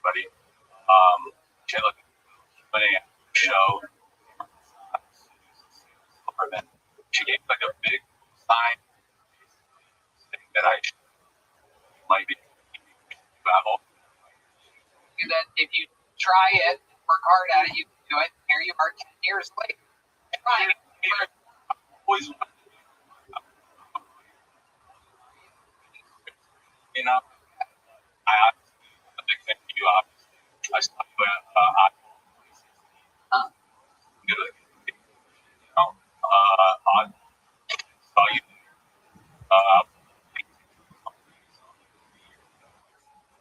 buddy. She had like a show. She gave like a big sign saying that I might be travel. That if you try it, work hard at it, you can do it. Here you are 10 years later. Trying it. Always, you know, a big thank you. I stopped with I saw you.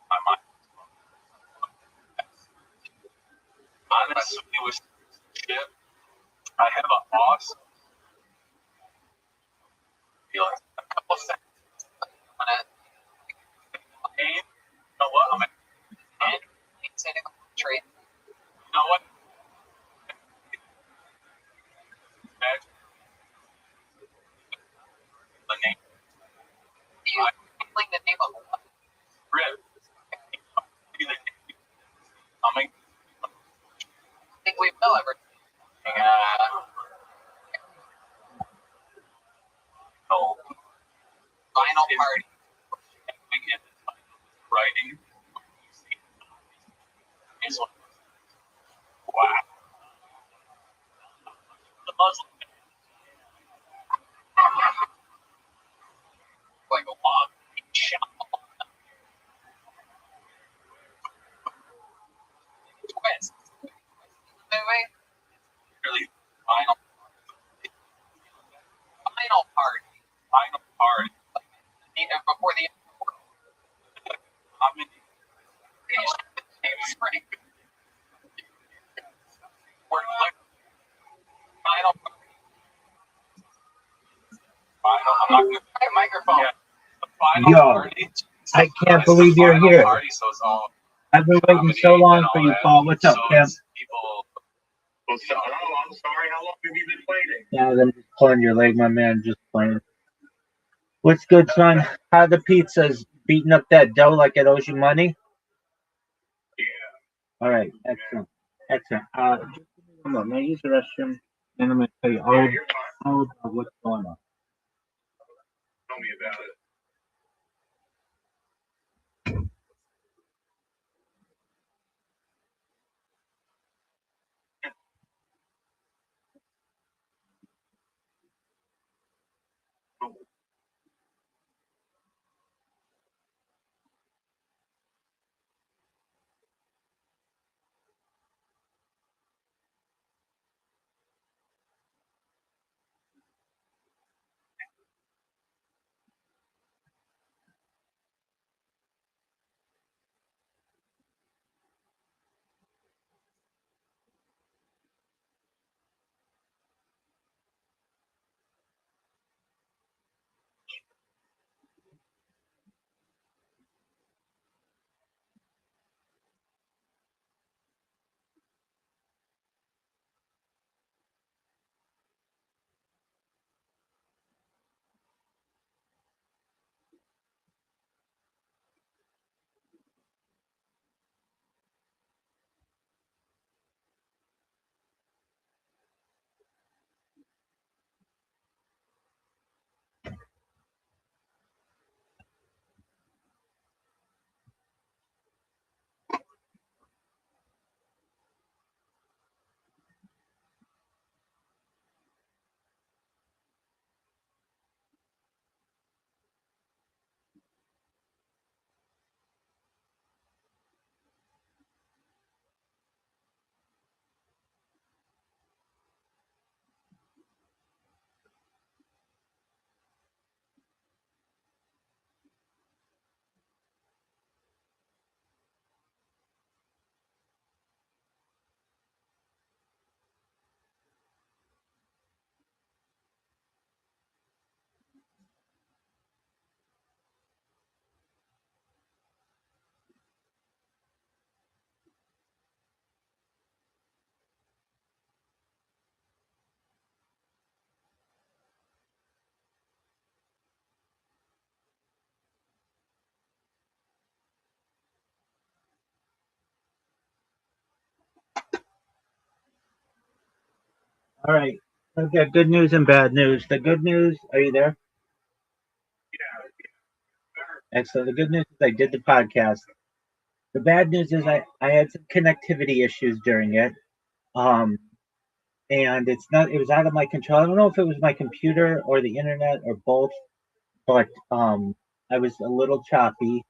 My mind. Honestly, it was shit. I have an awesome feeling. A couple seconds. Pain. You know what? I'm sitting on the tree. You know what? The name. You feeling the name of what? Rib. Coming. I think we will ever. No. Final party. Writing. Is wow. The Muslim. Like a log. Twist. Movie. Really final party. Final party. Before the I'm in spring. Final. I'm not gonna play a microphone. Yeah. The final Yo, party. I can't believe you're here. Party, so it's all I've been waiting so long for you, Paul. What's up, Tim? People. I'm sorry. How long have you been waiting? Yeah, I'm just pulling your leg, my man. Just playing. What's good, son? How the pizzas? Beating up that dough like it owes you money? Yeah. All right, excellent. Excellent. Just give me one moment. I'll use the restroom, and I'm going to tell you all about what's going on. Tell me about it. All right. I've got good news and bad news. The good news, are you there? Excellent. The good news is I did the podcast. The bad news is I had some connectivity issues during it. Um, and it was out of my control. I don't know if it was my computer or the internet or both, but I was a little choppy.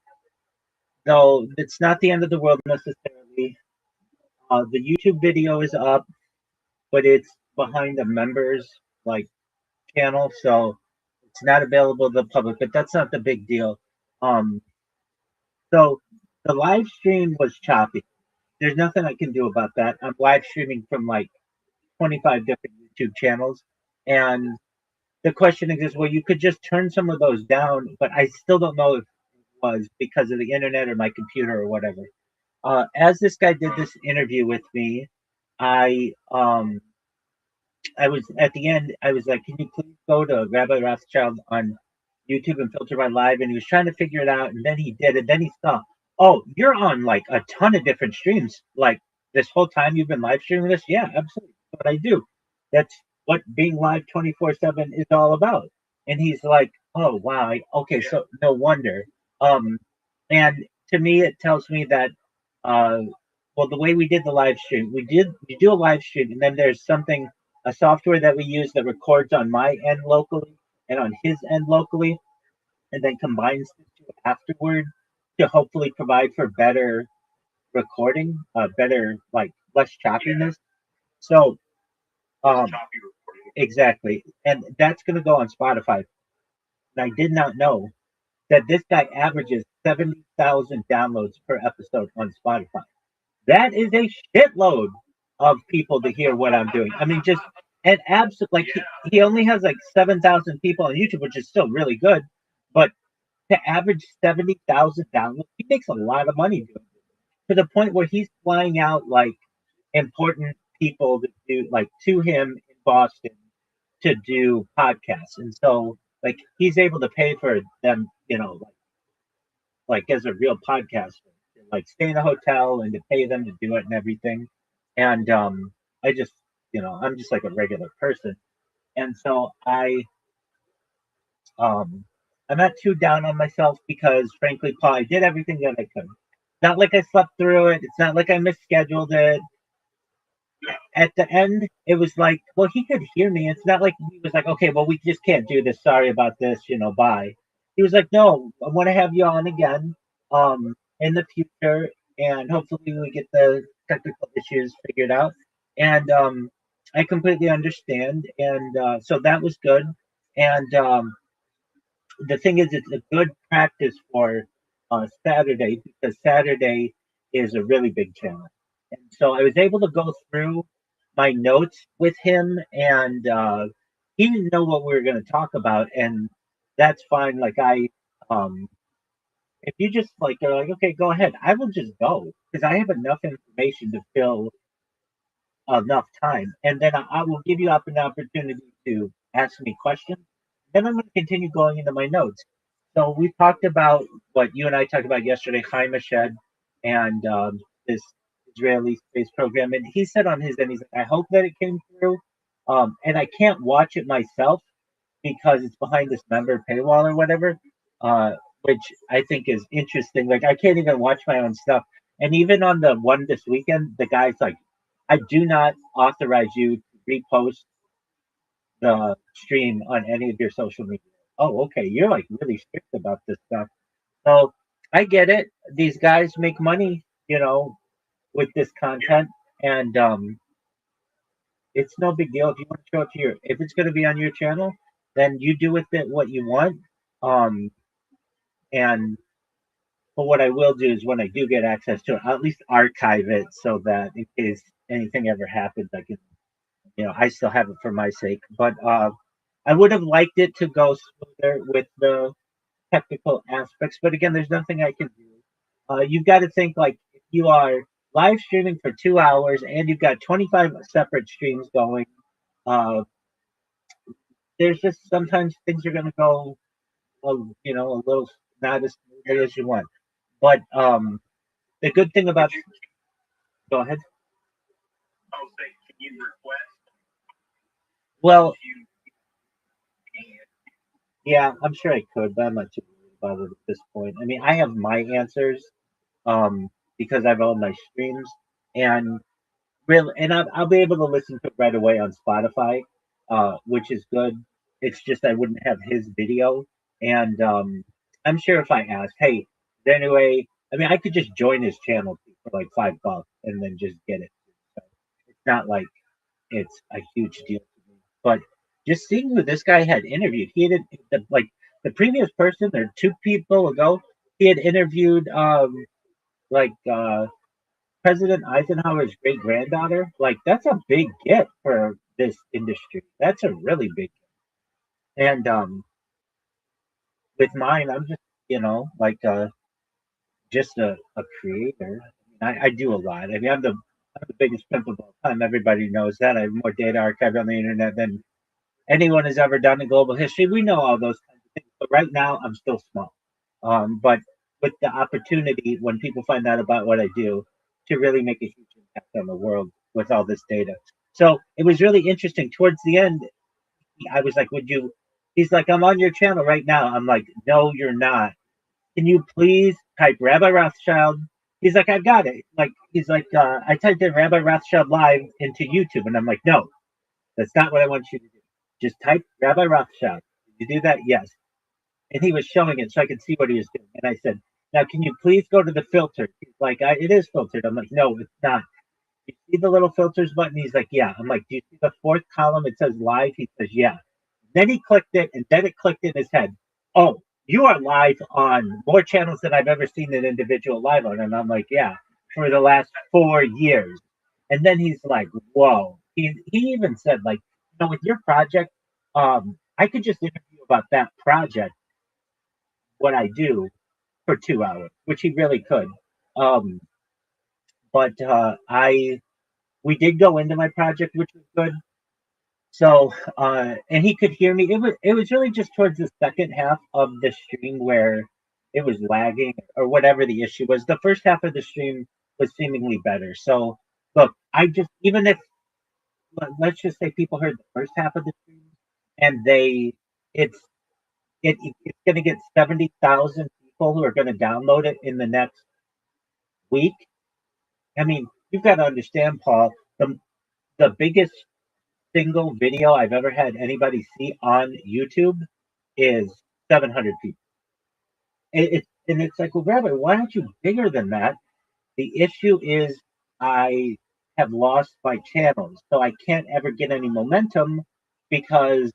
Though it's not the end of the world necessarily. The YouTube video is up, but it's behind the members like channel, so it's not available to the public. But that's not the big deal. Um, so the live stream was choppy. There's nothing I can do about that. I'm live streaming from like 25 different YouTube channels, and the question is, well, you could just turn some of those down, but I still don't know if it was because of the internet or my computer or whatever. As this guy did this interview with me, I um I was at the end. I was like, "Can you please go to Rabbi Rothschild on YouTube and filter my live?" And he was trying to figure it out, and then he did, and then he saw, "Oh, you're on like a ton of different streams. Like this whole time you've been live streaming this." Yeah, absolutely. That's what I do. That's what being live 24/7 is all about. And he's like, "Oh wow, okay, so no wonder." Um, and to me, it tells me that uh, well, the way we did the live stream, we do a live stream, and then there's something a software that we use that records on my end locally and on his end locally, and then combines the two afterward to hopefully provide for better recording, better like less choppiness. So, Choppy recording. exactly, and that's going to go on Spotify. And I did not know that this guy averages 70,000 downloads per episode on Spotify. That is a shitload of people to hear what I'm doing. I mean, just an absolute like he only has like 7,000 people on YouTube, which is still really good. But to average 70,000 downloads, he makes a lot of money doing it. To the point where he's flying out like important people to do like to him in Boston to do podcasts, and so like he's able to pay for them, like as a real podcaster, like stay in a hotel and to pay them to do it and everything. And I just, I'm just like a regular person, and so um, I'm not too down on myself because, frankly, Paul, I did everything that I could. Not like I slept through it. It's not like I misscheduled it. At the end, it was like, well, he could hear me. It's not like he was like, okay, well, we just can't do this. Sorry about this, bye. He was like, no, I want to have you on again in the future, and hopefully we get the technical issues figured out. And I completely understand. And so that was good. And the thing is, it's a good practice for Saturday because Saturday is a really big challenge. And so I was able to go through my notes with him, and he didn't know what we were going to talk about, and that's fine. If you just like are like, okay, go ahead, I will just go because I have enough information to fill enough time, and then I will give you up an opportunity to ask me questions. Then I'm going to continue going into my notes. So we talked about what you and I talked about yesterday, Chaim Shed, and this Israeli space program. And he said on his end, he's like, I hope that it came through. And I can't watch it myself because it's behind this member paywall or whatever, which I think is interesting. Like I can't even watch my own stuff. And even on the one this weekend, the guy's like, I do not authorize you to repost the stream on any of your social media. Oh, okay. You're like really strict about this stuff. So I get it. These guys make money, with this content, and it's no big deal if you want to show it to if it's going to be on your channel, then you do with it what you want. Um, and but what I will do is when I do get access to it, I'll at least archive it so that in case anything ever happens, I can, I still have it for my sake. But I would have liked it to go smoother with the technical aspects. But again, there's nothing I can do. You've got to think like if you are live streaming for 2 hours and you've got 25 separate streams going, uh, there's just sometimes things are going to go, a little not as smoothly as you want. But the good thing about go ahead. I was saying, can you request Well, yeah, I'm sure I could, but I'm not too worried about it at this point. I mean, I have my answers, because I've owned my streams, and really, and I'll be able to listen to it right away on Spotify, which is good. It's just I wouldn't have his video, and I'm sure if I asked, hey, anyway, I mean, I could just join his channel for like $5 and then just get it. So it's not like it's a huge deal to me. But just seeing who this guy had interviewed, he had like the previous person or two people ago, he had interviewed like President Eisenhower's great granddaughter. Like that's a big get for this industry. That's a really big get. And with mine, I'm just like just a creator. I do a lot. I mean, I'm the biggest pimp of all time. Everybody knows that. I have more data archived on the internet than anyone has ever done in global history. We know all those kinds of things. But right now, I'm still small. But with the opportunity, when people find out about what I do, to really make a huge impact on the world with all this data. So it was really interesting. Towards the end, I was like, would you? He's like, I'm on your channel right now. I'm like, no, you're not. Can you please type Rabbi Rothschild? He's like, I've got it. Like, he's like, I typed in Rabbi Rothschild live into YouTube, and I'm like, no, that's not what I want you to do. Just type Rabbi Rothschild. Did you do that? Yes. And he was showing it so I could see what he was doing. And I said, now, can you please go to the filter? He's like, it is filtered. I'm like, no, it's not. You see the little filters button? He's like, yeah. I'm like, do you see the fourth column? It says live. He says, yeah. Then he clicked it, and then it clicked in his head. Oh, you are live on more channels than I've ever seen an individual live on. And I'm like, yeah, for the last 4 years. And then he's like, whoa. He even said, like, with your project, I could just interview about that project, what I do, for 2 hours, which he really could. Um, but we did go into my project, which was good. So, and he could hear me. It was really just towards the second half of the stream where it was lagging or whatever the issue was. The first half of the stream was seemingly better. So, look, I just even if let's just say people heard the first half of the stream and it's it's going to get 70,000 people who are going to download it in the next week. I mean, you've got to understand, Paul, the biggest single video I've ever had anybody see on YouTube is 700 people. And it's like, well, Rabbi, why aren't you bigger than that? The issue is I have lost my channels, so I can't ever get any momentum because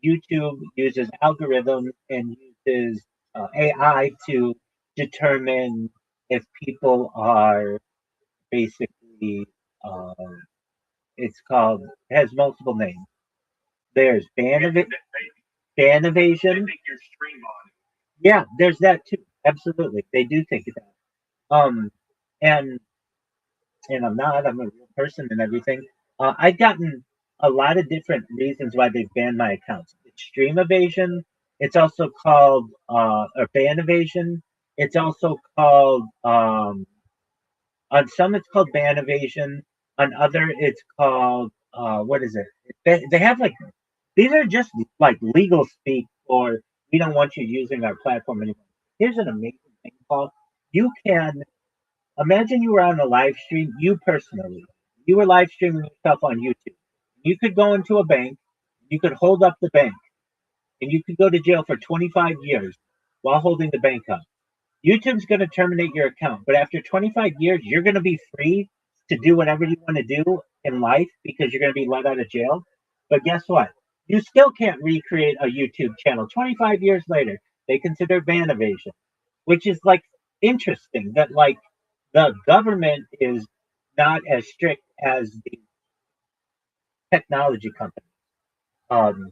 YouTube uses algorithms and uses AI to determine if people are basically, uh, it's called, it has multiple names. There's ban evasion. think you're stream on. Yeah, there's that too. Absolutely, they do think of that. And I'm not. I'm a real person and everything. I've gotten a lot of different reasons why they've banned my accounts. Extreme evasion. It's also called or ban evasion. It's also called on some it's called ban evasion. On other it's called what is it? They have like these are just like legal speak for we don't want you using our platform anymore. Here's an amazing thing, Paul. You can imagine you were on a live stream, you personally, you were live streaming yourself on YouTube. You could go into a bank, you could hold up the bank, and you could go to jail for 25 years while holding the bank up. YouTube's going to terminate your account, but after 25 years, you're going to be free to do whatever you want to do in life because you're going to be let out of jail. But guess what? You still can't recreate a YouTube channel 25 years later. They consider ban evasion, which is like interesting that like the government is not as strict as the technology company. Um,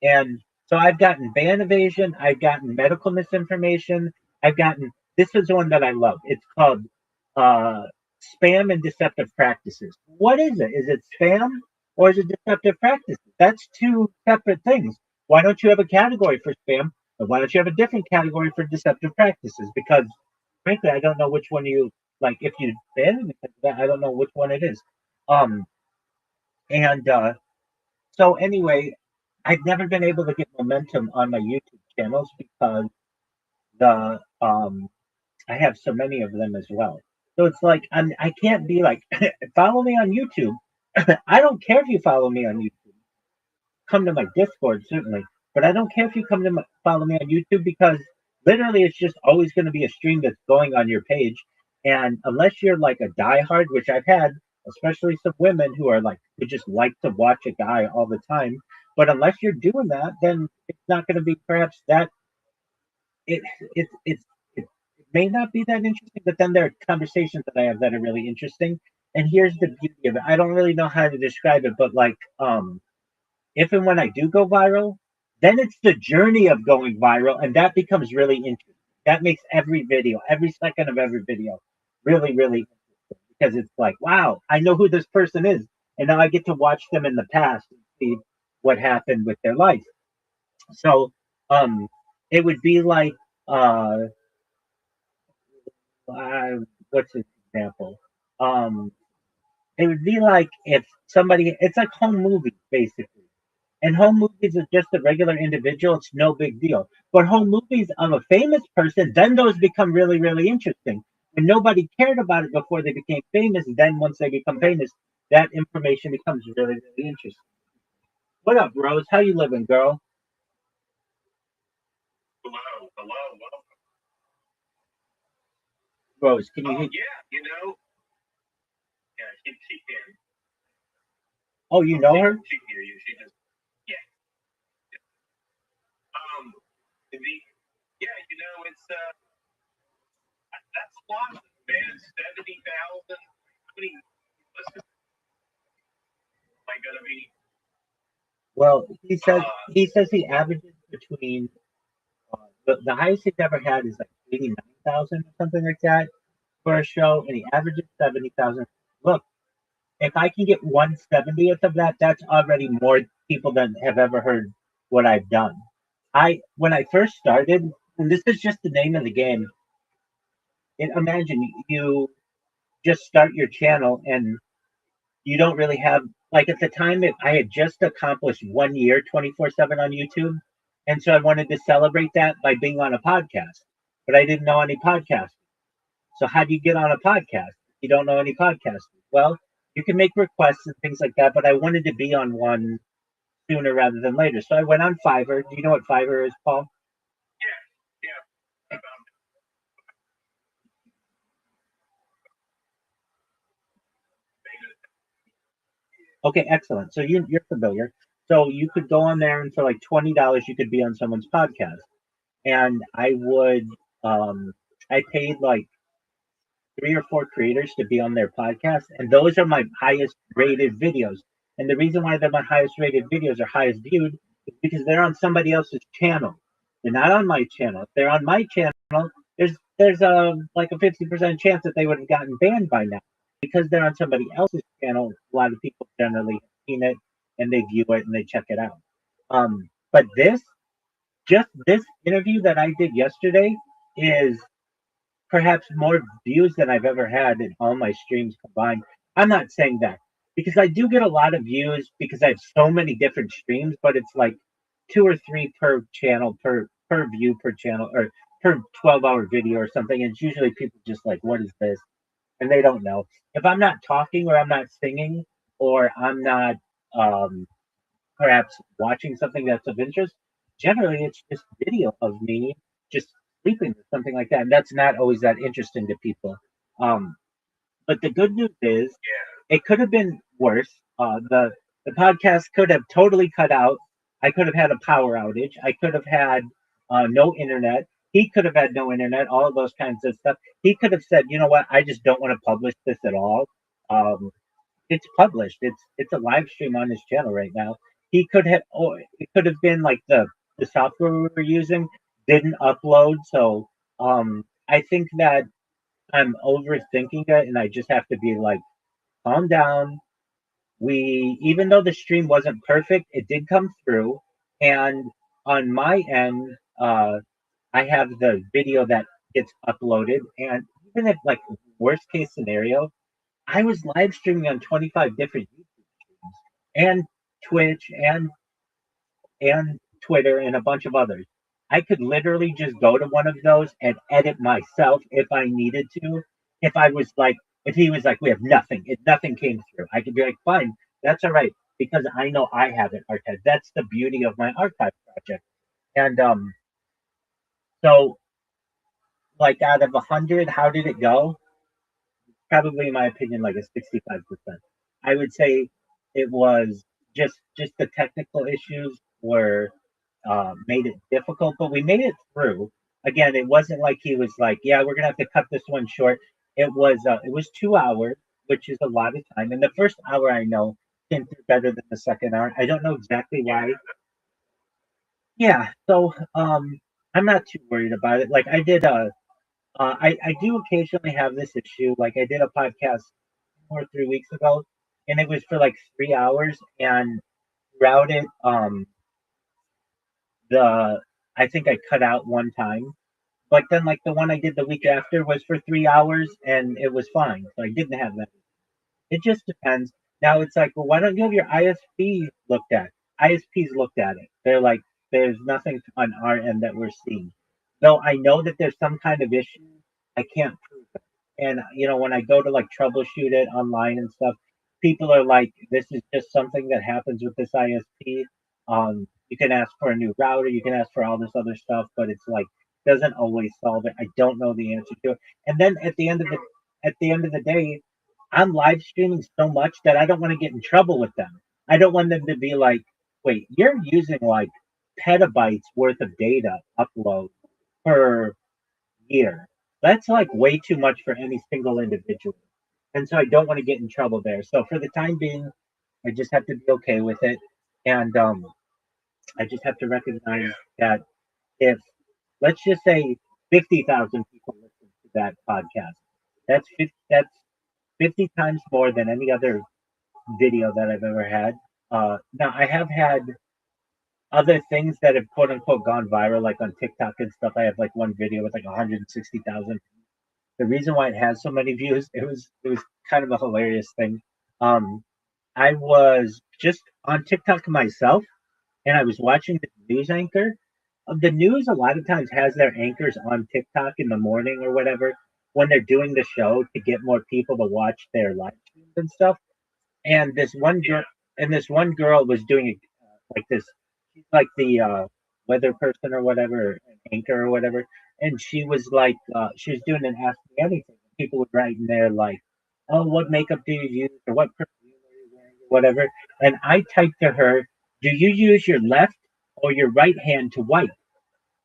and so I've gotten ban evasion, I've gotten medical misinformation, I've gotten this is one that I love. It's called uh, spam and deceptive practices. What is it? Is it spam or is it deceptive practices? That's two separate things. Why don't you have a category for spam? Or why don't you have a different category for deceptive practices? Because frankly, I don't know which one you like. If you ban it, I don't know which one it is. Um, and So anyway, I've never been able to get momentum on my YouTube channels because the I have so many of them as well. So it's like I can't be like follow me on YouTube. I don't care if you follow me on YouTube. Come to my Discord certainly, but I don't care if you come to follow me on YouTube because literally it's just always going to be a stream that's going on your page. And unless you're like a diehard, which I've had, especially some women who are like who just like to watch a guy all the time, but unless you're doing that, then it's not going to be perhaps that it it may not be that interesting, but then there are conversations that I have that are really interesting. And here's the beauty of it. I don't really know how to describe it, but like if and when I do go viral, then it's the journey of going viral, and that becomes really interesting. That makes every video, every second of every video, really, really interesting because it's like, wow, I know who this person is, and now I get to watch them in the past and see what happened with their life. So, um, it would be like, uh, uh what's an example? Um, it would be like if somebody, it's like home movies basically. And home movies of just a regular individual, it's no big deal. But home movies of a famous person, then those become really, really interesting. When nobody cared about it before they became famous, then once they become famous, that information becomes really, really interesting. What up, Rose? How you living, girl? Hello, hello, welcome. Rose, can you Oh hear? yeah, yeah, she can. Oh, you know her? She can hear you. She just yeah. The yeah, it's that's lots, man. 70,000. How many listeners am I gonna be? Well, he says he averages between the highest he's ever had is like 89,000 or something like that for a show, and he averages 70,000. Look, if I can get 1/70th of that, that's already more people than have ever heard what I've done. I when I first started, and this is just the name of the game. Imagine you just start your channel and you don't really have like at the time I had just accomplished 1 year 24/7 on YouTube, and so I wanted to celebrate that by being on a podcast, but I didn't know any podcasts. So how do you get on a podcast? You don't know any podcasts. Well, you can make requests and things like that, but I wanted to be on one sooner rather than later. So I went on Fiverr. Do you know what Fiverr is, Paul? Yeah, yeah. Okay, excellent. So you're familiar. So you could go on there and for like $20 you could be on someone's podcast. And I paid like 3 or 4 creators to be on their podcast, and those are my highest rated videos. And the reason why they're my highest rated videos or highest viewed is because they're on somebody else's channel. They're not on my channel. If they're on my channel, there's a like a 50% chance that they would have gotten banned by now. Because they're on somebody else's channel, a lot of people generally have seen it and they view it and they check it out. But just this interview that I did yesterday is perhaps more views than I've ever had in all my streams combined. I'm not saying that because I do get a lot of views because I have so many different streams, but it's like 2 or 3 per channel, per view per channel, or per 12-hour video or something. And it's usually people just like, what is this? And they don't know. If I'm not talking or I'm not singing or I'm not um, perhaps watching something that's of interest, generally it's just video of me just sleeping or something like that. And that's not always that interesting to people. Um, but the good news is it could have been worse. The podcast could have totally cut out. I could have had a power outage. I could have had no internet. He could have had no internet. All of those kinds of stuff. He could have said, you know what, I just don't want to publish this at all. Um, it's published. It's a live stream on his channel right now. He could have, or it could have been like the software we were using didn't upload. So I think that I'm overthinking it, and I just have to be like, calm down. Even though the stream wasn't perfect, it did come through, and on my end, I have the video that gets uploaded, and even if like worst case scenario, I was live streaming on 25 different YouTube streams. And Twitch and Twitter and a bunch of others. I could literally just go to one of those and edit myself if I needed to. If I was like, if he was like, we have nothing, if nothing came through, I could be like, fine, that's all right, because I know I have it archived. That's the beauty of my archive project. And so like out of 100, how did it go? Probably, in my opinion, like a 65%. I would say it was just the technical issues were made it difficult, but we made it through. Again, it wasn't like he was like, "Yeah, we're gonna have to cut this one short." It was 2 hours, which is a lot of time. And the first hour I know came through better than the second hour. I don't know exactly why. Yeah, so I'm not too worried about it. Like I do occasionally have this issue. Like I did a podcast 2 or 3 weeks ago, and it was for like 3 hours, and throughout it, the I think I cut out one time, but then like the one I did the week after was for 3 hours, and it was fine. So I didn't have that. It just depends. Now it's like, well, why don't you have your ISP looked at? ISPs looked at it. They're like, there's nothing on our end that we're seeing. Though I know that there's some kind of issue, I can't prove it. And when I go to like troubleshoot it online and stuff, people are like, this is just something that happens with this ISP. You can ask for a new router, you can ask for all this other stuff, but it's like doesn't always solve it. I don't know the answer to it. And then at the end of the day, I'm live streaming so much that I don't want to get in trouble with them. I don't want them to be like, wait, you're using like petabytes worth of data upload per year. That's like way too much for any single individual. And so I don't want to get in trouble there. So for the time being, I just have to be okay with it. And I just have to recognize that if, let's just say, 50,000 people listen to that podcast, that's 50 times more than any other video that I've ever had. Now, I have had other things that have quote unquote gone viral, like on TikTok and stuff. I have like one video with like 160,000. The reason why it has so many views, it was kind of a hilarious thing. Um, I was just on TikTok myself, and I was watching the news anchor. The news a lot of times has their anchors on TikTok in the morning or whatever when they're doing the show to get more people to watch their live streams and stuff. And this one girl was doing like this. She's like the weather person or whatever, anchor or whatever. And she was like, she was doing an Ask Me Anything. People would write in there like, "Oh, what makeup do you use?" or "What perfume are you wearing?" or whatever. And I typed to her, "Do you use your left or your right hand to wipe?"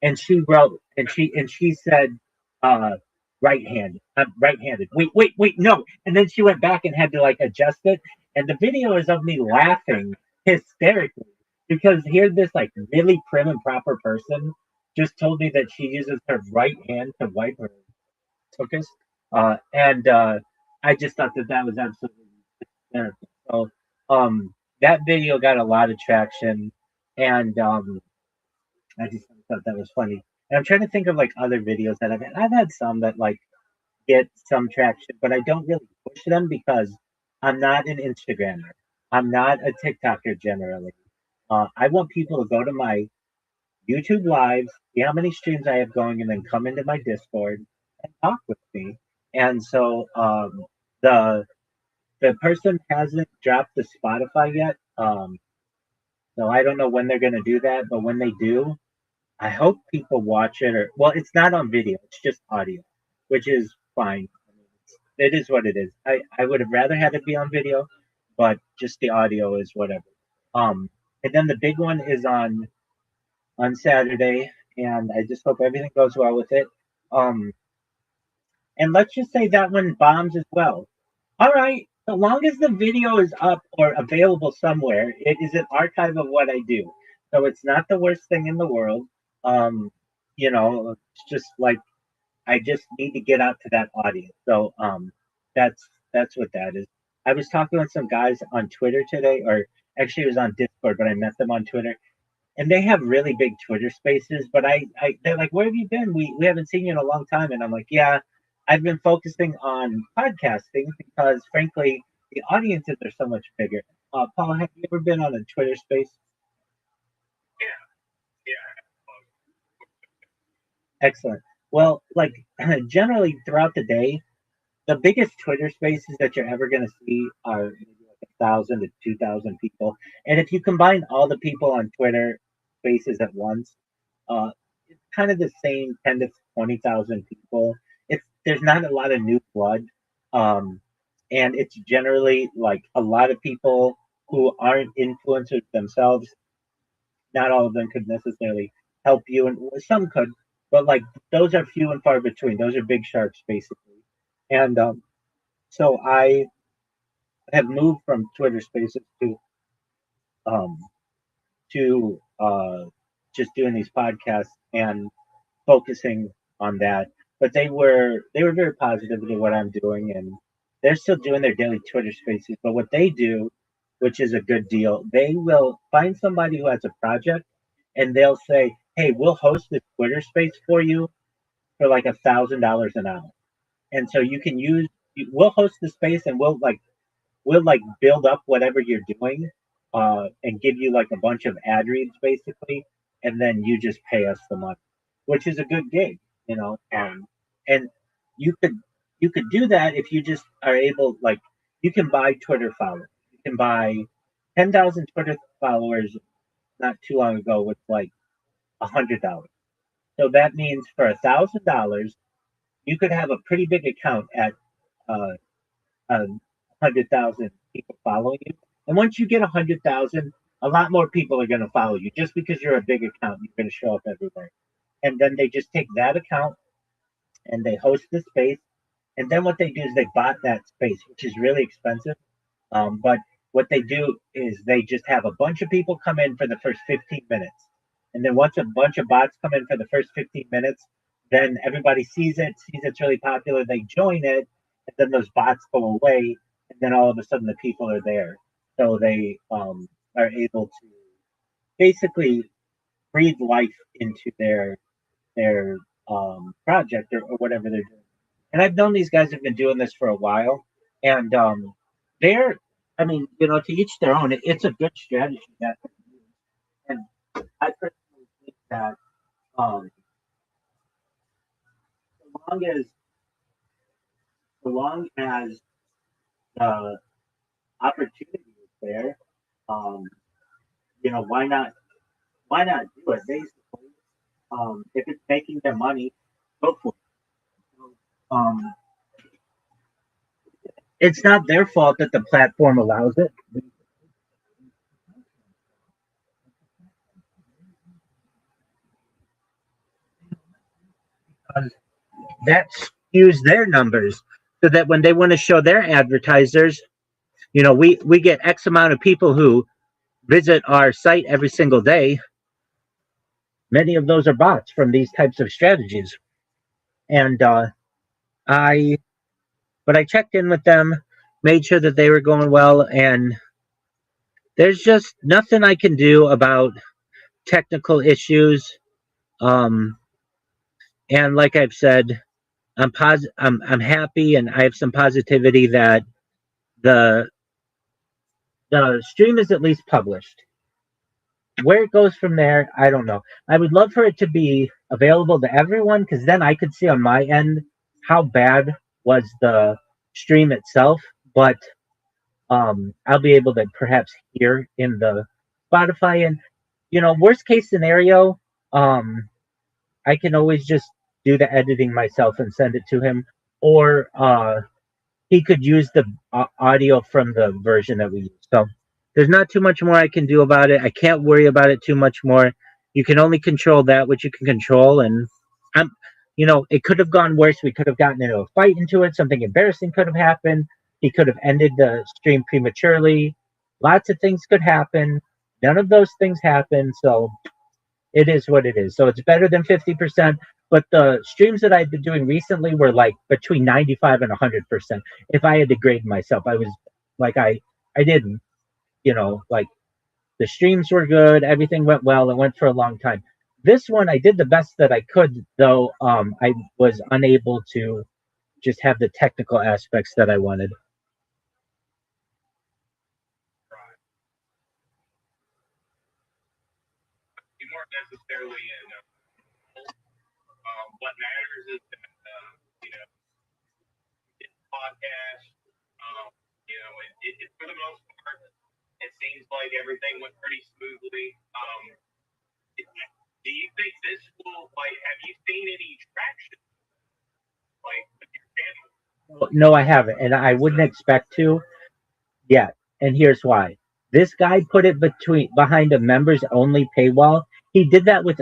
And she wrote, and she said, uh, right-handed. I'm right-handed. Wait, no. And then she went back and had to like adjust it. And the video is of me laughing hysterically because here this like really prim and proper person just told me that she uses her right hand to wipe her tuchus. And I just thought that was absolutely hysterical. So that video got a lot of traction, and I just thought that was funny. And I'm trying to think of like other videos that I've had. I've had some that like get some traction, but I don't really push them because I'm not an Instagrammer. I'm not a TikToker generally. I want people to go to my YouTube lives, see how many streams I have going, and then come into my Discord and talk with me. And so the the person hasn't dropped the Spotify yet. So I don't know when they're gonna do that, but when they do, I hope people watch it. Or well, it's not on video; it's just audio, which is fine. I mean, it is what it is. I would have rather had it be on video, but just the audio is whatever. And then the big one is on Saturday, and I just hope everything goes well with it. Um, and let's just say that one bombs as well. All right, so long as the video is up or available somewhere, it is an archive of what I do. So it's not the worst thing in the world. Um, it's just like I just need to get out to that audience. So that's what that is. I was talking with some guys on Twitter today, or actually it was on Discord, but I met them on Twitter, and they have really big Twitter spaces. But they're like, "Where have you been? We haven't seen you in a long time." And I'm like, "Yeah, I've been focusing on podcasting because, frankly, the audiences are so much bigger." Paul, have you ever been on a Twitter space? Yeah. Excellent. Well, like generally throughout the day, the biggest Twitter spaces that you're ever going to see are maybe like 1,000 to 2,000 people. And if you combine all the people on Twitter spaces at once, uh, it's kind of the same 10 to 20,000 people. There's not a lot of new blood, um, and it's generally like a lot of people who aren't influencers themselves. Not all of them could necessarily help you, and some could, but like those are few and far between. Those are big sharks, basically. And so I have moved from Twitter Spaces um, to just doing these podcasts and focusing on that. But they were very positive to what I'm doing, and they're still doing their daily Twitter Spaces. But what they do, which is a good deal, they will find somebody who has a project, and they'll say, "Hey, we'll host this Twitter Space for you for like $1,000 an hour." And so you can use we'll host the space, and we'll build up whatever you're doing, and give you like a bunch of ad reads basically, and then you just pay us the money, which is a good gig, you know. And you could you could do that if you just are able, like, you can buy Twitter followers. You can buy 10,000 Twitter followers not too long ago with like $100. So that means for $1,000 you could have a pretty big account at uh, 100,000 people following you. And once you get 100,000, a lot more people are going to follow you. Just because you're a big account, you're going to show up everywhere. And then they just take that account and they host the space. And then what they do is they bought that space, which is really expensive. But what they do is they just have a bunch of people come in for the first 15 minutes. And then once a bunch of bots come in for the first 15 minutes, then everybody sees it's really popular, they join it, and then those bots go away, and then all of a sudden the people are there. So they are able to basically breathe life into their project, or whatever they're doing. And I've known these guys have been doing this for a while, and they're, I mean, to each their own. It's a good strategy that, and I personally think that um, so so long as the opportunity is there, um, why not do it? Basically, if it's making them money, go for it. Um, it's not their fault that the platform allows it. That skews their numbers, so that when they want to show their advertisers, we get X amount of people who visit our site every single day. Many of those are bots from these types of strategies. And I but I checked in with them, made sure that they were going well, and there's just nothing I can do about technical issues. Um, and like I've said, I'm happy, and I have some positivity that the the stream is at least published. Where it goes from there, I don't know. I would love for it to be available to everyone, because then I could see on my end how bad was the stream itself. But I'll be able to perhaps hear in the Spotify. And worst case scenario, I can always just do the editing myself and send it to him, or he could use the audio from the version that we use. So there's not too much more I can do about it. I can't worry about it too much more. You can only control that which you can control, and I'm, it could have gone worse. We could have gotten into a fight into it. Something embarrassing could have happened. He could have ended the stream prematurely. Lots of things could happen. None of those things happened. So it is what it is. So it's better than 50%. But the streams that I've been doing recently were like between 95 and 100%. If I had to grade myself, I was like, I didn't, like, the streams were good. Everything went well. It went for a long time. This one, I did the best that I could, though. I was unable to just have the technical aspects that I wanted. necessarily in what matters is that this podcast, it for the most part, it seems like everything went pretty smoothly. Do you think this will have you seen any traction with your channel? No, I haven't, and I wouldn't expect to yet. And here's why. This guy put it behind a members only paywall. He does that with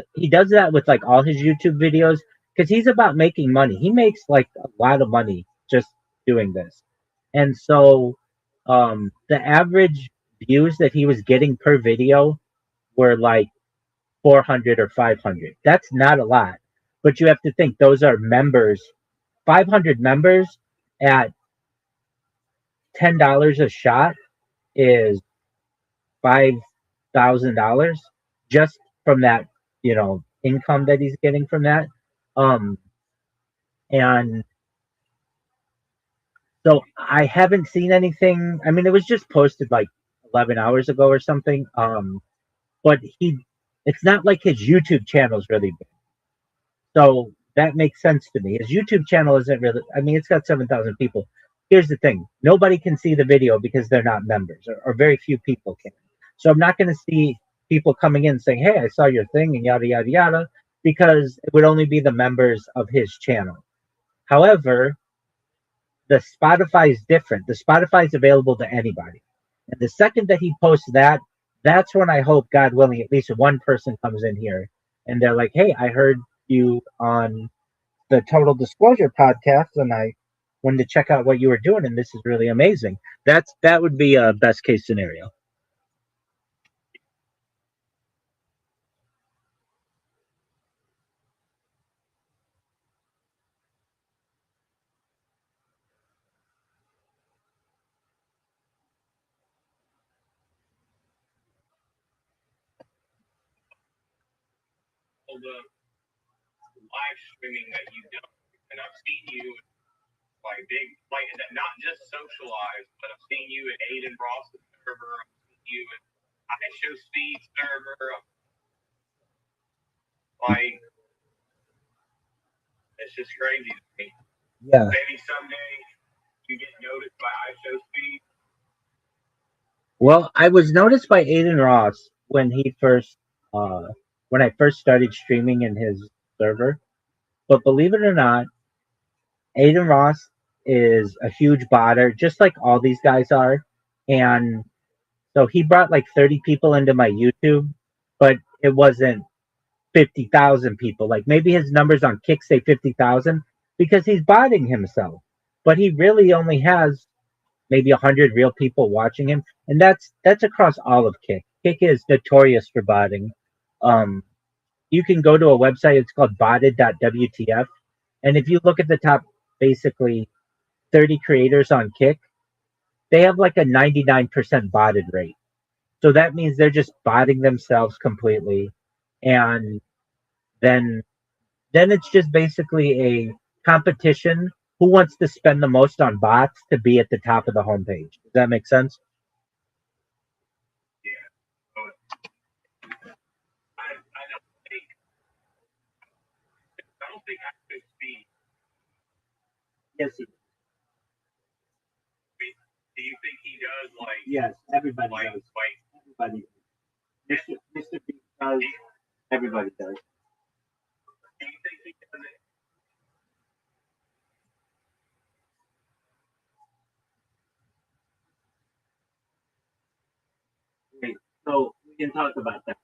like all his YouTube videos because he's about making money. He makes like a lot of money just doing this. And so the average views that he was getting per video were like 400 or 500. That's not a lot. But you have to think those are members. 500 members at $10 a shot is $5,000 just from that, income that he's getting from that. And so I haven't seen anything. I mean, it was just posted like 11 hours ago or something. But it's not like his YouTube channel is really big. So that makes sense to me. His YouTube channel isn't really, I mean, it's got 7,000 people. Here's the thing. Nobody can see the video because they're not members, or very few people can. So I'm not going to see people coming in saying, hey, I saw your thing and yada, yada, yada, because it would only be the members of his channel. However, the Spotify is different. The Spotify is available to anybody. And the second that he posts that, that's when I hope, God willing, at least one person comes in here and they're like, hey, I heard you on the Total Disclosure podcast and I wanted to check out what you were doing and this is really amazing. That would be a best case scenario. The live streaming that you do, and I've seen you not just socialize, but I've seen you at Aiden Ross's server, I've seen you at I Show Speed server, it's just crazy to me. Yeah. Maybe someday you get noticed by I Show Speed. Well, I was noticed by Aiden Ross when I first started streaming in his server. But believe it or not, Aiden Ross is a huge botter, just like all these guys are. And so he brought like 30 people into my YouTube, but it wasn't 50,000 people. Like maybe his numbers on Kick say 50,000 because he's botting himself. But he really only has maybe 100 real people watching him. And that's across all of Kick. Kick is notorious for botting. You can go to a website, it's called botted.wtf. And if you look at the top, basically 30 creators on Kick, they have like a 99% botted rate. So that means they're just botting themselves completely. And then it's just basically a competition. Who wants to spend the most on bots to be at the top of the homepage? Does that make sense? I don't think I could speed. Yes. Do you think he does Yes, everybody does. Everybody. Mr. B does. Everybody does. Do you think he does it? Great. So we can talk about that.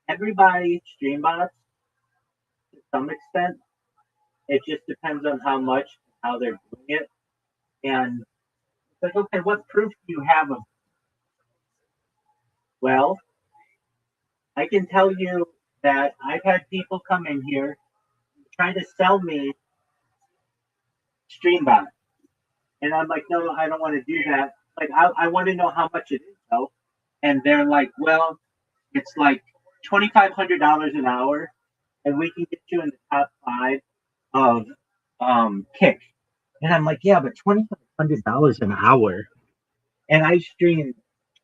Everybody stream bots to some extent. It just depends on how much, how they're doing it. And it's like, okay, what proof do you have of? Well, I can tell you that I've had people come in here trying to sell me StreamBot. And I'm like, no, I don't want to do that. Like, I want to know how much it is, though. And they're like, well, it's like $2,500 an hour, and we can get you in the top 5 of Kick. And I'm like, yeah, but $2,500 an hour, and I stream,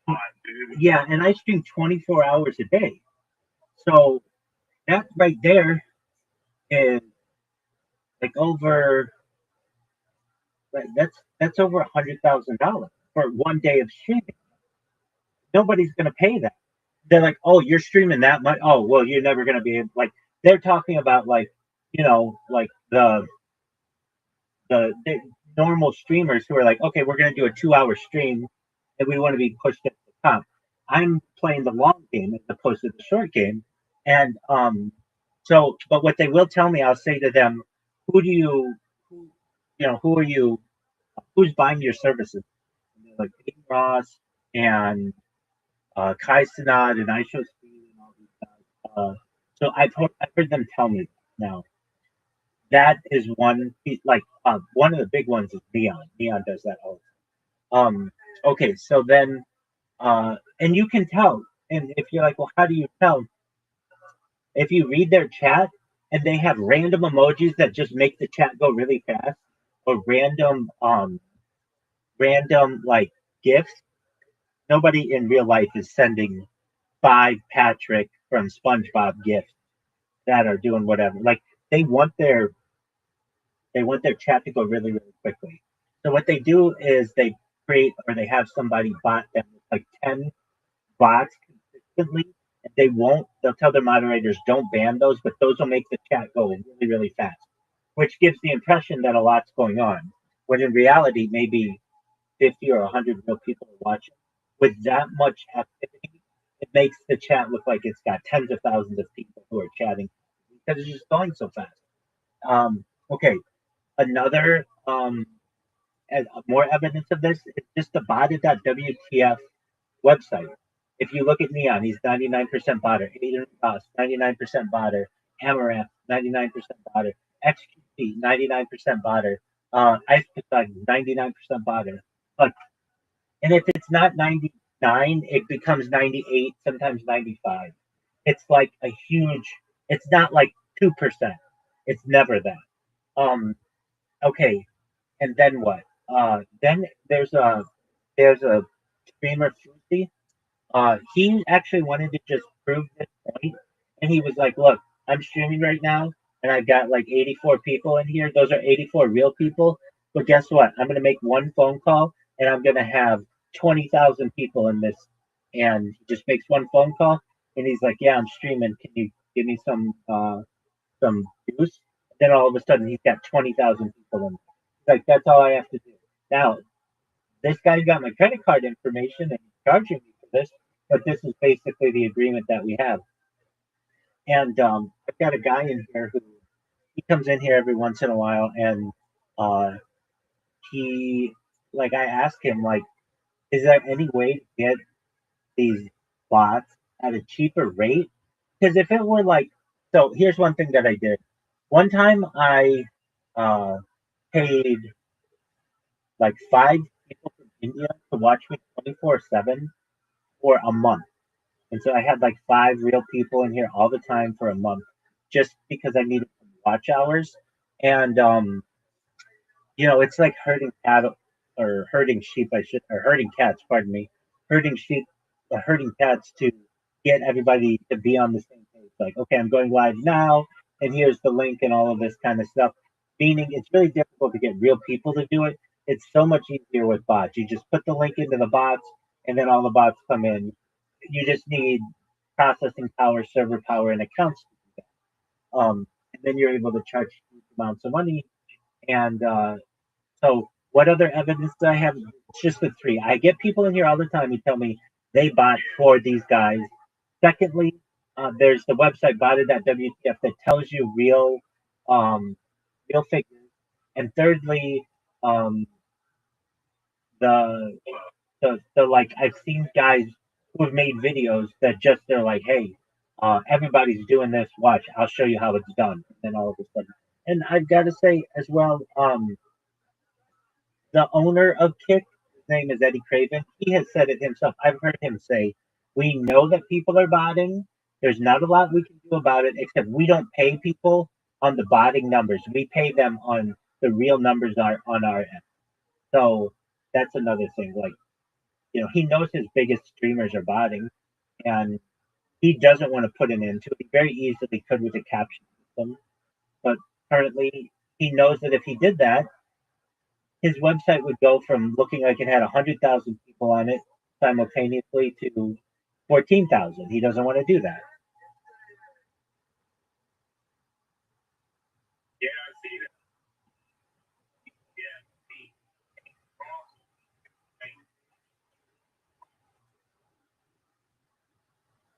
and I stream 24 hours a day. So that right there is like over that's over $100,000 for one day of streaming. Nobody's gonna pay that. They're like, oh, you're streaming that much. Oh, well, you're never gonna be able, like they're talking about like like the normal streamers who are like, okay, we're gonna do a 2 hour stream, and we want to be pushed at the top. I'm playing the long game as opposed to the short game, and but what they will tell me, I'll say to them, who do you, who are you, who's buying your services? And they're like Peyton Ross and Kai Sinat and I Show Speed and all these guys. So I've heard them tell me now. That is one like one of the big ones is Neon. Neon does that all the time. Okay, so then and you can tell. And if you're like, well, how do you tell? If you read their chat and they have random emojis that just make the chat go really fast, or random like gifts, nobody in real life is sending 5 Patrick from SpongeBob gifts that are doing whatever. Like they want their chat to go really, really quickly. So what they do is they create or they have somebody bot them with like 10 bots consistently. And they'll tell their moderators don't ban those, but those will make the chat go really, really fast, which gives the impression that a lot's going on. When in reality, maybe 50 or 100 real people are watching. With that much activity, it makes the chat look like it's got tens of thousands of people who are chatting because it's just going so fast. Okay, another more evidence of this is just the botted.wtf website. If you look at Neon, he's 99% botter. Aiden Ross, 99% botter. Amaranth, 99% botter. XQC, 99% botter. Ice Poseidon, 99% botter. But and if it's not 99, it becomes 98, sometimes 95. It's like a huge. It's not like 2%. It's never that. Okay, and then what? Then there's a streamer Fruity. He actually wanted to just prove this point, and he was like, "Look, I'm streaming right now, and I've got like 84 people in here. Those are 84 real people. But guess what? I'm gonna make one phone call, and I'm gonna have 20,000 people in this." And he just makes one phone call, and he's like, "Yeah, I'm streaming. Can you give me some juice?" Then all of a sudden, he's got 20,000 people in. He's like, "That's all I have to do." Now, this guy got my credit card information and he's charging me for this, but this is basically the agreement that we have. And I've got a guy in here who he comes in here every once in a while, and uh, he like I ask him like, is there any way to get these bots at a cheaper rate? Because if it were like, so here's one thing that I did. One time I uh, paid like 5 people from India to watch me 24/7 for a month. And so I had like 5 real people in here all the time for a month just because I needed some watch hours. And it's like herding cattle or herding sheep, or herding cats, pardon me, herding sheep, herding cats to get everybody to be on the same page. Like, okay, I'm going live now, and here's the link and all of this kind of stuff. Meaning it's really difficult to get real people to do it. It's so much easier with bots. You just put the link into the bots, and then all the bots come in. You just need processing power, server power, and accounts. And then you're able to charge huge amounts of money. And so, what other evidence do I have? It's just the three. I get people in here all the time who tell me they bought for these guys. Secondly, there's the website botted.wtf that tells you real figures. And thirdly, um, the like I've seen guys who have made videos that just they're like, hey, everybody's doing this. Watch, I'll show you how it's done. And then all of a sudden, and I've got to say as well, the owner of Kick, his name is Eddie Craven. He has said it himself. I've heard him say, "We know that people are botting. There's not a lot we can do about it, except we don't pay people on the botting numbers. We pay them on the real numbers are on our end." So that's another thing. Like, he knows his biggest streamers are botting, and he doesn't want to put it into. He very easily could with a caption system, but currently he knows that if he did that, his website would go from looking like it had 100,000 people on it simultaneously to 14,000. He doesn't want to do that. Yeah, I see that. Yeah, see.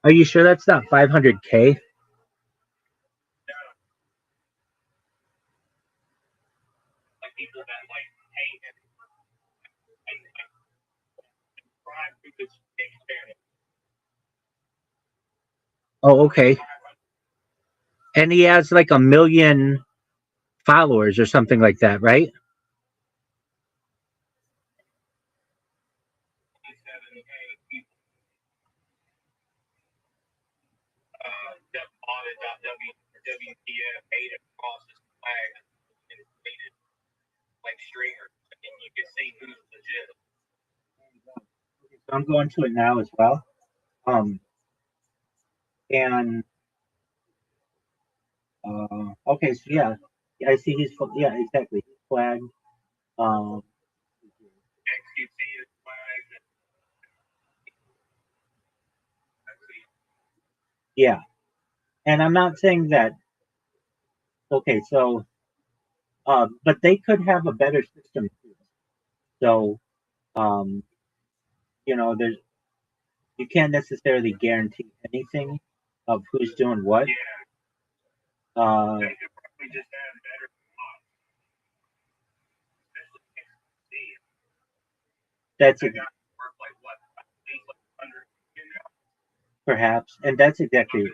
Are you sure that's not 500K? Like people that like hate it. I subscribe to this big channel. Oh, okay. And he has like 1 million followers or something like that, right? 27K people that bought it. WTF hate it across his flag and hated like streamers, and you can see who's legit. So I'm going to it now as well. And okay, so yeah, I see he's yeah, exactly. He's flagged. Um, XQC is flagged. yeah, and I'm not saying that. Okay, so but they could have a better system too. So um, there's you can't necessarily guarantee anything of who's doing what. Yeah, Uh, they could probably just have better odds. Especially XQC. that's They got worth like what? At least like 100 million. perhaps, and that's exactly. Like,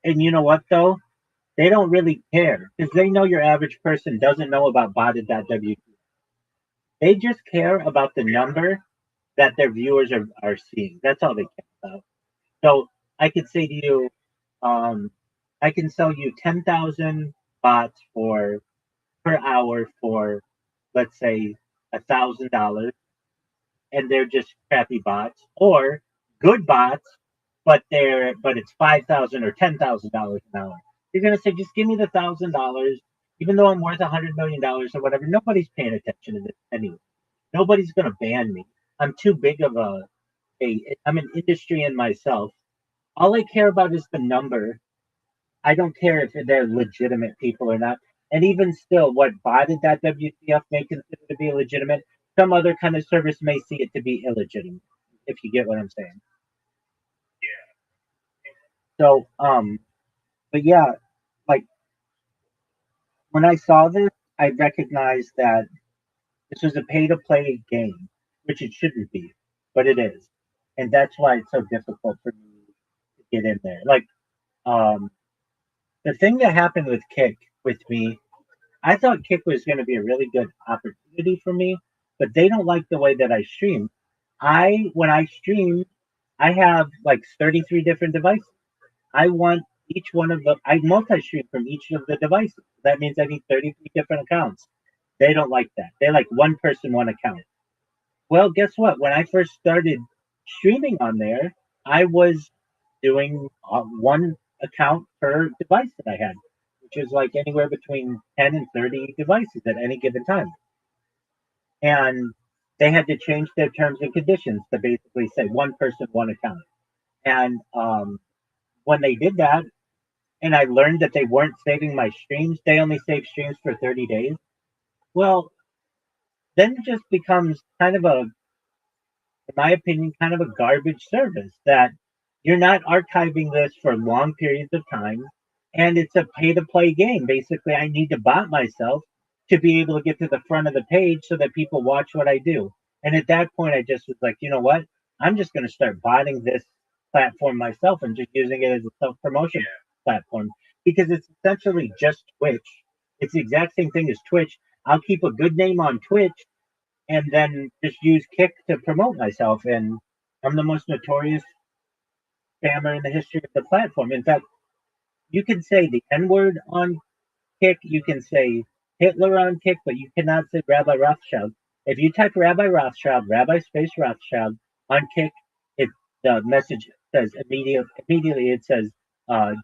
And you know what though? They don't really care because they know your average person doesn't know about botted.wt. They just care about the number that their viewers are seeing. That's all they care about. So I could say to you, I can sell you 10,000 bots for per hour for, let's say, $1,000, and they're just crappy bots, or good bots, but it's $5,000 or $10,000 an hour. You're gonna say, just give me the $1,000, even though I'm worth $100 million or whatever. Nobody's paying attention to this anyway. Nobody's gonna ban me. I'm too big of I'm an industry in myself. All I care about is the number. I don't care if they're legitimate people or not. And even still, what botted that WTF may consider to be legitimate, some other kind of service may see it to be illegitimate, if you get what I'm saying. So, but yeah, like when I saw this, I recognized that this was a pay to play game, which it shouldn't be, but it is. And that's why it's so difficult for me to get in there. Like, um, the thing that happened with Kick with me, I thought Kick was going to be a really good opportunity for me, but they don't like the way that I stream. When I stream, I have like 33 different devices. I want each one of I multi-stream from each of the devices. That means I need 33 different accounts. They don't like that. They like one person, one account. Well, guess what? When I first started streaming on there, I was doing one account per device that I had, which is like anywhere between 10 and 30 devices at any given time. And they had to change their terms and conditions to basically say one person, one account. And when they did that, and I learned that they weren't saving my streams, they only save streams for 30 days. Well, then it just becomes kind of in my opinion, kind of a garbage service that you're not archiving this for long periods of time. And it's a pay to play game. Basically, I need to bot myself to be able to get to the front of the page so that people watch what I do. And at that point, I just was like, you know what? I'm just going to start botting this platform myself and just using it as a self promotion platform because it's essentially just Twitch. It's the exact same thing as Twitch. I'll keep a good name on Twitch and then just use Kick to promote myself. And I'm the most notorious spammer in the history of the platform. In fact, you can say the N word on Kick, you can say Hitler on Kick, but you cannot say Rabbi Rothschild. If you type Rabbi Rothschild, Rabbi space Rothschild on Kick, the message says immediately it says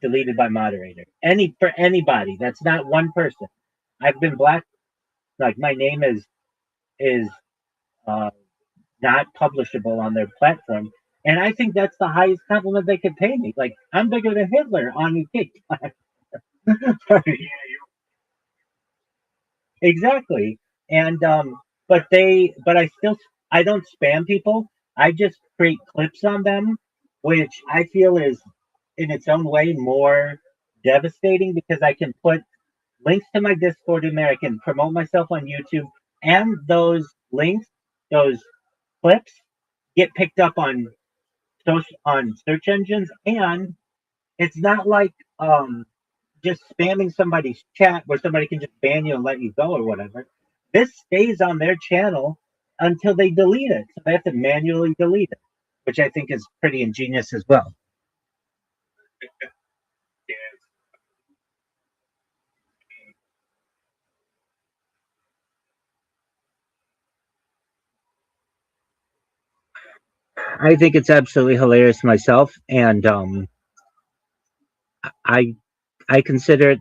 deleted by moderator. For anybody. That's not one person. I've been black. Like my name is uh, not publishable on their platform. And I think that's the highest compliment they could pay me. Like I'm bigger than Hitler on TikTok. Exactly. And I don't spam people. I just create clips on them, which I feel is in its own way more devastating because I can put links to my Discord in there. I can promote myself on YouTube, and those links, those clips, get picked up on search engines. And it's not like just spamming somebody's chat where somebody can just ban you and let you go or whatever. This stays on their channel until they delete it. So they have to manually delete it, which I think is pretty ingenious as well. I think it's absolutely hilarious myself, and I I consider it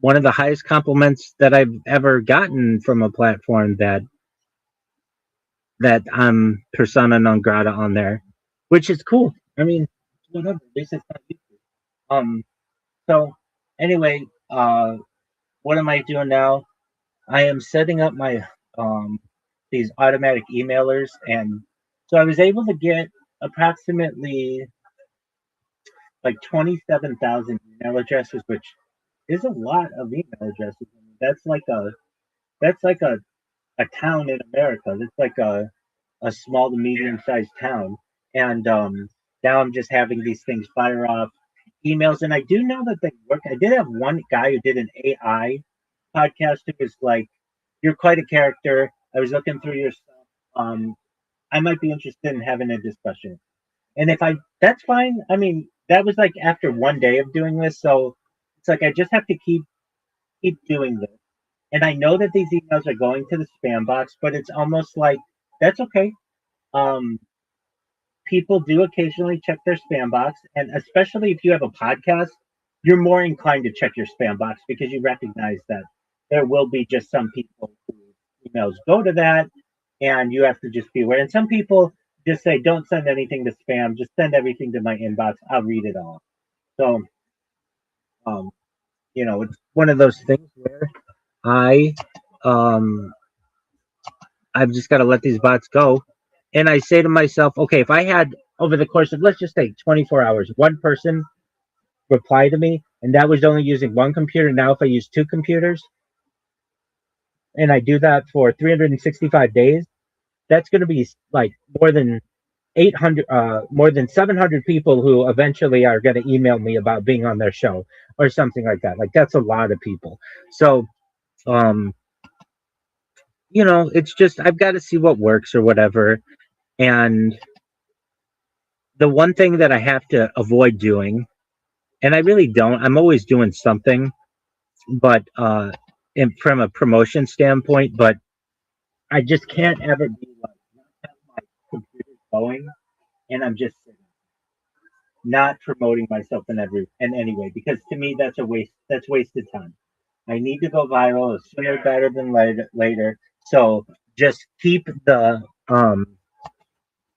one of the highest compliments that I've ever gotten from a platform that I'm persona non grata on there, which is cool. I mean, whatever. At least it's not YouTube. So anyway, what am I doing now? I am setting up my these automatic emailers, and so I was able to get approximately like 27,000 email addresses, which is a lot of email addresses. I mean, that's like a town in America. That's like a small to medium sized town. And now I'm just having these things fire off emails, and I do know that they work. I did have one guy who did an AI podcast who was like, "You're quite a character. I was looking through your stuff. I might be interested in having a discussion." And that's fine. I mean, that was like after one day of doing this, so it's like I just have to keep doing this. And I know that these emails are going to the spam box, but it's almost like that's okay. Um, People do occasionally check their spam box, and especially if you have a podcast, you're more inclined to check your spam box because you recognize that there will be just some people whose emails go to that, and you have to just be aware. And some people just say, "Don't send anything to spam; just send everything to my inbox. I'll read it all." So, um, it's one of those things where I, um, I've just got to let these bots go. And I say to myself, okay, if I had over the course of, let's just say 24 hours, one person reply to me, and that was only using one computer. Now, if I use two computers and I do that for 365 days, that's going to be like more than 700 people who eventually are going to email me about being on their show or something like that. Like, that's a lot of people. So, it's just, I've got to see what works or whatever. And the one thing that I have to avoid doing, and I really don't, I'm always doing something, but from a promotion standpoint, but I just can't ever be like, not have my computer going and I'm just sitting, not promoting myself in any way, because to me that's wasted time. I need to go viral sooner better than later. So just keep the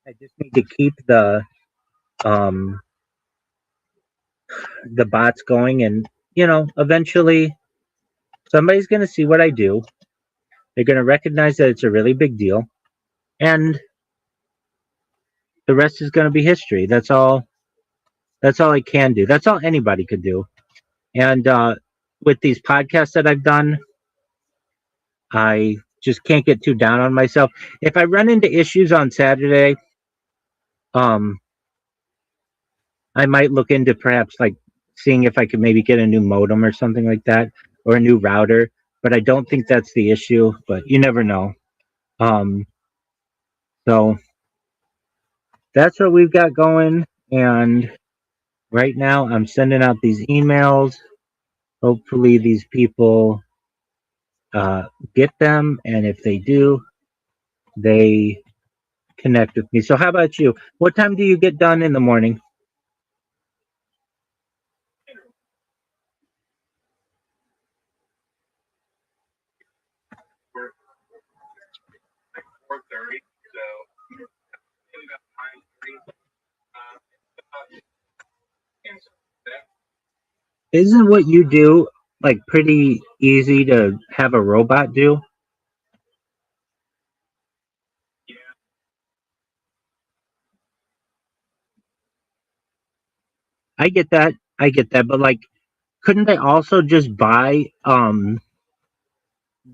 I just need to keep um the bots going, and eventually somebody's going to see what I do. They're going to recognize that it's a really big deal, and the rest is going to be history. That's all I can do. That's all anybody could do. And with these podcasts that I've done, I just can't get too down on myself. If I run into issues on Saturday, um I might look into perhaps like seeing if I could maybe get a new modem or something like that, or a new router, but I don't think that's the issue, but you never know. Um, so that's what we've got going. And right now I'm sending out these emails. Hopefully these people get them. And if they do, they connect with me. So how about you? What time do you get done in the morning? Isn't what you do like pretty easy to have a robot do? Yeah, I get that. I get that. But like, couldn't they also just buy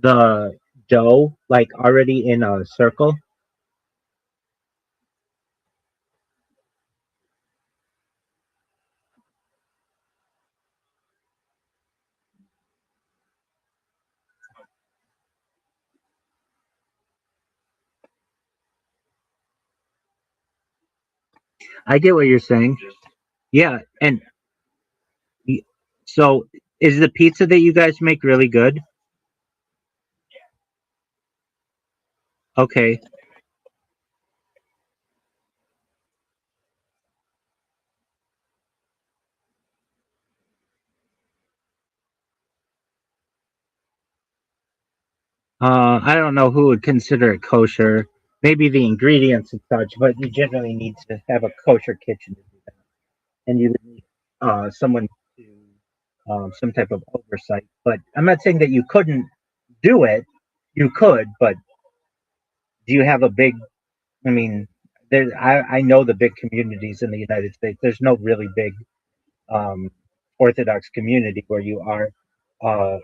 the dough like already in a circle? I get what you're saying. just Yeah, and y- so is the pizza that you guys make really good? Okay. I don't know who would consider it kosher. Maybe the ingredients and such, but you generally need to have a kosher kitchen to do that, and you would need someone to some type of oversight. But I'm not saying that you couldn't do it. You could, but do you have a big? I mean, there. I know the big communities in the United States. There's no really big um, Orthodox community where you are. Uh,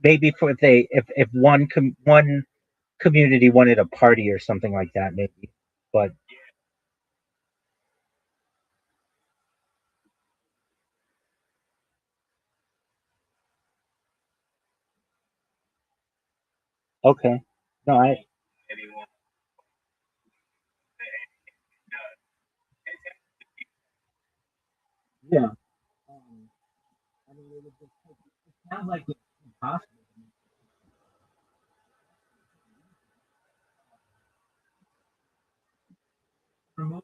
maybe for if one community wanted a party or something like that, maybe. But okay, no, I anyone. yeah. I mean, it would just it sounds like it's impossible. Remove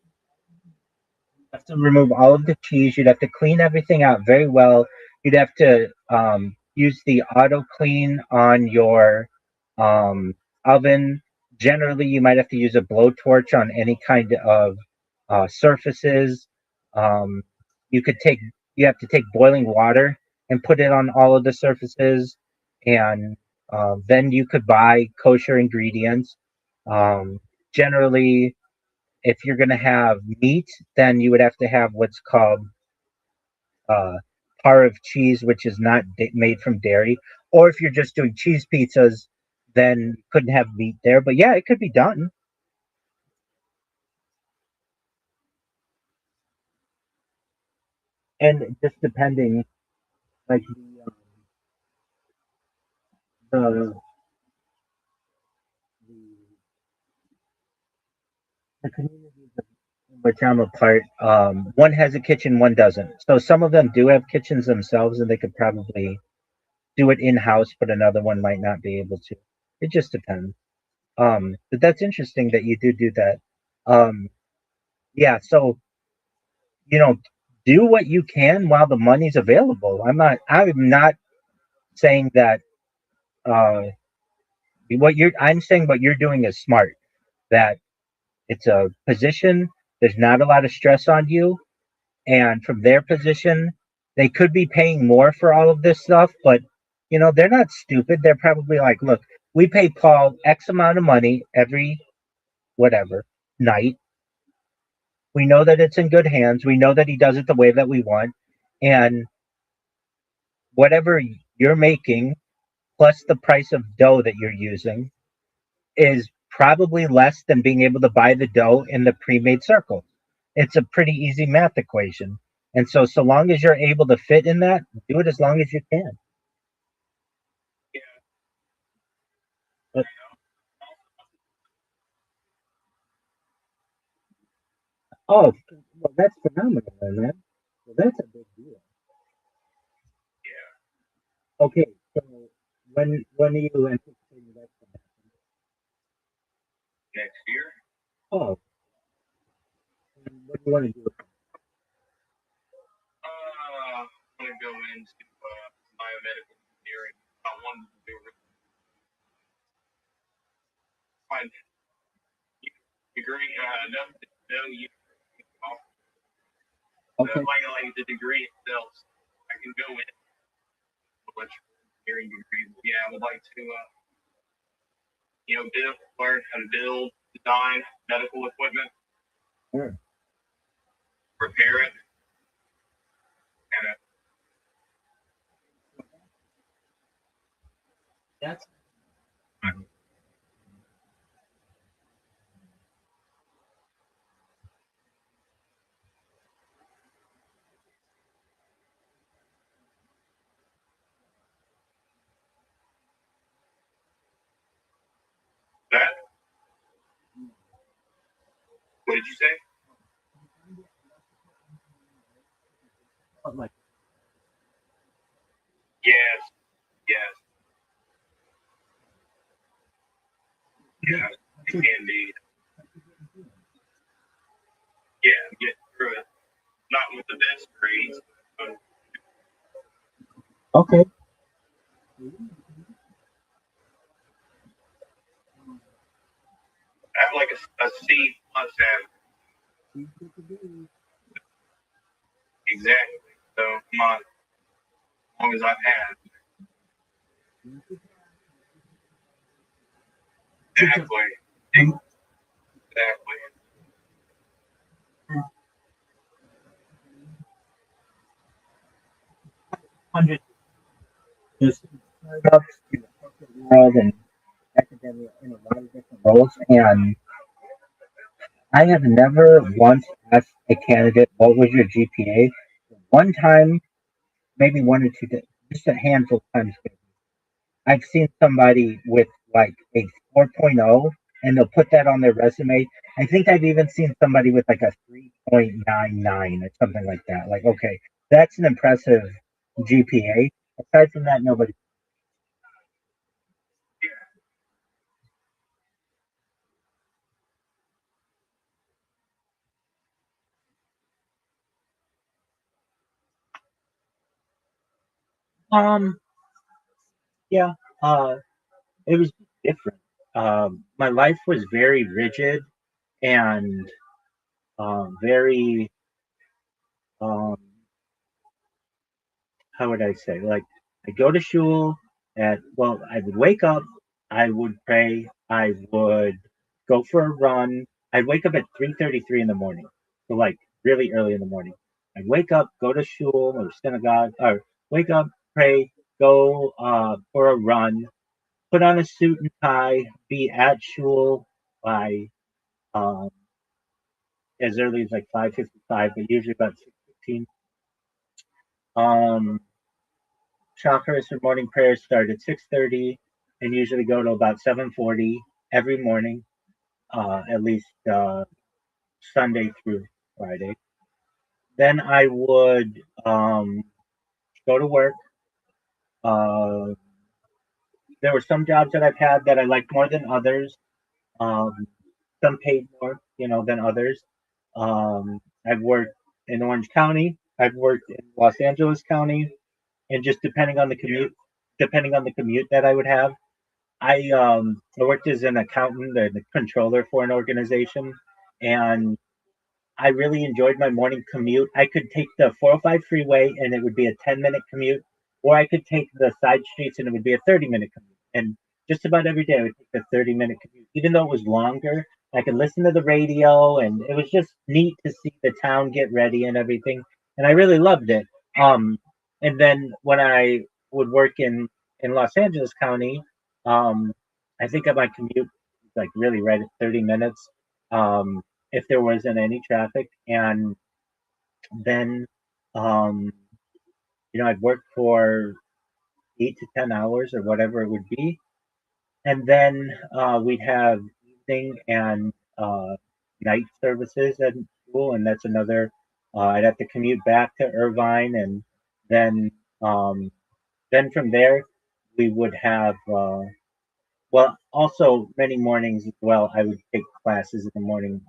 have to remove all of the cheese. You'd have to clean everything out very well. You'd have to use the auto clean on your um, oven. Generally, you might have to use a blowtorch on any kind of surfaces. Um, you could take you have to take boiling water and put it on all of the surfaces, and then you could buy kosher ingredients. Um, Generally, if you're going to have meat, then you would have to have what's called uh, par of cheese, which is not made from dairy. Or if you're just doing cheese pizzas, then you couldn't have meat there. But yeah, it could be done. And just depending, like the the communities in which I'm a part, one has a kitchen, one doesn't. So some of them do have kitchens themselves, and they could probably do it in house, but another one might not be able to. It just depends. But that's interesting that you do that. Um, yeah, so you know, do what you can while the money's available. I'm not saying that uh I'm saying what you're doing is smart. That it's a position, there's not a lot of stress on you, and from their position, they could be paying more for all of this stuff, but they're not stupid. They're probably like, look, we pay Paul X amount of money every whatever night. We know that it's in good hands. We know that he does it the way that we want. And whatever you're making, plus the price of dough that you're using, is probably less than being able to buy the dough in the pre made circle. It's a pretty easy math equation. And so long as you're able to fit in that, do it as long as you can. Yeah, But, oh, well, that's phenomenal, man. Well, that's a big deal. yeah. Okay, so when are you anticipating that to happen? Next year, Oh, and what do you want to do? I'm gonna go into biomedical engineering. I wanted to do find degree enough to know you. Okay. Like the degree itself, I can go in electrical engineering degree. But yeah, I would like to, learn how to build, design medical equipment, Sure. repair it, and That's that. What did you say? like Yes, yes, yeah, it can be. Yeah, get through it. Not with the best grades, but okay. I have like a C plus average. Exactly. So come on, as long as I've had. Exactly. Exactly. 100 just startups in the corporate world and academia in a lot of different roles. And I have never once asked a candidate, what was your GPA? One time, maybe one or two, just a handful of times. I've seen somebody with like a 4.0 and they'll put that on their resume. I think I've even seen somebody with like a 3.99 or something like that. Like, okay, that's an impressive GPA. Aside from that, nobody. Um, yeah, uh, it was different. My life was very rigid and very, um, how would I say? Like, I go to shul well, I would wake up, I would pray, I would go for a run. I'd wake up at 3:33 in the morning, so like really early in the morning. I'd wake up, go to shul or synagogue, or wake up, pray, go for a run, put on a suit and tie, be at shul by um, as early as like 5:55, but usually about 6:15. Um, Chakras or morning prayers start at 6:30 and usually go to about 7:40 every morning, at least Sunday through Friday. Then I would go to work. Uh, there were some jobs that I've had that I liked more than others. Um, some paid more, than others. I've worked in Orange County. I've worked in Los Angeles County, and just depending on the commute that I would have. I worked as an accountant and a controller for an organization, and I really enjoyed my morning commute. I could take the 405 freeway and it would be a 10-minute commute, or I could take the side streets and it would be a 30-minute commute. And just about every day I would take the 30-minute commute, even though it was longer. I could listen to the radio, and it was just neat to see the town get ready and everything. And I really loved it. Um, and then when I would work in Los Angeles County, um, I think my commute was like really right at 30 minutes. Um, if there wasn't any traffic. And then, um, I'd work for 8 to 10 hours or whatever it would be. And then we'd have evening and night services at school. And that's another, I'd have to commute back to Irvine. And then, um, then from there, we would have, well, also many mornings as well, I would take classes in the morning.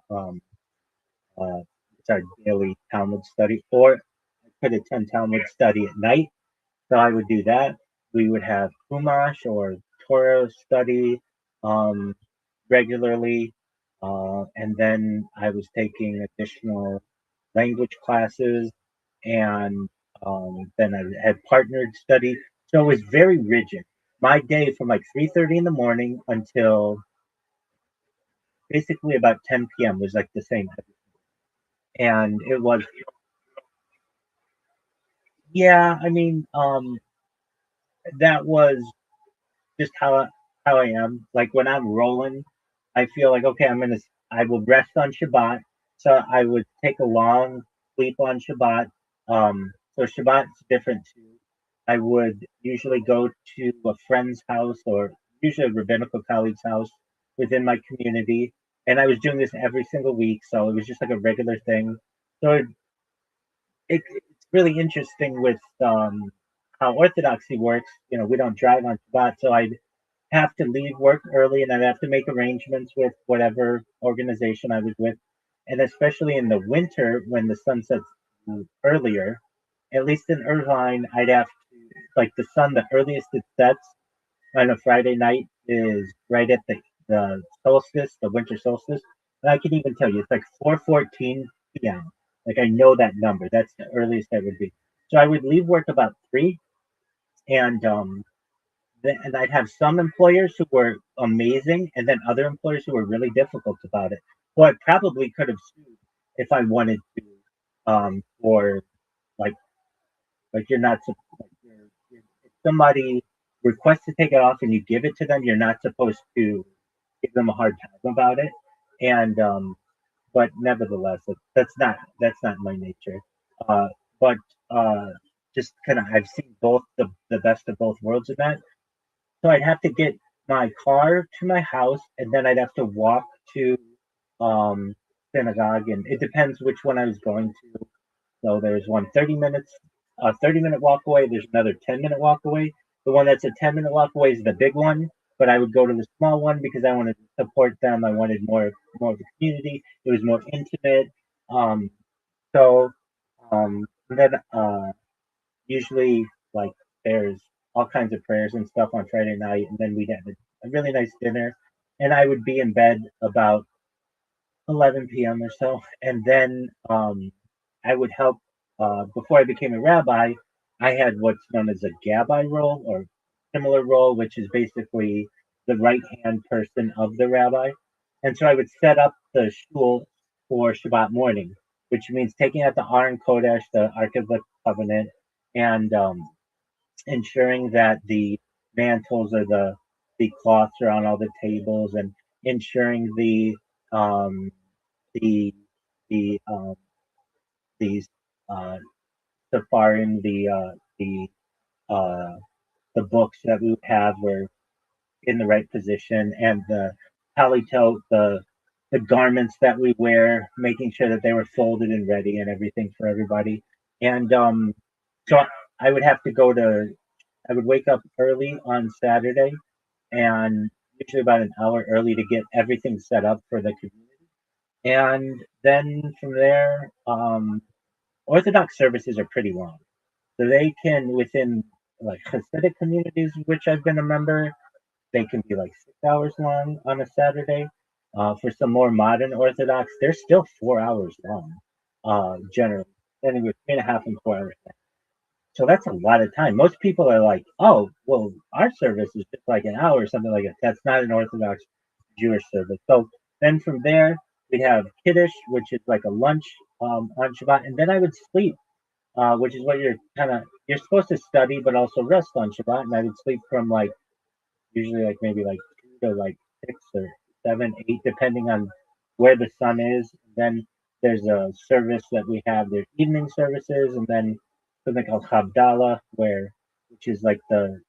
Uh, it's our daily Talmud study, or I could attend Talmud study at night. So I would do that. We would have Chumash or Torah study um, regularly, and then I was taking additional language classes, and then I had partnered study. So it was very rigid. My day from like 3:30 in the morning until basically about 10 p.m. was like the same. And it was, yeah, I mean, that was just how I am. Like when I'm rolling, I feel like okay, I will rest on Shabbat. So I would take a long sleep on Shabbat. So Shabbat's different too. I would usually go to a friend's house or usually a rabbinical colleague's house within my community, and I was doing this every single week. So it was just like a regular thing. So it's really interesting with how Orthodoxy works. You know, we don't drive on Shabbat, so I have to leave work early and I'd have to make arrangements with whatever organization I was with. And especially in the winter when the sun sets earlier, at least in Irvine, I'd have to, like the sun, the earliest it sets on a Friday night is right at the solstice, the winter solstice. And I can even tell you, it's like 4:14 p.m. Like I know that number. That's the earliest I would be. So I would leave work about 3 and and I'd have some employers who were amazing, and then other employers who were really difficult about it. Who I probably could have sued if I wanted to, or like you're not like if somebody requests to take it off and you give it to them, you're not supposed to give them a hard time about it. And but nevertheless, that's not my nature. Uh, but just kind of I've seen both the best of both worlds in that. So I'd have to get my car to my house, and then I'd have to walk to um, synagogue, and it depends which one I was going to. So there's one 30 minutes, a 30-minute walk away. There's another 10-minute walk away. The one that's a 10-minute walk away is the big one, but I would go to the small one because I wanted to support them. I wanted more of the community. It was more intimate. Um, so then usually like there's all kinds of prayers and stuff on Friday night, and then we'd have a really nice dinner, and I would be in bed about 11 p.m. or so, and then I would help. Before I became a rabbi, I had what's known as a gabbai role or similar role, which is basically the right hand person of the rabbi, and so I would set up the shul for Shabbat morning, which means taking out the Aron Kodesh, the Ark of the Covenant, and ensuring that the mantles or the cloths are on all the tables, and ensuring um, the the these safarim, uh, the books that we have were in the right position, and the palitot, the garments that we wear, making sure that they were folded and ready and everything for everybody. And so I would have to I would wake up early on Saturday and usually about an hour early to get everything set up for the community. And then from there, Orthodox services are pretty long. So they can, within like Hasidic communities, which I've been a member, they can be like 6 hours long on a Saturday. For some more modern Orthodox, they're still 4 hours long, generally, anywhere 3.5 and 4 hours. So that's a lot of time. Most people are like, oh, well, our service is just like an hour or something like that. That's not an Orthodox Jewish service. So then from there, we'd have Kiddush, which is like a lunch on Shabbat. And then I would sleep, which is what you're supposed to study, but also rest on Shabbat. And I would sleep from like, usually like maybe like 2 to like 6 or 7, 8, depending on where the sun is. Then there's a service that we have. There's evening services, and then something called Havdalah, which is like the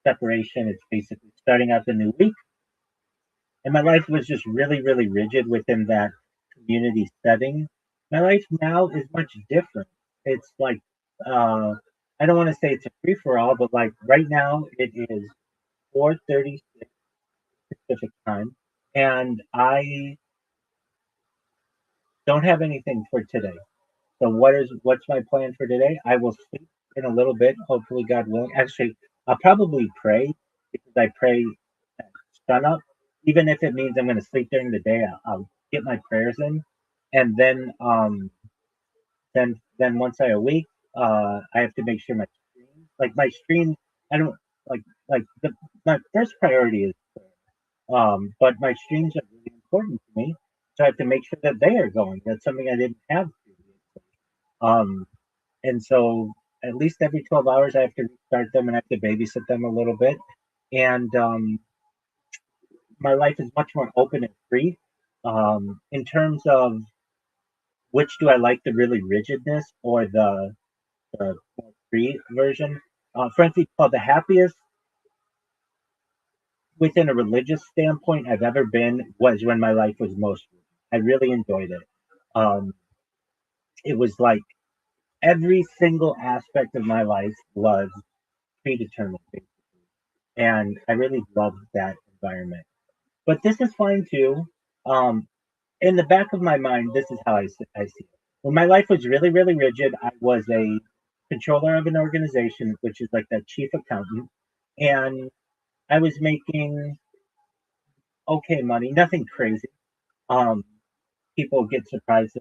separation. It's basically starting out the new week. And my life was just really, really rigid within that community setting. My life now is much different. It's like I don't want to say it's a free for all, but like right now it is 4:36 Pacific time, and I don't have anything for today. So what's my plan for today? I will sleep in a little bit, hopefully God willing. Actually, I'll probably pray because I pray at sun up. Even if it means I'm going to sleep during the day, I'll get my prayers in, and then Then once I awake, I have to make sure my streams, I don't like my first priority is but my streams are really important to me, so I have to make sure that they are going. That's something I didn't have previously. Um, and so at least every 12 hours I have to restart them and I have to babysit them a little bit. And my life is much more open and free. In terms of which do I like, the really rigidness or the more free version? Frankly, called the happiest within a religious standpoint I've ever been was when my life was most free. I really enjoyed it. Um, it was like every single aspect of my life was predetermined, and I really loved that environment. But this is fine too. Um, in the back of my mind, this is how I see it. When my life was really, really rigid, I was a controller of an organization, which is like the chief accountant, and I was making okay money, nothing crazy. Um, People get surprised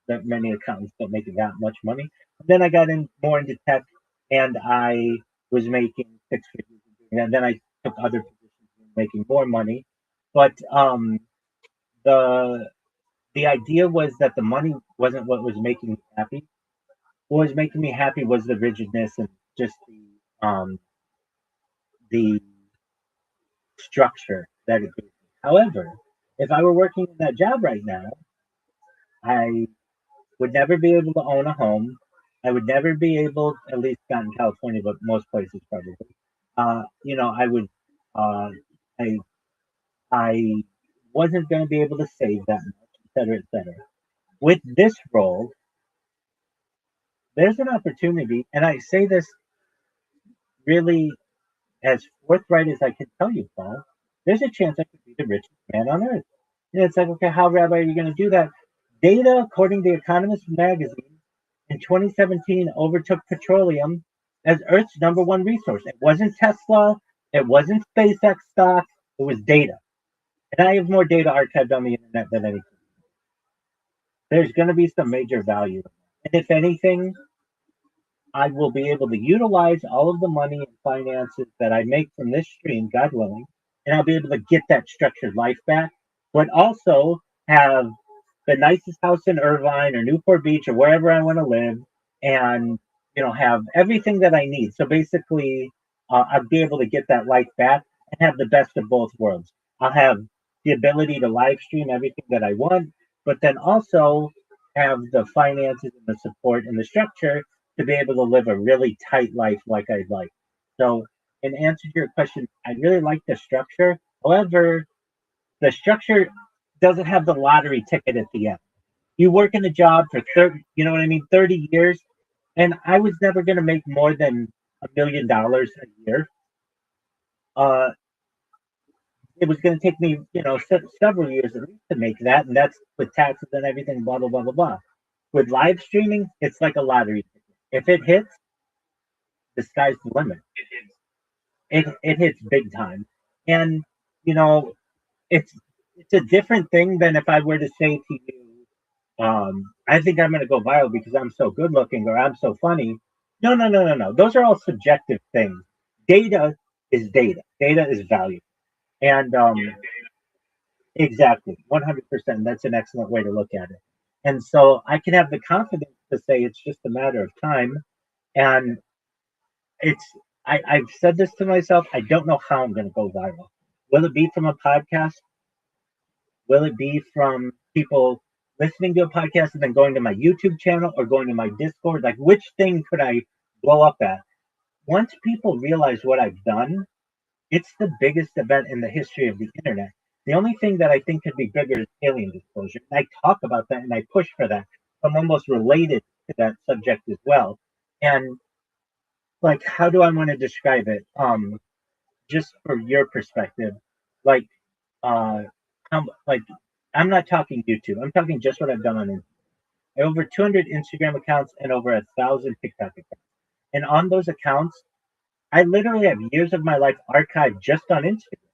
that many accountants don't make that much money. Then I got in more into tech, and I was making six figures, and then I took other positions making more money. But the the idea was that the money wasn't what was making me happy. What was making me happy was the rigidness and just the structure that it gave me. However, if I were working in that job right now, I would never be able to own a home. I would never be able, at least not in California, but most places probably. I would, uh, I, I wasn't going to be able to save that much, et cetera, et cetera. With this role, there's an opportunity, and I say this really as forthright as I can tell you, Paul. There's a chance I could be the richest man on earth. And it's like, okay, how, Rabbi, are you going to do that? Data, according to The Economist magazine, in 2017 overtook petroleum as Earth's number one resource. It wasn't Tesla, it wasn't SpaceX stock, it was data. And I have more data archived on the internet than anything. There's going to be some major value. And if anything, I will be able to utilize all of the money and finances that I make from this stream, God willing, and I'll be able to get that structured life back, but also have the nicest house in Irvine or Newport Beach or wherever I want to live, and have everything that I need. So basically, I'll be able to get that life back and have the best of both worlds. I'll have the ability to live stream everything that I want, but then also have the finances and the support and the structure to be able to live a really tight life like I'd like. So, in answer to your question, I really like the structure. However, the structure doesn't have the lottery ticket at the end. You work in a job for 30, 30 years, and I was never going to make more than $1 million a year. It was going to take me, several years at least to make that, and that's with taxes and everything, blah blah blah blah blah. With live streaming, it's like a lottery ticket. If it hits, the sky's the limit. It hits big time, and you know it's it's a different thing than if I were to say to you, I think I'm going to go viral because I'm so good looking or I'm so funny. No, no, no, no, no. Those are all subjective things. Data is data. Data is value, and exactly 100%. That's an excellent way to look at it. And so I can have the confidence to say it's just a matter of time, and it's I've said this to myself. I don't know how I'm going to go viral. Will it be from a podcast? Will it be from people listening to a podcast and then going to my YouTube channel or going to my Discord? Like, which thing could I blow up at? Once people realize what I've done, it's the biggest event in the history of the internet. The only thing that I think could be bigger is alien disclosure. And I talk about that and I push for that. I'm almost related to that subject as well. And like, how do I want to describe it? Just for your perspective, like, uh, like, I'm not talking YouTube. I'm talking just what I've done on Instagram. I have over 200 Instagram accounts and over 1,000 TikTok accounts. And on those accounts, I literally have years of my life archived just on Instagram,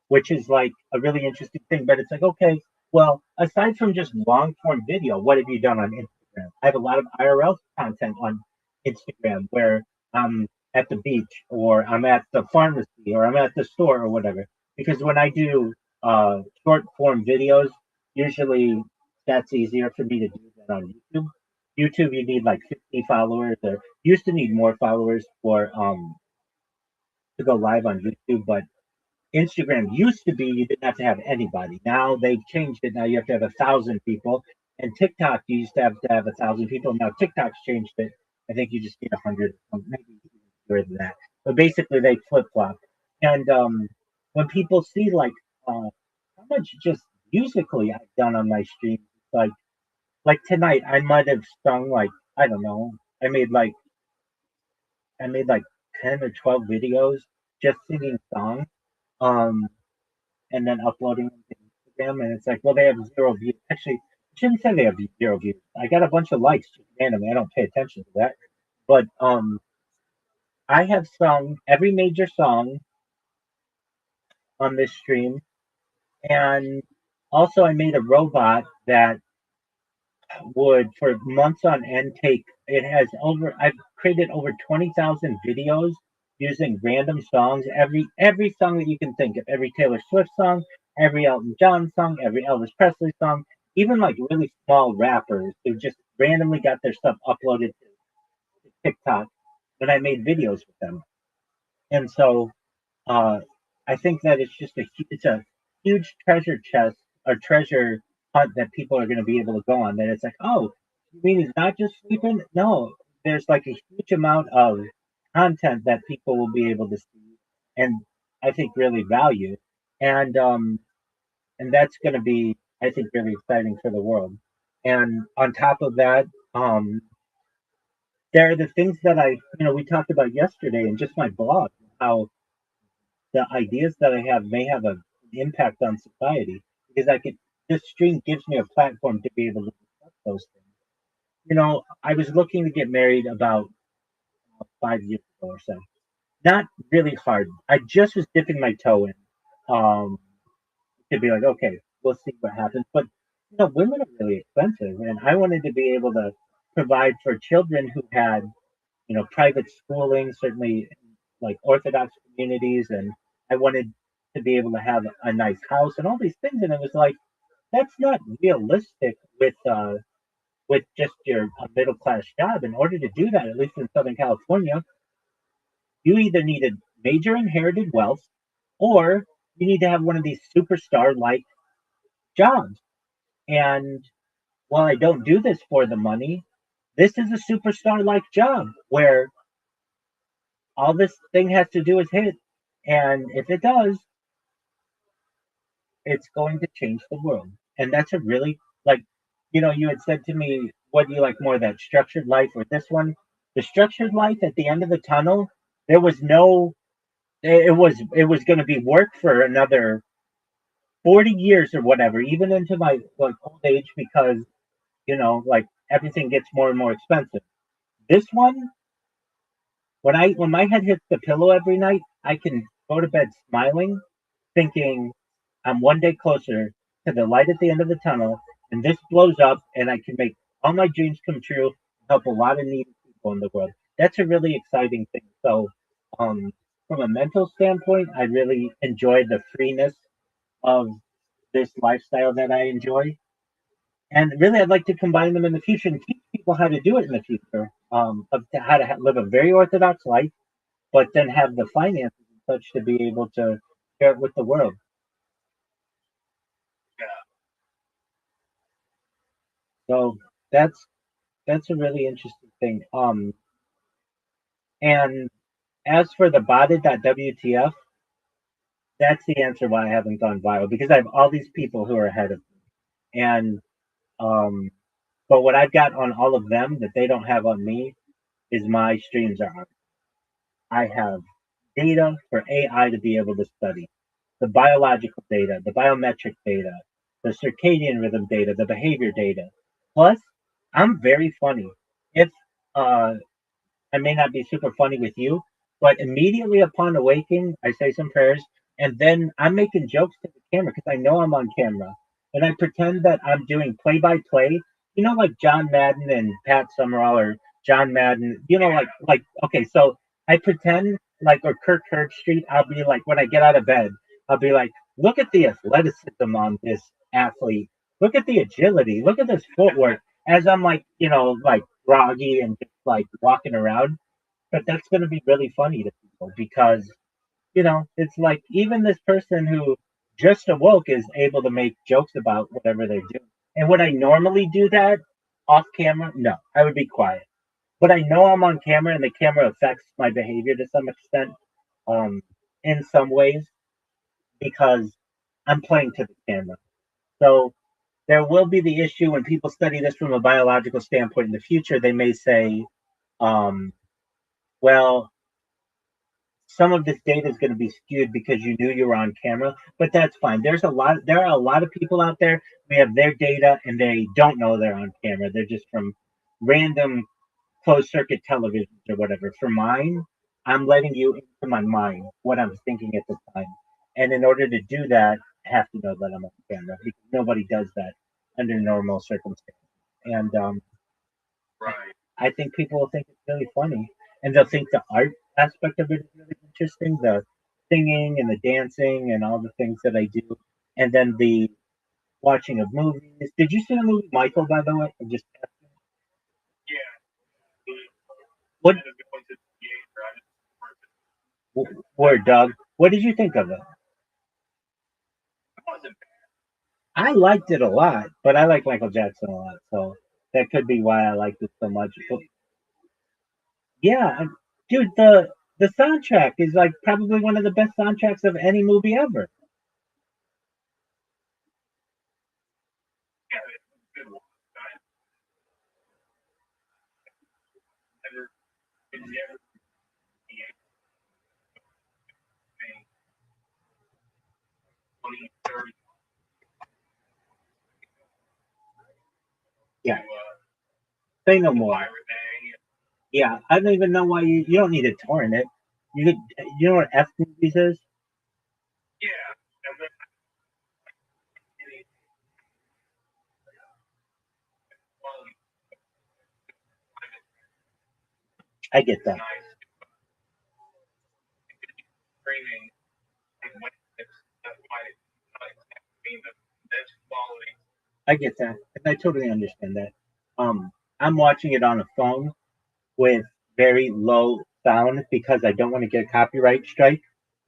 which is like a really interesting thing. But it's like, okay, well, aside from just long form video, what have you done on Instagram? Instagram. I have a lot of IRL content on Instagram where I'm at the beach or I'm at the pharmacy or I'm at the store or whatever. Because when I do short form videos, usually that's easier for me to do than on YouTube. YouTube, you need like 50 followers, or used to need more followers for to go live on YouTube, but Instagram used to be you didn't have to have anybody. Now they've changed it. Now you have to have 1,000 people. And TikTok, you used to have 1,000 people. Now TikTok's changed it. I think you just need 100, maybe even fewer than that. But basically, they flip flop. And when people see how much just musically I've done on my stream, like tonight, I might have sung I don't know. I made like I made like 10 or 12 videos just singing songs. Um, and then uploading them to Instagram, and it's like, well, they have 0 views. Actually, I shouldn't say they have 0 views. I got a bunch of likes just randomly. I don't pay attention to that, but I have sung every major song on this stream, and also I made a robot that would, for months on end, take. It has over. I've created over 20,000 videos using random songs. Every song that you can think of. Every Taylor Swift song, every Elton John song, every Elvis Presley song, even like really small rappers who just randomly got their stuff uploaded to TikTok, and I made videos with them. And so uh, I think that it's a huge treasure chest or treasure hunt that people are going to be able to go on. That it's like, oh, you mean he's not just sleeping? No, there's like a huge amount of content that people will be able to see, and I think really value, and um, and that's going to be, I think, really exciting for the world. And on top of that, there are the things that we talked about yesterday in just my blog, how the ideas that I have may have an impact on society because this stream gives me a platform to be able to discuss those things. I was looking to get married about 5 years ago or so. Not really hard. I just was dipping my toe in um, to be like, okay, we'll see what happens. But women are really expensive, and I wanted to be able to provide for children who had private schooling, certainly like Orthodox communities, and I wanted to be able to have a nice house and all these things. And it was like, that's not realistic with just your middle class job. In order to do that, at least in Southern California, you either needed major inherited wealth or you need to have one of these superstar like jobs. And while I don't do this for the money, this is a superstar like job where all this thing has to do is hit. And if it does, it's going to change the world. And that's a really, you had said to me, what do you like more, that structured life or this one? The structured life at the end of the tunnel, there was no, it was going to be work for another 40 years or whatever, even into my old age, because, everything gets more and more expensive. This one, when my head hits the pillow every night, I can go to bed smiling, thinking I'm one day closer to the light at the end of the tunnel, and this blows up, and I can make all my dreams come true, help a lot of needy people in the world. That's a really exciting thing. So, from a mental standpoint, I really enjoy the freeness of this lifestyle that I enjoy. And really, I'd like to combine them in the future and teach people how to do it in the future, of how to live a very orthodox life, but then have the finances and such to be able to share it with the world. So that's a really interesting thing. And as for the botted.wtf, that's the answer why I haven't gone viral, because I have all these people who are ahead of me. And um, but what I've got on all of them that they don't have on me is my streams are on. I have data for AI to be able to study the biological data, the biometric data, the circadian rhythm data, the behavior data. Plus, I'm very funny. If I may not be super funny with you, but immediately upon awaking, I say some prayers, and then I'm making jokes to the camera because I know I'm on camera, and I pretend that I'm doing play by play like John Madden and Pat Summerall or John Madden, okay, so I pretend like, or Kirk Herbstreit, I'll be like, when I get out of bed, I'll be like, look at the athleticism on this athlete. Look at the agility. Look at this footwork. As I'm like, like groggy and just like walking around. But that's going to be really funny to people because, it's like even this person who just awoke is able to make jokes about whatever they're doing. And would I normally do that off camera? No, I would be quiet. But I know I'm on camera and the camera affects my behavior to some extent, in some ways, because I'm playing to the camera. So there will be the issue when people study this from a biological standpoint in the future. They may say, well, some of this data is going to be skewed because you knew you were on camera, but that's fine. There are a lot of people out there who have their data and they don't know they're on camera. They're just from random closed circuit televisions or whatever. For mine, I'm letting you into my mind what I was thinking at the time. And in order to do that, I have to know that I'm on camera because nobody does that under normal circumstances. And Right. I think people will think it's really funny, and they'll think the art aspect of it is really interesting, the singing and the dancing and all the things that I do, and then the watching of movies. Did you see the movie Michael, by the way? I just Yeah. what Instead of going to the theater, I just worked it. word, Doug? What did you think of it? It wasn't bad. I liked it a lot, but I like Michael Jackson a lot, so that could be why I liked it so much. But yeah, dude, the soundtrack is like probably one of the best soundtracks of any movie ever. Yeah, it's a good one. I never, did you ever theater thing 20, 30 Yeah, to say no more. Pirate Bay? Yeah, I don't even know why you don't need to torrent it. You know what F movies is? Yeah. And then it quality I get is that. nice. Streaming and when that's why it's not exactly the best quality. I get that, and I totally understand that. I'm watching it on a phone with very low sound because I don't want to get a copyright strike,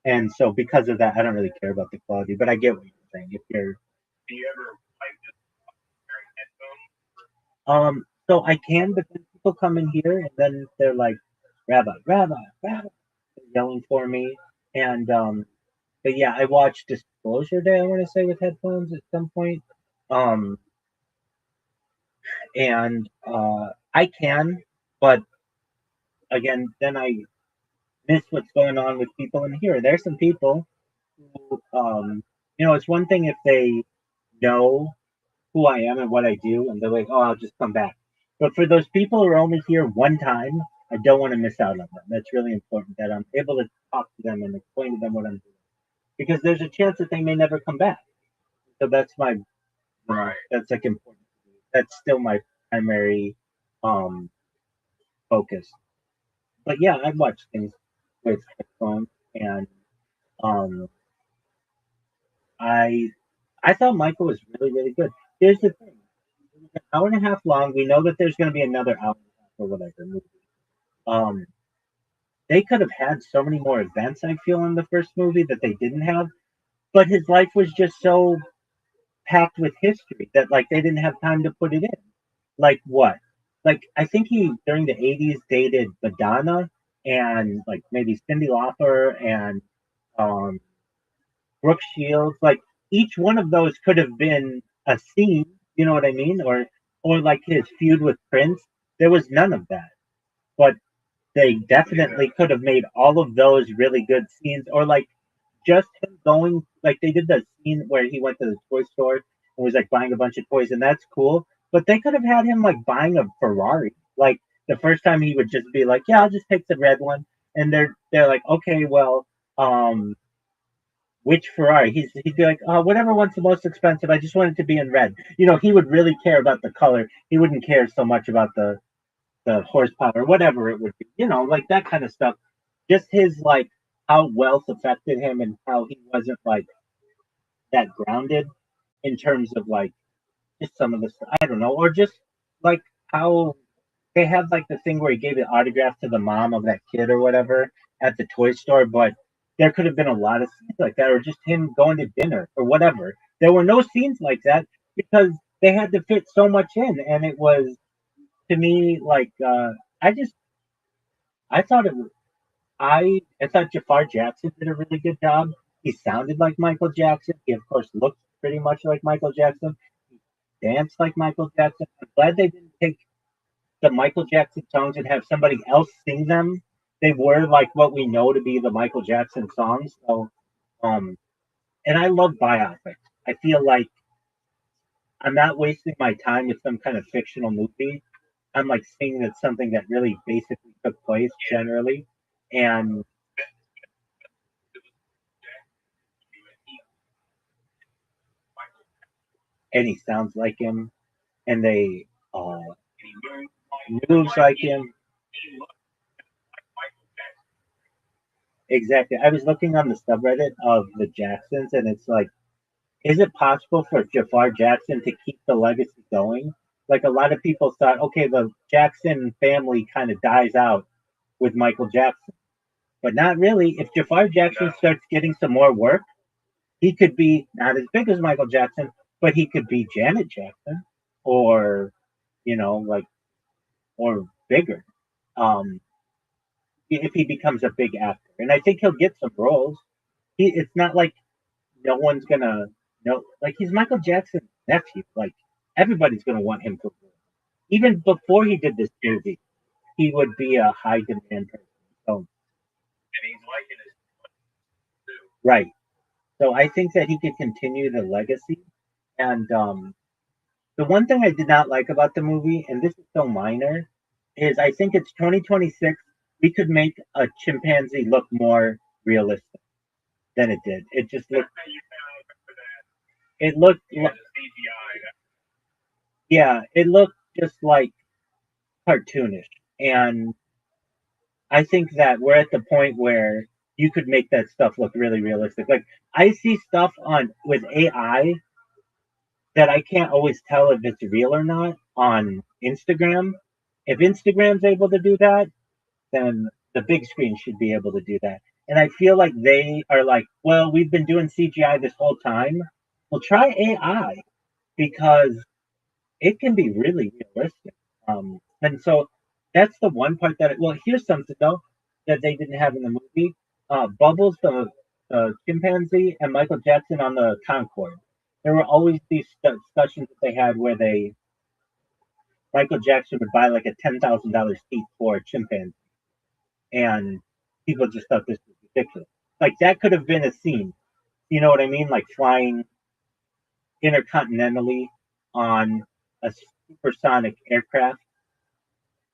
and so because of that, I don't really care about the quality. But I get what you're saying. If you're Do you ever like just wearing headphones? so I can, but then people come in here and then they're like, Rabbi, Rabbi, Rabbi, yelling for me, and but yeah, I watched Disclosure Day, I want to say, with headphones at some point. Um, and I can, but again, then I miss what's going on with people in here. There's some people who, it's one thing if they know who I am and what I do, and they're like, oh, I'll just come back. But for those people who are only here one time, I don't want to miss out on them. That's really important that I'm able to talk to them and explain to them what I'm doing. Because there's a chance that they may never come back. So that's Right. that's like important. That's still my primary um focus. But yeah, I watch things with headphones, and um I I thought Michael was really, really good. Here's the thing. It was an hour and a half long. We know that there's gonna be another hour and a half or whatever movie. Um they could have had so many more events, I feel, in the first movie that they didn't have. But his life was just so packed with history that like they didn't have time to put it in. Like what? Like I think he during the '80s dated Madonna and like maybe Cyndi Lauper and um, Brooke Shields. Like each one of those could have been a scene. You know what I mean? Or like his feud with Prince. There was none of that. But they definitely could have made all of those really good scenes. Or like just him going, like they did the scene where he went to the toy store and was like buying a bunch of toys, and that's cool. But they could have had him like buying a Ferrari. Like the first time he would just be like, "Yeah, I'll just take the red one," and they're like, "Okay, well, um, which Ferrari. He'd be like, oh, whatever one's the most expensive. I just want it to be in red. He would really care about the color. He wouldn't care so much about the horsepower, whatever it would be. Like that kind of stuff. Just his like how wealth affected him and how he wasn't like that grounded in terms of like just some of the I don't know, or just like how they had like the thing where he gave an autograph to the mom of that kid or whatever at the toy store, but there could have been a lot of scenes like that, or just him going to dinner or whatever. There were no scenes like that because they had to fit so much in, and it was to me like I just I thought it was I thought Jafar Jackson did a really good job. He sounded like Michael Jackson. He of course looked pretty much like Michael Jackson. He danced like Michael Jackson. I'm glad they didn't take the Michael Jackson songs and have somebody else sing them. They were like what we know to be the Michael Jackson songs. So, and I love biopics. I feel like I'm not wasting my time with some kind of fictional movie. I'm like seeing that something that really basically took place generally, and he sounds like him, and they moves like him. Exactly. I was looking on the subreddit of the Jacksons, and it's like, is it possible for Jafar Jackson to keep the legacy going? Like a lot of people thought, okay, the Jackson family kind of dies out with Michael Jackson, but not really. If Jafar Jackson starts getting some more work, he could be not as big as Michael Jackson, but he could be Janet Jackson, or like or bigger. Um, if he becomes a big actor, and I think he'll get some roles. It's not like no one's gonna know. Like he's Michael Jackson's nephew. Like everybody's gonna want him to. Even before he did this movie, he would be a high demand person. So And he's liking his too. right. So I think that he could continue the legacy. And the one thing I did not like about the movie, and this is so minor, is I think it's 2026. We could make a chimpanzee look more realistic than it did. It just looked. It looked. Yeah, the CGI. Yeah, it looked just like cartoonish. And I think that we're at the point where you could make that stuff look really realistic. Like I see stuff on with AI that I can't always tell if it's real or not on Instagram. If Instagram's able to do that, then the big screen should be able to do that. And I feel like they are like, well, we've been doing CGI this whole time. Well, try AI because it can be really realistic. And so that's the one part that, well, here's something though that they didn't have in the movie. Bubbles, the chimpanzee, and Michael Jackson on the Concorde. There were always these discussions that they had where Michael Jackson would buy like a $10,000 seat for a chimpanzee, and people just thought this was ridiculous. Like that could have been a scene, you know what I mean? Like flying intercontinentally on a supersonic aircraft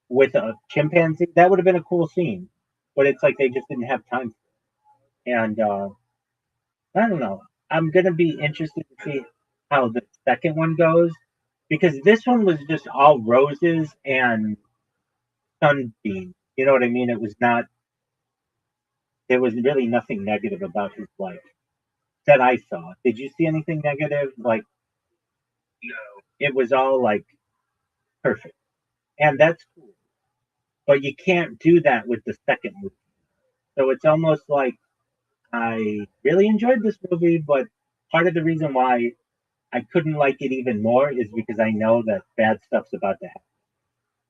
with a chimpanzee. That would have been a cool scene, but it's like they just didn't have time. And I don't know. I'm gonna be interested to see how the second one goes because this one was just all roses and sunbeam. You know what I mean? It was not. There was really nothing negative about his life that I saw. Did you see anything negative? Like, No. it was all like perfect, and that's cool. But you can't do that with the second movie. So it's almost like I really enjoyed this movie, but part of the reason why I couldn't like it even more is because I know that bad stuff's about to happen.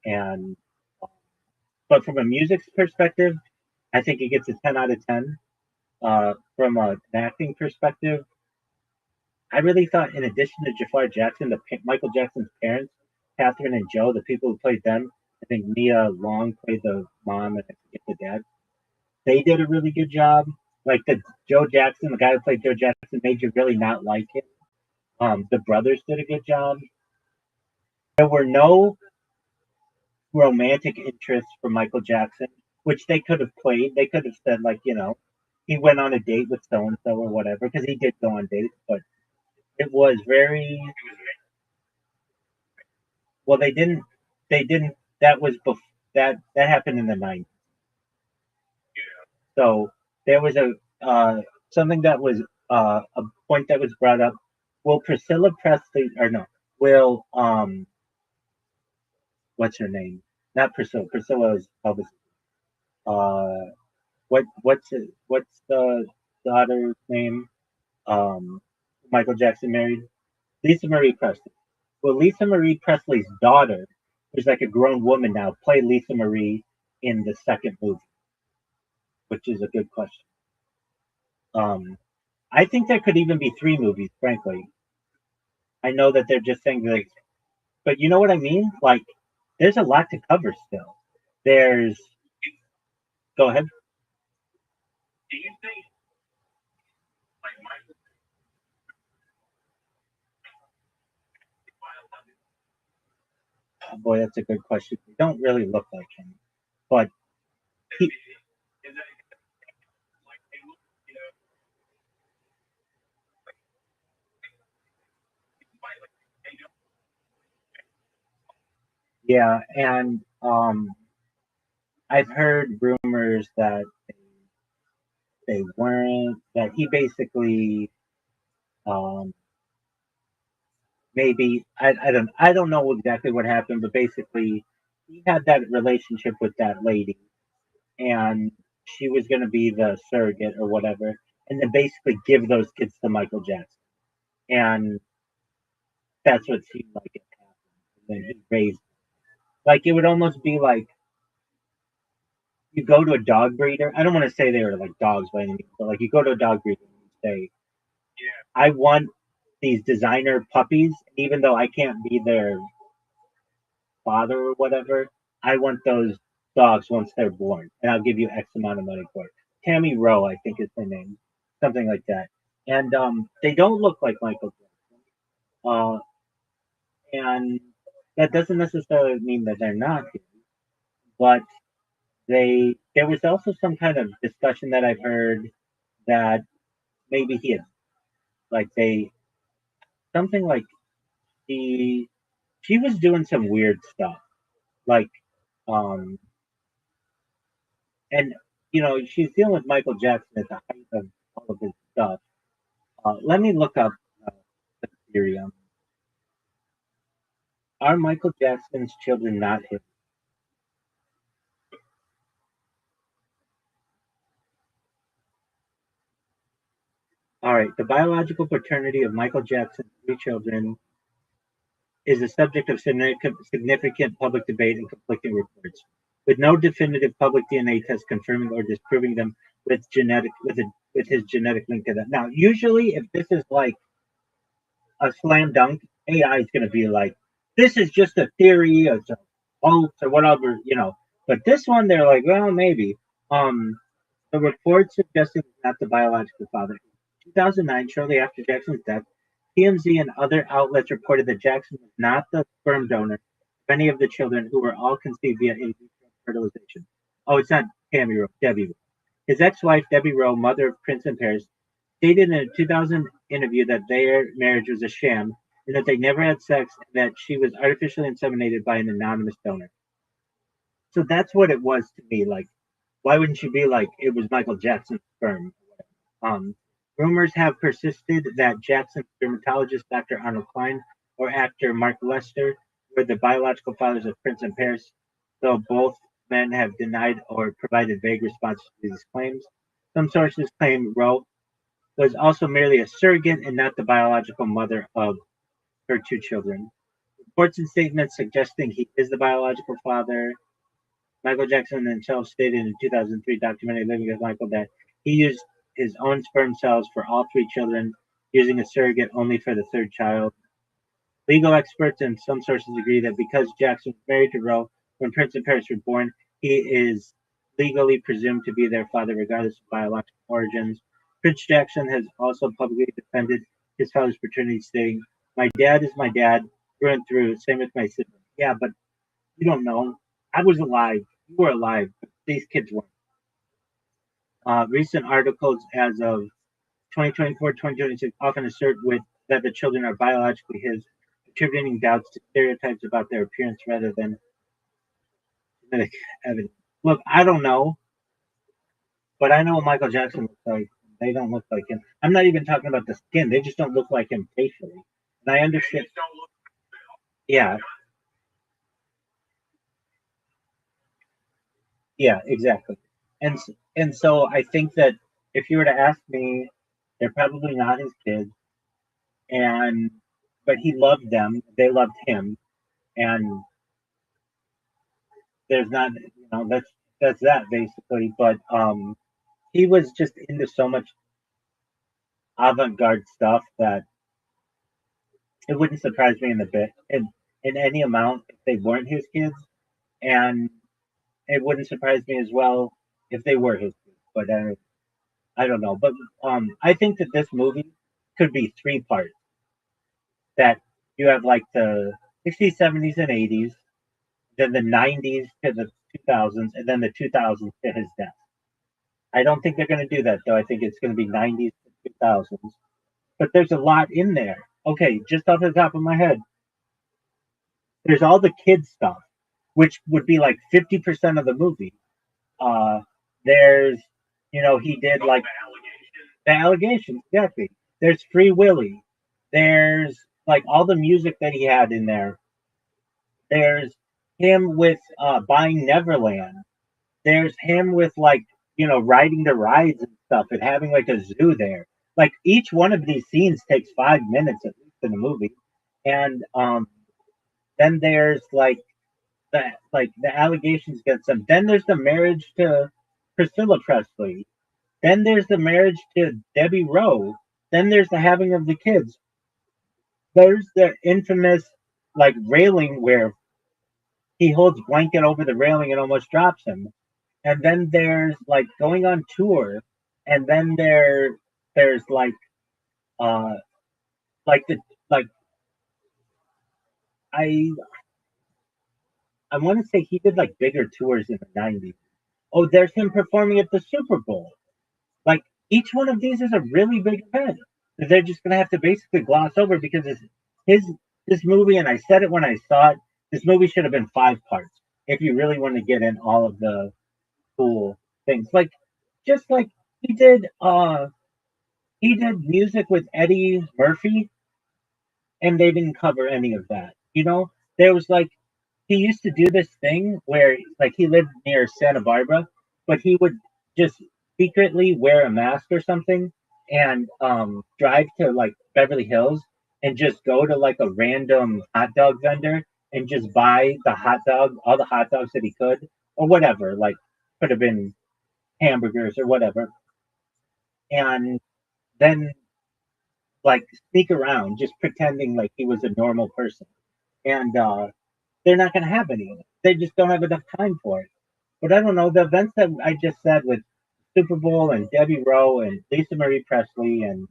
And but from a music perspective, I think it gets a 10 out of 10. From an acting perspective, I really thought, in addition to Jafar Jackson, Michael Jackson's parents, Catherine and Joe, the people who played them, I think Mia Long played the mom and I forget the dad. They did a really good job. Like the Joe Jackson, the guy who played Joe Jackson, made you really not like him. The brothers did a good job. There were no romantic interests for Michael Jackson, which they could have played. They could have said, like, he went on a date with so and so or whatever, because he did go on dates, but it was very well. They didn't. That was that happened in the 90s. So there was a something that was a point that was brought up. Will Priscilla Presley or no? Will what's her name? Not Priscilla. Priscilla is Elvis. Uh, what's the daughter's name? Michael Jackson married Lisa Marie Presley. Will Lisa Marie Presley's daughter, who's like a grown woman now, play Lisa Marie in the second movie? Which is a good question. Um, I think there could even be three movies, frankly. I know that they're just saying like, but you know what I mean? Like, there's a lot to cover still. There's, go ahead. Do you think like Michael Oh boy, that's a good question. They don't really look like him, but he, is that like they look, you know, like they don't yeah, and I've heard rumors that they weren't, that he basically, um, maybe I don't know exactly what happened, but basically he had that relationship with that lady, and she was going to be the surrogate or whatever, and then basically give those kids to Michael Jackson, and that's what seemed like it happened. And then he raised, like it would almost be like you go to a dog breeder. I don't want to say they were like dogs by any means, but like you go to a dog breeder and you say, yeah. I want these designer puppies, even though I can't be their father or whatever. I want those dogs once they're born, and I'll give you X amount of money for it. Tammy Rowe, I think is her name, something like that. And they don't look like Michael Jackson, and that doesn't necessarily mean that they're not his, but there was also some kind of discussion that I've heard that maybe he had, like they something like he she was doing some weird stuff, like um and she's dealing with Michael Jackson at the height of all of his stuff. Let me look up uh, the theory on, are Michael Jackson's children not his? All right, the biological paternity of Michael Jackson's three children is the subject of significant public debate and conflicting reports, with no definitive public DNA test confirming or disproving them with his genetic link to them. Now, usually, if this is like a slam dunk, AI is going to be like, this is just a theory or a hoax or whatever, But this one, they're like, well, maybe. Um, the report suggesting he's not the biological father. In 2009, shortly after Jackson's death, TMZ and other outlets reported that Jackson was not the sperm donor of any of the children, who were all conceived via in vitro fertilization. Oh, it's not Tammy Rowe, Debbie Rowe. His ex-wife, Debbie Rowe, mother of Prince and Paris, stated in a 2000 interview that their marriage was a sham and that they never had sex, and that she was artificially inseminated by an anonymous donor. So that's what it was to me. Like, why wouldn't you be like, it was Michael Jackson's sperm? Um, Rumors have persisted that Jackson's dermatologist, Dr. Arnold Klein, or actor Mark Lester, were the biological fathers of Prince and Paris, though both men have denied or provided vague responses to these claims. Some sources claim Rowe was also merely a surrogate and not the biological mother of her two children. Reports and statements suggesting he is the biological father. Michael Jackson himself stated in a 2003 documentary, Living with Michael, that he used his own sperm cells for all three children, using a surrogate only for the third child. Legal experts and some sources agree that because Jackson was married to Rowe when Prince and Paris were born, he is legally presumed to be their father regardless of biological origins. Prince Jackson has also publicly defended his father's paternity, stating, my dad is my dad through and through, same with my sibling. Yeah, but you don't know. I was alive. You were alive. But these kids weren't. recent articles as of 2024, 2026 often assert with that the children are biologically his, attributing doubts to stereotypes about their appearance rather than genetic evidence. Look, I don't know, but I know what Michael Jackson looks like. They don't look like him. I'm not even talking about the skin. They just don't look like him facially. And I understand. Yeah, yeah, exactly. And so I think that if you were to ask me, they're probably not his kids, and but he loved them. They loved him, and there's not, that's that basically. But he was just into so much avant-garde stuff that it wouldn't surprise me in a bit, in any amount if they weren't his kids, and it wouldn't surprise me as well if they were his kids. But I don't know. But I think that this movie could be three parts. That you have like the 60s, 70s, and 80s, then the 90s to the 2000s, and then the 2000s to his death. I don't think they're going to do that though. I think it's going to be 90s to 2000s. But there's a lot in there. Okay, just off the top of my head, there's all the kids stuff, which would be like 50% of the movie. Uh, there's, he did like the allegations, exactly. There's Free Willy. There's like all the music that he had in there. There's him with buying Neverland. There's him with like, riding the rides and stuff and having like a zoo there. Like each one of these scenes takes 5 minutes at least in the movie. And then there's the allegations against him. Then there's the marriage to Priscilla Presley. Then there's the marriage to Debbie Rowe. Then there's the having of the kids. There's the infamous like railing where he holds blanket over the railing and almost drops him. And then there's like going on tour, and then there's uh like the like I I want to say he did like bigger tours in the 90s. Oh, there's him performing at the Super Bowl. Like each one of these is a really big event that they're just gonna have to basically gloss over because it's his this movie, and I said it when I saw it. This movie should have been 5 parts if you really want to get in all of the cool things. Like just like he did he did music with Eddie Murphy, and they didn't cover any of that. There was like he used to do this thing where like he lived near Santa Barbara, but he would just secretly wear a mask or something and drive to like Beverly Hills and just go to like a random hot dog vendor and just buy all the hot dogs that he could or whatever, like could have been hamburgers or whatever, and then like sneak around just pretending like he was a normal person. And they're not going to have any of it. They just don't have enough time for it. But I don't know, the events that I just said with Super Bowl and Debbie Rowe and Lisa Marie Presley and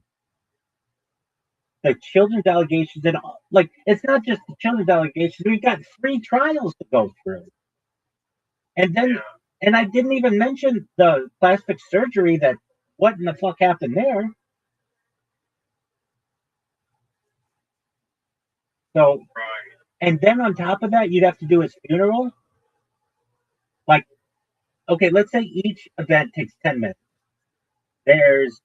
the children's allegations, and like it's not just the children's allegations. We've got 3 trials to go through. And then and I didn't even mention the plastic surgery, that what in the fuck happened there. So, and then on top of that, you'd have to do his funeral. Like, okay, let's say each event takes 10 minutes. There's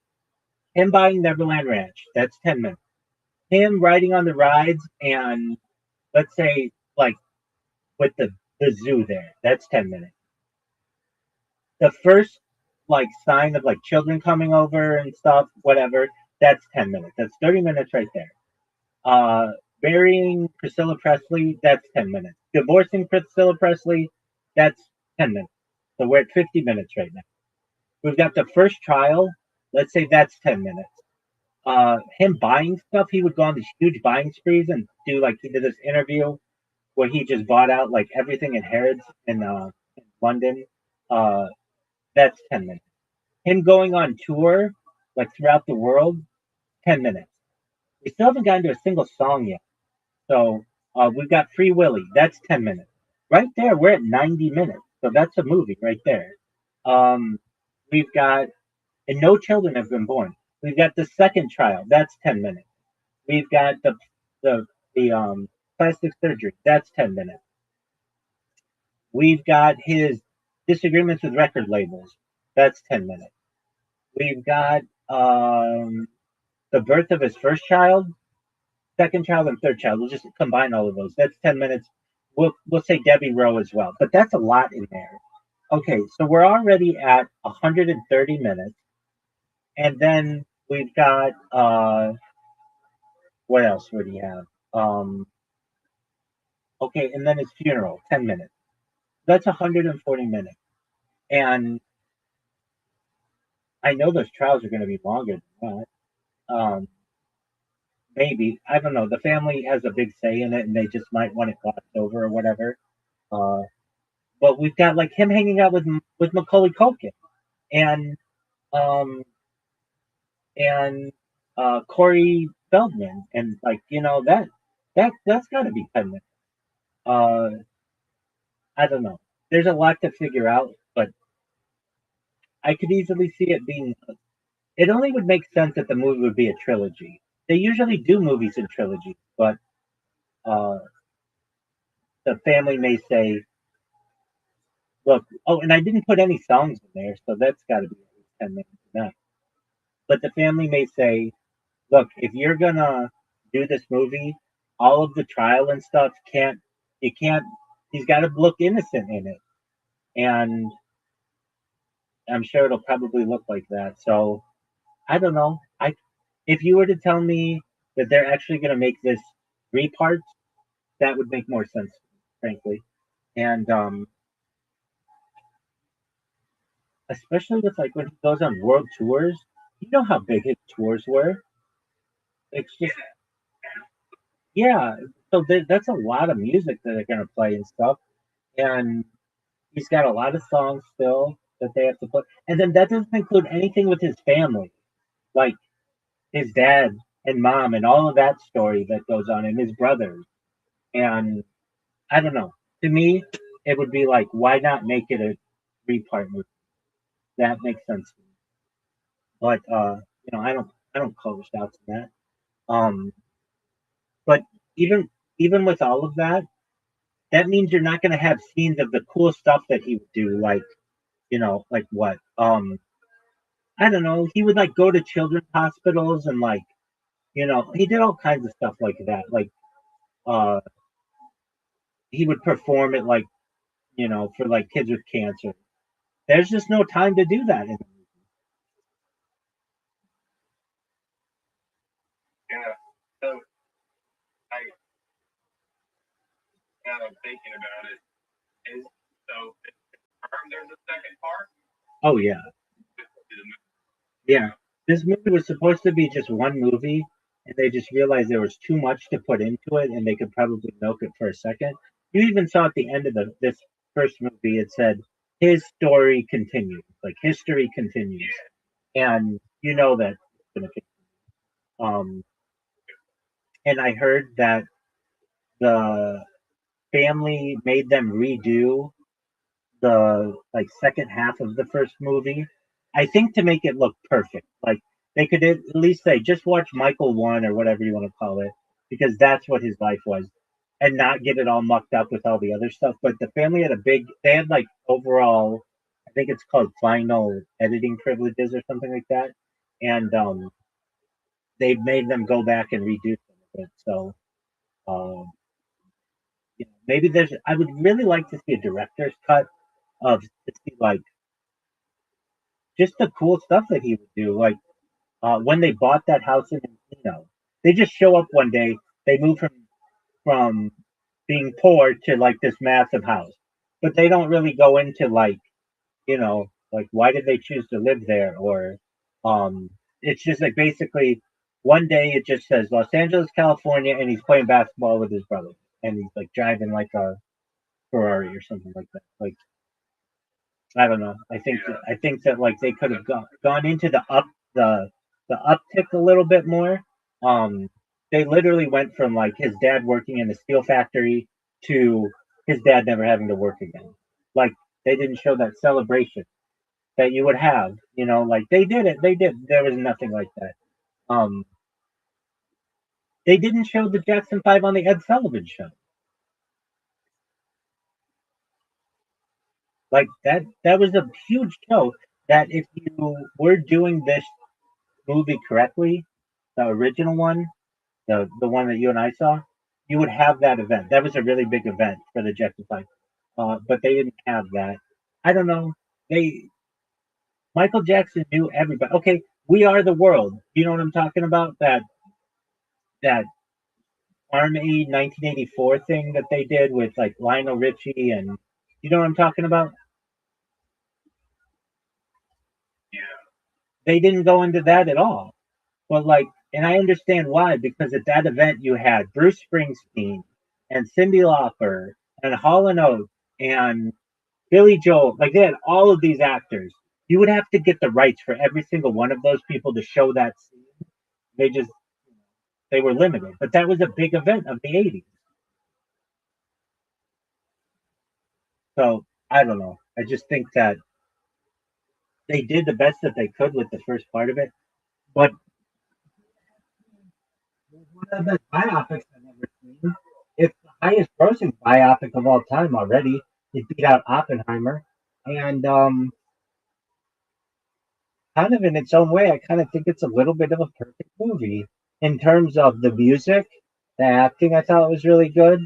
him buying Neverland Ranch. That's 10 minutes. Him riding on the rides and let's say like with the zoo there. That's 10 minutes. The first like sign of like children coming over and stuff, whatever, that's 10 minutes. That's 30 minutes right there. Burying Priscilla Presley, that's 10 minutes. Divorcing Priscilla Presley, that's 10 minutes. So we're at 50 minutes right now. We've got the first trial. Let's say that's 10 minutes. Him buying stuff, he would go on these huge buying sprees and do like he did this interview where he just bought out like everything in Harrods in London. That's 10 minutes. Him going on tour like throughout the world, 10 minutes. We still haven't gotten to a single song yet. So we've got Free Willy. That's 10 minutes. Right there, we're at 90 minutes. So that's a movie right there. We've got and no children have been born. We've got the second trial, that's 10 minutes. We've got the plastic surgery, that's 10 minutes. We've got his disagreements with record labels, that's 10 minutes. We've got the birth of his first child, second child, and third child. We'll just combine all of those. That's 10 minutes. We'll say Debbie Rowe as well, but that's a lot in there. Okay, so we're already at 130 minutes, and then we've got what else would he have? Okay, and then his funeral, 10 minutes. That's 140 minutes, and I know those trials are going to be longer than that. Maybe, I don't know. The family has a big say in it, and they just might want it glossed over or whatever. But we've got like him hanging out with Macaulay Culkin and um and Corey Feldman, and like that's got to be 10 minutes. Uh, I don't know. There's a lot to figure out, but I could easily see it being. It only would make sense that the movie would be a trilogy. They usually do movies in trilogies, but uh, the family may say, "Look, oh, and I didn't put any songs in there, so that's got to be at least 10 minutes enough." But the family may say, "Look, if you're gonna do this movie, all of the trial and stuff can't. It can't. He's got to look innocent in it, and I'm sure it'll probably look like that." So I don't know. If you were to tell me that they're actually going to make this 3 parts, that would make more sense, frankly. And especially with like when he goes on world tours, you know how big his tours were. It's just yeah. So that's a lot of music that they're going to play and stuff. And he's got a lot of songs still that they have to put. And then that doesn't include anything with his family, like his dad and mom and all of that story that goes on, and his brothers. And I don't know. To me, it would be like, why not make it a 3-part movie? That makes sense to me. But I don't call the shots in that. Um, but even with all of that, that means you're not going to have scenes of the cool stuff that he would do, like like what? I don't know. He would like go to children's hospitals and like he did all kinds of stuff like that. Like uh, he would perform it like for like kids with cancer. There's just no time to do that. Yeah. So I now I'm thinking about it. Is so it's confirmed there's a second part? Oh yeah, yeah. This movie was supposed to be just one movie, and they just realized there was too much to put into it, and they could probably milk it for a second. You even saw at the end of this first movie, it said his story continues, like history continues, and you know that it's gonna continue. And I heard that the family made them redo the like second half of the first movie. I think to make it look perfect. Like they could at least say, just watch Michael 1 or whatever you want to call it, because that's what his life was, and not get it all mucked up with all the other stuff. But the family had they had like overall, I think it's called final editing privileges or something like that, and they made them go back and redo some of it. So um, maybe I would really like to see a director's cut of to see like just the cool stuff that he would do. Like when they bought that house in Encino, they just show up one day. They move from being poor to like this massive house, but they don't really go into like like why did they choose to live there, or it's just like basically one day it just says Los Angeles, California, and he's playing basketball with his brother, and he's like driving like a Ferrari or something like that. Like I don't know. I think that like they could have gone into the uptick a little bit more. Um, they literally went from like his dad working in a steel factory to his dad never having to work again. Like they didn't show that celebration, that you would have. Like they did it. They did. There was nothing like that. Um, they didn't show the Jackson 5 on the Ed Sullivan Show. Like that was a huge show that if you were doing this movie correctly, the original one, the one that you and I saw, you would have that event. That was a really big event for the Jackson 5. But they didn't have that. I don't know. Michael Jackson knew everybody. Okay, We Are the World. You know what I'm talking about? That Farm Aid 1984 thing that they did with like Lionel Richie, and you know what I'm talking about? Yeah. They didn't go into that at all. But like, and I understand why, because at that event you had Bruce Springsteen and Cyndi Lauper and Hall and Oates and Billy Joel. Like they had all of these actors. You would have to get the rights for every single one of those people to show that scene. They just they were limited. But that was a big event of the '80s. So I don't know. I just think that they did the best that they could with the first part of it. But one of the best biopics I've ever seen. It's the highest grossing biopic of all time already. It beat out Oppenheimer. And kind of in its own way, I kind of think it's a little bit of a perfect movie in terms of the music, the acting. I thought was really good.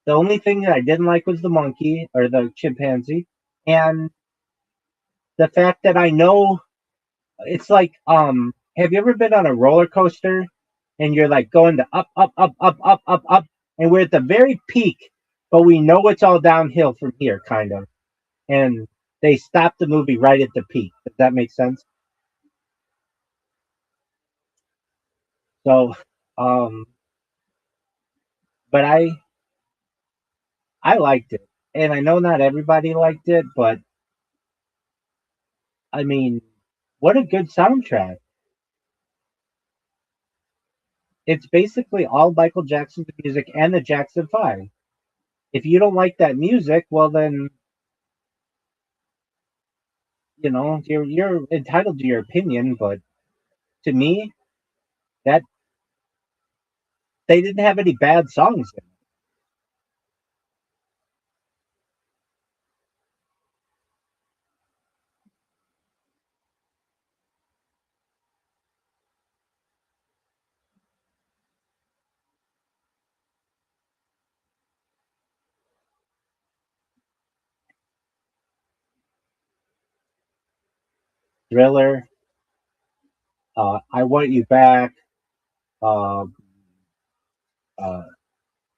The only thing that I didn't like was the monkey or the chimpanzee, and the fact that I know it's like have you ever been on a roller coaster and you're like going to up up up up up up up and we're at the very peak, but we know it's all downhill from here, kind of. And they stopped the movie right at the peak. Does that make sense? So um but I liked it. And I know not everybody liked it, but I mean, what a good soundtrack. It's basically all Michael Jackson's music and the Jackson 5. If you don't like that music, well then, you're entitled to your opinion, but to me, that they didn't have any bad songs in it. Thriller, I Want You Back, um, uh,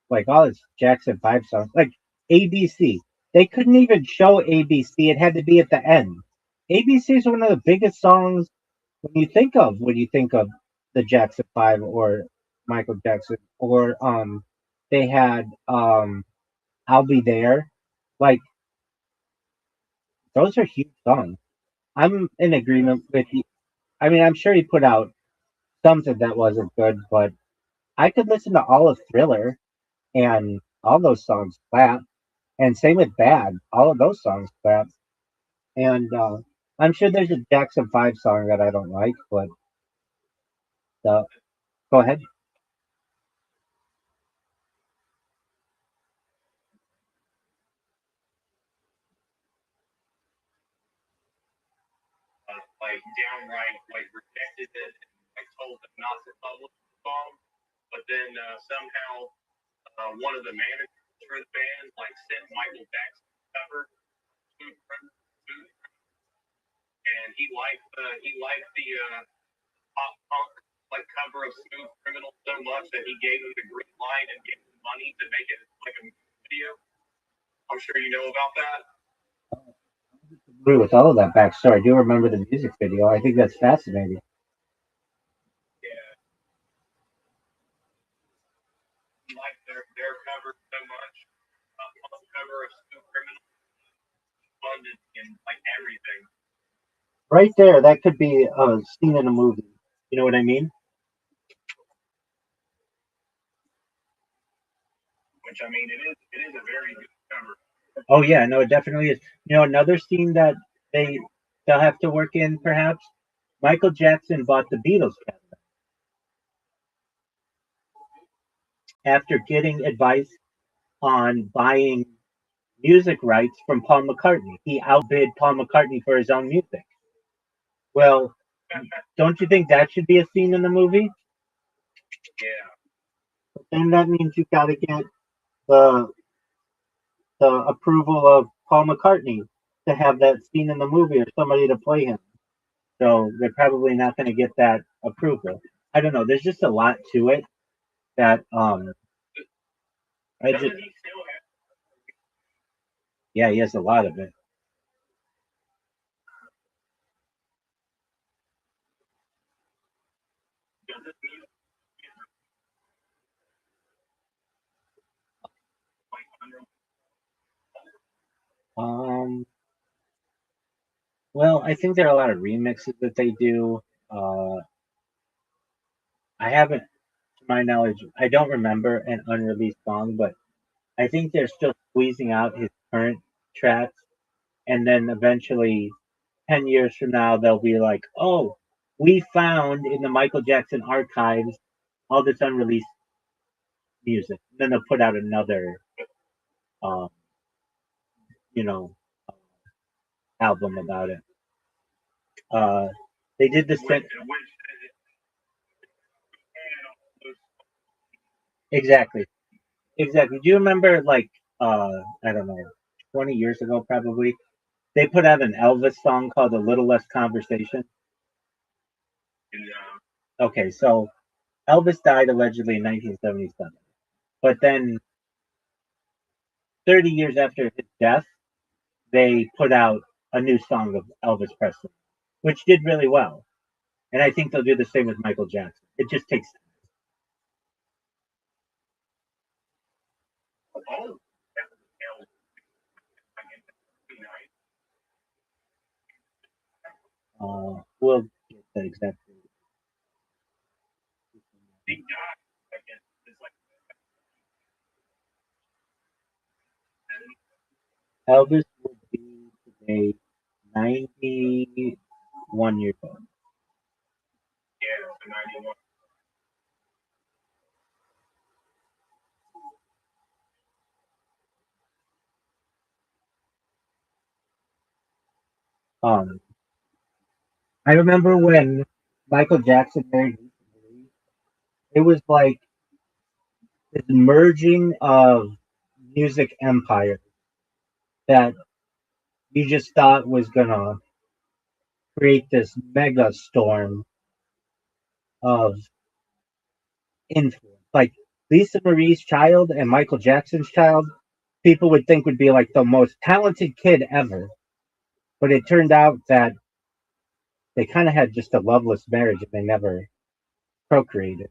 like all his Jackson 5 songs, like ABC. They couldn't even show ABC. It had to be at the end. ABC is one of the biggest songs when you think of the Jackson 5 or Michael Jackson, or they had I'll Be There. Like those are huge songs. I'm in agreement with you. I mean, I'm sure he put out something that wasn't good, but I could listen to all of Thriller and all those songs clap. And same with Bad. All of those songs clap. And I'm sure there's a Jackson 5 song that I don't like, but uh, go ahead. Like downright like rejected it and like told them not to publish the song. But then somehow one of the managers for the band like sent Michael Jackson cover to and he liked the pop punk like cover of Smooth Criminal so much that he gave him the green light and gave him money to make it like a music video. I'm sure you know about that. Agree with all of that backstory. I do remember the music video. I think that's fascinating. Yeah, he liked their cover so much. Cover of Smooth Criminal, funded and like everything. Right there, that could be a scene in a movie. You know what I mean? Which I mean, it is a very good cover. Oh yeah, no, it definitely is. Another scene that they they'll have to work in, perhaps. Michael Jackson bought the Beatles cabinet after getting advice on buying music rights from Paul McCartney. He outbid Paul McCartney for his own music. Well, don't you think that should be a scene in the movie? Yeah. But then that means you've got to get the approval of Paul McCartney to have that scene in the movie or somebody to play him. So they're probably not going to get that approval. I don't know. There's just a lot to it that I Doesn't just he still have? yeah, he has a lot of it. Does it mean like under? Um, well, I think there are a lot of remixes that they do. I haven't, to my knowledge, I don't remember an unreleased song, but I think they're still squeezing out his current tracks, and then eventually, 10 years from now, they'll be like, "Oh, we found in the Michael Jackson archives all this unreleased music." Then they'll put out another, um, you know, album about it. Uh, they did the same. Exactly. Exactly. Do you remember, like, I don't know, 20 years ago, probably, they put out an Elvis song called A Little Less Conversation? Okay, so Elvis died allegedly in 1977. But then 30 years after his death, they put out a new song of Elvis Presley, which did really well. And I think they'll do the same with Michael Jackson. It just takes Oh, we'll get that exactly. he died. I guess it's like Elvis would be today 91 years old. yeah, the 91. Um, I remember when Michael Jackson married Lisa Marie, it was like this merging of music empires that you just thought was gonna create this mega storm of influence. Like Lisa Marie's child and Michael Jackson's child, people would think would be like the most talented kid ever. But it turned out that they kind of had just a loveless marriage and they never procreated.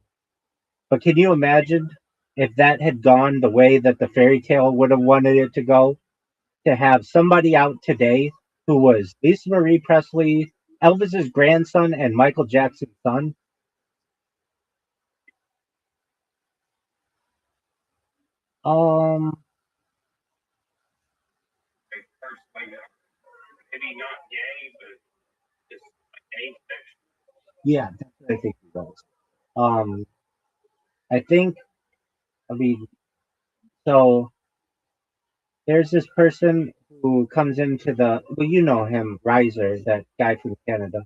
But can you imagine if that had gone the way that the fairy tale would have wanted it to go? To have somebody out today who was Lisa Marie Presley, Elvis's grandson, and Michael Jackson's son. Um, Like, first, like, maybe not gay, but just like gay sex. yeah, that's what I think he was. Um, I think, I mean, so there's this person who comes into well, you know him, Riser, that guy from Canada.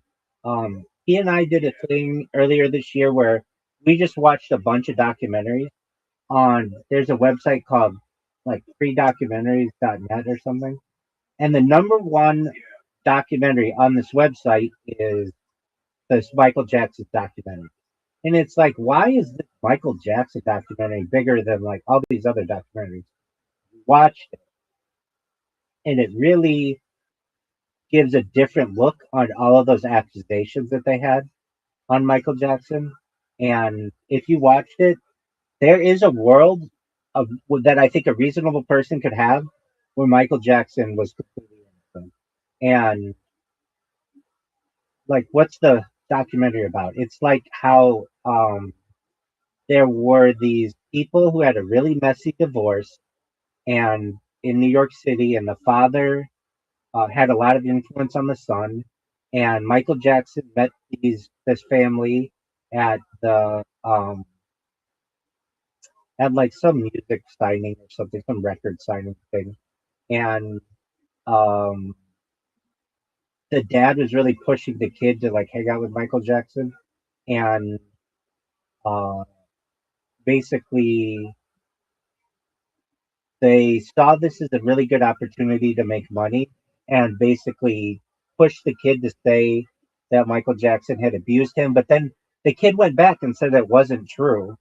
He and I did a thing earlier this year where we just watched a bunch of documentaries there's a website called like freedocumentaries.net or something. And the number one documentary on this website is this Michael Jackson documentary. And it's like, why is this Michael Jackson documentary bigger than like all these other documentaries? Watched it, and it really gives a different look on all of those accusations that they had on Michael Jackson. And if you watched it, there is a world of that I think a reasonable person could have where Michael Jackson was completely innocent. And like, what's the documentary about? It's like how there were these people who had a really messy divorce, and in New York City, and the father had a lot of influence on the son, and Michael Jackson met this family at the at like some music signing or something, some record signing thing, and um, the dad was really pushing the kid to like hang out with Michael Jackson, and uh, basically they saw this as a really good opportunity to make money, and basically pushed the kid to say that Michael Jackson had abused him. But then the kid went back and said it wasn't true,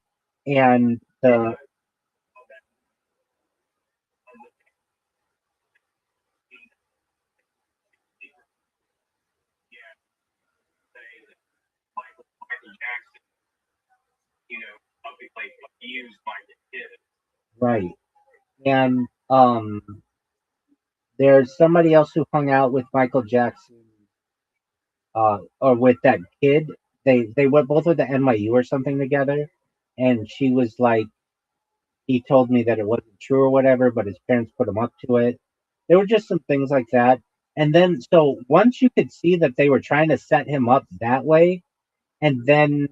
and the Yeah, say that Michael Jackson, publicly abused my kid. right, and there's somebody else who hung out with Michael Jackson, or with that kid. They went both with the NYU or something together, and she was like, he told me that it wasn't true or whatever, but his parents put him up to it. There were just some things like that. And then, so once you could see that they were trying to set him up that way, and then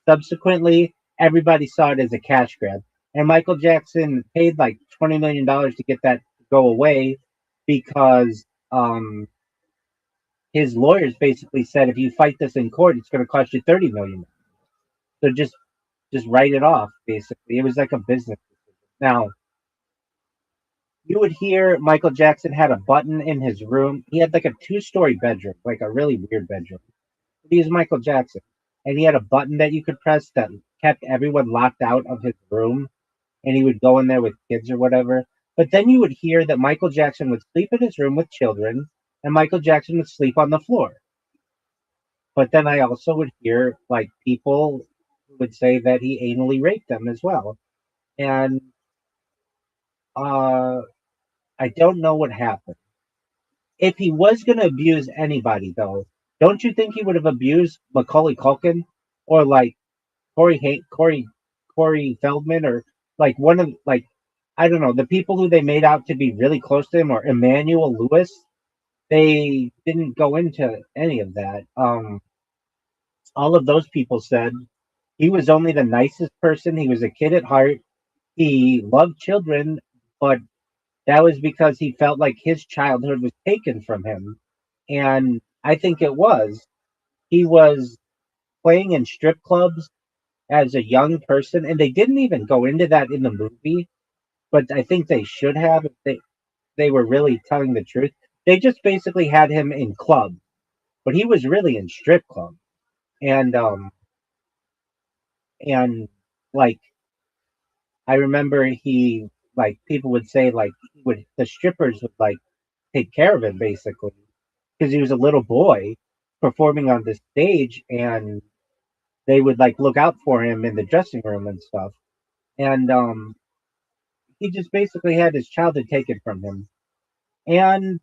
subsequently, everybody saw it as a cash grab. And Michael Jackson paid like $20 million to get that to go away because his lawyers basically said if you fight this in court, it's going to cost you $30 million. So just write it off. Basically, it was like a business decision. Now, you would hear Michael Jackson had a button in his room. He had like a two-story bedroom, like a really weird bedroom. He was Michael Jackson, and he had a button that you could press that kept everyone locked out of his room, and he would go in there with kids or whatever. But then you would hear that Michael Jackson would sleep in his room with children, and Michael Jackson would sleep on the floor. But then I also would hear like people who would say that he anally raped them as well. And uh, I don't know what happened. If he was going to abuse anybody, though, don't you think he would have abused Macaulay Culkin or like Corey Feldman, or like one of like, I don't know, the people who they made out to be really close to him, or Emmanuel Lewis? They didn't go into any of that. All of those people said he was only the nicest person. He was a kid at heart. He loved children, but that was because he felt like his childhood was taken from him. And I think it was. He was playing in strip clubs as a young person, and they didn't even go into that in the movie, but I think they should have if they were really telling the truth. They just basically had him in clubs, but he was really in strip clubs. And and like I remember he like people would say like he would the strippers would like take care of him basically because he was a little boy performing on this stage, and they would like look out for him in the dressing room and stuff. And he just basically had his childhood taken from him. And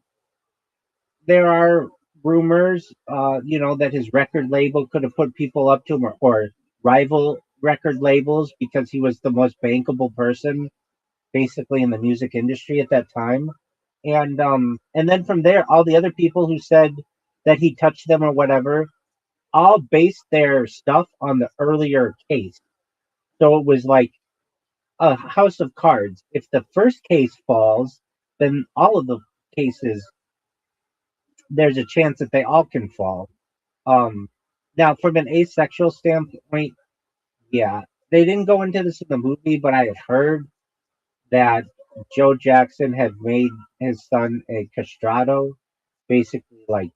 there are rumors, that his record label could have put people up to him, or rival record labels, because he was the most bankable person basically in the music industry at that time. And then from there, all the other people who said that he touched them or whatever all based their stuff on the earlier case. So it was like a house of cards. If the first case falls, then all of the cases, there's a chance that they all can fall. Um, Now, from an asexual standpoint, yeah, they didn't go into this in the movie, but I had heard that Joe Jackson had made his son a castrato, basically like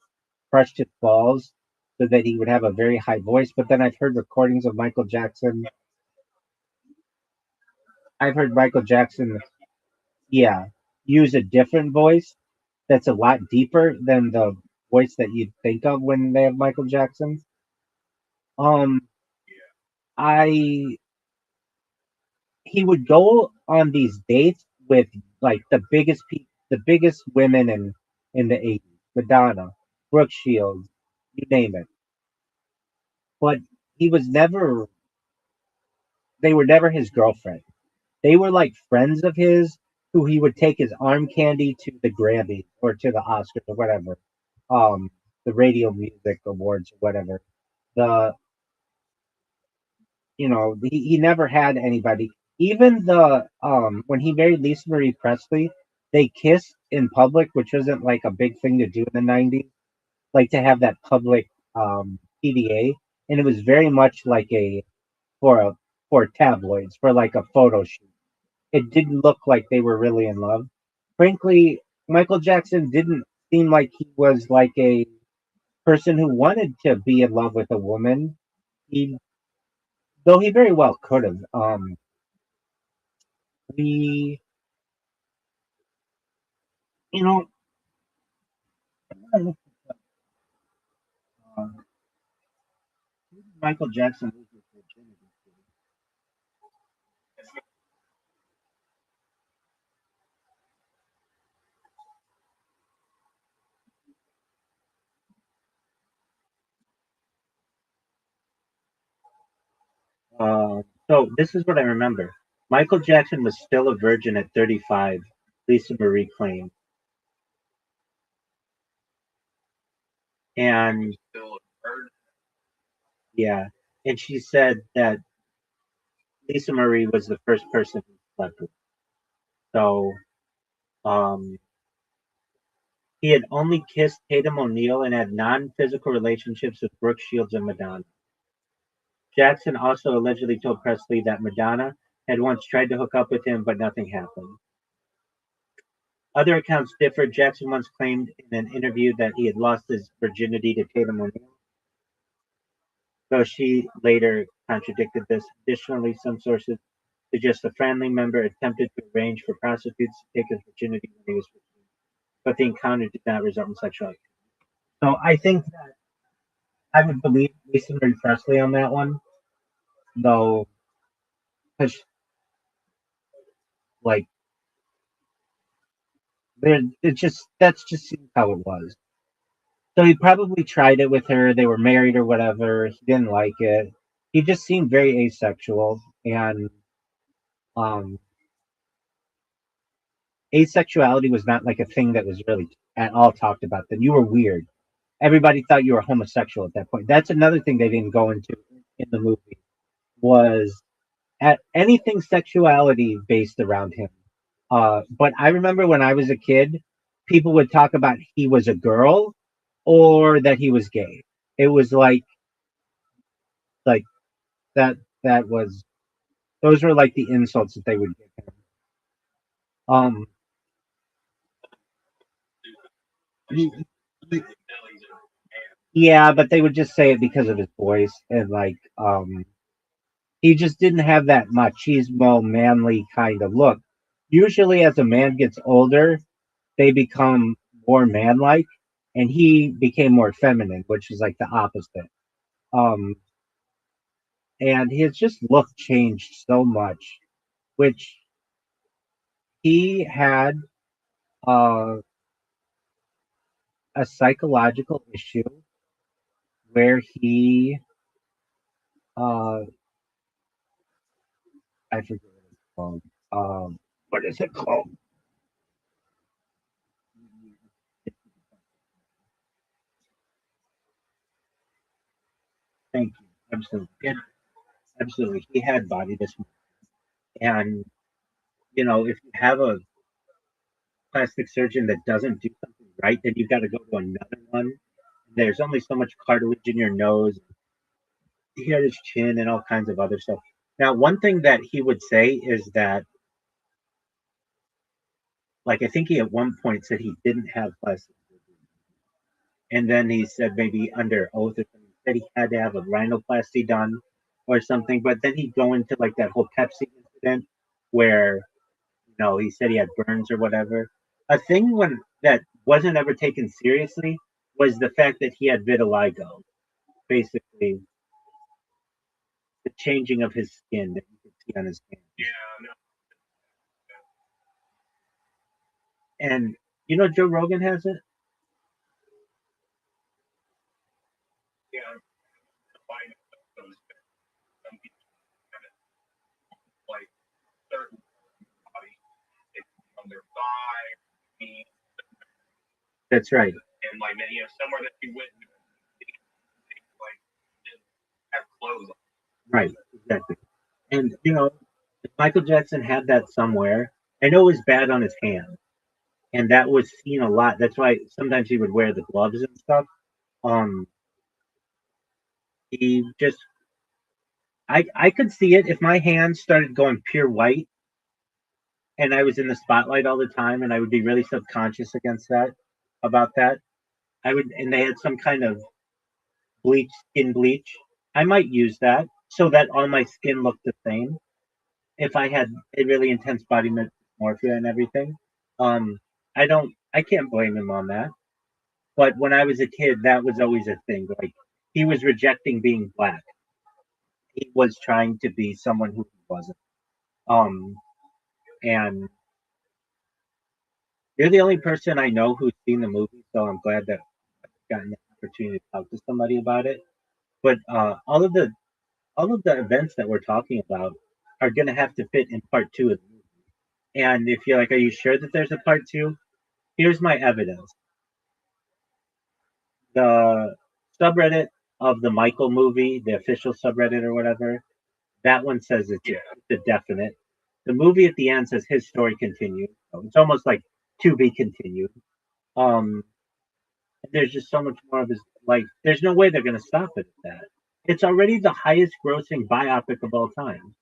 crushed his balls so that he would have a very high voice. But then I've heard recordings of Michael Jackson. I've heard Michael Jackson, yeah, use a different voice that's a lot deeper than the voice that you'd think of when they have Michael Jackson. Um, I He would go on these dates with like the biggest women in the 80s, Madonna, Brooke Shields, you name it. But he was never. They were never his girlfriend. They were like friends of his who he would take his arm candy to the Grammys or to the Oscars or whatever. Um, the Radio Music Awards or whatever. The he never had anybody. Even when he married Lisa Marie Presley, they kissed in public, which wasn't like a big thing to do in the '90s, like to have that public PDA, and it was very much like for a for tabloids for like a photo shoot. It didn't look like they were really in love. Frankly, Michael Jackson didn't seem like he was like a person who wanted to be in love with a woman. He Though he very well could have. We you know uh, Michael Jackson lose his virginity to? So this is what I remember. Michael Jackson was still a virgin at 35. Lisa Marie claimed, and Still a bird. yeah, and she said that Lisa Marie was the first person he slept with. So um, he had only kissed Tatum O'Neal and had non-physical relationships with Brooke Shields and Madonna. Jackson also allegedly told Presley that Madonna had once tried to hook up with him, but nothing happened. Other accounts differ. Jackson once claimed in an interview that he had lost his virginity to Tatum O'Neal, though she later contradicted this. Additionally, some sources suggest a family member attempted to arrange for prostitutes to take his virginity when he was 15, but the encounter did not result in sexual activity. So I think that I would believe Lisa Marie Presley on that one, though, because like there, it just that's just how it was. So he probably tried it with her. They were married or whatever. He didn't like it. He just seemed very asexual, and um, asexuality was not like a thing that was really at all talked about. Then you were weird. Everybody thought you were homosexual at that point. That's another thing they didn't go into in the movie was at anything sexuality based around him. But I remember when I was a kid, people would talk about he was a girl or that he was gay. It was like that that was those were like the insults that they would give him. Um, y- y- yeah, but they would just say it because of his voice and he just didn't have that machismo manly kind of look. Usually as a man gets older, they become more manlike and he became more feminine, which is like the opposite. Um, and his just look changed so much, which he had uh, a psychological issue where he uh I forget what it's called. What is it called? Thank you. Absolutely. Absolutely. He had body dysmorphia. And if you have a plastic surgeon that doesn't do something right, then you've got to go to another one. There's only so much cartilage in your nose. He had his chin and all kinds of other stuff. Now, one thing that he would say is that, like, I think he at one point said he didn't have plastic surgery. And then he said maybe under oath or something, he said he had to have a rhinoplasty done or something. But then he'd go into like that whole Pepsi incident where, he said he had burns or whatever. A thing that wasn't ever taken seriously was the fact that he had vitiligo, basically the changing of his skin that you could see on his hands. Yeah, no, And Joe Rogan has it. yeah, the bite of those some people have it like certain body, it's on their thigh, knee, That's right. and like somewhere that you wouldn't like didn't have clothes on. Right, exactly. And if Michael Jackson had that somewhere, I know it was bad on his hand, and that was seen a lot. That's why sometimes he would wear the gloves and stuff. Um, he just, I could see it if my hands started going pure white, and I was in the spotlight all the time, and I would be really subconscious about that. And they had some kind of skin bleach. I might use that so that all my skin looked the same. If I had a really intense body dysmorphia and everything, I can't blame him on that. But when I was a kid, that was always a thing. Like he was rejecting being black. He was trying to be someone who he wasn't. Um, and you're the only person I know who's seen the movie, so I'm glad that I've gotten the opportunity to talk to somebody about it. But all of the events that we're talking about are going to have to fit in part two of the movie. And if you're like, are you sure that there's a part two? Here's my evidence. The subreddit of the Michael movie, the official subreddit or whatever, that one says it's a definite. The movie at the end says his story continues. So it's almost like to be continued. Um, there's just so much more of his life. There's no way they're going to stop it at that. It's already the highest grossing biopic of all time.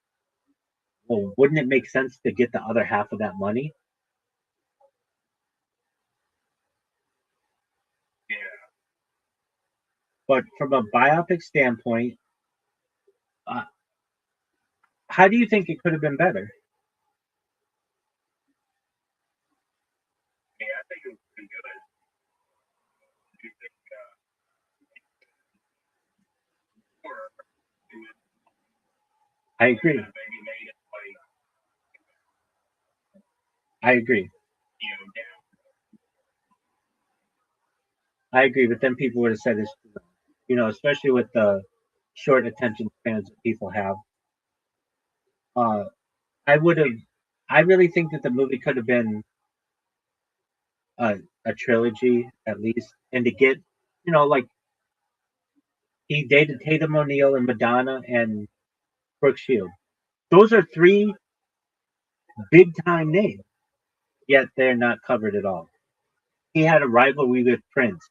Well, wouldn't it make sense to get the other half of that money? Yeah. But from a biopic standpoint, how do you think it could have been better? Yeah, I think it would be good. Do you think or I agree. maybe made it like I agree. down? I agree. But then people would have said this, especially with the short attention spans that people have. Uh, I would have. I really think that the movie could have been a, a trilogy at least, and to get, like he dated Tatum O'Neal and Madonna and Brooke Shield. Those are three big time names, yet they're not covered at all. He had a rivalry with Prince.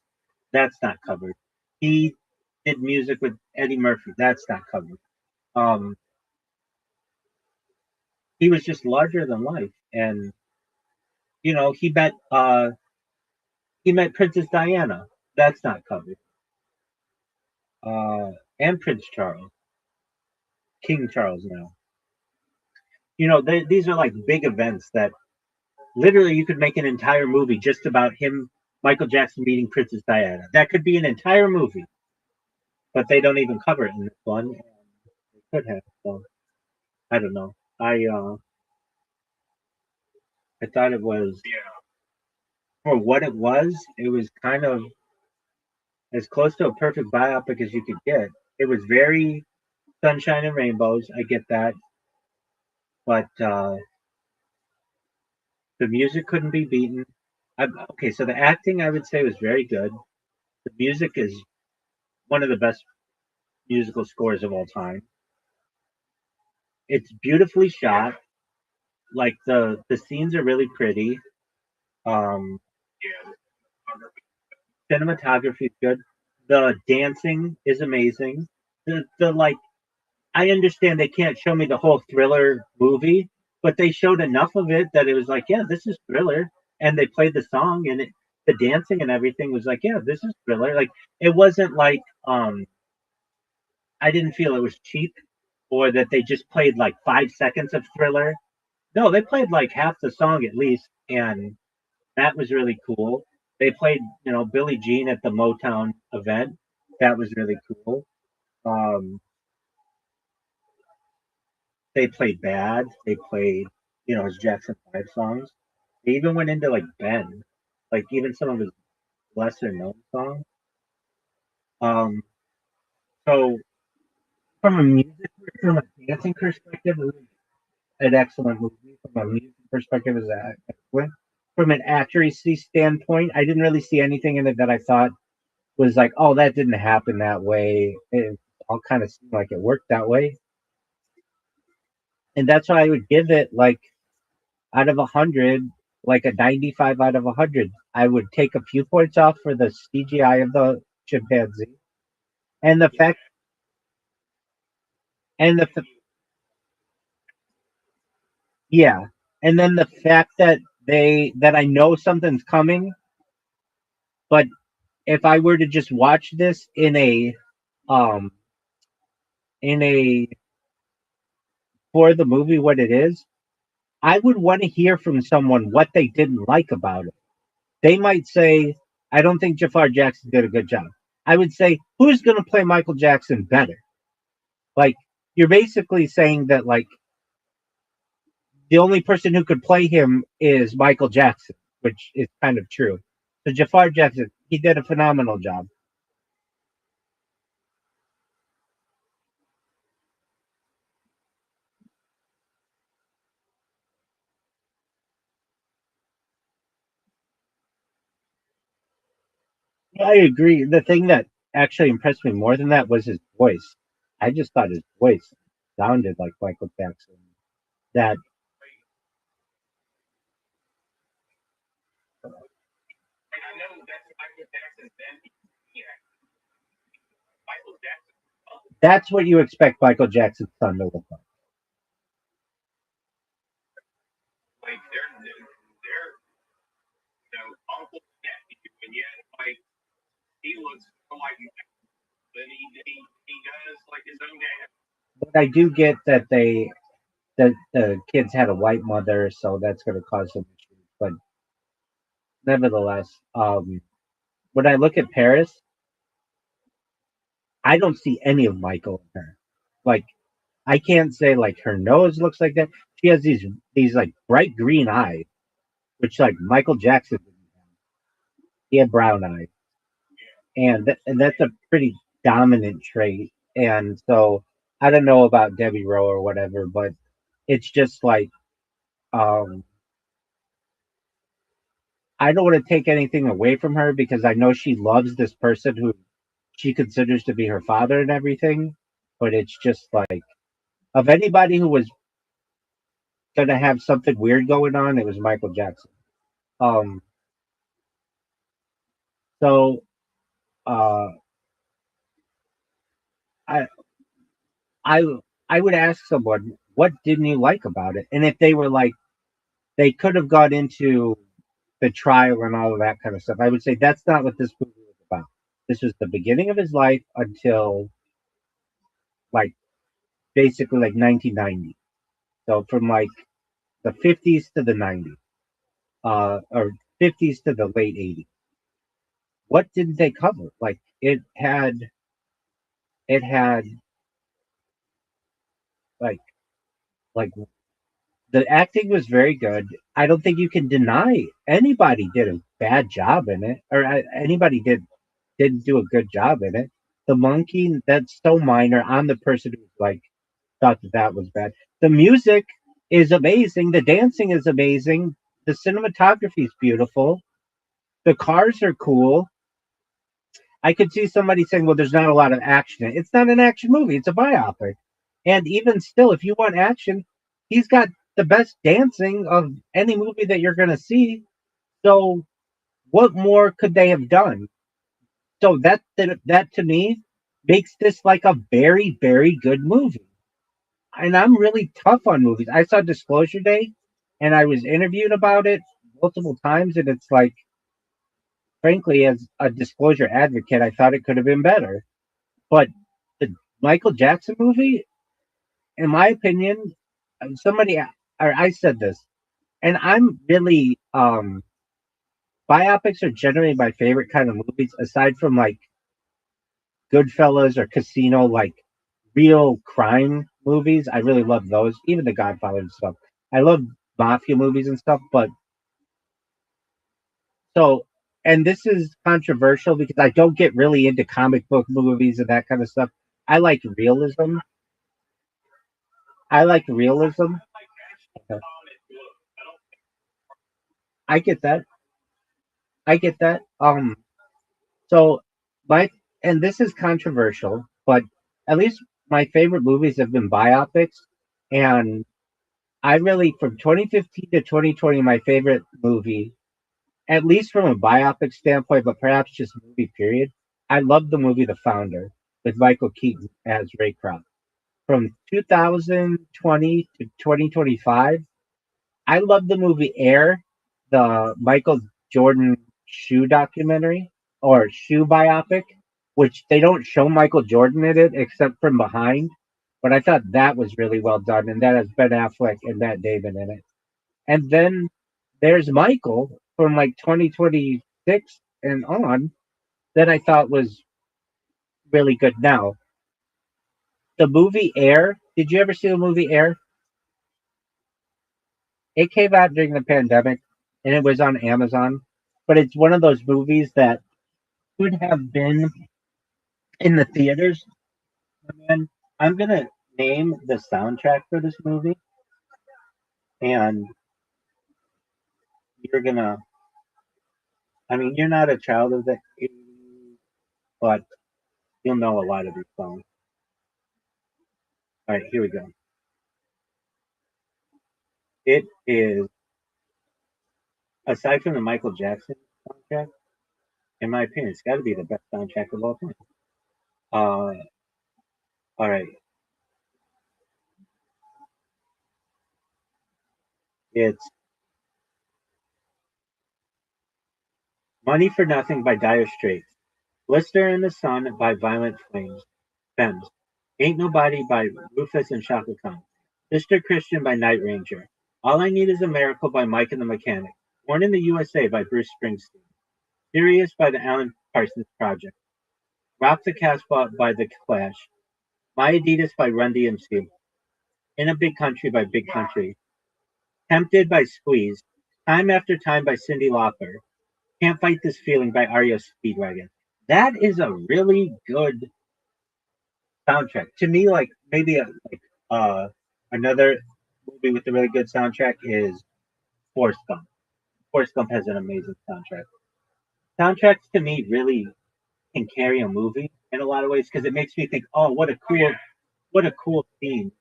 That's not covered. He did music with Eddie Murphy. That's not covered. Um, he was just larger than life, and he met Princess Diana. That's not covered. And Prince Charles, King Charles now. These are like big events that literally you could make an entire movie just about him, Michael Jackson meeting Princess Diana. That could be an entire movie, but they don't even cover it in this one. They could have. So I don't know. I thought it was for what it was. It was kind of as close to a perfect biopic as you could get. It was very sunshine and rainbows. I get that, but the music couldn't be beaten. Okay, so the acting I would say was very good. The music is one of the best musical scores of all time. It's beautifully shot. Like the scenes are really pretty. Um, Yeah. Cinematography is good. The dancing is amazing. The like I understand they can't show me the whole Thriller movie, but they showed enough of it that it was like, yeah, this is Thriller, and they played the song and the dancing and everything was like, yeah, this is Thriller. Like it wasn't like I didn't feel it was cheap or that they just played like 5 seconds of Thriller. No, they played like half the song at least, and that was really cool. They played, Billie Jean at the Motown event. That was really cool. Um, they played Bad. They played, his Jackson 5 songs. They even went into like Ben, like even some of his lesser known songs. Um, so from a dancing perspective, it was an excellent movie. From a music perspective, it was excellent. from an accuracy standpoint, I didn't really see anything in it that I thought was like, oh, that didn't happen that way. It all kind of seemed like it worked that way. And that's why I would give it like out of 100, like a 95 out of 100. I would take a few points off for the CGI of the chimpanzee and the fact and yeah, and then the fact that I know something's coming, but if I were to just watch this um in a for the movie what it is, I would want to hear from someone what they didn't like about it. They might say, I don't think Jafar Jackson did a good job. I would say, who's going to play Michael Jackson better? Like, you're basically saying that, like, the only person who could play him is Michael Jackson, which is kind of true. So Jafar Jackson, he did a phenomenal job. I agree. The thing that actually impressed me more than that was his voice. I just thought his voice sounded like Michael Jackson. That And I know that's Michael Jackson then. Yeah, Michael Jackson. that's what you expect Michael Jackson's son to look like. Like they're uncle nephew, and yet like he looks more like Michael than he does like his own dad. But I do get that the kids had a white mother, so that's going to cause some issues. But nevertheless, when I look at Paris, I don't see any of Michael in her. Like I can't say like her nose looks like that. She has these like bright green eyes, which like Michael Jackson didn't have. He had brown eyes, and that's a pretty dominant trait. And so I don't know about Debbie Rowe or whatever, but it's just like um I don't want to take anything away from her because I know she loves this person who she considers to be her father and everything. But it's just like of anybody who was gonna have something weird going on, it was Michael Jackson. Um, so uh, I I I would ask someone what didn't you like about it, and if they were like they could have got into the trial and all of that kind of stuff, I would say that's not what this movie was about. This was the beginning of his life until like basically like 1990. So from like the 50s to the 90s, or 50s to the late 80s. What didn't they cover? Like it had like like the acting was very good. I don't think you can deny anybody did a bad job in it, or anybody didn't do a good job in it. The monkey, that's so minor. I'm the person who like thought that was bad. The music is amazing. The dancing is amazing. The cinematography is beautiful. The cars are cool. I could see somebody saying, "Well, there's not a lot of action." It's not an action movie; it's a biopic. And even still, if you want action, he's got the best dancing of any movie that you're going to see. So, what more could they have done? So that to me makes this like a very very good movie. And I'm really tough on movies. I saw Disclosure Day, and I was interviewed about it multiple times, and it's like, frankly, as a disclosure advocate, I thought it could have been better. But the Michael Jackson movie, in my opinion, somebody or I said this, and I'm really biopics are generally my favorite kind of movies, aside from like Goodfellas or Casino, like real crime movies. I really love those, even The Godfather and stuff. I love mafia movies and stuff, but so and this is controversial because I don't get really into comic book movies and that kind of stuff. I like realism. I like realism. I get that. I get that. So my and this is controversial, but at least my favorite movies have been biopics, and I really from 2015 to 2020, my favorite movie, at least from a biopic standpoint, but perhaps just movie period. I love the movie The Founder with Michael Keaton as Ray Kroc. From 2020 to 2025, I love the movie Air, the Michael Jordan shoe documentary or shoe biopic, which they don't show Michael Jordan in it except from behind. But I thought that was really well done, and that has Ben Affleck and Matt Damon in it. And then there's Michael from like 2026 and on that I thought was really good. Now, the movie Air, did you ever see the movie Air? It came out during the pandemic and it was on Amazon, but it's one of those movies that could have been in the theaters. And I'm going to name the soundtrack for this movie, and you're going to, I mean, you're not a child of the 80s, but you'll know a lot of these songs. All right, here we go. It is, aside from the Michael Jackson soundtrack, in my opinion, it's got to be the best soundtrack of all time. All right, it's Money for Nothing by Dire Straits, Blister in the Sun by Violent Femmes, Ain't Nobody by Rufus and Shaka Khan, Sister Christian by Night Ranger, All I Need Is a Miracle by Mike and the Mechanic, Born in the USA by Bruce Springsteen, Serious by the Alan Parsons Project, Rock the Casbah by The Clash, My Adidas by Run DMC, In a Big Country by Big Country, Tempted by Squeeze, Time After Time by Cyndi Lauper, Can't Fight This Feeling by REO Speedwagon. That is a really good soundtrack. To me, like maybe another movie with a really good soundtrack is Forrest Gump. Forrest Gump has an amazing soundtrack. Soundtracks to me really can carry a movie in a lot of ways because it makes me think, oh, what a cool scene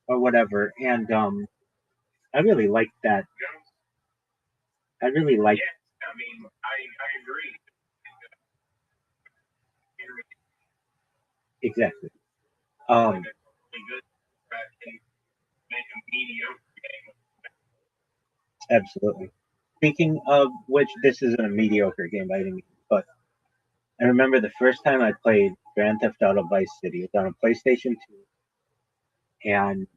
or whatever. And I really like that. I really like Yeah, I mean, I agree. exactly. Like a really good track can make a mediocre game. Absolutely. Speaking of which, this isn't a mediocre game by any means, but I remember the first time I played Grand Theft Auto Vice City. It was on a PlayStation 2. And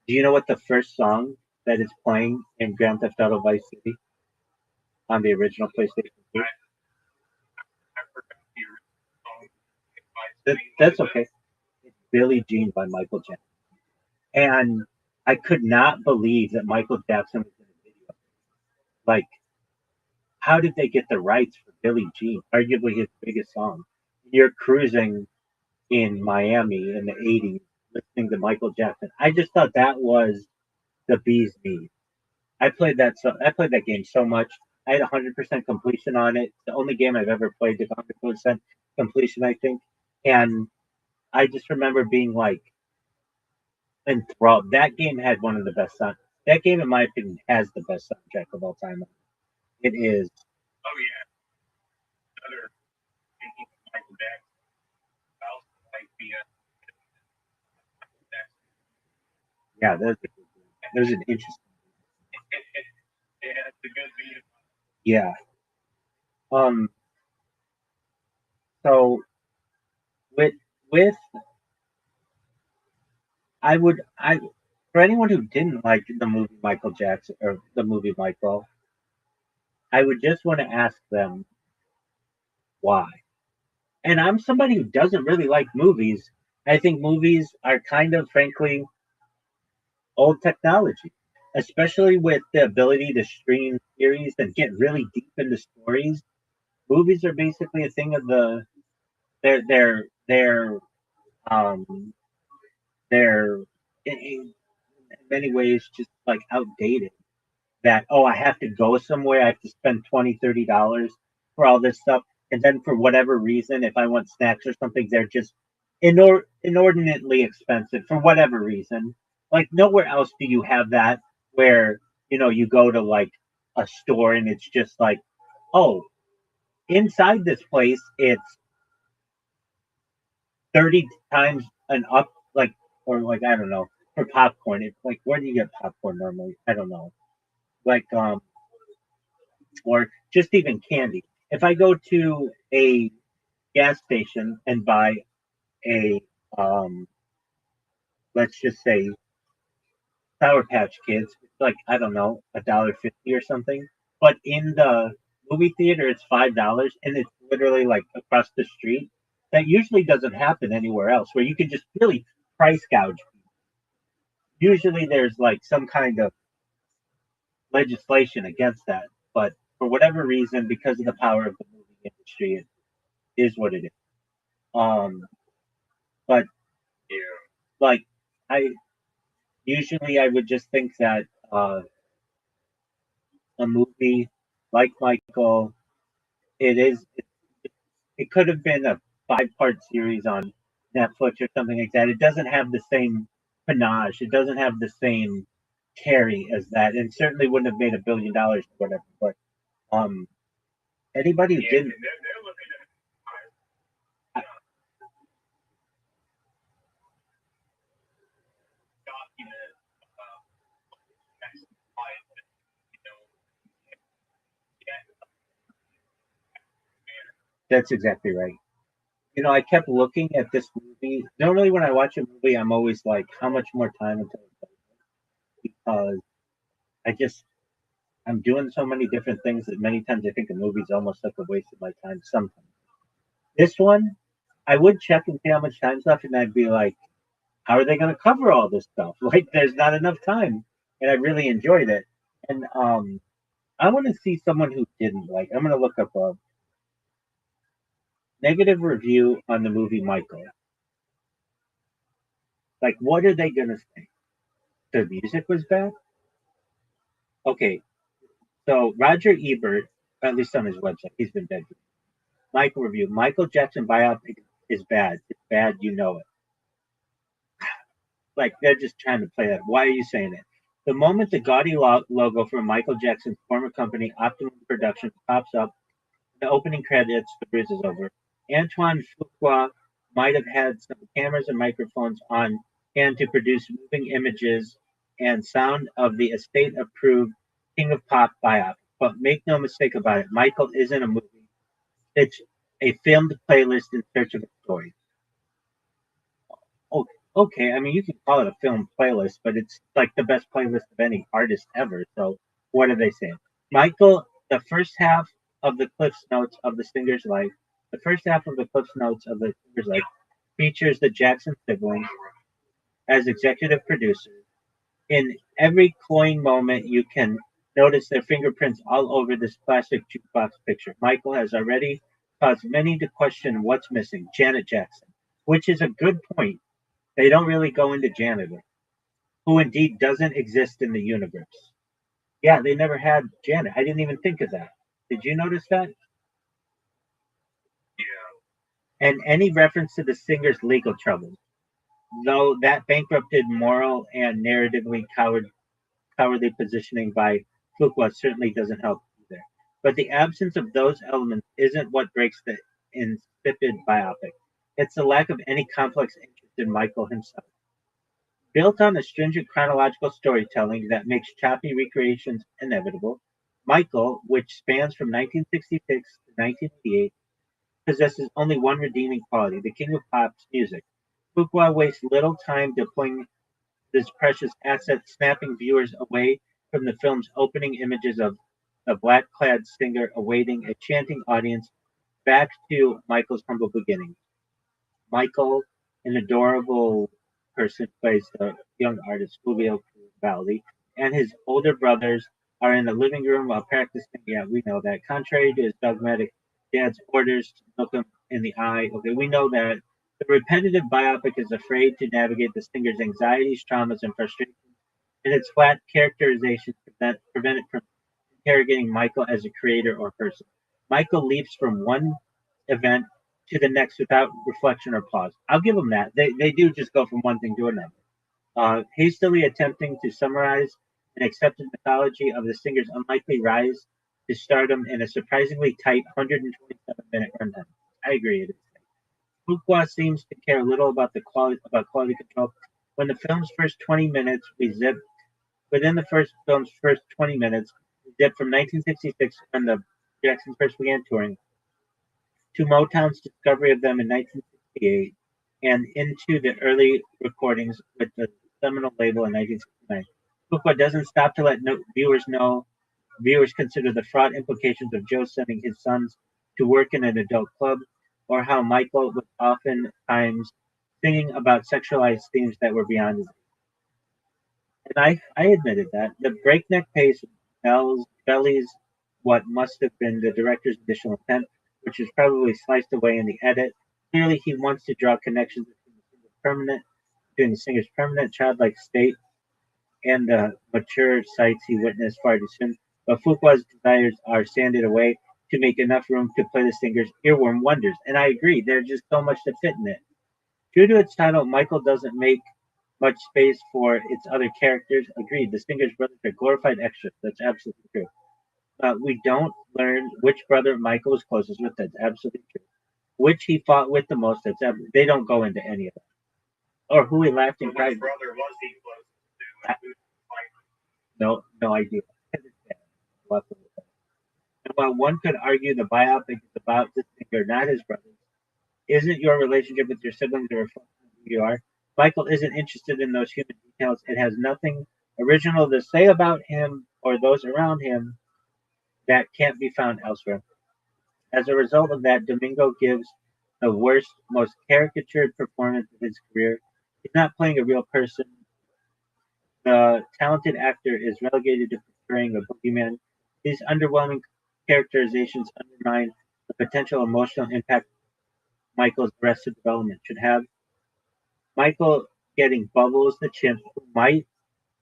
do you know what the first song that is playing in Grand Theft Auto Vice City on the original PlayStation 2? I forgot the original song. That's okay. It's Billie Jean by Michael Jackson. And I could not believe that Michael Jackson was in the video. Like, how did they get the rights for Billie Jean, arguably his biggest song? You're cruising in Miami in the 80s listening to Michael Jackson. I just thought that was the bee's knees. I played that game so much. I had 100% completion on it. The only game I've ever played to 100% completion, I think. And I just remember being like enthralled. That game had one of the best sound. That game, in my opinion, has the best soundtrack of all time. It is. Oh yeah, another thinking of Michael Jackson. I also like the Yeah, there's an interesting. yeah, it's a good beat. Yeah. Um. So with with I for anyone who didn't like the movie Michael Jackson or the movie Michael, I would just want to ask them why. And I'm somebody who doesn't really like movies. I think movies are kind of, frankly, old technology, especially with the ability to stream series and get really deep into stories. Movies are basically a thing of the they're um they're in many ways just like outdated. that, oh, I have to go somewhere, I have to spend $20, $30 for all this stuff. And then for whatever reason, if I want snacks or something, they're just inordinately expensive for whatever reason. Like nowhere else do you have that where, you go to like a store and it's just like, oh, inside this place, it's 30 times an up, like, or like, I don't know, for popcorn. It's like, where do you get popcorn normally? I don't know. Like, or just even candy. If I go to a gas station and buy a, um, let's just say, Sour Patch Kids, it's like, I don't know, $1.50 or something. But in the movie theater, it's $5, and it's literally like across the street. That usually doesn't happen anywhere else, where you can just really price gouge. Usually, there's like some kind of legislation against that, but for whatever reason, because of the power of the movie industry, it is what it is. Um, but like I usually I would just think that a movie like Michael, it could have been a 5-part series on Netflix or something like that. It doesn't have the same panache. It doesn't have the same carry as that, and certainly wouldn't have made $1 billion or whatever. But um, anybody who didn't, they're looking at document life, you know, that's exactly right. I kept looking at this movie. Normally, when I watch a movie, I'm always like, how much more time until it's over? Because I just, I'm doing so many different things that many times I think a movie's almost like a waste of my time sometimes. This one, I would check and see how much time's left, and I'd be like, how are they going to cover all this stuff? Like, there's not enough time. And I really enjoyed it. And I want to see someone who didn't like. I'm going to look up a negative review on the movie Michael. Like, what are they going to say? The music was bad? Okay, so Roger Ebert, at least on his website, he's been dead. Michael review. Michael Jackson biopic is bad. It's bad, you know it. Like they're just trying to play that. Why are you saying it? The moment the gaudy logo for Michael Jackson's former company, Optimum Productions, pops up, the opening credits, the bridge is over. Antoine Fuqua might have had some cameras and microphones on hand to produce moving images and sound of the estate-approved King of Pop biopic. But make no mistake about it, Michael isn't a movie. It's a filmed playlist in search of a story. Oh, okay, I mean, you can call it a film playlist, but it's like the best playlist of any artist ever. So what are they saying? Michael, the first half of the Cliff's Notes of the singer's life, the first half of the Cliff's Notes of the singer's life features the Jackson siblings as executive producers. In every cloying moment, you can notice their fingerprints all over this classic jukebox picture. Michael has already caused many to question what's missing, Janet Jackson, which is a good point. They don't really go into Janitor, who indeed doesn't exist in the universe. Yeah, they never had Janet. I didn't even think of that. Did you notice that? And any reference to the singer's legal troubles, though that bankrupted moral and narratively cowardly positioning by Fuqua certainly doesn't help either. But the absence of those elements isn't what breaks the insipid biopic. It's the lack of any complex interest in Michael himself. Built on a stringent chronological storytelling that makes choppy recreations inevitable, Michael, which spans from 1966 to 1988, possesses only one redeeming quality, the king of pop's music. Fuqua wastes little time deploying this precious asset, snapping viewers away from the film's opening images of a black-clad singer awaiting a chanting audience back to Michael's humble beginnings. Michael, an adorable person, plays the young artist Julio Valdi, and his older brothers are in the living room while practicing. Yeah, we know that. Contrary to his dogmatic dad's orders to look him in the eye. Okay, we know that. The repetitive biopic is afraid to navigate the singer's anxieties, traumas, and frustrations and its flat characterization prevent it from interrogating Michael as a creator or person. Michael leaps from one event to the next without reflection or pause. I'll give them that. They do just go from one thing to another. Hastily attempting to summarize an accepted mythology of the singer's unlikely rise to stardom in a surprisingly tight 127-minute runtime. I agree. It is. Fuqua seems to care little about quality control. When the film's first 20 minutes, we zip within the film's first 20 minutes, we zip from 1966 when the Jacksons first began touring to Motown's discovery of them in 1968 and into the early recordings with the seminal label in 1969. Fuqua doesn't stop to let viewers consider the fraught implications of Joe sending his sons to work in an adult club, or how Michael was oftentimes singing about sexualized themes that were beyond his. And I admitted that. The breakneck pace bellies what must have been the director's initial intent, which is probably sliced away in the edit. Clearly, he wants to draw connections between the singer's permanent childlike state and the mature sights he witnessed far too soon. But Fuqua's desires are sanded away to make enough room to play the singer's earworm wonders. And I agree, there's just so much to fit in it. True to its title, Michael doesn't make much space for its other characters. Agreed, the singer's brothers are glorified extras. That's absolutely true. We don't learn which brother Michael was closest with. That's absolutely true. Which he fought with the most. They don't go into any of that. Or who he laughed and cried. Which brother was he close to? No idea. And while one could argue the biopic is about this singer, not his brothers, isn't your relationship with your siblings a reflection of who you are? Michael isn't interested in those human details. It has nothing original to say about him or those around him that can't be found elsewhere. As a result of that, Domingo gives the worst, most caricatured performance of his career. He's not playing a real person. The talented actor is relegated to portraying a boogeyman. These underwhelming characterizations undermine the potential emotional impact Michael's arrested development should have. Michael getting Bubbles the chimp, who might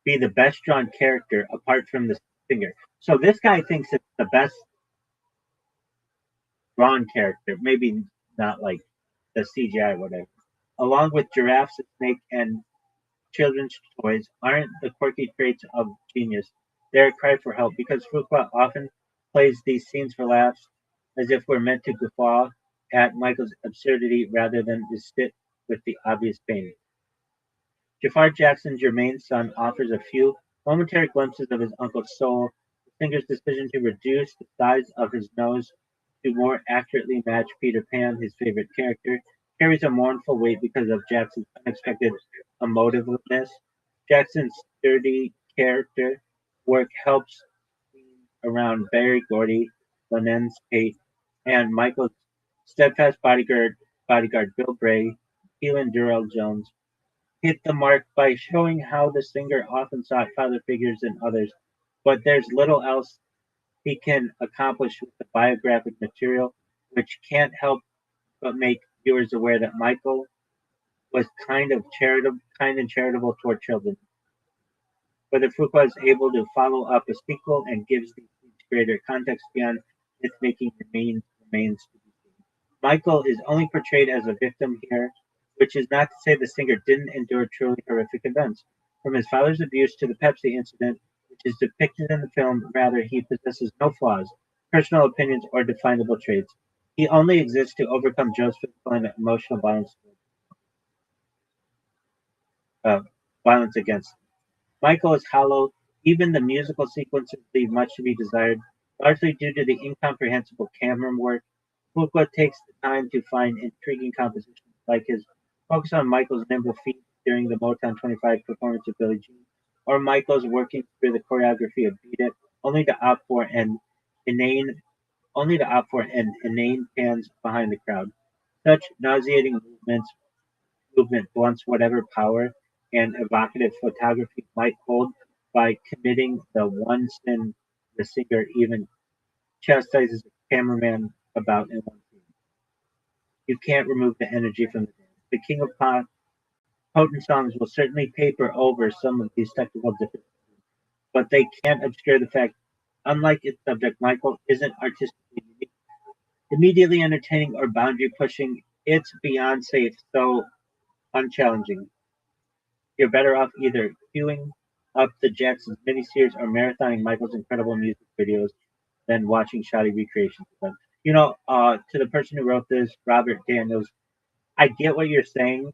be the best drawn character apart from the singer. So this guy thinks it's the best drawn character, maybe not like the CGI or whatever. Along with giraffes, a snake, and children's toys aren't the quirky traits of genius. They're a cry for help because Fuqua often plays these scenes for laughs as if we're meant to guffaw at Michael's absurdity rather than to sit with the obvious pain. Jafar Jackson's Jermaine's son offers a few momentary glimpses of his uncle's soul. The singer's decision to reduce the size of his nose to more accurately match Peter Pan, his favorite character, carries a mournful weight because of Jackson's unexpected emotiveness. Jackson's sturdy character work helps around Barry Gordy, Lennon's Kate, and Michael's steadfast bodyguard Bill Bray, Keelan Durrell Jones, hit the mark by showing how the singer often sought father figures in others, but there's little else he can accomplish with the biographic material, which can't help but make viewers aware that Michael was kind and charitable toward children. Whether Fuqua is able to follow up a sequel and gives the greater context beyond its making remains to be seen. Michael is only portrayed as a victim here, which is not to say the singer didn't endure truly horrific events. From his father's abuse to the Pepsi incident, which is depicted in the film, rather, he possesses no flaws, personal opinions, or definable traits. He only exists to overcome Joe's physical and emotional violence against him. Michael is hollow. Even the musical sequences leave much to be desired, largely due to the incomprehensible camera work. Fuqua takes the time to find intriguing compositions like his focus on Michael's nimble feet during the Motown 25 performance of Billie Jean, or Michael's working through the choreography of Beat It, only to opt for an inane pans behind the crowd. Such nauseating movement blunts whatever power and evocative photography might hold by committing the one sin the singer even chastises the cameraman about in one scene. You can't remove the energy from the dance. The King of Pop potent songs will certainly paper over some of these technical differences. but they can't obscure the fact, unlike its subject, Michael isn't artistically unique, immediately entertaining, or boundary pushing. It's beyond safe, so unchallenging. You're better off either queuing up the Jacksons miniseries or marathoning Michael's incredible music videos than watching shoddy recreations of them. To the person who wrote this, Robert Daniels, I get what you're saying.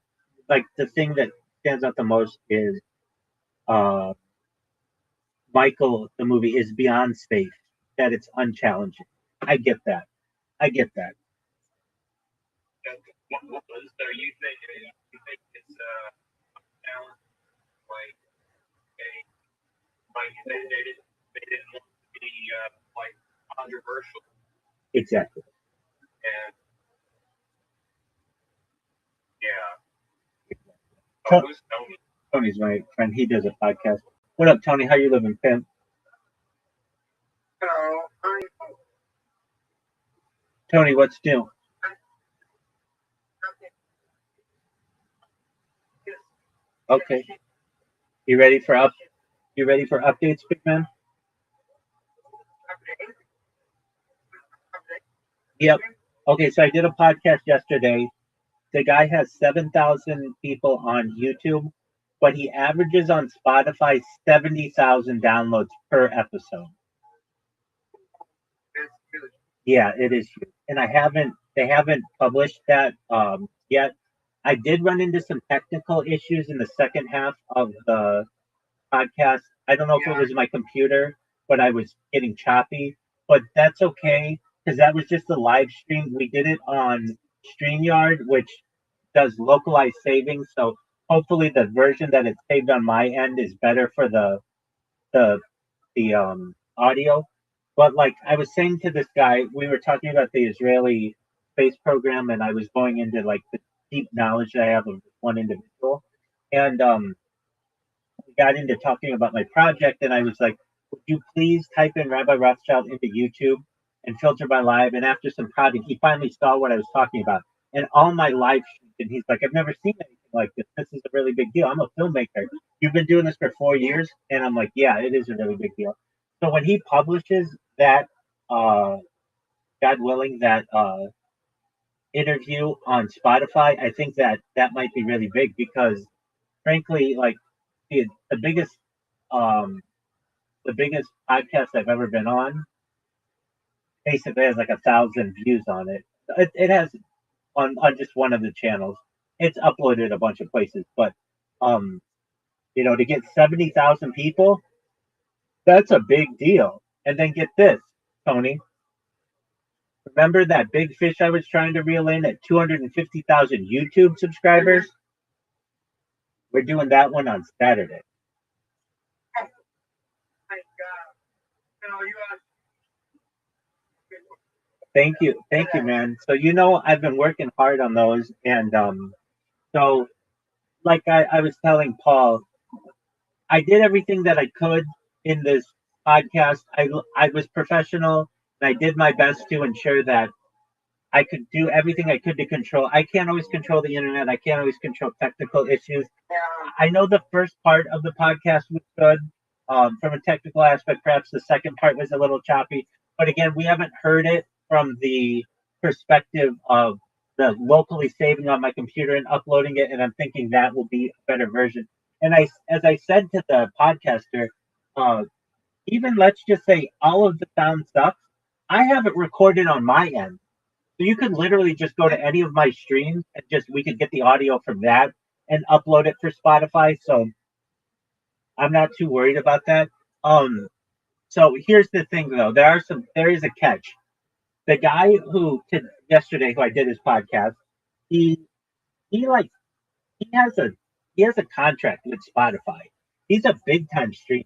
Like, the thing that stands out the most is uh, Michael, the movie, is beyond safe, that it's unchallenging. I get that. I get that. So you think it's talent, like they didn't want to be like controversial, Exactly. and yeah. To- Who's Tony? Tony's my friend. He does a podcast. What up, Tony? How you living, pimp? Hello. Tony, what's new? Okay. You ready for updates, big man? Yep. Okay, so I did a podcast yesterday. The guy has 7,000 people on YouTube, but he averages on Spotify 70,000 downloads per episode. Yeah, it is huge. And they haven't published that yet. I did run into some technical issues in the second half of the podcast. I don't know if it was my computer, but I was getting choppy. But that's okay, because that was just a live stream. We did it on StreamYard, which does localized saving. So hopefully the version that it's saved on my end is better for the audio. But like I was saying to this guy, we were talking about the Israeli space program, and I was going into like the deep knowledge that I have of one individual, and we got into talking about my project, and I was like, "Would you please type in Rabbi Rothschild into YouTube and filter by live?" And after some prodding, he finally saw what I was talking about, and all my live streams, and he's like, "I've never seen anything like this. This is a really big deal. I'm a filmmaker. You've been doing this for 4 years," and I'm like, "Yeah, it is a really big deal." So when he publishes that, God willing, that interview on Spotify, I think that might be really big because, frankly, like the biggest um, the biggest podcast I've ever been on basically has like 1,000 views on it. It has on just one of the channels. It's uploaded a bunch of places, but um, to get 70,000 people, that's a big deal. And then get this, Tony. Remember that big fish I was trying to reel in at 250,000 YouTube subscribers? We're doing that one on Saturday. Thank you, man. So I've been working hard on those, and so like I was telling Paul, I did everything that I could in this podcast. I was professional, and I did my best to ensure that I could do everything I could to control. I can't always control the internet. I can't always control technical issues. I know the first part of the podcast was good from a technical aspect. Perhaps the second part was a little choppy. But again, we haven't heard it from the perspective of the locally saving on my computer and uploading it. And I'm thinking that will be a better version. And as I said to the podcaster, even let's just say all of the sound sucks. I have it recorded on my end. So you could literally just go to any of my streams and we could get the audio from that and upload it for Spotify. So I'm not too worried about that. So here's the thing though. There is a catch. The guy yesterday who I did his podcast, he like he has a contract with Spotify. He's a big time streamer.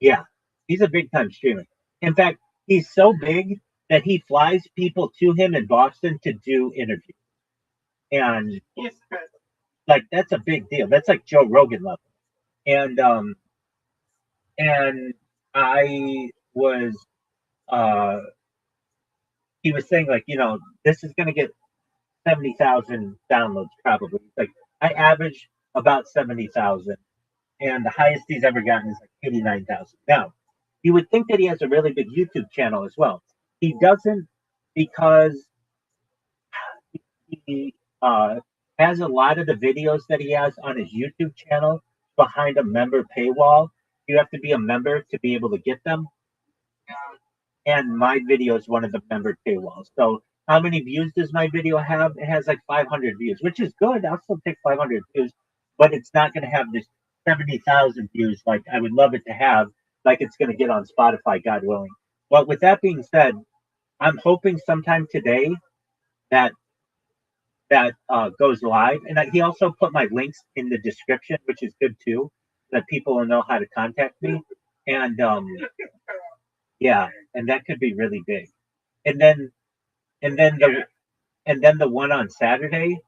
Yeah, he's a big time streamer. In fact, he's so big that he flies people to him in Boston to do interviews. And like that's a big deal. That's like Joe Rogan level. And I was he was saying like, this is gonna get 70,000 downloads probably. Like I average about 70,000. and the highest he's ever gotten is like 89,000. Now, you would think that he has a really big YouTube channel as well. He doesn't because he has a lot of the videos that he has on his YouTube channel behind a member paywall. You have to be a member to be able to get them. And my video is one of the member paywalls. So how many views does my video have? It has like 500 views, which is good. I'll still take 500 views, but it's not going to have this 70,000 views like I would love it to have, like it's going to get on Spotify, God willing. But with that being said, I'm hoping sometime today that goes live. And he also put my links in the description, which is good too, that people will know how to contact me. And yeah, and that could be really big. And then and then the one on Saturday,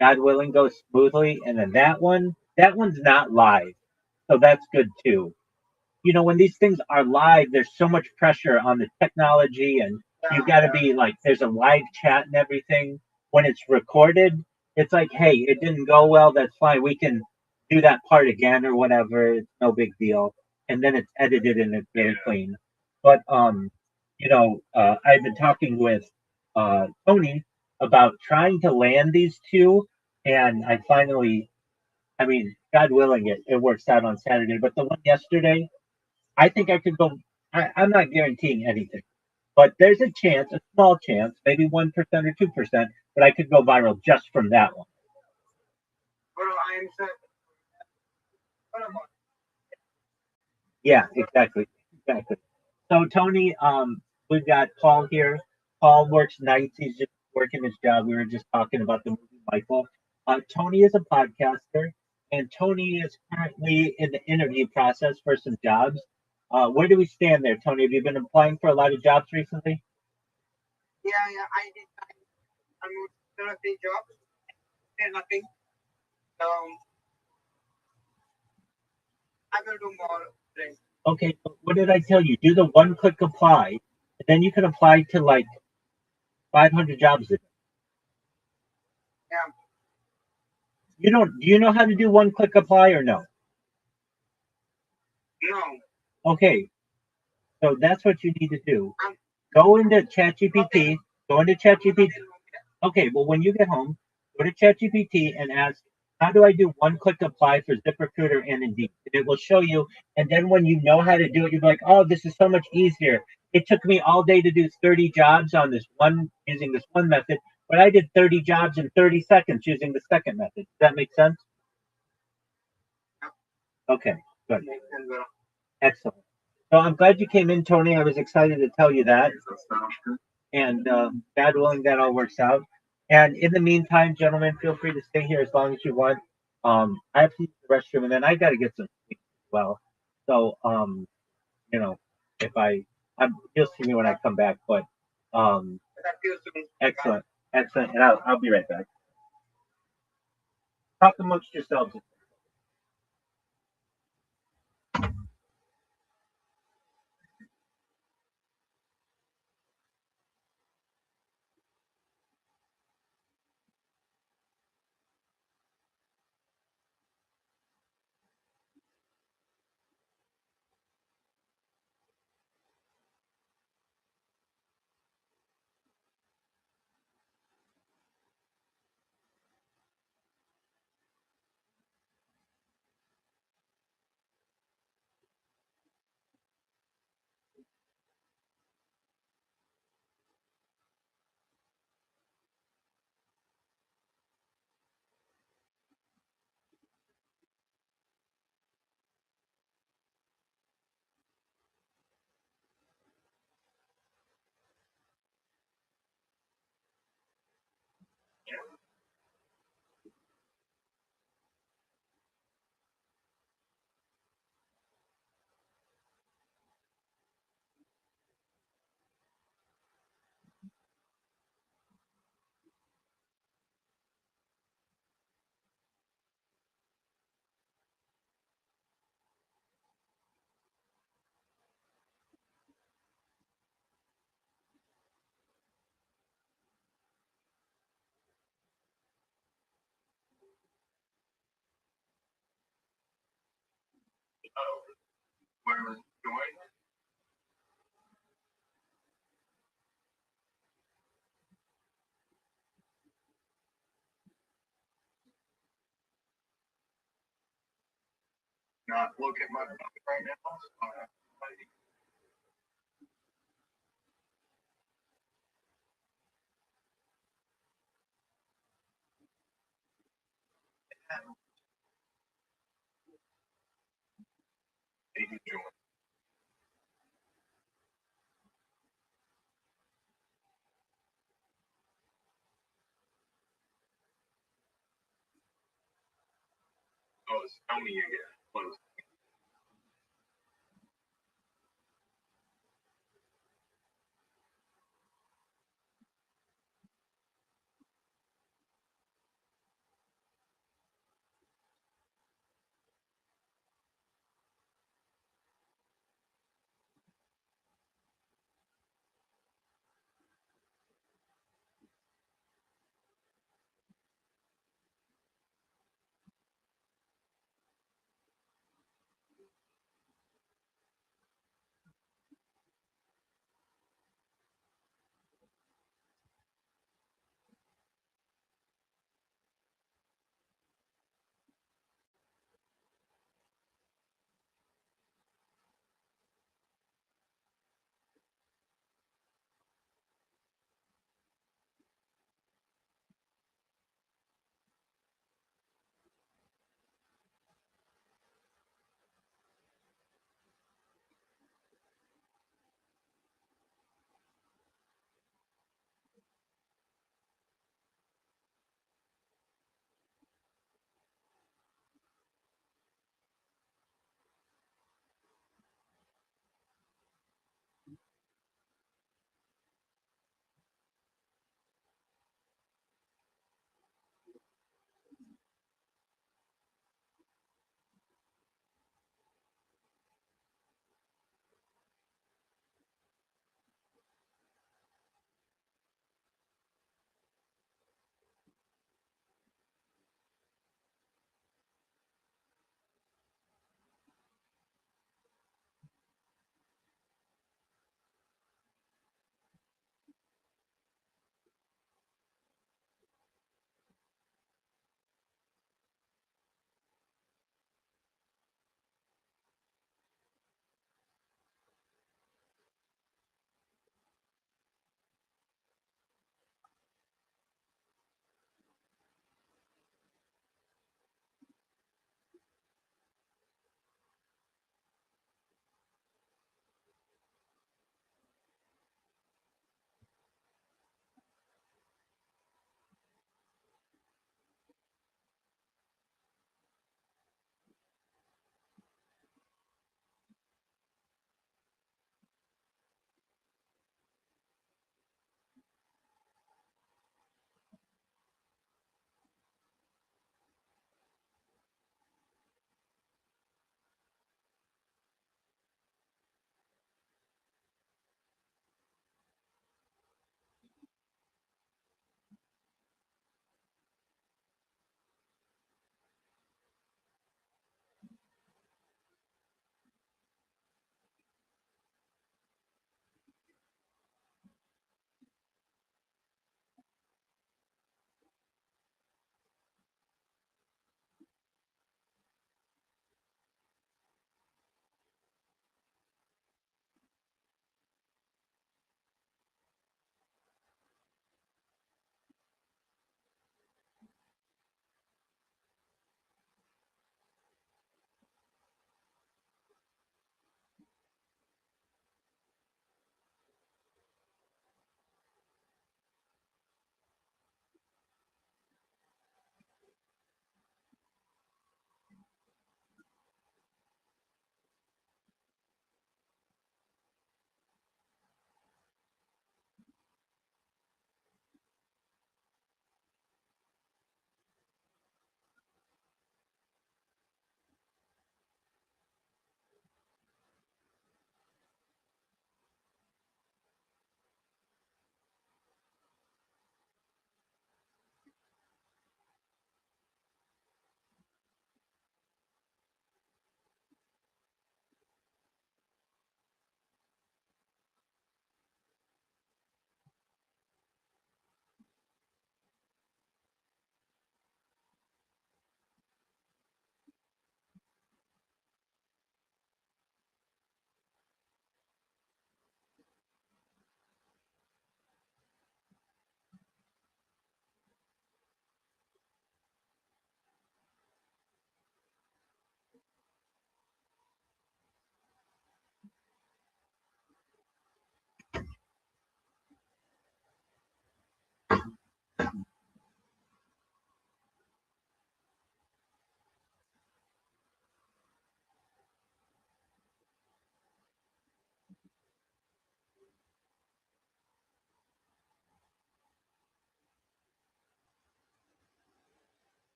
God willing, goes smoothly. And then that one's not live, so that's good too. When these things are live, there's so much pressure on the technology, and you got to be like, there's a live chat and everything. When it's recorded, it's like, hey, it didn't go well. That's fine. We can do that part again or whatever. It's no big deal. And then it's edited and it's very clean. But I've been talking with Tony about trying to land these two, and I mean, God willing, it works out on Saturday. But the one yesterday, I think I could go. I'm not guaranteeing anything, but there's a chance, a small chance, maybe 1% or 2%, that I could go viral just from that one. Yeah, exactly, exactly. So Tony, we've got Paul here. Paul works nights. He's just working his job. We were just talking about the movie Michael. Tony is a podcaster, and Tony is currently in the interview process for some jobs. Where do we stand there, Tony? Have you been applying for a lot of jobs recently? Yeah, I did. I'm gonna take jobs. There's nothing. So I will do more things. Okay, but what did I tell you? Do the one-click apply, and then you can apply to like 500 jobs a day. Yeah. Do you know how to do one-click apply or no? No. Okay, so that's what you need to do. Go into ChatGPT. Go into ChatGPT. Okay, well, when you get home, go to ChatGPT and ask, how do I do one-click apply for ZipRecruiter and Indeed? And it will show you. And then when you know how to do it, you'll be like, oh, this is so much easier. It took me all day to do 30 jobs on this one using this one method, but I did 30 jobs in 30 seconds using the second method. Does that make sense? Okay, good. Excellent. So I'm glad you came in, Tony. I was excited to tell you that. And God willing, that all works out. And in the meantime, gentlemen, feel free to stay here as long as you want. I have to use the restroom, and then I got to get some sleep as well. So, you know, if you'll see me when I come back. But excellent, excellent, and I'll be right back. Talk amongst yourselves. Oh, where was joined? Not look at my phone right now. He joined. Oh, it's Tony again. Close.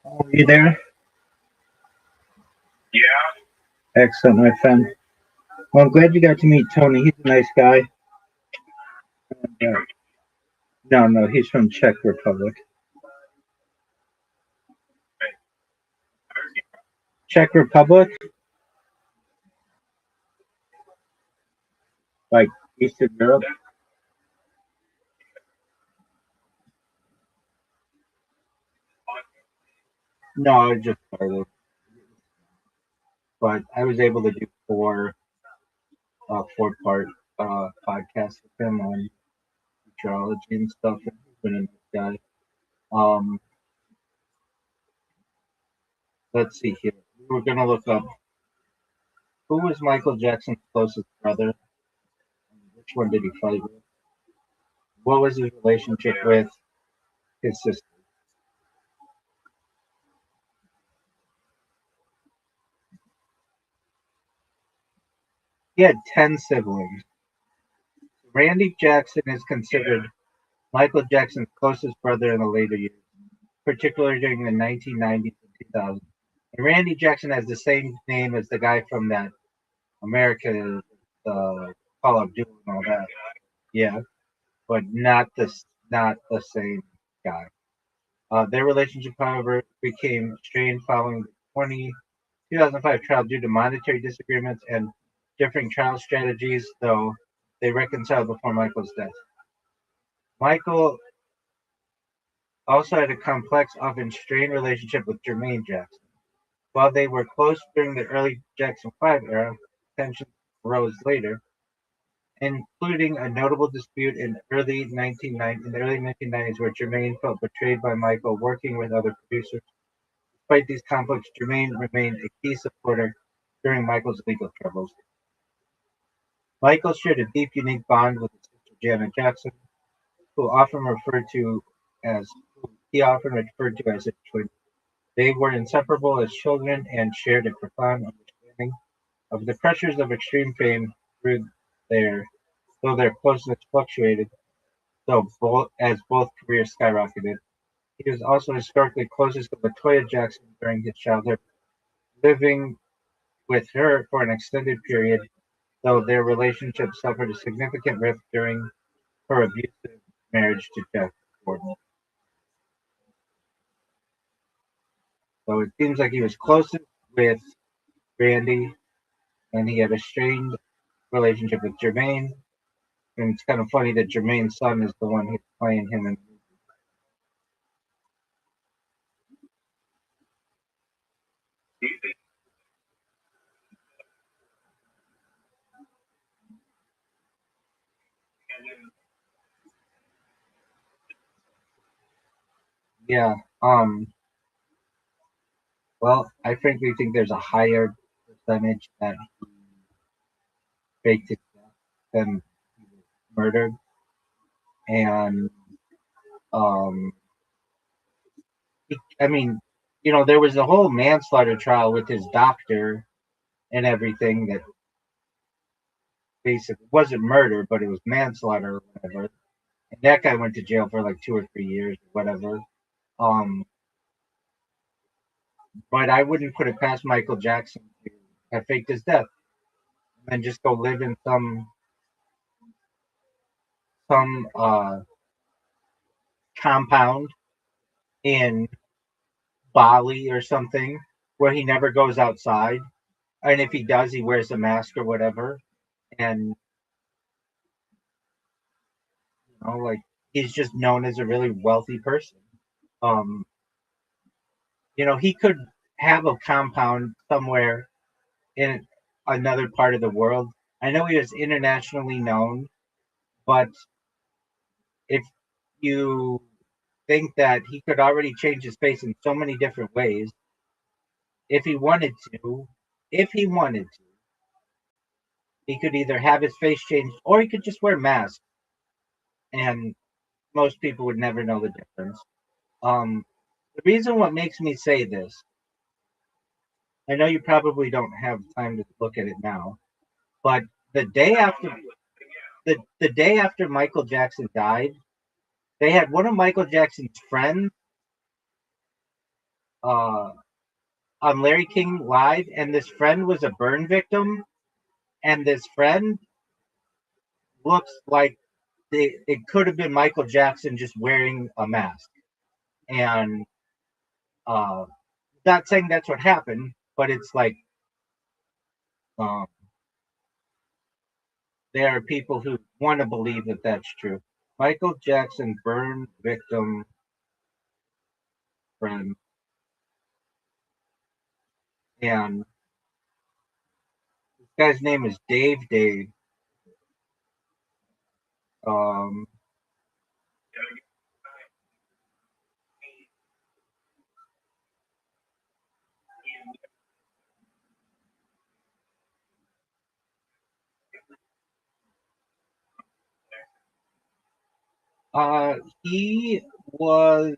Are you there? Yeah. Excellent, my friend. Well, I'm glad you got to meet Tony. He's a nice guy. No, he's from Czech Republic. Czech Republic, like Eastern Europe. No, I just started, but I was able to do four-part podcasts with him on meteorology and stuff. And he's been a nice guy. Let's see here. We were gonna look up who was Michael Jackson's closest brother. Which one did he fight with? What was his relationship with his sister? He had 10 siblings. Randy Jackson is considered Michael Jackson's closest brother in the later years, particularly during the 1990s and 2000s. And Randy Jackson has the same name as the guy from that America Call of Duty and all that. Yeah, but not the same guy. Their relationship, however, became strained following the 2005 trial due to monetary disagreements and differing trial strategies, though they reconciled before Michael's death. Michael also had a complex, often strained relationship with Jermaine Jackson. While they were close during the early Jackson 5 era, tensions rose later, including a notable dispute in the early 1990s where Jermaine felt betrayed by Michael working with other producers. Despite these conflicts, Jermaine remained a key supporter during Michael's legal troubles. Michael shared a deep, unique bond with his sister Janet Jackson, who he often referred to as his twin. They were inseparable as children and shared a profound understanding of the pressures of extreme fame though their closeness fluctuated, as both careers skyrocketed. He was also historically closest to Latoya Jackson during his childhood, living with her for an extended period, though their relationship suffered a significant rift during her abusive marriage to Jeff Gordon. So it seems like he was closest with Randy, and he had a strained relationship with Jermaine. And it's kind of funny that Jermaine's son is the one who's playing him in. Yeah. Well, I frankly think there's a higher percentage that he faked his death than he was murdered, and um, I mean, there was a whole manslaughter trial with his doctor and everything that basically wasn't murder, but it was manslaughter or whatever. And that guy went to jail for like 2 or 3 years or whatever. Um, but I wouldn't put it past Michael Jackson to have faked his death and then just go live in some compound in Bali or something where he never goes outside. And if he does, he wears a mask or whatever. And, like he's just known as a really wealthy person. Um, he could have a compound somewhere in another part of the world. I know he was internationally known, but if you think that he could already change his face in so many different ways, if he wanted to, if he wanted to, he could either have his face changed or he could just wear masks, and most people would never know the difference. The reason what makes me say this, I know you probably don't have time to look at it now, but the day after the day after Michael Jackson died, they had one of Michael Jackson's friends uh, on Larry King Live, and this friend was a burn victim, and this friend looks like it could have been Michael Jackson just wearing a mask. And not saying that's what happened, but it's like um, there are people who want to believe that that's true. Michael Jackson burn victim friend, and this guy's name is Dave. Um, he was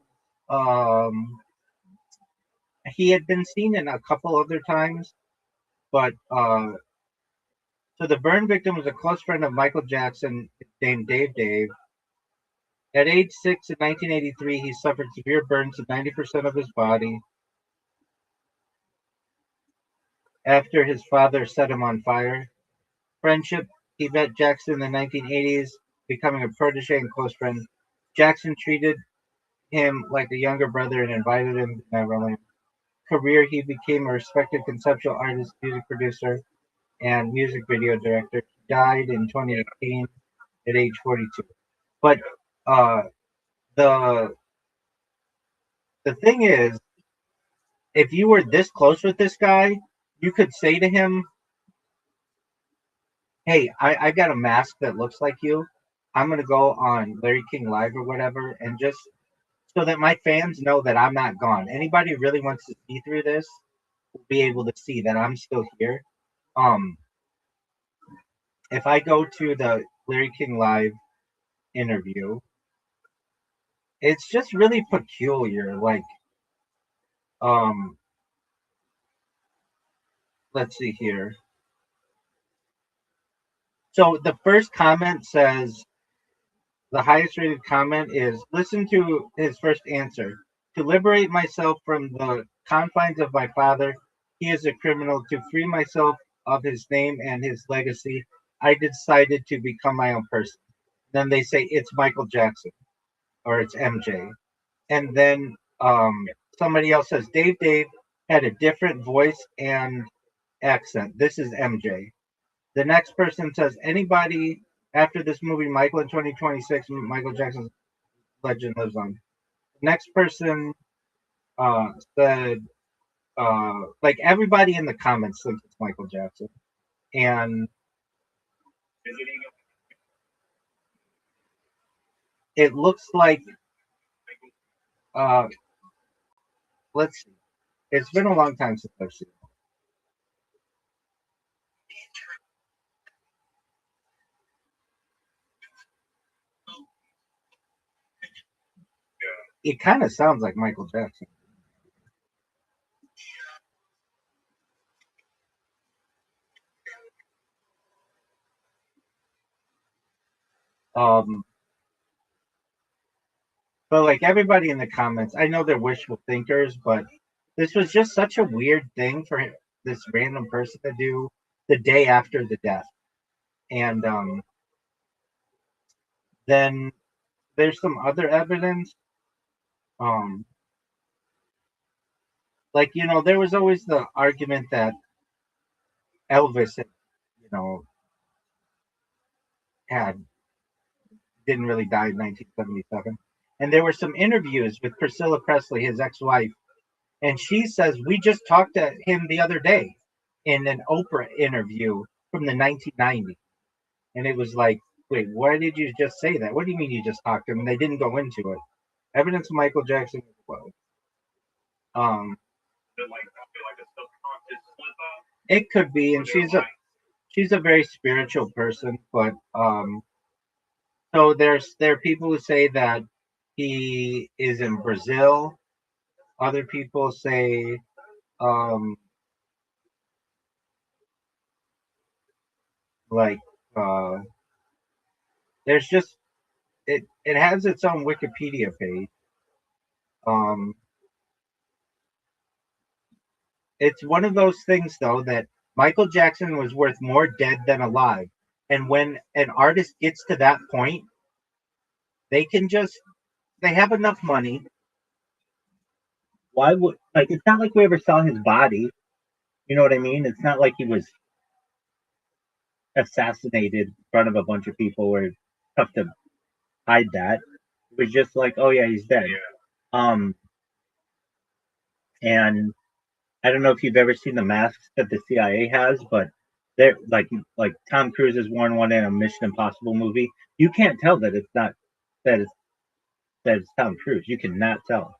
he had been seen in a couple other times, but so the burn victim was a close friend of Michael Jackson named Dave. At age 6 in 1983, he suffered severe burns to 90% of his body after his father set him on fire. Friendship, he met Jackson in the 1980s, becoming a protege and close friend. Jackson treated him like a younger brother and invited him to Neverland. Career, he became a respected conceptual artist, music producer, and music video director. He died in 2018 at age 42. But uh, the the thing is, if you were this close with this guy, you could say to him, "Hey, I got a mask that looks like you. I'm gonna go on Larry King Live or whatever, and just so that my fans know that I'm not gone. Anybody who really wants to see through this will be able to see that I'm still here. If I go to the Larry King Live interview, it's just really peculiar. Like, let's see here. So the first comment says, the highest rated comment is, listen to his first answer. To liberate myself from the confines of my father, he is a criminal. To free myself of his name and his legacy, I decided to become my own person. Then they say it's Michael Jackson or it's MJ. And then somebody else says Dave had a different voice and accent. This is MJ. The next person says anybody after this movie, Michael in 2026, Michael Jackson's legend lives on. The next person said like everybody in the comments thinks it's Michael Jackson. And it looks like let's see. It's been a long time since I've seen it. It kind of sounds like Michael Jackson. But like everybody in the comments, I know they're wishful thinkers, but this was just such a weird thing for this random person to do the day after the death. And then there's some other evidence. Like, there was always the argument that Elvis, had didn't really die in 1977. And there were some interviews with Priscilla Presley, his ex-wife, and she says we just talked to him the other day in an Oprah interview from the 1990s. And it was like, wait, why did you just say that? What do you mean you just talked to him? And they didn't go into it. Evidence of Michael Jackson as well. It could be, and she's a very spiritual person, but so there are people who say that he is in Brazil. Other people say like there's just it has its own Wikipedia page. It's one of those things though that Michael Jackson was worth more dead than alive. And when an artist gets to that point, they have enough money. Why would it's not like we ever saw his body. You know what I mean? It's not like he was assassinated in front of a bunch of people or tough to hide that. It was just like, oh yeah, he's dead. And I don't know if you've ever seen the masks that the CIA has, but they're like Tom Cruise has worn one in a Mission Impossible movie. You can't tell that it's not that it's Tom Cruise. You cannot tell.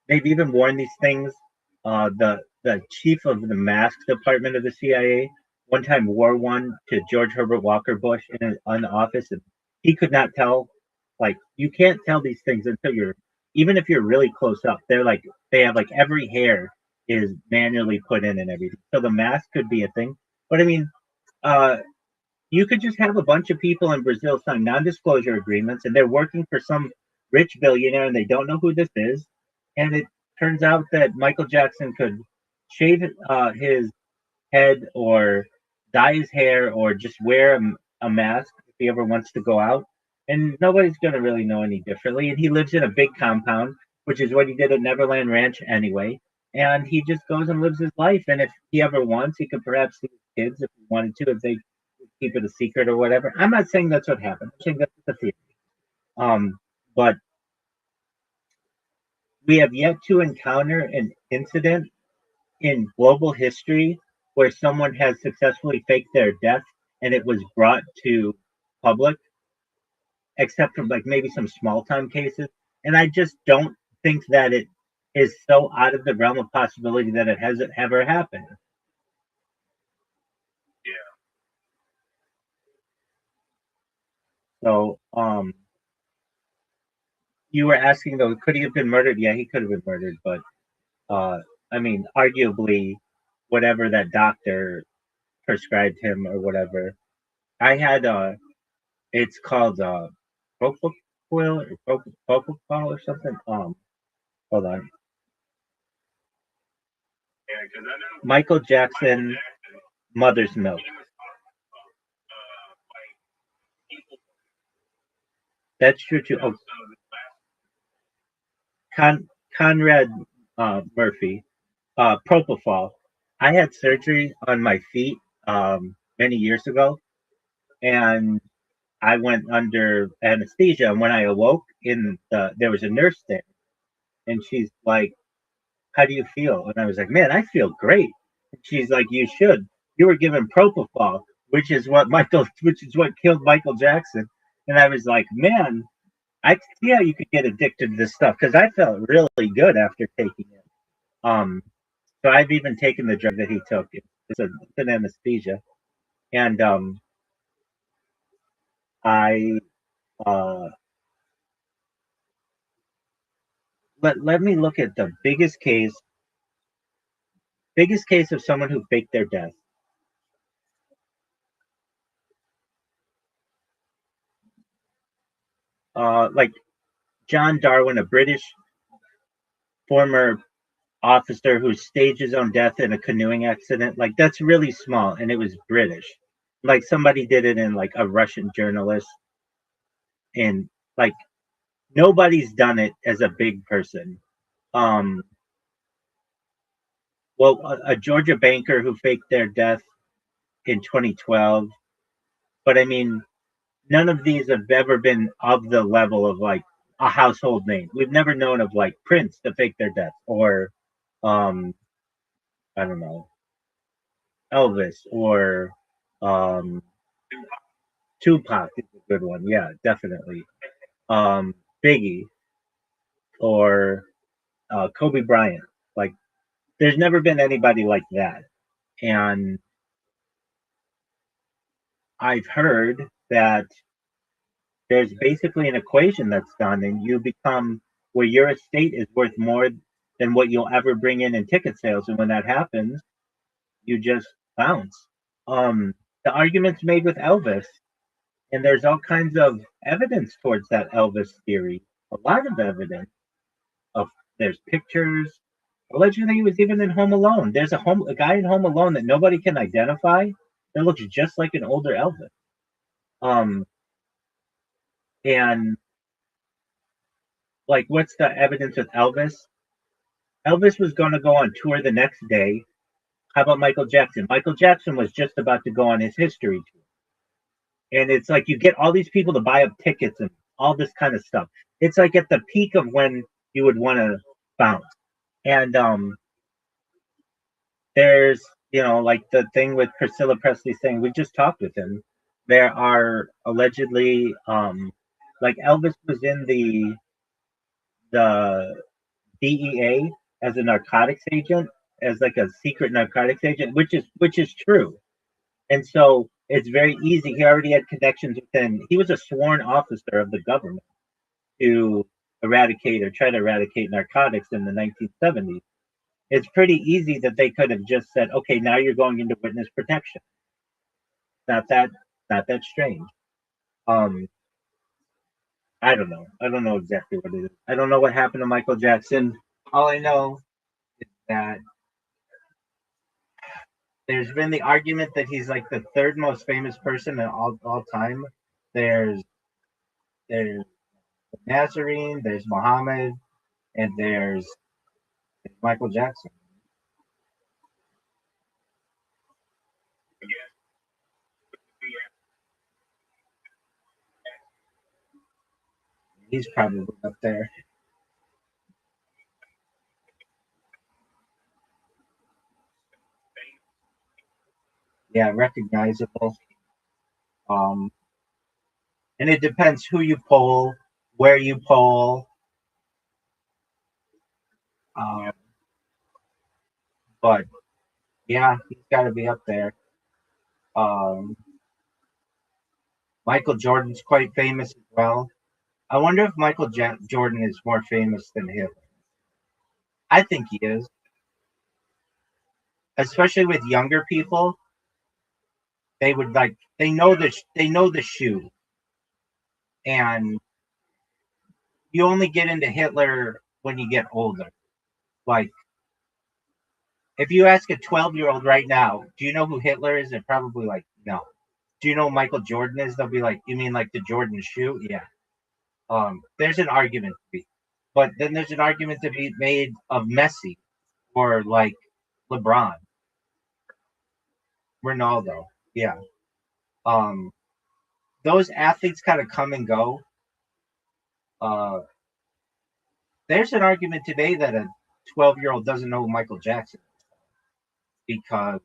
They've even worn these things. The chief of the mask department of the CIA one time wore one to George Herbert Walker Bush in the office, and he could not tell. Like, you can't tell these things until even if you're really close up. They have like every hair is manually put in and everything. So the mask could be a thing. But I mean, you could just have a bunch of people in Brazil sign non-disclosure agreements, and they're working for some rich billionaire, and they don't know who this is. And it turns out that Michael Jackson could shave his head or dye his hair or just wear a mask if he ever wants to go out. And nobody's going to really know any differently. And he lives in a big compound, which is what he did at Neverland Ranch anyway. And he just goes and lives his life. And if he ever wants, he could perhaps see his kids if he wanted to, if they keep it a secret or whatever. I'm not saying that's what happened. I'm saying that's the theory. But we have yet to encounter an incident in global history where someone has successfully faked their death and it was brought to public, except for like maybe some small time cases. And I just don't think that it is so out of the realm of possibility that it hasn't ever happened. Yeah. So, you were asking though, could he have been murdered? Yeah, he could have been murdered, but I mean, arguably, whatever that doctor prescribed him or whatever. I had it's called propofol or propofol or something. Hold on. Yeah, because I know Michael Jackson, mother's milk. he was like people, That's true too. Oh, some of his last Conrad Murphy, propofol. I had surgery on my feet many years ago, and I went under anesthesia. And when I awoke, there was a nurse there, and she's like, "How do you feel?" And I was like, "Man, I feel great." And she's like, "You should. You were given propofol, which is what killed Michael Jackson." And I was like, "Man, I can see how you could get addicted to this stuff because I felt really good after taking it." Um, so I've even taken the drug that he took. It's an anesthesia, and I uh, let me look at the biggest case of someone who faked their death. Like John Darwin, a British former officer who staged his own death in a canoeing accident. Like that's really small, and it was British. Like somebody did it in like a Russian journalist, and like nobody's done it as a big person. Um, well, a Georgia banker who faked their death in 2012. But I mean, none of these have ever been of the level of like a household name. We've never known of like Prince to fake their death or um I don't know, Elvis or um Tupac is a good one. Yeah, definitely. Biggie or Kobe Bryant. Like there's never been anybody like that. And I've heard that there's basically an equation that's done and you become where your estate is worth more than what you'll ever bring in ticket sales. And when that happens, you just bounce. The argument's made with Elvis, and there's all kinds of evidence towards that Elvis theory. A lot of evidence. Of there's pictures. Allegedly, he was even in Home Alone. There's a guy in Home Alone that nobody can identify that looks just like an older Elvis. Um, and like, what's the evidence with Elvis? Elvis was going to go on tour the next day. How about Michael Jackson? Michael Jackson was just about to go on his history tour. And it's like you get all these people to buy up tickets and all this kind of stuff. It's like at the peak of when you would want to bounce. And there's, like the thing with Priscilla Presley saying, we just talked with him. There are allegedly, like Elvis was in the DEA as a narcotics agent, as like a secret narcotics agent, which is true. And so it's very easy. He already had connections within. He was a sworn officer of the government to eradicate or try to eradicate narcotics in the 1970s. It's pretty easy that they could have just said, "Okay, now you're going into witness protection." Not that, not that strange. Um, I don't know. I don't know exactly what it is. I don't know what happened to Michael Jackson. All I know is that there's been the argument that he's like the third most famous person in all time. There's there's Nazarene, there's Muhammad, and there's Michael Jackson. He's probably up there. Yeah, recognizable. Um, and it depends who you poll, where you poll. But yeah, he's got to be up there. Um, Michael Jordan's quite famous as well. I wonder if Jordan is more famous than him. I think he is, especially with younger people. They would like they know the shoe, and you only get into Hitler when you get older. Like if you ask a 12-year-old right now, do you know who Hitler is? They're probably like, no. Do you know who Michael Jordan is? They'll be like, you mean like the Jordan shoe? Yeah. There's an argument to be, but then there's an argument to be made of Messi or like LeBron, Ronaldo. Yeah. Um, those athletes kind of come and go. Uh, there's an argument today that a 12-year-old doesn't know who Michael Jackson is because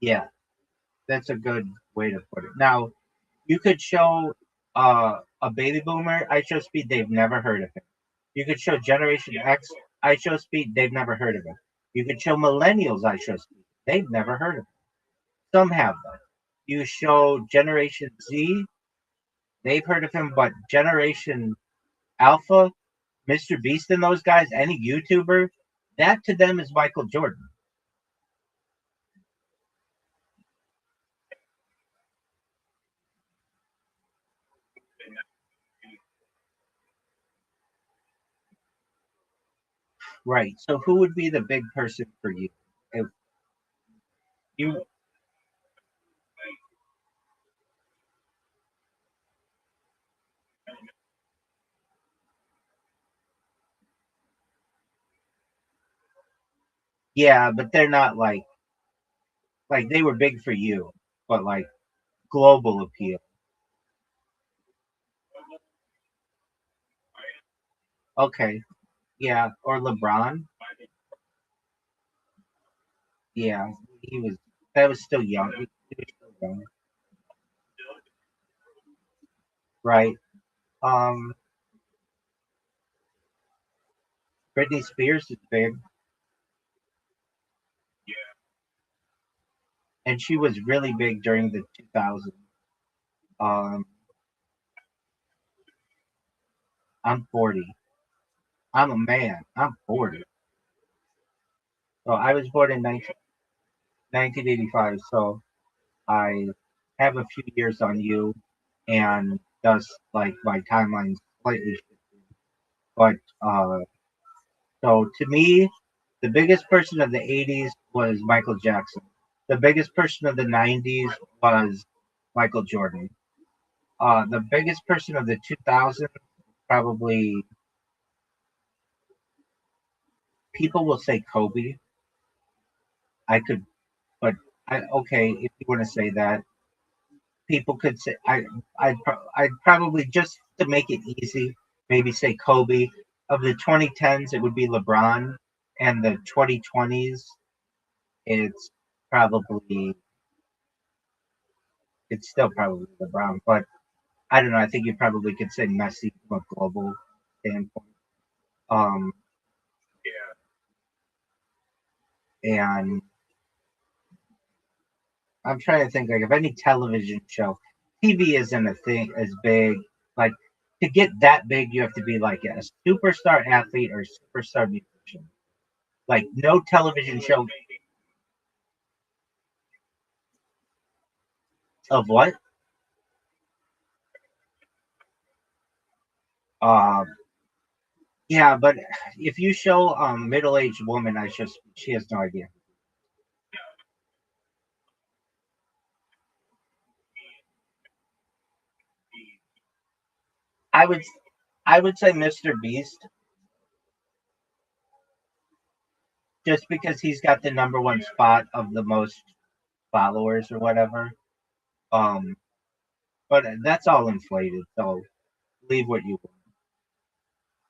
yeah, that's a good way to put it. Now, you could show a baby boomer ISO speed, they've never heard of him. You could show Generation X ISO speed, they've never heard of him. You could show millennials ISO speed, they've never heard of him. Some have them. You show Generation Z, they've heard of him, but Generation Alpha, Mr. Beast and those guys, any YouTuber, that to them is Michael Jordan. Right. So who would be the big person for you? If you yeah, but they're not like they were big for you, but like global appeal. Okay. Yeah. Or LeBron. Yeah. He was that was still young. He was still young. Right. Um Britney Spears is big. And she was really big during the 2000s. Um, I'm 40. I'm a man. I'm 40. So I was born in 1985. So I have a few years on you, and thus like my timeline's slightly shifted. But so to me, the biggest person of the 80s was Michael Jackson. The biggest person of the 90s was Michael Jordan. The biggest person of the 2000s probably people will say Kobe. I could, but I okay if you want to say that. People could say I'd probably just to make it easy, maybe say Kobe. Of the 2010s, it would be LeBron, and the 2020s, it's probably it's still probably LeBron. But I don't know. I think you probably could say Messi from a global standpoint. Um, and I'm trying to think like of any television show. TV isn't a thing as big. Like to get that big, you have to be like a superstar athlete or superstar musician. Like no television show of what? Uh, yeah, but if you show middle-aged woman, I just she has no idea. I would I would say Mr. Beast just because he's got the number one spot of the most followers or whatever. Um, but that's all inflated. So leave what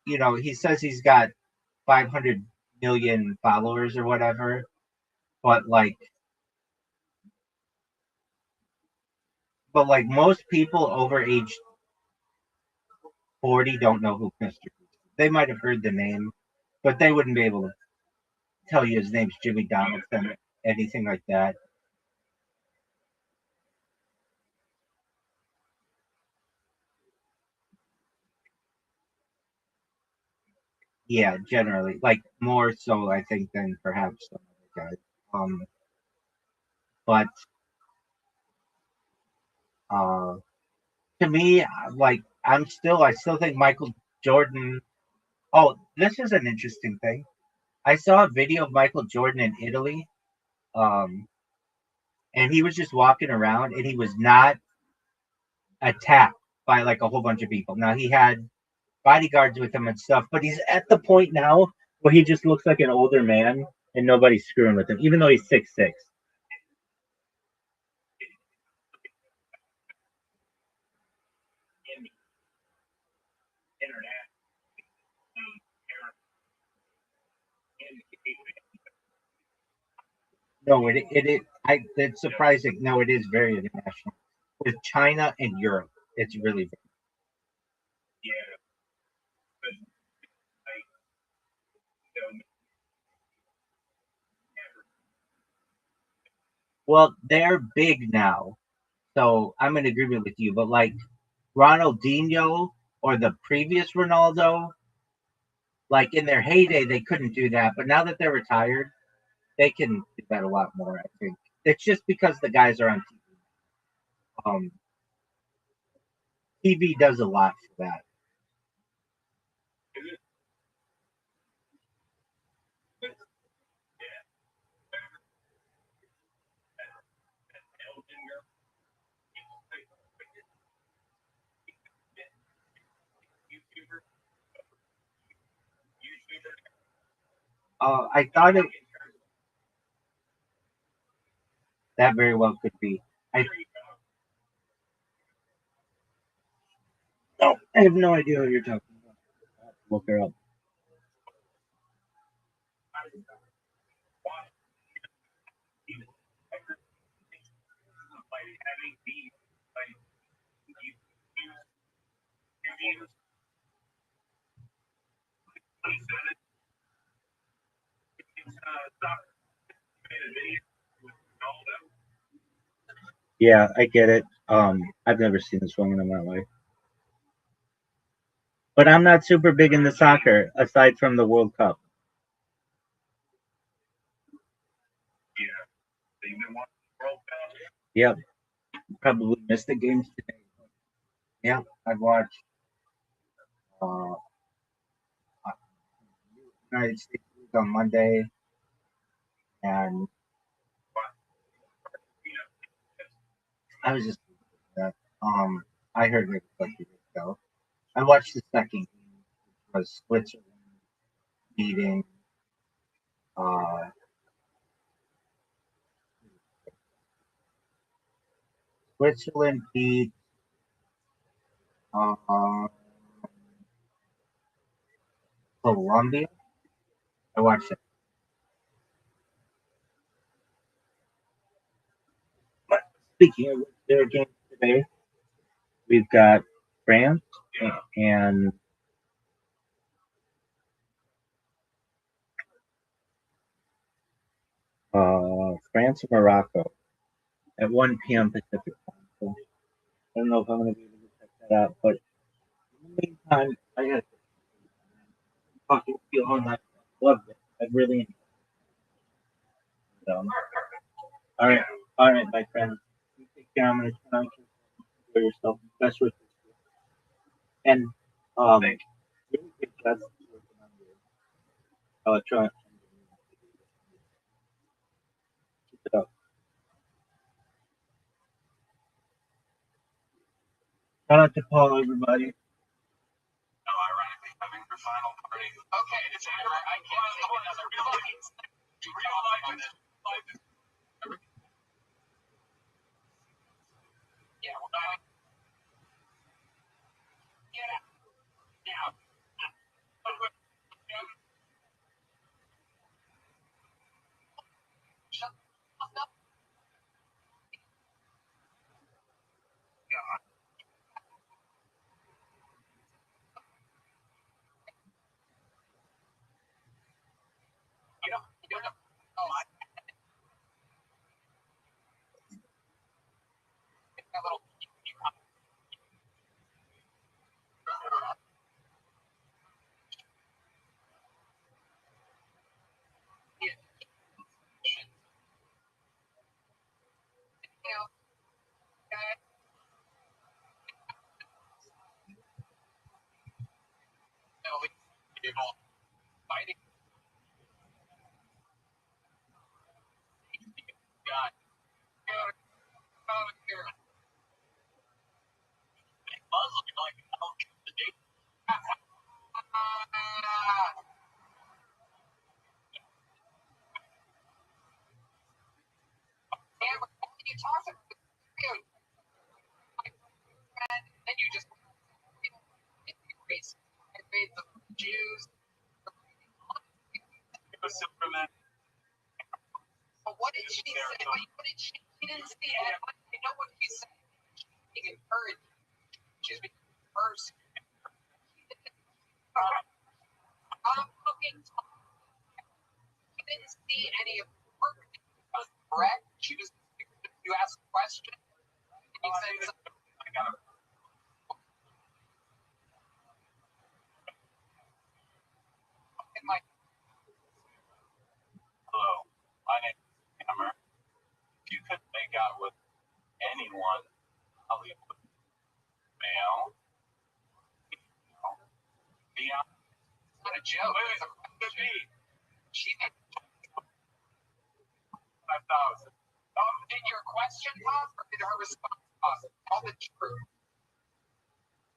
you know. He says he's got 500 million followers or whatever, but like but like most people over age 40 don't know who Mr. Beast is. They might have heard the name, but they wouldn't be able to tell you his name's Jimmy Donaldson or anything like that. Yeah, generally, like more so, I think, than perhaps some other guys. But uh, to me, like I still think Michael Jordan. Oh, this is an interesting thing. I saw a video of Michael Jordan in Italy, um, and he was just walking around, and he was not attacked by like a whole bunch of people. Now he had bodyguards with him and stuff, but he's at the point now where he just looks like an older man, and nobody's screwing with him, even though he's 6'6". No, it's surprising. No, it is very international. With China and Europe, it's really big. Well, they're big now, so I'm in agreement with you. But like Ronaldinho or the previous Ronaldo, like in their heyday, they couldn't do that. But now that they're retired, they can do that a lot more. I think it's just because the guys are on TV. TV does a lot for that. I thought that very well could be. I no, I have no idea what you're talking about. Look her up. Yeah, I get it. I've never seen this woman in my life, but I'm not super big into soccer aside from the World Cup. Yep, probably missed the games today. Yeah, I've watched uh, United States League on Monday, and I was just that. I heard it like a week ago. I watched the second game, which was Switzerland beating uh, Switzerland beat uh, Colombia. I watched it. But speaking of their games today, we've got France and France and Morocco at 1 p.m. Pacific time. So I don't know if I'm going to be able to check that out, but in the meantime, I got to talking to you all night. Loved it. I really enjoyed it. All right, my friend. You take care. I'm going to turn on for yourself. Best wishes. And really good job working on your electronic. Keep it up. Shout out to Paul, everybody. Okay, it's I can't think of another yeah, well, yeah, now. people fighting. God. Out here. Muslim, like, I don't get the date. You talk about and then you just race the Jews. Superman. But what did she say? What did she didn't see it. I know what she said. She's encouraged. She's being first. I'm looking. She didn't see any of the work. It was correct. She was. You asked a question. And you said something. I got it. Like, Hello, my name is Hammer. If you could make out with anyone, Hollywood, male, beyond, it's not a joke. wait, It's a could be She did 5,000. did your question pop or did her response pop? Tell the truth.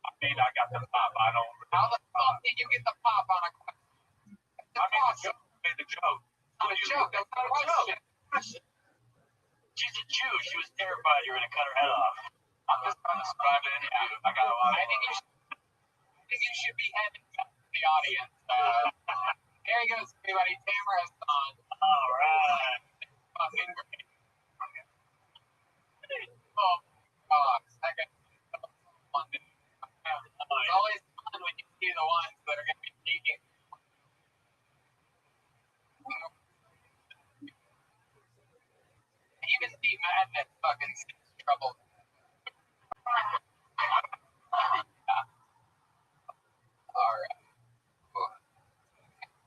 I mean, I got the pop. I don't. How the fuck did you get the pop on a question? I mean, the joke. I made the joke. Not a joke. That's not a question. She's a Jew. She was terrified you were going to cut her head off. I'm just trying to survive an interview. I got a lot of. I think you should be heading back to the audience. There he goes, everybody. Tamara's on. All right. Fucking great. Oh, second. It's always fun when you see the ones that are going to be peeking. Even the madness fucking seems trouble. Yeah. Alright.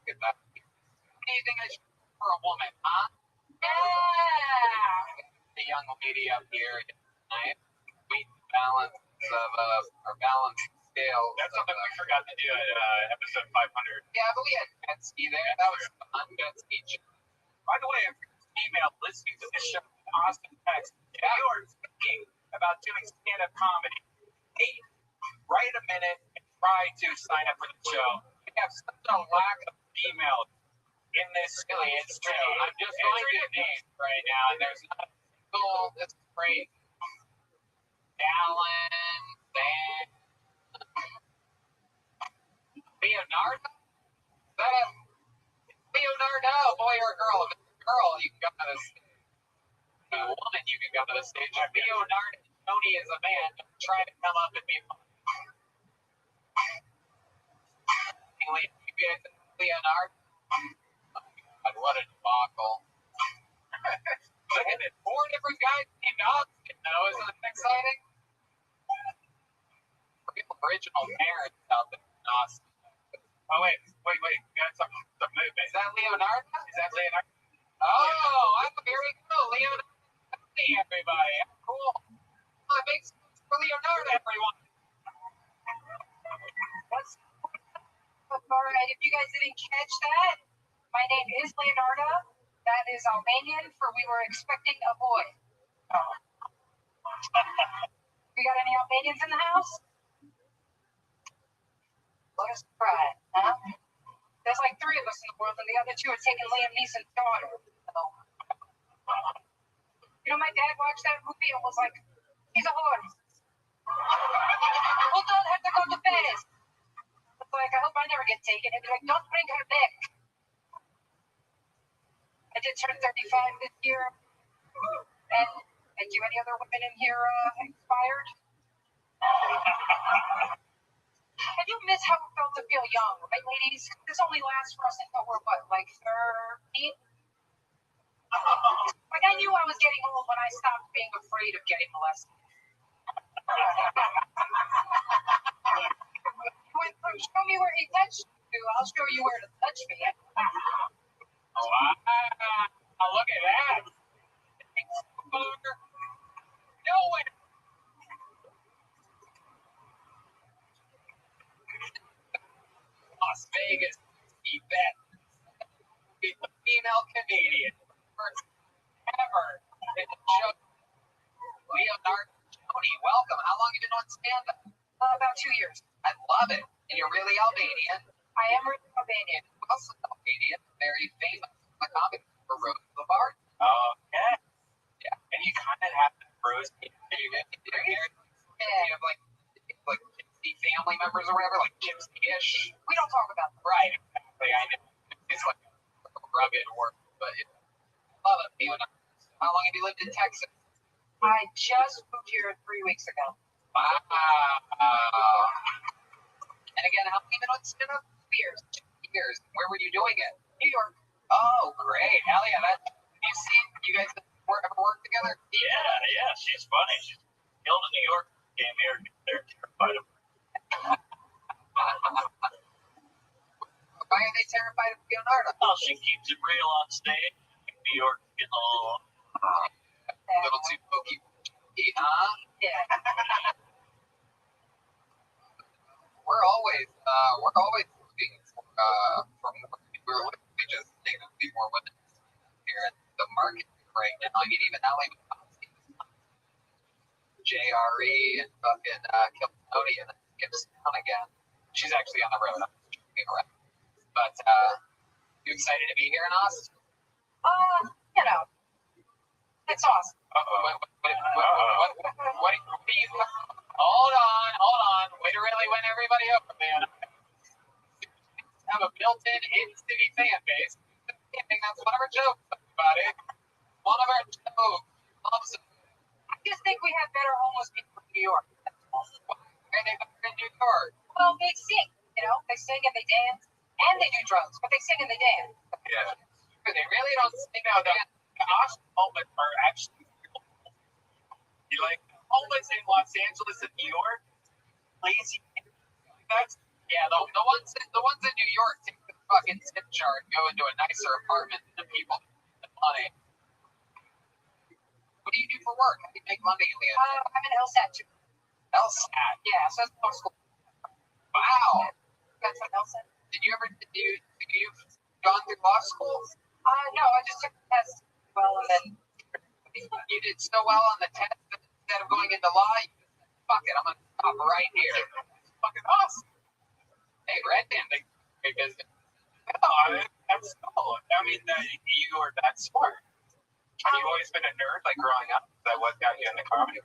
Get that. Anything I should for a woman, huh? Yeah! The young lady up here tonight. Sweet balance of our balance scale. That's something we forgot to do at episode 500. Yeah, but we had Betsy there. That was fun. Betsy. By the way, if you're an email listening to this show, Austin text, if you are thinking about doing stand-up comedy, hey, write a minute and try to sign up for the show. We have such a lack of emails in this Really, it's true. I'm just going to names right now, and there's not a single. It's great. Alan, Dan, Leonardo. Is that a Leonardo, boy or girl? If it's a girl, you can come to the stage. A woman, you can come to the stage. If Leonardo Tony is a man, try to come up and be fun. Leonardo. God, what a debacle. Look at it. 4 different guys named Austin, though. Isn't that exciting? Real original parents out there in Austin. Oh, wait. We got some movement. Is that Leonardo? Is that Leonardo? Oh, here we go. Leonardo. Hey, everybody. Cool. Big for Leonardo, everyone. All right, if you guys didn't catch that, my name is Leonardo. That is Albanian for we were expecting a boy. We got any Albanians in the house? Let us try, huh? There's like 3 of us in the world, and the other 2 are taking Liam Neeson's daughter. So. You know, my dad watched that movie and was like, he's a whore. We'll don't have to go to Paris. It's like, I hope I never get taken. He'd be like, don't bring her back. I did turn 35 this year. And thank you. Any other women in here inspired? I do miss how it felt to feel young, right, ladies? This only lasts for us until we're what, like 30? Like I knew I was getting old when I stopped being afraid of getting molested. Went from show me where he touched you, I'll show you where to touch me. Wow. Look at that. Nowhere. Las Vegas. Vegas, bet be the female comedian first ever in the show. Leonardo Tony, welcome. How long have you been on stand-up? About 2 years. I love it. And you're really Albanian. I am really Albanian. Also Albanian, very famous in the comedy for Rose Lavard. Oh, yeah. Yeah. And you kind of have to Rose. You have like 60 family members or whatever, like gypsy-ish. We don't talk about them. Right, exactly. I know. It's like rugged work, but love it. How long have you lived in Texas? I just moved here 3 weeks ago. Wow. And again, how long have you been on stand-up? 2 years. 2 years. Where were you doing it? New York. Oh, great. Hell yeah. You guys ever work together? Yeah, she's funny. She's killed in New York. Came here, they're terrified of her. Why are they terrified of Leonardo? Oh, she keeps it real on stage. New York getting a little too pokey, huh? Yeah. We're always looking for more. We're looking just to be more women here in the market right now. I mean, even Allie JRE and fucking Kiltony and then skips down again. She's actually on the road. But you excited to be here in Austin? You know, it's awesome. What do you? Hold on. Way to really win everybody over, man. Have a built-in in-city fan base. I think that's one of our jokes, everybody. One of our jokes. Loves it. I just think we have better homeless people in New York. And they better in New York. Well, they sing, they sing and they dance, and they do drugs, but they sing and they dance. Yeah. They really don't sing out the Austin homeless are actually you like homeless in Los Angeles and New York, lazy. That's the ones in New York take the fucking tip jar and go into a nicer apartment than the people with money. What do you do for work? How do you make money, Leah? I'm in LSAT too. LSAT. Yeah, so it's law school. Wow. That's what LSAT. Did you gone through law school? No, I just took the test. Well, and then You did so well on the test that instead of going into law, you said, fuck it, I'm gonna stop right here. Fucking awesome. Hey, Redman, big business. No, that's cool. I mean, you were that smart. Have you always been a nerd, like growing up? Is that what got you into comedy?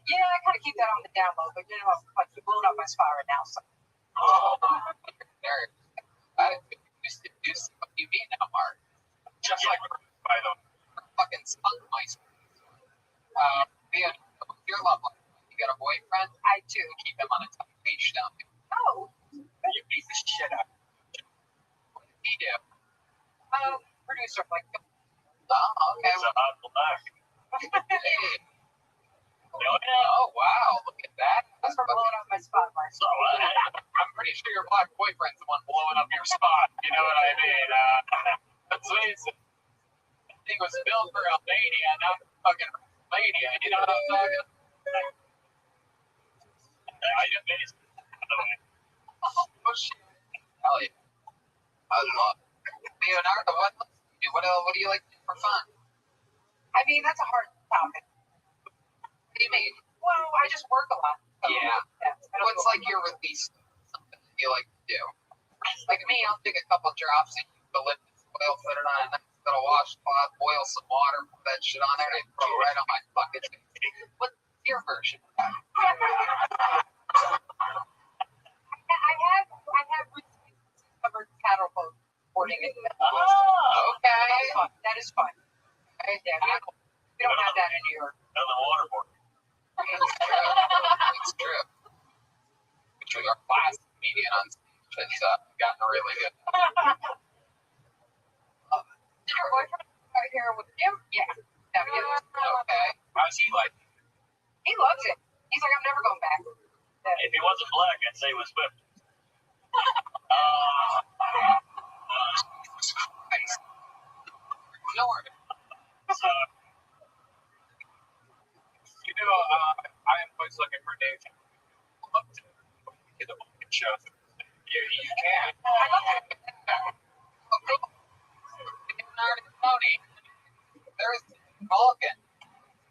yeah, I kind of keep that on the down low, but like you blown up my spot right now. So Oh, nerd. I used to do what you mean now, Mark. Just like by the Fucking skunk mice. Leah, your love life. You got a boyfriend? I do. Keep him on a tight leash, don't you? Oh, you beat the shit out. What does he do? producer, like. Oh, okay. It's a hot black. Hey. Yeah. Oh, wow. Look at that. That's for blowing up my spot, Mark. So, I'm pretty sure your black boyfriend's the one blowing up your spot. You know what I mean? That's amazing. That thing was built for Albania, not fucking Albania. You know what I'm talking about? I just made it. Oh, shit. Hell yeah. I love it. Leonardo, what do you like to do for fun? I mean, that's a hard topic. What do you mean? Well, I just work a lot. So, Yeah. What's like your release? Something that you like to do? Like me, I'll take a couple drops and the lip oil, put it on a nice little washcloth, boil some water, put that shit on there, and I throw it right on my bucket. What's your version? I have recently covered cattle boarding. Oh, Okay. That is fun. Yeah, we don't have that in New York. another waterboard. It's true. Between our class comedian on stage, it's gotten really good. Did your boyfriend out here with you? Yeah. Okay. How's he like? He loves it. He's like, I'm never going back. If he wasn't black, I'd say he was whipped. So, I am always looking for days to get the shows. You can. I love it. Leonardo Tony. There's Vulcan.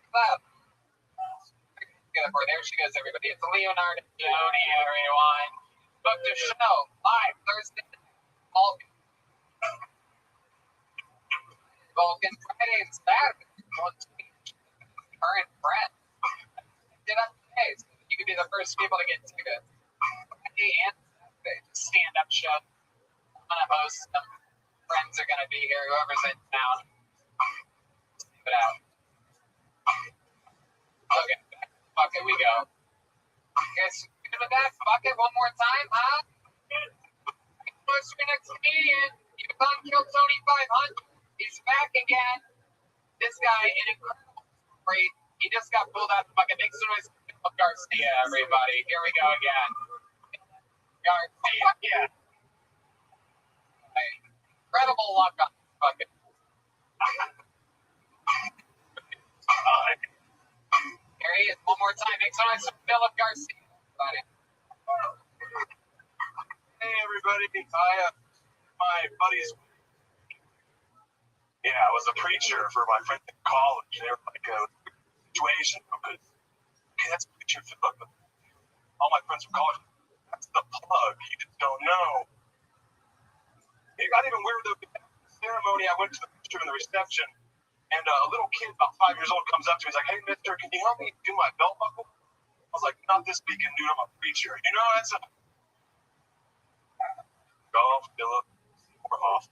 Wow. There she goes, everybody. It's Leonardo Tony, everyone. Book the show live Thursday. Vulcan. Vulcan Friday and Saturday. Current friends. Did up today, so you could be the first people to get tickets. Friday and Saturday. Stand-up show. I'm gonna host some. Friends are gonna be here. Whoever's in town. Keep it out. Okay. Okay, we go. Guys, good with that? Fuck it one more time, huh? What's your next comedian? You can kill Tony 500. He's back again. This guy, an incredible story. He just got pulled out of the bucket. Make some noise for Garcia, everybody. Here we go again. Garcia. Yeah. Incredible luck on the bucket. Here he is one more time. Make some noise for Philip Garcia. Everybody. Hey, everybody. My buddies. Yeah, I was a preacher for my friends in college. They were like a situation because hey, that's a preacher Philip. All my friends from college, that's the plug. You just don't know. It got even weirder. The ceremony, I went to the picture in the reception, and a little kid about 5 years old comes up to me. He's like, "Hey, mister, can you help me do my belt buckle?" I was like, "Not this weekend, dude. I'm a preacher. You know, that's a golf, Philip, or off.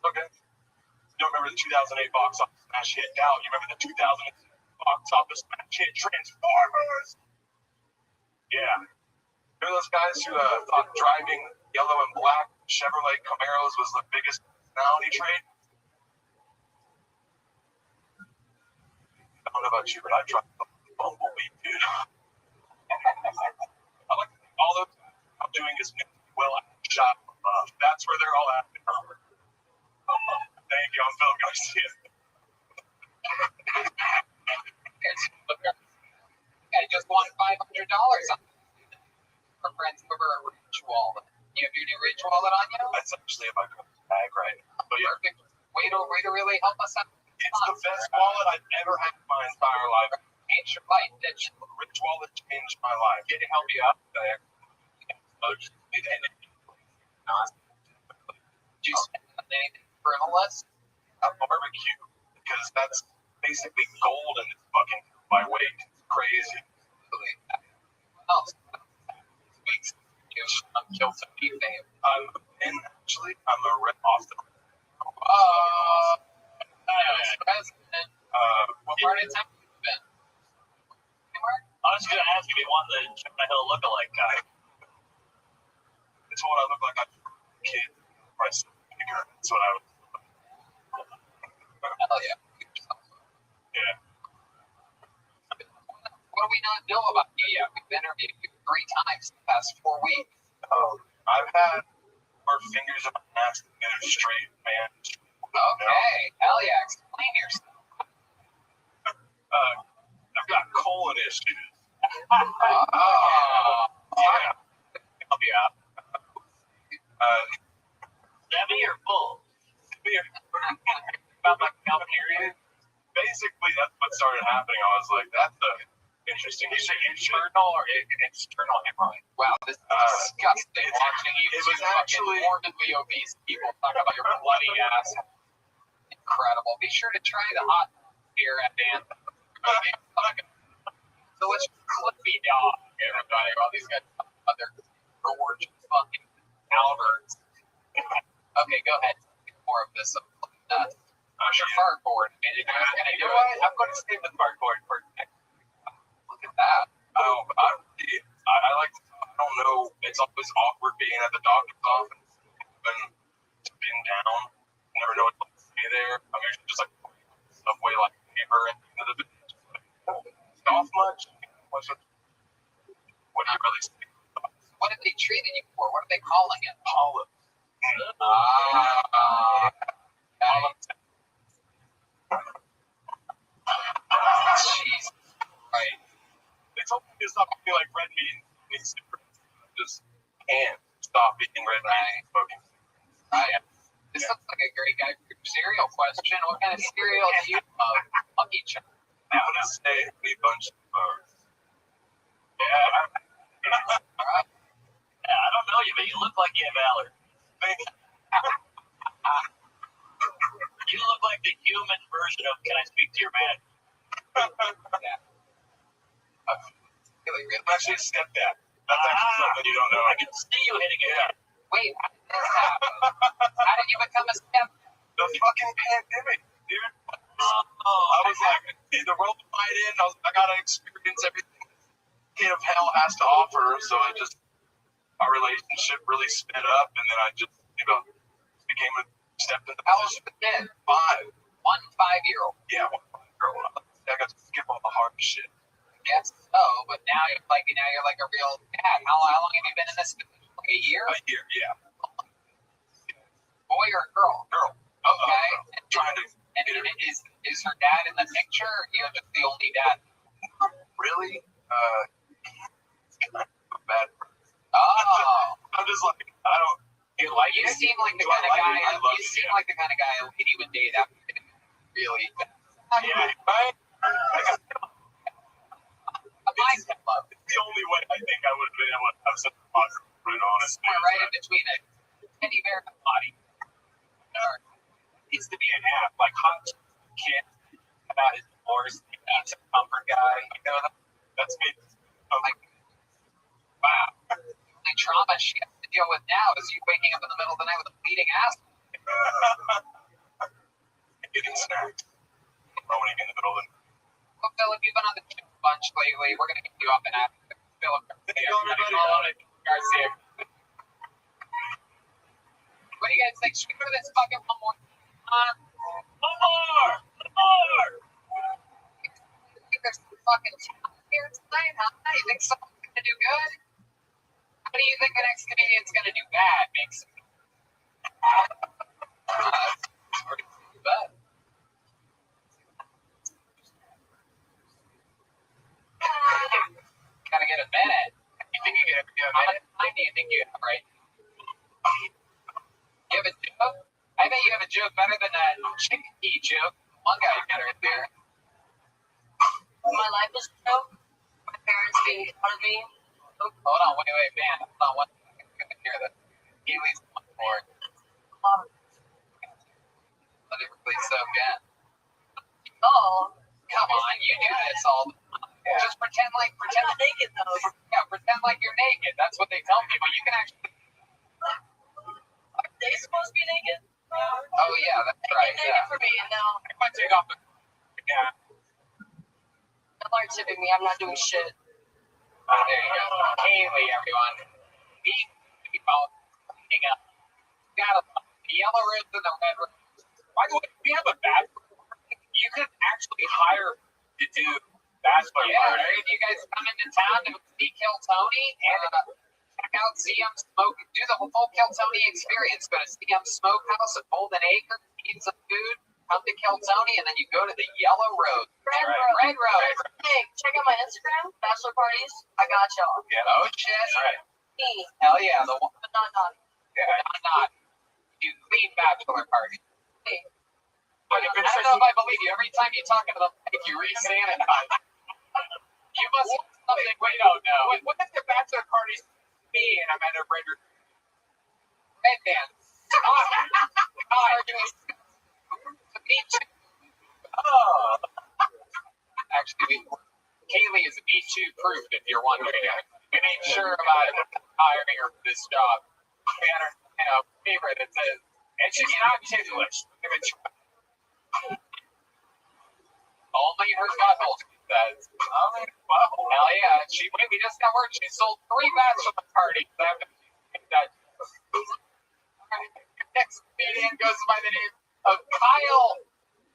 Okay. You don't remember the 2008 box office smash hit Doubt. You remember the 2008 box office smash hit Transformers? Yeah. Remember those guys who thought driving yellow and black Chevrolet Camaros was the biggest personality trait? I don't know about you, but I drive a Bumblebee, dude. I like all those I'm doing is well shot above. That's where they're all at. Thank you. I'm Phil Garcia. I just won $500 for friends who are a Reach Wallet. You have your new Reach Wallet on you? That's actually in my bag right now. But yeah, Perfect. Way to really help us out. it's the best wallet I've ever had in my entire life. Changed your life, didn't you? Rich Wallet changed my life. Did it help you out there? Did you spend anything frivolous? A barbecue, because that's basically gold in this fucking my weight. It's crazy. Oh, I'm killed some beef fame. I'm a red Austin. President. What part of town have you been? Anywhere? I was going to ask if you wanted the Jonah Hill lookalike guy. It's what I look like. I'm a kid. That's what I was. Hell yeah. Yeah. What do we not know about you yet? We've interviewed you 3 times in the past 4 weeks. I've had more fingers in my ass than get it straight, man. Okay. Hell yeah. Explain yourself. I've got colon issues. Yeah. Help you out. Semi or full? About my count period. Basically, that's what started happening. I was like, that's interesting. You say internal or external hemorrhoid? Wow, this is disgusting. Watching you it was actually morbidly obese people talk about your bloody ass. Incredible. Be sure to try the hot beer at Dan. Delicious Clippy dog, everybody. While these guys talk about their gorgeous fucking Alberts. Okay, go ahead. More of this. Your fart board. You know what? I'm going to save the fart board for next. Look at that. I like to, I don't know, it's always awkward being at the doctor's office and being down. Never know what to say there. I'm usually just like subway like paper and into the off much. What do you really say? What are they treating you for? What are they calling it? Polyps. Jeez. Right. They told me to stop eating like red meat and cigarettes. Just can't stop eating red meat and smoking. Right. This looks like a great guy for your cereal question. What kind of cereal do you love? Lucky Charms. I would say a bunch of All right. I don't know you, but you look like you have allergies. You look like the human version of "Can I speak to your man?" Really, really. Actually, a stepdad. That's actually something you don't know. I can see you hitting it. Wait, how did this happen? How did you become a step? The fucking pandemic, dude. I was like, the world might end. I got to experience everything Kid of Hell has to offer. So our relationship really sped up, and then I just, became a step in the How old is the kid? 5. 1 5-year-old. Yeah, one girl. I got to skip all the hard shit. Yes. Oh, but now you're like a real dad. How long have you been in this position? Like a year? A year, yeah. Boy or girl? Girl. Okay. Trying to And get her. is her dad in the picture? Or you're just the only dad? Really? Bad. Oh. I'm just like, I don't. You seem like the kind of guy. You seem like the kind of guy a lady would date after getting really. Yeah, right? It's the only way I think I would have been able to have such a positive friend, honestly. We're right in between a teddy bear and a body. There needs to be an app like Hot Kid about his divorce. He needs a comfort guy. That's me. I'm like, wow. The trauma she has to deal with now is you waking up in the middle of the night with a bleeding ass. Getting snacked. Throwing in the middle of the night. Well, Philip, you've been on the gym a bunch lately. We're going to get you up and at it. Philip, Thank you, everybody. Garcia. What do you guys think? Should we go to this fucking one more? One more! You think there's some fucking talent here tonight, huh? You think someone's going to do good? What do you think the next comedian's going to do bad? Makes that's pretty bad. Gotta get a minute. You think you get a minute? How much time do you think you have, right? You have a joke? I bet you have a joke better than that chickpea joke. One guy got right there. My life is a joke. My parents being proud of me. Hold on, wait, man. Hold on, one second. I'm gonna hear that. Haley's on board. Let it really soak in. Oh, Come on, you do this all the time. Just pretend like I'm not naked though. yeah, pretend like you're naked. That's what they tell people. You can actually. Are they supposed to be naked? Oh yeah, that's They right. get naked Yeah. for me, and now I might take off the. Yeah. people are tipping me. I'm not doing shit. There you go. Haley, everyone. Being about cleaning up. Got the yellow ribs and the red ribs. By the way, we have a bachelor. You could actually hire to do bachelor Yeah, party. if you guys come into town to see Kill Tony, check out CM Smoke. Do the full Kill Tony experience. Go to CM Smokehouse at Golden Acre, eat some food, come to Kill Tony, and then you go to the Yellow Road. Red Road. Hey, check out my Instagram. Bachelor parties. I got y'all. Yeah. Oh shit. That's right. Me, Hell yeah. The one but not naughty. not do clean bachelor party. Hey, But if I it's don't know if I believe you. Every time you talk into the mic, you re-sanitize. You must have something we don't know. what if the bachelor party's me and I'm at a regular? Red dance. Me too. Oh. Actually, Kaylee is Me Too proof, if you're wondering. We ain't sure about hiring her for this job. We had her, favorite that says, And she's not ticklish. only her butthole, she says. Hell yeah. We just got word she sold 3 bachelor parties. Next comedian goes by the name of Kyle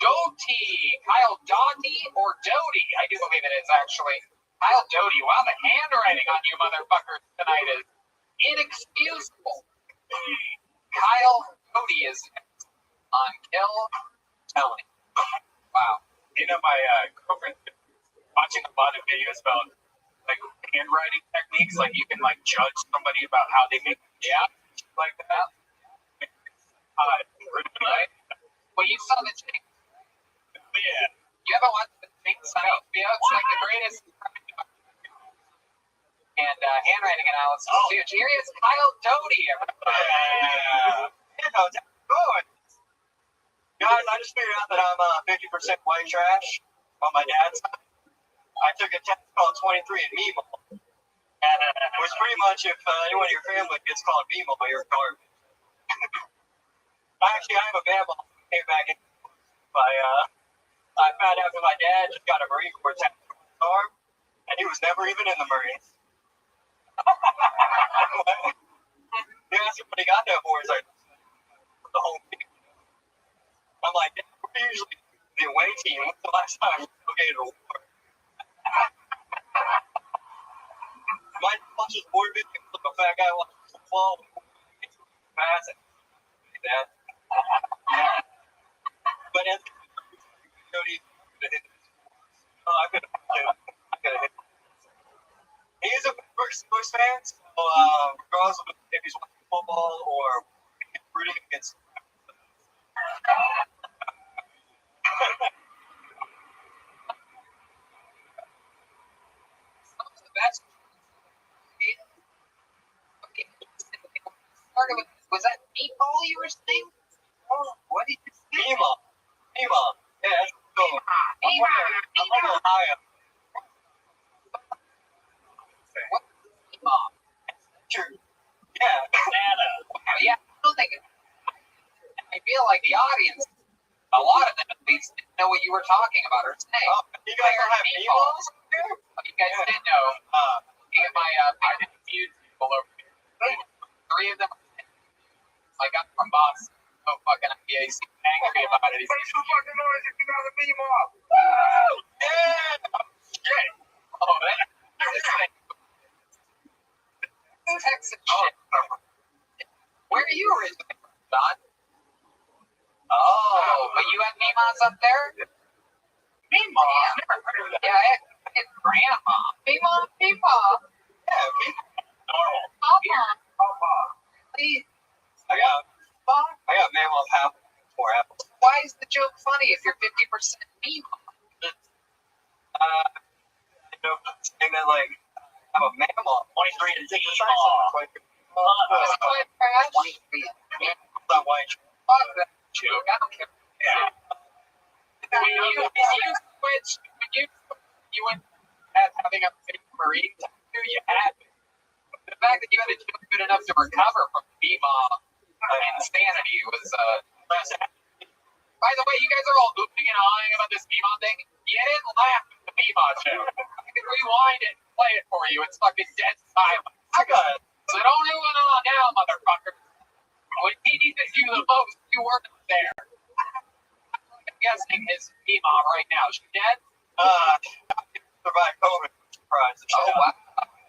Doty. Kyle Doughty or Doty? I do believe it is, actually. Kyle Doty. Wow, the handwriting on you motherfuckers tonight is inexcusable. Kyle Doty is on Kill Tony. Wow. My girlfriend watching a lot of videos about like handwriting techniques, like you can like judge somebody about how they make like that. Right? Well, you saw the chick. Yeah. You haven't watched the Jinx on HBO? It's like the greatest. And handwriting analysis. Oh. Dude, here is Kyle Doty. Yeah. Good. Guys, I just figured out that I'm 50% white trash on my dad's side. I took a test called 23andMe, which pretty much if anyone in your family gets called Mimo, you're garbage. Actually, I have a bad mom who came back in. I found out that my dad just got a Marine Corps tattoo on his arm, and he was never even in the Marines. He asked him what he got that for. He's like, the home team. I'm like, we're usually the away team. When's the last time we located a war? My watches war videos of a fat guy watching football. Pass it. That. But as Cody, I could have hit. He is a Pittsburgh Steelers fan, so regardless of if he's watching football or rooting against. That's was that meatball you were saying? Oh, what did you say? Mima. Yeah, that's cool. I'm from Ohio. What's meatball? Sure. Yeah, banana. Yeah, I don't think I feel like the audience, a lot of them at least, didn't know what you were talking about or saying. Oh, you guys don't have meatballs here? You guys did know. Looking at my mute people over here. 3 of them. I got from boss. So fucking he's angry about it. He's make some fucking noise if you got a meatball. Yeah. Shit. Oh, man. Texas shit. Where are you originally from, Don? Oh, but you had Mimas up there? Mima? Never heard of that. Yeah, it's grandma. Mima? Yeah, Mima. Normal. Papa. Please. I got mammoth apple, 4 apples. Why is the joke funny if you're 50% Mima? And then like I'm a mammoth. 23 and 6. Is it quite trash? 23. Not white. Fuck that joke. I don't care. Yeah. When you went at having a big Marine tattoo, you had the fact that you had a joke good enough to recover from Mima insanity was by the way, you guys are all ooping and awing about this Mima thing. You didn't laugh at the Mima joke. I can rewind it and play it for you. It's fucking dead silent. I got it. So don't do it on now, motherfucker. When he needed you the most, you weren't there. I'm guessing his Mima right now. She dead? Survived COVID. Surprise. Oh, wow.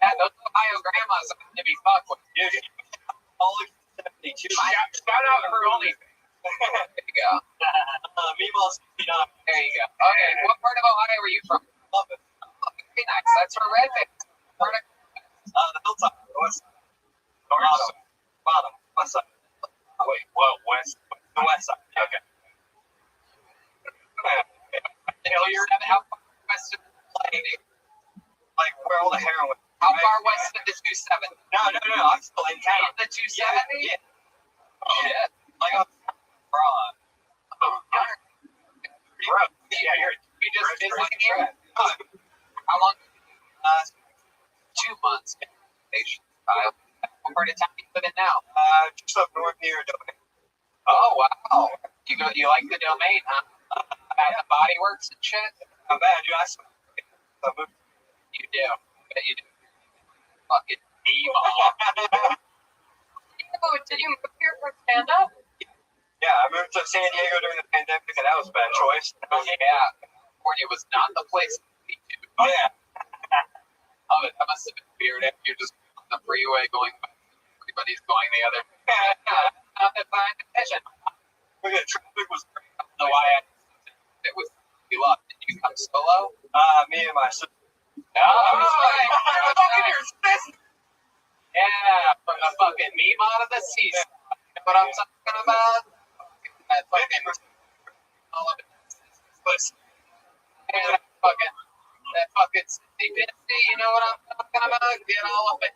Yeah, those Ohio grandmas are to be fucked with. Yeah, only 72. Shout out for only. There you go. Meema's 69. There you go. Okay, what part of Ohio are you from? Love it. Very nice. That's where Redfin. The hilltop. The west. Bottom. West side. Wait, west. The west side. Okay. You're how far west of like where all the heroin. How far west of the 27? No. I'm still in town. The 270? Yeah. Oh, shit. Like I'm broad. Yeah, We just visiting here? How long? 2 months. What part of town you live in now? Just up north near Domain. Oh, wow. You like the Domain, huh? The Body Works and shit? Not bad, dude. I moved. You do. Bet you do. Fucking emo. Did you move here for stand-up? Yeah, I moved to San Diego during the pandemic, and that was a bad choice. Yeah. California was not the place to be. Oh, yeah. Oh, that must have been weird if you're just on the freeway going, everybody's going the other way. Not that fine division. Look at traffic was great. I don't know why it was you loved. Did you come solo? Me and my sister. Yeah, from the fucking meme out of the season. What I'm talking about? That fucking all of it. And that fucking 50, you know what I'm talking about? Get all of it.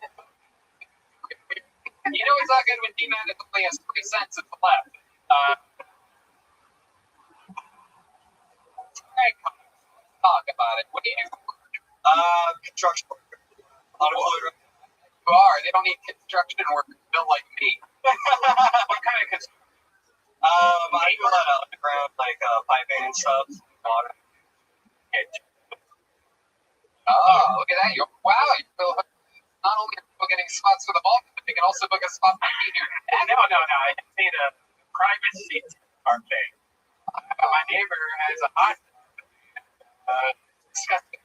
You know it's not good when D-Man only has 3 sentences left. Right, talk about it. What do you do? Construction worker. Unemployed. You are. They don't need construction workers built like me. What kind of construction? I do a lot of underground, like piping and stuff. Water. Oh, look at that. Wow, you feel not only are people getting spots for the ball, but they can also book a spot for me here. No. I just need a private seat parfait. My neighbor has a hot disgusting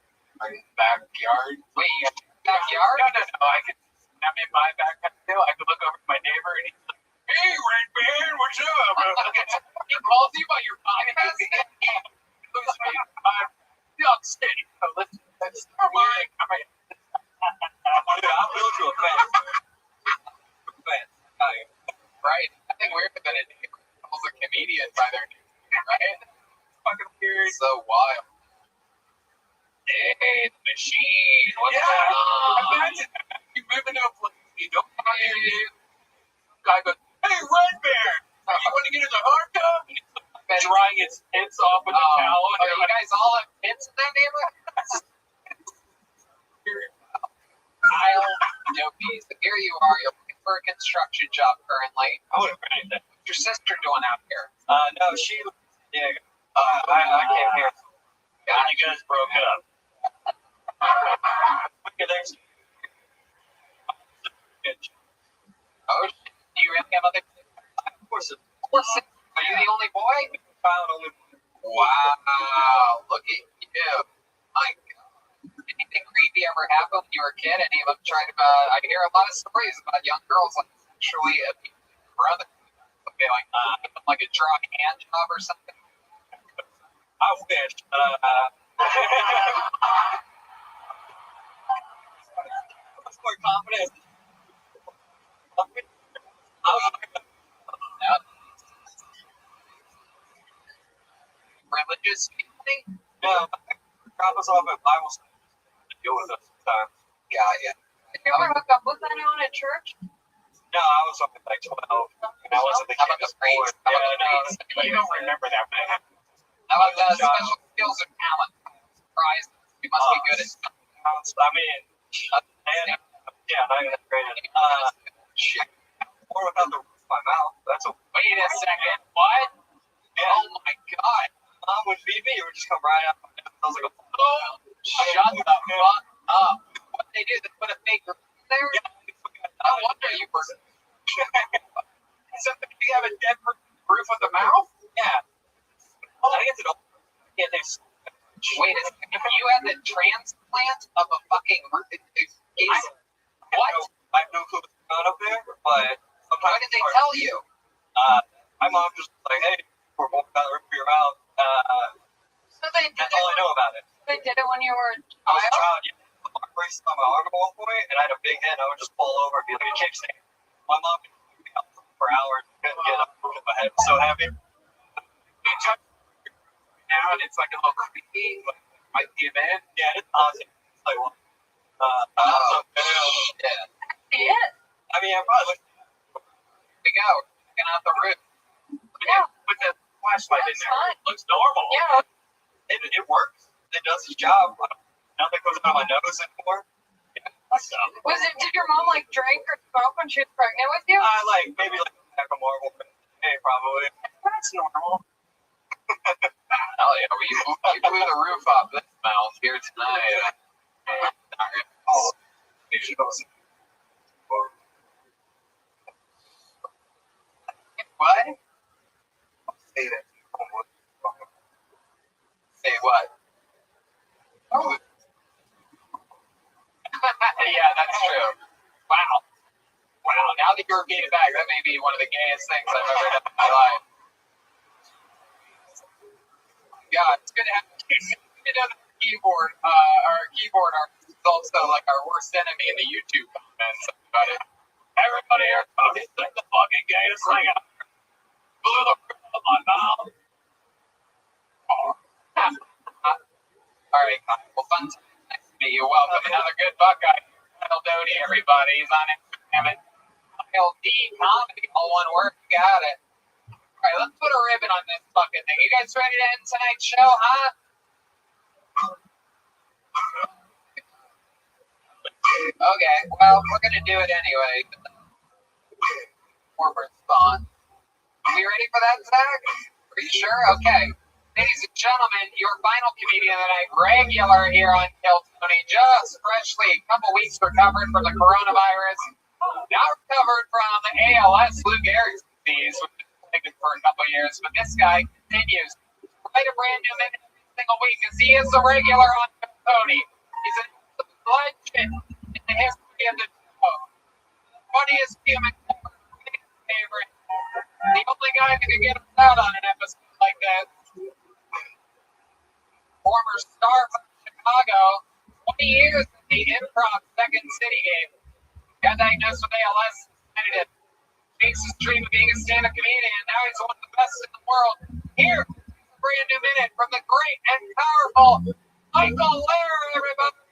backyard. Wait, you have a backyard? No. I'm in my back patio. I could look over to my neighbor and he's like, "Hey, Red Man, what's up?" He calls you by your podcast? I'm steady. So let's start working. I'll build you a fence. Right. I think we're gonna name a comedian by their name, right? Fucking weird. So wild. Hey, the machine. What's going on? Imagine you move into a place you don't hire you. Guy goes, "Hey, Red Bear, you want to get in the hard tub?" And he's drying his tits off with a towel. And you guys all have pits in that neighborhood? Kyle Dopies. Here you are. You're looking for a construction job currently. I would have been anything. What's your sister doing out here? No, she. Yeah. I came here. God, You guys broke up. Okay, there's. oh, shit. Do you really have other kids? Of course, Are you the only boy? found only. Wow, look at you. My God. Anything creepy ever happen when you were a kid? Any of them tried to, I hear a lot of stories about young girls like sexually abusing their brother. Okay, like a dry hand job or something. I wish. What's more confident? Religious thing? Yeah, drop us off at Bible school to deal with us sometimes. Yeah. Did you ever hook up with anyone at church? No, I was up at like 12. And I wasn't the How about kid the priest? before. How about the Yeah, priest? no, you don't remember that, man. How about the special skills and talent? Surprised. You must be good at I mean, yeah, not even that great. shit. Or without the roof of my mouth. That's a. Wait a second. What? Yeah. Oh my God. Mom would feed me, it would just come right out. I was like, Oh, shut the fuck up. What they do? They put a fake roof there? No wonder you were. Except if you have a dead roof with a mouth? Yeah. I think it's an old. Yeah, there's. Wait a second. You had the transplant of a fucking roof? What? I have no clue what's going on up there, but sometimes. Why did they tell you? My mom just was like, "Hey, we're both about to rip your mouth." So they did That's all I know about it. They did it when you were a I was a child? child, yeah. The arm brace on my arm at one point, and I had a big head, and I would just fall over and be like a kickstand. My mom could pick me up for hours, couldn't get up because my head was so heavy. Now and it's like a little creepy. Like, might give in. Yeah, it's awesome. It's like, well, shit. Yeah. I mean, I probably Here we go. Checking out the roof. Yeah. put the flashlight in That's there. fine. It looks normal. Yeah. It works. It does its job. Nothing goes out of my nose anymore. Did your mom like drink or smoke when she was pregnant with you? Maybe like a pack of Marvel. Hey, probably. That's normal. Hell yeah, you blew the roof off this mouth here tonight. Oh, you should go see. What? Say that. Say what? Oh. Yeah, that's true. Wow. Now that you're being back, that may be one of the gayest things I've ever done in my life. Yeah, it's good to have the keyboard. Our keyboard artist is also like our worst enemy in the YouTube comments about it. Everybody here, it's like the fucking gayest thing ever. Blew the roof of my You're welcome. Another good Buckeye. Kyle Doty, everybody. He's on Instagram at Kyle D Comedy. All one word. Got it. All right, let's put a ribbon on this fucking thing. You guys ready to end tonight's show, huh? Okay, well, we're going to do it anyway. More response. Are we ready for that, Zach? Are you sure? Okay. Ladies and gentlemen, your final comedian tonight, regular here on Kill Tony, just freshly, a couple weeks recovered from the coronavirus, now recovered from the ALS, Lou Gehrig's disease, which has plagued him for a couple years. But this guy continues to write a brand new minute every single week because he is a regular on Kill Tony. He's a legend in the history of the show. Funniest human ever, favorite. The only guy that could get us out on an episode like that. Former star from Chicago, 20 years in the Improv Second City game. Got diagnosed with ALS, and makes his dream of being a stand-up comedian. Now he's one of the best in the world. Here, a brand new minute from the great and powerful Michael Lair, everybody.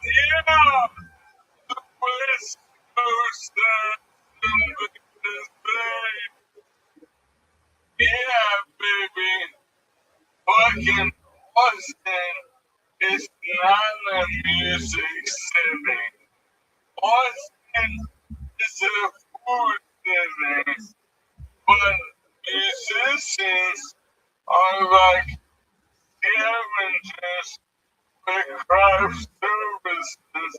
Yeah, the West Coast yeah, baby. Fucking Austin is not a music city. Austin is a food city. But musicians are like scavengers for craft services.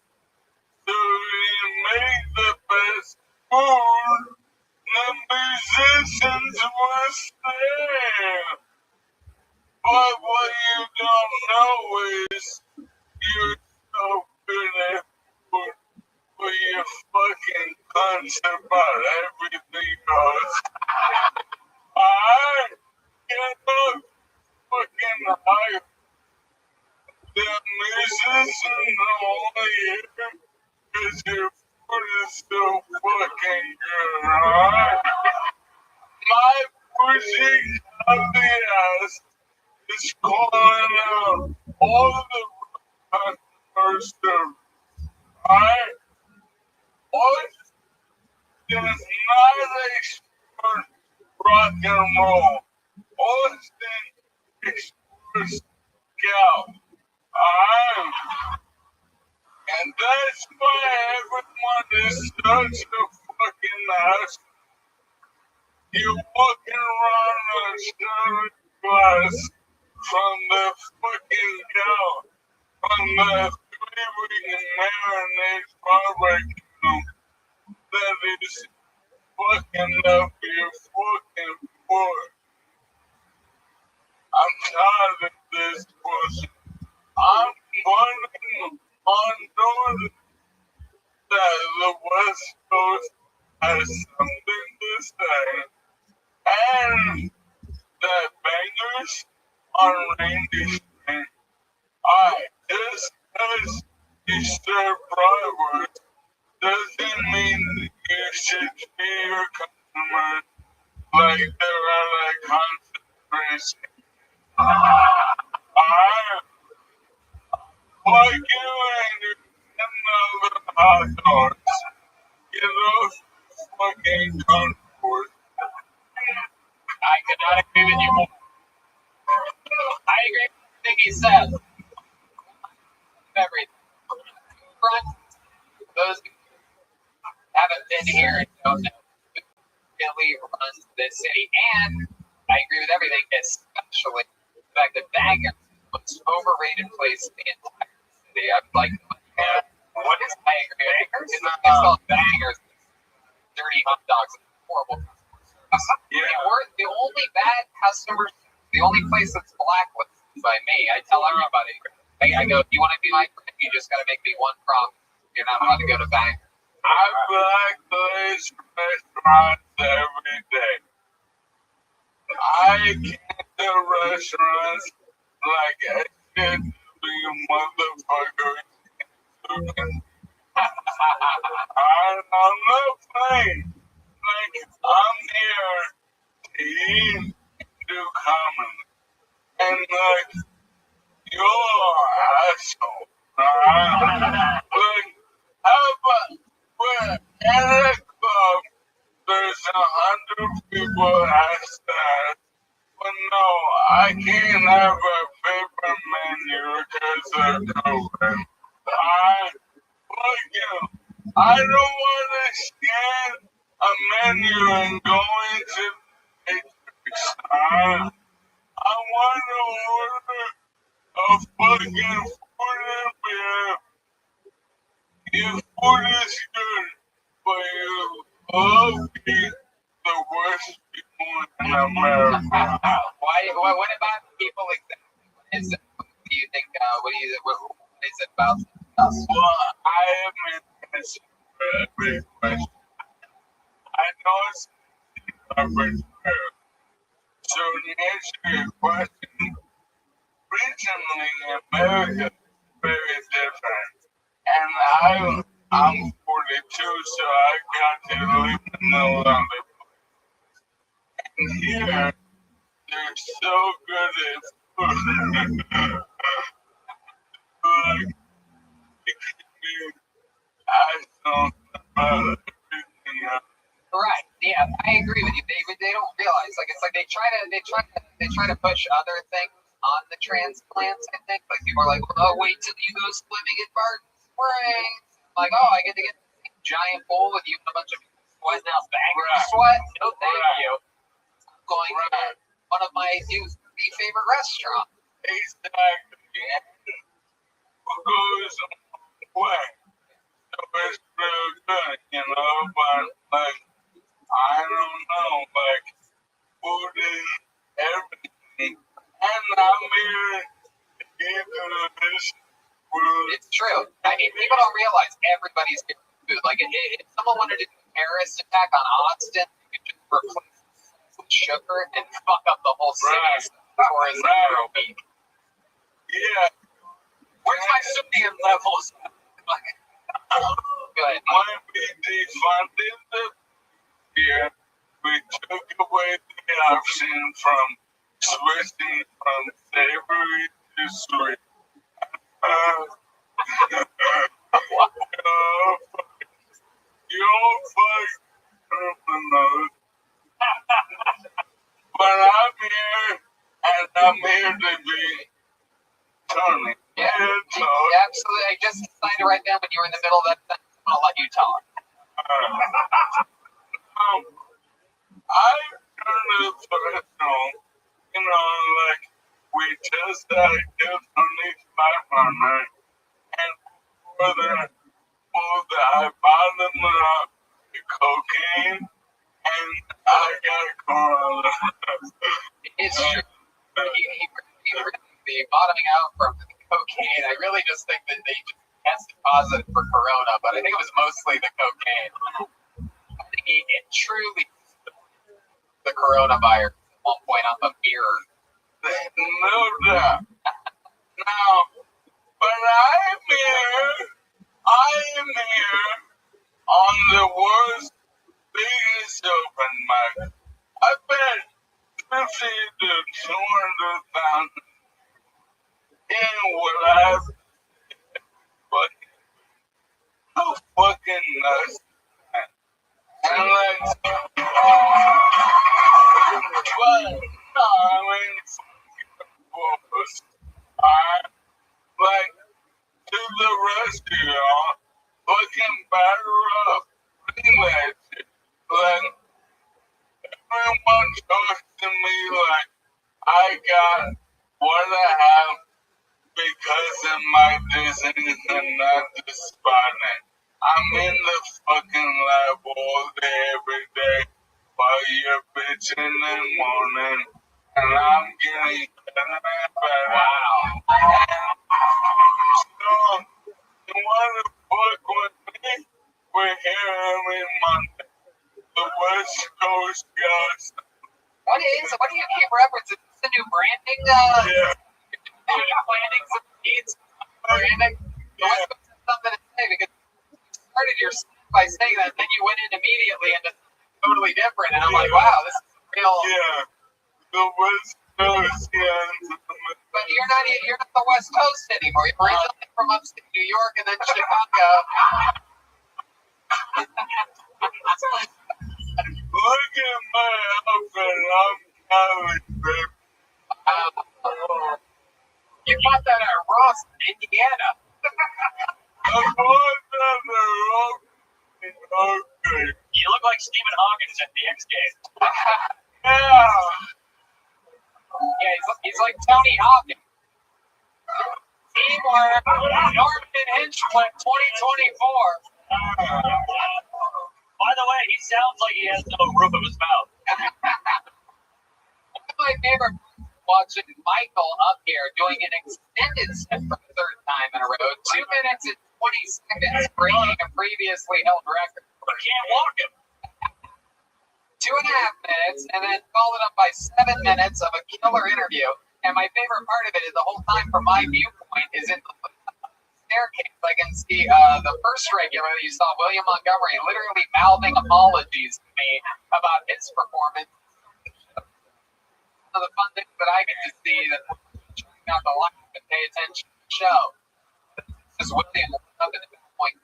So we make the best food. The musicians were there. But what you don't know is you're so good at food, but you're fucking cunts about everything else. I cannot fucking hype. The musicians are only here because your food is so fucking good, right? My pushing of the ass is calling out all the customers service. Alright? Austin is not expert rock and roll. Austin experts scout. Alright? And that's why everyone is such a fucking ass. You're walking around on a glass from the fucking cow, from the 3-week marinade barbecue that is fucking up your fucking foot. I'm tired of this bullshit. I'm wondering on North that the West Coast has something to say, and that bangers on Randy Street. Just because you serve bratwurst doesn't mean you should treat your customers like they're at a concentration. Like you and another hot dogs. Get those fucking contours. I could not agree with you more. I agree with everything he said. Everything. Front, those who haven't been here and don't know who really runs this city. And I agree with everything, especially the fact that Bangers is the most overrated place in the entire city. I would like to what is I agree with Bangers? It's called Bangers. Dirty hot dogs. Horrible. Yeah. We're the only bad customers, the only place that's blacklisted by me. I tell everybody, I go, if you want to be my friend, you just got to make me one promise. You're not allowed to go to Bangers. I blacklist restaurants every day. I get the restaurants like I did you motherfuckers. I'm not playing. Like, I'm here to eat, do comedy. and like, you're an asshole. Like, how about we're at a club, there's 100 people outside. Well, no, I can't have a paper menu because of COVID. I don't want to scan a menu and go into the matrix. I want to order a fucking food and beer. Your food is good, but you love being the worst people in America. What about people exactly? What is it? What do you think? What is it about us? Well, I am interested in a big question. I know it's arbitrary. So to answer your question, regionally America is very different. And I'm 42, so I got to live in the London. And here, they're so good at food. Like, I don't know everything else. Right. Yeah, I agree with you. They don't realize, like, it's like they try to push other things on the transplants. I think like people are like, oh, wait till you go swimming in Barton Springs. Like, oh, I get to get a giant bowl with you and a bunch of sweat now. Sweat? No, thank you. I'm going to one of my new favorite restaurants. Exactly. Who goes away? So it's real good, you know, but like, I don't know, like, food is everything. And I'm here to give this food. It's true. I mean, people don't realize everybody's getting food. Like, if someone wanted to do a terrorist attack on Austin, you could just replace it with sugar and fuck up the whole city tourism for a week. Yeah. Where's my sodium levels? Good. When we defunded the year, we took away the option from switching from savory to sweet. You don't fuck criminals. But I'm here, and I'm here to be Tony. Yeah, absolutely. I just decided right now when you were in the middle of that sentence, I'm going to let you talk. I turned to the professional, you know, like, we just had a gift on these 500, and for the food that I bought them up, the cocaine, and I got corona. It's true. The bottoming out from the cocaine, I really just think that they just tested positive for corona, but I think it was mostly the cocaine. I think it truly the coronavirus at one point on the mirror. No doubt. Now, but I am here on the world's biggest open mic. I bet 50 to 200,000 in what I've so fucking nuts. And like, but no, I mean, like, to the rest of y'all, fucking batter up, relax it. Like, everyone talks to me like I got what I have because of my disease and not despondent. I'm in the fucking lab all day, every day, while you're bitching in the morning, and I'm getting better and better. Wow. So, you want to fuck with me? We're here every Monday. The West Coast guys. What do you keep referencing? Is this a new branding? Yeah. New planning some needs branding? Yeah. What's something to say? Because you started your by saying that, then you went in immediately into totally different, and I'm like, wow, this is real. Yeah. The West But you're not the West Coast anymore. You're originally from upstate New York and then Chicago. Look at my outfit. I'm college, baby. You got that at Ross, Indiana. I want that rock. Okay. You look like Stephen Hawkins at the X Games. Yeah. Yeah, he's like Tony Hawkins. Teamwork, Norman Hinchcliffe 2024. By the way, he sounds like he has no roof of his mouth. One of my favorite watching Michael up here doing an extended set for the third time in a row. 2 minutes and 20 seconds, breaking a previously held record. But can't walk him. 2.5 minutes, and then followed up by 7 minutes of a killer interview. And my favorite part of it is the whole time from my viewpoint is in the staircase. I can see the first regular you saw, William Montgomery, literally mouthing apologies to me about his performance. One of the fun things that I get to see that not to laugh and pay attention to the show. This is William up at this point.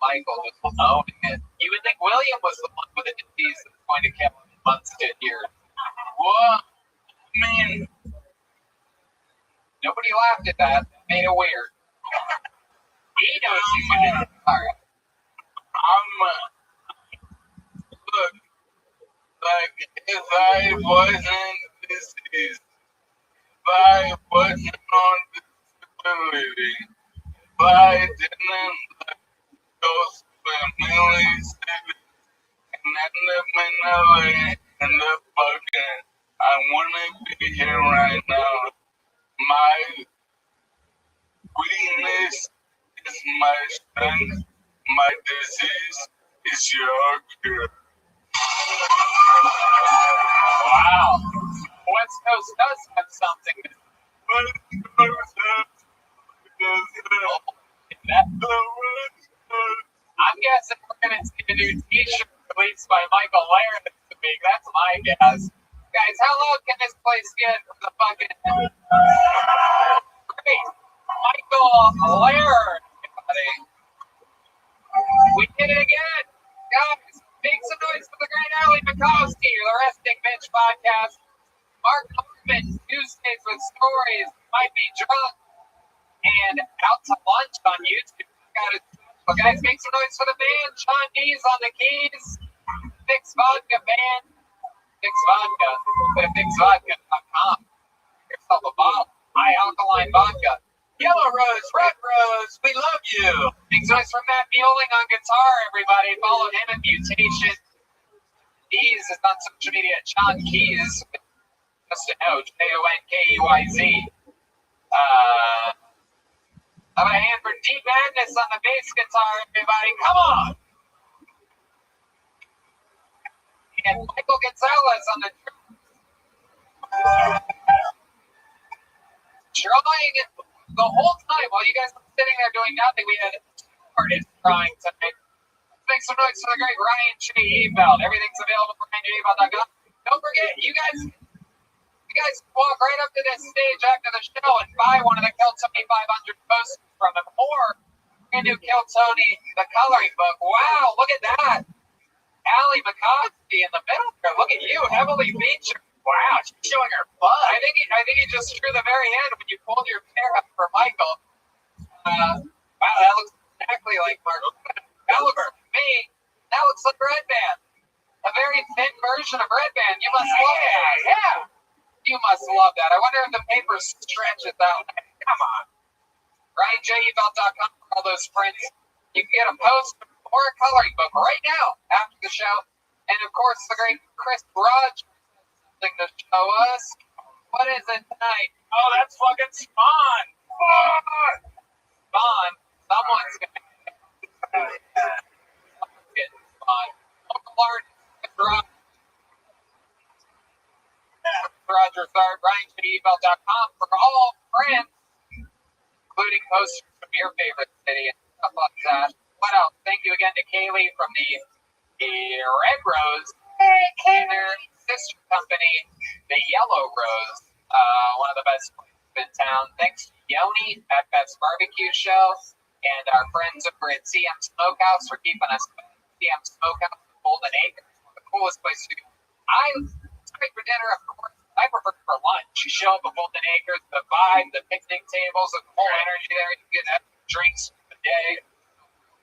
Michael just owning it. You would think William was the one with the disease that's going to kill him in months to years. What? Man. Nobody laughed at that. Made it weird. He knows he's going to alright. Look, like, if I wasn't deceased, if I wasn't on disability, if I didn't those families and end up in LA and the fucking, I wouldn't be here right now. My weakness is my strength. My disease is your cure. Wow. West Coast does have something. I'm guessing we're going to see a new t-shirt released by Michael Laird this week. That's my guess. Guys, how low can this place get for the fucking... Great. Michael Laird, everybody. We did it again. Guys, make some noise for the great Ali Mikowski, the Resting Bitch podcast. Mark Norman, Tuesdays with Stories, might be drunk and out to lunch on YouTube. Got it. Well, guys, make some noise for the band. Sean D's on the keys. Fix Vodka Band. Fix Vodka. Go to fixvodka.com. Get yourself a bottle. High alkaline vodka. Yellow Rose, Red Rose, we love you. Make some noise for Matt Mueling on guitar, everybody. Follow him at Mutation. Keys is on social media at Sean Keys. Just to know, Jonkeyz. How about a hand for Deep Madness on the bass guitar, everybody? Come on! And Michael Gonzalez on the drawing the whole time while you guys were sitting there doing nothing. We had artists drawing tonight. Let's make some noise for the great Ryan J. Ebelt. Everything's available for RyanJEbelt.com. Don't forget, you guys walk right up to this stage after the show and buy one of the Kill Tony 500 posters from him, or brand new Kill Tony the coloring book. Wow, look at that. Ali Mikowski in the middle there. Look at you, heavily featured. Wow, she's showing her butt. I think he just drew the very end when you pulled your hair up for Michael. Wow, that looks exactly like Mark. That looks like me. That looks like Red Band. A very thin version of Red Band. You must love that. Yeah. You must love that. I wonder if the paper stretches out. Come on. RyanJEbelt.com for all those prints. You can get a poster or a coloring book right now after the show. And of course, the great Chris Rogers has something to show us. What is it tonight? Oh, that's fucking Spawn. Spawn. Someone's getting Spawn. Local artist, Rogers art, RyanJEbelt.com for all friends, including posters from your favorite city and stuff like that. What else? Thank you again to Kaylee from the Red Rose and their sister company, the Yellow Rose, one of the best places in town. Thanks to Yoni at Best Barbecue Show and our friends over at CM Smokehouse for keeping us fed. CM Smokehouse in Golden Acres, one of the coolest places to go. It's great for dinner, of course. I prefer for lunch. You show up at Golden Acres, the vibe, the picnic tables, the whole energy there. You get drinks for the day.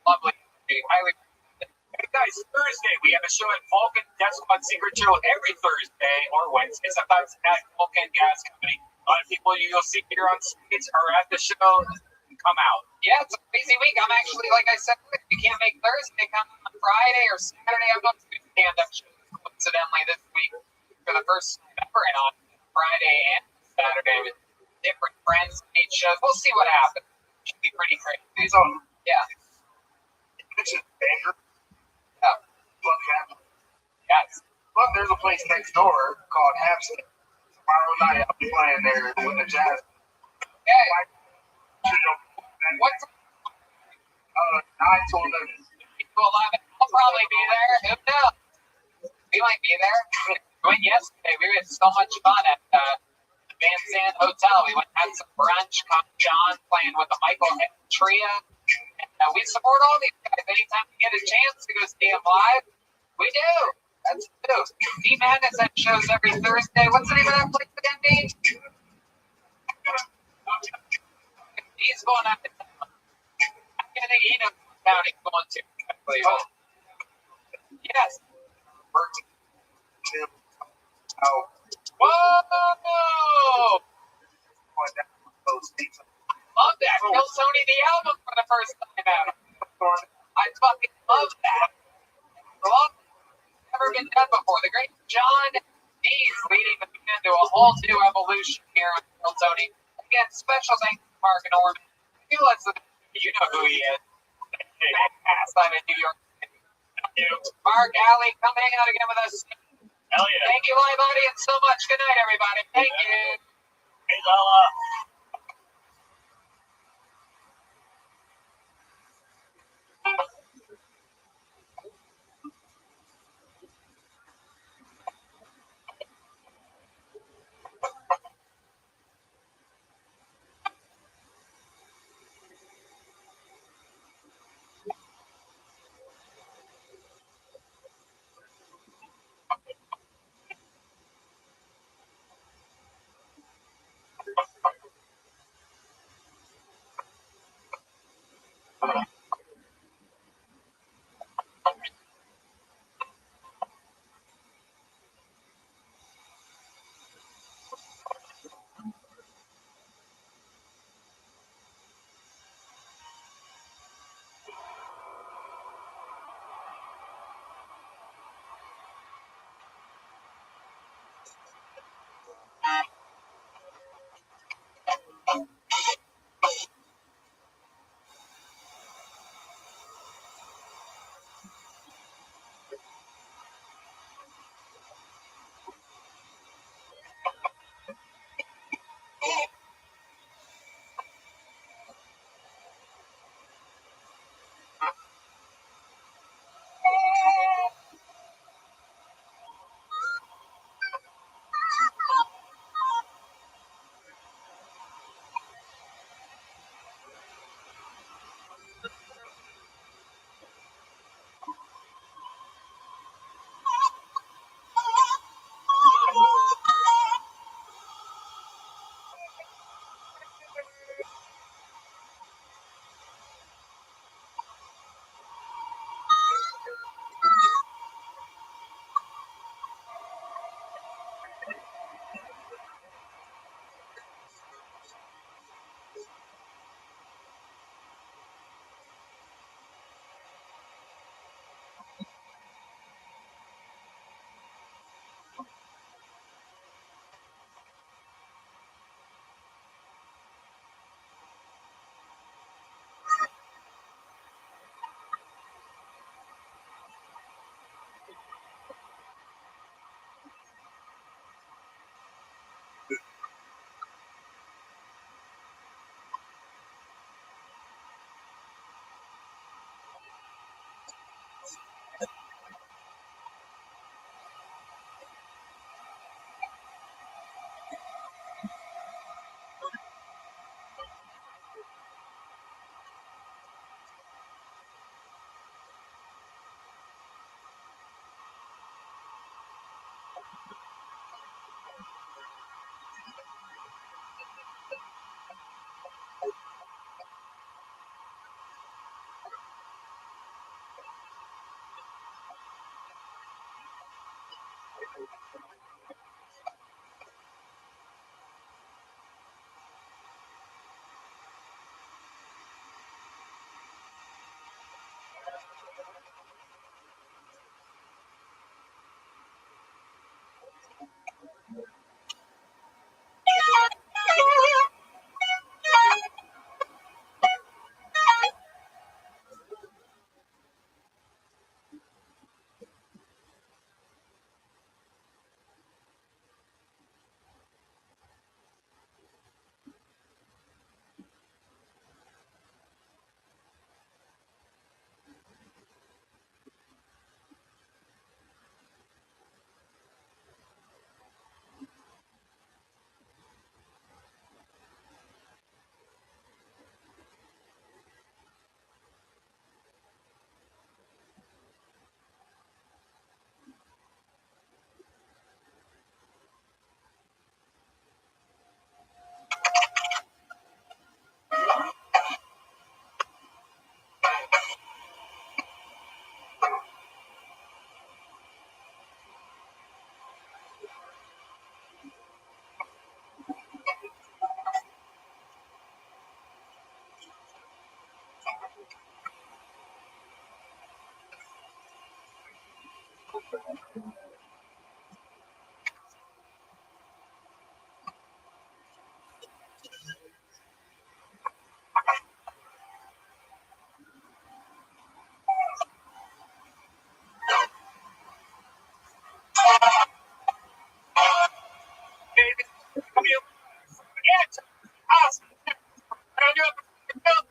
Lovely. Highly recommend it. Hey guys, Thursday we have a show at Vulcan Gas Squad Secret Show every Thursday or Wednesday, sometimes at Vulcan Gas Company. A lot of people you'll see here on stage are at the show. Come out. Yeah, it's a crazy week. I'm actually, like I said, if you can't make Thursday, come on Friday or Saturday. I'm going to do stand-up shows coincidentally this week for the first time ever, and on Friday and Saturday with different friends and each shows. We'll see what happens. Should be pretty crazy. So, Yeah. it's a banger. Yeah. Yes. But there's a place next door called Hampstead. Tomorrow night I'll be playing there with the jazz. Okay. What's 9 to 11. 11? I'll probably be there. Who knows? We might be there. We went yesterday. We had so much fun at the Van Zandt Hotel. We went and had some brunch. Caught John playing with the Michael Head Trio. And we support all these guys. Anytime we get a chance to go see them live, we do. That's true. D-Madness has shows every Thursday. What's the name of that place again, D? He's going out to town. I think he knows what town he's going to. Yes. Whoa! Love that. Kill Tony the album for the first time ever. I fucking love that. Love it. Never been done before. The great John D's leading the band to a whole new evolution here on Kill Tony. Again, special thanks to Mark and Orman. You listen, you know who he is. Outside of New York City. Mark, Allie, come hang out again with us. Hell yeah. Thank you, live audience, so much. Good night, everybody. Thank you. Hey, Lola.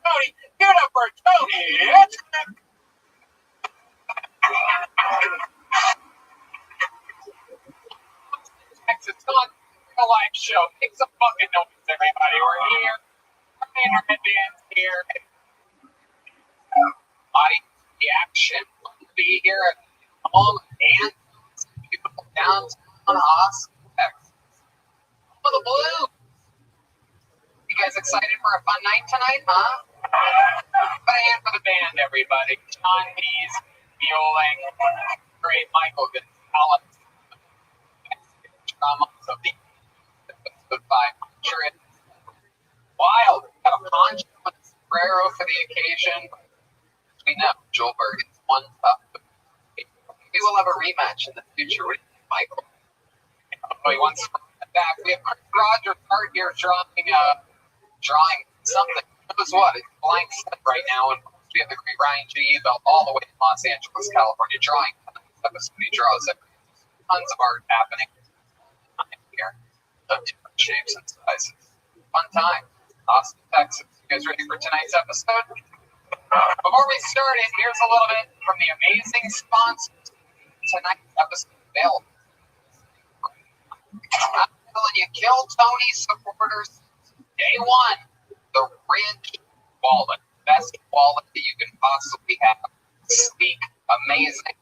Tony, get up for Tony. It's Texas on a live show. Make some fucking noise, everybody. We're here. Our internet band's here. Body reaction. We'll be here at home and beautiful downtown Austin, Texas. For the Blues. You guys excited for a fun night tonight, huh? Put a hand for the band, everybody. John B's violing. Great Michael Gonzalez. Drama of the episode 500. Wild. Got a poncho and a sombrero for the occasion. We know Joel Bergen's one tough. Maybe we'll have a rematch in the future with Michael. Oh, he wants to bring it back. We have Roger Hart here drawing something. Who knows what? It's a blank slip right now. And we have the great Ryan G. all the way in Los Angeles, California, drawing episode. He draws it. Tons of art happening here of different shapes and sizes. Fun time. Austin, Texas. You guys ready for tonight's episode? Before we start it, here's a little bit from the amazing sponsors. Tonight's episode available. I'm telling you, Kill Tony supporters, day one, the Ridge wallet. Best wallet that you can possibly have. Sleek, amazing,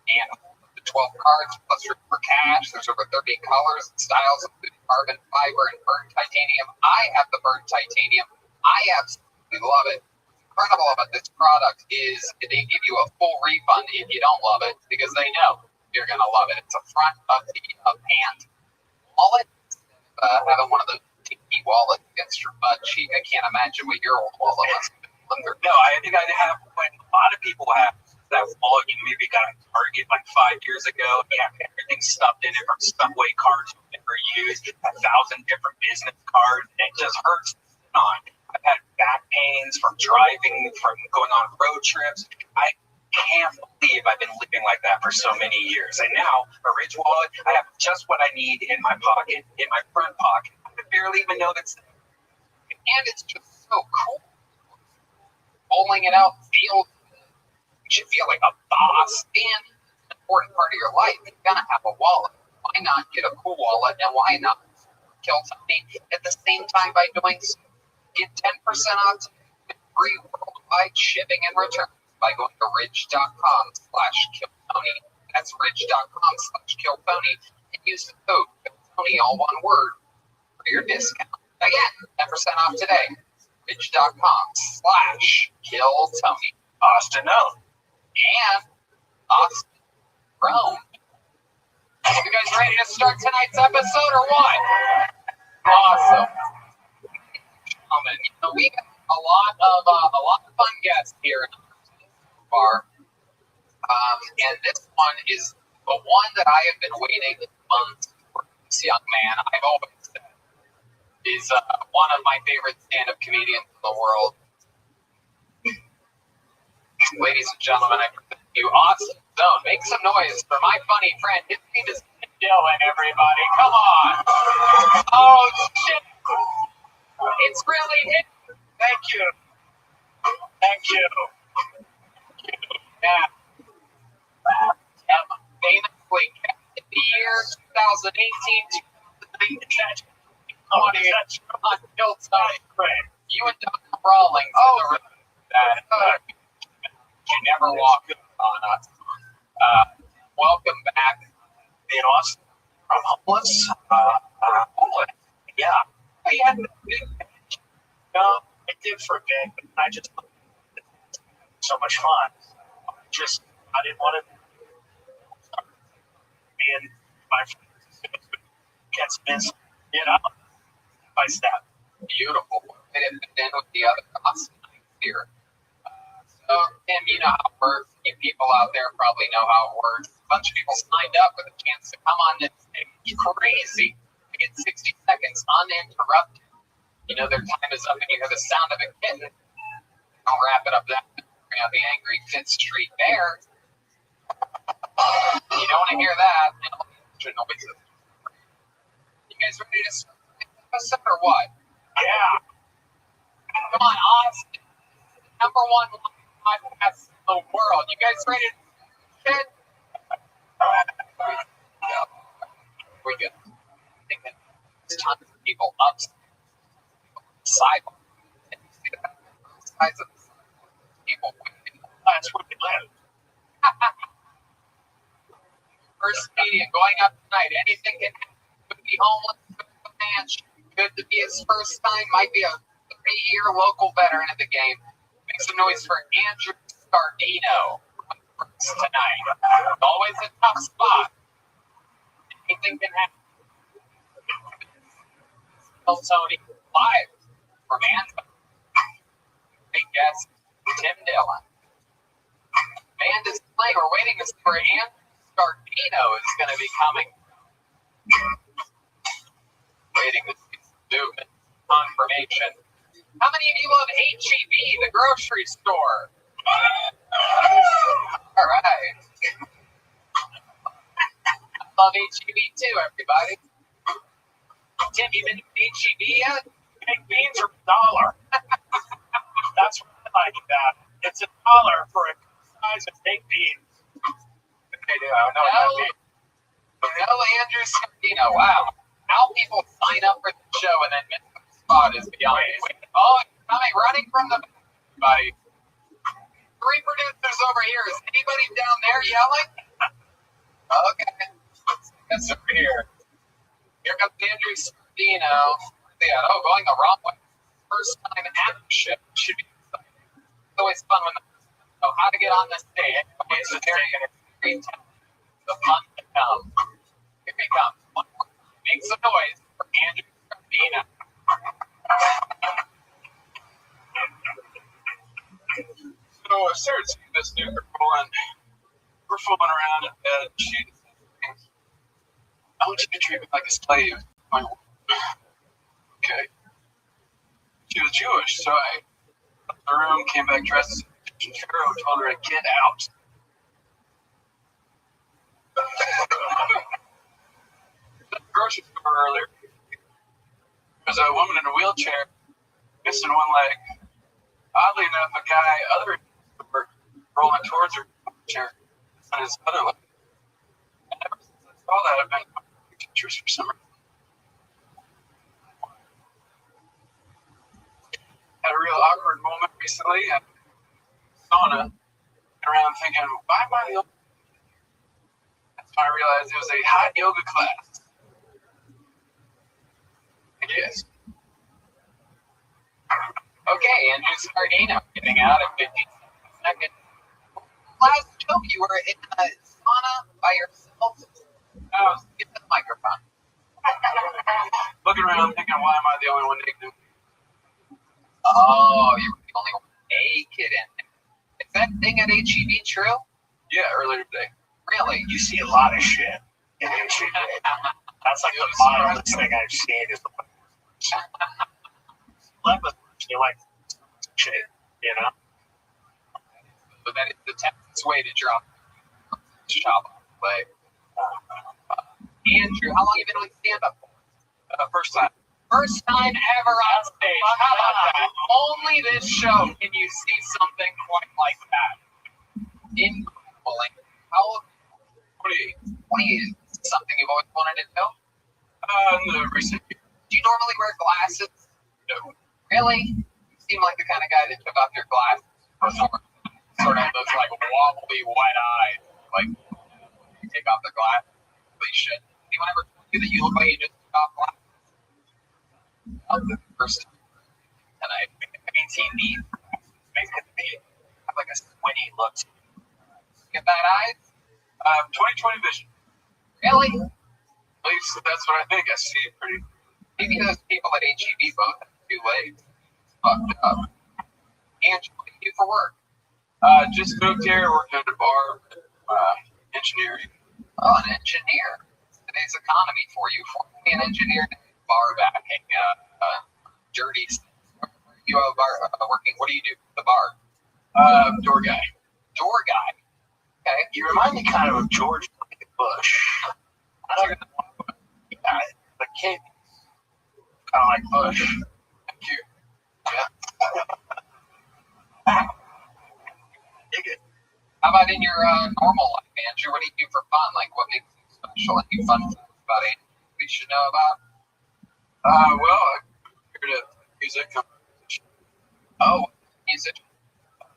and the 12 cards plus room for cash. There's over 30 colors and styles, including carbon fiber and burnt titanium. I have the burnt titanium. I absolutely love it. What's incredible about this product is they give you a full refund if you don't love it, because they know you're going to love it. It's a front of the pant wallet. Having one of those tiki wallets against your butt cheek, I can't imagine what your old wallet was. No, I think I have what a lot of people have. That wallet you maybe got at Target like 5 years ago. Yeah, everything stuffed in it from Subway cards you've never used, 1,000 different business cards. It just hurts on. I've had back pains from driving, from going on road trips. I can't believe I've been living like that for so many years. And now, a Ridge wallet, I have just what I need in my pocket, in my front pocket. I barely even know that's there. And it's just so cool. Pulling it out feels, you should feel like a boss. And an important part of your life, you're going to have a wallet. Why not get a cool wallet, and why not Kill Tony at the same time by doing so? Get 10% off and free worldwide shipping and returns by going to ridge.com/KillTony. That's ridge.com/KillTony, and use the code Tony, all one word, for your discount. Again, 10% off today. Ridge.com/KillTony. Austin owned. And Austin grown. You guys ready to start tonight's episode or what? Awesome. You know, we got a lot of fun guests here so far, and this one is the one that I have been waiting months for. This young man, I've always said, is one of my favorite stand-up comedians in the world. Ladies and gentlemen, I present you Austin Zone. Make some noise for my funny friend. His name is Dylan. Everybody, come on! Oh shit! It's really it. Thank you. Thank you. Yeah. Famously kept in the year 2018, 2020 on Kill Tony. You and Doug Rawlings. Oh, that you never walk on us. Welcome back. In Austin, from homeless. Homeless. Yeah. Yeah. No, I did for a bit, but I just so much fun. I didn't want to be in my gets missed, by step. Beautiful. They didn't fit in with the other Austin here. So, Tim, you know how it works. You people out there probably know how it works. bunch of people signed up with a chance to come on this stage. Crazy. To get 60 seconds uninterrupted. You know their time is up and you hear the sound of a kitten. I'll wrap it up that bring out the angry 5th Street Bear. You don't want to hear that. You guys ready to start the episode or what? Yeah. Come on, Austin. #1 podcast in the world. You guys ready to shit? We're good. I think that there's tons of people upstairs. Sidewalk. Sides of people. That's where we live. First meeting going up tonight. Anything can happen. Could be homeless, could be a mansion, could be his first time, might be a 3-year local veteran of the game. Make some noise for Andrew Scardino tonight. It's always a tough spot. Anything can happen. Tell Tony live from Anthem. Big guest, Tim Dillon. Band is playing. We're waiting for Andrew Scardino is going to be coming. Waiting to see some movement confirmation. How many of you love HEB, the grocery store? All right. I love HEB too, everybody. Tim, you been to HEB yet? Baked beans are $1. That's what I like about it. It's $1 for a size of baked beans. They do. I know what that means. No Andrew Scardino. Wow. How people sign up for the show and then miss the spot is beyond me. Oh, it's coming, running from the everybody. 3 producers over here. Is anybody down there yelling? Okay. That's over here. Here comes Andrew Scardino. Oh, going the wrong way. First time at the ship. Should be exciting. It's always fun when know how to get on the stage. It's a very the fun to come. Here he comes. Make some noise for Andrew Scardino. So I started seeing this new girl and we're fooling around in bed. She says, I want you to treat me like a slave. I'm like, okay. She was Jewish, so I left the room, came back dressed as a Egyptian pharaoh, told her to get out. At the grocery store earlier, there's a woman in a wheelchair missing one leg. Oddly enough, a guy other store rolling towards her wheelchair on his other leg. And ever since I saw that, I've been pictures for some reason. Had a real awkward moment recently at sauna, around thinking, why am I the only? That's when I realized it was a hot yoga class. I guess. Okay, Andrew Scardino getting out at 50 seconds. Last joke, you were in a sauna by yourself. Oh, get the microphone. Looking around thinking, why am I the only one naked? Oh, you were the only one naked in there. Is that thing at HEB true? Yeah, earlier today. Really? You see a lot of shit in HEB. That's like the mildest thing I've seen is the leopard. You like shit, you know? But that is the Texas way to drop shop play. Andrew, how long have you been doing stand-up for? First time. First time ever on stage. How about that? Only this show can you see something quite like that. Incredible. How old? 28. 28. Something you've always wanted to do? In the recent year. Do you normally wear glasses? No. Really? You seem like the kind of guy that took off your glasses before. Sort of those like wobbly, wet eyes. Like, you take off the glasses. Please should. Anyone ever told you that you look like you just took off glasses? The person tonight. I mean, TV makes it have like a squinty look. Get that eyes? 20/20 vision. Really? At least that's what I think. I see it pretty. Maybe those people at HEB both have 2 legs. Fucked up. Andrew, what do you do for work? Just moved here, working at a bar, engineering. Oh, an engineer. Today's economy for you. Formerly an engineer, bar backing, dirty stuff. You have a bar working. What do you do? The bar. Door guy. Door guy. Okay. You remind me kind of George Bush. I don't know. Yeah, the kid, kind of like Bush. Thank you. Yeah. Dig it. How about in your normal life, Andrew? What do you do for fun? Like, what makes you special? Any fun things about it we should know about? Well, I'm here to music. Oh, music.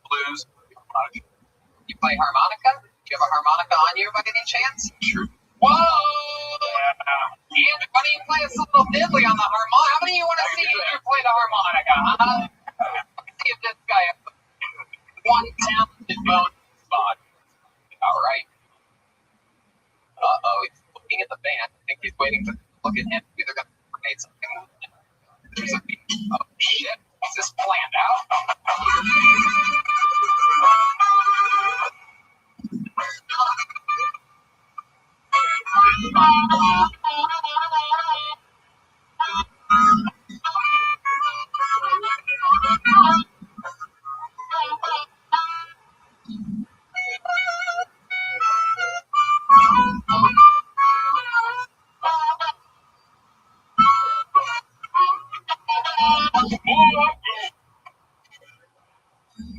Blues. You play harmonica? Do you have a harmonica on you by any chance? Sure. Whoa! Andrew, why don't you play us a little diddly on the harmonica? How many of you want to see you play the harmonica, huh? Let's see if this guy has one talented bone spot. All right. Uh-oh, he's looking at the band. I think he's waiting to look at him. They're going to coordinate something. There's a beat. Oh, shit. Is this planned out?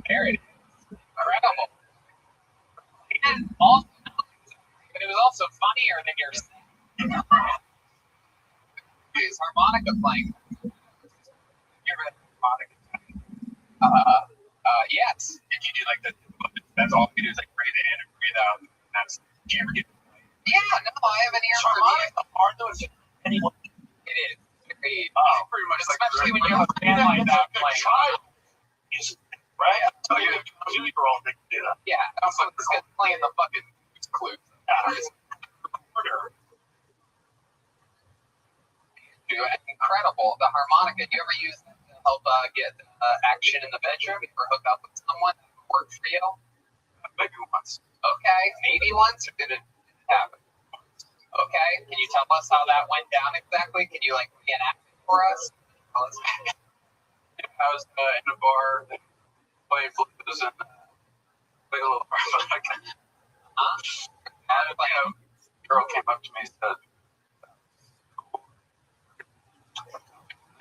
There it is. Incredible. And also, but it was also funnier than your his harmonica playing. You ever had harmonica? Yes. Did you do like the? That's all you do is like breathe in and breathe out. And that's. Did you ever get? Yeah, no, I have an ear for Harmonica hard though. Is anyone? it is. Very, Pretty much like especially when you have a band like that playing. Is right? I'll tell you, you're all big do that. Yeah, I'm playing the fucking clue. Incredible. The harmonica. Do you ever use that to help get action in the bedroom? You ever hook up with someone that worked for you? maybe once. Okay, maybe once, or did it happen? Okay, can you tell us how that went down exactly? Can you like reenact it for us? I was in a bar playing blues and playing a little harmonica. And a girl came up to me and said,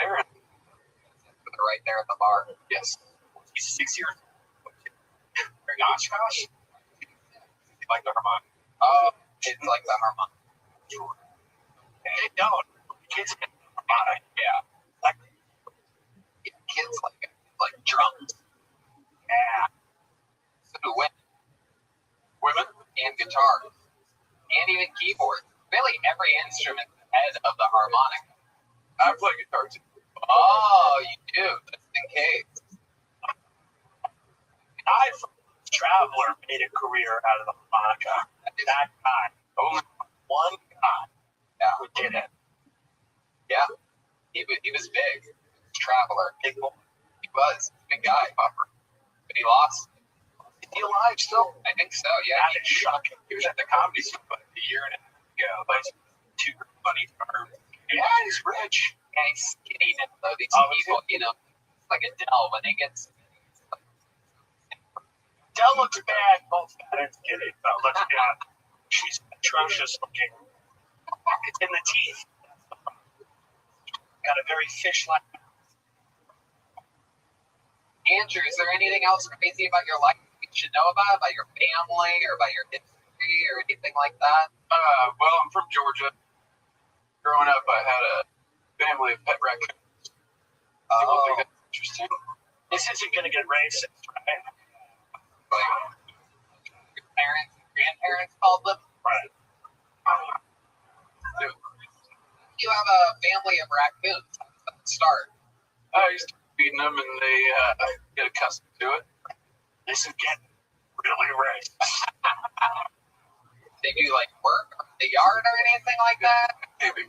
Aaron. Right there at the bar. Yes. He's 6 years old. Gosh. Like the harmonica. Oh, it's like the harmonica. They don't. Kids get harmonica. Yeah. Like Kids like drums. yeah. So do women. Women? And guitars. And even keyboards. Really every instrument ahead of the harmonica. I play guitar too. Oh, you do. Just in case. I, Traveler, made a career out of the harmonica. That guy. Only one guy who did it. Yeah. He was big. Traveler. Big boy. He was. Big guy. Bumper. But he lost. Is he alive still? I think so, yeah. That is shocking. He was at the comedy store like a year and a half ago. Like too funny for her. Yeah, he's rich. Yeah, he's skinny now, though. These Oh, people, like Adele, when they get Dell looks bad, both fat and skinny. So let's be honest. She's atrocious looking. It's in the teeth. Got a very fish-like. Andrew, is there anything else crazy about your life we should know about your family, or about your history, or anything like that? Well, I'm from Georgia. Growing up, I had a family of pet raccoons. People think that's interesting. This isn't going to get racist, right? Like, your parents and grandparents called them? Right. You have a family of raccoons. How does that start? I used to feed them, and they get accustomed to it. This is getting really racist. They do like work or the yard or anything like that? Maybe.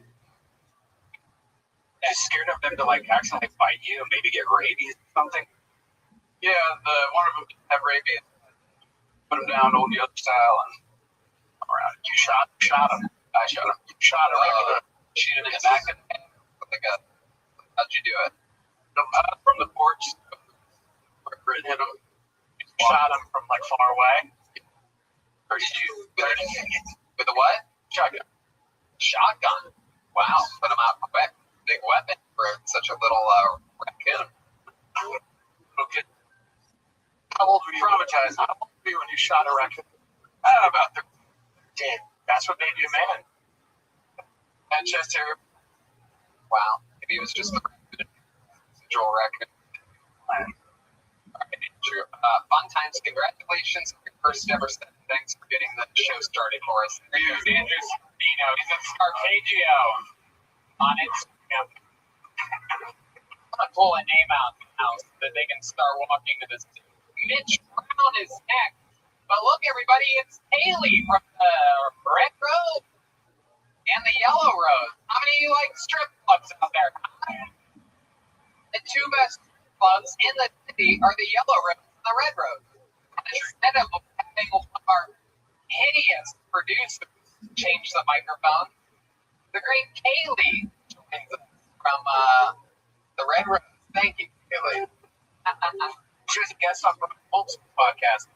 Just scared of them to like accidentally bite you and maybe get rabies or something. Yeah, one of them had rabies. Put them down, old the other style, and around. You shot him. I shot him. You shot him. Shoot him in the back of the head. How'd you do it? From the porch. Where it hit him. Shot him from like far away. Or did you? With a what? Shotgun. Shotgun. Wow. Put him out quick. Big weapon for such a little raccoon. Little kid. How old were you? Traumatized. How old were you when you shot a raccoon? About 13. That's what made you a man. Manchester. Wow. Maybe it was just the Joel raccoon. True. Fun times. Congratulations on your first ever set. Thanks for getting the show started for us. Here's Andrews Dino. He's at Scarpagio on Instagram. I'm going to pull a name out now so that they can start walking to this. Mitch Brown is next. But look, everybody, it's Haley from the Red Road and the Yellow Road. How many of you like strip clubs out there? The two best clubs in the city are the Yellow Road and the Red Road. Instead of having one of our hideous producers change the microphone, the great Kaylee joins us from the Red Road. Thank you, Kaylee. She was a guest on the Holtz podcast.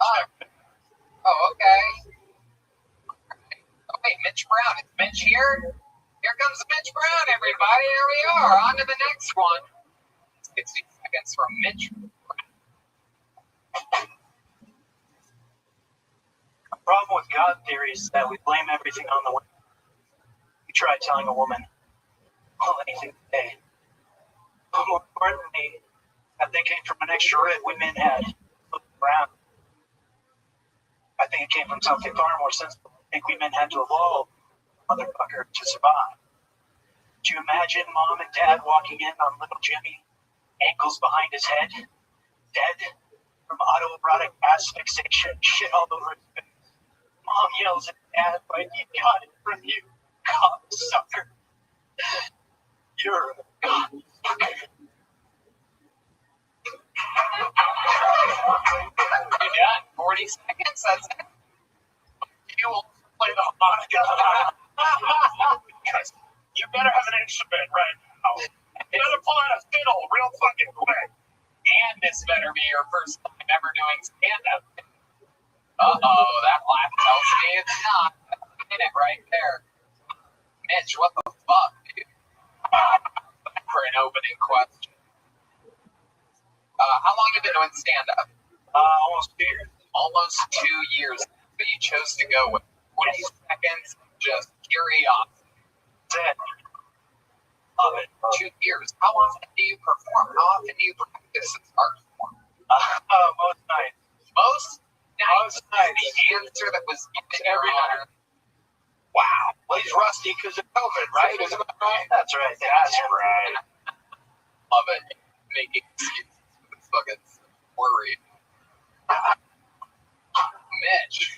Oh, okay. Oh, wait, Mitch Brown. Is Mitch here? Here comes Mitch Brown, everybody. Here we are. On to the next one. 60 seconds from Mitch Brown. The problem with God theories is that we blame everything on the women. You try telling a woman, well, anything today. But more importantly, that they came from an extra rib we men had around. I think it came from something far more sensible. I think we men had to evolve, motherfucker, to survive. Do you imagine mom and dad walking in on little Jimmy, ankles behind his head, dead from autoerotic asphyxiation, shit all over his face? Mom yells at dad, but he got it from you, cocksucker. You're a cocksucker. You're done. 40 seconds. That's it. You will play the harmonica. You better have an instrument right now. You better pull out a fiddle real fucking quick. And this better be your first time ever doing stand-up. Uh-oh, that laugh tells me it's not. Hit it right there. Mitch, what the fuck, dude? For an opening question. How long have you been doing stand-up? Almost 2 years. Almost 2 years. But you chose to go with 20 seconds, just curiosity. That's it. Love it. 2 years. How often do you perform? How often do you practice this art form? Most nights. Most nights. Most nights. The answer that was given Every honor. Wow. Well, he's rusty because of COVID, right? Isn't that right? That's right. That's right. Love it. Making excuses for this fucking worry. Mitch,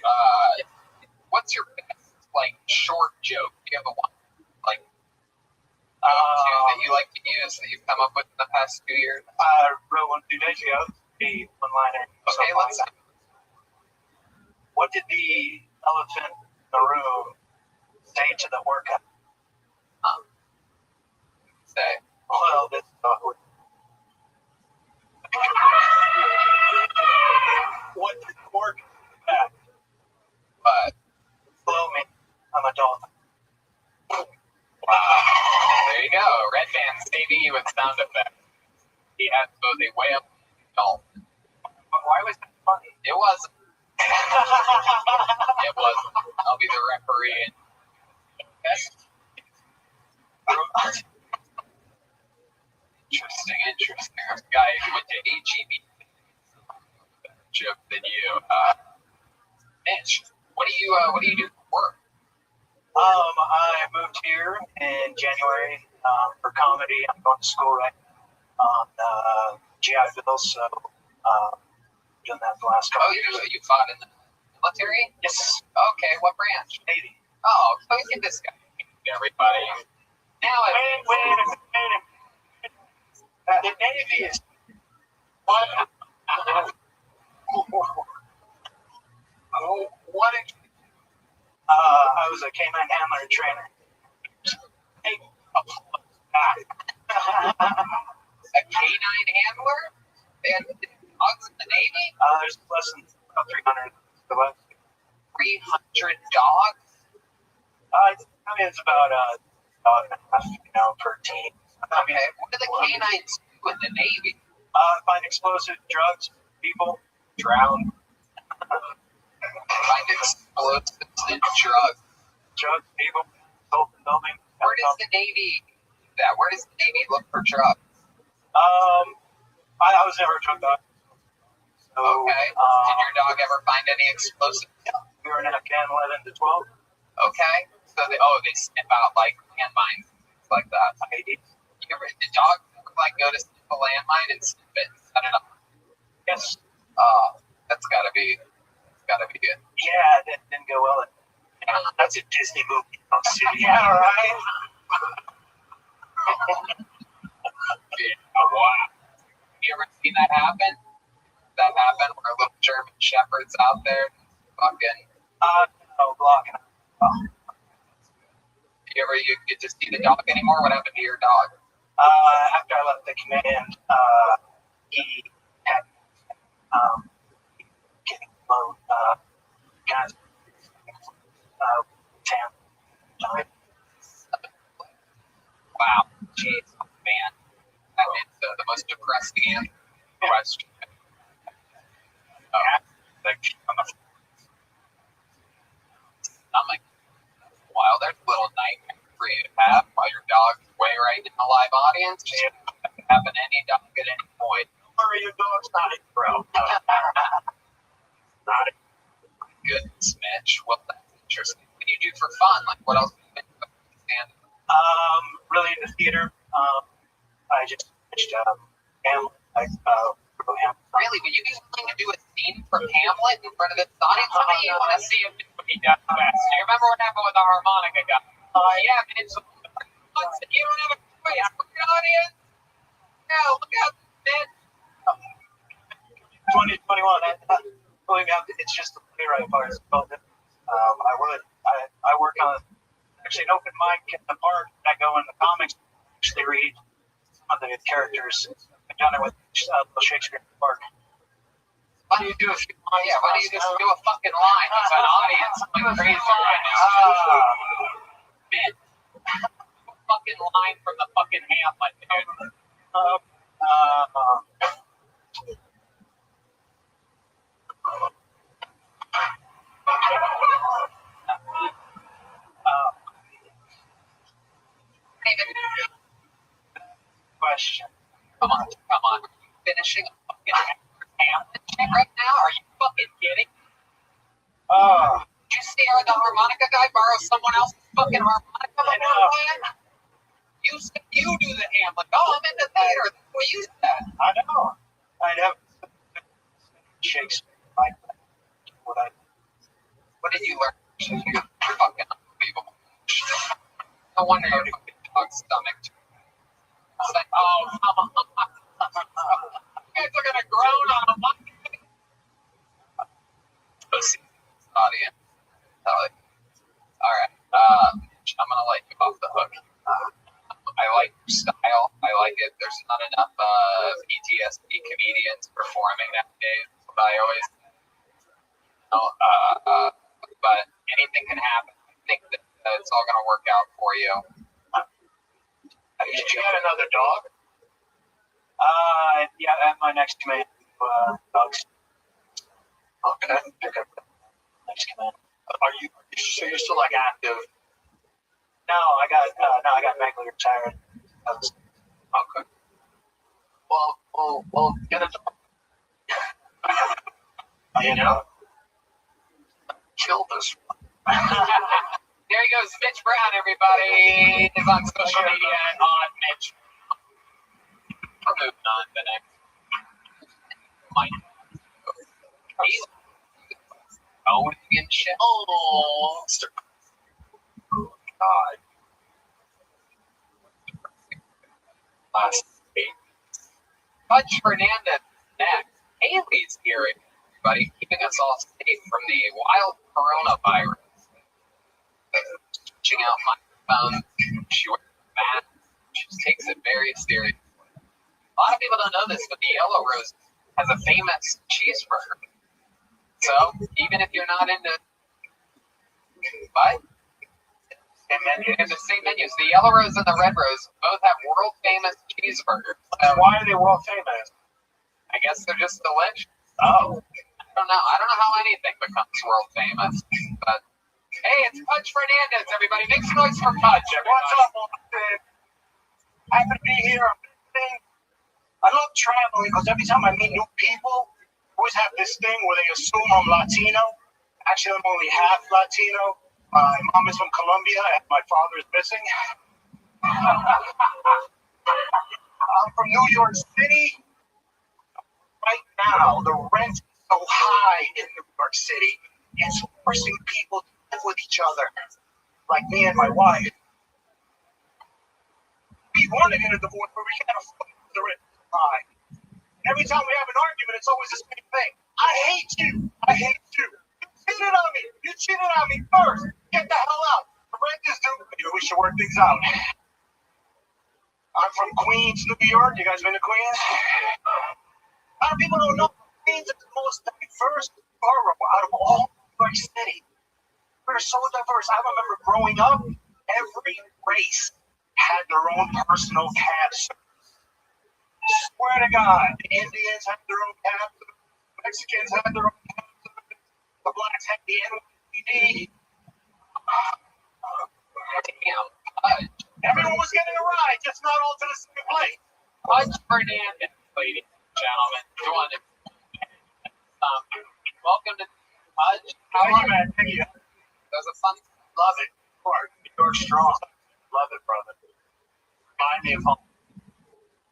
what's your best, like, short joke? Do you have a one, like, that you like to use that you've come up with in the past 2 years? I wrote one 2 days ago. The one-liner. Okay, let's see. What did the elephant in the room say to the workout? Say. Well, this is awkward. What did the work back? But, Blow me. I'm a dolphin. wow. There you go. Red Band saving you with sound effects. He has both a whale and a dolphin. Why was that funny? It wasn't. It wasn't. I'll be the referee. Interesting. There's a guy who went to HEB. Joke than you. Mitch, what do you do for work? I moved here in January for comedy. I'm going to school right on GI Bill, so doing that the last couple years. You fought in the military? Yes. Okay, what branch? Navy. Oh, look at this guy. Everybody. Now Wait a minute. The Navy is what? What was a canine handler and trainer. Hey, a canine handler? And dogs in the Navy? There's less than about 300 of us. 300 dogs? I mean, it's about a dog and a half, per team. Okay, what do the canines do in the Navy? Find explosive drugs, people, drown. Find explosives and drugs. Drugs, people, building. Where does the Navy do that? Where does the Navy look for drugs? I was never a drug dog. So, okay. Did your dog ever find any explosives? Yeah. We were in Afghan 11 to 12. Okay. So they sniff out like landmines, things like that. Did dogs ever go to sniff a landmine and sniff it and set it up? Yes. That's gotta be it. Yeah, that didn't go well. That's a Disney movie. Yeah, right. Oh, wow. You ever seen that happen? That happen where little German shepherds out there fucking blocking. You get to see the dog anymore? What happened to your dog? After I left the command, he had getting low guys Wow. Jeez, man. That is the most depressing question. I'm like, wow, there's a little nightmare for you to have while your dog's way right in the live audience. Just happen any dog at any point. Don't worry, your dog's not a bro. Not a goodness, Mitch. Well, that's interesting. What do you do for fun? Like, what else do you do? Really into theater. I just finished Hamlet. Really? Would you be willing to do a scene from Hamlet in front of this audience? How many you want to see him do what he does best? Do you remember what happened with the harmonica guy? Yeah, Mitch. You don't have a choice. For the audience. Yeah, look out, Mitch. 2021. Believe me, it's just the playwright part. I work on actually an open mic in the park. I go in the comics, actually read some of the characters. I've done it with Shakespeare in the park. Why do you do a few lines? Yeah, why don't you just do a fucking line? There's an audience going crazy right now. Mitch, a fucking line from the fucking Hamlet, dude. Question. Come on. Are you finishing a fucking Hamlet shit right now? Are you fucking kidding? Did you see the harmonica guy borrow someone else's fucking harmonica? I know. You said you do the Hamlet. Oh, I'm in the theater. That's what you said. I know. I know. Shakespeare. What did you learn? You're fucking unbelievable. No wonder your fucking dog's stomach. I was like, oh, come on. You guys are gonna groan on a Monday. Audience. Alright. I'm gonna let you off the hook. I like your style. I like it. There's not enough PTSD comedians performing nowadays. But I always but anything can happen. I think that it's all gonna work out for you. Did you get another dog? Yeah, at my next command, dogs. Okay. Next command. Are you? So you're still like active? No, I got medically retired. Okay. Well, get a dog. Kill this one. There he goes, Mitch Brown, everybody. Is on social media and on Mitch. We're moving on to the next. Mike. He's going in shit. Oh, God. Last week. Fudge Fernandez next. Haley's here, everybody, keeping us all safe from the wild coronavirus. switching out microphones. She wears a mask. She takes it very seriously. A lot of people don't know this, but the Yellow Rose has a famous cheeseburger. So even if you're not into what? And the same menus, the Yellow Rose and the Red Rose both have world famous cheeseburgers. Why are they world famous? I guess they're just delicious. Oh. I don't know. I don't know how anything becomes world famous. But hey, it's Pudge Fernandez, everybody. Make some noise for Pudge, everybody. What's up, Austin? Happy to be here. I love traveling because every time I meet new people, I always have this thing where they assume I'm Latino. Actually, I'm only half Latino. My mom is from Colombia and my father is missing. I'm from New York City. Right now, the rent is so high in New York City, it's forcing people to live with each other. Like me and my wife. We want to get a divorce, but we can't afford the rent is high. Every time we have an argument, it's always the same thing. I hate you. I hate you. You cheated on me. You cheated on me first. Get the hell out. The rent is due. Maybe we should work things out. I'm from Queens, New York. You guys been to Queens? A lot of people don't know Queens is the most diverse borough out of all New York City. We're so diverse. I remember growing up, every race had their own personal cab service. Swear to God, the Indians had their own cab service, Mexicans had their own cab service, the blacks had the NYPD. Everyone was getting a ride, just not all to the same place. Pudge Fernandez, ladies and gentlemen. Welcome to Pudge. How are you, man? Thank you. That was a fun. Love it. New York strong. Love it, brother. Remind me of home.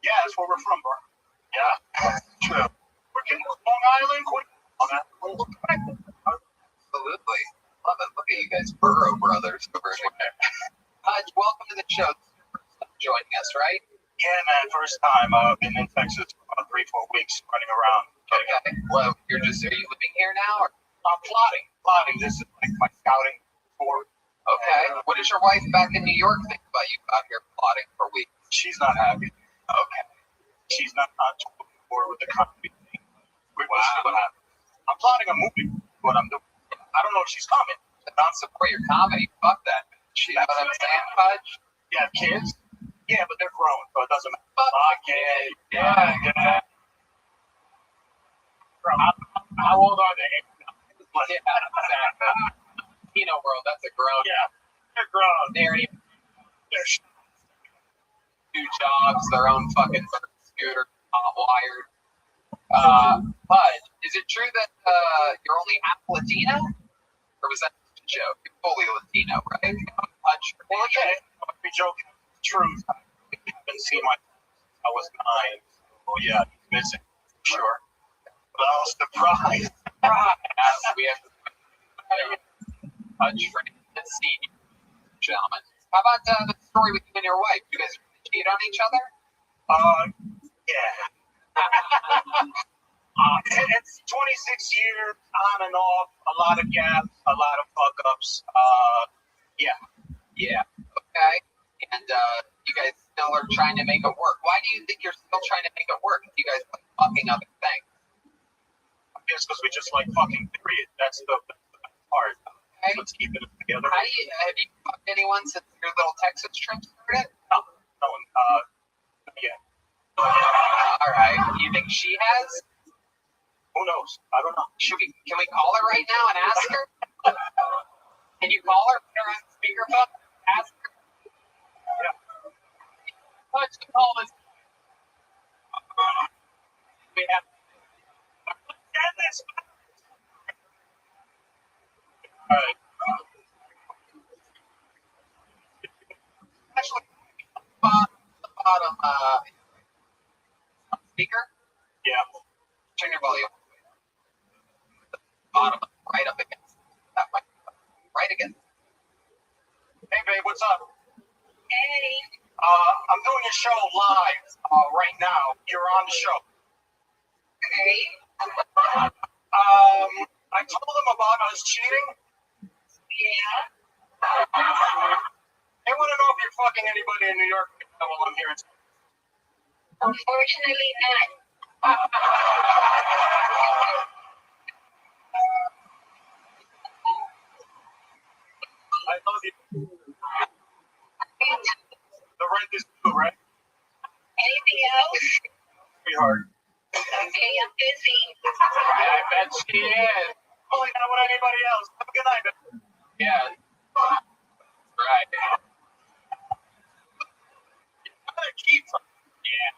Yeah, that's where we're from, bro. Yeah, true. We're getting Long Island, Queens. Absolutely. Love it. Look at you guys, Burrow Brothers over here. Pudge, welcome to the show. Joining us, right? Yeah, man, first time. I've been in Texas for about 3-4 weeks running around. Okay. Well, are you living here now? Or? I'm plotting. This is like my scouting tour. Okay. What does your wife back in New York think about you out here plotting for weeks? She's not happy. Okay. She's not tour with the company thing. We'll see what happens. I'm plotting a movie. What I'm doing. I don't know if she's coming. Not support your comedy. Fuck that. You know what I'm saying, Pudge? You have kids? Yeah, but they're grown, so it doesn't matter. Fuck Yeah. How old are they? Yeah, exactly. Kino World, that's a grown. Yeah, they're grown. They're two jobs, their own fucking scooter, wired. Pudge, is it true that you're only half Latino? Or was that a joke? You're fully Latino, right? Pudge. Well, yeah, we joking. Truth. I haven't seen my. I was 9. Oh yeah, missing. Sure. Well, surprise. We have Pudge Fernandez, gentlemen. How about the story with you and your wife? You guys cheat on each other? Yeah. It's 26 years on and off, a lot of gaps, a lot of fuck ups. Yeah. Okay. And you guys still are trying to make it work. Why do you think you're still trying to make it work? You guys like fucking other things. I guess because we just like fucking, period. That's the part. Okay. Let's keep it together. Have you fucked anyone since your little Texas trip started? No one. Yeah. All right. You think she has? Who knows? I don't know. Can we call her right now and ask her? Can you call her? Put her on speakerphone. Ask her. Yeah. Pudge, call this. We have. Get this. All right. Actually, bottom speaker. Yeah. Turn your volume. Bottom, right up against that mic. Right against. Hey, babe, what's up? Hey. I'm doing a show live right now. You're on the show. Hey. I told them about us cheating. Yeah. fucking anybody in New York while I'm here in Unfortunately not. I love you. The rent is due, right? Anything else? Sweetheart. Okay, I'm busy. I bet she is. Only not with anybody else. Have a good night, man. Yeah. Right. I'm gonna keep her. Yeah.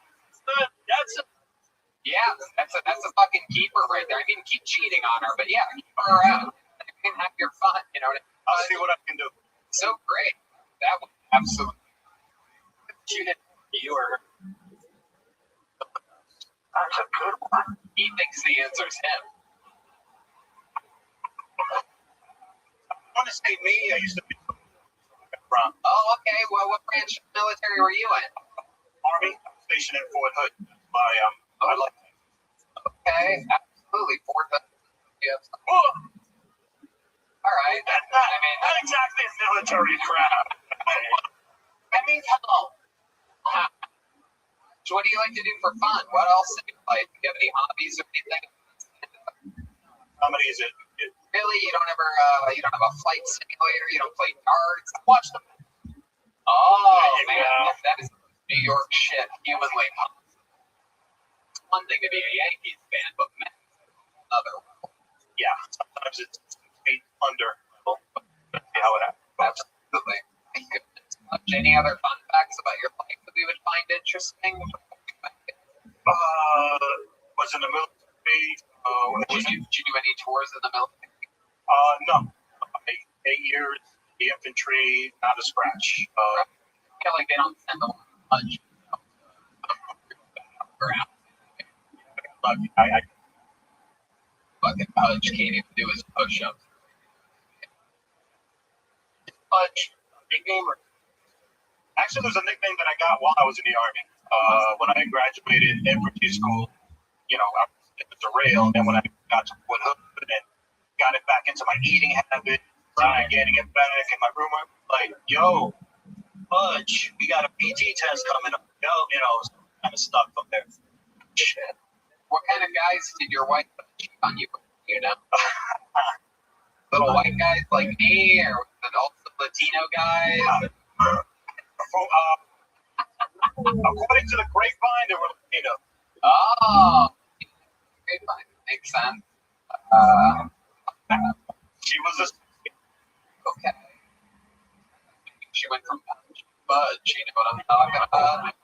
That's That's a fucking keeper right there. I mean, keep cheating on her, but yeah, keep her around. You can have your fun, you know what I mean? I'll see what I can do. So great. That was absolutely. Shoot it. You or her. That's a good one. He thinks the answer's him. I want to say me. I used to be from Oh, okay. Well, what branch of the military were you in? Army. I'm stationed in Fort Hood. I like that. Okay, absolutely. Fort Hood. Yep. Whoa! All right. Not exactly a military crowd. I mean, hello. So what do you like to do for fun? What else do you like? Do you have any hobbies or anything? How many is it? Really? You don't have a flight simulator? You don't play darts? Watch them. Oh, man. That is New York shit. Humanly possible. It's one thing to be a Yankees fan, but man, another one. Yeah, sometimes it's 6 feet under. See how it happens. Absolutely. Thank goodness. Any other fun facts about your life that we would find interesting? Was in the military. Did you do any tours in the military? No. 8 years, the infantry, not a scratch. I feel like they don't send a lot much around. I Fucking Pudge can't even do his push-ups. Pudge, nickname. Actually, there's a nickname that I got while I was in the Army. When I graduated infantry school, I was derailed, and when I got to Fort Hood and got it back into my eating habit, getting it back, and my roommate was like, "Yo, Pudge, we got a PT test coming up." Yo, kind of stuck up there. Shit. What kind of guys did your wife cheat on you? Little white guys like me, or was it also Latino guys? According to the grapevine, they were Latino. Oh, grapevine makes sense. She was a. Okay. She went from Budge, you know what I'm talking about?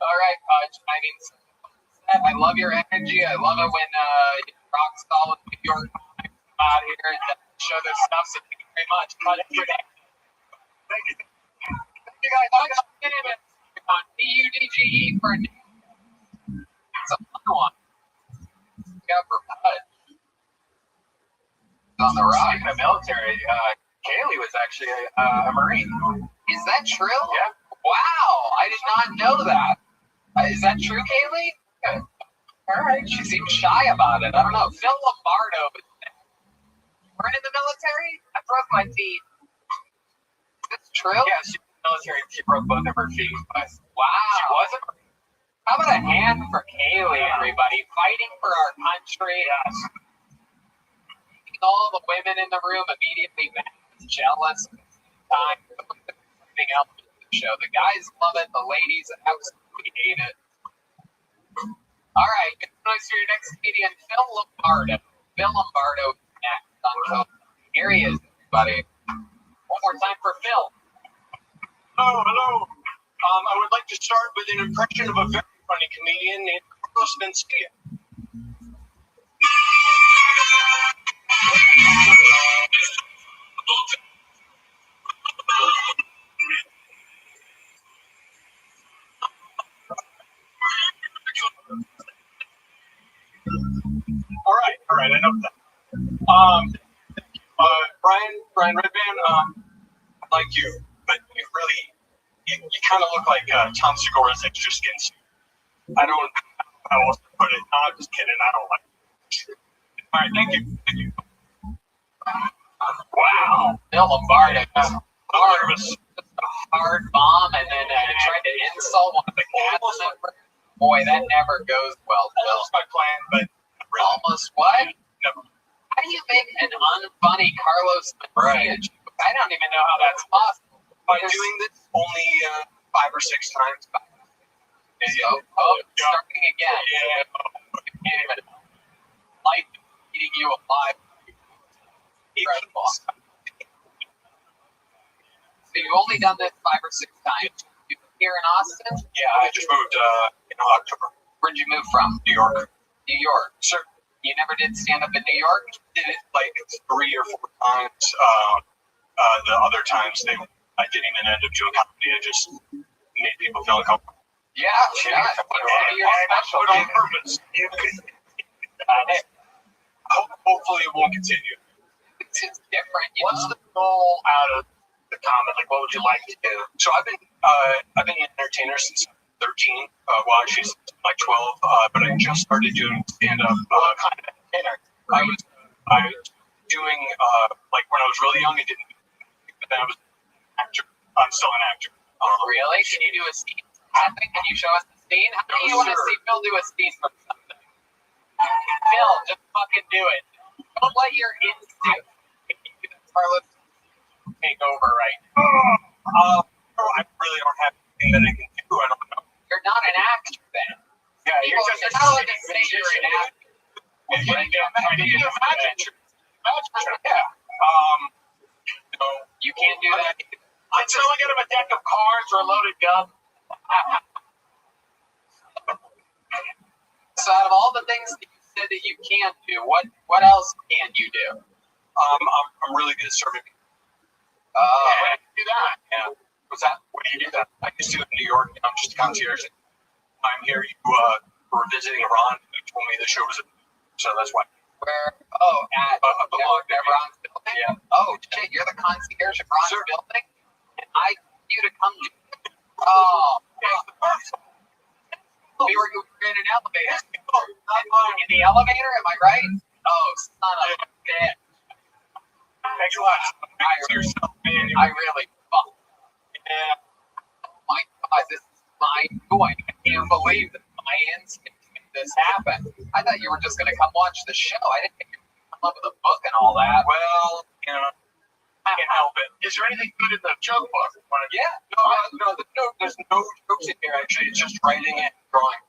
All right, Pudge. I love your energy. I love it when rock solid New York come out here and show their stuff. So thank you very much. Pudge, for that. Thank you. You guys, on PUDGE for it's a fun one. Yeah, for Pudge. On the rock. Speaking of military, Kaylee was actually a Marine. Is that true? Yeah. Wow, I did not know that. Is that true, Kaylee? Yeah. All right, she seems shy about it. I don't know. Phil Lombardo, weren't in the military? I broke my feet. That's true? Yeah, she was in the military. She broke both of her feet. But Wow. she wasn't. How about a hand for Kaylee, everybody? Fighting for our country. Yes. All the women in the room immediately mad, jealous. Time. Something else in the show. The guys love it. The ladies absolutely hate it. All right. Good nice for your next comedian, Phil Lombardo. Phil Lombardo is next on Code. Here he is, everybody. One more time for Phil. Hello. I would like to start with an impression of a very funny comedian named Carlos Mencia. All right, enough of that. Brian Redband, I like you, but you kind of look like Tom Segura's extra skin suit. I don't know how else to put it. No, I'm just kidding. I don't like it. All right, thank you. Thank you. Wow. Bill Lombardi was nervous. Just a hard bomb and then tried to insult one of the cast members. Boy, that never goes well. That was my plan, but Almost what? never. How do you make an unfunny Carlos Mencia joke? I don't even know how that's possible. By doing this only 5 or 6 times. Starting again. Yeah. I can't even like eating you alive. Incredible. So you've only done this 5 or 6 times. You here in Austin? Yeah, I just moved in October. Where'd you move from? New York. New York. Sir, You never did stand up in New York? did it like 3 or 4 times. The other times I didn't even end up doing comedy. I just made people feel uncomfortable. Yeah. You're special. On purpose. Hopefully it won't continue. It's different. What's the goal out of the comedy? Like, what would you like to do? So I've been an entertainer since 13. Well, actually since like 12. But I just started doing stand-up. Kind of entertainer. I was doing like when I was really young. I didn't. But then I was an actor. I'm still an actor. Really? Can you do a scene? Can you show us the scene? How do you want to see Phil do a scene from something? Phil, just fucking do it. Don't let your instinct Carlos take over right now. I really don't have anything that I can do. I don't know. You're not an actor then. Yeah, you're just You're not allowed to say you're an actor. Yeah. You can't do that. Until I get him a deck of cards or a loaded gun. So out of all the things that you said that you can't do, what else can you do? I'm really good at serving people. Where do you do that? Yeah. What's that? Where do you do that? I used to in New York. I'm just a concierge. I'm here. You were visiting Iran. You told me the show was so that's why. Where? Oh, at Ron's building? Yeah. Oh, shit, you're the concierge at Ron's building? And I need you to come to... We were in an elevator. In the elevator, am I right? Oh, son of a bitch. Thanks a lot. I really fucked. Yeah. Oh my God, this is mind blowing. I can't believe that my instinct made this happen. I thought you were just going to come watch the show. I didn't think you were going to come up with a book and all that. Well, I can't help it. Is there anything good in the joke book? Yeah. There's no jokes in here, actually. It's just writing and drawing.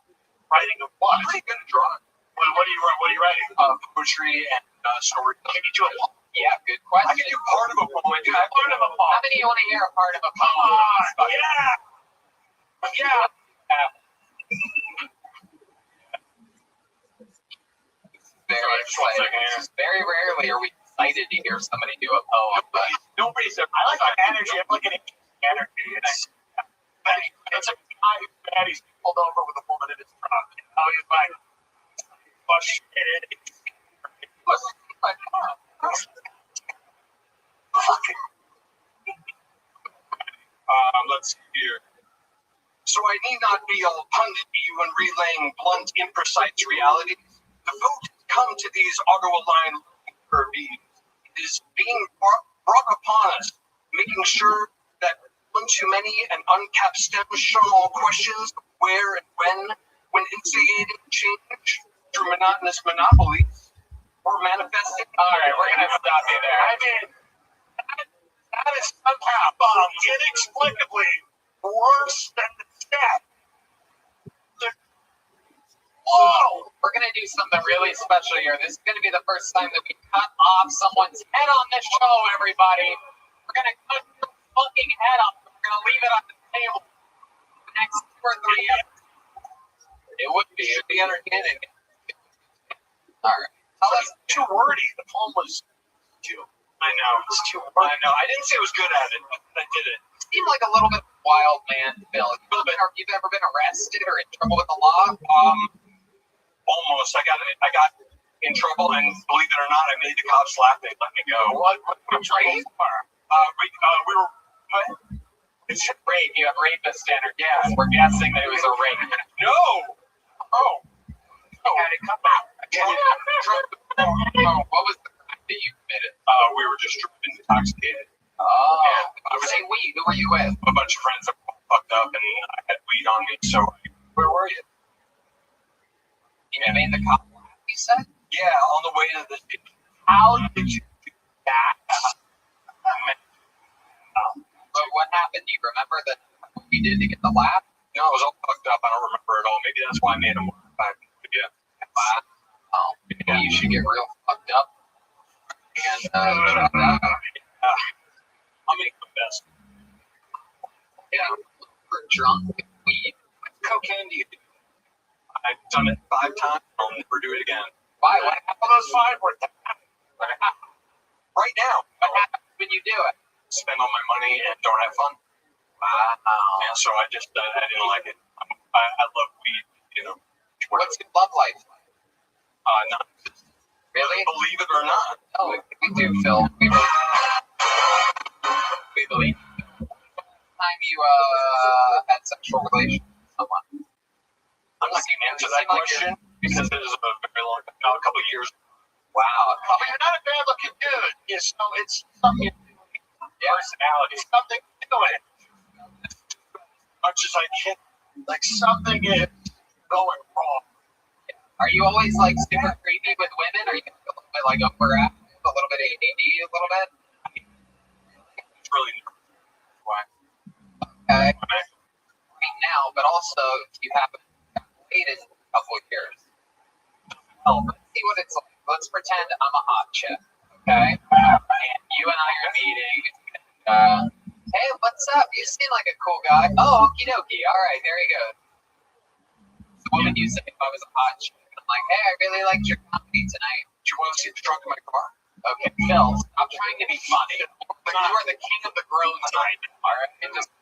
Writing of what? I'm pretty good at drawing. What are you writing? Poetry and story. Can you do a poem? Yeah, good question. I can do part of a poem. I do part of a poem. How many you want to hear a part of a poem? Yeah. Very rarely are we excited to hear somebody do a poem, but Nobody's ever. I like my energy. I'm looking at energy. It's a guy who's bad. He's pulled over with a woman in his truck. He's like, oh shit. Let's see here. So I need not be all pundit to you in relaying blunt, imprecise realities. The vote has come to these auto-aligned beings. It is being brought upon us, making sure that one too many and uncapped stems show all questions of where and when instigating change through monotonous monopolies or manifesting. All right, we're going to stop you there. I mean, that is somehow inexplicably worse than the stat. whoa, we're going to do something really special here. This is going to be the first time that we cut off someone's head on this show, everybody. We're going to cut your fucking head off. We're going to leave it on the table for the next 2 or 3 years. It would be. It would be entertaining. All right. It's too wordy. The poem was too. I know. It's too wordy. I know. I didn't say it was good at it, but I did it. Seemed like a little bit wild man, Bill. You've ever been arrested or in trouble with the law? Almost. I got in trouble, and believe it or not, I made the cops laugh. They let me go. What rape? We were. What? It's rape. You have rapist standard. Yes, we're guessing that it was a rape. No. Oh. No. I had it come out. What was the crime that you committed? We were just driving intoxicated. Oh, I was say we. Who were you with? a bunch of friends that were fucked up, and I had weed on me. So Where were you? You made the cop laugh, you said? yeah, on the way to the. How did you do that? But what happened? Do you remember what you did to get the laugh? No, I was all fucked up. I don't remember it all. Maybe that's why I made him laugh. Yeah. Oh, maybe you should get real fucked up. And try that. I'll make the best. Yeah, we're drunk with weed. Cocaine do you do? I've done it 5 times. I'll never do it again. Why? What happened? All those 5 were right now. What happens when you do it? Spend all my money and don't have fun. Wow. And so I just I didn't like it. I love weed, you know. What's your love life like? Not Really? believe it or not. Oh, we do, Phil. We believe. Time you had sexual relations with someone. I'm not going to answer that question because it is a very long time. No, a couple of years. Wow. I mean, you're not a bad looking dude. Yeah, so it's something. Personality. Something doing it. As much as I can. Like something is going wrong. Are you always like super creepy with women? Are you a little bit like overactive, a little bit ADD, a little bit? It's really why. Okay. Right now, but also if you haven't waited a couple of years. Oh, let's see what it's like. Let's pretend I'm a hot chick, okay? And you and I are meeting. Hey, what's up? You seem like a cool guy. Oh, okie dokie. All right, there you go. So what would you say if I was a hot chick? I'm like, hey, I really liked your comedy tonight. Do you want to see the trunk of my car? Okay, Phil, I'm trying to be funny. But you are the king of the grown side. All right, and just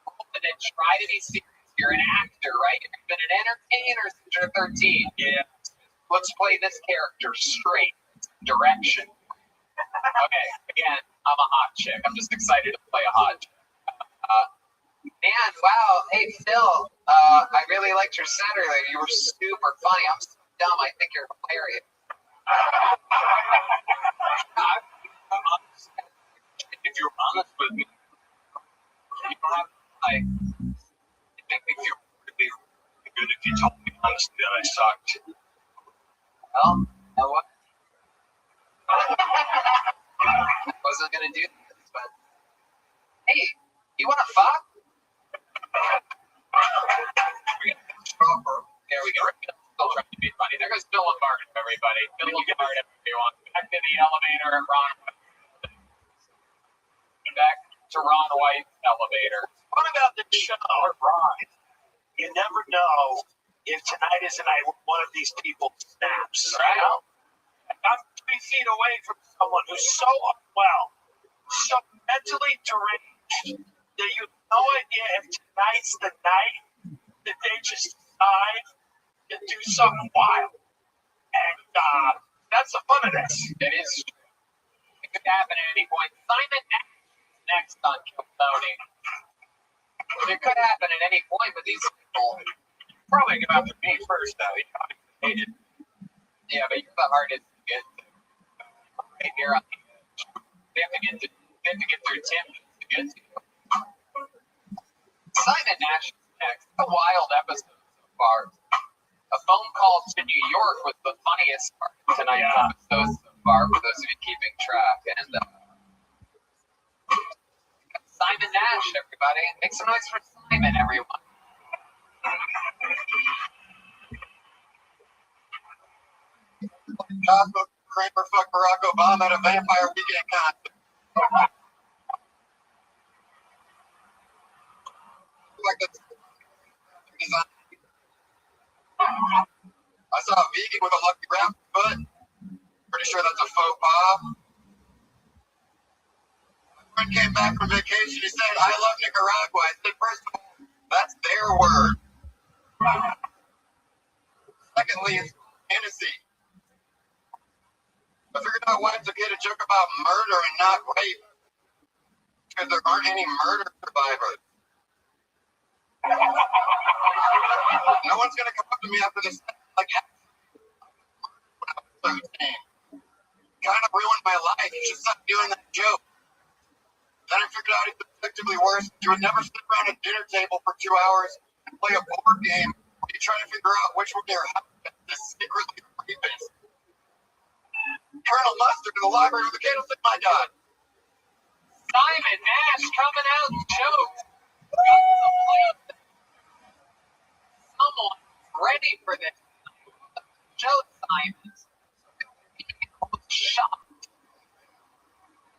and then try to be serious. You're an actor, right? You've been an entertainer since you're 13. Yeah. Let's play this character straight. Direction. Okay, again, I'm a hot chick. I'm just excited to play a hot chick. Man, wow. Hey, Phil, I really liked your Saturday. You were super funny. I'm so dumb. I think you're hilarious. If you're honest with me, You don't have to, like, it make me feel really good if you told me honestly that I sucked. well, you know what? I wasn't going to do this, but hey, you want to fuck? There we go. Still trying to be funny. There goes Bill and Martin, everybody. Bill and Martin, everyone. Back to the elevator at Ron. Back to Ron White's elevator. What about the show, Ron? You never know if tonight is the night where one of these people snaps. Right. You know? I'm 3 feet away from someone who's so unwell, so mentally deranged, that you have no idea if tonight's the night that they just decide to do something wild. And that's the fun of this. It is. It could happen at any point. Simon next on Kill Tony. It could happen at any point with these people. Probably come after me first, though. You know, I hate it. Yeah, but you're the hardest to get to. Right here on the edge. They have to get through Tim to get to you. Simon Nash is next. A wild episode so far. A phone call to New York was the funniest part of tonight's episode so far, for those of you keeping track. And Simon Nash, everybody. Make some noise for Simon, everyone. Kramer fuck Barack Obama at a Vampire Weekend concert. I saw a vegan with a lucky rabbit foot. Pretty sure that's a faux pas. My friend came back from vacation. He said, I love Nicaragua. I said, first of all, that's their word. Secondly, it's fantasy. I figured out why it's okay to joke about murder and not rape. Because there aren't any murder survivors. No one's going to come up to me after this like, when I was 13. kind of ruined my life. You should stop doing that joke. Then I figured out it's effectively worse. You would never sit around a dinner table for 2 hours and play a board game where you try to figure out which one your husband is secretly rapist. Colonel Mustard in the library with a candlestick, my God. Simon Nash coming out jokes. Someone ready for this. Joe Simon. Shocked.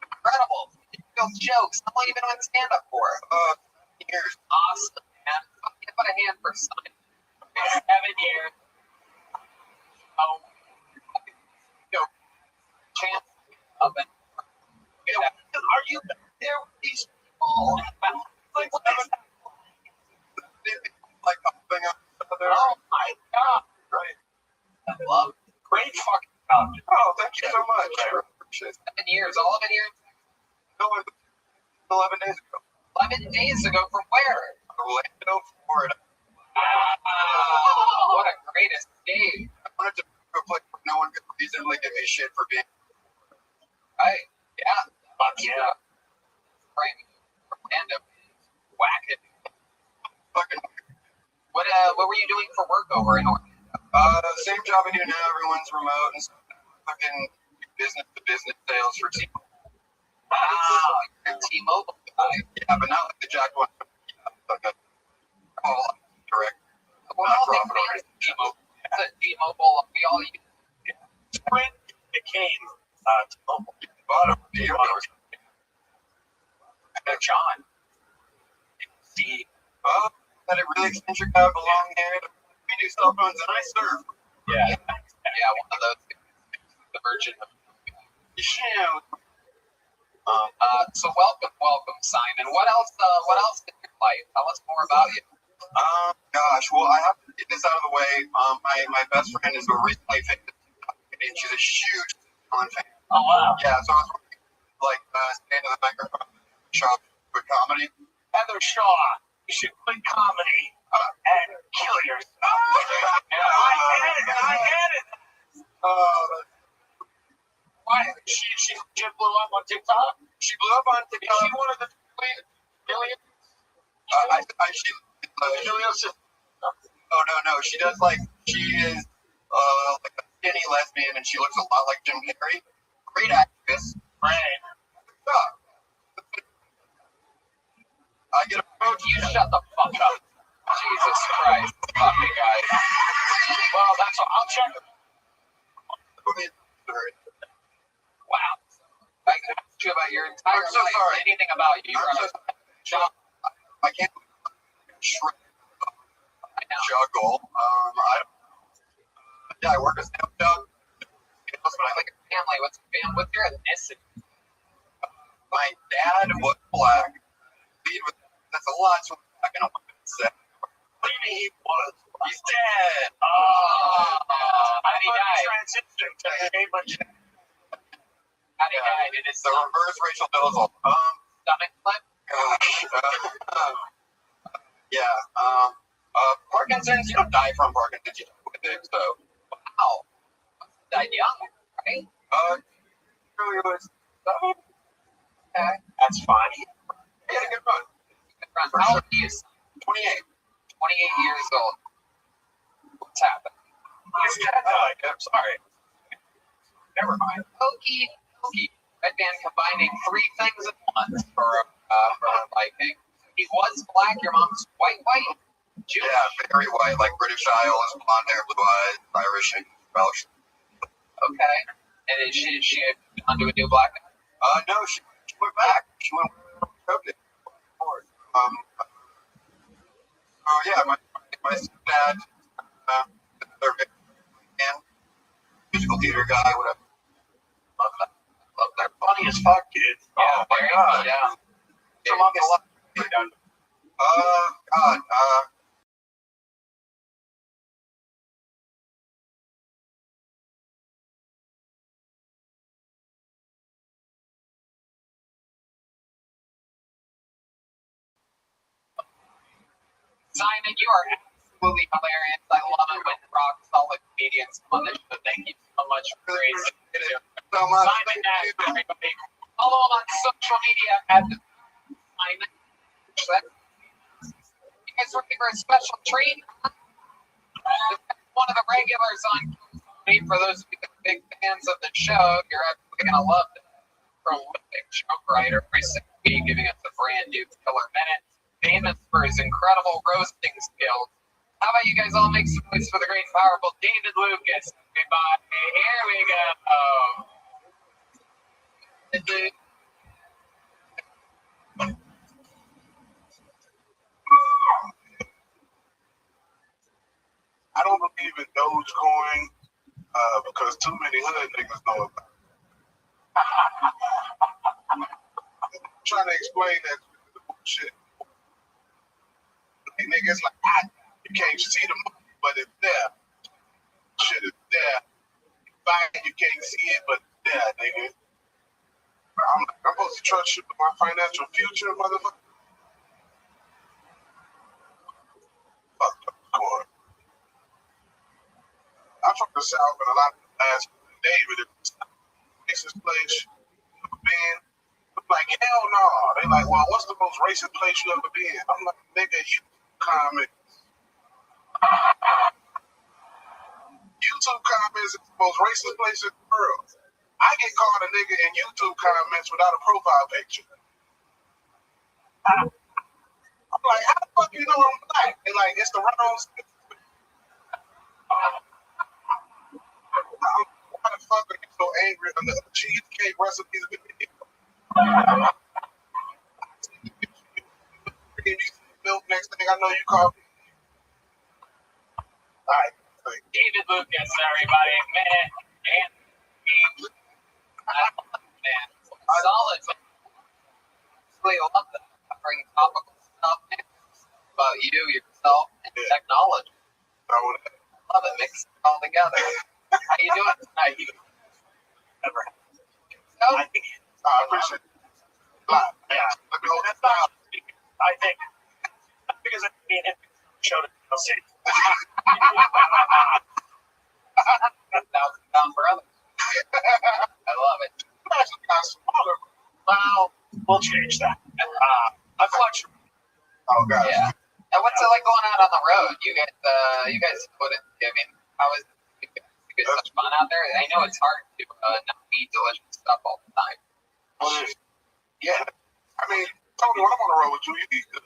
Incredible. Those jokes. How long have you been on stand-up for? Years. Awesome, man. Give it a hand for Simon. 7 years. Oh. Chance of it. Are you there with these people? Like, helping out other. Oh my God. Right. I love it. Great fucking job. Oh, thank you so much. I really appreciate it. 7 years, all of it here. No, 11 days ago. 11 days ago from where? Orlando, Florida. What a great escape. I wanted to go a place where no one could reasonably give me shit for being. Right. Yeah. Fuck yeah. Right. Orlando. Whack it. Fucking. What were you doing for work over in Orlando? Same job I do now. Everyone's remote and fucking business sales for T-Mobile. Wow, you're a T-Mobile guy. Yeah, but not like the Jack one. Yeah, like a direct. Well, I think fans of T-Mobile. It's a T-Mobile. We all use it. Sprint became T-Mobile. Bottom. John. Steve. Had a really eccentric guy with long hair. We do cell phones and I surf. Yeah. Yeah, one of those. The Virgin. Yeah. So welcome, Simon. What else in your life? Tell us more about you. Gosh, well, I have to get this out of the way. My best friend is a recently famous and she's a huge fan. Oh, wow. Yeah, so I was like stand in the microphone shop with comedy. Heather Shaw, you should quit comedy and kill yourself. I get it. Why? She blew up on TikTok? She blew up on TikTok. Is she one of the million? No. She does she is like a skinny lesbian and she looks a lot like Jim Carrey. Great actress. Right. I get approached. You shut the fuck up. Jesus Christ. Fuck me, guys. Well, that's all. I'll check it. Wow. I can ask you about your entire I'm so life. sorry. Anything about you. I can't juggle. I work a sales job. But I like a family. What's your ethnicity? My dad was black. That's a lot to I can say. What do you mean he was? He's dead. How did he die? Transitioning to How did he die? Did his the reverse Rachel Dolezal. stomach flip? Yeah. Parkinson's. You don't die from Parkinson's. You die with it. So. Wow. Died young, right? Really was. Okay. That's fine. He had a good run. How old are you? 28. 28 years old. What's happened? He's dead. I'm sorry. Never mind. Hokey. Red band combining three things at once for a Viking. He was black. Your mom's white. Jewish. Yeah, very white, like British Isles, blonde hair, blue eyes, Irish, and Welsh. Okay. And is she onto a new black guy? No, she went back. She went with my dad, musical theater guy, whatever. Love that. Funny as fuck, dude. Yeah, oh my very God. much, yeah. Some of the life done. God, Simon, you are absolutely hilarious. I love it when rock solid comedians on this show. Thank you so much for grace. Simon Nash, everybody. Follow him on social media at Simon. You guys looking for a special treat? One of the regulars on for those of you that are big fans of the show, you're absolutely going to love it. Prolific joke writer every single week, giving us a brand new killer minute. Famous for his incredible roasting skills. How about you guys all make some noise for the great and powerful David Lucas? Everybody, here we go. I don't believe in Dogecoin because too many hood niggas know about it. I'm trying to explain that bullshit. Like, niggas like, you can't see the money, but it's there. Shit is there. You buy it, you can't see it, but it's there, nigga. I'm supposed to trust you with my financial future, motherfucker. Fuck Dogecoin. I'm from the South, and a lot of people ask me, David, if it's not the racist place you ever been? I'm like, hell no. They like, well, what's the most racist place you ever been? I'm like, nigga, YouTube comments. YouTube comments is the most racist place in the world. I get called a nigga in YouTube comments without a profile picture. I'm like, how the fuck you know I'm black? They like, it's the wrong stick. Why the fuck are you so angry on the cheesecake recipes video? Milk next thing I know you call me. Alright. David Lucas, everybody. Man. Man. Solid. Really love that. Bringing topical stuff about you, yourself, and technology. Love it. Mix it all together. How you doing tonight? Never. No? I appreciate it. Yeah. Let me hold that down. I think because it showed it. I'll see. Down brother. I love it. Well, we'll change that. I fluctuate. Oh, God. Yeah. And what's it like going out on the road? You guys put it. I mean, how is it? You get such fun out there? I know it's hard to not eat delicious stuff all the time. Yeah. I mean, Tony, when I'm on the road with you, you eat good.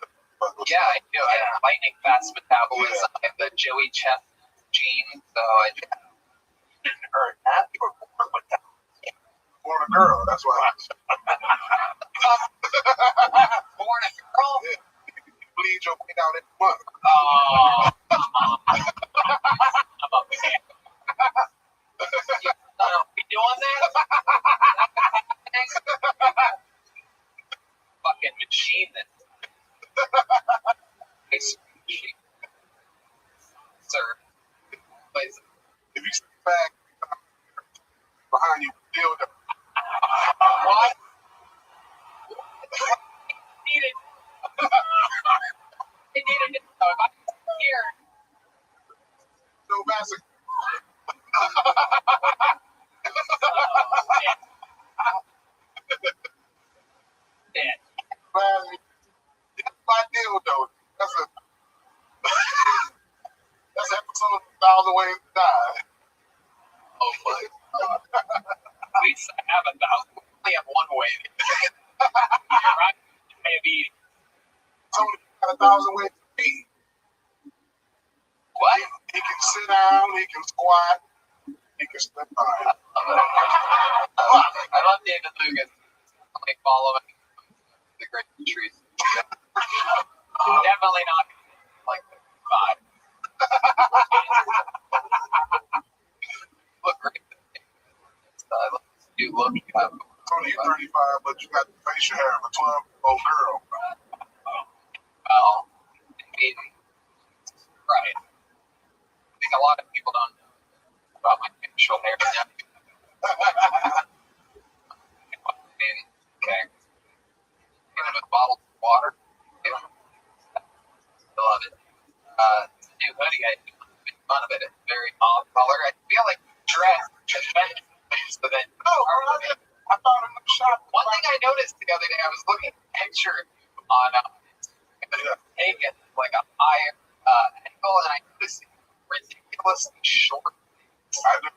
Yeah, I do. I have lightning fast metabolism. I have the Joey chest gene, so I didn't earn that. You were born with that. Born a girl, that's why. Born a girl? Yeah. You bleed your weight out every month. Oh, come on. I'm a man. You doing that? Fucking machine that. Machine. Sir. Please. If you sit back behind you, deal with it. What? Needed. It needed to know if I was here. No massacre. Yeah. Man, that's my deal, though. That's episode 1,000 Ways to Die. Oh my God. We have 1,000. We only have one way. Right? Maybe. Tony got 1,000 ways to be. What? He can sit down, he can squat, he can split by. I love David Lucas. I follow him. The great trees. Definitely not like 5. Look great. You look. Tony, you're 35, but you got the facial hair of a 12-year-old girl. Well, I mean, right. I think a lot of people don't know about my facial hair. I mean, okay. Even with bottles of water. I love it. It's a new hoodie. I make fun of it. It's very off color. I feel like dress. So then, I thought in the shop. one thing I noticed the other day, I was looking at a picture on taken like a higher angle, and I noticed ridiculously short. I do.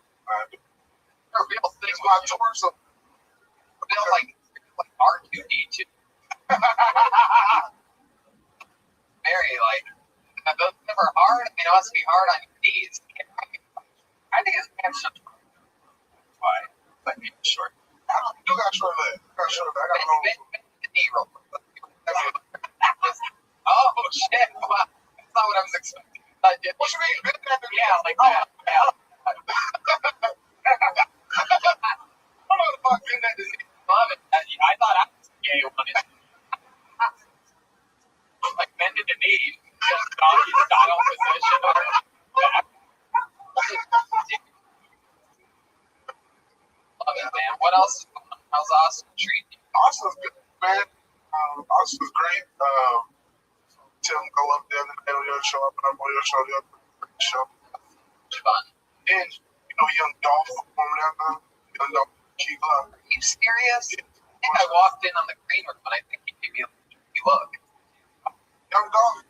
They're real things. It's my torso. Real like R2D2. Very like those never hard. I mean, it must be hard on your knees. I think it's hamstring. Why? But it's short. You got short legs. I got long. Knee roll. Oh shit! Wow. That's not what I was expecting. What you mean? Yeah, like that. I'm not about doing that disease. Love it. I thought I was gay one. Like bending the knee, just doggy style position. Love it, man. What else? How's Austin treating you? Austin's good, man. Austin's great. Tim go up there and they'll show up, and I'm going to show the other show. Fun. And, young Dolph from there, young Dolph, Key Glock. Are you serious? I think I walked in on the green room, and I think he gave me a look. Young Dolph,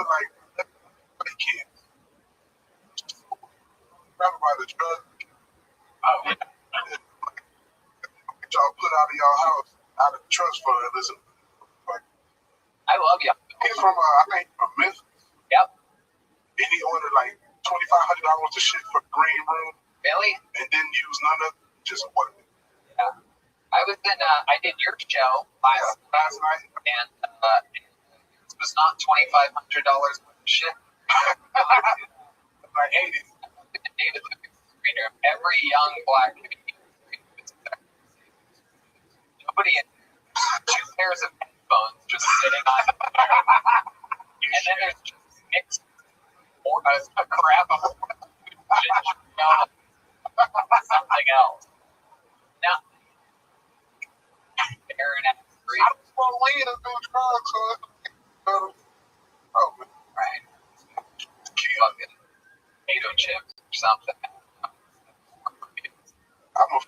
like kids. Grab by the drug. Oh, yeah. Y'all put out of y'all house, out of the trust fund, and listen. I love you. He's from, I think, from Memphis. Yep. And he ordered like $2,500 of shit for the green room. Really? And didn't use none of it. Just ordered it. Yeah. I was in, I did your show last night. And it was not $2,500 worth of shit. I hate it. David Lucas screener. Every young black comedian. Nobody in 2 pairs of headphones just sitting on the chair. And then there's just mixed a crap of something else. Now, Aaron at 3. I just want to leave and do drugs, so right. Fucking potato chips or something. I'm a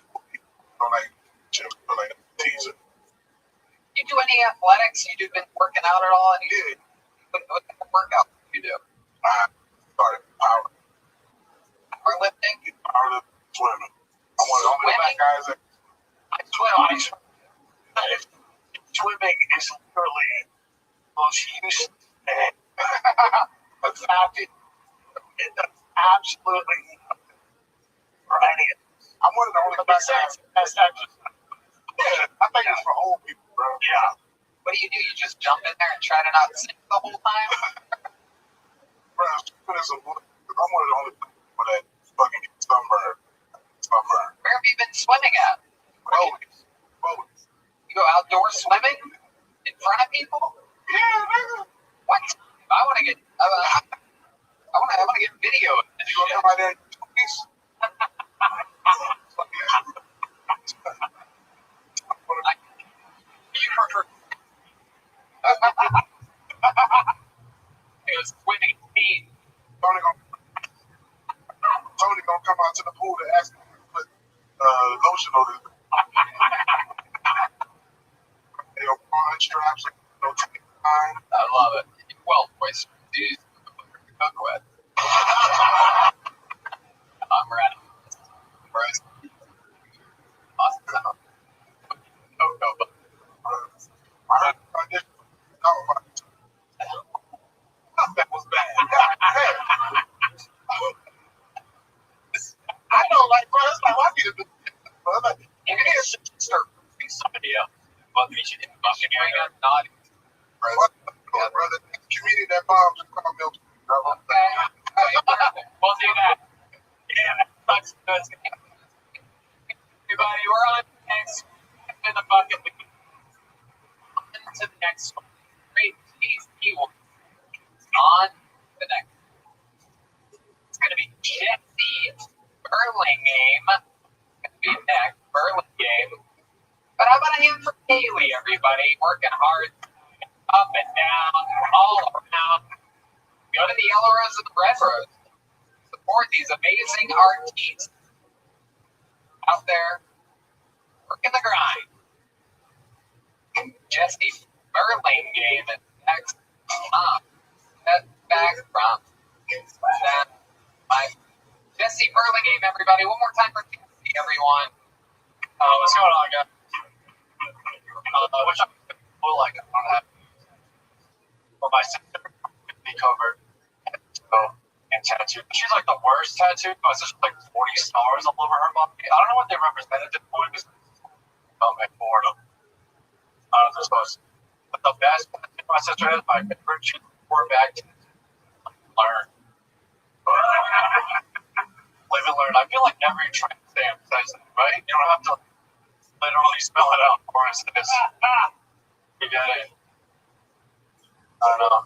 like chips for like a teaser. You do any athletics? You been working out at all? Yeah. What kind of workout do you do? I started Powerlifting? Swimming. I'm one of the only black guys that Swimming is literally the most useless thing. In fact, it does absolutely nothing for any of us. I'm one of the only black guys. Best exercise. Yeah, I think it's for old people, bro. Yeah. What do? You just jump in there and try to not sink the whole time? Bro, I'm one of the only people that fucking get sunburned. Where have you been swimming at? Always. You go outdoor swimming in front of people? Yeah, nigga. What? I want to get. I want to get video of this You gonna shit. come out there and piece? You prefer? It was swimming team. Tony gonna come out to the pool to ask me to put lotion on his. They gonna pull on straps, no take time. I love it. Well, boys, dude, cook with. I'm ready. Bros. Awesome. Go. I heard about this. That was bad. I know, like, bro, it's like, why do you do this? You can hear start moving somebody else. Well, we should fucking bring up naughty. Brother, comedian that bombs and call me. Okay. We'll do that. Yeah, that's everybody, we're on next in the bucket. On to the next one. Great tasty one. On the next. It's going to be Jesse Burlingame. It's going to be next. Burlingame. But how about a hand for Haley, everybody? Working hard. Up and down. All around. Go to the Yellow Rose and the Red Rose. Support these amazing artists. out there working the grind. Jesse Burlingame is next. Step back from that. Jesse Burlingame, everybody. One more time for Jesse, everyone. What's going on, guys? Which I'm like, I don't have. Well, my sister be covered. So, and tattooed. She's like the worst tattoo. My sister's like 40 stars all over her body. I don't know what they represent at this point. Because I'm like bored of. I don't know if they're supposed to. But the best tattoo my sister has, my favorite, she's poor back to learn. Live and learn. I feel like every trans stamp says that, right? You don't have to literally spell it out for us. You get it. I don't know.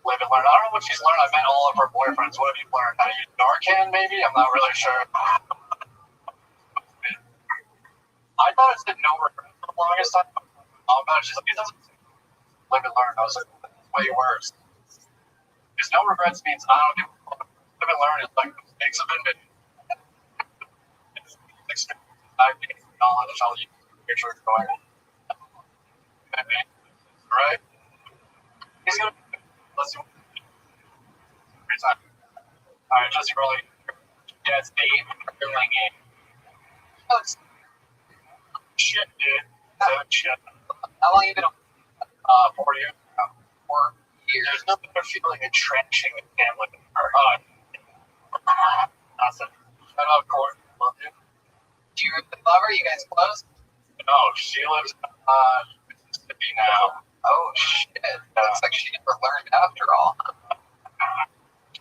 Live and learn. I don't know what she's learned. I met all of her boyfriends. What have you learned? How to use Narcan, maybe? I'm not really sure. I thought it said no regrets for the longest time. She's like, it doesn't live and learn. I was like, that's way worse. Because no regrets means I don't give a fuck. Live and learn is like mistakes have been made. It's experience. I think knowledge I'll use in the future going. Right? He's gonna. Let's see. Every time. All right, Jesse Burley. Yeah, it's Dave Burlingame. Oh, it's shit, dude. Shit. How long have you been on? 4 years. 4 years. There's no better feeling entrenching a family than her. Nothing. Shout out, Court. Love you. Do you love her? You guys close? No, she lives in Mississippi now. Oh, shit. Looks like she never learned after all. She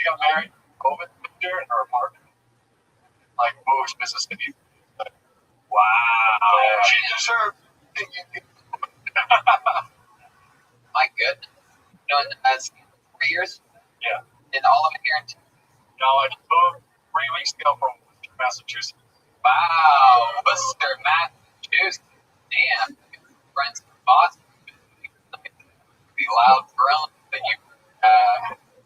got married COVID there in her apartment. Like, moved to Mississippi. Wow. She deserved My goodness. You know, that's 3 years? Yeah. And all of it here in No, I just moved 3 weeks ago from Massachusetts. Wow. Worcester, Massachusetts. Damn. Friends in Boston. Be loud grown, but you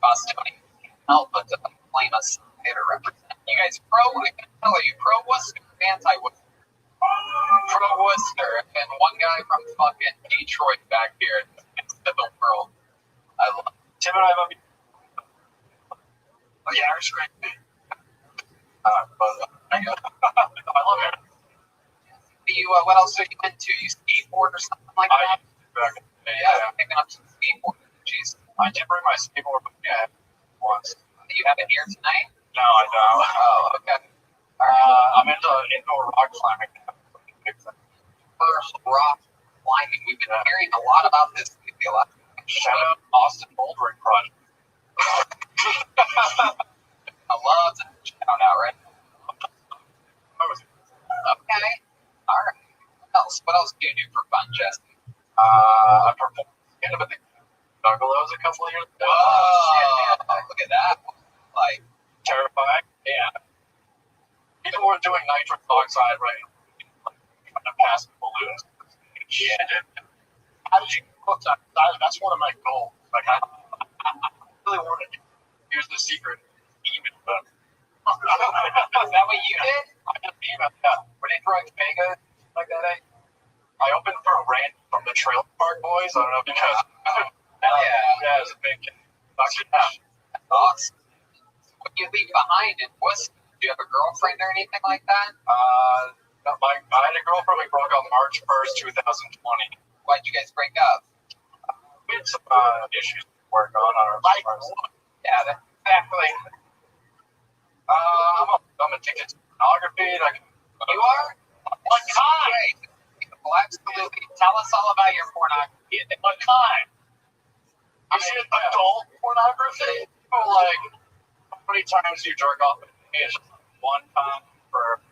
Bostonian can't help but to claim a state or represent. You guys pro? What can I tell you? Pro Worcester, anti Worcester. Pro Worcester, and one guy from fucking Detroit back here in the world. I love Tim and I love you. Oh, yeah, Irish great. I love it. you. What else are you into? You skateboard or something like that? Yeah, picking up some skateboard. Jeez. I did bring my skateboard, but yeah, once. Do you have it here tonight? No, I don't. Oh, okay. I'm into indoor rock climbing. Rock climbing. We've been hearing a lot about this. Shout out Austin Bouldering Project. I love that shout out, right? Okay. All right. What else do you do for fun, Jesse? I performed at the Juggalos a couple of years ago. Whoa! Look at that. Like, terrifying. Yeah. People were doing nitrous oxide, right? Trying to pass balloons. Yeah. How did you cook that? That's one of my goals. Like, I really wanted to. Here's the secret. Even, but. Is that what you did? I did even, yeah. When they drug Vegas, like that, I opened for a rant from the Trailer Park Boys. I don't know because. Yeah, it was a big. That's awesome. What do you leave behind in Worcester? Do you have a girlfriend or anything like that? I had a girlfriend. We broke up March 1st, 2020. Why'd you guys break up? We had some issues to work on our life. Yeah, exactly. I'm addicted to pornography. You are? What kind? Well, absolutely. Tell us all about your pornography. What kind? You see adult pornography? Like, how many times do you jerk off? It's just one time for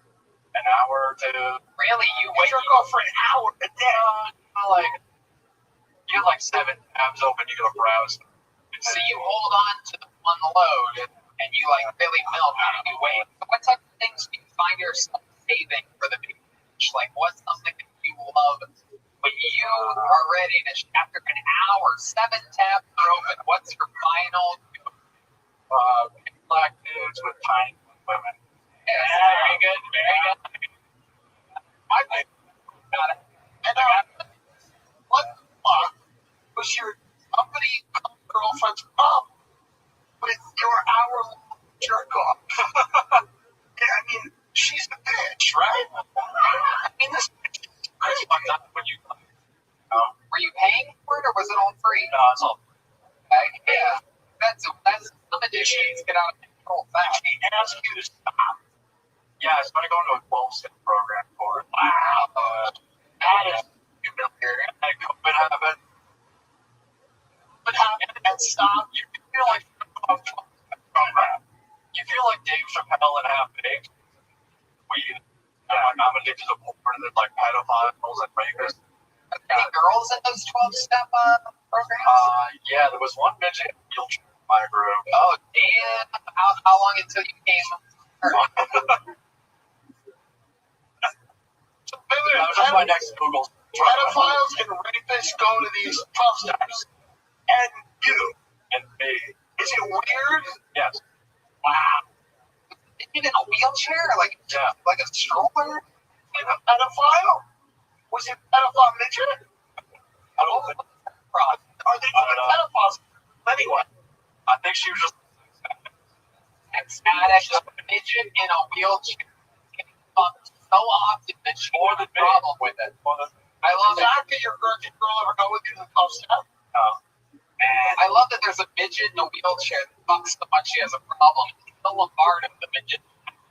an hour or two. Really? You jerk off for an hour a day? Like, you have like 7 tabs open, you go browse. So you hold on to the one load and you like really milk and you wait. What type of things do you find yourself saving for the big finish? Like, what's something that you love when you are ready to, after an hour, 7 tabs are open, what's your final? Black dudes with tiny women. Yes, very good, very good. jerk off. Yeah, I mean, she's a bitch, right? I mean, this bitch is crazy. I'm not when you. Were you paying for it or was it all free? No, it's all. Okay, yeah. That's some additions get out of control fast. She asked you to stop. Yeah, it's going to go into a 12-step program for it. Wow. That is humiliating. And COVID happened. But happened and stop. You feel like you're off 12-step program. You feel like Dave Chappelle and Half Baked. I'm addicted to porn. There's like pedophiles and rapists. Any girls in those 12-step programs? Yeah, there was one midget in a wheelchair in my group. Oh, damn. How long until you came? That was just my next Google. Pedophiles and rapists go to these 12 steps. And you. And me. Is it weird? Yes. Wow. In a wheelchair? Like a stroller? In a pedophile? Was it pedophile midget? I don't think. Are they pedophiles? Anyway. I think she was just ecstatic, a midget in a wheelchair. So often that she had a problem with it. I love it. Did your virgin girl ever go with you to the 12 step? No. Man, I love that there's a midget in a wheelchair that fucks so much she has a problem. The Lombardo, the midget,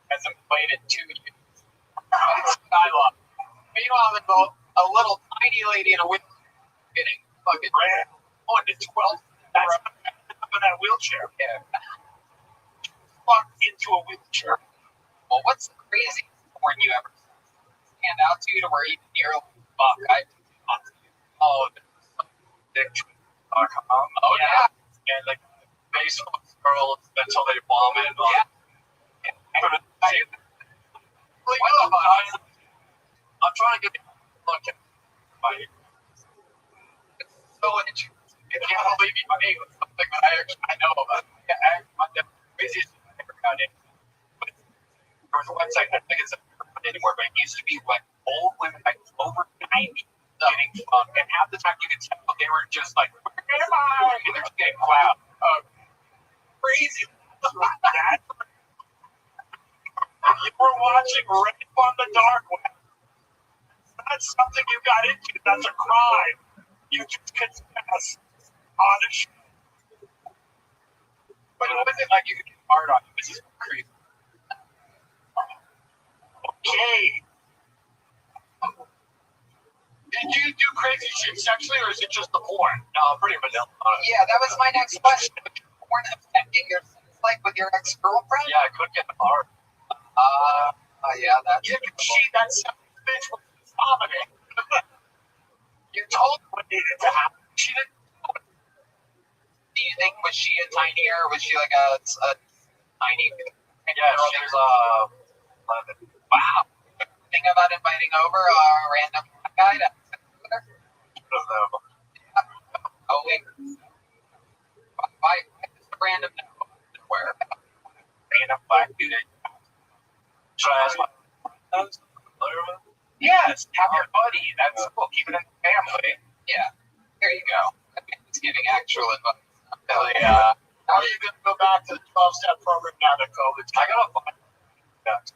hasn't played in 2 years. I love it. Meanwhile, there's a little tiny lady in a wheelchair getting fucking on to 12. That's in that wheelchair. Yeah. Fucked into a wheelchair. Well, what's the craziest porn you ever stand out to you to where you nearly fuck? Dick.com. Oh, yeah. And like Facebook girls until they vomit. Yeah. I'm trying to get look at my. It's so interesting. I can't believe you made something that I know about. The craziest thing I ever got in. There was a website, I think it's not anymore, but it used to be like old women, like over 90, getting fucked. And half the time you could tell they were just like, where am I? And they're just getting clout. Crazy. That. You were watching Rape on the Dark Web. That's something you got into. That's a crime. You just confess on a show. But it wasn't like you could get hard on it. This is creepy. Okay. Did you do crazy shit sexually, or is it just the porn? No, pretty vanilla. Yeah, that was my next question. Porn affecting your sex life with your ex-girlfriend? Yeah, I could get hard. Yeah, that's... You can see that bitch was vomiting. You told her what needed to happen. She didn't do it. Do you think, was she a tinier, or was she like a tiny... Yeah, she was 11. Wow. Think about inviting over a random guy to Oh, wait. Why just a random where? Random black dude. Should I ask my Yes, have your buddy. That's cool. Keep it in the family. Yeah. There you go. Thanksgiving actual advice. How are you going to go back to the 12-step program now that COVID's? I got to find that.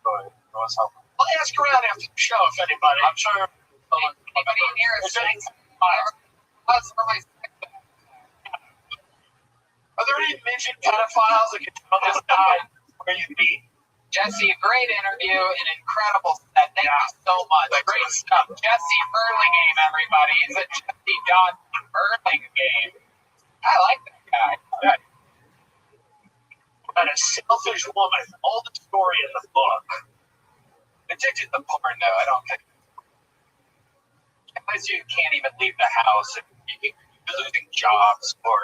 Go ahead. I'll ask around after the show if anybody. I'm sure. Anybody in here is saying are there any midget pedophiles that can tell this guy where you meet? Jesse, great interview, an incredible set. Thank you so much. Great stuff. Jesse Burlingame, everybody. He's a Jesse Johnson Burlingame. I like that guy. Yeah. And a selfish woman. Oldest story in the book. Addicted to porn, though, I don't think. Unless you can't even leave the house and you're losing jobs or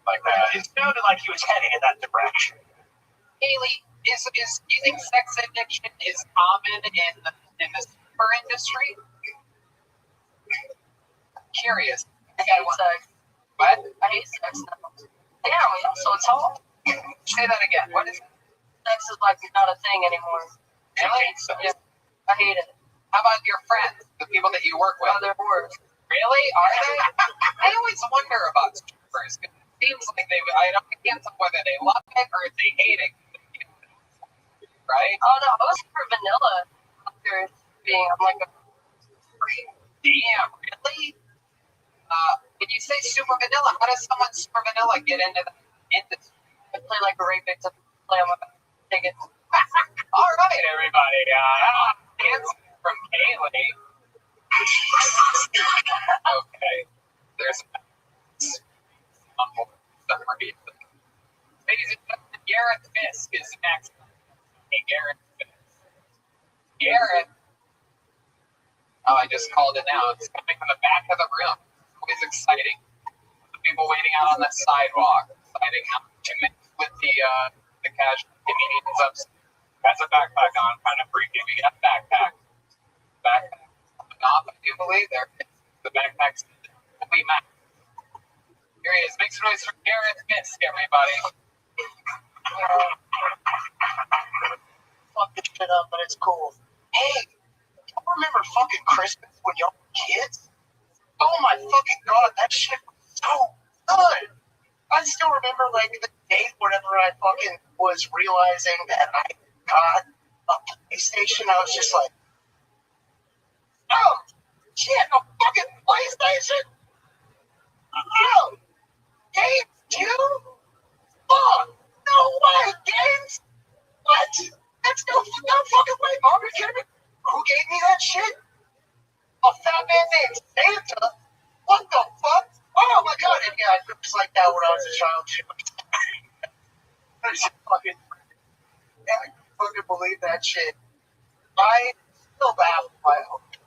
like that. It sounded like he was heading in that direction. Haley, do you think sex addiction is common in the super industry? Curious. I hate sex. What? I hate sex. Yeah, so it's all. Say that again. What is it? Sex is like not a thing anymore. Really? Yeah, I hate it. How about your friends, the people that you work with? Oh, they're worse. Really? Are they? I always wonder about strippers. It seems like I can't tell whether they love it or if they hate it. right? Oh no, I was for vanilla. After being, I'm like, Damn, really? When you say super vanilla, how does someone super vanilla get into the industry? I play like a rape victim. Play on my tickets. All right, everybody. Answer from Kaylee. Okay. There's one more summary. Ladies and gentlemen, Garrett Fisk is next. Hey, Garrett Fisk. Garrett. Oh, I just called it now. It's coming from the back of the room. It's exciting. The people waiting out on the sidewalk. Exciting. How to mix with the casual comedians upstairs. Has a backpack on, kind of freaky. We got a backpack. Backpack. Not that you believe there. The backpack's fully matched. Here he is. Make some noise for Garrett Fisk, everybody. Fuck this shit up, but it's cool. Hey, y'all remember fucking Christmas when y'all were kids? Oh my fucking god, that shit was so good. I still remember like the date whenever I fucking was realizing that I got a PlayStation. I was just like, oh shit, a fucking PlayStation? Oh, games too? Fuck, no way, games? What? That's no fucking way, Mom. You kidding me? Who gave me that shit? A fat man named Santa? What the fuck? Oh my god, and yeah, it was like that when I was a child too. I just fucking, yeah, I can't fucking believe that shit. I still baffled by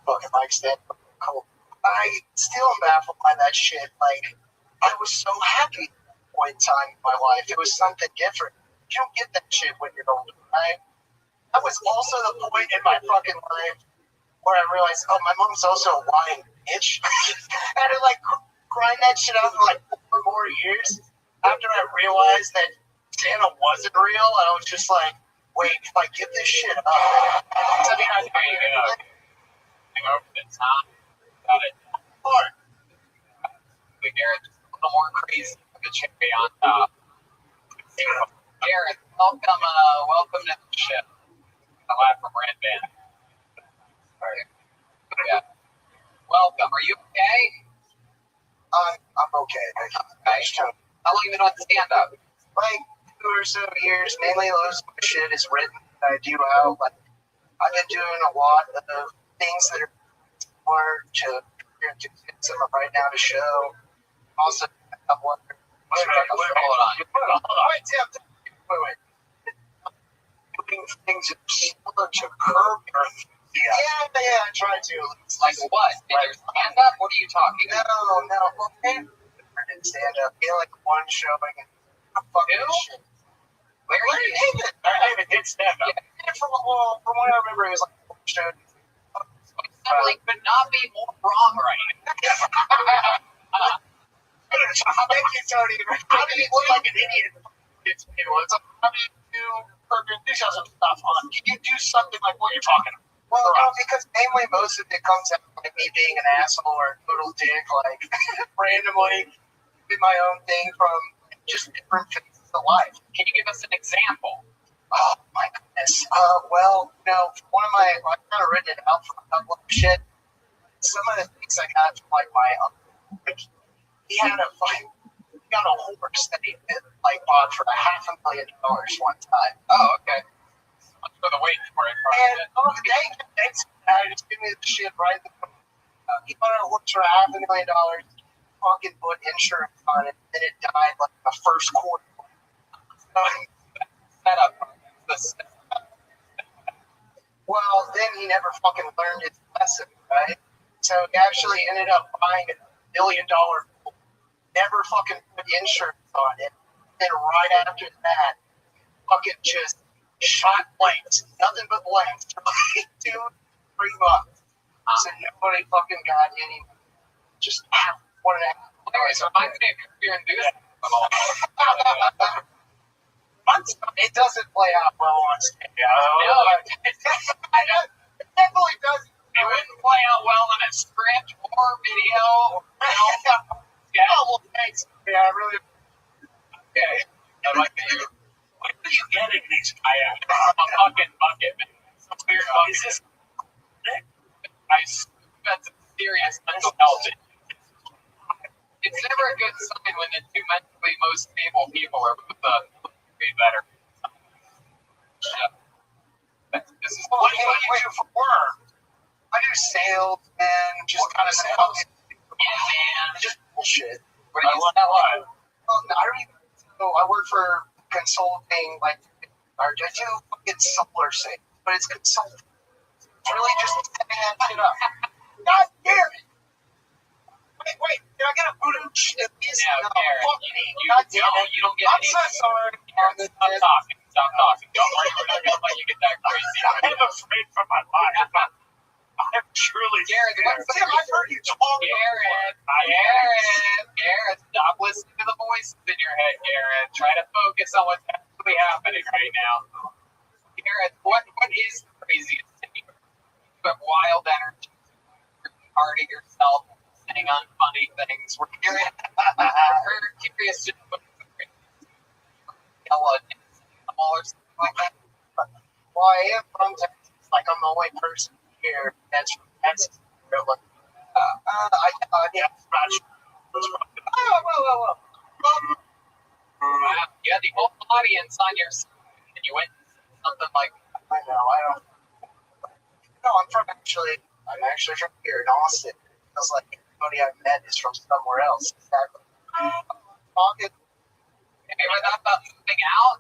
fucking Mike Stan. I still am baffled by that shit. Like, I was so happy at that point in time in my life. It was something different. You don't get that shit when you're older, right? That was also the point in my fucking life where I realized, oh, my mom's also a lying bitch. I had to like grind that shit out for like 4 more years after I realized that Santa wasn't real. And I was just like, wait, if I give this shit up, I mean, I Over the top. Got it. hard. Garrett, just a little more crazy with the cherry on top. Garrett, welcome to the show. A lot from Red Band. Yeah. Welcome. Are you okay? I'm okay. How long have you been on stand-up? Like 2 or so years, mainly most of my shit is written that I do out. Like, I've been doing a lot of things that are similar to some right now to show. Also, a couple other. Hold on. Wait. Doing things that are similar to Curb. Yeah, I try to. Like what? In your stand-up? What are you talking about? No. Well, I didn't stand up. He had like one showing and fucking shit. Larry David. David did stand up. Yeah, from what I remember, he was like one show. Like, could not be more wrong right now. Thank you, Tony. How do you look like an idiot? It's like, how do you do some stuff on? Can you do something like what you're talking about? Well, no, because mainly most of it comes out like me being an asshole or a total dick, like randomly do my own thing from just different phases of life. Can you give us an example? Oh my goodness. Well, one of my, I've kind of written it out for a couple of shit. Some of the things I got from like my uncle, like, he got a horse that he like bought for $500,000 one time. Oh, okay. For the wait for it. And thanks, just give me the shit right there. He bought a horse for $500,000, fucking put insurance on it, and it died like the first quarter. Setup. Well, then he never fucking learned his lesson, right? So he actually ended up buying a $1 million boat, never fucking put insurance on it. Then right after that, fucking just shot blanks, nothing but blanks for like 2-3 months. So nobody fucking got any. Just what an act. So I'm saying you're enthusiastic. It doesn't play out well on stage. No, it definitely doesn't. It wouldn't play out well in a script or video. Yeah. Oh, well, thanks. Yeah, I really. Okay. I like you. Where are you getting these kayaks? A fucking we're both be better. This is What do you do for work? I do sales and just kind of sales. Yeah, man. Just bullshit. What do you sell? I don't even know. I work for consulting, like, or I do fucking solar sales, but it's consulting. It's really just setting that shit up. God damn it! Wait, did I get a voodoo shit? No, Garrett, you don't get I'm any. so sorry. Stop talking. Don't worry, we're not going to let you get that crazy. I'm afraid for my life. I'm truly Garrett, Tim, I've heard you talk. Garrett, stop listening to the voices in your head, Garrett. Try to focus on what's actually happening right now. Garrett, what is the craziest thing? You have wild energy. You're hard at yourself, saying unfunny things. We're curious to know what's the craziest. Yell at animal or something like that. Well, I am from Texas. Like, I'm the only person here that's from Texas. Really. Yeah, not sure. Whoa. You had the whole audience on your side, and you went something like, I know, I don't. No, I'm actually from here in Austin. It feels like everybody I've met is from somewhere else. Exactly. Talking. hey, we're not about moving out.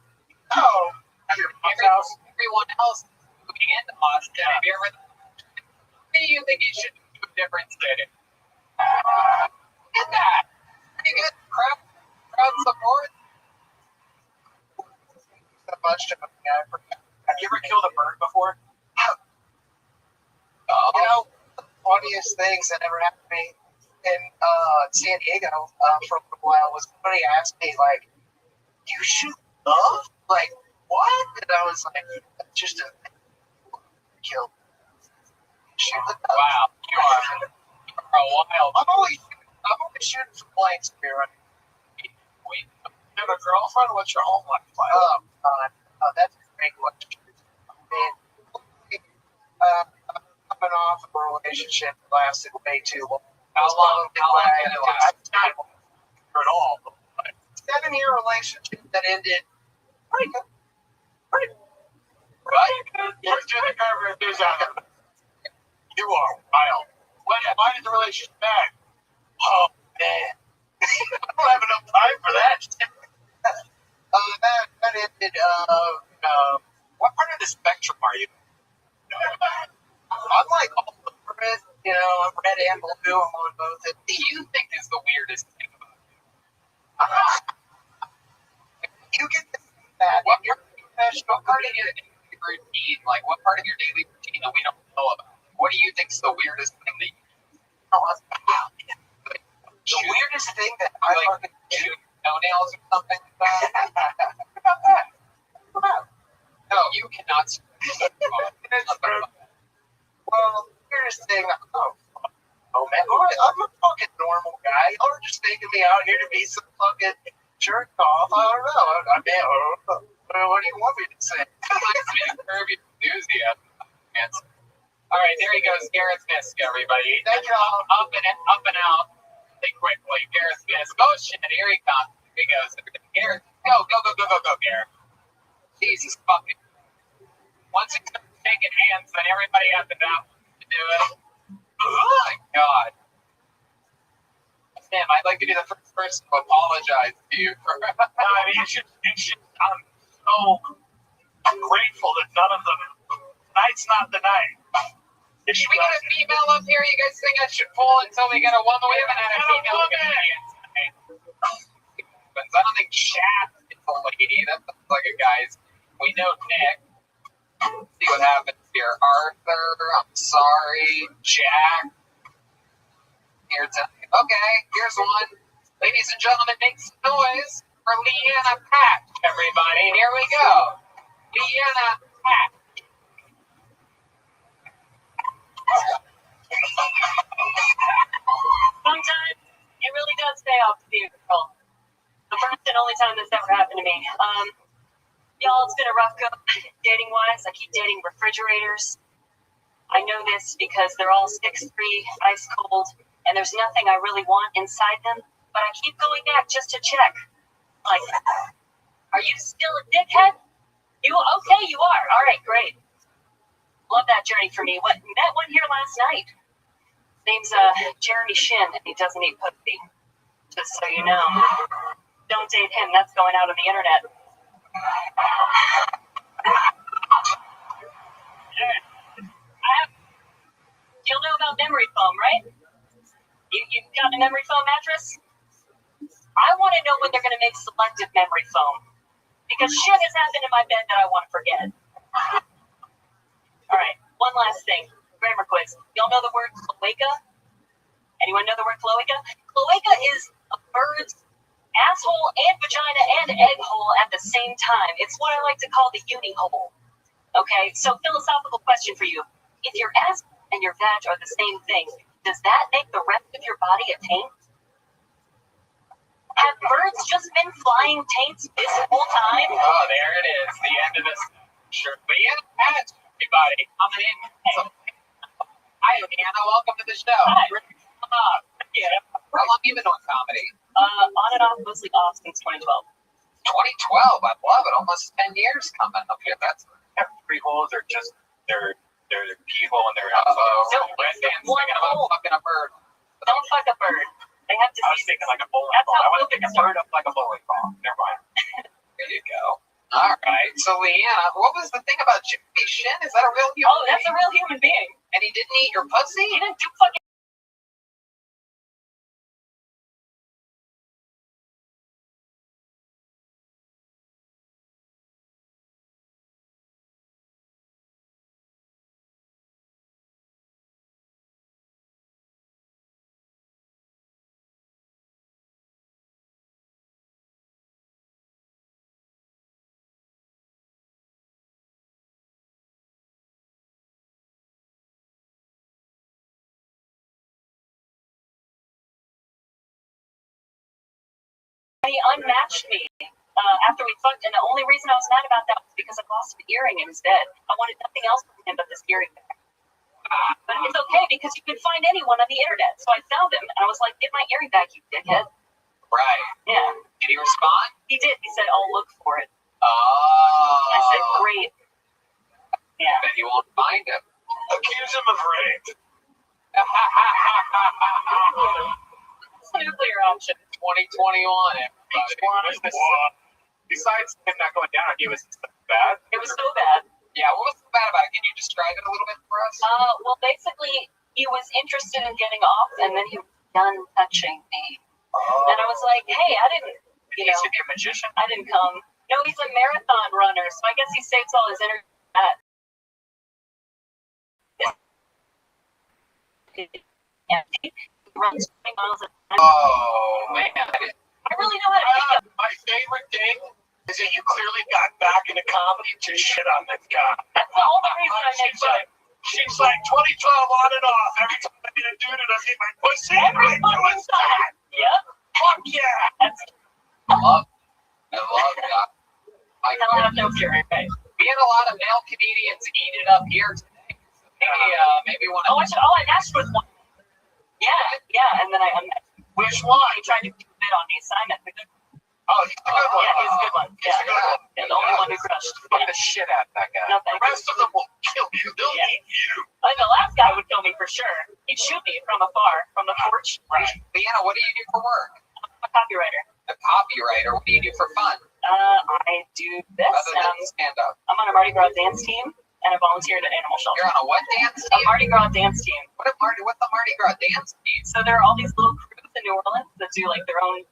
No. Your mom's house. Everyone else is moving into Austin. Yeah. Have you ever? Do you think you should move to a different city? Get that. You get crowd support. So much to me. Have you ever killed a bird before? You know, the funniest things that ever happened to me in San Diego for a while was somebody asked me, like, you shoot love? Like, what? And I was like, that's just a kill. Shoot the dove. Wow, you are a wild. I'm only shooting for blanks here. Right? You have a girlfriend? What's your home life like? Oh, God. That's a great question. Coming off of a relationship that lasted way too long. How long did it last? Not at all. 7-year relationship that ended pretty good. You are wild. Why did the relationship end? Oh, man. I don't have enough time for that. That ended, what part of the spectrum are you? I'm like all over it. You know, I'm red and blue. I'm on both. What do you think is the weirdest thing about You get that. what part of your daily routine, like what part of your daily routine that we don't know about? What do you think is the weirdest thing that you The weirdest thing that I like fucking do. shoot toenails or something like that? What about that? No, you cannot. Well, here's the thing. Oh man, I'm a fucking normal guy. Y'all are just taking me out here to be some fucking jerk off. I don't know. What do you want me to say? Curb your enthusiasm. All right, there he goes. Garrett's Misk, everybody. Thank y'all. Up and out. Think quickly. Garrett's Misk. Oh shit, here he comes. Here he goes. Garrett, go, Garrett. Jesus fucking. Once it comes to shaking hands, then everybody has to know to do it. Oh my god. Sam, I'd like to be the first person to apologize to you for. No, I mean, I'm so grateful that none of them. Tonight's not the night. Should we get a female up here? You guys think I should pull until we get a woman? We haven't had a female comedian tonight. I don't think Chad is a lady. That looks like a guy's. We know Nick. Let's see what happens here. Arthur, I'm sorry. Jack. Okay, here's one. Ladies and gentlemen, make some noise for Leanna Patch, everybody. Here we go. Leanna Patch. Sometimes it really does pay off to be a girl. The first and only time this ever happened to me. Y'all, it's been a rough go dating-wise. I keep dating refrigerators. I know this because they're all 6'3", ice cold, and there's nothing I really want inside them, but I keep going back just to check. Like, Are you still a dickhead? You okay? You are. All right, great. Love that journey for me. Met one here last night. His name's Jeremy Shin, and he doesn't eat pussy. Just so you know. Don't date him. That's going out on the internet. You'll know about memory foam, right? You've got a memory foam mattress? I want to know when they're going to make selective memory foam. Because shit has happened in my bed that I want to forget. All right, one last thing. Grammar quiz. Y'all know the word cloaca? Anyone know the word cloaca? Cloaca is a bird's asshole and vagina and egg hole at the same time. It's what I like to call the uni hole. Okay, so philosophical question for you. If your ass and your vag are the same thing, does that make the rest of your body a taint? Have birds just been flying taints this whole time? Oh, there it is. The end of this. Sure. But yeah, everybody coming in. Hi, Leanna. Welcome to the show. Hi. Yeah. How long have you been doing comedy? On and off, mostly off since 2012. 2012. I love it. Almost 10 years coming up here. That's Three holes are just their people and their Don't one hole. fucking a bird. Don't fuck a bird. They have to I was see. thinking like a bowling That's ball. how I was cloacas thinking are. sort of like a bowling ball. Never mind. There you go. All right. So, Leanna, what was the thing about Jeremy Shin? Is that a real human Oh, that's a being? real human being. And he didn't eat your pussy? He didn't do fucking. He unmatched me after we fucked, and the only reason I was mad about that was because I lost an earring in his bed. I wanted nothing else from him but this earring back. But it's okay because you can find anyone on the internet. So I found him, and I was like, "Get my earring back, you dickhead." Right. Yeah. Did he respond? He did. He said, "I'll look for it." Oh. I said, "Great." Yeah. Then you won't find him. Accuse him of rape. It's a nuclear option. 2021. Everybody. Besides him not going down, he was bad. It was so bad. Yeah, what was so bad about it? Can you describe it a little bit for us? Well, basically, he was interested in getting off, and then he was done touching me. And I was like, "Hey, I didn't, He used to be a magician. I didn't come." No, he's a marathon runner, so I guess he saves all his energy for that. He runs 20 miles a time. Oh, man. I really know how to pick up. My favorite thing is that you clearly got back into comedy to shit on this guy. That's the only reason I make jokes. She's like 2012 on and off. Every time I get a dude and I see my pussy, Every I do fucking it that. Yep. Fuck yeah. That's I love that. Like, hell out of no fury face. we had a lot of male comedians eat it up here today. Maybe one of them. I matched with one. Yeah, and then I unmatched. Which one? He tried to bid on the assignment. Oh, he's a good one. Yeah, he's a good one. He's a good one. Yeah, the only one who crushed. Fuck Yeah. the shit out of that guy. No, The thank you. rest of them will kill you. They'll Yeah. eat you. The last guy would kill me for sure. He'd shoot me from afar, from the porch. Right. Leanna, what do you do for work? I'm a copywriter. A copywriter. What do you do for fun? I do this, Other and than stand up. I'm on a Mardi Gras dance team, and I volunteered at Animal You're Shelter. on a what dance A team? Mardi Gras dance team. What's the Mardi Gras dance team? So there are all these little crews in New Orleans that do like their own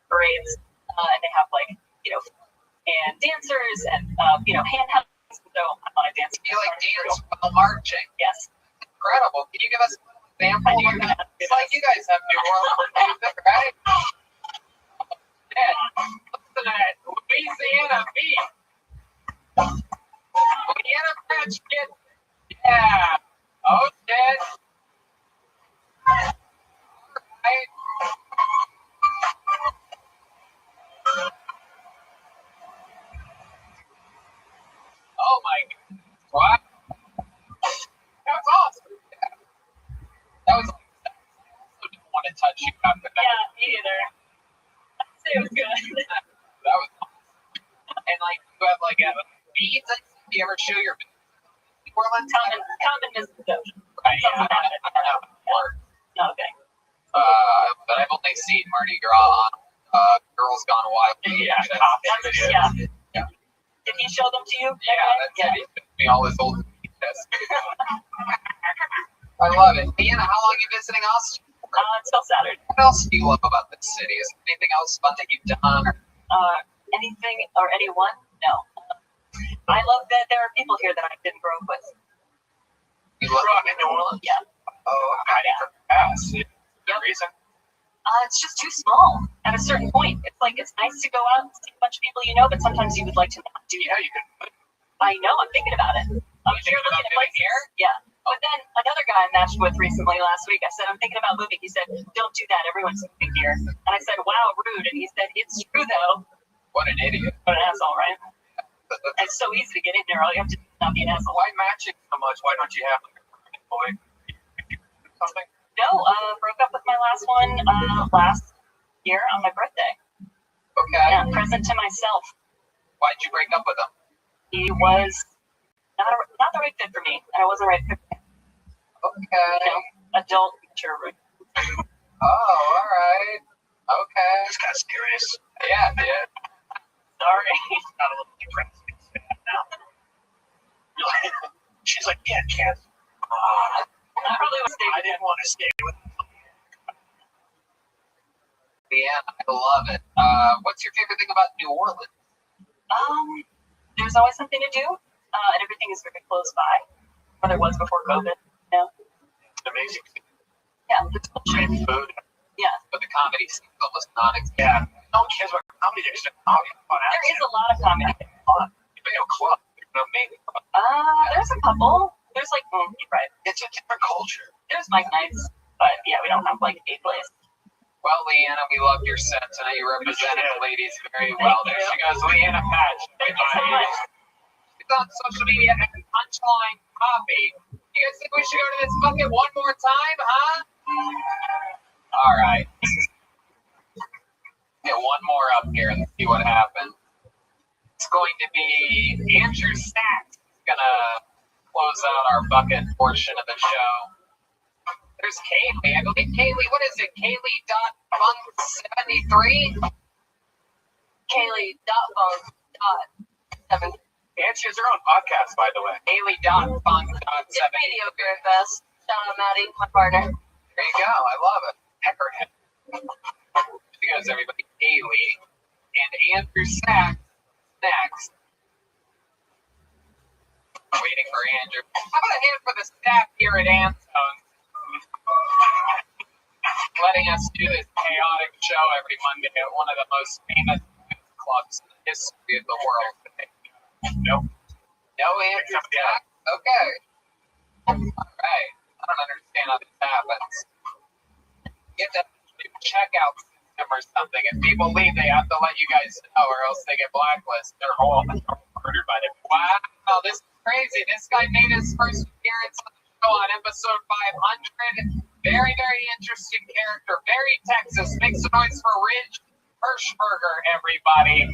parades, and they have like, and dancers and handhelds. So I'm on a dance team. You like dance while marching. Yes. Incredible. Can you give us an example? I do that. It's like you guys have New Orleans music, right? Yeah. Listen to that. Louisiana beat. Louisiana French kid. Yeah. Oh, shit. Right. Oh my God. What? That was awesome. Yeah. That was awesome. I also didn't want to touch you after that. Yeah, me either. I'd say it was good. That was awesome. You have like beads. Do you ever show your New Orleans? Common misconception. Right, yeah, Something about it. I don't know how it works. Not a thing. But I've only seen Mardi Gras on Girls Gone Wild. Yeah, Yeah. Did he show them to you? Yeah, he showed me all his old tests. I love it. Deanna, how long have you been visiting Austin? Until Saturday. What else do you love about this city? Is there anything else fun that you've done? Anything or anyone? No. I love that there are people here that I didn't grow up with. You love From New Orleans? Yeah. Oh, hiding from the past. No reason. It's just too small at a certain point. It's like, it's nice to go out and see a bunch of people you know, but sometimes you would like to not do Yeah, that. you can. I know, I'm thinking about it. I'm thinking about moving here? Yeah. But then another guy I matched with recently last week, I said, I'm thinking about moving. He said, don't do that. Everyone's moving here. And I said, wow, rude. And he said, it's true, though. What an idiot. What an asshole, right? It's so easy to get in there. All you have to do is not be an asshole. Why matching so much? Why don't you have like a permanent boy? Something? No, broke up with my last one last year on my birthday. Okay. Yeah, present to myself. Why'd you break up with him? He was not the right fit for me, and I wasn't the right fit for him. Okay. You know, adult, mature. Oh, all right. Okay. This got serious. Yeah, dude. Sorry. Not a little depressed now. She's like, yeah, Ken. I probably would stay I didn't want to stay with him. Yeah, I love it. What's your favorite thing about New Orleans? There's always something to do, and everything is very close by. Or there was before COVID. You know? Amazing. Yeah. Great food. Yeah. But the comedy seems almost non-existent. Yeah. No one cares about comedy. There's no comedy. There is a lot of comedy. Club. Amazing. There's a couple. There's like, you're right. It's a different culture. There's Mike Nights, but yeah, we don't have like a place. Well, Leanna, we love your set tonight. You represented the ladies very well. There she goes, Leanna Patch. Thank you so much. She's on social media at Punchline Coffee. You guys think we should go to this bucket one more time, huh? All right. Get one more up here and see what happens. It's going to be Andrew Sachs gonna close out our bucket portion of the show. There's Kaylee. I believe Kaylee, what is it? Kaylee.funk73? Kaylee.funk.7. And she has her own podcast, by the way. Kaylee.funk.73. It's mediocre at best. Shout out Maddie, my partner. There you go. I love it. Peckerhead. There goes everybody. Kaylee and Andrew Sachs next. Waiting for Andrew. How about a hand for the staff here at Antone's? Letting us do this chaotic show every Monday at one of the most famous clubs in the history of the world. Nope. No Andrew Sachs? Okay. Alright. I don't understand how this happens. You have to check out system or something. If people leave, they have to let you guys know, or else they get blacklisted or murdered by them. Wow, this is crazy. This guy made his first appearance on the show on episode 500. Very, very interesting character. Very Texas. Make some noise for Ridge Hirschberger, everybody.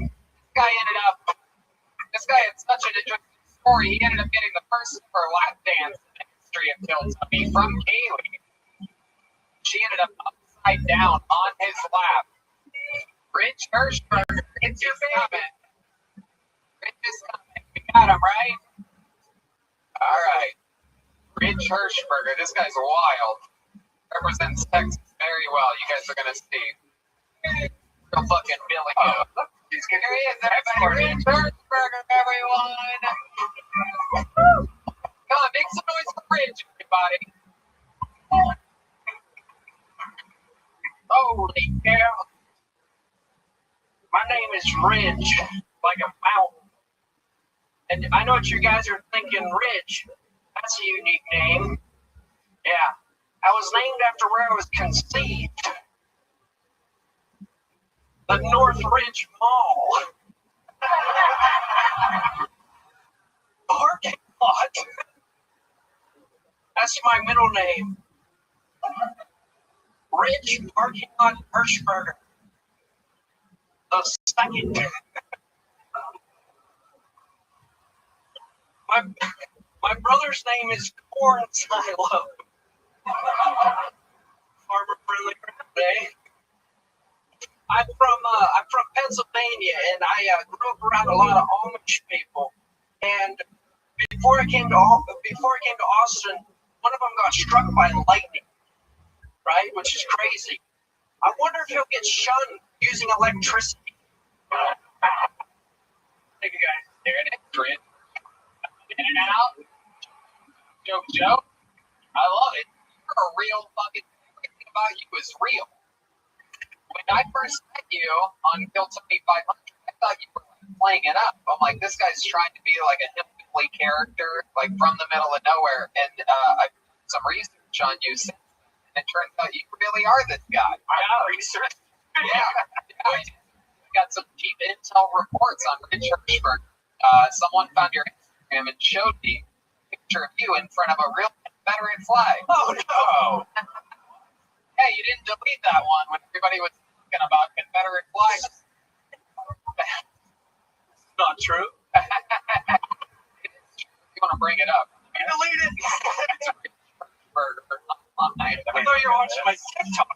This guy had such an interesting story. He ended up getting the first for lap dance in the history of Tiltuppy from Kaylee. She ended up upside down on his lap. Ridge Hirschberger, it's your favorite. Ridge is coming. We got him, right? All right. Ridge Hirschberger. This guy's wild. Represents Texas very well. You guys are going to see. Real fucking Billy. Oh, look. Here he is, everybody. Ridge Hirschberger, everyone. Come on, make some noise for Ridge, everybody. Holy cow. My name is Ridge, like a mountain. And I know what you guys are thinking, Ridge. That's a unique name. Yeah, I was named after where I was conceived. The North Ridge Mall. Parking lot. That's my middle name. Ridge Parking Lot Hirschberger. The second. My brother's name is Corn Silo. Farmer friendly day. I'm from Pennsylvania, and I grew up around a lot of Amish people. And before I came to Austin, one of them got struck by lightning, right? Which is crazy. I wonder if he'll get shunned using electricity. Thank you guys. There it is. Trent. In and out. Joe. I love it. You're a real fucking. Everything about you is real. When I first met you on Kill 2500, I thought you were playing it up. I'm like, this guy's trying to be like a hillbilly character, like from the middle of nowhere. And I did some research on you, and it turns out you really are this guy. I got research. Yeah. We got some deep intel reports on Rich Hirschberg. Someone found your Instagram and showed me a picture of you in front of a real Confederate flag. Oh no! Hey, you didn't delete that one when everybody was talking about Confederate flags. Not true. You want to bring it up? You delete it. I thought you were watching my TikTok.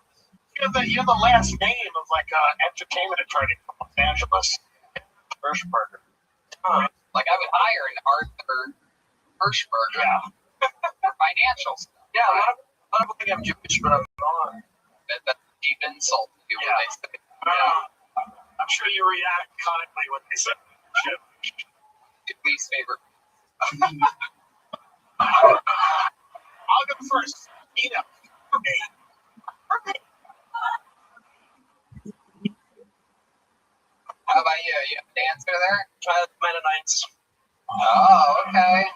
You're the last name of like entertainment attorney from Los Angeles. Hirschberger. Like I would hire an Arthur Hirschberger. Yeah. For financial stuff. Yeah, a lot of people think I'm Jewish, but I'm not. That's a deep insult to you when they say. I'm sure you react kindly when they say Jewish. Your least favorite. I'll go first. Okay. How about you? You have an answer there? Mennonites. Oh, okay.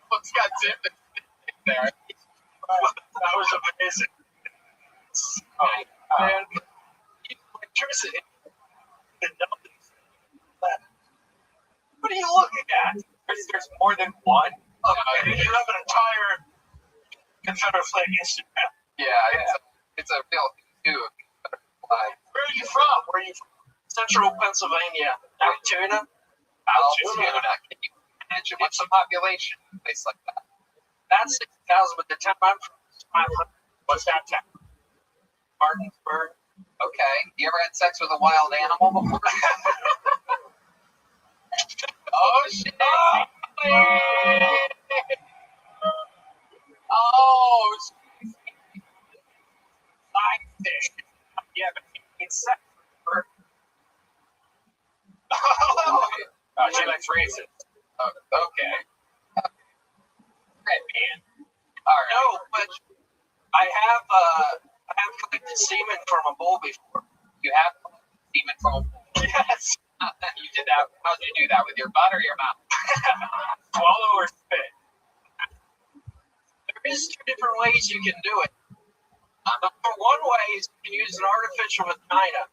What's got Tim there? That was amazing. Man, electricity. What are you looking at? There's more than one. Okay, you have an entire Confederate flag Instagram. Yeah, it's a real thing too. Where are you from? Central Pennsylvania. Altoona? Altoona. Can you imagine what's the population in a place like that? That's 6,000, but the town I'm from is 500. What's that town? Martinsburg. Okay. You ever had sex with a wild animal before? Oh, shit. Oh, Lionfish. Yeah, but it's sex. She likes raisins. okay. Right, man. All right. No, but I have collected semen from a bull before. You have semen from a bull? Yes. You did that. How'd you do that? With your butt or your mouth? Swallow or spit. There is 2 different ways you can do it. One way is you can use an artificial vagina,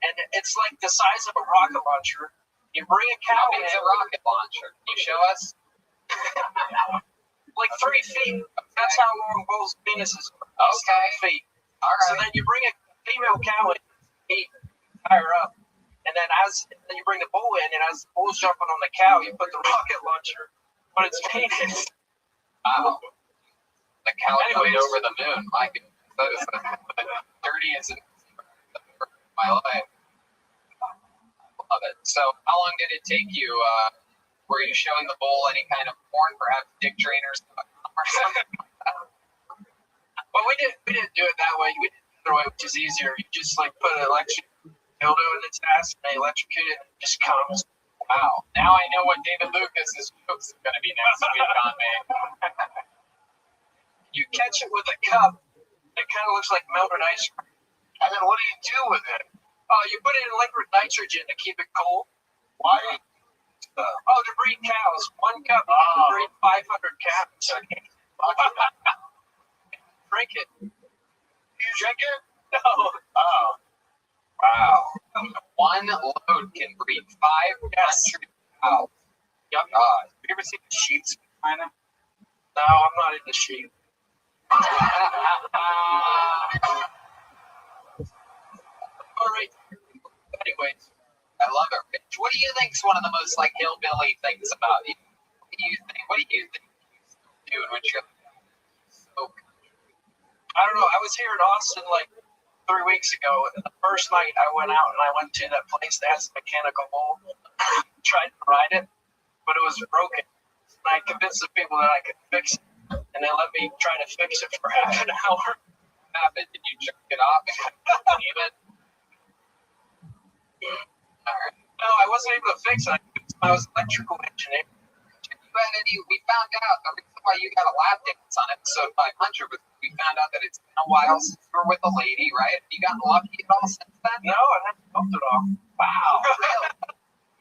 and it's like the size of a rocket launcher. You bring a cow in. It's a rocket launcher. Can you show us? Like 3 feet. That's how long bulls' penises are. Okay. 3 feet. All right. So then you bring a female cow in, tie her up, and then you bring the bull in, and as the bull's jumping on the cow, you put the rocket launcher on its penis. Wow. The cow Anyways. jumped over the moon. My goodness. That is the dirtiest in my life. Love it. So, how long did it take you? Were you showing the bull any kind of porn, perhaps Dick Trainers or something? Well, we didn't do it that way. We did it the other way, which is easier. You just like put an electric dildo in its ass, and they electrocute it, and it just comes. Wow. Now I know what David Lucas's jokes is going to be next week on me. You catch it with a cup. It kind of looks like melted ice cream. And then what do you do with it? You put it in liquid nitrogen to keep it cold. Why? To breed cows. 1 cup to breed 500 cows. Drink it. You drink it? No. Oh. Wow. 1 load can breed 500 cows. Yep. God. Have you ever seen the sheets? Kind of. No, I'm not in the sheet. All right. Anyways, I love it, Rich. What do you think's one of the most like hillbilly things about you? What do you think? What do you think you do when you're so? I don't know. I was here in Austin like 3 weeks ago, and the first night I went out and I went to that place that has a mechanical bull. Tried to ride it, but it was broken. And I convinced the people that I could fix it, and they let me try to fix it for half an hour. What happened? Did you jerk it off and leave it? All right. No, I wasn't able to fix it. I was electrical engineer. We found out the reason why you got a lap dance on episode 500 was we found out that it's been a while since you were with a lady, right? Have you gotten lucky at all since then? No, I haven't bumped it off. Wow. Really?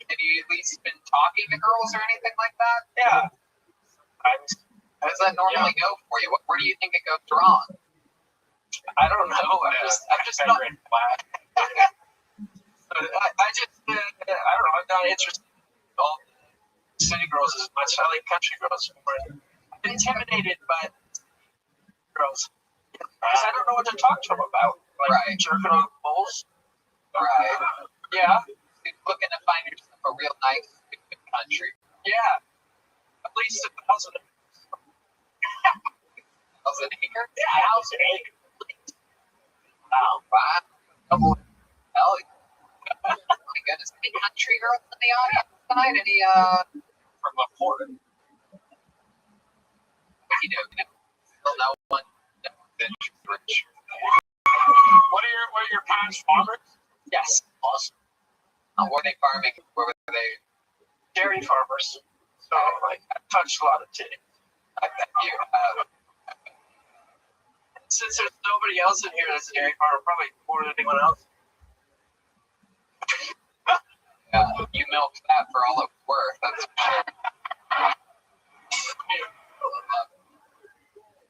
Have you at least been talking to girls or anything like that? Yeah. How does that normally go for you? Where do you think it goes wrong? I don't know. I just don't. I don't know. I'm not interested in all city girls as much. I like country girls more. I'm intimidated by girls because I don't know what to talk to them about. Like jerking off bulls. Right. Yeah. You're looking to find yourself a real nice good country. Yeah. At least 1,000. 1,000 acre? Yeah, 1,000 acres. Wow. Wow. Hell yeah. Oh my goodness. Any country girls in the audience tonight? Any From a port. you know, still no one rich. What are your parents farmers? Yes. Awesome. What were they farming? Where were they? Dairy farmers. So like I touched a lot of titties. I bet you Since there's nobody else in here that's a dairy farmer, probably more than anyone else. you milked that for all it was worth. That's for sure.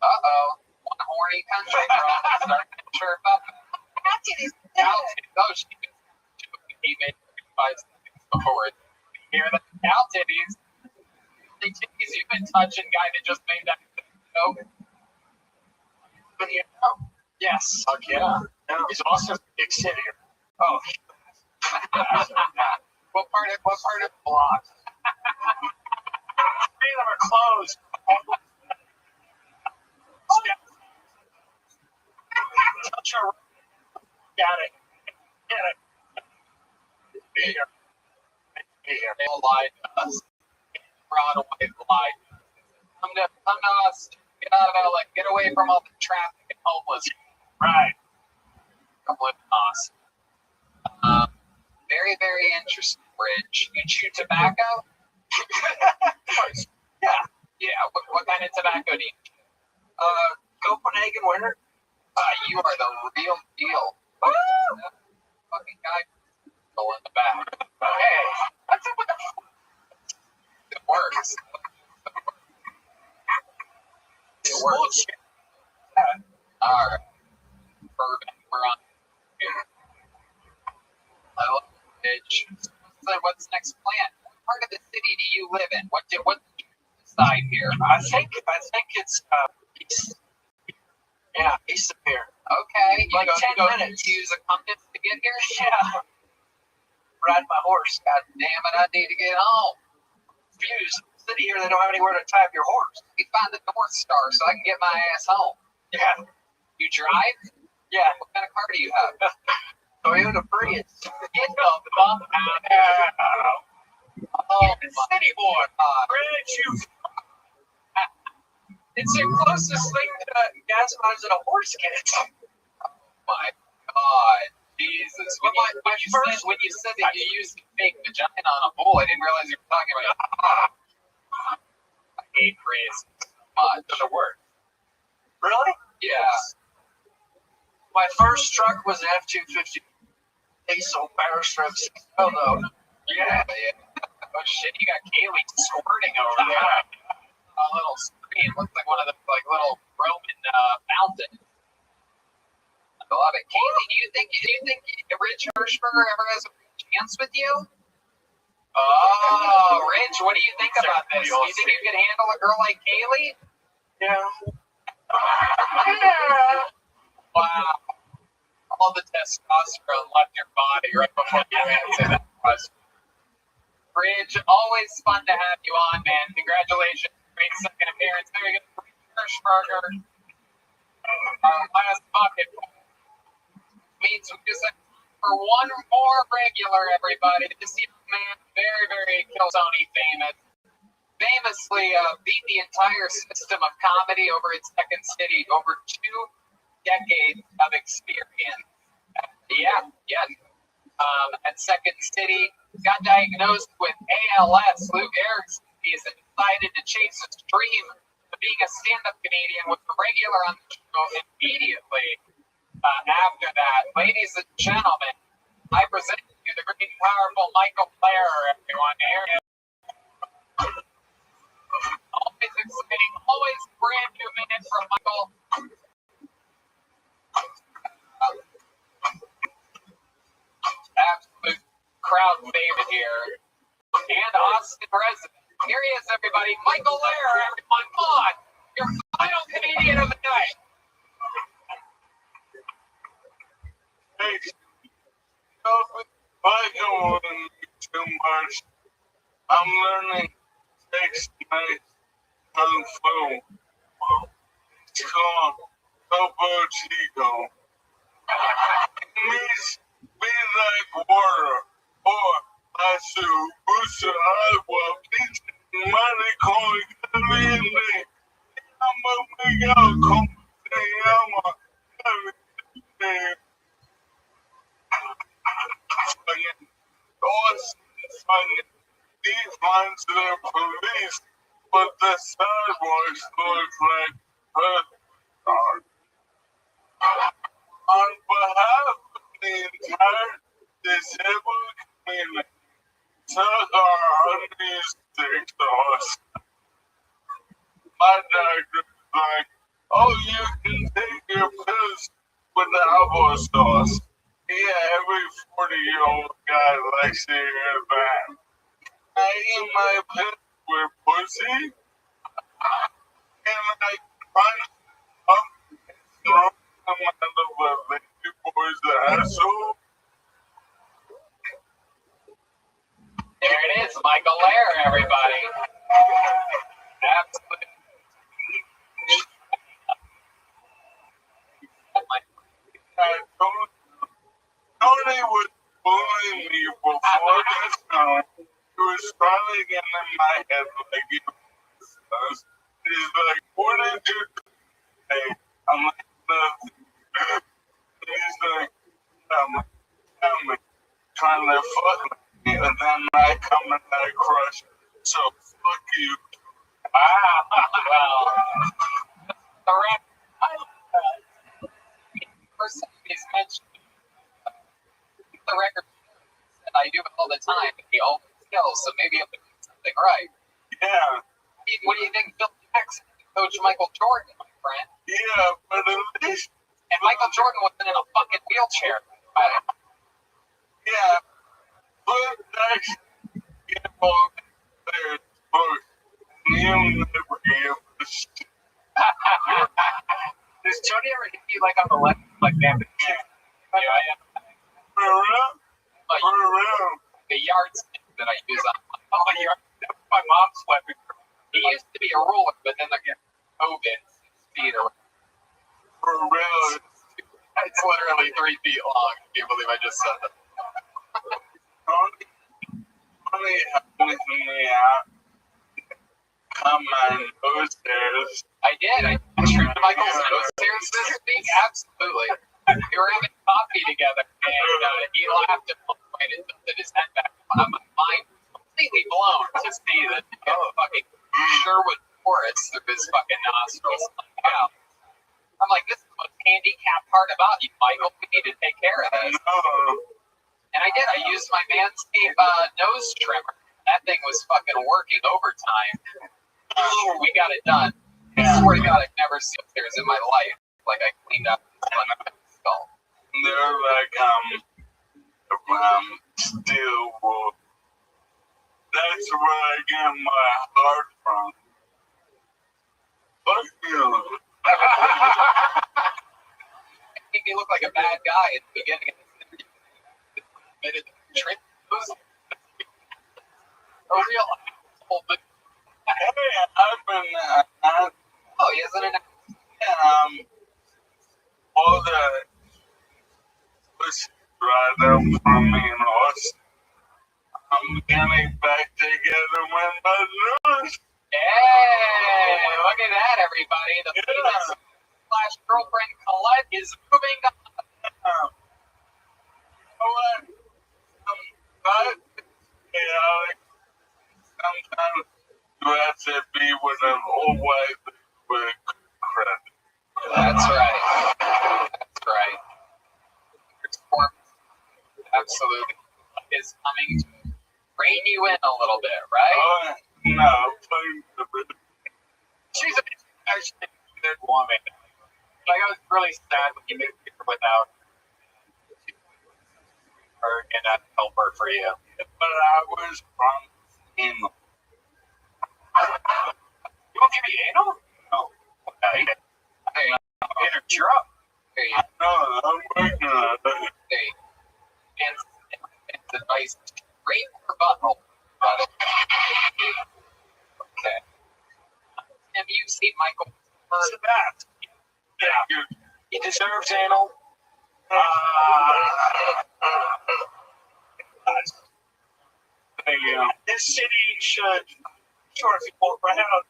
Uh-oh. One horny country girl starting to chirp up. Oh, he made 5 seconds before it. You hear that? Cow titties. The titties you've been touching, guy that just made that joke. Yes. Fuck yeah. He's also a big city. Oh. What part of the block? Three of them are closed. Touch her. Got it. Get it. Here. They all lied to us. Broadway lied. Come to us. Get out of LA. Get away from all the traffic and homeless. Right. Come live with us. Very, very interesting, Rich. You chew tobacco? Yeah. Yeah. What kind of tobacco do you chew? Copenhagen winter. You are the real deal. Fucking guy still in the back. Hey. What's up with the It works. It works. All right. Perfect. We're on here. Hello, Mitch. So what's next plan? What part of the city do you live in? What did you decide here? I think it's east. Yeah, east of here. Okay. Like 10 minutes. You use a compass to get here? Yeah. Ride my horse. God damn it, I need to get home. Views. City here, they don't have anywhere to tie up your horse. You find the North Star so I can get my ass home. Yeah. You drive? Yeah. What kind of car do you have? Toyota Prius. Get the bump out of here. Oh, City boy. God. Rich, you. It's the closest thing to gas mileage that a horse gets. My God. Jesus. When you said that you used a fake vagina on a bull, I didn't realize you were talking about I hate Prius much. The word. Really? Yeah. My first truck was an F-250 diesel power stroke. Oh no. Yeah. Oh shit, you got Kaylee squirting over there. A little screen looks like one of the little Roman fountains. I love it. Kaylee, do you think Rich Hirschberger ever has a chance with you? Oh, Rich, what do you think about this? Do you think you could handle a girl like Kaylee? Yeah. Wow. All the testosterone left your body right before you answered that. Bridge, always fun to have you on, man. Congratulations. Great second appearance. There you go. Hirschberger. Last bucket. Means we just have for one more regular, everybody. This young man, very, very Killzone famous. Famously beat the entire system of comedy over at Second City, over 2 decades of experience. At Second City, got diagnosed with ALS. Luke Erickson, he has decided to chase his dream of being a stand-up comedian with a regular on the show immediately after that. Ladies and gentlemen, I present to you the great and powerful Michael Blair, everyone here. Always exciting, always brand new minute from Michael. Absolute crowd favorite here. And Austin resident. Here he is, everybody. Michael Blair, everyone. Come on. Your final comedian of the night. Hey, I don't want too much. I'm learning text nights kung fu. It's called Topo Chico. It means be like water, or I should push agua, pinche maricón, caliente. I'm a Miguel, como se llama, caliente. Defines the police, but the sidewalks look like her. On behalf of the entire disabled community, suck our undies dick to us. My doctor's like, oh, you can take your pills with the applesauce. Yeah, every 40-year-old guy likes to hear that. I eat my pills with pussy, and I punch up and throw them out of a lady boy's asshole. There it is, Michael Blair, everybody. Absolutely. Tony was bullying me before this time. He was finally getting in my head like he was. He's like, what did you do today? I'm like, nothing. He's like, tell me, trying to fuck me, and then I come and I crush it. So fuck you. Well, the record. First time he's mentioned the record that I do it all the time, and he always kills, so maybe I'm doing something right. Yeah. What do you think Bill Jackson, Coach Michael Jordan, my friend? Yeah, but at least. And Michael Jordan wasn't in a fucking wheelchair. Yeah. But Jackson, get all there, but he'll never be able to see. Does Tony ever hit you like on the left, like that? Yeah, I am. For real? Like, For real? the yardstick that I use on my mom's weapon. He used to be a ruler, but then like COVID, 6 feet or For real? it's literally 3 feet long. I can't believe I just said that. Tony helped me out. Come on, those stairs. I did. I trimmed Michael's nose hairs this week. Absolutely. We were having coffee together, and he laughed at one point and tilted his head back. My mind was completely blown to see that he had fucking Sherwood Forest through his fucking nostrils. Yeah. I'm like, this is the most handicapped part about you, Michael. We need to take care of this. And I did. I used my Manscaped nose trimmer. That thing was fucking working overtime. We got it done. I swear to God, I've never seen tears in my life. Like I cleaned up my skull. They're like, steel wool. That's where I get my heart from. Fuck you. Made me look like a bad guy at the beginning of this interview. A real asshole, but Hey, I've been, oh, he hasn't announced. all the pussy right up from me and Austin. I'm getting back together with my news. Hey, look at that, everybody. The famous slash girlfriend Colette is moving on. What? But, sometimes you have to be with an old wife with credit. That's right. That's right. Your performance absolutely is coming to rein you in a little bit, right? No, please. She's actually a good woman. Like, I was really sad when you moved here without her and a helper for you. But I was from England. You won't give me anal? No. Okay. Hey, in her truck. Hey, No, I'm working on it. hey. And advice, rape her butthole. Got it. Okay. Have you seen Michael? Listen to that. Yeah. He deserves anal. This city should, sure, if you walk around,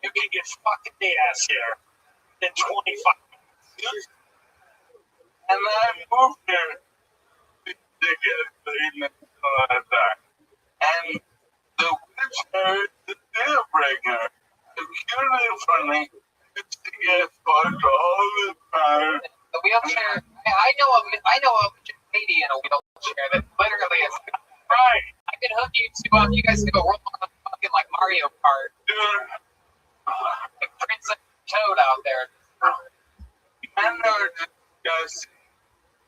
you can get fucked in the ass here in 25 minutes. And I moved here to get famous like that. And the wheelchair is the deal breaker. It's really funny to get fucked all the time. The wheelchair. I know a lady in a wheelchair that literally is Right. I can hook you to you guys can go roll on fucking like Mario Kart. Dude, Like Princess Toad out there. I know disgusting.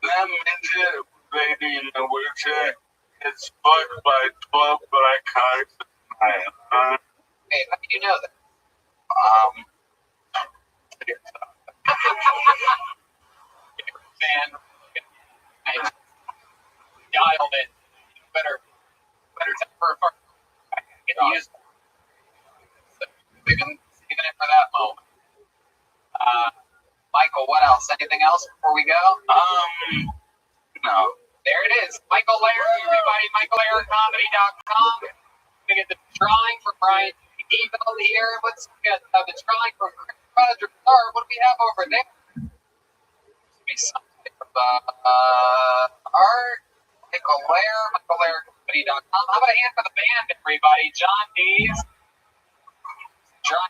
That midget lady in the wheelchair is fucked by 12 black cars tonight. Hey, how do you know that? Fan. I dialed it. Better time for a fart. Get used. Even it for that moment. Michael, what else? Anything else before we go? No. There it is. Michael Lair, everybody, MichaelLairComedy.com. We get the drawing from Brian Email here. Let's get the drawing from Chris Roger. What do we have over there? Be something of art. Michael Lair, MichaelLairComedy.com. How about a hand for the band, everybody? John Dees, John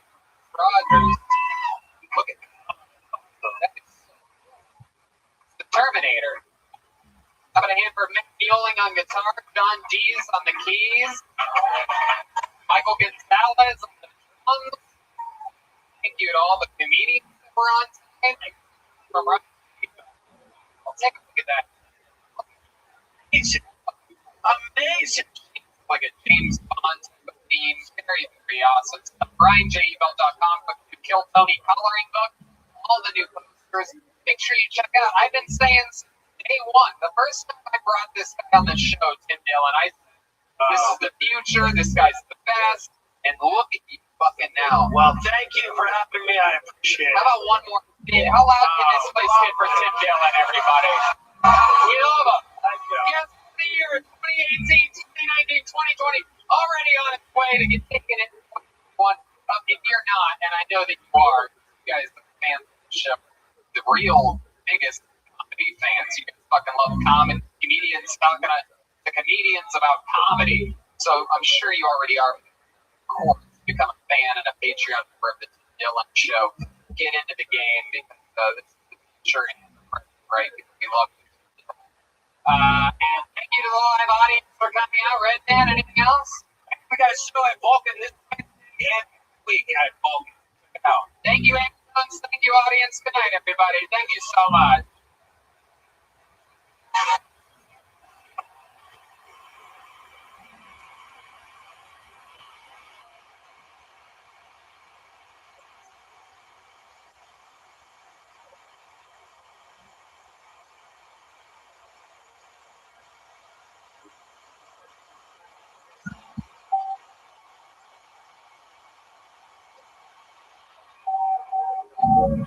Rogers. Look at that. The Terminator. How about a hand for Mick Mueling on guitar, John Dees on the keys, Michael Gonzalez on the drums. Thank you to all the comedians that were on tonight. From I'll take a look at that. Amazing. Like a James Bond theme. Very, very awesome stuff. BrianJEbelt.com for the Kill Tony coloring book. All the new posters. Make sure you check out. I've been saying since day one, the first time I brought this guy on the show, Tim Dillon, I said, this is the future. This guy's the best. And look at you fucking now. Well, thank you for having me. I appreciate it. How about one more? How loud can this place get for Tim Dillon, everybody? We love him. Yes, the year 2018, 2019, 2020, already on its way to get taken in one. If you're not, and I know that you are, you guys, the fans of the show, the real biggest comedy fans. You guys fucking love comedy. Comedians talking to comedians about comedy. So I'm sure you already are. Of course, become a fan and a Patreon member of the Tim Dillon Show. Get into the game because it's sure, right? We love it. And thank you to the live audience for coming out. Red Dan, anything else? We got a show at Vulcan this week at Vulcan. Thank you, Ambulance. Thank you, audience. Good night, everybody. Thank you so much. Come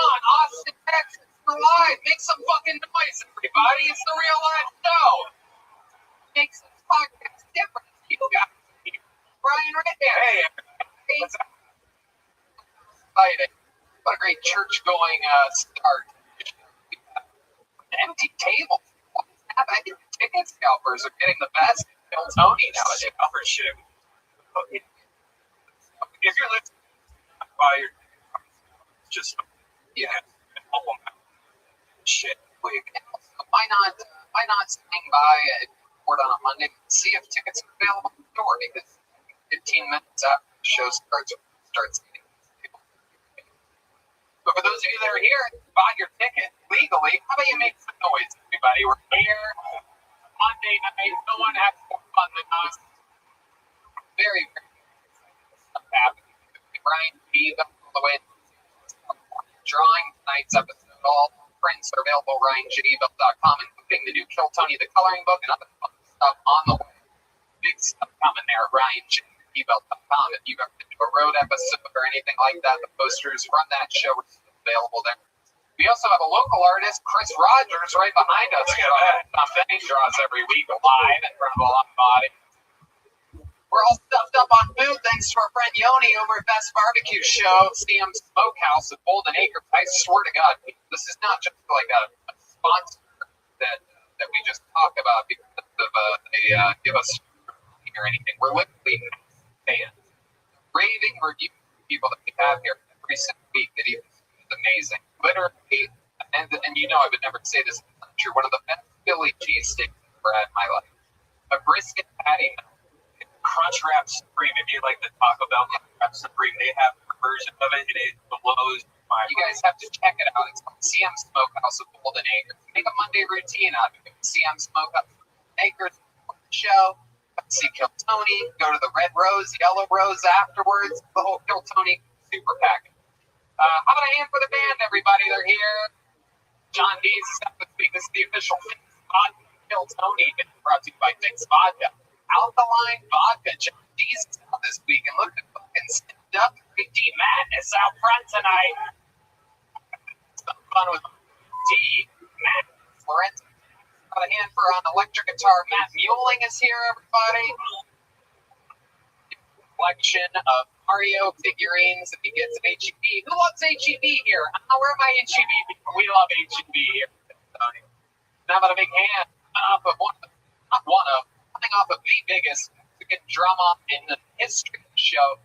on, Austin, Texas, we're live. Make some fucking noise, everybody. It's the real life show. Make some podcast different. You got Brian right there. Hey, what's up? Exciting. What a great church-going start. Empty table. What's that? I think ticket scalpers are getting the best Bill Tony nowadays. Shit. If you're listening, buy your just help them out. Shit. Why not swing by at Ford on a Monday and see if tickets are available at the door, because 15 minutes after the show starts getting people. But for those of you that are here and bought your ticket legally, how about you make some noise, everybody? We're here Monday night. No one has more fun than us. Very, very stuff happening. Brian G. all the way drawing tonight's episode. All prints are available at RyanJBell.com, including the new Kill Tony the coloring book and other fun stuff on the way. Big stuff coming there at Ryan J. gmail.com. If you've ever been to a road episode or anything like that, the posters from that show are available there. We also have a local artist, Chris Rogers, right behind us. Something he draws every week live in front of a live audience. We're all stuffed up on food thanks to our friend Yoni over at Best Barbecue Show, CM Smokehouse at Golden Acres. I swear to God, this is not just like a sponsor that we just talk about because of they give us or anything. We're literally fans, raving reviews of people that we have here every single week that is amazing. Literally, and you know I would never say this, you're one of the best Philly cheesesteaks I've ever had in my life. A brisket patty. Crunch Wrap Supreme. If you like the Taco Bell Crunch Wrap Supreme, they have a version of it, and it blows my mind. You guys have to check it out. It's called CM Smokehouse of Golden Acres. Make a Monday routine out of it. CM Smokehouse of Golden Acres show. See Kill Tony. Go to the Red Rose, Yellow Rose afterwards. The whole Kill Tony super package. How about a hand for the band, everybody? They're here. John Dees is up this week. This is the official Vodka Kill Tony. It's brought to you by Fix Vodka. Alkaline Vodka. John Dees is out this week, and look at fucking stepped up. Big D Madness out front tonight. Some fun with D Madness. Lorenzo. Got a hand for on electric guitar. Matt Mueling is here, everybody. Collection of Mario figurines that he gets at HEB. Who loves HEB here? Where are my HEB people? We love HEB here. Now about a big hand off of coming off of the biggest Mexican drum off in the history of the show.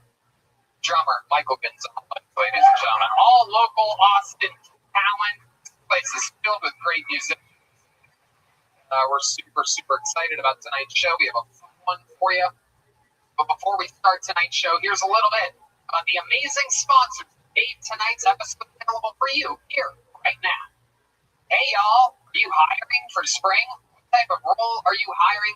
Drummer Michael Gonzalez, ladies and gentlemen. All local Austin talent. This place is filled with great music. We're super, super excited about tonight's show. We have a fun one for you. But before we start tonight's show, here's a little bit about the amazing sponsors who made tonight's episode available for you here, right now. Hey, y'all. Are you hiring for spring? What type of role are you hiring?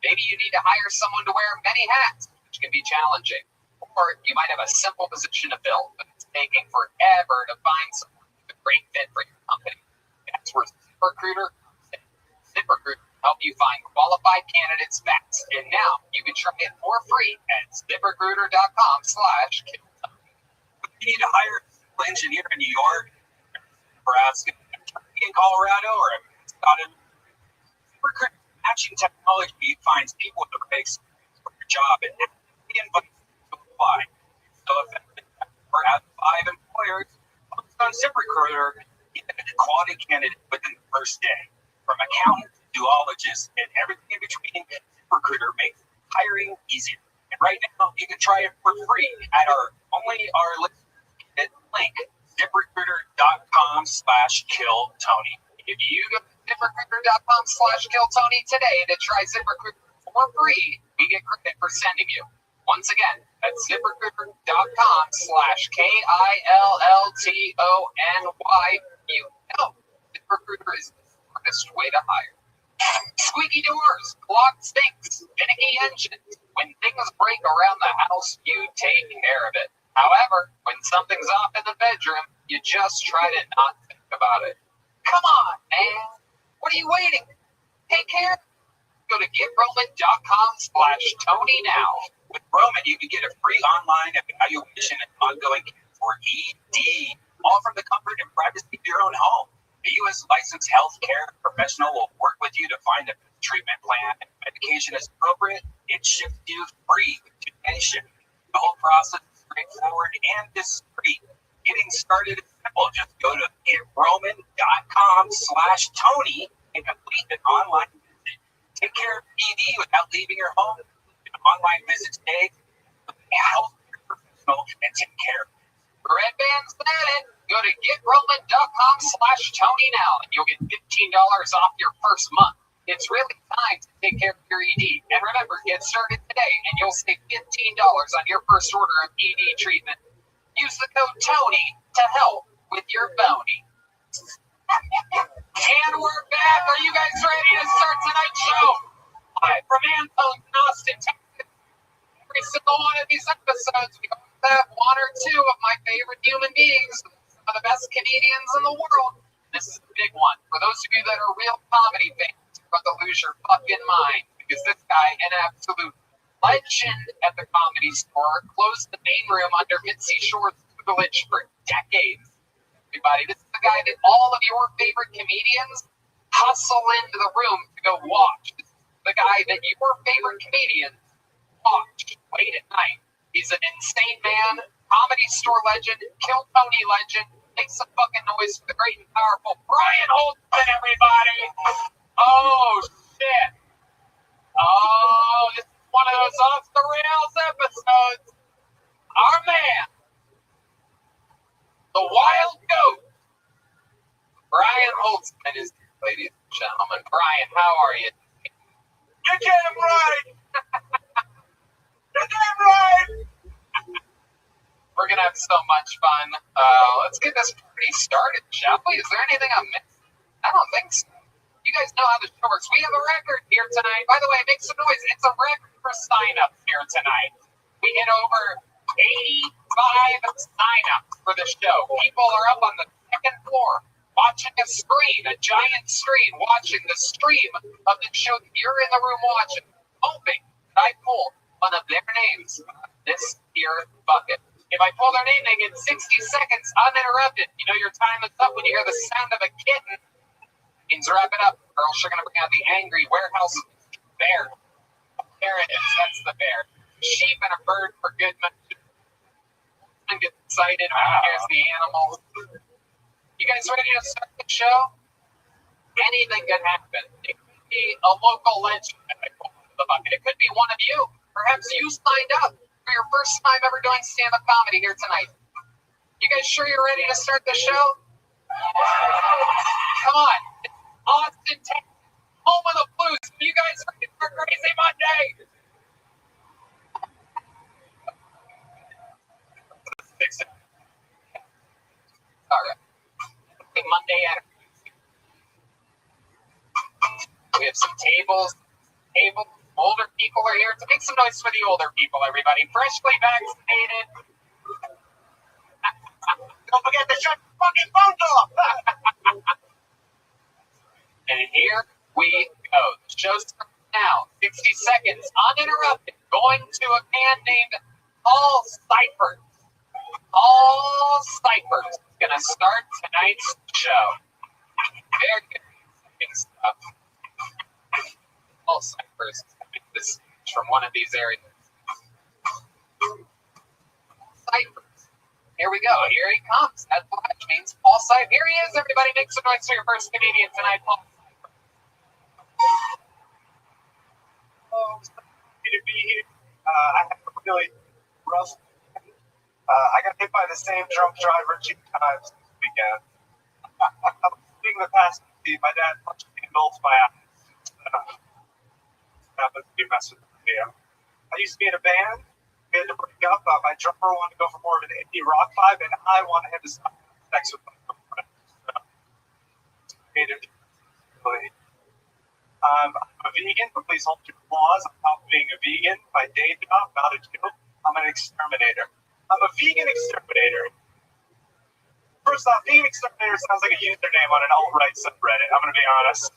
Maybe you need to hire someone to wear many hats, which can be challenging. Or you might have a simple position to fill, but it's taking forever to find someone with a great fit for your company. That's where ZipRecruiter help you find qualified candidates fast. And now you can try it for free at ZipRecruiter.com/Kill. You need to hire an engineer in New York, Nebraska, in Colorado, or ZipRecruiter matching technology finds people with the right experience for your job and invite you to apply. So if we're at 5 employers on ZipRecruiter, you get a quality candidate within the first day. From accountants, duologists, and everything in between, ZipRecruiter makes hiring easier. And right now, you can try it for free at our listeners link, ZipRecruiter.com/KillTony. If you go to ZipRecruiter.com/KillTony today to try ZipRecruiter for free, we get credit for sending you. Once again, that's ZipRecruiter.com/KillTony. ZipRecruiter is the smartest way to hire. Squeaky doors, clogged sinks, finicky engines. When things break around the house, you take care of it. However, when something's off in the bedroom, you just try to not think about it. Come on, man. What are you waiting? Take care. Go to GetRoman.com/Tony now. With Roman, you can get a free online evaluation and ongoing care for ED, all from the comfort and privacy of your own home. A U.S. licensed healthcare professional will work with you to find a treatment plan. If medication is appropriate, it ships you free with 2-day shipping. The whole process is straightforward and discreet. Getting started is simple. Just go to GetRoman.com/Tony and complete an online visit. Take care of ED without leaving your home. An online visit today with a healthcare professional and take care of it. Red Band's at it. Go to GetRoman.com/Tony now, and you'll get $15 off your first month. It's really time to take care of your ED. And remember, get started today, and you'll save $15 on your first order of ED treatment. Use the code TONY to help with your bony. And we're back. Are you guys ready to start tonight's show? Live from Antone, Austin, Texas. Every single one of these episodes, we always have one or two of my favorite human beings, some of the best comedians in the world. This is a big one. For those of you that are real comedy fans, you're about to lose your fucking mind, because this guy, an absolute legend at the Comedy Store, closed the main room under Mitzi Shore's tutelage for decades. Everybody, this is the guy that all of your favorite comedians hustle into the room to go watch. This is the guy that your favorite comedians watch late at night. He's an insane man, Comedy Store legend, Kill Tony legend. Make some fucking noise for the great and powerful Brian Holtzman, everybody! Oh, shit. Oh, this is one of those off-the-rails episodes. Our man, the wild goat, Brian Holtzman is here, ladies and gentlemen. Brian, how are you? You're damn right! You're damn right! We're going to have so much fun. Let's get this party started, shall we? Is there anything I'm missing? I don't think so. You guys know how the show works. We have a record here tonight. By the way, make some noise. It's a record for sign-ups here tonight. We hit over 85 sign-ups for the show. People are up on the second floor watching a screen, a giant screen, watching the stream of the show that you're in the room watching, hoping that I pull one of their names out of this here bucket. If I pull their name, they get 60 seconds uninterrupted. You know your time is up when you hear the sound of a kitten. Means wrap it up, or else you're going to bring out the angry warehouse bear. There it is. That's the bear. Sheep and a bird for good measure. And get excited when he hears the animals. You guys ready to start the show? Anything could happen. It could be a local legend that I pull into the bucket. It could be one of you. Perhaps you signed up for your first time ever doing stand-up comedy here tonight. You guys sure you're ready to start the show? Come on. It's Austin, Texas, home of the blues. Are you guys ready for Crazy Monday? All right. Monday afternoon. We have some tables. Older people are here. To make some noise for the older people, everybody. Freshly vaccinated. Don't forget to shut your fucking phones off! And here we go. The show starts now. 60 seconds uninterrupted. Going to a man named Paul Seifert. Paul Seifert is going to start tonight's show. Very good stuff. Paul Seifert is coming to this from one of these areas. Seifert. Here we go. Here he comes. That flash means Paul Seifert. Here he is. Everybody make some noise for your first comedian tonight, Paul Seifert. Oh, it's happy to be here. I have a really rough. I got hit by the same drunk driver 2 times this weekend. I was sitting in the passenger seat. My dad punched me in both my eyes. Happens to be messing with me. I used to be in a band. We had to break up. My drummer wanted to go for more of an indie rock vibe, and I wanted him to stop sex with my girlfriend. I'm a vegan, but please hold your applause. I'm not being a vegan. My day job, not a joke. I'm an exterminator. I'm a vegan exterminator. First off, vegan exterminator sounds like a username on an alt-right subreddit. I'm going to be honest.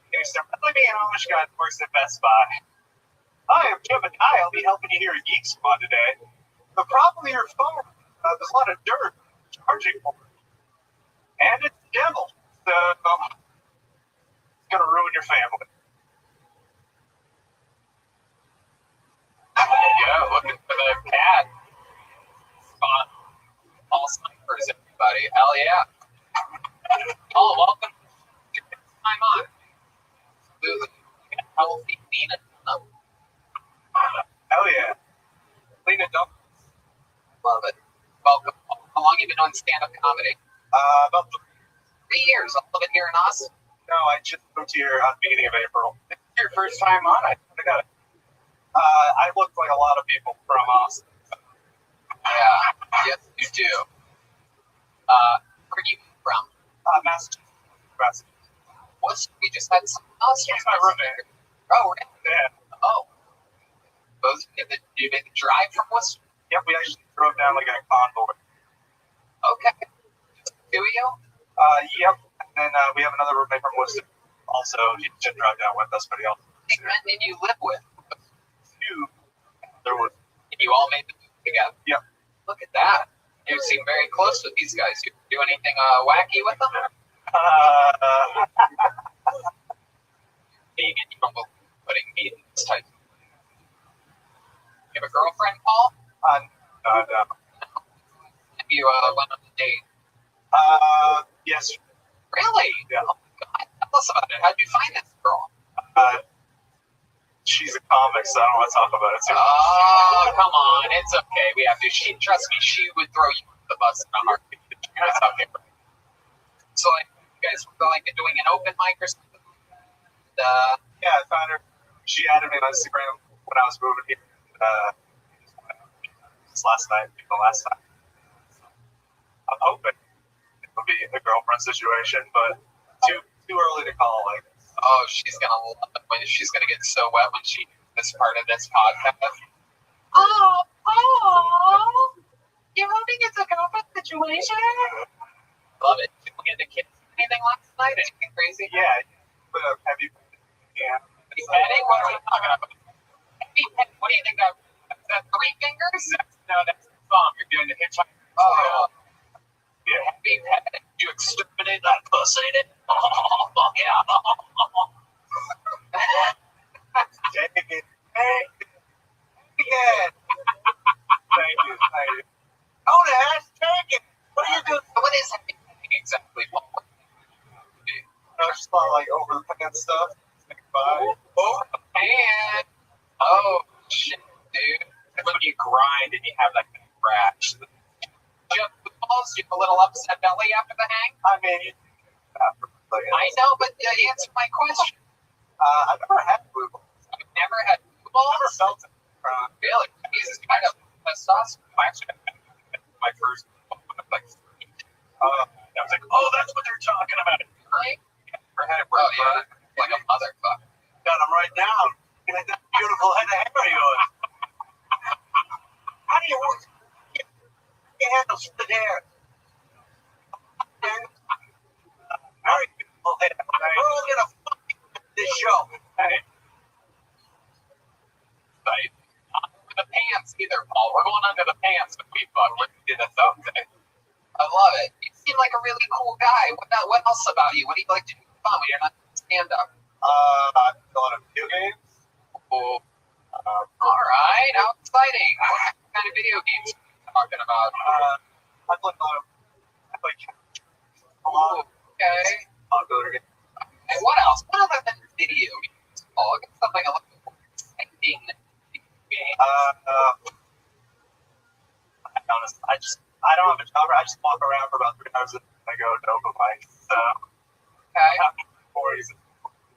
Let me an Amish guy that works at Best Buy. Hi, I'm Kevin. I'll be helping you here at Geek Squad today. The problem with your phone, there's a lot of dirt charging for it. And it's the devil. So, it's going to ruin your family. Yeah, looking for the cat. Spot. All snipers, everybody. Hell yeah. Oh, welcome. I'm on. Healthy Lena Dunham. Hell yeah. Lena Dunham. Love it. Welcome. How long have you been doing stand-up comedy? About 3 years. All of it here in Austin. No, I just moved here at the beginning of April. This is your first time on it. I got it. I look like a lot of people from Austin. Yeah. Yes, you do. Where are you from? Massachusetts. We just had someone else here. He's my roommate. Oh, really? Yeah. Oh. Did you make the drive from Worcester? Yep, we actually drove down like in a convoy. Okay. Do you? Yep. And then we have another roommate from Worcester. Also, he should drive down with us, but he also. How many men did you live with? 2. There was. And you all made the move together. Yep. Look at that. You seem very close with these guys. You do anything wacky with them? Being in trouble, putting me in this type. You have a girlfriend, Paul? No. Have you went on a date? Yes. Really? Yeah. Oh my God. Tell us about it. How'd you find this girl? She's a comic, so I don't want to talk about it too much. Oh, come on. It's okay. We have to. Trust me, she would throw you under the bus in a heartbeat. It's okay. So, like, you guys were like doing an open mic or something? Yeah, I found her. She added me on Instagram when I was moving here. This last night, the last time. I'm hoping it'll be a girlfriend situation, but too early to call. Like, oh, she's gonna love it when she's gonna get so wet when she is part of this podcast. Oh, you're hoping it's a girlfriend situation? Love it. Did we get the kids anything last night? Anything crazy? Yeah. Have you? Yeah. He's petting? What are we talking about? What do you think of? Is that 3 fingers? No, that's the thumb. You're doing the hitchhiker. Oh. Yeah. Happy petting. You exterminate that pussy? Oh, fuck yeah. Take it. Again. Thank you. Oh, that's take it. What are you doing? What is happy petting exactly? Just about like over the pants stuff. Bye. Over the pants. Oh, shit, dude. When you grind and you have like the scratch. Do you have balls? Do you have a little upset belly after the hang? I mean, I know, but answer my question. I've never had blue balls. You've never had blue balls? Never felt it. Really? Jesus, I got testosterone. My first, like, I was like, oh, that's what they're talking about. Really? Never had it. Oh, yeah. Like a motherfucker. Got them right now. Look at that beautiful head of hair of yours. How do you work? You handle split hair. Very beautiful hair. We're all gonna fuck this show. Hey. Right. Not under the pants either, Paul. We're going under the pants when we fuck. We're doing a thumb thing. I love it. You seem like a really cool guy. What else about you? What do you like to do for fun when you're not stand up? I play a lot of video games. Oh. All right. How exciting. What kind of video games are you talking about? I play a lot. Okay. Popular games. And what else? What other than video games, Paul? Get something a little more exciting than video games. Honestly, I don't have a job. I just walk around for about 3 hours and I go to open mic. So, Okay. for reasons.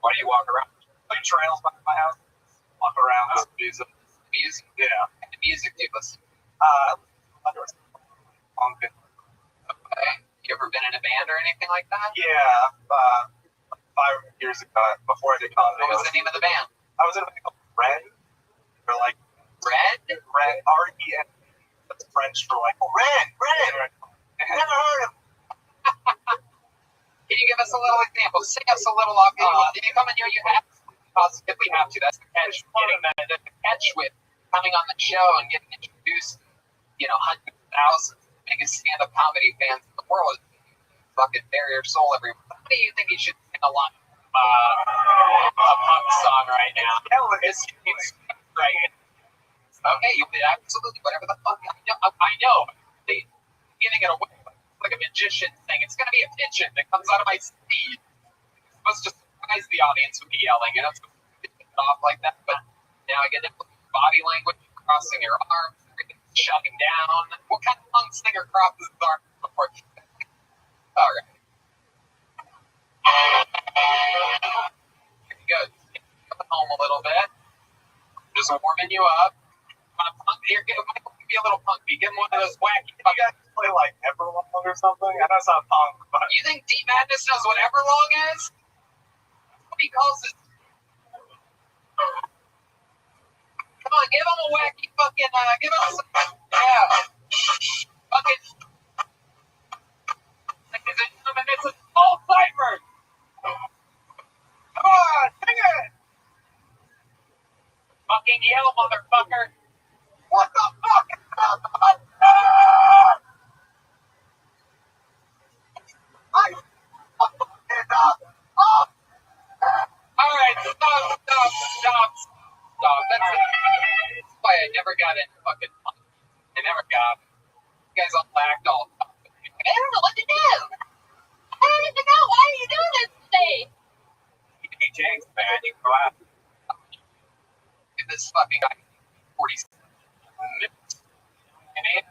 Why do you walk around? Like trails by my house. Walk around, listen to music. Music? Yeah. What kind of music do you listen to? Punk. Okay. You ever been in a band or anything like that? Yeah. 5 years ago, before I did comedy. What was the name of the band? I was in a band called Red. Or like Red? R-E-N. That's French for like Red. Never heard of. Can you give us a little example? Sing us a little off. Did you come in here? You have to. Positively have to. That's the catch. Getting the catch with coming on the show and getting introduced. Hundreds of thousands of biggest stand-up comedy fans in the world. Fucking bare your soul every. What do you think you should sing a lot? A punk song right now. It's right. Okay, you absolutely whatever the fuck. I know. Getting it away like a magician thing. It's gonna be a pigeon that comes out of my sleeve. It's supposed to surprise the audience with me yelling, it's off like that. But now I get it with body language, crossing your arms, shutting down. What kind of punk singer crosses his arms before? All right. Here you go. Coming home a little bit. Just warming you up. Want a punk? Here, give me a little punk beat. Give him one of those wacky. You guys play like Everlong or something? I know it's not punk, but You think Deep Madness knows what Everlong is? What he calls it? Come on, give him a wacky fucking. Give him some. Yeah. Fucking. Ladies and gentlemen, it's a full cipher. come on, sing it. Fucking yell, motherfucker. What the fuck is that? All right, stop. That's it. That's why I never got in fucking fun. I never got it. You guys all act all tough. I don't know what to do. I don't even know. Why are you doing this today? Hey, James, man, you go out. Get this fucking guy 40 minutes. And it,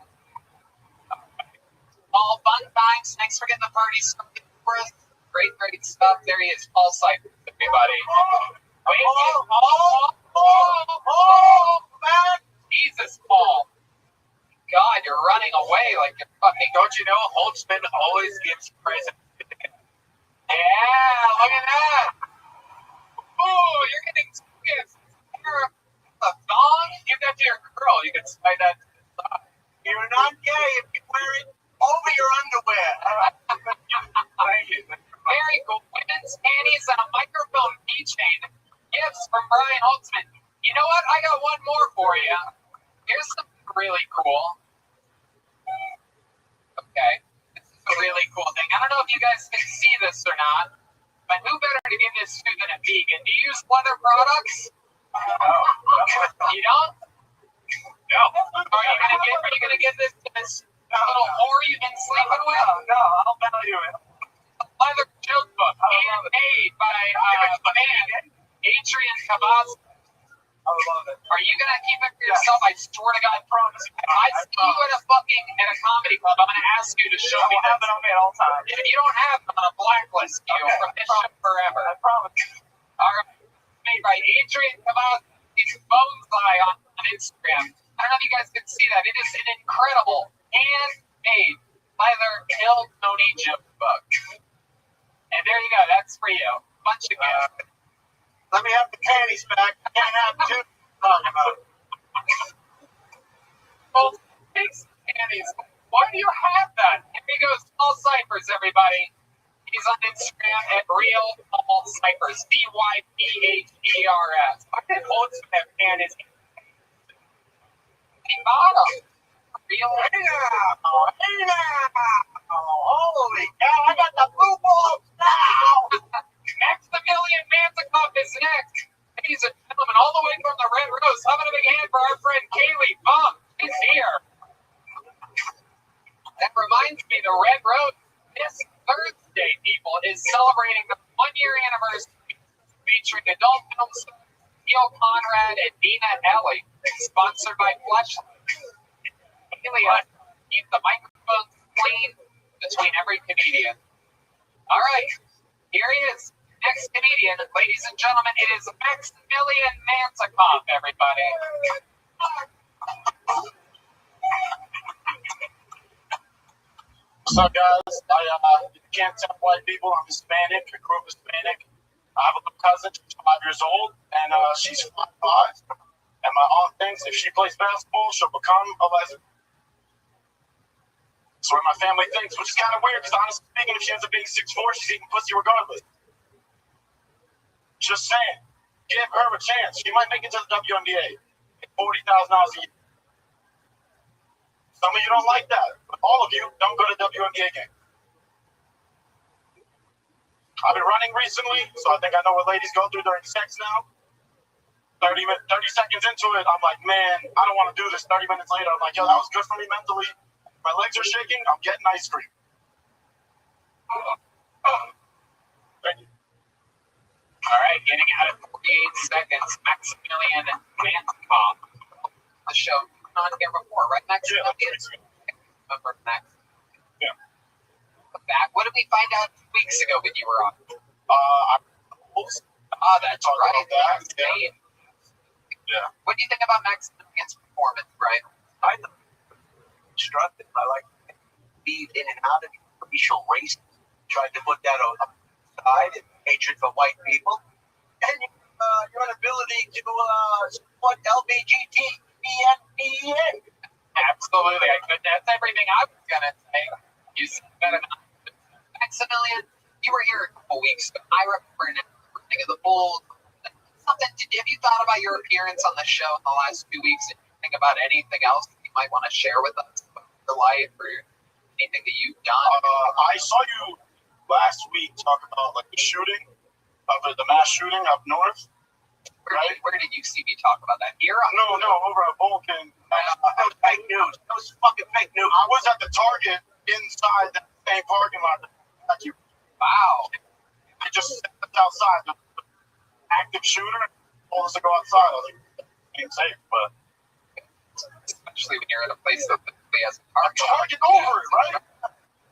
all fun times. Thanks for getting the party started for us. Great stuff. There he is. Paul Cypher, everybody. Wait, man. Jesus, Paul. God, you're running away like you're fucking. Don't you know Holtzman always gives presents? Yeah, look at that. Oh, you're getting gifts. A thong? Give that to your girl. You can slide that to the side. You're not gay if you wear it over your underwear. Thank you. Very cool. Women's panties and a microphone keychain. Gifts from Brian Holtzman. You know what? I got one more for you. Here's something really cool. Okay. This is a really cool thing. I don't know if you guys can see this or not, but who better to give this to than a vegan? Do you use leather products? You don't? No. Are you gonna give this to this little whore you've been sleeping with? No, I'll value it. Leather joke book, handmade by man Adrian Cavazos. I love it. Are you gonna keep it for yourself? I swear to God, I promise. If I see you at a comedy club, I'm gonna ask you to show me have this. it on me at all times. If you don't have it, I'm gonna blacklist you from this shit forever. I promise. All right, made by Adrian Cavazos. He's Boneseye on Instagram. I don't know if you guys can see that. It is an incredible handmade leather Kill Tony joke book. And there you go. That's for you. Bunch of gifts. Let me have the panties back. I can't have two. Talking about it. Well, thanks, panties. Why do you have that? Here he goes. Paul Cyphers, everybody. He's on Instagram at Real Paul Cyphers. CYPHERS. I did Holtzman have panties. He bought them. Real. Hey now. Holy cow. I got the blue balls now. Maximilian Manzikov is next. Ladies and gentlemen, all the way from the Red Rose. How about a big hand for our friend Kaylee Bum? She's here. That reminds me, the Red Rose this Thursday, people, is celebrating the 1-year anniversary featuring adult film stars Neil Conrad and Dina Ellie, sponsored by Fleshlight. Kaylee has to keep the microphones clean between every comedian. All right, here he is. Next comedian, ladies and gentlemen, it is Maximilian Manzikov, everybody. What's up, guys? You can't tell white people I'm Hispanic. I grew up Hispanic. I have a little cousin, she's 5 years old, and she's 5'5". And my aunt thinks if she plays basketball, she'll become a lesbian. That's what my family thinks, which is kind of weird, because honestly speaking, if she ends up being 6'4", she's eating pussy regardless. Just saying. Give her a chance. She might make it to the WNBA. $40,000 a year. Some of you don't like that, but all of you don't go to WNBA games. I've been running recently, so I think I know what ladies go through during sex now. 30 seconds into it, I'm like, man, I don't want to do this. 30 minutes later, I'm like, yo, that was good for me mentally. My legs are shaking. I'm getting ice cream. Thank you. All right, getting out of 48 seconds, Maximilian Manzikov. The show on here before, right, Maximilian? Yeah, Remember Max? Yeah. Back. What did we find out 2 weeks ago when you were on? That's right. Yeah. Yeah. What do you think about Maximilian's performance, Brian? I thought constructive. I like being in and out of racial race. Tried to put that on the side and hatred for white people. And your ability to support LGBTQIA. Absolutely. That's everything I was going to say. You said that enough. Maximilian, you were here a couple weeks ago. I remember everything of the Bulls. Have you thought about your appearance on the show in the last 2 weeks? And you think anything about anything else that you might want to share with us about your life or anything that you've done? I saw you last week talk about like the shooting of the mass shooting up north. Where did you see me talk about that? Here? No, over at Vulcan. That was fake news. That was fucking fake news. I was at the Target inside that same parking lot. Wow. They just set us outside. The active shooter told us to go outside. I was like, ain't safe, but especially when you're at a place that typically has a target. Target over it, right?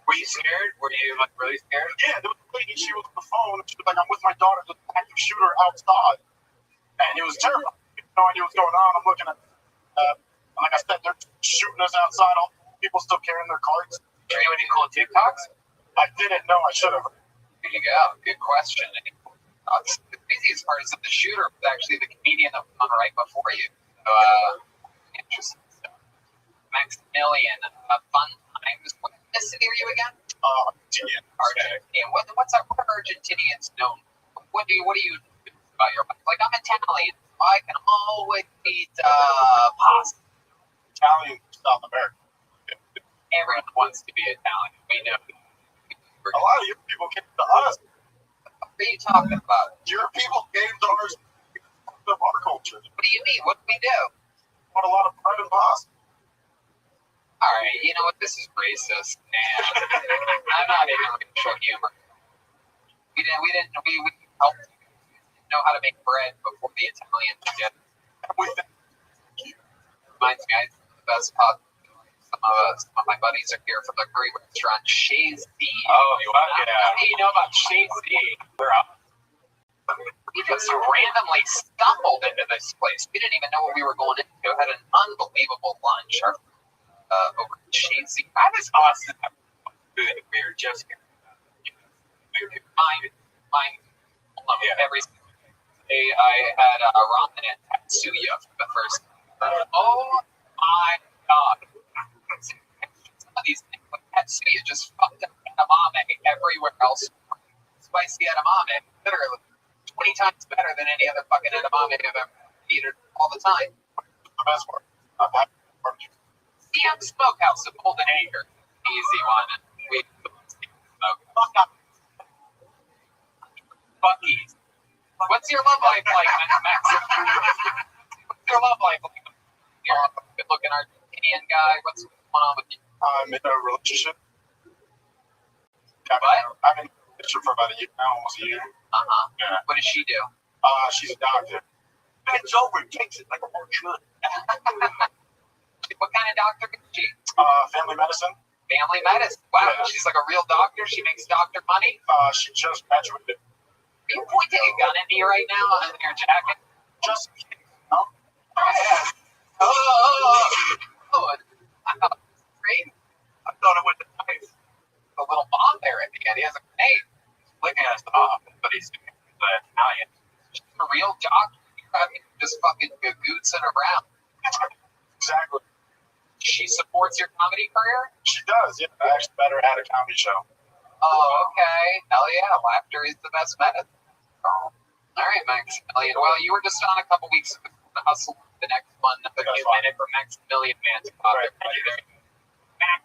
Were you scared? Were you like really scared? Yeah, there was a lady. She was on the phone. She was like, "I'm with my daughter. There's an active shooter outside," and it was terrible. No idea what's going on. I'm looking at, like I said, they're shooting us outside. All people still carrying their carts. Are you any cool TikToks? I didn't know. I should have. There you go. Good question. The craziest part is that the shooter was actually the comedian that was on right before you. So, interesting stuff. Maximilian, fun times. What city are you again? Argentinian. Argentinian. What are Argentinians known for? What do you do about your life? Like, I'm Italian, so I can always eat pasta. Italian, South America. Everyone wants to be Italian. We know. A lot of your people came to us. What are you talking about? Your people came to ours of our culture. What do you mean? What do we do? Bought a lot of bread and pasta. All right, you know what? This is racist, and I'm not even racial humor. We helped know how to make bread before the Italians did. Reminds me, I had the best pasta. Some of my buddies are here from the curry restaurant Chez Z. Oh, you are? Yeah. How do you know about Chez Z? We're up. We just randomly stumbled into this place. We didn't even know what we were going into. Had an unbelievable lunch over at Chez Z. That is awesome. Good. We were just here. Every day I had ramen at Tatsuya for the first time. Oh my god. Some of these things, like Tatsuya just fucked up edamame everywhere else. Spicy edamame, literally 20 times better than any other fucking edamame I've ever eaten all the time. The best part. I've had barbecue. CM Smokehouse of Golden Acre. Easy one. We Bucky's. What's your love life like, Max? What's your love life like? You're a good-looking Argentinian guy. What's going on with you? I'm in a relationship. What? I've been in a relationship for about a year now, almost a year. Yeah. What does she do? She's a doctor. It's over. It takes it like a more should. What kind of doctor is she? Family medicine. Family medicine. Wow, Yeah. She's like a real doctor. She makes doctor money. She just graduated. Are you pointing a gun at me right now on your jacket? Just kidding. No? Great. I thought it was nice. A little bomb there at the end. He has a grenade. He's flicking us off, but he's Italian. She's a real doctor. Just fucking gootsing around. Exactly. She supports your comedy career? She does, yeah. I actually met her at a comedy show. Oh, okay. Hell yeah. Laughter is the best medicine. All right, Maximilian. Well, you were just on a couple weeks ago to hustle the next one. A new minute for Maximilian Man to talk. Max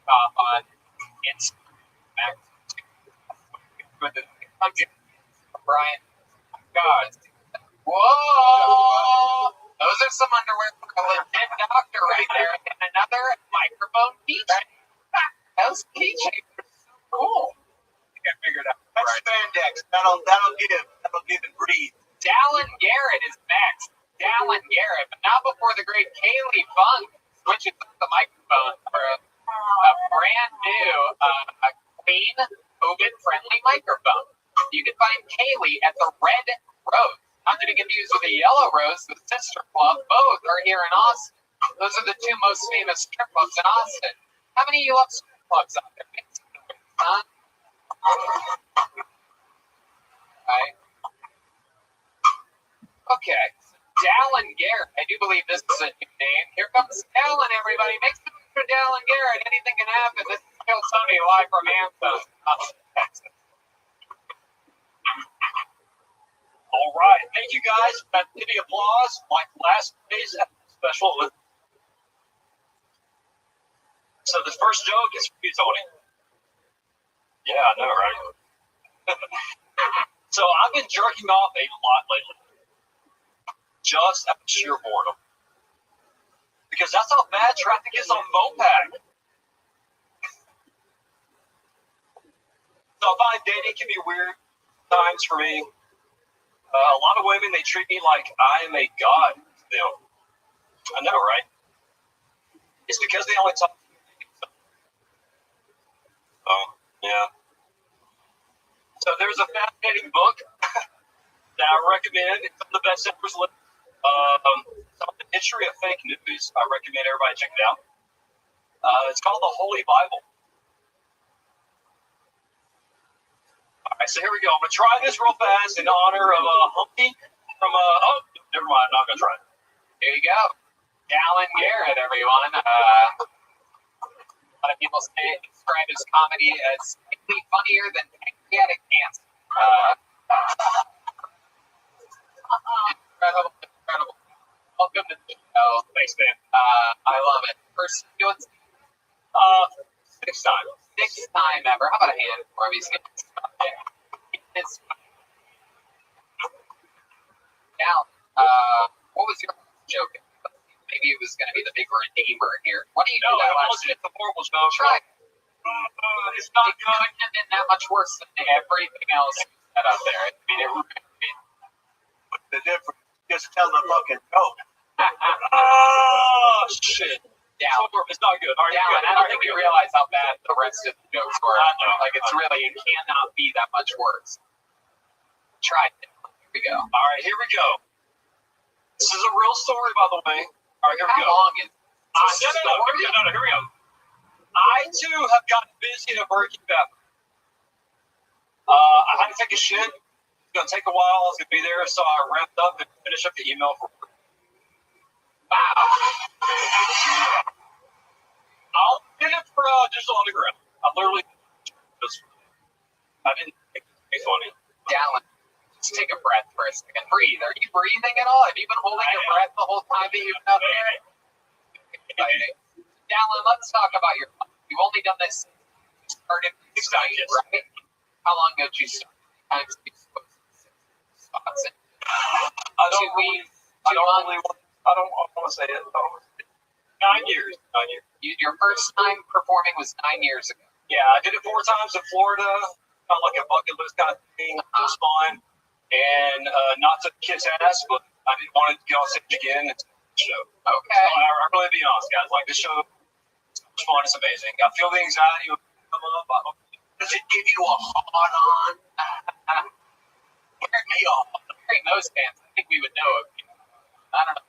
on Instagram. Max. Brian. God. Whoa! Those are some underwear for a legit doctor right there. And another microphone keychain. Those keychains are so cool. I think I figured out. That's spandex. That'll give and breathe. Dallin Garrett is next. Dallin Garrett, but not before the great Kaylee Funk switches up the microphone for a brand new, clean, COVID-friendly microphone. You can find Kaylee at the Red Rose. Not to be confused with the Yellow Rose, the sister club. Both are here in Austin. Those are the two most famous strip clubs in Austin. How many of you love strip clubs out there? Huh? Okay. Dallin Garrett. I do believe this is a new name. Here comes Dallin, everybody. Make some noise for Dallin Garrett. Anything can happen. This is Kill Tony live from Anthem, Texas. All right. Thank you guys. Give me applause. Like last day's special with So the first joke is for you, Tony. Yeah, I know, right? So I've been jerking off a lot lately, just out of sheer boredom. Because that's how bad traffic is on Mopac. So I find dating can be weird times for me. A lot of women, they treat me like I am a god to them. I know, right? It's because they only talk to me. Oh, yeah. So there's a fascinating book that I recommend. It's on the bestsellers list. It's on the history of fake news. I recommend everybody check it out. It's called The Holy Bible. All right, so here we go. I'm going to try this real fast in honor of Humpty from, oh, never mind. I'm not going to try it. Here you go. Alan Garrett, everyone. A lot of people describe his comedy as slightly funnier than pancreatic cancer. Incredible. Welcome to the show. Thanks, man. I love it. First, doing Sixth time. sixth time ever. How about a hand for me? Now, what was your joke? Maybe it was going to be the big redeemer here. What do you do that last it's a horrible joke. Try. It's not It couldn't have been that much worse than everything else you said out there. I mean, it would be The difference. Just tell the fucking joke. Oh, shit. down. It's not good. All right, Down. I don't think you realize how bad the rest of the jokes were. Like, it's really, it cannot be that much worse. Try it. Here we go. All right, here we go. This is a real story, by the way. All right, here we How go. long is No, here we go. I, too, have gotten busy in a Burger bathroom. I had to take a shit. It's going to take a while. I was going to be there, so I wrapped up and finished up the email for work. Wow. I'll get it for Digital Underground. I literally just, I didn't think it was funny. Dallin, just take a breath for a second. Breathe. Are you breathing at all? Have you been holding your breath the whole time that you've been up there? Dallin, let's talk about your life. You've only done this started Excited. right? How long ago did you start? I don't want to say it. 9 years. 9 years. Your first time performing was 9 years ago. Yeah, I did it 4 times in Florida. Kind of like a bucket list kind of thing. It was fun. And not to kiss ass, but I didn't want to get on stage again. It's a show. Okay. So I really be honest, guys. Like, this show is fun. It's amazing. I feel the anxiety of come up. Does it give you a hard on? Hearing those fans, I think we would know it. I don't know.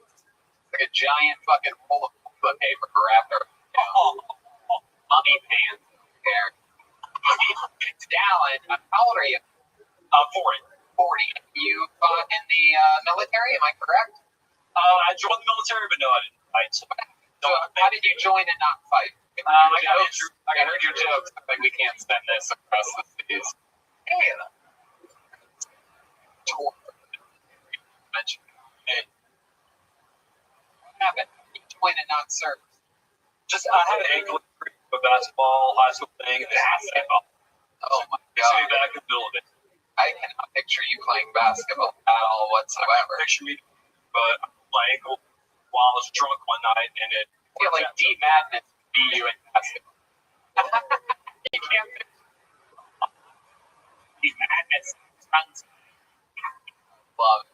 It's like a giant fucking roll of toilet paper wrapped around. Mummy pants there. It's Dallin. How old are you? 40. 40. You fought in the military, am I correct? I joined the military, but no, I didn't fight. So how did you join and not fight? I heard your jokes. Like, we can't send this across the seas. Hey, mentioned. What happened? You joined and not served. Just I had an ankle injury with basketball, high school thing, and basketball. Oh my God! God! Back in the middle of it. I cannot picture you playing basketball at all whatsoever. Picture me, but my ankle while I was drunk one night, and it. I feel like D Madness would be you in basketball. You can't picture D Madness. Love it.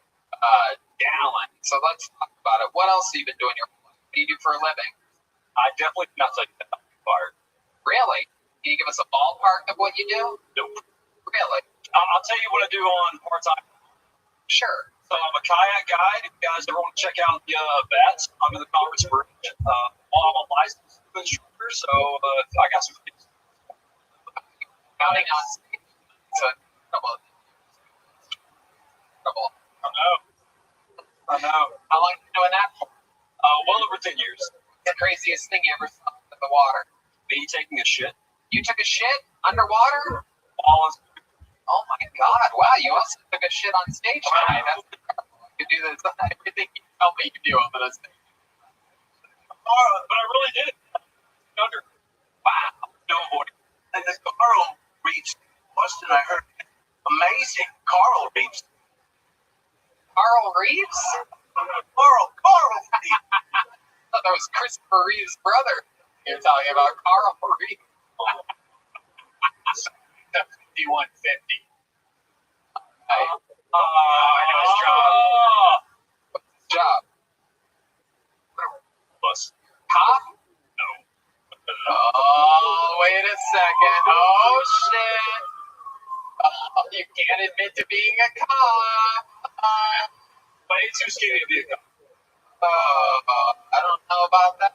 Dallin. So let's talk about it. What else have you been doing your whole life? What do you do for a living? I definitely not take that fire. Really? Can you give us a ballpark of what you do? Nope. Really? I'll tell you what I do on part-time. Sure. So I'm a kayak guide. If you guys ever want to check out the bats, I'm in the Conference Bridge. I'm a licensed instructor, so I got some kids. Counting on stage. It's a trouble. I know. How long have you been doing that for? Well over 10 years. The craziest thing you ever saw in the water? Me taking a shit. You took a shit underwater? Oh my God! Wow, you also took a shit on stage tonight. That's incredible. You do this. Everything you tell me you do over the stage. But I really did. under. Wow, no voice. And the Carl reached Boston. I heard amazing. Carl reached. Carl Reeves? Carl. I thought that was Christopher Reeves' brother. You're talking about Carl Reeves. 5150. I know his job. What's his job? Bus. Cop? No. Oh, wait a second. Oh, shit. Oh, you can't admit to being a cop. Way too skinny to be a cop. I don't know about that.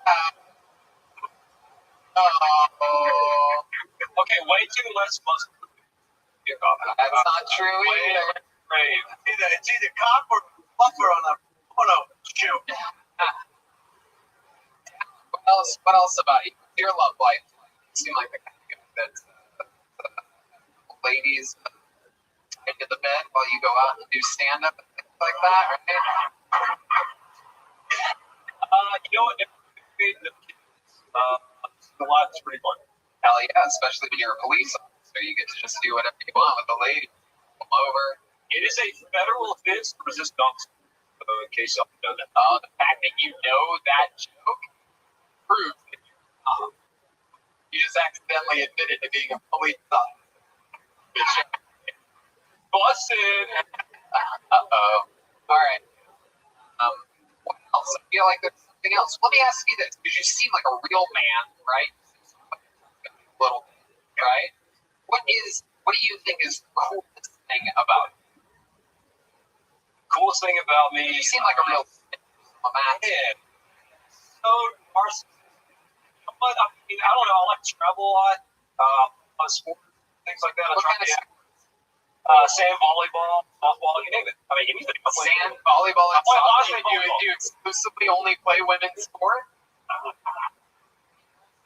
Okay, way too less muscle to be a cop. That's not true either. Brave. It's either cop or fluffer on a photo shoot. What else about you? Your love life? You seem like the kind of guy that ladies into the bed while you go out and do stand up and things like that, right? You know what? The life's pretty fun. Hell yeah, especially when you're a police officer, you get to just do whatever you want with the lady. Come over. It is a federal offense to resist domicile. In case y'all know that. The fact that you know that joke proves that you just accidentally admitted to being a police officer. Busted. Uh-oh. All right. What else? I feel like there's something else. Let me ask you this, because you seem like a real man, right? Little, right? What do you think is the coolest thing about you? Coolest thing about me. You seem like a real man. Yeah. So, but I mean, I don't know. I like to travel a lot. On sports, things like that. I What try kind to of sand, volleyball, softball, you name it. I mean, anything. sand, volleyball, and I play softball? lots of Do volleyball. you exclusively only play women's sport?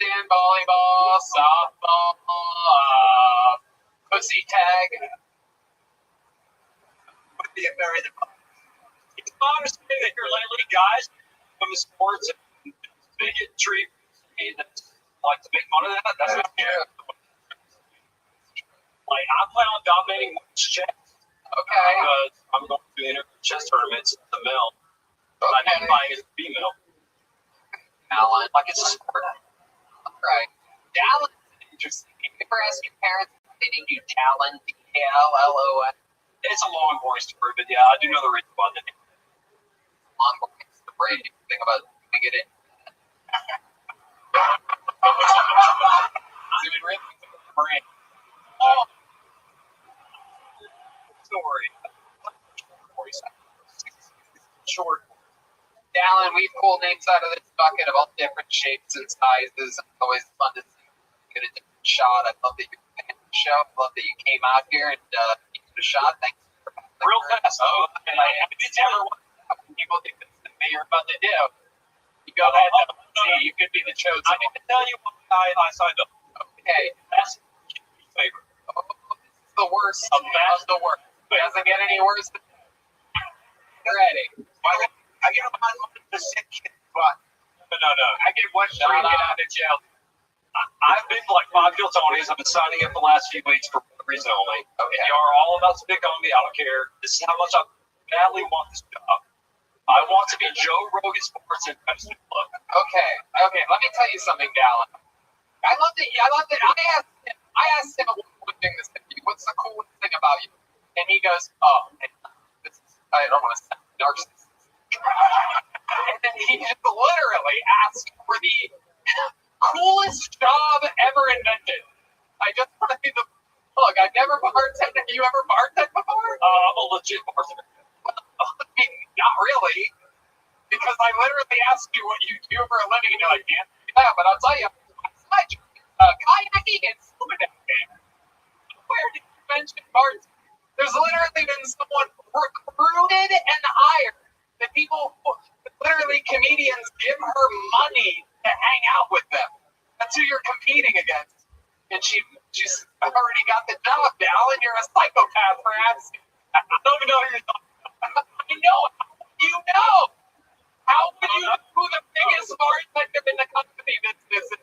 Sand, volleyball, softball, pussy tag. Would be a very It's my understanding that here lately, guys, from the sports, and they get treated and like to make fun of that. That's not fair. Like, I plan on dominating women's chess Okay. because I'm going to enter chess tournaments as a male. But Okay. identifying as a female. Alan. Like it's a sport. Right. Dallin is interesting. You ever ask your parents if they named you Dallin? D-A-L-L-O-N? It's a long, boring story, but yeah, I do know the reason why they named it. Long boring story. You think about doing it in. Zooming right into the brain. Oh. Story. Short. Dallin, we've pulled names out of this bucket of all different shapes and sizes. It's always fun to get a different shot. I love that you're doing the show. I love that you came out here and you did a shot. Thanks for Real fast. Oh, and I did tell her what people think this is the thing you're about to do. You go ahead and see. You could be the chosen. I need to tell you why I signed up. Okay. That's my favorite. Oh, this is the worst A best of the worst. It doesn't get any worse than ready. I get about the sick kid, but No. I get one free get out of jail. I've been to like 5 Tony's. I've been signing up the last few weeks for one reason only. Okay. And you are all about to pick on me. I don't care. This is how much I badly want this job. I want to be Joe Rogan Sports and Pepsi Club. Okay. Let me tell you something, Dallin. I love that. I asked him at one point during this interview, what's the coolest thing about you? And he goes, I don't want to sound narcissist. And then he just literally asked for the coolest job ever invented. I just want to be the look. I've never bartended. Have you ever bartended before? I'm a legit bartender. I mean, not really, because I literally asked you what you do for a living, and you're like, yeah, but I'll tell you, kayaking and scuba diving. Where did you mention bartending? There's literally been someone recruited and hired. The people, literally comedians, give her money to hang out with them. That's who you're competing against. And she's already got the job, Dallin. You're a psychopath for asking. I don't even know who you're talking about. I know. You know. How would you know who the biggest bartender in the company business is?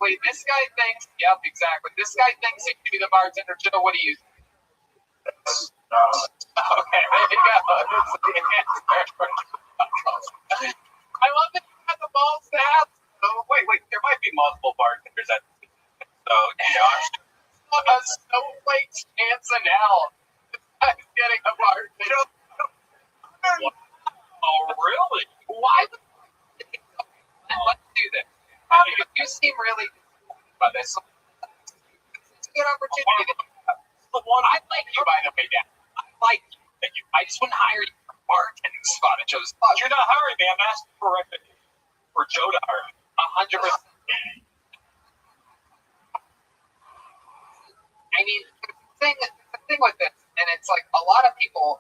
Wait, this guy thinks. Yep, exactly. This guy thinks he can be the bartender. Joe, what do you think? Okay, there you go. I love that you got the balls to ask. Oh, wait. There might be multiple bartenders at so, A snowflake chance in hell. I'm getting a bartender. Oh, really? Why? Let's do this. You seem really about this. It's a good opportunity. I like you, by the way, Dan. I like you. I just wouldn't hire you for a bartending spot at Joe's Spot. You're not hiring me. I'm asking for Joe to hire me. 100%. I mean, the thing with this, and it's like a lot of people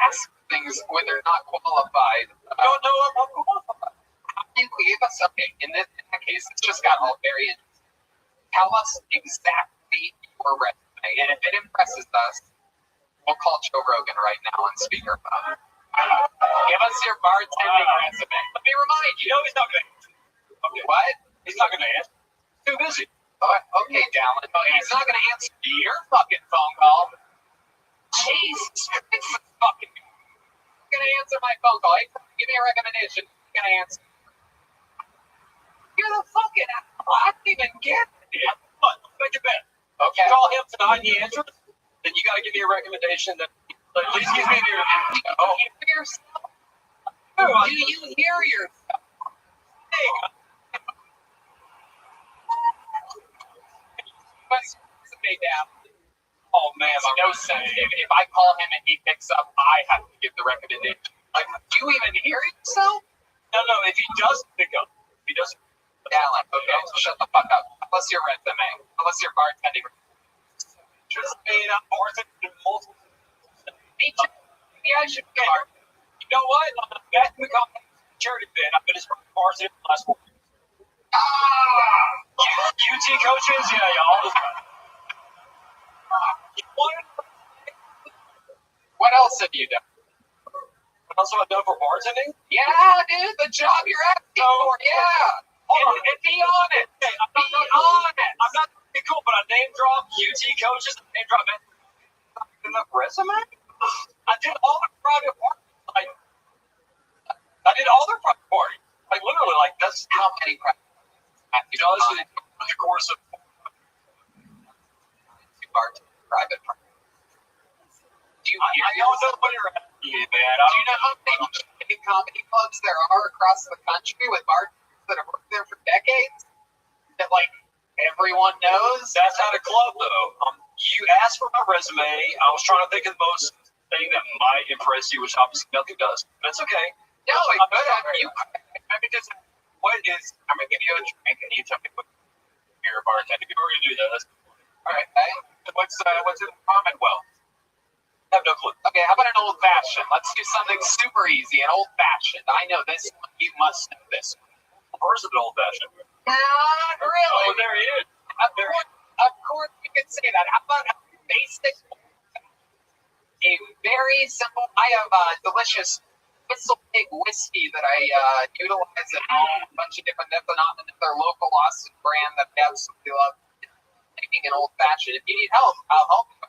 ask things when they're not qualified. No, I'm qualified. How do you give us, okay, in that case, it's just got all very interesting. Tell us exactly your resume, and if it impresses us, we'll call Joe Rogan right now on speakerphone. Give us your bartending resume. Let me remind you. No, he's not going to answer. Okay. What? He's not going to answer. Too busy. Okay, Dallin. He's not going to answer your fucking phone call. Jesus Christ, fucking. He's going to answer my phone call. Hey, give me a recommendation. He's going to answer. You're the fucking. I don't even get it. Yeah, but make it better. Okay. You call him tonight and he answers, then you got to give me a recommendation that at least gives me your. Oh, you hear yourself? Do you hear yourself? Hey. Down. Oh man, Makes no sense. If I call him and he picks up, I have to give the recommendation. Like, do you even hear yourself? No. If he doesn't pick up, he doesn't. Dallin, okay, so shut the fuck up. Unless your resume, unless you're bartending. Just being up bartending multiple. Me too. Maybe I should be bartending. You know what? Back in the charity band, I've been his bartender for the last 4 years. UT coaches, yeah, y'all. What else have you done? What else have I done for bartending? Yeah, dude, the job you're asking for. Yeah. And be on it. Okay, Be on it. I'm not being cool, but I name drop UT coaches, name drop men. Enough resume? I did all the private parties. I did all their private parties. Like literally, like that's how many private parties? You know, this is in the course of private parties. Do you hear I know nobody around me, man. Do you know how many comedy clubs there are across the country with bartenders that have worked there for decades? That like everyone knows. That's not a club, though. You asked for my resume. I was trying to think of the most thing that might impress you, which obviously nothing does. But it's okay. No, it's good. I mean, just what is? I'm gonna give you a drink, and you tell me what you're a bartender. We're gonna do that. All right. Hey, what's in the Commonwealth? I have no clue. Okay, how about an old fashioned? Let's do something super easy. An old fashioned. I know this one. You must know this one. Where's an old fashioned? Not really. Oh, there he is. Of course, you could say that. How about a basic, a very simple? I have a delicious Whistle Pig whiskey that I utilize at home. A bunch of different. That's another local Austin brand that I absolutely love. Making an old fashioned. If you need help, I'll help you.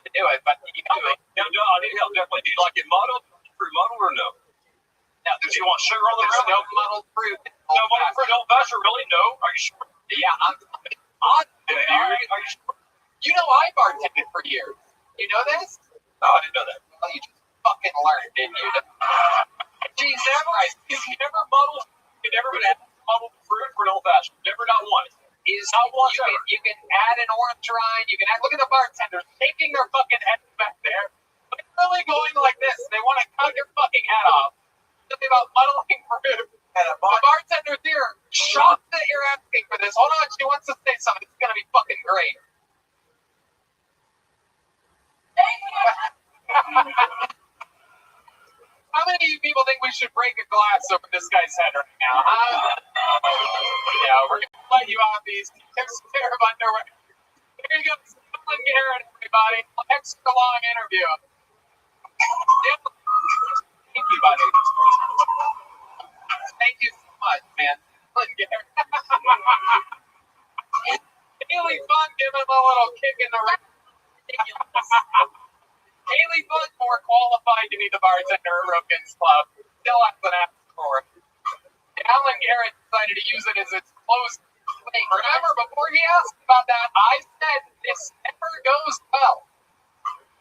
To do it, but you know, No, I need help definitely. Do you like it muddled, fruit muddled, or no? Now, Do you want sugar on the there's rim? no muddled fruit. No muddled fruit, old fashioned, really? No? Are you sure? Yeah, I'm Are you sure? You know, I bartended for years. You know this? No, I didn't know that. Well, you just fucking learned, didn't you? Jesus Christ. You've never muddled, you've never been muddled fruit for an old fashioned. Never, not once. You can add an orange rind. You can add. Look at the bartenders taking their fucking heads back there, literally going like this. They want to cut your fucking head off. Something about muddling fruit. And the bartender's here, shocked that you're asking for this. Hold on, she wants to say something. It's gonna be fucking great. How many of you people think we should break a glass over this guy's head right now? Yeah, we're gonna let you off these extra pair of underwear. Here you go, Dylan Garrett, everybody. Extra long interview. Thank you, buddy. Thank you so much, man. Dylan Garrett. Haley Funk giving him a little kick in the ribs. Ridiculous. Haley Funk more qualified to be the bartender at Rogan's Club. Still hasn't asked for it. Alan Garrett decided to use it as its close thing. Remember, before he asked about that, I said this never goes well.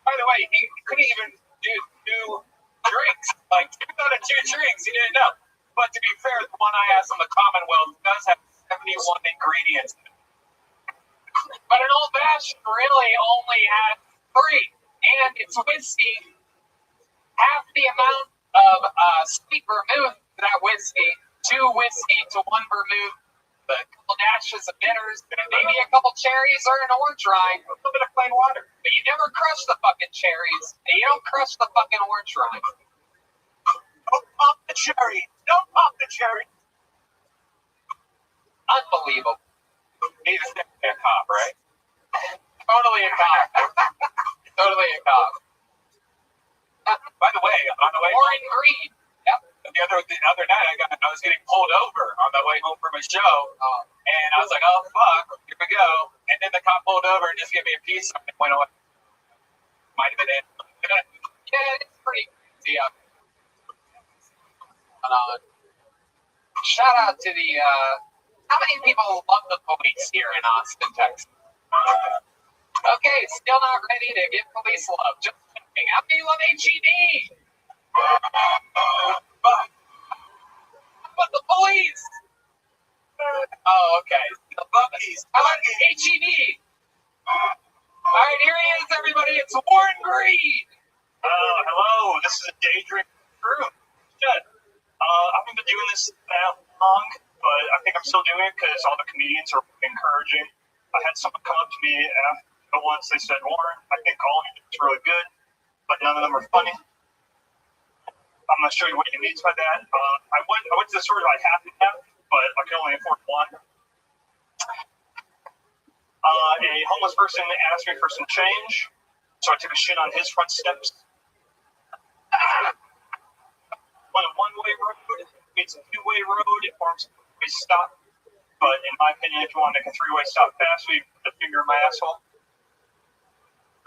By the way, he couldn't even do 2 drinks. Like 2 out of 2 drinks, he didn't know. But to be fair, the one I asked him, the Commonwealth, does have 71 ingredients. But an old fashioned really only has 3. And it's whiskey. Half the amount of sweet vermouth to that whiskey. 2 whiskey to 1 vermouth. A couple dashes of bitters. Maybe a couple cherries or an orange rind. A little bit of plain water. But you never crush the fucking cherries. And you don't crush the fucking orange rind. Don't pop the cherry. Don't pop the cherry. Unbelievable. He's a cop, right? Totally a cop. Totally a cop. By the way, on the way Warren Green. Yep. the other night, I was getting pulled over on the way home from a show, and I was like, oh fuck, here we go. And then the cop pulled over and just gave me a piece of it and went away. Might have been it. Yeah, it's pretty crazy. Shout out to the how many people love the police here in Austin, Texas? Okay, still not ready to give police love. Just kidding. How do you love HED? But the police. Oh, okay. The Buckies. How about HED? All right, here he is, everybody. It's Warren Green. Hello. This is a day drink crew. Good. I haven't been doing this that long, but I think I'm still doing it because all the comedians are encouraging. I had someone come up to me after once. They said, Warren, I think all of you is really good, but none of them are funny. I'm not sure what he means by that. I went to the store like half and half, but I could only afford one. A homeless person asked me for some change, so I took a shit on his front steps. On a one-way road meets a two-way road, it forms a three-way stop. But in my opinion, if you want to make a three-way stop fast, you put a finger in my asshole.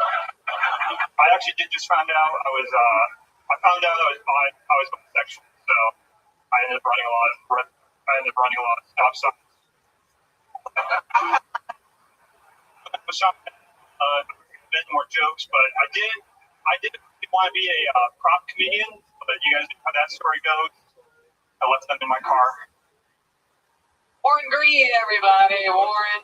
I actually did just find out I was bisexual, so I ended up running a lot of stop signs. A bit more jokes, but I did want to be a prop comedian, but you guys know how that story goes. I left them in my car. Warren Green, everybody. Warren,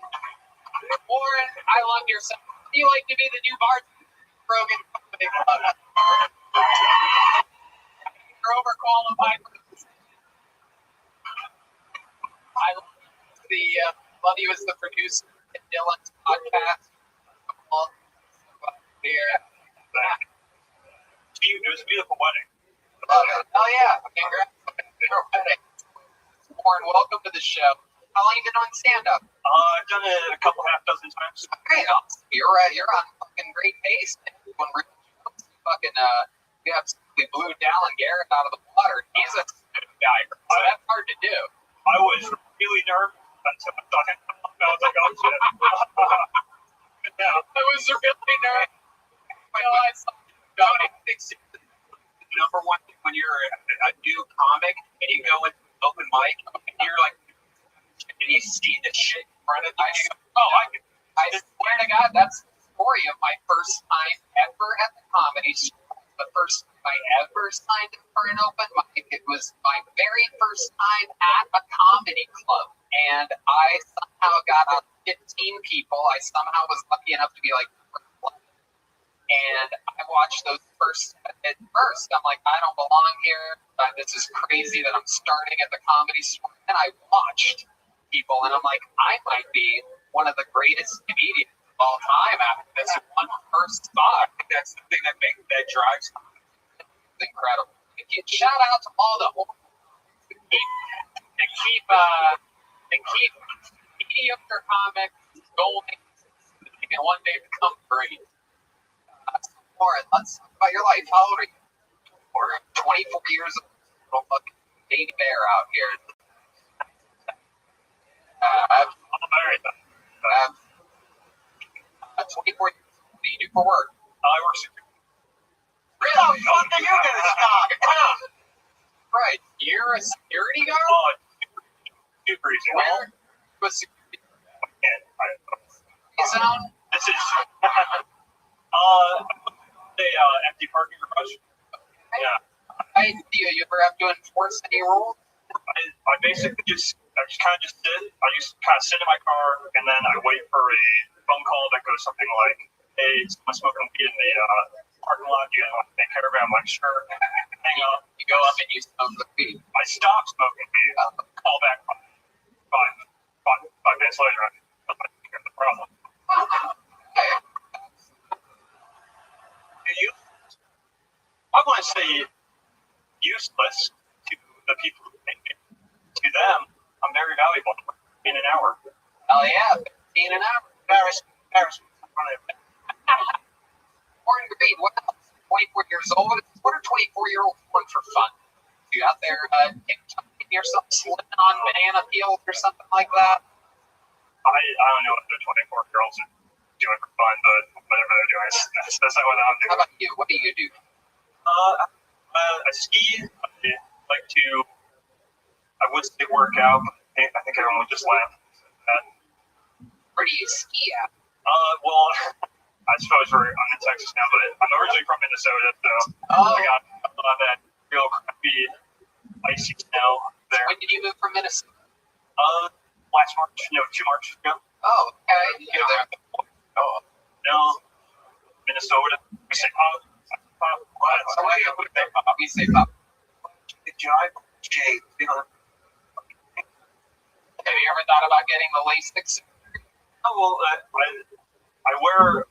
I love your son. Would you like to be the new bartender? Rogan Company Club. You're overqualified for this. I love you as the producer of Dylan's podcast. Here. It was a beautiful wedding. Oh yeah. Congrats on your wedding. Warren, welcome to the show. How long have you been doing stand-up? I've done it a couple half dozen times. Okay, you're on fucking great pace, man. When you absolutely blew Alan Garrett out of the water. He's a guy, so that's hard to do. I was really nervous until I thought I was like, oh shit. I was really nervous. Tony thinks number one when you're a new comic and you go into open mic and you're like, and you see the shit in front of you. I swear to God, that's the story of my first time ever at the Comedy Store. The first time I ever signed up for an open mic. It was my very first time at a comedy club. And I somehow got out 15 people. I somehow was lucky enough to be like, and I watched those at first. I'm like, I don't belong here. This is crazy that I'm starting at the Comedy Store. And I watched people, and I'm like, I might be one of the greatest comedians of all time after this one first spot. That's the thing that drives. It's incredible. Shout out to all the keep mediocre comics going and one day become great. Warren, let's talk about your life. How old are you? We're 24 years old. Little fucking baby bear out here. I'm married. 24 years. What do you do for work? I work security. Really? How are you gonna stop? Right. You're a security guard? Oh, super easy. Where? What's security? I Zone? This is empty parking garage. Yeah. Do you ever have to enforce any rules? I basically just kind of sit. I just kind of sit in my car and then I wait for a phone call that goes something like, "Hey, someone's smoking weed in the parking lot. Do you guys want to take care of it?" I'm like, "Sure." Hang up. You go up and you smoke the weed. I stop smoking weed. Call back five minutes later. I'm like, "Here's the problem." I want to say useless to the people who make it. To them, I'm very valuable in an hour. Oh yeah, 15 an hour. Paris. Born and Green, what else? 24 years old. What are 24-year-olds doing for fun? You out there TikToking or something, slipping on banana peels or something like that? I don't know what the 24 girls are doing for fun, but whatever they're doing, that's not what I'm doing. How about you? What do you do? I ski. I like to. I would say work out, but I think everyone would just laugh at. Where do you ski at? Well, I suppose I'm in Texas now, but I'm originally from Minnesota, so I got a lot of that real crappy, icy snow there. When did you move from Minnesota? Last March, 2 Marches ago. Oh, okay. You're there. Oh, no, Minnesota. We say pop. So what do you say, Pop? We say Pop. Good job, Jay. Have you ever thought about getting the LASIK? Oh well, I wear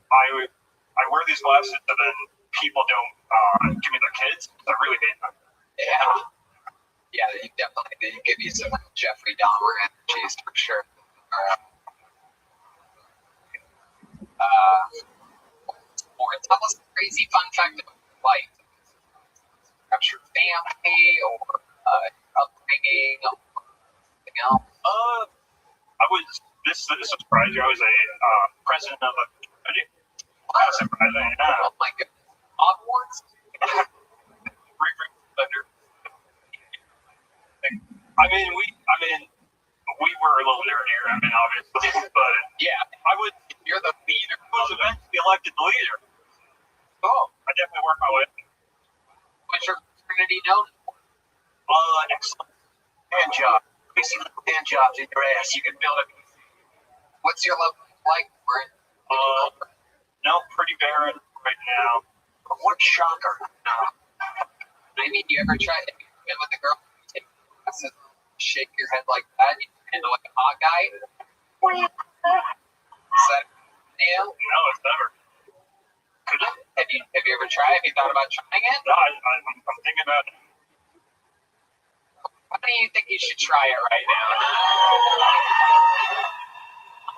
these glasses, and then people don't give me their kids. I really hate them. Yeah, they give you some Jeffrey Dahmer energies for sure. Or tell us a crazy fun fact about life. Perhaps your family or upbringing or something else. I was this will surprise you. I was a president of a community. Wow. Oh my goodness. Hogwarts? We were a little dirtier. Obviously, but yeah, You're the leader. I was eventually elected the leader. Oh, I definitely worked my way. What's your fraternity known for? Excellent. Hand job. Basic little hand jobs in your ass. You can build a. What's your level like for it? No, pretty barren right now. What shocker. I mean, you ever tried to be with a girl? Take classes, shake your head like that, you handle like a hot guy? Is that deal? No, it's never. Could it? Have you ever tried? Have you thought about trying it? No, I'm thinking about it. Why do you think you should try it right now?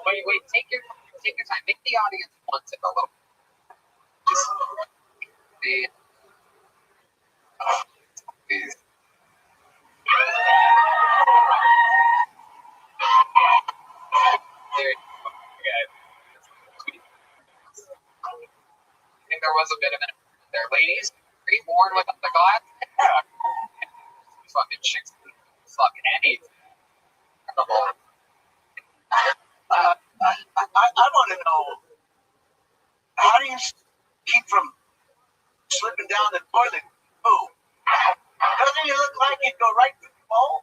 Wait, take your time. Make the audience want it a little. Just be. Please. There you go. Okay. I think there was a bit of an there. Ladies, are you born without the glass? Yeah. Fucking chicks. Fucking anything. I want to know, how do you keep from slipping down the toilet? Oh, doesn't he look like he'd go right through the bowl?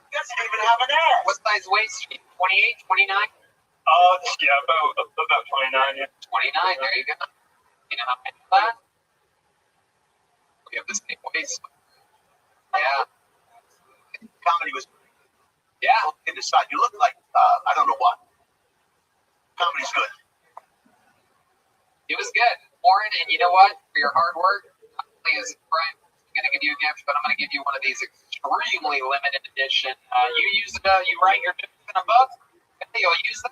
He doesn't even have an ass. What size waist? 28, 29? Yeah, about 29. Yeah. 29. There you go. You know how many of that? We have the same waist. Yeah. Comedy was. Yeah. In the side, you look like I don't know what. Comedy's good. It was good, Warren. And you know what? For your hard work, not only is Brian going to give you a gift, but I'm going to give you one of these extremely limited edition. You use it. You write your notes in a book. You'll use them.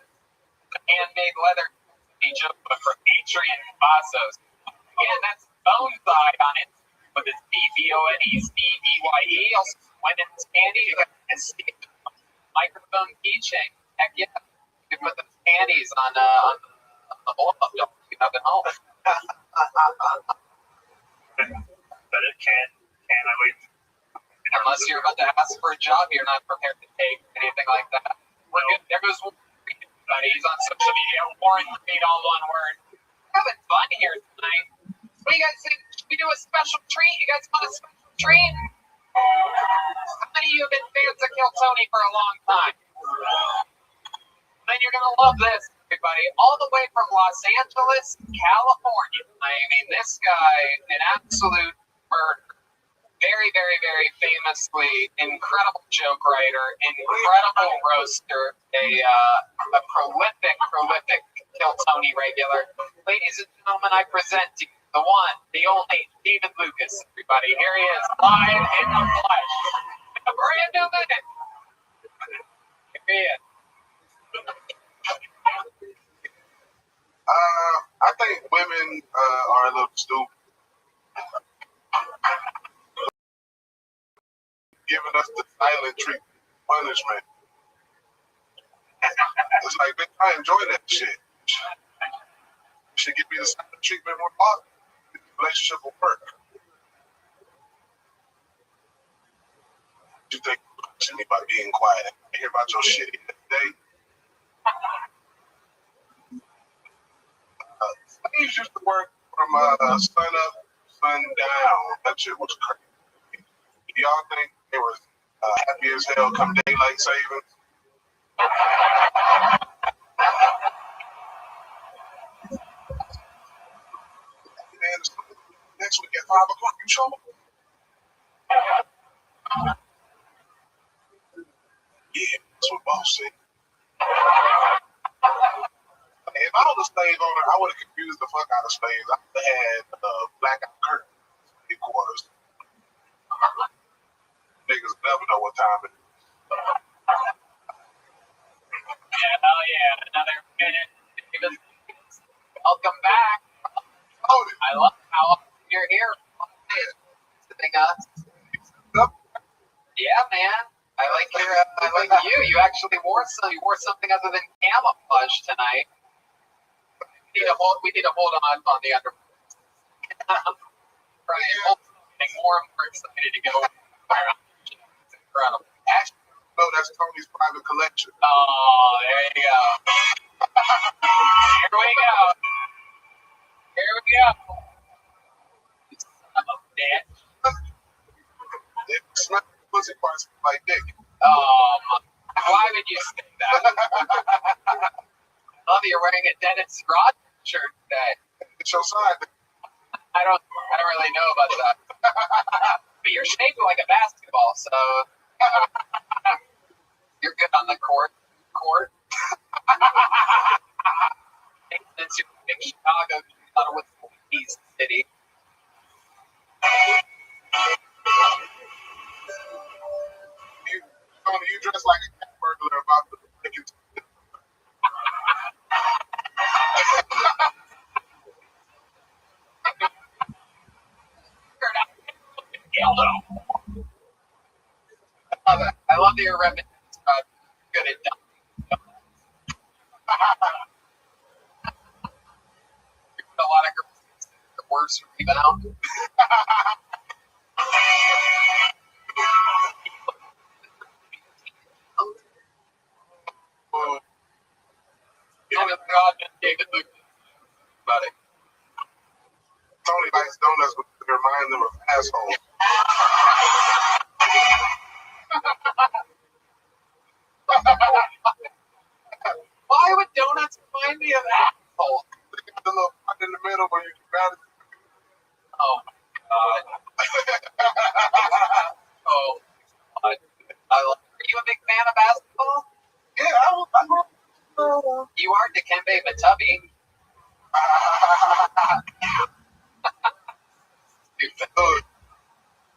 The handmade leather joke from Adrian Vasos. Again, that's Boneside on it with his BONECDYE. Also, Women's Candy and microphone keychain. Heck yeah. You can put the candies on the the blow-up doll you have at home. But it can't at least. Unless you're about to ask for a job you're not prepared to take, anything like that. We're good. There goes buddy. He's on social media. Warren Reed, all one word. We're having fun here tonight. What do you guys think? Should we do a special treat? You guys want a special treat? How many of you have been fans of Kill Tony for a long time? Then you're going to love this, everybody. All the way from Los Angeles, California. I mean, this guy, an absolute murder. Very, very, very famously incredible joke writer, incredible roaster, a prolific Kill Tony regular. Ladies and gentlemen, I present to you the one, the only, David Lucas, everybody. Here he is, live in the flesh. A brand new minute. Here he is. I think women are a little stupid. Giving us the silent treatment punishment. It's like, man, I enjoy that shit. You should give me the silent treatment more often. The relationship will work. You think anybody being quiet? I hear about your shit day. Slaves used to work from sun up, sun down. That shit was crazy. Do y'all think they were happy as hell come daylight savings? Man, next week at 5 o'clock, you show up? Yeah, that's what boss said. If I was a slave owner, I would have confused the fuck out of slaves. I would have had blackout curtains in quarters. Niggas never know what time it is. Yeah, oh yeah, another minute. Welcome back. I love how you're here. Yeah, man. I like you. You actually wore something other than camouflage tonight. We need to hold on the under. Right. Getting more and more excited to go. It's incredible. Actually, no, that's Tony's private collection. Oh, there you go. Here we go. You son of a bitch. It smells pussy parts like dick. Why would you say that? I love you're wearing a Dennis Rodman shirt today. It's your side. I don't really know about that. But you're shaped like a basketball, so you're good on the court. Since you're in Chicago, you thought it was East City. You dress like a cat burglar about to break into I love that you're repping good at dunking. A lot of girls the worst rebound. David Lucas about it. Tony likes donuts, but they remind them of assholes. Why would donuts remind me of assholes? They got the little part in the middle where you can grab it. Oh my god. Oh god. Are you a big fan of basketball? Yeah, You are Dikembe Mutombo.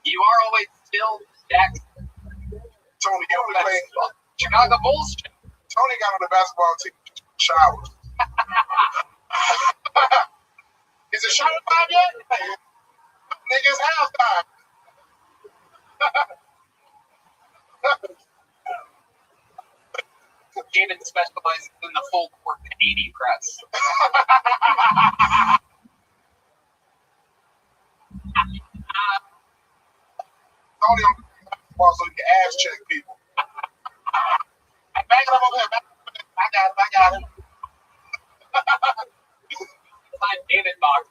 You are always still Jackson. Tony, you only play Chicago Bulls. Tony got on the basketball team showers. Is it shower time yet? Niggas halftime. David specializes in the full court paint. needy press. Only on basketball so you can ass check people. Back it up over here. I got him. Find David Box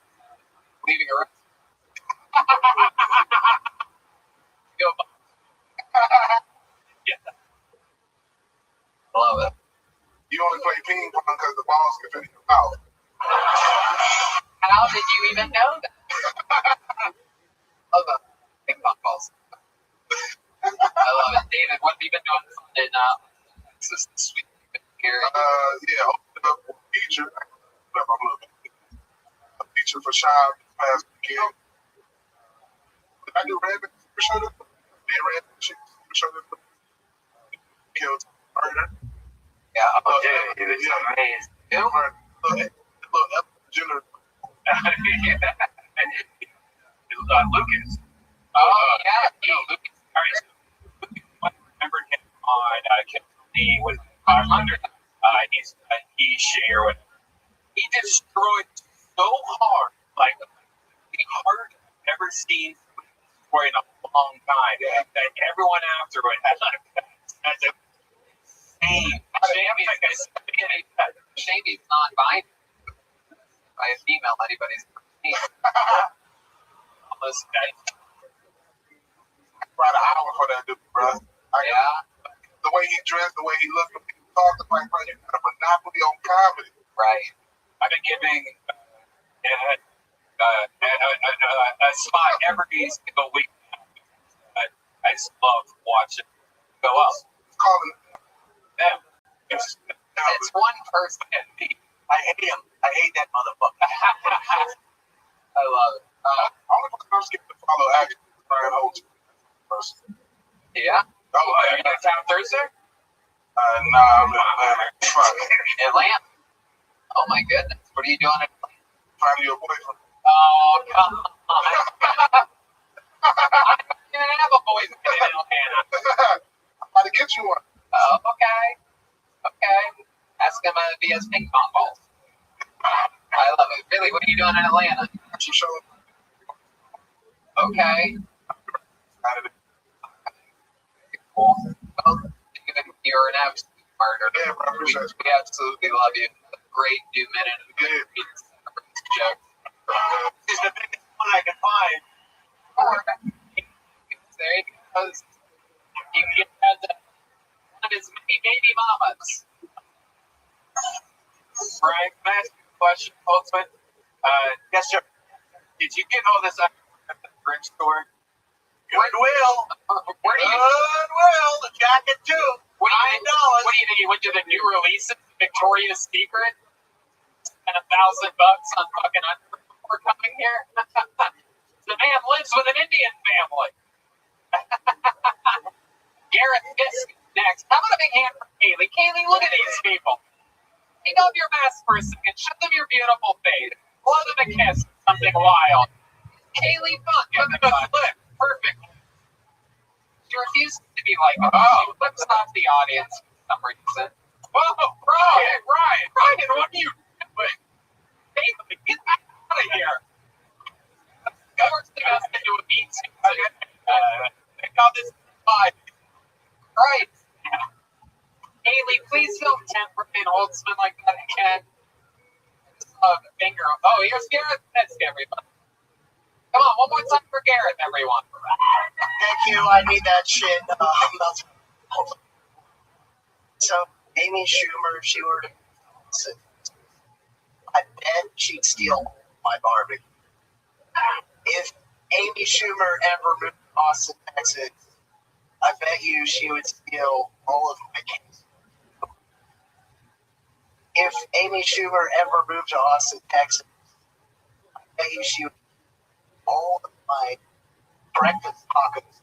leaving a rest. Go, Box. Yeah. Love it. You only play ping pong because the balls can fit in your mouth. How did you even know that? Love it. Ping pong balls. I love it. David, what have you been doing in this is sweet here? Yeah, opened up a feature. A feature for Sean this past weekend. Did I do Rabbit for sure? Did Rabbit for sure? Killed murder. Yeah, Okay, it's amazing. Little Jenner. Lucas. oh, yeah. Lucas. All right, so I remembered him on Kennedy with 500. He shared with. He destroyed so hard, like the hardest I've ever seen for in a long time. Yeah. That everyone after it had like that's a insane. Shame he's non-binary. By a female, anybody's almost About an hour for that dude, bro. yeah, The way he dressed, the way he looked, the way he talked, like, bro, you got a monopoly on comedy. right. I've been giving a spot every single week. I just love watching go up. Calling Them. it's It's one person. I hate him. I hate that motherfucker. I love it. I only put the first game to follow actually Brian Holtz first. Yeah, Are you in town Thursday? Nah, I'm in Atlanta. Fuck. Atlanta. Oh my goodness, what are you doing? Find your boyfriend. Oh come on. I don't even have a boyfriend in Atlanta. I'm about to get you one. Oh, okay. Ask him if he has ping pong balls. I love it. Really, what are you doing in Atlanta? Some show. Okay. Cool. Well, you're an absolute murder. Yeah, bro, I appreciate it. We absolutely love you. Great new minute of joke. This is the biggest one I can find. There he goes. He has one of his many baby mamas. Brian, can I ask you a question, Holtzman? Yes, sir. Did you get all this at the thrift store? Goodwill. Where do you? Goodwill. The jacket too. What do you $9. What do you think? You went to the new releases, Victoria's Secret, and $1,000 on fucking underwear before coming here? The man lives with an Indian family. Garrett Fisk next. How about a big hand for Kaylee? Kaylee, look at these people. Take off your mask for a second. Show them your beautiful face. Blow them a kiss. Something wild. Kaylee, fuck. Give them a flip. Perfect. She refuses to be like, oh, she flips off the audience for some reason. Whoa, bro. Hey, Brian, what are you doing? Kaylee, get out of here. Forcing us into a meeting. They call this five. Right. Haley, please don't tempt Brian Holtzman like that again. Finger. Oh, here's Garrett Fisk, everybody. Come on, one more time for Garrett, everyone. Thank you. I need that shit. So, Amy Schumer, if she were to, I bet she'd steal my Barbie. If Amy Schumer ever moved to Austin, Texas, I bet you she would steal all of my kids. If Amy Schumer ever moved to Austin, Texas, I bet you she would steal all of my breakfast tacos.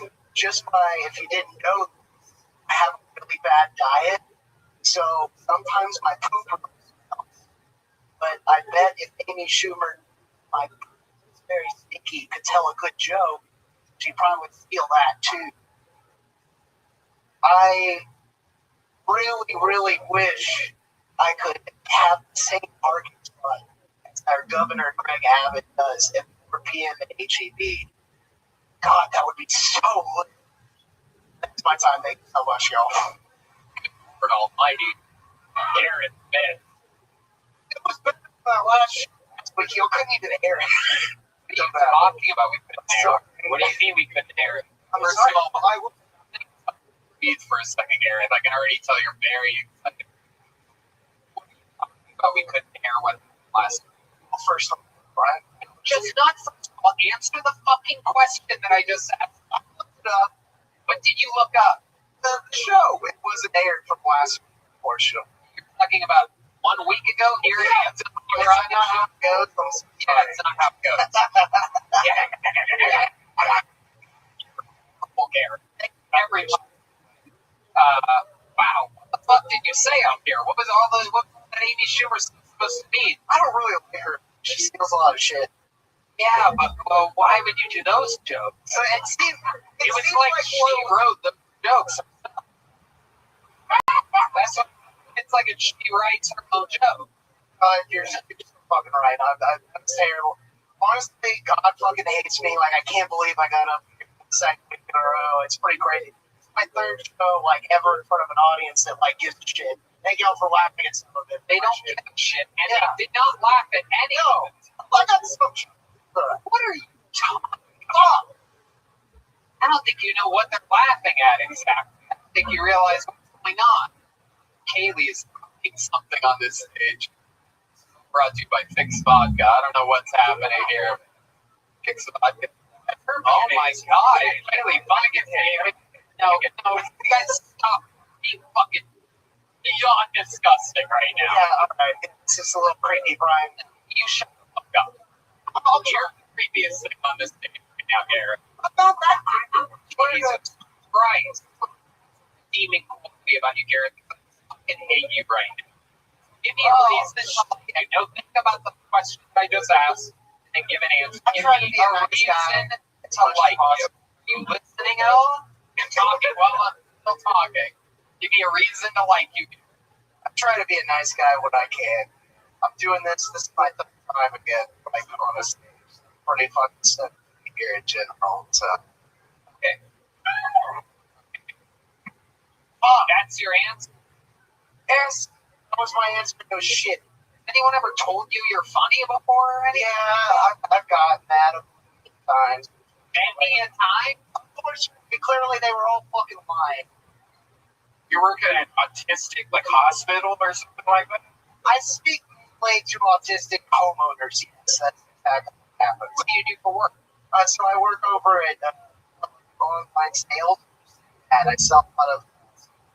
And just if you didn't know, I have a really bad diet, so sometimes my poop smells. But I bet if Amy Schumer, my poop is very stinky, could tell a good joke, she probably would steal that too. I really, really wish I could have the same parking spot as our Governor Greg Abbott does at 4 p.m. at HEB. God, that would be so lit. That's my time. Thank you so much, y'all. For almighty, Garrett bed. It was better than that last week. You couldn't even air it. What are you talking about? We couldn't air it. What do you mean we couldn't air it? First of all, I will breathe for a second, Garrett. I can already tell you're very excited. What are you talking about? We couldn't air what last week? Well, first of all, Brian, just not first of all, answer the fucking question that I just asked. I looked it up. What did you look up? The show. It wasn't aired from last week before show. You're talking about 1 week ago? Here it is. That's not how it goes. Yeah, it's not how it goes. Well, Garrett, everybody. Wow. What the fuck did you say out here? What was all those? What was that Amy Schumer supposed to mean? I don't really like her. She steals a lot of shit. Yeah, but why would you do those jokes? So it was like she wrote the jokes. That's what, it's like she writes her own joke. You're fucking right. I'm terrible. Honestly, God fucking hates me. Like, I can't believe I got up the second week in a row. It's pretty crazy. It's my third show, like, ever in front of an audience that, like, gives a shit. Thank y'all for laughing at some of it. They don't give a shit. And they did not laugh at any of it. I got some shit. What are you talking about? I don't think you know what they're laughing at exactly. I don't think you realize what's going on. Kaylee is doing something on this stage. Brought to you by Fix Vodka. I don't know what's happening here. Fix Vodka. Oh my God. Kaylee, Vodka. No, you guys stop being fucking beyond disgusting right now. Yeah, alright. It's just a little creepy, Brian. You shut the fuck up. You're the creepiest thing on this stage right now, Garrett. I'm not that creepy. Jesus Christ. Demon quality about you, Garrett. I fucking hate you right now. Give me a reason. No, think about the question I just asked and give an answer. Give me a reason to like you. Are you listening at all? You're talking while I'm still talking. Give me a reason to like you. I try to be a nice guy when I can. I'm doing this. This is my third time again. Like, honestly, pretty fucking stuff here in general. So, okay. Oh, that's your answer? Yes. That was my answer. No shit. Anyone ever told you you're funny before or anything? Yeah, I've gotten that a few times. Many a time? Of course, clearly they were all fucking lying. You're working at an autistic, like, hospital or something like that? I speak mainly to autistic homeowners. Yes, that's exactly what happens. What do you do for work? So I work over at online sales, and I sell a lot of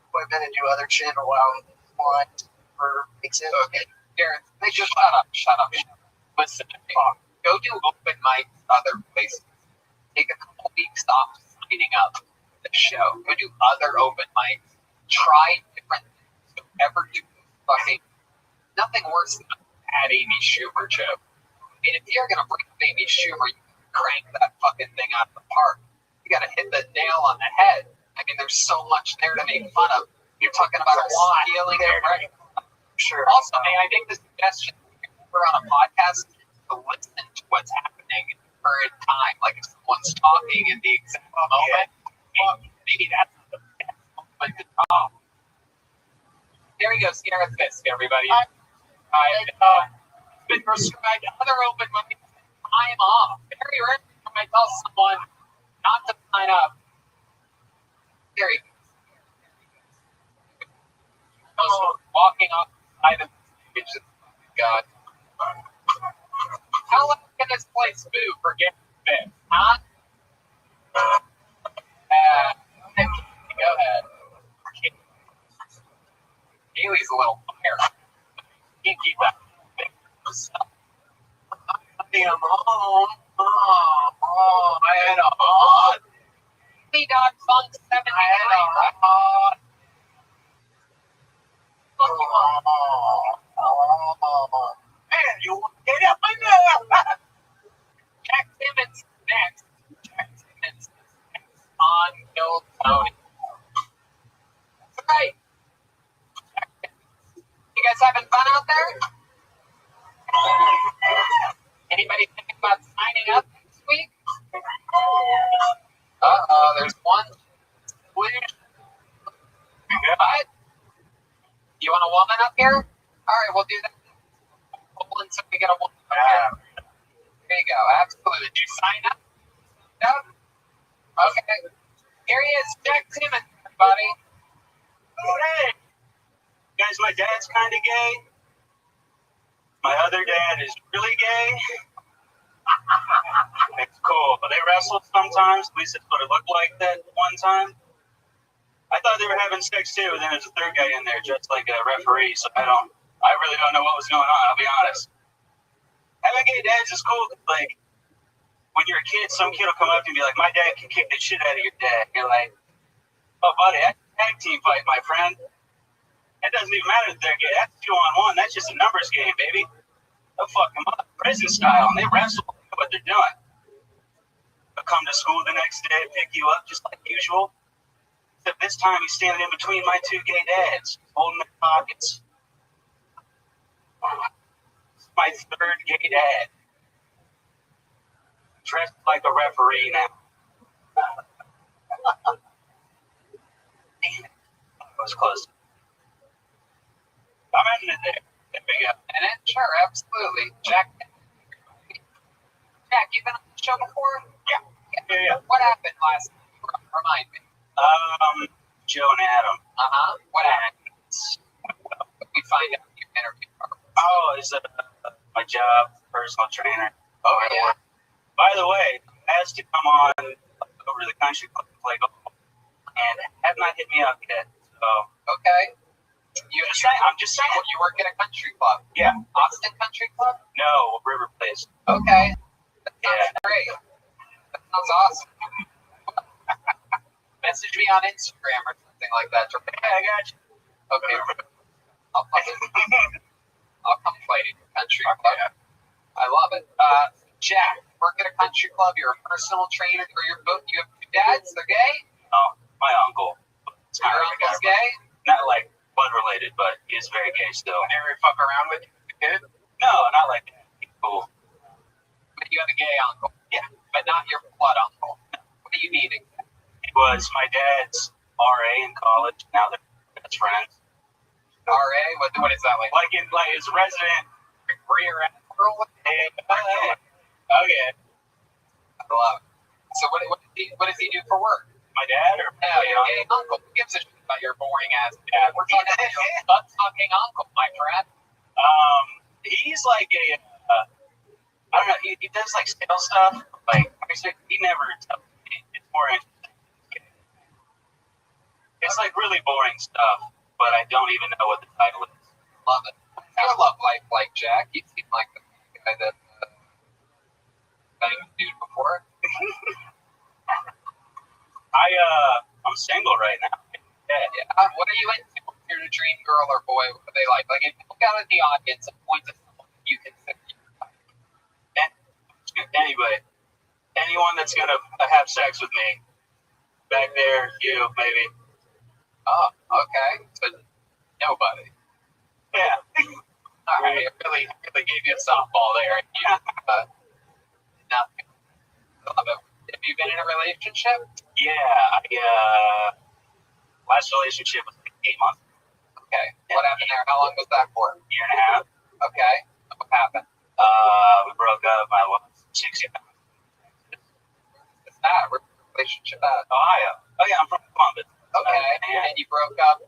equipment and do other shit around online for example. Okay, Garrett, just shut up. Listen to me. Go do open mics other places. Take a couple weeks off signing up for the show. Go do other open mics. Try different things. Don't ever do fucking nothing worse than a bad Amy Schumer joke. I mean, if you're gonna bring up Amy Schumer, you can crank that fucking thing out of the park. You gotta hit the nail on the head. I mean, there's so much there to make fun of. You're talking about stealing their right. Sure. Also, may I make the suggestion we're on a podcast to listen to what's happening in the current time, like if someone's talking in the exact moment. Maybe that's the best moment to talk. There he goes, Gareth Fisk, everybody. I've been prescribed other open mic time off. Very rarely when I tell someone not to sign up. There he goes. Walking off the side of the stage. God. How long can this place move for Gareth Fisk? Huh? Go ahead. Haley's a little fire. Can't keep that thing for herself. I'm home. I had a hot. Dog Funk 79. I had a hot. Man, you get up in there. Jack Simmons next. Jack Simmons next on Bill Tony. Right. There's one. What? You want a woman up here? All right, we'll do that. Hold until we get a woman up here. There you go. Absolutely. Did you sign up? No? Okay. Here he is. Jack Simmons, everybody. Oh, hey. Guys, my dad's kind of gay. My other dad is really gay. It's cool. But they wrestle sometimes. At least it's what it looked like that one time. I thought they were having sex too, and then there's a third guy in there, just like a referee. So I really don't know what was going on. I'll be honest. Having gay dads is cool. Like when you're a kid, some kid will come up to you and be like, "My dad can kick the shit out of your dad." You're like, "Oh, buddy, that's a tag team fight, my friend. It doesn't even matter if they're gay. That's 2-on-1. That's just a numbers game, baby. They'll fuck them up, prison style, and they wrestle. They know what they're doing. They'll come to school the next day, pick you up just like usual. Except this time he's standing in between my two gay dads, holding their pockets. My third gay dad. Dressed like a referee now. Damn it. I was close. I'm ending it there. There we go. And it? Sure, absolutely. Jack, you've been on the show before? Yeah. What happened last week? Remind me. Joe and Adam. What happened? We find out you interviewed her. Oh, is my job, personal trainer. Oh, yeah. By the way, asked to come on over to the country club to play golf, and have not hit me up yet. So Okay. I'm just saying. You work at a country club? Yeah. Austin Country Club? No, River Place. Okay. That sounds great. That sounds awesome. Message me on Instagram or something like that. Yeah, I got you. Okay. I'll come play at your country club. Yeah. I love it. Jack, you work at a country club. You're a personal trainer. You have two dads. They're gay? Oh, my uncle. Your uncle's gay? Not like blood related, but he is very gay still. Never fuck around with you, kid? No, not like that. He's cool. But you have a gay uncle. Yeah. But not your blood uncle. What are you meaning? He was my dad's RA in college. Now they're best friends. RA? What is that like? Like his resident rear admiral? Okay. I love it. So what does he do for work? My dad or your gay uncle? Who gives a shit about your boring ass dad? We're talking about your butt-fucking uncle, my friend. He's like a I don't know. He does like sales stuff. Like he never tells me. It's more interesting. It's like really boring stuff, but I don't even know what the title is. Love it. I love life like Jack. You seem like the guy that banged a dude before. I'm single right now. Yeah. What are you into? You're a dream girl or boy? What are they like? Like, if you look out at the audience and point to someone you consider your type. Anybody, anyone that's gonna have sex with me, back there, you maybe. Oh, okay. But nobody. Yeah. All right. I really gave you a softball there. Nothing. Love it. Have you been in a relationship? Yeah. Last relationship was like 8 months. Okay. What happened there? How long was that for? Year and a half. Okay. What happened? We broke up. I lost 60 pounds. What's that? Where's the relationship at? Ohio. Oh yeah, I'm from Columbus. Okay. And you broke up.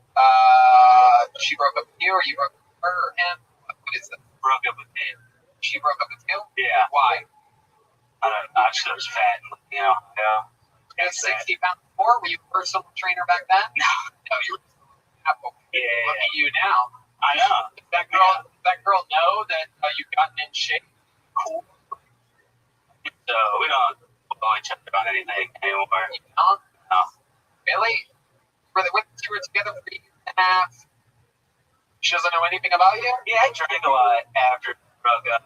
She broke up with you, or you broke up with her or him? What is it? Broke up with me. She broke up with you? Yeah. Why? I don't know. I just was fat. Yeah. You was 60 pounds more? Were you a personal trainer back then? No, you were Apple. Yeah. Look at you now. I know. Does that girl know that you've gotten in shape? Cool. So we don't bully each other about anything anymore. You don't? No. Really? You were together for a year and a half. She doesn't know anything about you? Yeah, I drank a lot after we broke up.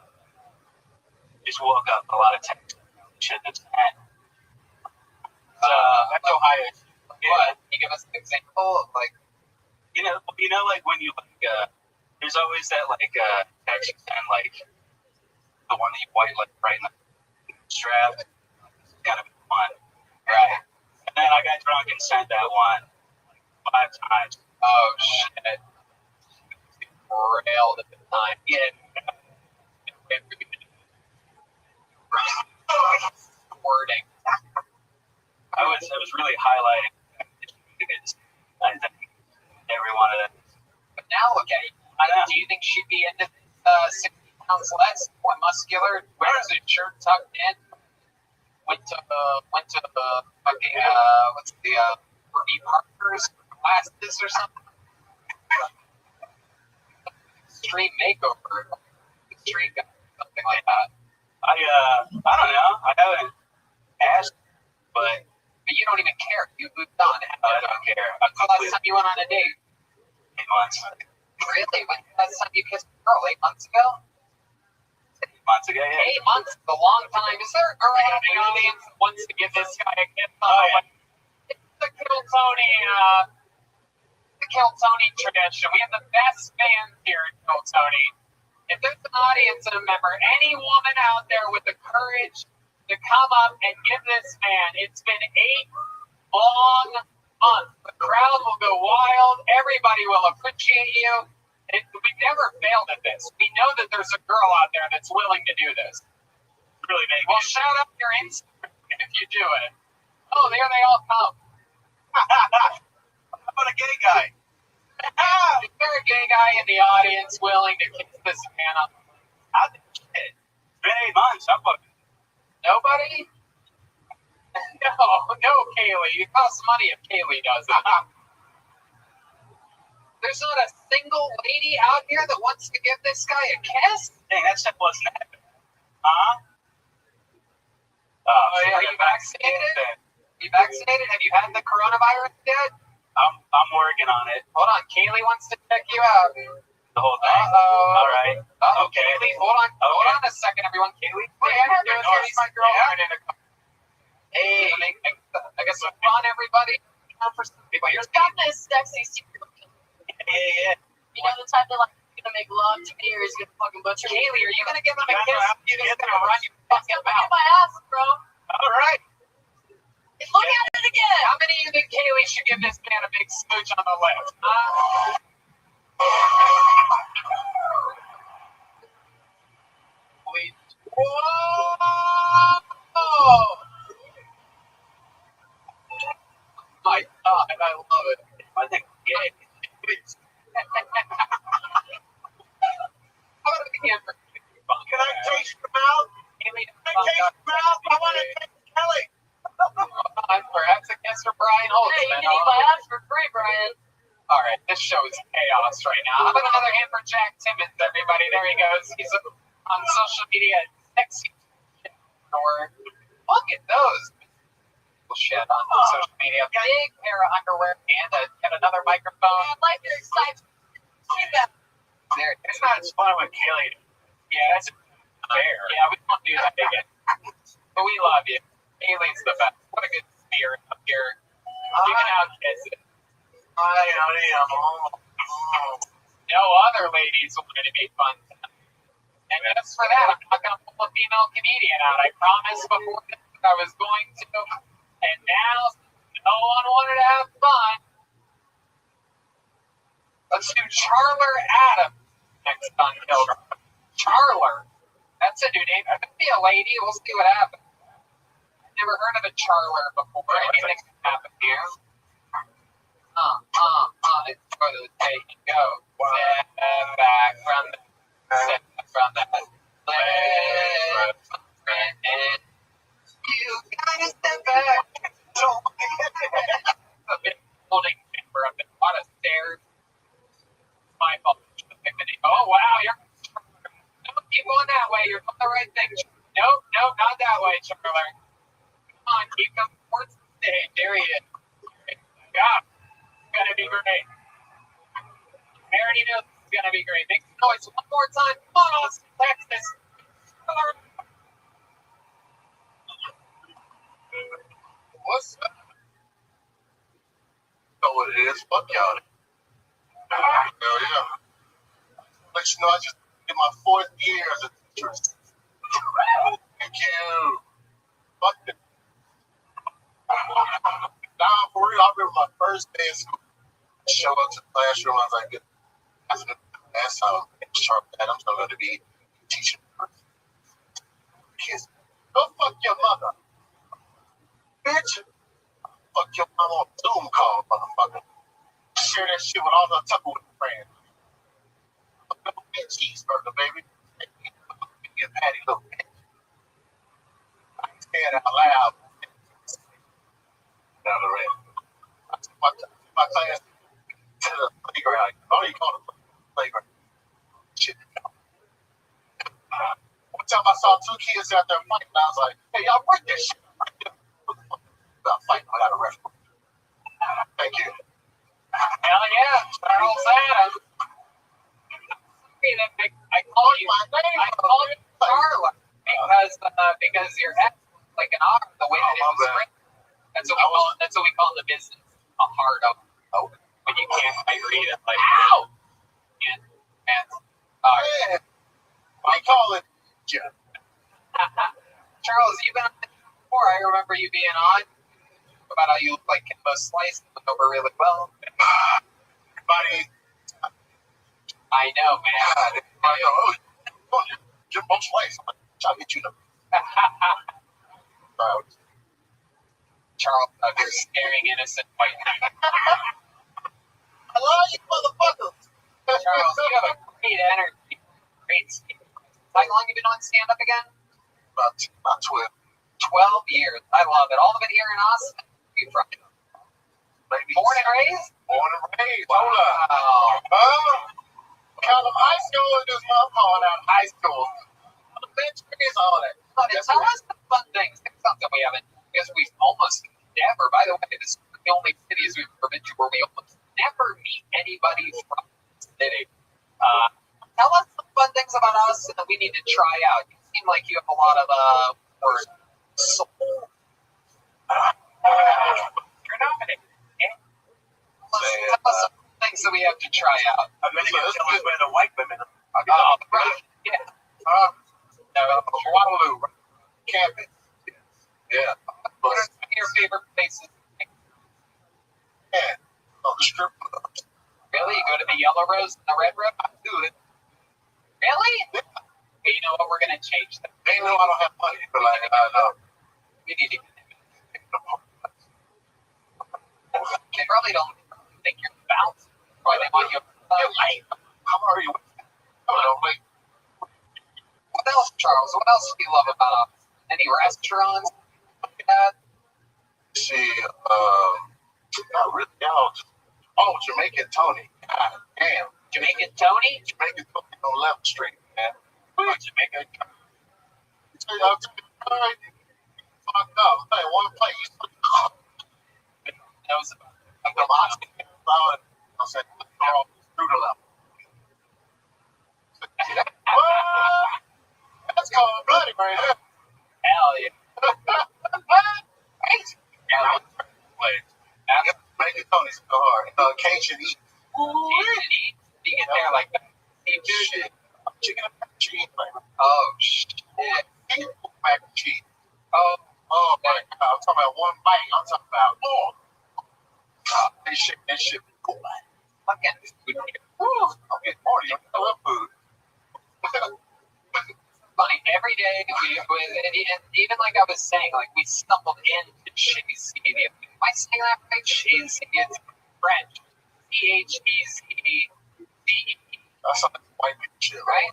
Just woke up a lot of text. Shit that's bad. That's Ohio. Yeah. What? Can you give us an example of like? You know, like when you like, there's always that like text and like the one that you white like right in the strap. It's kind of fun, right? And then I got drunk and sent that one 5 times. Oh shit! Railed at the time. Yeah. Wording. I was really highlighting. I think every one of them. But now look at you. Do you think she'd be into 60 pounds less, more muscular? Wears a shirt tucked in. Went to the fucking what's the Herbie Parker's classes or something. Extreme makeover, extreme something like that. I don't know. I haven't asked, but you don't even care. You moved on. I don't care. When's the last time you went on a date? 8 months. Really? When's the last time you kissed a girl? 8 months ago? 8 months ago, yeah. 8 months is a long time. Is there a girl in the audience that wants to give this guy a kiss? It's the Kill Tony tradition. We have the best fans here at Kill Tony. If there's an audience member, any woman out there with the courage to come up and give this man, it's been 8 long months. The crowd will go wild. Everybody will appreciate you. We've never failed at this. We know that there's a girl out there that's willing to do this. Really make Well, shout out your Instagram if you do it. Oh, there they all come. How about a gay guy? Is there a gay guy in the audience willing to kiss this man up? It's been 8 months. How about Nobody? No, Kaylee. It costs money if Kaylee does it. There's not a single lady out here that wants to give this guy a kiss? Dang, that stuff wasn't happening. Huh? Are you vaccinated? You vaccinated? Have you had the coronavirus yet? I'm working on it. Hold on, Kaylee wants to check you out. The whole thing. Uh-oh. All right. Okay. Kaylee, hold on a second, everyone. Kaylee, wait, I have to introduce my girlfriend in a couple. Hey, I guess some fun, everybody. For some people, here's got this sexy secret. Yeah. You know the type that like gonna make love to me or is gonna fucking butcher me? Kaylee, are you gonna give him a kiss? You're just gonna run your fucking Look mouth. at my ass, bro. All right. Look at it again. How many of you think Kaylee should give this man a big smooch on the lips? Whoa! My God, I love it. I think gay. How about a hand for Can I taste your mouth? Kaylee? Can I taste your mouth? I want to taste Kelly. Perhaps a kiss for Brian Holtzman. Hey, you can eat my ass for free, Brian. All right, this show is chaos right now. How about another hand for Jack Timmons, everybody? There he goes. He's on social media at Sexy or look at those. Shit on social media. Big pair of underwear and another microphone. I like your excitement. There. It's not as fun with Kaylee. Yeah, that's fair. Yeah, we won't do that again. But we love you. Kaylee's the best. What a good spirit up here. Giving out kisses. No other ladies wanted to be fun. And just for that, I'm not going to pull a female comedian out. I promised before this I was going to. And now, no one wanted to have fun. Let's do Charler Adams next on Kilgore. Charler. That's a new name. It could be a lady. We'll see what happens. I've never heard of a Charler before. Anything can happen here. It's for the take and go. Step back from the left. You gotta step back. A big building chamber up there. A lot of stairs. My fault. Oh, wow. Keep going that way. You're doing the right thing. Nope, not that way, Charler. Come on, keep coming towards the stage. There he is. God, it's going to be great. I already know this is going to be great. Make some noise one more time. Come on, Austin, Texas. What's up? Know what it is? Fuck y'all. Hell yeah. Let you know I just did my 4th year as a teacher. Thank you. Fuck it. real, I remember my first day of school. I show up to the classroom. I was like, good afternoon. That's how I'm still going to be teaching kids. Go fuck your mother. Bitch. Fuck your mama on Zoom call, motherfucker. Share that shit with all the Tupperware friends. Cheeseburger, baby. Get Patty, little bitch. I said out loud. Down the red. I took my class to the playground. I don't even call it playground. Shit. One time I saw two kids out there fighting, I was like, hey, y'all break that shit. About fighting without a referee. Thank you. Hell yeah, Charles Adams. I call you Charlotte because your head looks like an R the way that it was written. That's what we call in the business a hard up. Oh, when you can't quite read it, like ow. And we call it Jeff. Charles, you've been on before. I remember you being on about how you look like Kimbo Slice and look over really well. Buddy. I know, man. Jimbo Slice. I'll get you the. Charles, you're staring innocent white men. I love you, motherfuckers. Charles, you have a great energy. Great stand. How long have you been on stand-up again? About 12. 12 years. I love it. All of it here in Austin. Where are you from? Maybe Born and raised? Born and raised. Hold up. Kind of high school in this motherfucker out high school. Elementary is all that. Tell us the fun things. Something we haven't, because we've almost never, by the way, this is the only cities we've ever been to where we almost never meet anybody from the city. Tell us some fun things about us that we need to try out. You seem like you have a lot of more soul. You're nominated. Tell us some things that we have to try out. I'm going to get jealous by the white women. Yeah. Waterloo, campus. Yeah. What are some of your favorite places? Yeah. On the strip clubs. Really? You go to the Yellow Rose and the Red Rose? I do it. Really? Yeah. Okay, you know what? We're going to change that. They know I don't have money, but like, we need to get they probably don't think you're bouncing. Or they want you late. I'm already with you. I don't know, like, what else, Charles? What else do you love about us? Any restaurants? See, not really. Oh, Jamaican Tony. God damn. Jamaican Tony? Jamaican Tony on 11th Street, man. Jamaican Tony. Fucked up. Hey, one place. Knows about I'm saying, through the level. That's called bloody, man. hell yeah. Right? Yeah, Jamaican Tony's so hard. Cajun eat. You get there like that. Shit. Chicken and mac and cheese, baby. Oh, shit. Mac and cheese. Oh, my God. I'm talking about one bite. I'm talking about more. That shit. Cool, man. fucking food. I'm getting horny. I love food. Funny, every day, and even like I was saying, like we stumbled into cheesy. Am I saying that right? Cheesy. It's French. CHEZE. That's some white people shit, Right?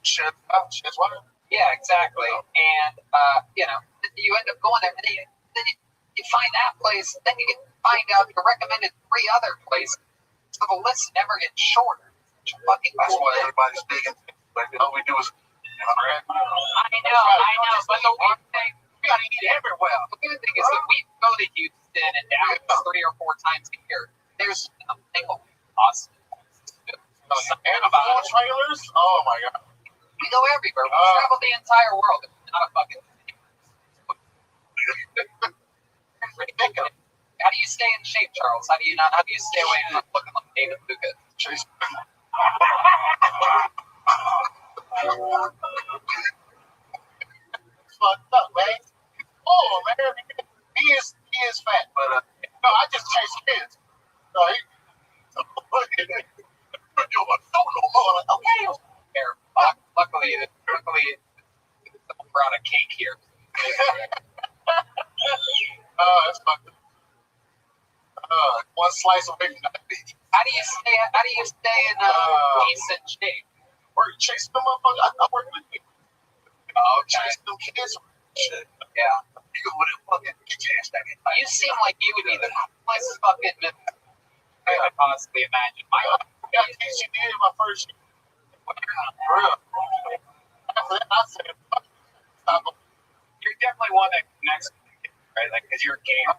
Shit, what? Yeah, exactly. And you end up going there, and then you find that place, then you find out you're recommended 3 other places, so the list never gets shorter. That's why everybody's digging. Like all we do is. I know, but the weird thing, we gotta eat everywhere. The weird thing is that we go to Houston and Dallas 3 or 4 times a year. There's a single Austin. And the 4 trailers? Oh my God. We go everywhere. We travel the entire world. It's not a fucking ridiculous. How do you stay in shape, Charles? How do you stay away from looking like David Lucas? Chase. Fucked up, man. Oh man, he is fat, but No, I just chase kids. No, he, okay. Here, luckily, someone brought a cake here. Oh, that's fucked up. One slice away from diabetes. How do you stay in decent shape? Or chasing them motherfuckers. I work with people. Oh, okay. Chasing them kids. Shit. Yeah. You go with a fucking get your ass back in. You seem like you would be the coolest fucking I could possibly imagine. Yeah, she did my first year. For real. I said, stop. You're definitely one that connects with the kids, right? Like, because you're a gamer.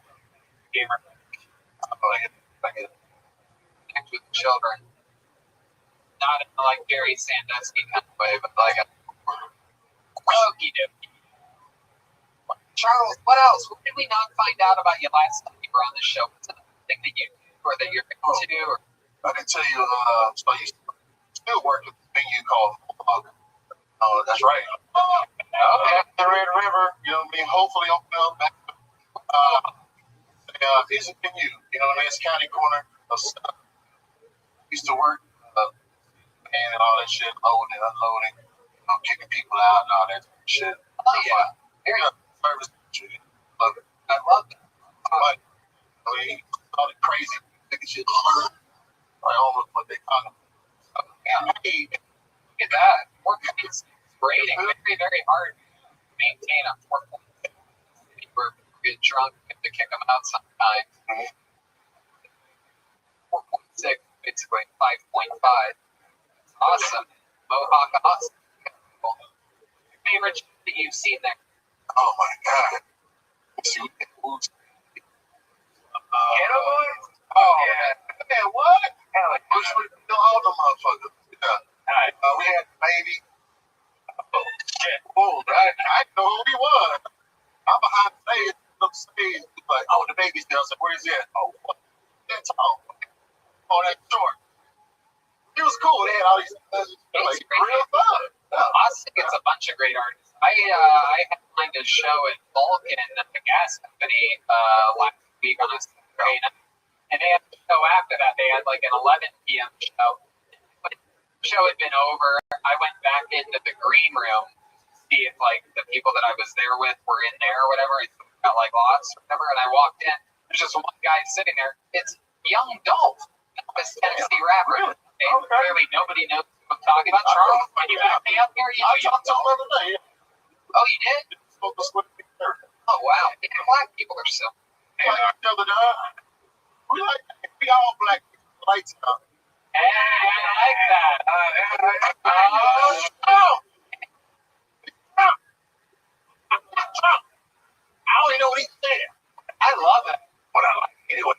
Like connect with children. Not in like Jerry Sandusky kind of way, but like a okey dokey. Charles, what else? What did we not find out about you last time you were on the show? What's another thing that you do or that you're going to do? Or? I can tell you, so I used to still work at the venue called that's right. The Red River, you know what I mean? Hopefully open up back. It's a venue, you know what I mean? It's county corner. Used to work, and all that shit, loading and unloading, kicking people out and all that shit. Oh, yeah. Very service. Love it. I love it. But, I mean, all the crazy shit. I almost what they call them. Yeah. Hey, look at that. 4.6 rating. Very, very hard to maintain a 4.6. We're get drunk and to kick them out sometimes. 4.6, basically 5.5. Awesome. Mohawk awesome. Your favorite shit that you've seen there? Oh my god. Ghetto Boys? Oh yeah. Man, what? Which would kill all the motherfuckers. Yeah. We had the baby. Oh shit. Oh, I know who he was. I'm behind the stage. Like, oh, the baby's there. I said, where's he at? Oh, what? That tall. Oh, that short. He was cool. They had all these like real fun. Austin gets a bunch of great artists. I headlined a show at Vulcan at the gas company last week on a Saturday night. And they had a show after that. They had like an 11 p.m. show. But the show had been over. I went back into the green room to see if like the people that I was there with were in there or whatever. I got like lost or whatever. And I walked in. There's just one guy sitting there. It's Young Dolph, this Tennessee rapper. And clearly nobody knows what I'm talking about. Charles, when you back me up here, you know you talked to him the other day. Oh, you did? Oh, wow. Yeah, black people are so. We all black people. Lights up. Hey, I like that. I don't even know what he said. I love it. What I like. Anyway.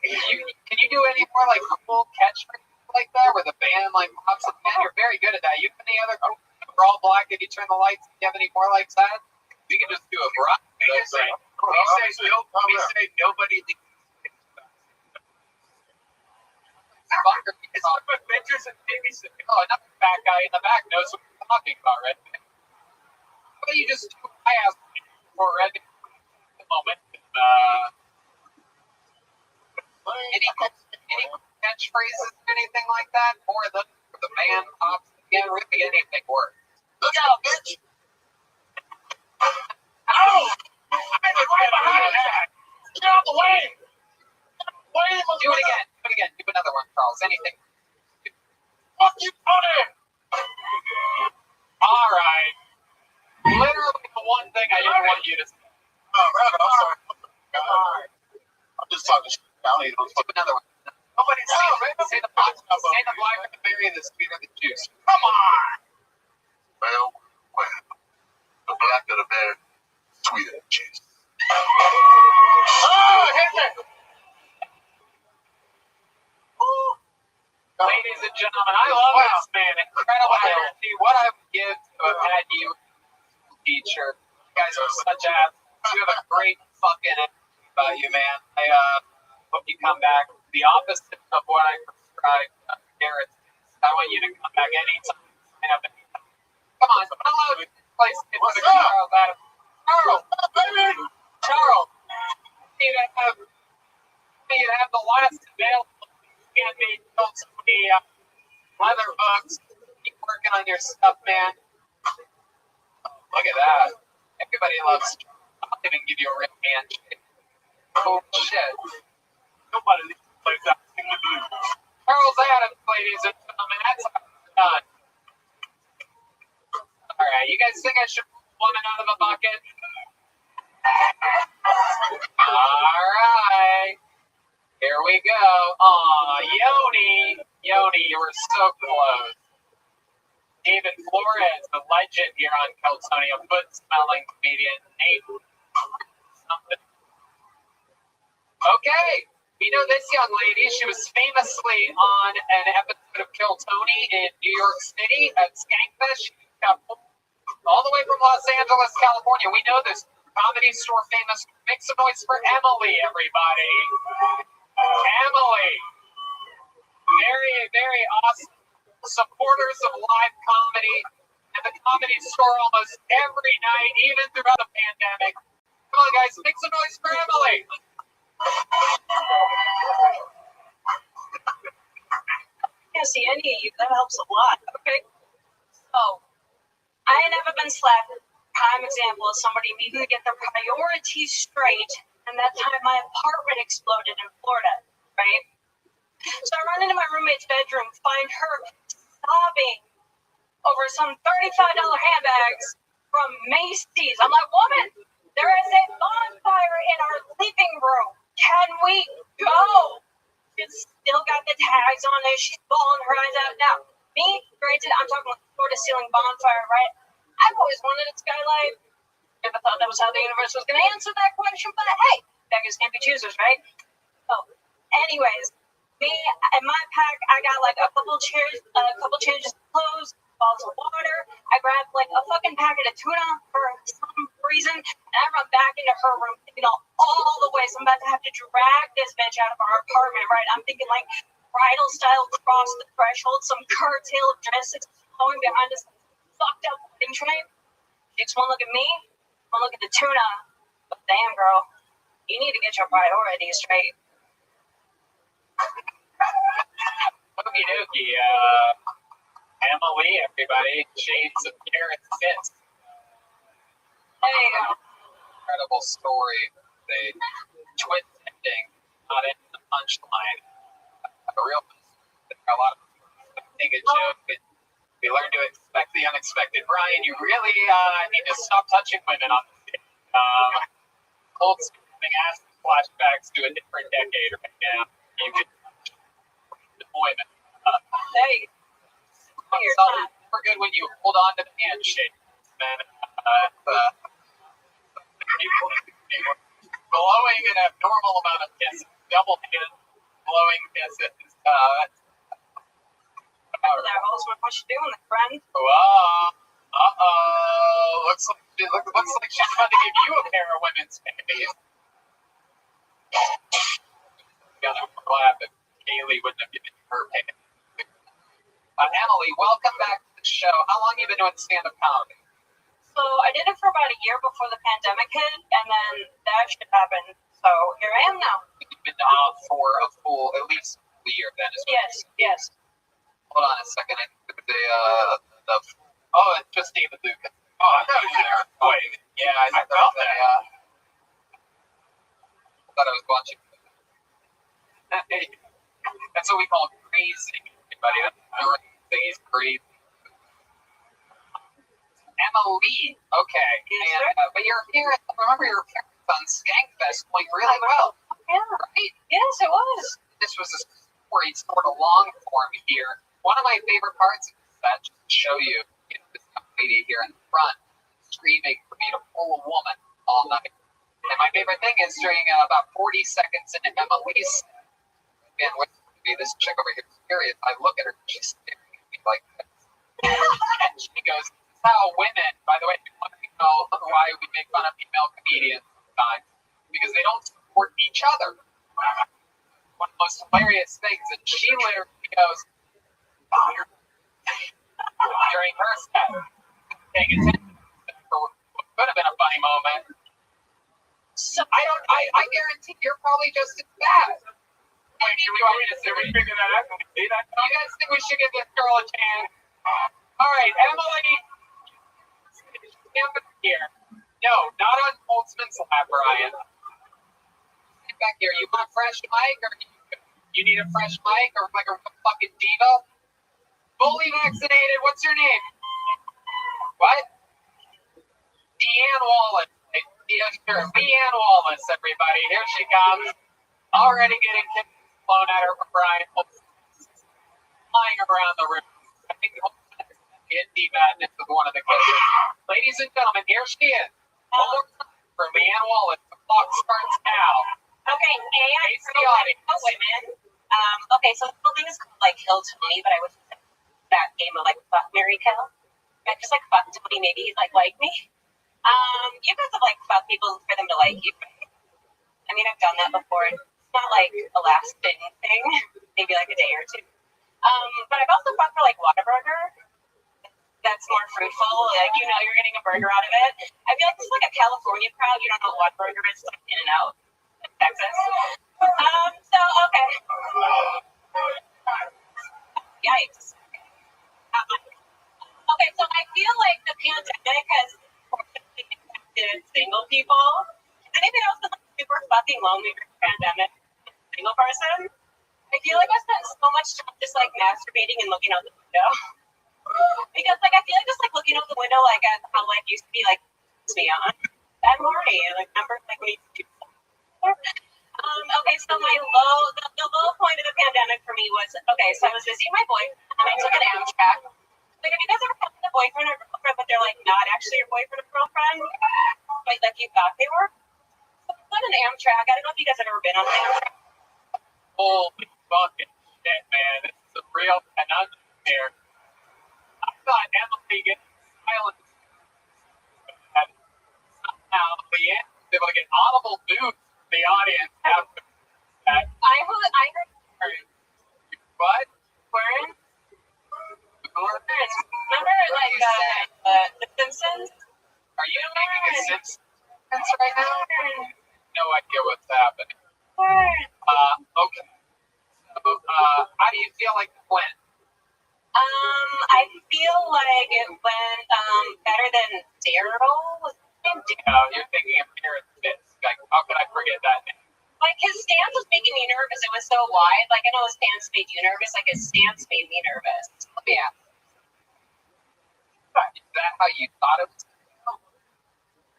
Can you do any more like cool catchphrases like that where the band like pops up? Man, you're very good at that. You have any other we're all black if you turn the lights? Do you have any more like that? We can just do a rock. We say nobody leaves. It's the Avengers and babysitting. Oh, another fat guy in the back knows what we're talking about, right? What do you just do? I asked for Red the moment. Any catchphrases or anything like that? Or the band pops again, really anything works. Look out, bitch! Oh! I'm right behind that! Get out the way! Do it again. Do it again. Do another one, Charles. Anything. Fuck you, Tony! All right. Literally the one thing I didn't want you to say. Oh, man, I'm sorry. I'm just talking shit. I don't need to do another one. Nobody say the black of the berry, the sweeter the juice. Come on! Well, the black of the berry, sweeter the juice. Oh, hit me! Ladies and gentlemen, I love this man. Incredible energy. What I would give to have had you teacher. You guys are such ass. You have a great fucking energy about you, man. I hope you come back. The opposite of what I prescribed Garrett. I want you to come back anytime. Come on, hello. Place what's up? Charles, baby. Charles. You need to have you have the last available handmade Kiltony leather books. Keep working on your stuff, man. Look at that. Everybody loves you. I'll even give you a real handshake. Oh, shit. Nobody plays that thing with you. Charles Adams, ladies and gentlemen. That's how it's done. All right, you guys think I should pull a woman out of a bucket? All right. Here we go. Aw, Yoni. Yoni, you were so close. David Flores, the legend here on Kiltony, a foot-smelling comedian. Nate. Something. Okay. We know this young lady. She was famously on an episode of Kiltony in New York City at Skankfest. She got all the way from Los Angeles, California. We know this. Comedy Store famous. Make some noise for Emily, everybody. Emily. Very, very awesome. Supporters of live comedy and the Comedy Store almost every night, even throughout the pandemic. Come on, guys. Make some noise for Emily. Can't see any of you. That helps a lot. Okay. So, I ain't never been slapped. Prime example of somebody needing to get their priorities straight, and that time my apartment exploded in Florida, right? So I run into my roommate's bedroom, find her sobbing over some $35 handbags from Macy's. I'm like, woman, there is a bonfire in our living room. Can we go? She's still got the tags on there. She's bawling her eyes out. Now, me, granted, I'm talking about floor to ceiling bonfire, right? I've always wanted a skylight. Never thought that was how the universe was going to answer that question, but hey, beggars can't be choosers, right? Oh, anyways, me and my pack, I got like a couple chairs, a couple changes of clothes, bottles of water. I grabbed like a fucking packet of tuna for some reason, and I run back into her room, thinking all the way. So I'm about to have to drag this bitch out of our apartment, right? I'm thinking like bridal style cross the threshold, some curtail of dresses flowing behind us, fucked up wedding train. Takes one look at me, one look at the tuna. But damn, girl, you need to get your priorities straight. Okie dokie. Emily, everybody. Shades of Garrett Fitz. There you go. Incredible story. The twist ending, not in the punchline. A real, a lot of take a joke. And we learn to expect the unexpected. Brian, you really need to stop touching women on the stage. Cold screaming ass flashbacks to a different decade right now. You could deployment. Hey, Super good when you hold on to the handshake. Man, blowing an abnormal amount of kisses, double hand blowing kisses. What you doing, friend? Looks like she's trying to give you a pair of women's panties. Gonna laugh if Kaylee wouldn't have given her panties. Emily, welcome back to the show. How long have you been doing stand-up comedy? So I did it for about a year before the pandemic hit, and then that shit happened. So here I am now. You've been out for a full, at least a year then. Yes. Hold on a second. I think it's just David Lucas. Oh, I thought it was an earthquake. Yeah, I felt that. I thought I was watching. That's what we call crazy. Everybody, he's crazy. Emily, okay. And, but you're here. Remember your appearance on Skankfest going really well. Yeah. Right? Yes, it was. This was a story, sort of long form here. One of my favorite parts of this set, just to show you, this young lady here in the front screaming for me to pull a woman all night. And my favorite thing is during about 40 seconds into Emily's set, and with this chick over here is serious, I look at her and she's staring at me like this. And she goes, "This is how women," by the way, if you want to know why we make fun of female comedians sometimes, because they don't support each other. One of the most hilarious things, and she literally goes, during her set, paying attention for what could have been a funny moment. So I guarantee you're probably just as bad. Wait, do we want to figure that out? Can we see that? You guys think we should give this girl a chance? All right, Emily. Stand back here. No, not on Holtzman's lap, Brian. Stand back here. You want a fresh mic, or you need a fresh mic, or like a fucking diva? Fully vaccinated. What's your name? What? Deanne Wallace. Yeah, sure. Deanne Wallace, everybody. Here she comes. Already getting kicked blown at her from Brian. Flying around the room. I think the madness of one of the kids. Ladies and gentlemen, here she is. One more time for Deanne Wallace. The clock starts now. Okay, Face the audience. women. Okay, so the whole thing is called like Kill Tony, but I wish that game of like fuck, marry, kill. I just like fuck Tony, maybe he'd like me. You guys have like fuck people for them to like you. I mean, I've done that before. It's not like a lasting thing, maybe like a day or two. But I've also fucked for like Whataburger. That's more fruitful. Like, you know, you're getting a burger out of it. I feel like this is like a California crowd. You don't know what burger is, like In and Out in Texas. So okay. Yikes. Okay, so I feel like the pandemic has affected single people. Has anybody else been like super fucking lonely during the pandemic? Single person? I feel like I spent so much time just like masturbating and looking out the window. Because like I feel like just like looking out the window like at how life used to be like me on. I'm horny. And like remember like when you do okay, so my the low point of the pandemic for me was okay, so I was visiting my boyfriend and I took an Amtrak. Like, have you guys ever had a boyfriend or girlfriend, but they're like not actually your boyfriend or girlfriend? Like you thought they were? So I went on an Amtrak. I don't know if you guys have ever been on an Amtrak. Holy fucking shit, man. This is a real conundrum here. I thought Emily gets silence. And somehow the end is like an audible boost from the audience after that. I heard What? Warren. Remember like the Simpsons? Are you making a Simpsons right now? No idea what's happening. Okay. So, how do you feel like it went? I feel like it went better than Daryl was. You're thinking of Terrence Fitz. Like, how could I forget that name? Like his stance was making me nervous. It was so wide. Like I know his stance made you nervous. Like his stance made me nervous. Yeah. Is that how you thought it was?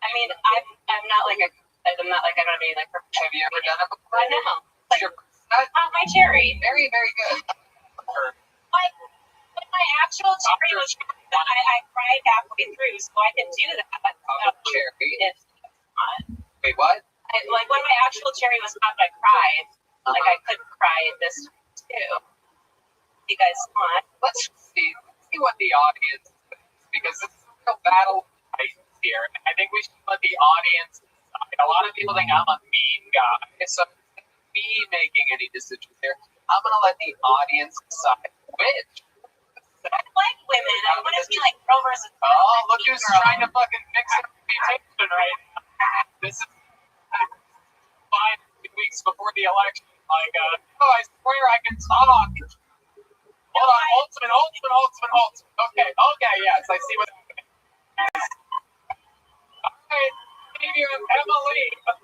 I mean, I'm not like I'm not like I don't have any like. Have you ever done it before? I know. Like, my cherry. Very, very good. Like my actual cherry was. I cried halfway through, so I can do that. Cherry. If not. Wait, what? Like when my actual cherry was popped, I cried. Like I could cry this too. You guys want? Let's see what the audience thinks, because this is a real battle here. I think we should let the audience decide. A lot of people think I'm a mean guy, so me making any decisions here. I'm gonna let the audience decide which. I like women. I want to be like girl versus girl. Oh, look who's trying to fucking mix up the reputation right now. This is 5 weeks before the election. Like, I swear I can talk. Hold on, Holtzman. Okay, yes, I see what's happening. Alright, maybe you have Emily. How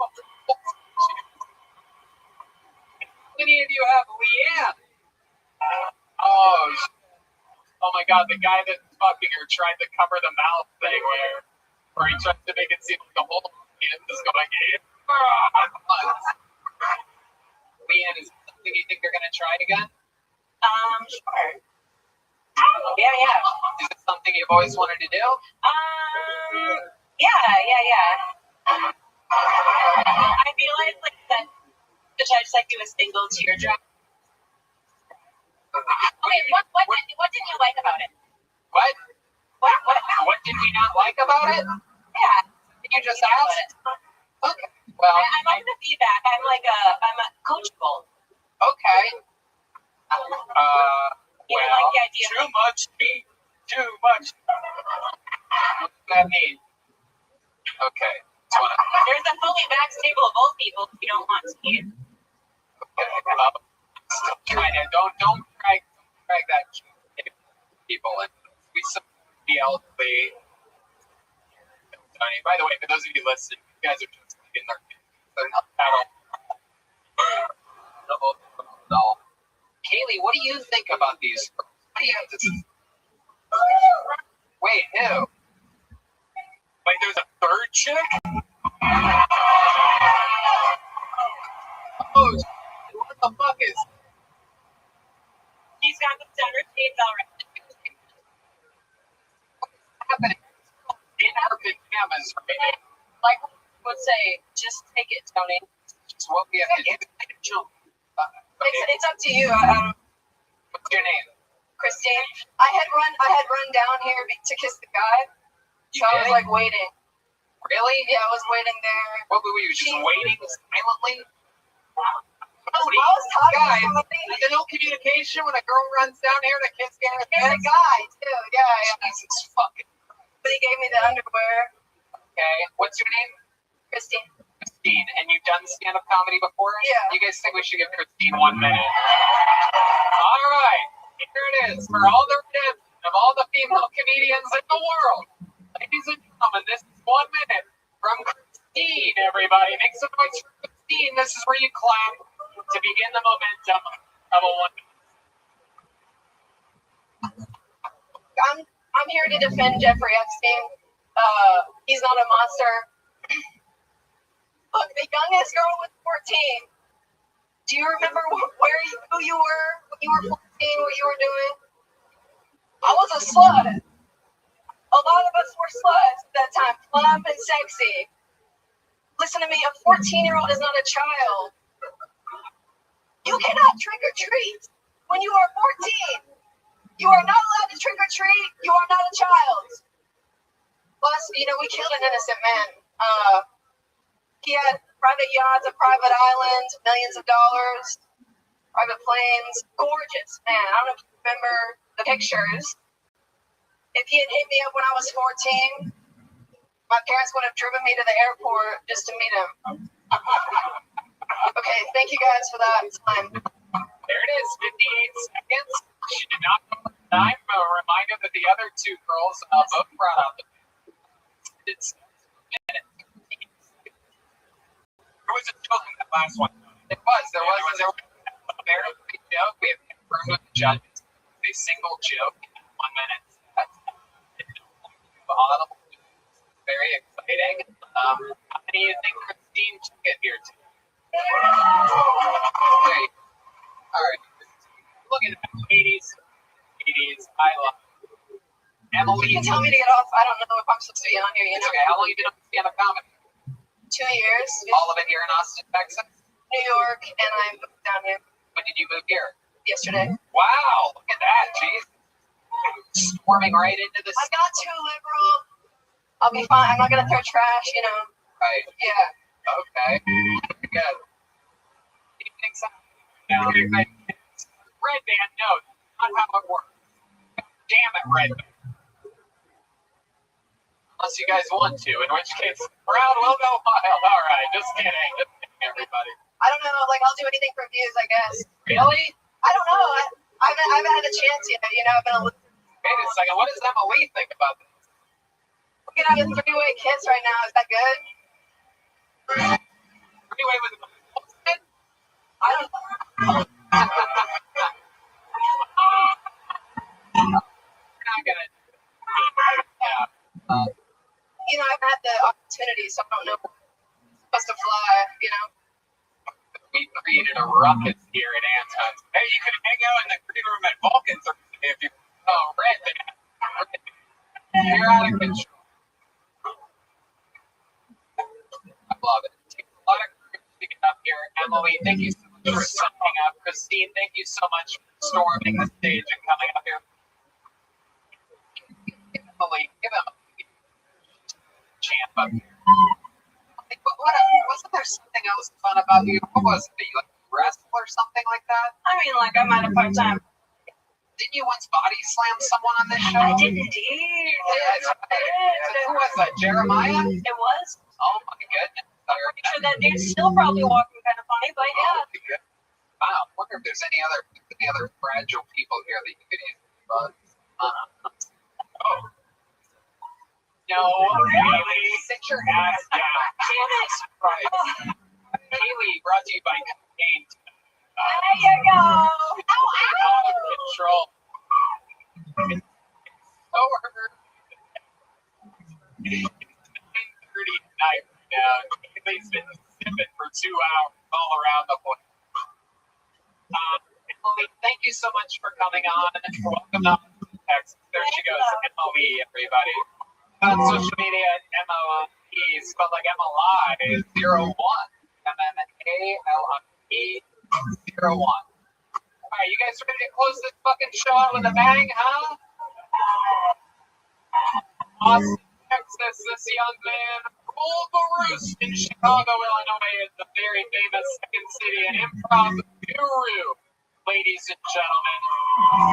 many of you have Leanne? Oh my god, the guy that fucking her tried to cover the mouth thing where he tried to make it seem like the whole audience is going in. Leanne, is this something you think you're going to try again? Sure. Yeah. Is it something you've always wanted to do? Yeah. I feel like that. Should I just like do a single teardrop? Okay, what didn't you like about it? What? What did we not like about it? Yeah. Did you just ask? Okay. Well, I'm open to feedback. I'm a coachable. Okay. You like the idea too much meat. Too much. What does that mean? Okay. There's a fully vaxxed table of old people if you don't want to eat. Okay. Still trying to don't drag that people and we support the elderly. By the way, for those of you listening, you guys are just in their kids. They're not that old. Kaylee, what do you think about these? What do you have to say? Wait, who? Wait, there's a third chick? Oh, what the fuck is? She's got the center states already. What's happening? In her pajamas, right? Like I would say, just take it, Tony. It's what we have to do. It's up to you. What's your name? Christine. I had run down here to kiss the guy. So I was like waiting. Really? Yeah, I was waiting there. What were you just waiting silently? I was talking to somebody. There's no communication when a girl runs down here to kiss Gareth. There's a guy too. Yeah. Jesus fucking. But he gave me the underwear. Okay. What's your name? Christine. Christine. And you've done stand-up comedy before? Yeah. You guys think we should give Christine 1 minute? All right. Here it is for all the redemption of all the female comedians in the world. Ladies and gentlemen, this is 1 minute from Christine, everybody. Make some noise for Christine. This is where you clap to begin the momentum of a 1 minute. I'm here to defend Jeffrey Epstein. He's not a monster. Look, the youngest girl was 14. Do you remember who you were when you were 14, what you were doing? I was a slut. A lot of us were sluts at that time, plump and sexy. Listen to me, a 14-year-old is not a child. You cannot trick or treat when you are 14. You are not allowed to trick or treat. You are not a child. Plus, we killed an innocent man. He had private yachts, a private island, millions of dollars, private planes, gorgeous man. I don't know if you remember the pictures. If he had hit me up when I was 14, my parents would have driven me to the airport just to meet him. Okay, thank you guys for that time. There it is, 58 seconds. She did not go for time. A reminder that the other two girls both brought out the it's minute. There was a joke in that last one. There was a very big joke. We have confirmed with the judges. A single joke in 1 minute. Very exciting. How many do you think Christine should get here today? Great. All right. Look at that. 80s. I love it. Emily. You can tell me to get off. I don't know if I'm supposed to be on here. It's okay. How long have you been on stand-up comedy? 2 years. All of it here in Austin, Texas? New York, and I moved down here. When did you move here? Yesterday. Wow, look at that, jeez. Storming right into this. I'm not too liberal. I'll be fine. I'm not going to throw trash, Right. Yeah. Okay. Good. Do you think so? No. Red band, no. Not how it works. Damn it, Red band. Unless you guys want to, in which case, crowd will go wild. All right, just kidding, everybody. I don't know. I'll do anything for views, I guess. Really? I don't know. I haven't had a chance yet. I've been a little. Wait a second. What does Emily think about this? We can have a three-way kiss right now. Is that good? Three-way with Wilson? I don't know. We're not gonna. Yeah. I've had the opportunity, so I don't know. It's supposed to fly, We created a ruckus here at Anton's. Hey, you can hang out in the green room at Vulcan's if you. Oh, Red Band. You're out of control. I love it. It takes a lot of courage to get up here. Emily, thank you so much for signing up. Christine, thank you so much for storming the stage and coming up here. Emily, give him a champ up here. Wasn't there something else fun about you? What was it? You like wrestle or something like that? I might have part-time. Didn't you once body slam someone on this show? I did indeed. Yes. Who was that? Jeremiah? It was. Oh my goodness. I'm pretty sure that dude's still probably walking kind of funny, but yeah. Wow, I wonder if there's any other fragile people here that you could use bugs. Oh. No, Haley, sit your ass down. Jesus Christ. Haley, brought to you by cocaine. There you go. Out of control. So hurt. It's 9:30 tonight now. Haley's been sipping for 2 hours all around the place. Emily, thank you so much for coming on. Welcome to Texas. There she goes, Emily, everybody. On social media, MLE, spelled like MLI 01. MMALIE 01. Alright, you guys ready to close this fucking show out with a bang, huh? Austin, Texas, this young man ruled the roost in Chicago, Illinois, is the very famous Second City and improv guru, ladies and gentlemen.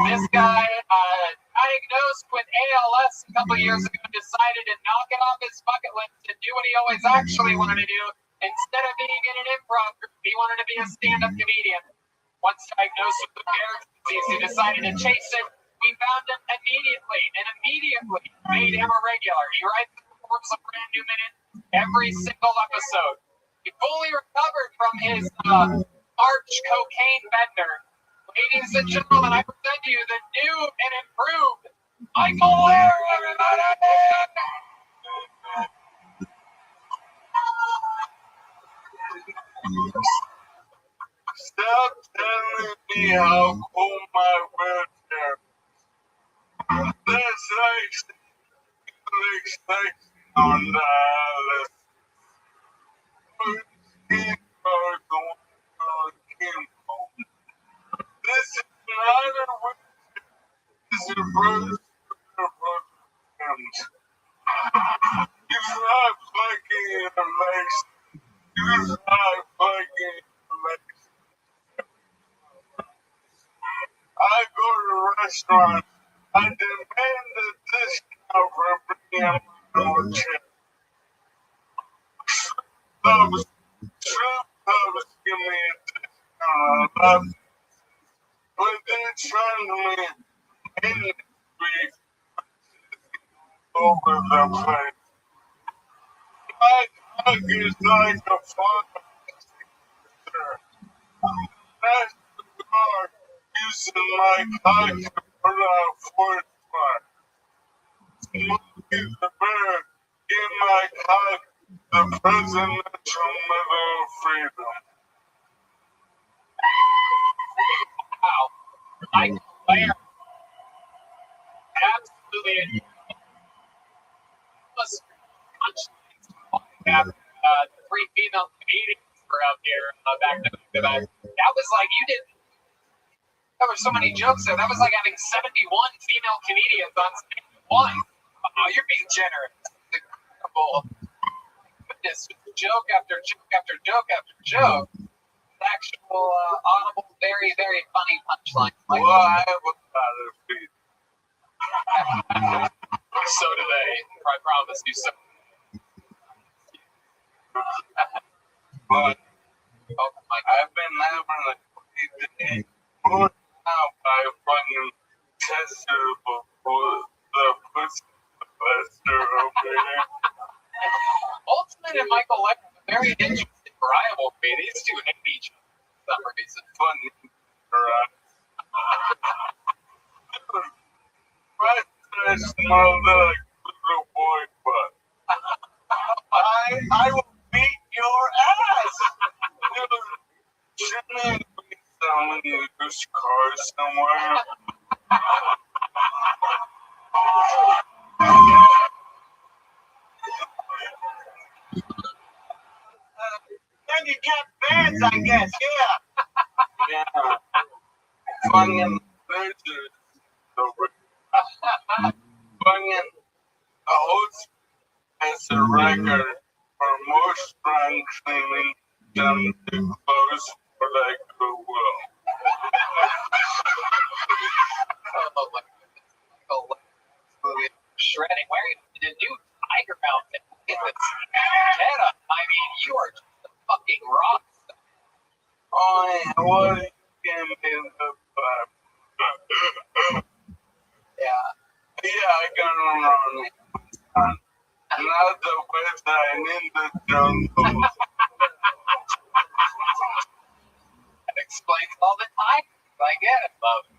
This guy, diagnosed with ALS a couple years ago, decided to knock it off his bucket list and do what he always actually wanted to do. Instead of being in an improv group, he wanted to be a stand-up comedian. Once diagnosed with the Barrett's disease, he decided to chase it. We found him immediately made him a regular. He writes and performs a brand new minute every single episode. He fully recovered from his March cocaine bender. Ladies and gentlemen, I present to you the new and improved Michael Ware, everybody! Stop telling me how cool my wheelchair. That's like on the list. This is not a wheelchair. This is a brother's He's not fucking in the legs. He's not fucking in the legs. I go to restaurants. I demand a discount for bringing up my wheelchair. True pubs give me a discount. But they're trying to make me over the place. My dog is like a father. That's the car using my cock to put on a forest fire. Smokey the bear give my cock the presidential medal of freedom. Wow. Michael Ware. Absolutely. Have 3 female comedians were out here back to back. That was like, there were so many jokes there. That was like having 71 female comedians on stage at once. Oh, you're being generous. Incredible. Goodness, joke after joke after joke after joke. Actual, audible, very, very funny punchlines. Like, Why was that a feat? So do they. I promise you so. But I've been having a great day. More now by fucking tested before the pussy buster over here. Ultimate and Michael Ware have a very interesting rivalry. These two hate each other for some reason. Funny, right? I smell like little boy butt. I will beat your ass. Shouldn't be selling used cars somewhere. Handicap bands, I guess, yeah. Yeah. Fucking bitches. Fucking host has a record for more strong cleaning than the clothes for like the world. Oh my goodness. Michael Ware. Shredding. Wearing the new Tiger outfit. It's get up. I mean, you are just a fucking rock star. Oh, yeah, what in the back. Yeah. Yeah, I got around. Not the West Side in the jungle. That explains all the time. I get it, love.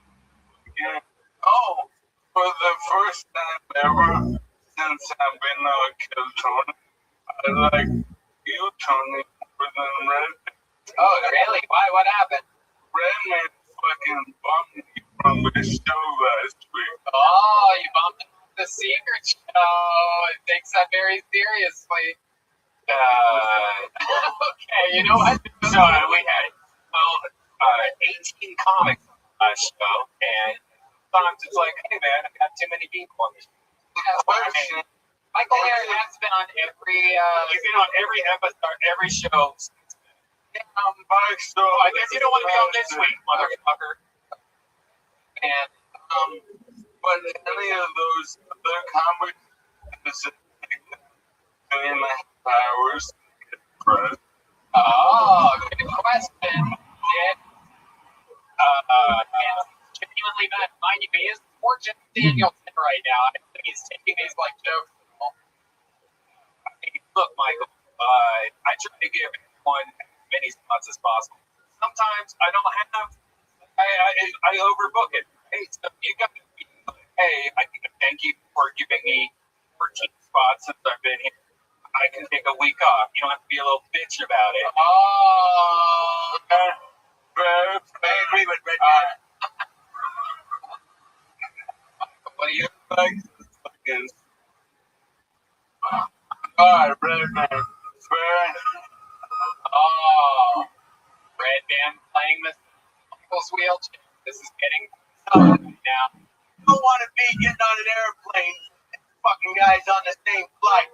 Yeah. Oh, for the first time ever since I've been on Kill Tony, I like you, Tony, more than Red. Oh, really? Why? What happened? Redman fucking bumped me from the show last week. Oh, you bumped into the secret show. It takes that very seriously. Okay, you know what? So we had 18 comics on the show, and sometimes it's like, hey man, I got too many people on this. Michael Aaron has been on every. You've been on every episode, every show. I guess you don't want to be on this week, motherfucker. And but any of those other comics is 2.5 hours. Oh, good question. Yeah. Genuinely not mind you, he is fortunate Danielson right now. I think he's taking these like jokes. I mean, look, Michael, I try to give everyone as many spots as possible. Sometimes I don't have. I overbook it. Hey, so you got to be like, hey, I thank you for giving me 14 spots since I've been here. I can take a week off. You don't have to be a little bitch about it. Oh, I agree with Red Man. what do you like? Fucking. Alright, Red Man. Oh, Red Man playing the Michael's wheelchair. This is getting tough now. I don't want to be getting on an airplane and fucking guys on the same flight.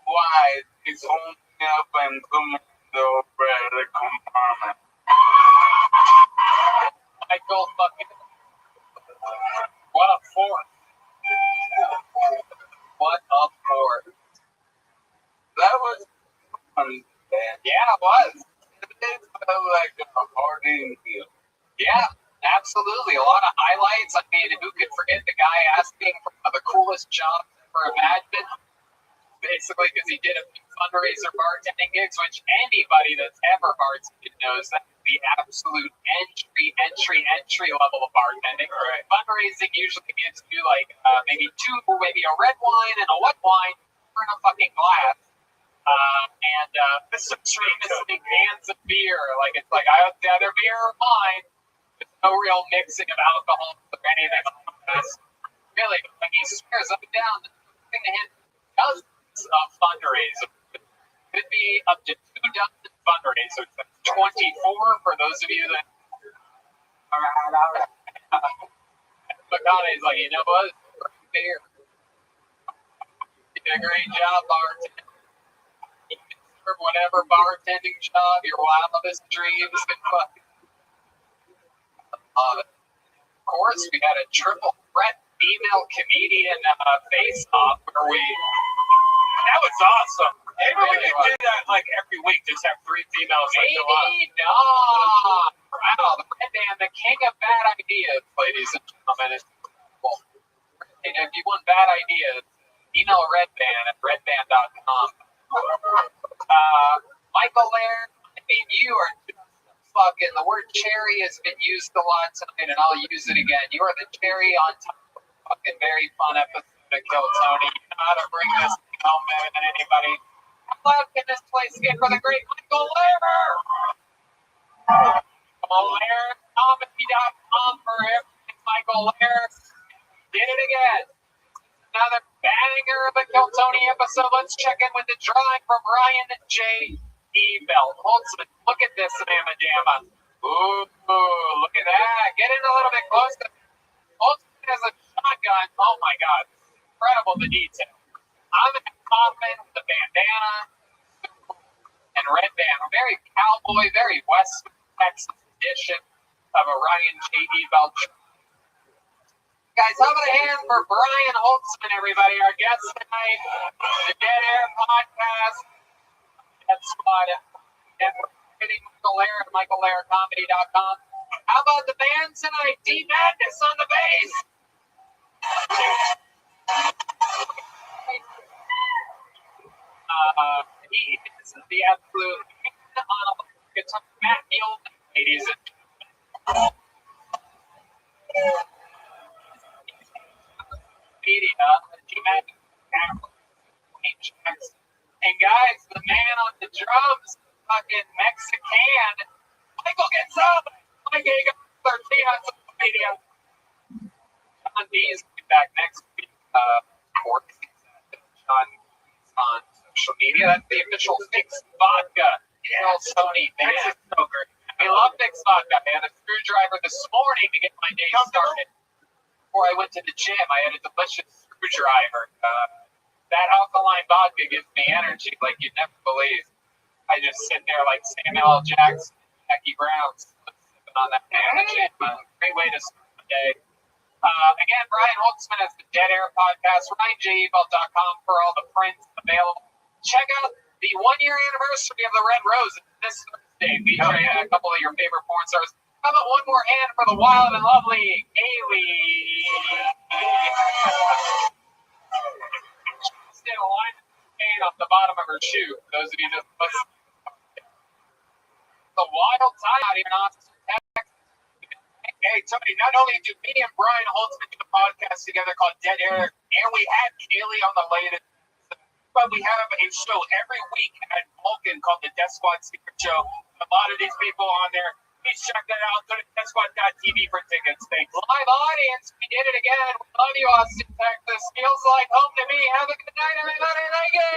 Why? It's only up and coming the compartment. Michael fucking. What a force. What a force. That was fun, man. Yeah, it was. It felt like a party meal. Yeah, absolutely. A lot of highlights. I mean, who could forget the guy asking for the coolest job ever imagined? Basically, because he did a fundraiser bartending gigs, which anybody that's ever bartended knows that's the absolute entry level of bartending. Right. Fundraising usually gives you like maybe a red wine and a white wine in a fucking glass. And some famously cans of beer. Like it's like it's either beer or wine. There's no real mixing of alcohol or anything like this. Really, when he swears up and down, the thing to him does a fundraiser. Could be up to 2 dozen fundraisers. That's 24 for those of you that. All right. McConaughey's like, you know what? Beer. You did a great job, bartender. You can serve whatever bartending job your wildest dreams can fucking. Of course, we had a triple threat female comedian face-off where we. That was awesome. Maybe we could do that like every week. Just have 3 females. Maybe not. Wow, the Red Man, the king of bad ideas, ladies and gentlemen. And if you want bad ideas, email Red Man at redman.com. Michael Laird, I mean, you are fucking. The word cherry has been used a lot tonight, and I'll use it again. You are the cherry on top of a fucking very fun episode of Kill Tony. You know how to bring this home better than anybody. How loud can this place get for the great Michael Laird? Michael Laird, comedy.com for everything Michael Laird. Did it again. Another banger of a Kill Tony episode. Let's check in with the drawing from Ryan J. Ebel. Holtzman, look at this mamma jamma. Ooh, look at that. Get in a little bit closer. Holtzman has a shotgun. Oh my God. Incredible the detail. I'm in Kaufman, the bandana, and Red Band. A very cowboy, very West Texas edition of a Ryan J. Ebel. Guys, how about a hand for Brian Holtzman, everybody, our guest tonight, the Dead Air Podcast, Dead Squad Network. Hitting Michael Lair at michaellaircomedy.com. How about the band tonight? D Madness on the bass. He is the absolute man on a guitar. Matt Neal, ladies and media. D Madness. And guys, the man on the drums, fucking Mexican, Michael gets up. Mike Hager, 13 on social media. John D is back next week. John on social media. That's the official Fixed Vodka. Sony band. So great. I love Fixed Vodka. I had a screwdriver this morning to get my day started. Before I went to the gym, I had a delicious screwdriver. That alkaline vodka gives me energy like you'd never believe. I just sit there like Samuel L. Jackson, Jackie Brown, sipping on that energy. Great way to start the day. Again, Brian Holtzman has the Dead Air podcast, RyanJebelt.com for all the prints available. Check out the 1-year anniversary of the Red Rose this Thursday, featuring a couple of your favorite porn stars. How about one more hand for the wild and lovely Kaylee? A line paint off the bottom of her shoe. For those of you just listening. The wild time out here in Austin, Texas. Hey, Tony, not only do me and Brian Holtzman do a podcast together called Dead Air, and we had Kaylee on the latest, but we have a show every week at Vulcan called the Death Squad Secret Show. A lot of these people on there. Please check that out. Go to deathsquad.tv for tickets. Thanks. Live audience, we did it again. We love you, Austin, Texas. Feels like home to me. Have a good night, everybody. Thank you.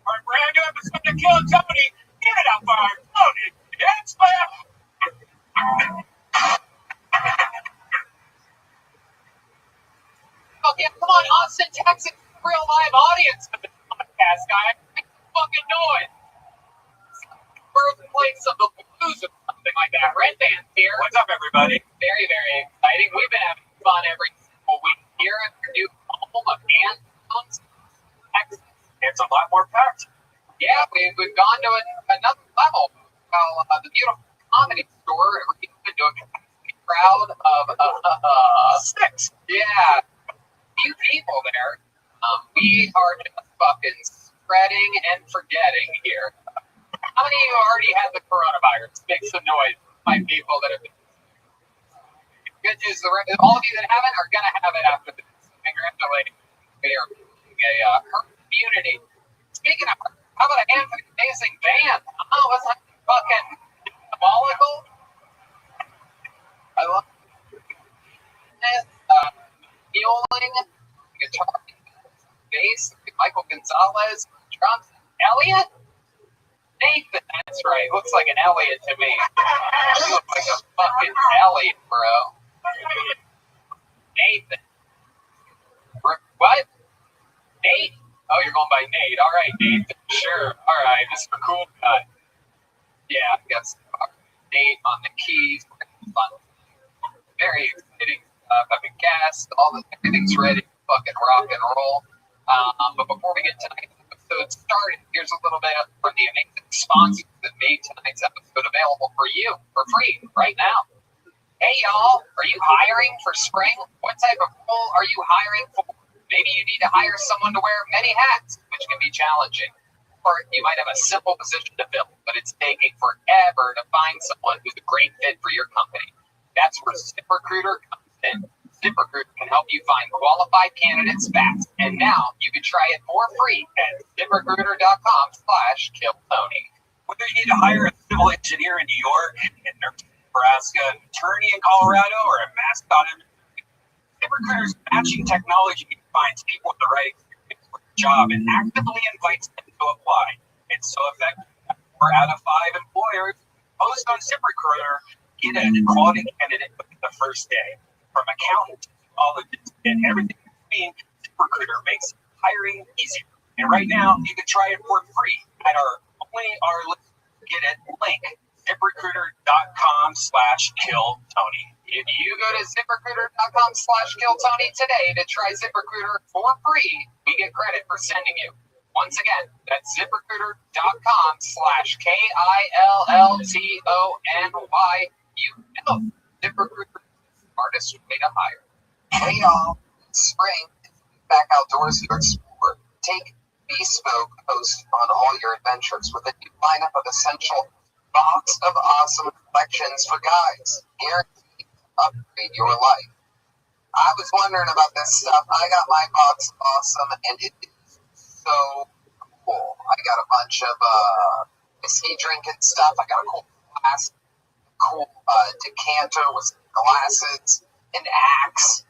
Our brand new episode of Kill Tony. Get it out for our Tony. It's left. Okay, come on, Austin, Texas, real live audience for this podcast, guy. Make some fucking noise. Birthplace of the blues or something like that. Red Band's here. What's up, everybody? Very, very exciting. We've been having fun every single week here at our new home of Antones, Texas. It's a lot more packed. Yeah, we've gone to another level. Well, the beautiful comedy store reopened to a crowd of 6. Yeah, few people there. We are just fucking spreading and forgetting here. How many of you already have the coronavirus? Make some noise. My people that have been. Good news, all of you that haven't are going to have it after this. Congratulations. We are a herd immunity. Speaking of, how about a hand for the amazing band? Oh, what's that fucking diabolical? I love it. Fueling, guitar, bass, Michael Gonzalez, drums, Elliot? Nathan, that's right. Looks like an Elliot to me. You look like a fucking Elliot, bro. Nathan. What? Nate? Oh, you're going by Nate. All right, Nathan. Sure. All right. This is a cool guy. Yeah, I guess. Nate on the keys. Fun. Very exciting stuff. I've been gassed. Everything's ready to fucking rock and roll. But before we get tonight's episode started, here's a little bit from the amazing sponsors that made tonight's episode available for you for free right now. Hey, y'all. Are you hiring for spring? What type of role are you hiring for? Maybe you need to hire someone to wear many hats, which can be challenging. Or you might have a simple position to fill, but it's taking forever to find someone who's a great fit for your company. That's where ZipRecruiter comes in. ZipRecruiter can help you find qualified candidates fast. And now you can try it for free at ZipRecruiter.com/KillTony. Whether you need to hire a civil engineer in New York, a nurse in Nebraska, an attorney in Colorado, or a mascot in ZipRecruiter ZipRecruiter's matching technology finds people with the right experience for the job and actively invites them to apply. It's so effective that 4 out of 5 employers post on ZipRecruiter get a quality candidate within the first day. From accountants to psychologists and everything in between, ZipRecruiter makes hiring easier. And right now, you can try it for free at our listeners get it link, ZipRecruiter.com/KillTony. If you go to ZipRecruiter.com/KillTony today to try ZipRecruiter for free, we get credit for sending you. Once again, that's ZipRecruiter.com/KillTony. You know ZipRecruiter is the smartest way to hire. Hey y'all, spring, back outdoors here at Sport. Take Bespoke host on all your adventures with a new lineup of essential box of awesome collections for guys. Guaranteed to upgrade your life. I was wondering about this stuff. I got my box of awesome and it is so cool. I got a bunch of whiskey drinking stuff. I got a cool glass, cool decanter with glasses, an axe.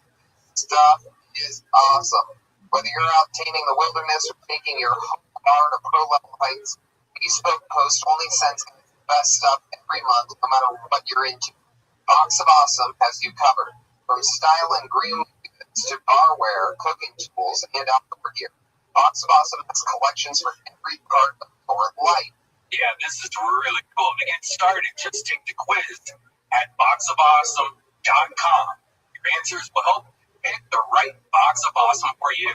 Stuff is awesome. Whether you're out taming the wilderness or taking your home bar to pro level heights, Bespoke Post only sends the best stuff every month, no matter what you're into. Box of Awesome has you covered, from style and green goods to barware, cooking tools, and outdoor gear. Box of Awesome has collections for every part of your life. Yeah, this is really cool. To get started, just take the quiz at boxofawesome.com. Your answers will help pick the right box of awesome for you.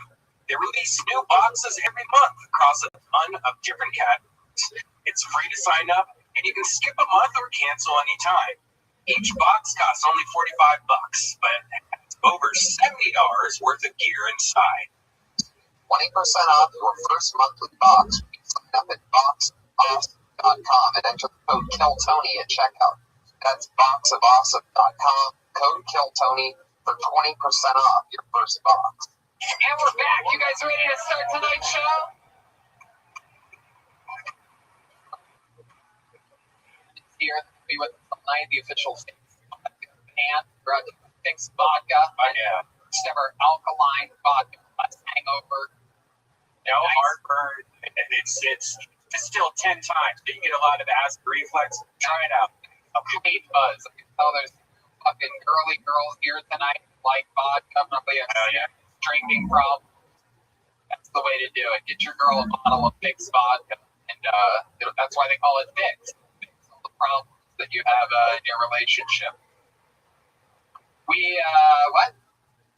They release new boxes every month across a ton of different categories. It's free to sign up, and you can skip a month or cancel anytime. Each box costs only $45, but has over $70 worth of gear inside. 20% off your first monthly box when you sign up at boxofawesome.com and enter the code KillTony at checkout. That's boxofawesome.com, code KillTony for 20% off your first box. And we're back. You guys ready to start tonight's show? Here to be with us tonight, the official band, Fix Vodka. Oh, yeah. Ever alkaline vodka, less hangover. No heartburn, and it's distilled 10 times, but you get a lot of acid reflux. Try it out. A complete buzz. I can tell there's fucking girly girls here tonight like vodka, probably a drinking problem. That's the way to do it. Get your girl a bottle of Fix vodka, and that's why they call it Fix. Fix all the problems that you have in your relationship. What?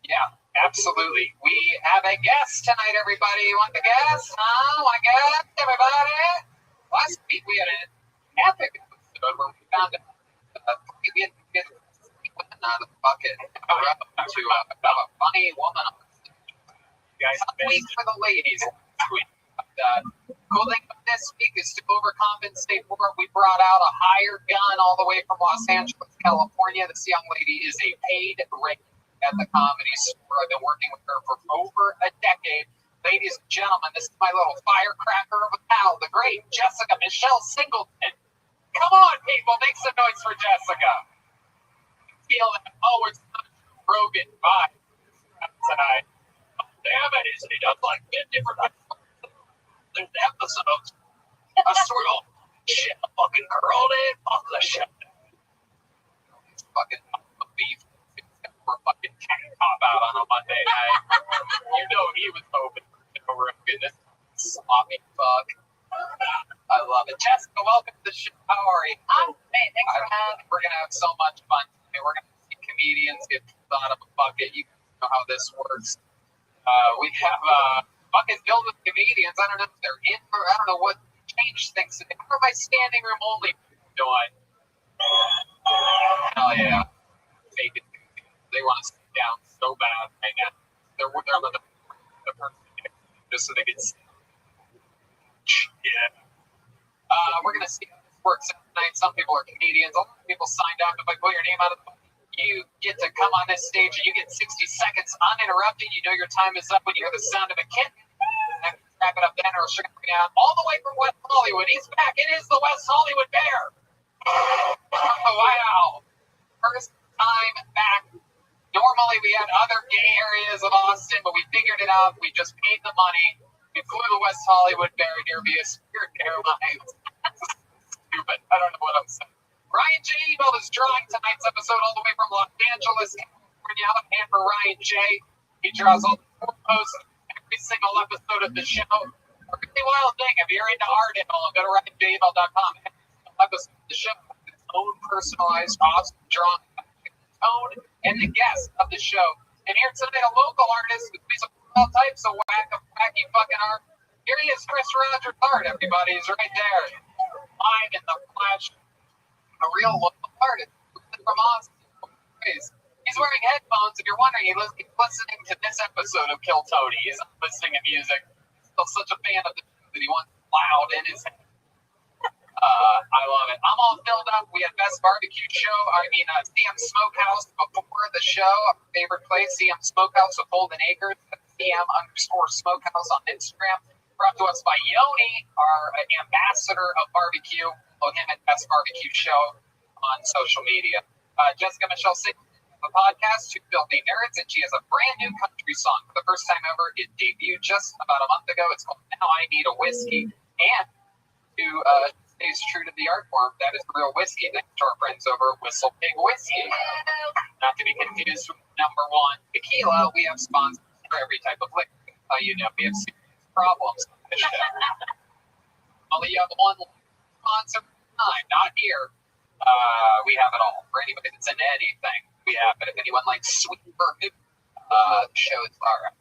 Yeah, absolutely. We have a guest tonight, everybody. You want the guest? Oh, my God, everybody. Last week we had an epic episode where we found out we had to get women out of the bucket to have a funny woman on the stage. Guys, week for the ladies. Cool thing about this week is to overcompensate for it. We brought out a hired gun all the way from Los Angeles, California. This young lady is a paid rate at the Comedy Store. I've been working with her for over a decade. Ladies and gentlemen, this is my little firecracker of a pal, the great Jessica Michelle Singleton. Come on, people, make some noise for Jessica. Feel that, it's not Rogan vibe tonight. Damn it, is it up like 10 different episodes? I swear, shit, a fucking girl, dude. Fuck the shit. It's fucking beef. For a fucking cop out on a Monday night. You know he was hoping for Rogan. This sloppy fuck. I love it. Jessica, welcome to the show. How are you? I'm great. Thanks for having me. We're going to have so much fun today. We're going to see comedians get out of a bucket. You know how this works. We have bucket filled with comedians. I don't know if they're in or I don't know what changed things today. What are my standing room only doing? Hell yeah. Fake it. They want to sit down so bad right now. They're with the person just so they can see. Yeah. We're going to see how this works tonight. Some people are comedians. A lot of people signed up. If I pull your name out of the book, you get to come on this stage and you get 60 seconds uninterrupted. You know your time is up when you hear the sound of a kitten. And wrap it up then, or we're going to bring out all the way from West Hollywood. He's back. It is the West Hollywood Bear. Oh, wow. First time back Normally we had other gay areas of Austin, but we figured it out. We just paid the money. We flew to West Hollywood barrier via Spirit Airlines. Stupid. I don't know what I'm saying. Ryan J. emailed is drawing tonight's episode all the way from Los Angeles, California. I'm a fan for Ryan J. He draws all the photos every single episode of the show. A really wild thing. If you're into art and all, go to RyanJemail.com. Every single episode of the show has its own personalized awesome drawing. Tone and the guest of the show. And here tonight, a local artist with all types of wacky fucking art. Here he is, Chris Rogers Art, everybody. He's right there. Live in the flesh. A real local artist from Austin. He's wearing headphones. If you're wondering, he's listening to this episode of Kill Tony. He's not listening to music. He's still such a fan of the show that he wants loud in his head. I love it. I'm all filled up. We had Best Barbecue Show. CM Smokehouse before the show. Our favorite place, CM Smokehouse with Holden Acres. CM_Smokehouse on Instagram. Brought to us by Yoni, our ambassador of barbecue. Follow him at Best Barbecue Show on social media. Jessica Michelle Singh, the podcast, Two Filthy Nerds, and she has a brand new country song for the first time ever. It debuted just about a month ago. It's called Now I Need a Whiskey. And to stays true to the art form, that is real whiskey, thanks to our friends over at Whistle Pig Whiskey. Not to be confused with number one tequila, we have sponsors for every type of liquor. We have serious problems. Only you have one sponsor at a time, not here. We have it all. For anybody that's into anything, we have it. If anyone likes sweet bourbon, the show is alright.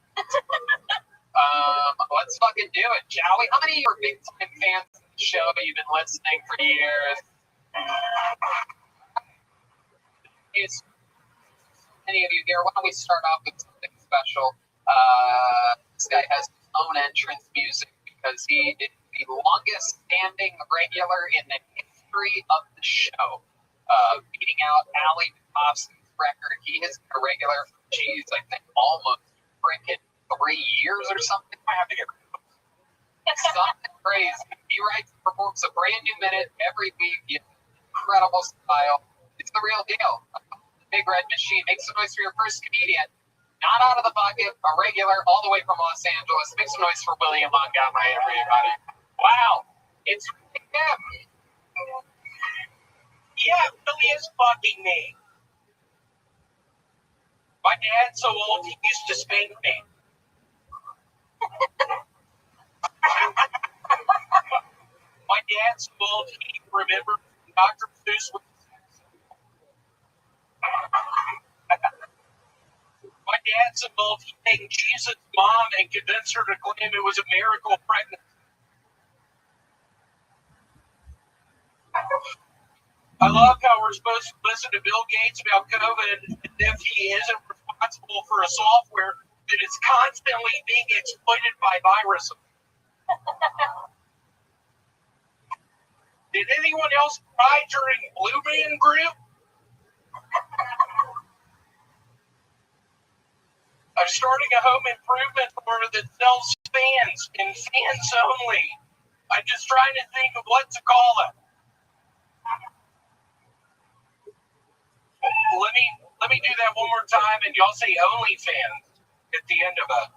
Let's fucking do it, shall we? How many of you are big time fans of the show? You've been listening for years. Any of you here? Why don't we start off with something special? This guy has his own entrance music because he is the longest standing regular in the history of the show, beating out Ali Thompson's record. He has been a regular for, I think almost freaking 3 years or something. I have to get rid of it. Something crazy. He writes and performs a brand new minute every week. He has incredible style. It's the real deal. Big Red Machine. Make some noise for your first comedian. Not out of the bucket, a regular, all the way from Los Angeles. Make some noise for William Montgomery, everybody. Wow. It's him. Yeah, Billy is fucking me. My dad's so old, he used to spank me. My dad's so old, he remembered Dr. Seuss was My dad's so old, he take Jesus' mom and convince her to claim it was a miracle pregnancy. I love how we're supposed to listen to Bill Gates about COVID if he isn't responsible for a software that is constantly being exploited by viruses. Did anyone else cry during Blue Man Group? I'm starting a home improvement store that sells fans and fans only. I'm just trying to think of what to call it. Let me do that one more time, and y'all say OnlyFans at the end of it.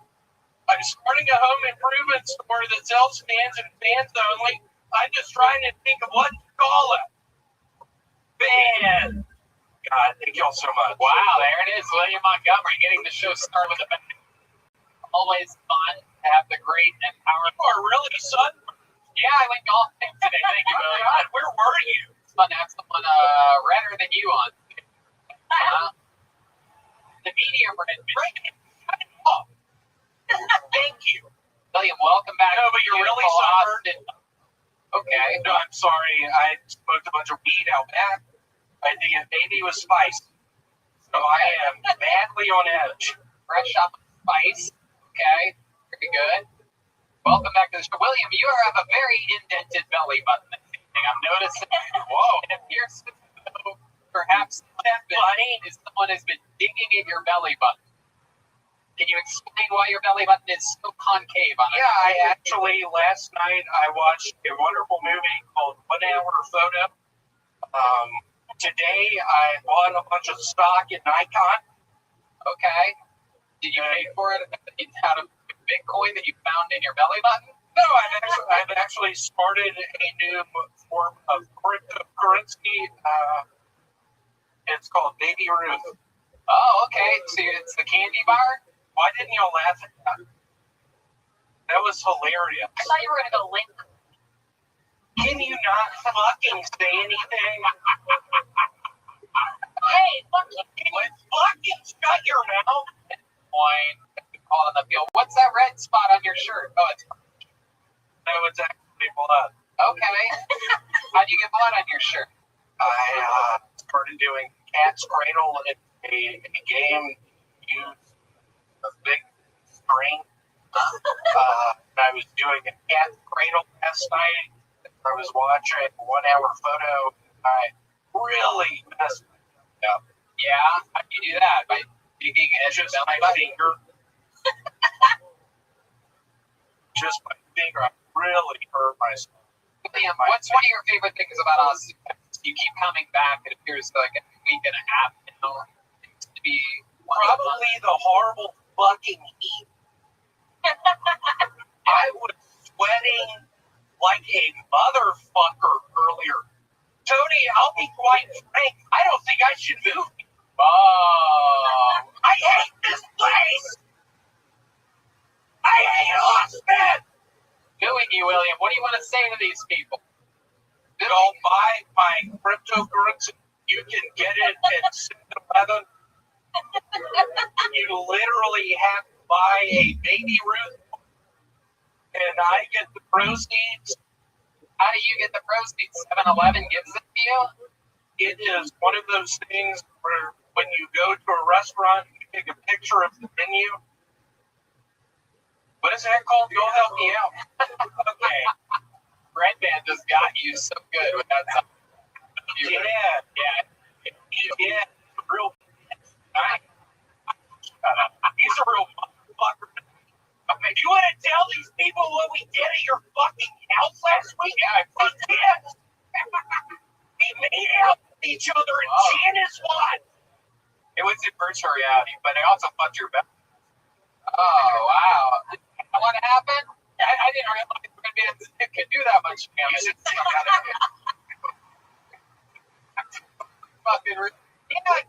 I'm starting a home improvement store that sells fans and fans only. I'm just trying to think of what to call it. Fan. God, thank y'all so much. Wow, there it is, William Montgomery, getting the show started with a bang. Always fun to have the great and powerful. You are really sunburned. Yeah, I went golfing today. Thank you, William. God, where were you? It's fun to have someone redder than you on. The medium red. Oh. Thank you. William, welcome back. No, but you're really sunburned. Okay. No, I'm sorry. I smoked a bunch of weed out back. I think it maybe was spice. So I am badly on edge. Fresh off of spice. Okay. Very good. Welcome back to the show. William, you have a very indented belly button. I'm noticing. Whoa. It appears to be perhaps someone has been digging in your belly button. Can you explain why your belly button is so concave on it? Yeah, I actually, last night, I watched a wonderful movie called 1 Hour Photo. Today, I bought a bunch of stock in Nikon. Okay. Did you pay for it out of Bitcoin that you found in your belly button? No, I've actually started a new form of cryptocurrency. It's called Baby Ruth. Oh, okay. So it's the candy bar? Why didn't y'all laugh at that? That was hilarious. I thought you were going to go link. Can you not fucking say anything? Hey, fuck you. Can you fucking shut your mouth? Point. On the field. What's that red spot on your shirt? Oh, it's No, it's actually blood. okay. How'd you get blood on your shirt? I started doing cat's cradle in a game. Used a big string. I was doing a cat's cradle last night. I was watching a 1 hour photo. I really messed up. Yeah. How'd you do that? By digging at your Just my belly button? finger. Just my finger. I really hurt myself. Liam, what's one of your favorite things about us? You keep coming back. It appears like a week and a half now. It seems to be Probably the horrible fucking heat. I was sweating like a motherfucker earlier. Tony, I'll be quite frank. I don't think I should move. Oh. I hate this place. I hate Austin. Doing you, William. What do you want to say to these people? Don't buy my cryptocurrency. You can get it at 7-Eleven. You literally have to buy a Baby Ruth, and I get the proceeds. How do you get the proceeds? 7-Eleven gives it to you? It is one of those things where when you go to a restaurant, you take a picture of the menu. What is that called? Go help me out. Okay. Red Man just got you so good with that stuff. Yeah. Real. He's a real motherfucker. You want to tell these people what we did at your fucking house last week? Yeah, we did. We made out with each other and Janice won. It was in virtual reality, but I also fucked your belly. Oh, wow. What happened? I didn't realize Red Man could do that much damage. Fucking yeah,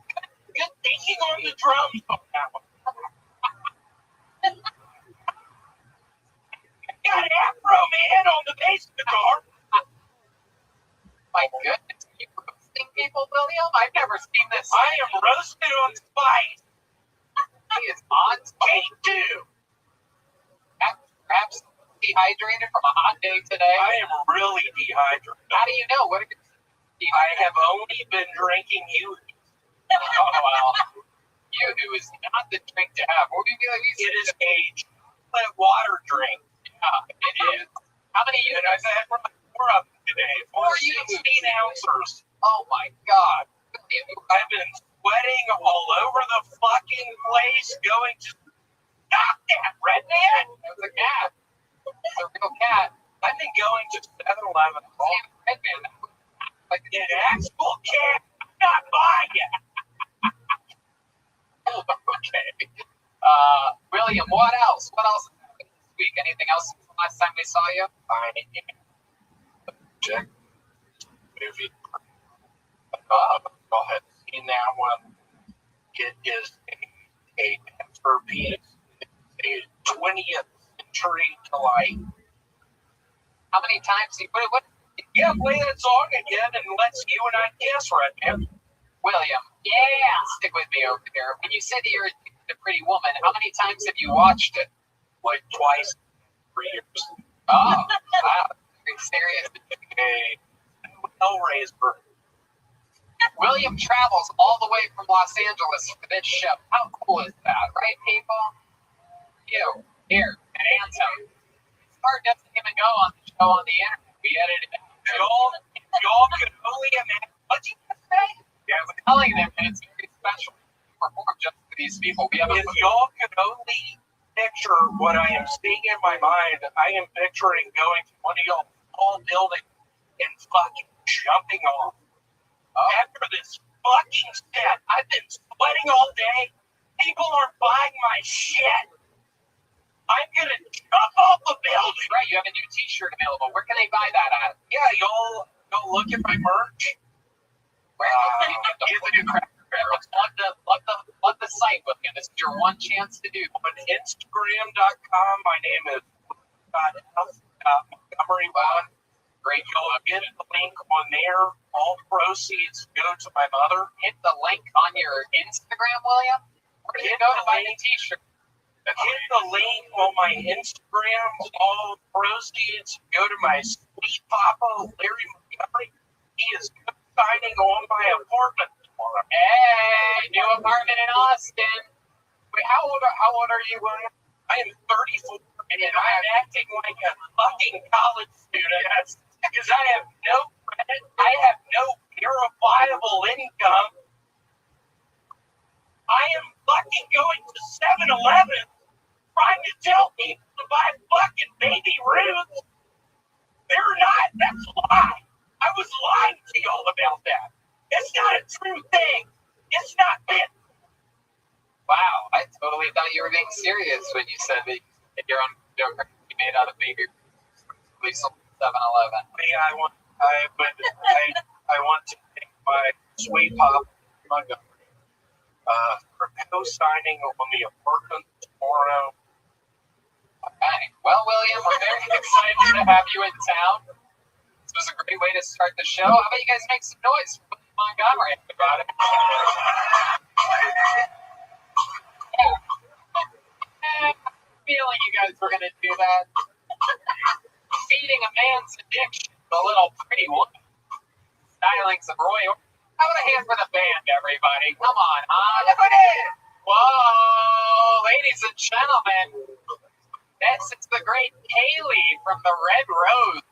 good thinking on the drums on that one. Got Afro Man on the bass guitar. My goodness, are you roasting people, William? I've never seen this. I am roasted on spice. He is on Take two. Perhaps dehydrated from a hot day today. I am really dehydrated. How do you know? What? I have only been drinking you. Oh, well. Yoo-hoo is not the drink to have. What would you be like? It is a chocolate water drink. Yeah, it is. How many And Yoo-hoos? I've had 4 of them today. 16 ounces. Oh, my God. I've been sweating all over the fucking place going to stop that, Red Man. It was a cat. It's a real cat. I've been going to 7-Eleven. Red Man. Like An actual cat. I'm not buying it. okay. William, what else? What else happened this week? Anything else since the last time we saw you? Check movie. Go ahead. In that one, it is a masterpiece. A 20th century delight. How many times do you put it? What? Yeah, play that song again and let's you and I guess, right, man? William, yeah, stick with me over here. When you said that you're a pretty woman, how many times have you watched it? Like twice, 3 years. Oh, wow. Very serious. A Hellraiser. William travels all the way from Los Angeles for this show. How cool is that, right, people? You, here, at Anthem. It's hard just to even go on the show on the internet. We edited it. Y'all could only imagine. What'd you say? Yeah, I was telling them that it's very special to perform just for these people. We have If y'all could only picture what I am seeing in my mind, I am picturing going to one of y'all tall buildings and fucking jumping off. After this fucking set, I've been sweating all day, people aren't buying my shit, I'm gonna jump off the building. Right, you have a new T-shirt available. Where can they buy that at? Yeah, y'all look at my merch. Where can you get the new Cracker Barrel? Plug the site with you. This is your one chance to do. On Instagram.com, my name is Montgomery1. Great. You'll get the link on there. All proceeds go to my mother. Hit the link on your Instagram, William. Where do you go to buy the T-shirt? Hit the link on my Instagram. All proceeds go to my sweet papa, Larry Montgomery. He is signing on my apartment tomorrow. Hey, new apartment in Austin. Wait, how old are you, William? I am 34, and I'm acting like a fucking college student because I have no credit. I have no verifiable income. I am fucking going to 7-Eleven trying to tell people to buy fucking Baby Ruth. They're not. That's a lie. I was lying to y'all about that. It's not a true thing. It's not it. Wow, I totally thought you were being serious when you said that your own joke you made out of Baby Ruth. 7-Eleven. I want to thank my sweet pop Montgomery for co-signing on the apartment tomorrow. Okay. Well, William, we're very excited to have you in town. This was a great way to start the show. How about you guys make some noise for William Montgomery? Everybody. I'm feeling you guys were going to do that. Feeding a man's addiction to a little pretty woman. Stylings of Roy. How about a hand for the band, everybody? Come on, huh? Whoa, ladies and gentlemen. It's the great Kaylee from the Red Rose.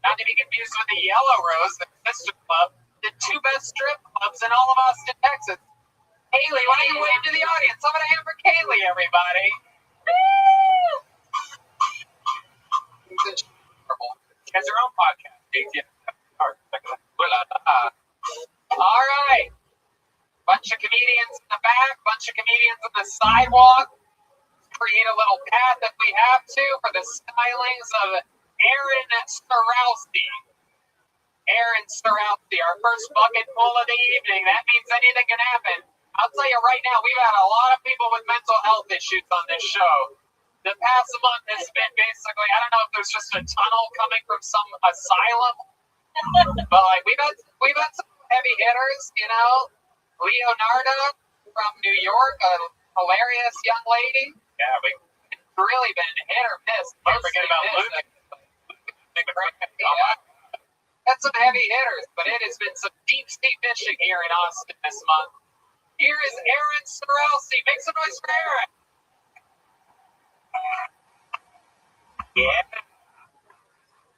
Not to be confused with the Yellow Rose, the sister club. The two best strip clubs in all of Austin, Texas. Kaylee, why don't you wave to the audience? How about a hand for Kaylee, everybody? Woo! She has her own podcast. All right. Bunch of comedians in the back, bunch of comedians on the sidewalk. Create a little path if we have to for the stylings of Aaron Starowski. Aaron Starowski, our first bucket full of the evening. That means anything can happen. I'll tell you right now, we've had a lot of people with mental health issues on this show. The past month has been basically, I don't know if there's just a tunnel coming from some asylum, but like we've had some heavy hitters, you know. Leonardo from New York, a hilarious young lady. Yeah, it's really been hit or miss. Don't forget about Luke. That's some heavy hitters, but it has been some deep sea fishing here in Austin this month. Here is Aaron Starowski. Make some noise for Aaron. Yeah.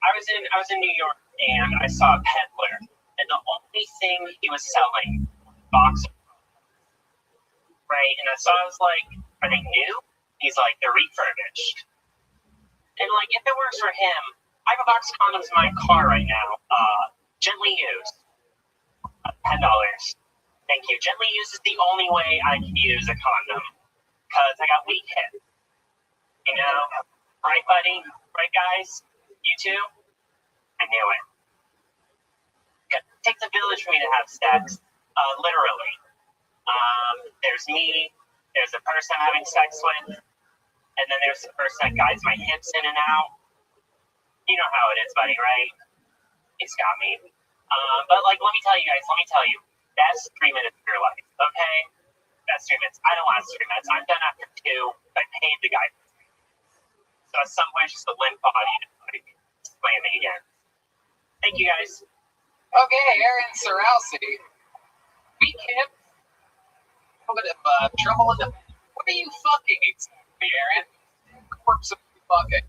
I was in New York and I saw a peddler, and the only thing he was selling was boxer condoms. Right? And so I was like, are they new? He's like, they're refurbished. And like, if it works for him, I have a box of condoms in my car right now. Gently used. $10. Thank you. Gently used is the only way I can use a condom because I got weak hips. You know? Right, buddy? Right, guys? You too? I knew it. It takes a village for me to have sex. Literally. There's me. There's the person I'm having sex with. And then there's the person that guides my hips in and out. You know how it is, buddy, right? He's got me. But, like, let me tell you, that's 3 minutes of your life, okay? That's 3 minutes. I don't last 3 minutes. I'm done after 2. I paid the guy for 3 minutes. So at some point, it's just a limp body and, like, explain me again. Thank you, guys. Okay, Aaron Starowski. We can't. A little bit of trouble in the. What are you fucking exactly, Aaron? Corpse of fucking.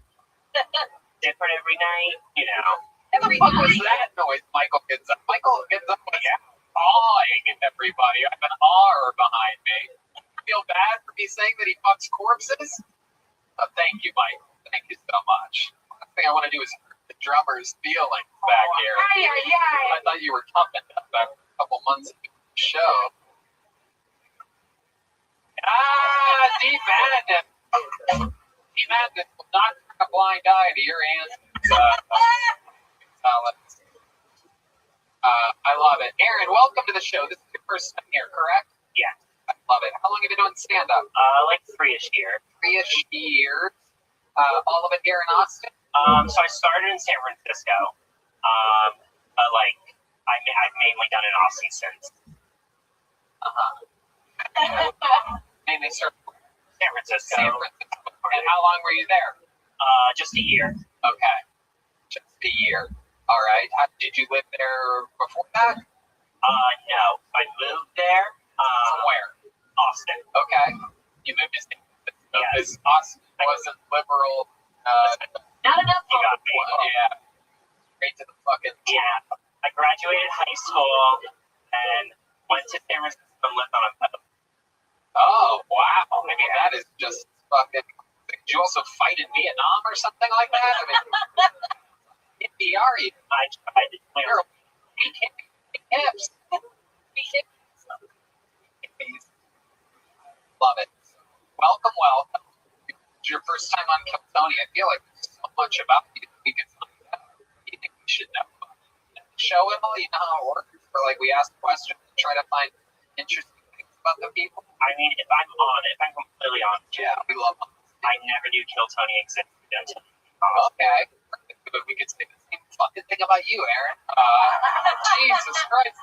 Different every night, you know. And the fuck was that noise Michael gets up? Michael gets up like awing at everybody. I have an R behind me. I feel bad for me saying that he fucks corpses. Thank you, Mike. Thank you so much. The thing I want to do is hurt the drummer's feelings back here. I thought you were toughened up after a couple months of the show. Deep Madness. Deep Madness will not turn a blind eye to your answers. I love it. Aaron, welcome to the show. This is your first time here, correct? Yeah. I love it. How long have you been doing stand-up? Like 3-ish years. 3-ish years. All of it here in Austin? So I started in San Francisco. I've mainly done it in Austin since. Mainly San Francisco. And how long were you there? Just a year. Okay. Just a year. All right. Did you live there before that? No. I moved there. Where? Austin. Okay. You moved to San Francisco because Austin wasn't liberal. Not enough. You got me. Yeah. Straight to the fucking. Yeah. I graduated high school and went to San Francisco and lived on a boat. Oh, wow. I mean, that is just fucking. Did you also fight in Vietnam or something like that? I mean, are you? I tried to clear. You're weak hips. Love it. Welcome. It's your first time on Kiltony. I feel like there's so much about you that we could find out. You think we should know? Show it all, you know how it works? Or like we ask questions and try to find interesting things about the people? I mean, if I'm completely honest. Yeah, we love them. I never knew Kiltony existed until. Okay. But we could say the same fucking thing about you, Aaron. Jesus Christ.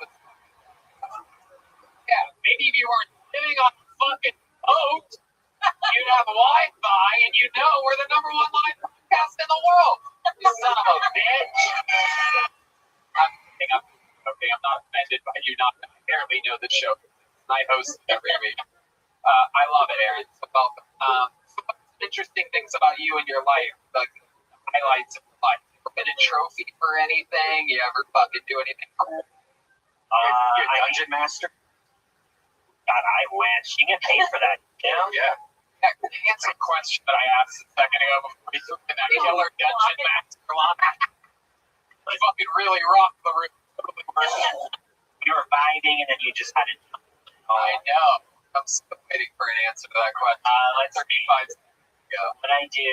Yeah, maybe if you weren't sitting on a fucking boat, you'd have Wi-Fi and you'd know we're the #1 live podcast in the world. You son of a bitch. I'm not offended by you not apparently know the show. I host every week. I love it, Aaron. So welcome. Some interesting things about you and your life, like highlights of your life. Ever been a trophy for anything? You ever fucking do anything cool? You're a dungeon master? God, I wish. You get paid for that. Yeah. Answer a question that I asked a second ago before you took that killer dungeon master line. I fucking really rocked the room. You were vibing and then you just had it. I know. I'm still waiting for an answer to that question. Let's 35 seconds ago. What I do,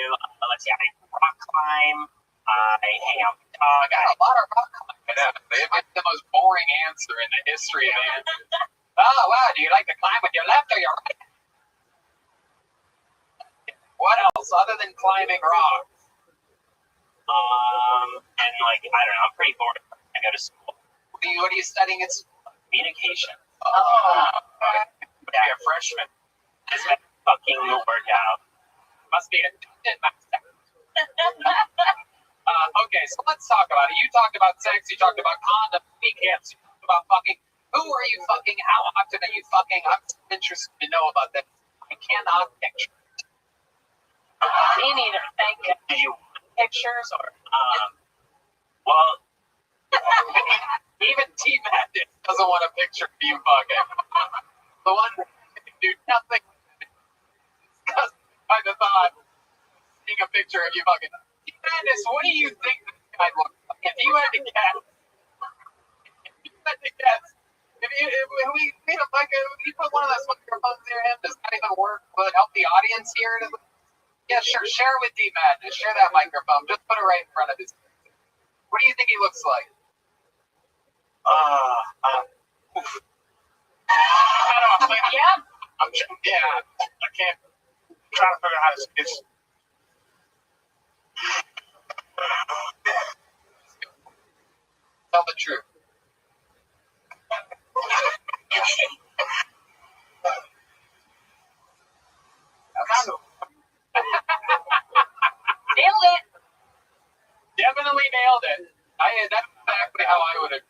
let's see, I rock climb, I hang out with the dog. I got a lot of rock climbing. They have the most boring answer in the history of answers. Oh, wow. Do you like to climb with your left or your right? What else other than climbing rocks? And like, I don't know, I'm pretty bored. I go to school. What are you studying at school? Communication. Be a freshman. It's a fucking workout. Must be a dungeon master. Okay, so let's talk about it. You talked about sex, you talked about condoms, camps, you talked about fucking. Who are you fucking? How often are you fucking? I'm interested to know about this. I cannot picture it. Me neither. Thank you. Did you want pictures or well even T-Madness doesn't want a picture of you fucking. The one who can do nothing because by the thought seeing a picture of you fucking. T-Madness, what do you think this guy looks like? If you had to guess, if we made a mic, you put one of those microphones near him, does that even work? Will it help the audience hear it? Yeah, sure. Share with D-Madness. Share that microphone. Just put it right in front of his. What do you think he looks like? Yeah. I can't. I'm trying to figure out how to say this. Tell the truth. Nailed it. Definitely nailed it. That's exactly how I would have.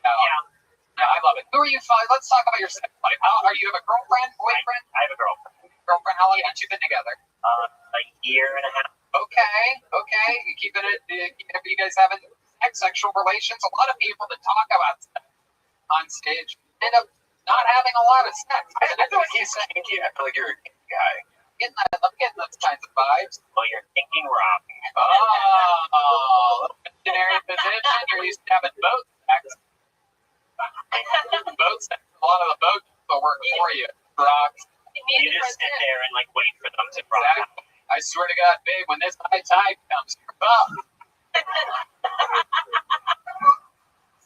Yeah, I love it. Who are you? Let's talk about your sex life. Are you have a girlfriend, boyfriend? I have a girlfriend. Girlfriend, how long have you been together? A year and a half. Okay. You keeping it? You guys having sexual relations? A lot of people that talk about sex on stage end up not having a lot of sex. I feel like he's saying, I feel like you're a guy. I'm getting those kinds of vibes. Well, you're thinking wrong. Oh, missionary position. You're used to having boat sex. Boat sex. A lot of the boats will work for you. rocks. You just sit there and like wait for them to rock out. Exactly. I swear to God, babe, when this high tide comes, oh.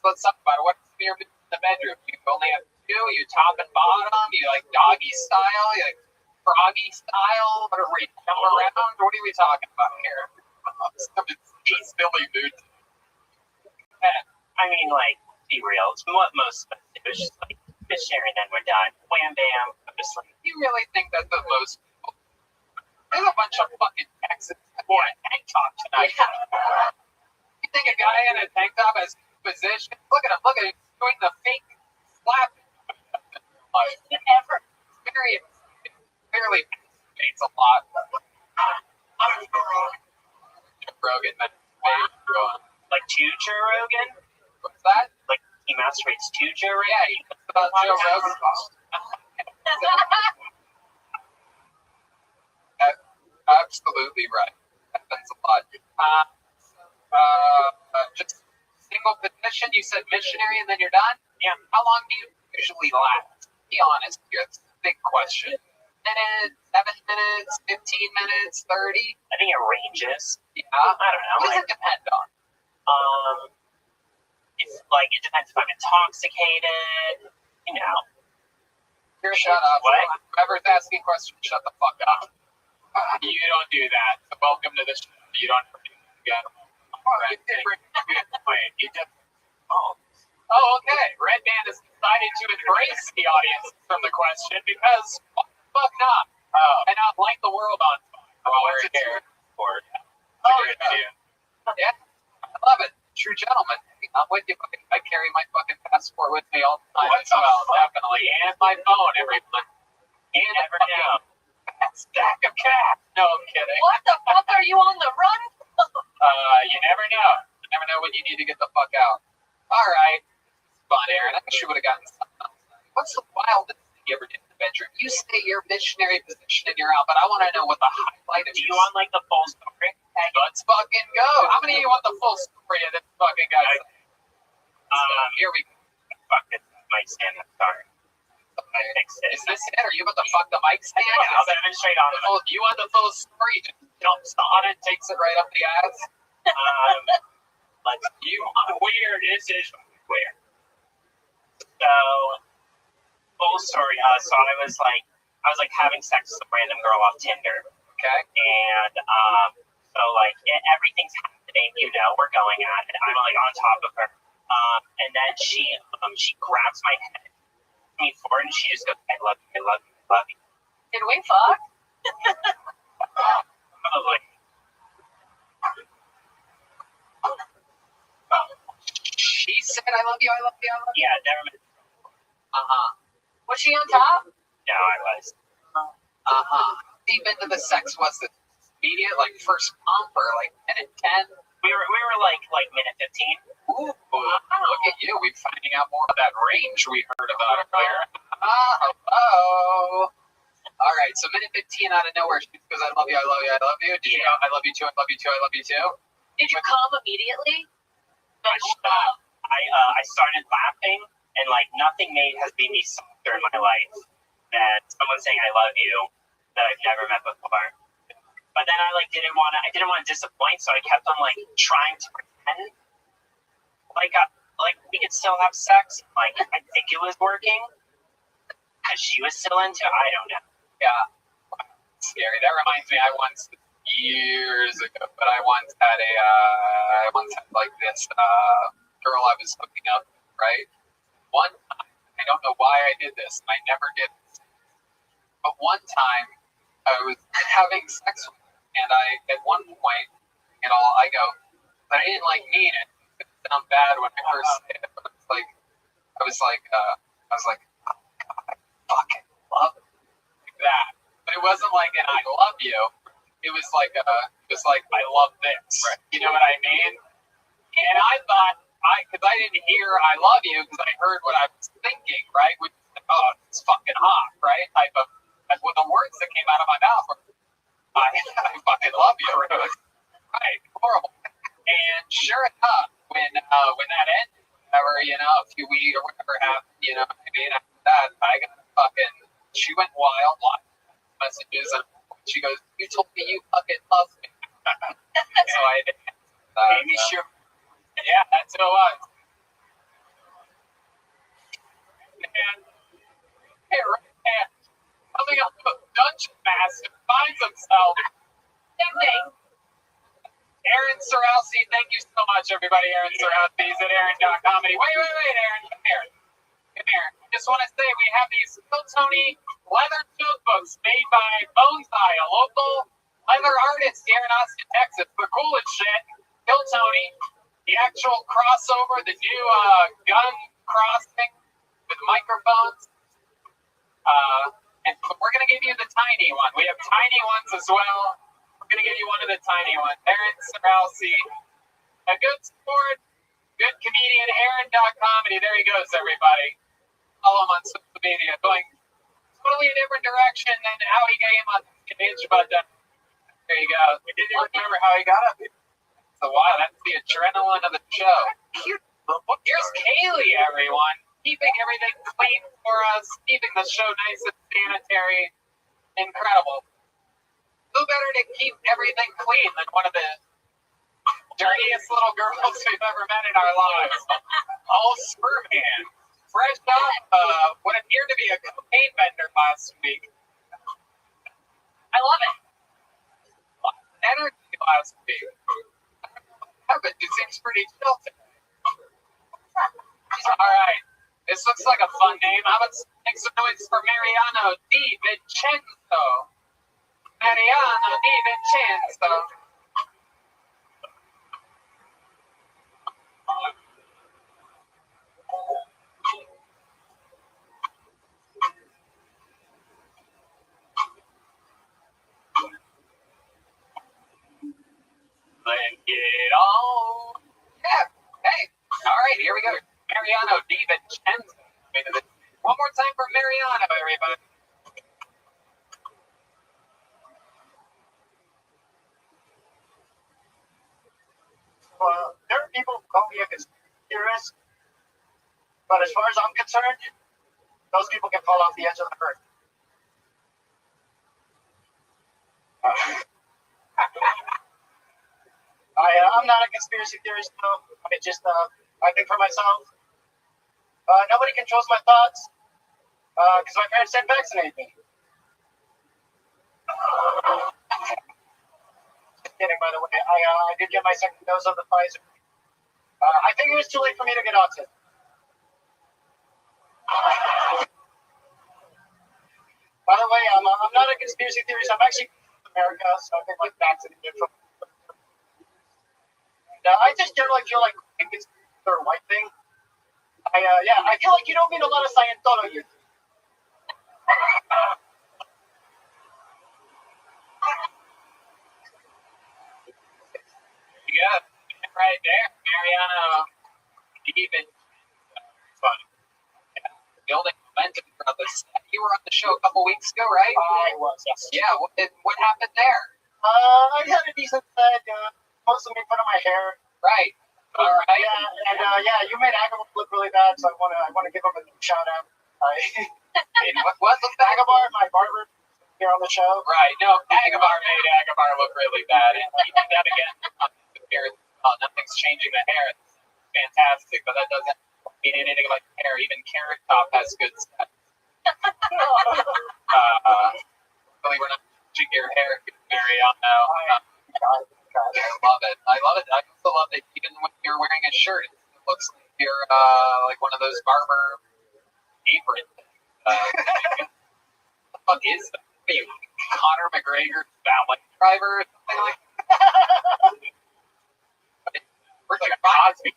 Let's talk about it. What's your in the bedroom? You only have two. You top and bottom. You like doggy style. You like froggy style. What are we jump around? What are we talking about here? Just silly mood. I mean, like, be real. It's what most of us do. It's just like fish sharing, then we're done. Wham bam. I'm just like, You really think that the most people? There's a bunch of fucking Texans for a tank top tonight. You think a guy in a tank top has position? Look at him. Look at him doing the fake slap. Ever. Very, barely means a lot. Joe Rogan, man. like to Joe Rogan? What's that? Like, he masturbates to Joe Rogan? Yeah, he talks about Joe Rogan. Absolutely right. That's a lot. Just single position. You said missionary, and then you're done. Yeah. How long do you usually last? Be honest here. It's a big question. Minutes, 7 minutes, 15 minutes, 30. I think it ranges. Yeah. I don't know. What does it depend on? It's like, it depends if I'm intoxicated, you know. Shut up. What? Whoever's asking questions, shut the fuck up. You don't do that. So welcome to the show. You don't have to do that again. Wait, you just. Oh, okay. Red Band has decided to embrace the audience from the question because fuck not. And not light the world on fire while we're here. Yeah. I love it. True gentleman. I'm with you. I carry my fucking passport with me all the time as well. Definitely. And my phone, everyone. You never know. Stack of cash. No, I'm kidding. What the fuck are you on the run? You never know. You never know when you need to get the fuck out. All right. Fun, Aaron. I wish you would have gotten something else. What's the wildest thing you ever did in the bedroom? You say your missionary position and you're out, but I want to know what the highlight is. Do you want, like, the full story? Let's fucking go. How many of you want the full story of this fucking guy? Here we go. Fuck it. Mic stand. I'm sorry. I fixed it. Is this it? Are you about to fuck the mic stand? I'll demonstrate on the you want the full story? Just jumps on it, takes it right up the ass. Weird. This is weird. So, full story. So I was like having sex with a random girl off Tinder. Okay. And so like everything's happening. You know, we're going at it. I'm like on top of her. And then she grabs my head, me forward, and she just goes, "I love you, I love you, I love you." Did we fuck? I was like, she said, "I love you, I love you, I love you." yeah, never mind. Was she on top? No, I was. Deep into the sex, was it immediate, like first pump, or like minute 10? We were like minute 15. Ooh, look at you. We're finding out more of that range we heard about earlier. Hello. All right, so minute 15 out of nowhere. She goes, "I love you, I love you, I love you." Did you go, "I love you too, I love you too, I love you too"? Did you come immediately? I started laughing, and like nothing has made me softer in my life than someone saying "I love you" that I've never met before. But then I didn't want to disappoint, so I kept on like trying to pretend like we could still have sex. Like I think it was working because she was still into it. I don't know. Yeah, scary. That reminds me, years ago, but I once had like this girl I was hooking up, right? One time, I don't know why I did this, and I never did this, but one time I was having sex with her, and at one point, I go, but I didn't mean it. It sound bad when I first said it, but I was like, oh, God, I fucking love it. Like that. But it wasn't like an "I love you." It was like "I love this." Right. You know what I mean? And I thought, because I didn't hear "I love you" because I heard what I was thinking, right? Which is, oh, it's fucking hot, right? Type of. And when the words that came out of my mouth were, I fucking love you. Right? Horrible. And sure enough, when that ended, whatever, a few weeks or whatever happened, what I mean? After that, I got fucking she went wild, lots of messages, and she goes, "You told me you fucking love me." So I did. Amy Schumer. Yeah, that's who it was. And coming up with Dungeon Master finds himself. Same thing. Aaron Sorowski, thank you so much, everybody. Aaron Sorowski is at Aaron.comedy. Wait, Aaron, come here. I just want to say we have these Phil Tony leather notebooks made by Bonsai, a local leather artist here in Austin, Texas. The coolest shit. Phil Tony, the actual crossover, the new gun crossing with microphones. And we're going to give you the tiny one. We have tiny ones as well. We're going to give you one of the tiny ones. Aaron Sorowski, a good sport, good comedian, Aaron.comedy. There he goes, everybody. Follow him on social media. Going totally a different direction than how he came on stage, but there you go. We didn't even remember how he got up here. So wow, that's the adrenaline of the show. Here's Kaylee, everyone. Keeping everything clean for us, keeping the show nice and sanitary. Incredible. Who better to keep everything clean than one of the dirtiest little girls we've ever met in our lives? All sperm hand. Fresh off what appeared to be a cocaine vendor last week. I love it. Energy last week. But it seems pretty chill today. All right. This looks like a fun name. How about make some noise for Mariano Di Vincenzo? Mariano Di Vincenzo. Let's get it on. Yeah. Hey. All right. Here we go. Mariano Di Vincenzo. One more time for Mariano, everybody. There are people who call me a conspiracy theorist, but as far as I'm concerned, those people can fall off the edge of the earth. I'm not a conspiracy theorist, though. I think for myself. Nobody controls my thoughts because my parents didn't vaccinate me. Just kidding, by the way. I did get my second dose of the Pfizer. I think it was too late for me to get autism. By the way, I'm not a conspiracy theorist. I'm actually from America, so I've been vaccinated from. I just generally feel like it's a white thing. I feel like you don't mean a lot of Scientology. Yeah, right there, Mariano. Even fun. Yeah, building momentum throughout this. You were on the show a couple weeks ago, right? I was, yes. Yeah, what happened there? I had a decent set. Mostly made fun of my hair. Right. All right. Yeah, and you made Agabar look really bad, so I want to give him a shout out. What looked Agabar, my barber, here on the show. Right. No, Agabar made Agabar look really bad, and he did that again. Nothing's changing the hair. It's fantastic, but that doesn't mean anything about the hair. Even Carrot Top has good stuff. Hopefully we're not changing your hair, Mariano. I love it. I also love that even when you're wearing a shirt, it looks like you're like one of those barber aprons. What is that? Are you Conor McGregor's ballet driver or something like that? We're like Cosby.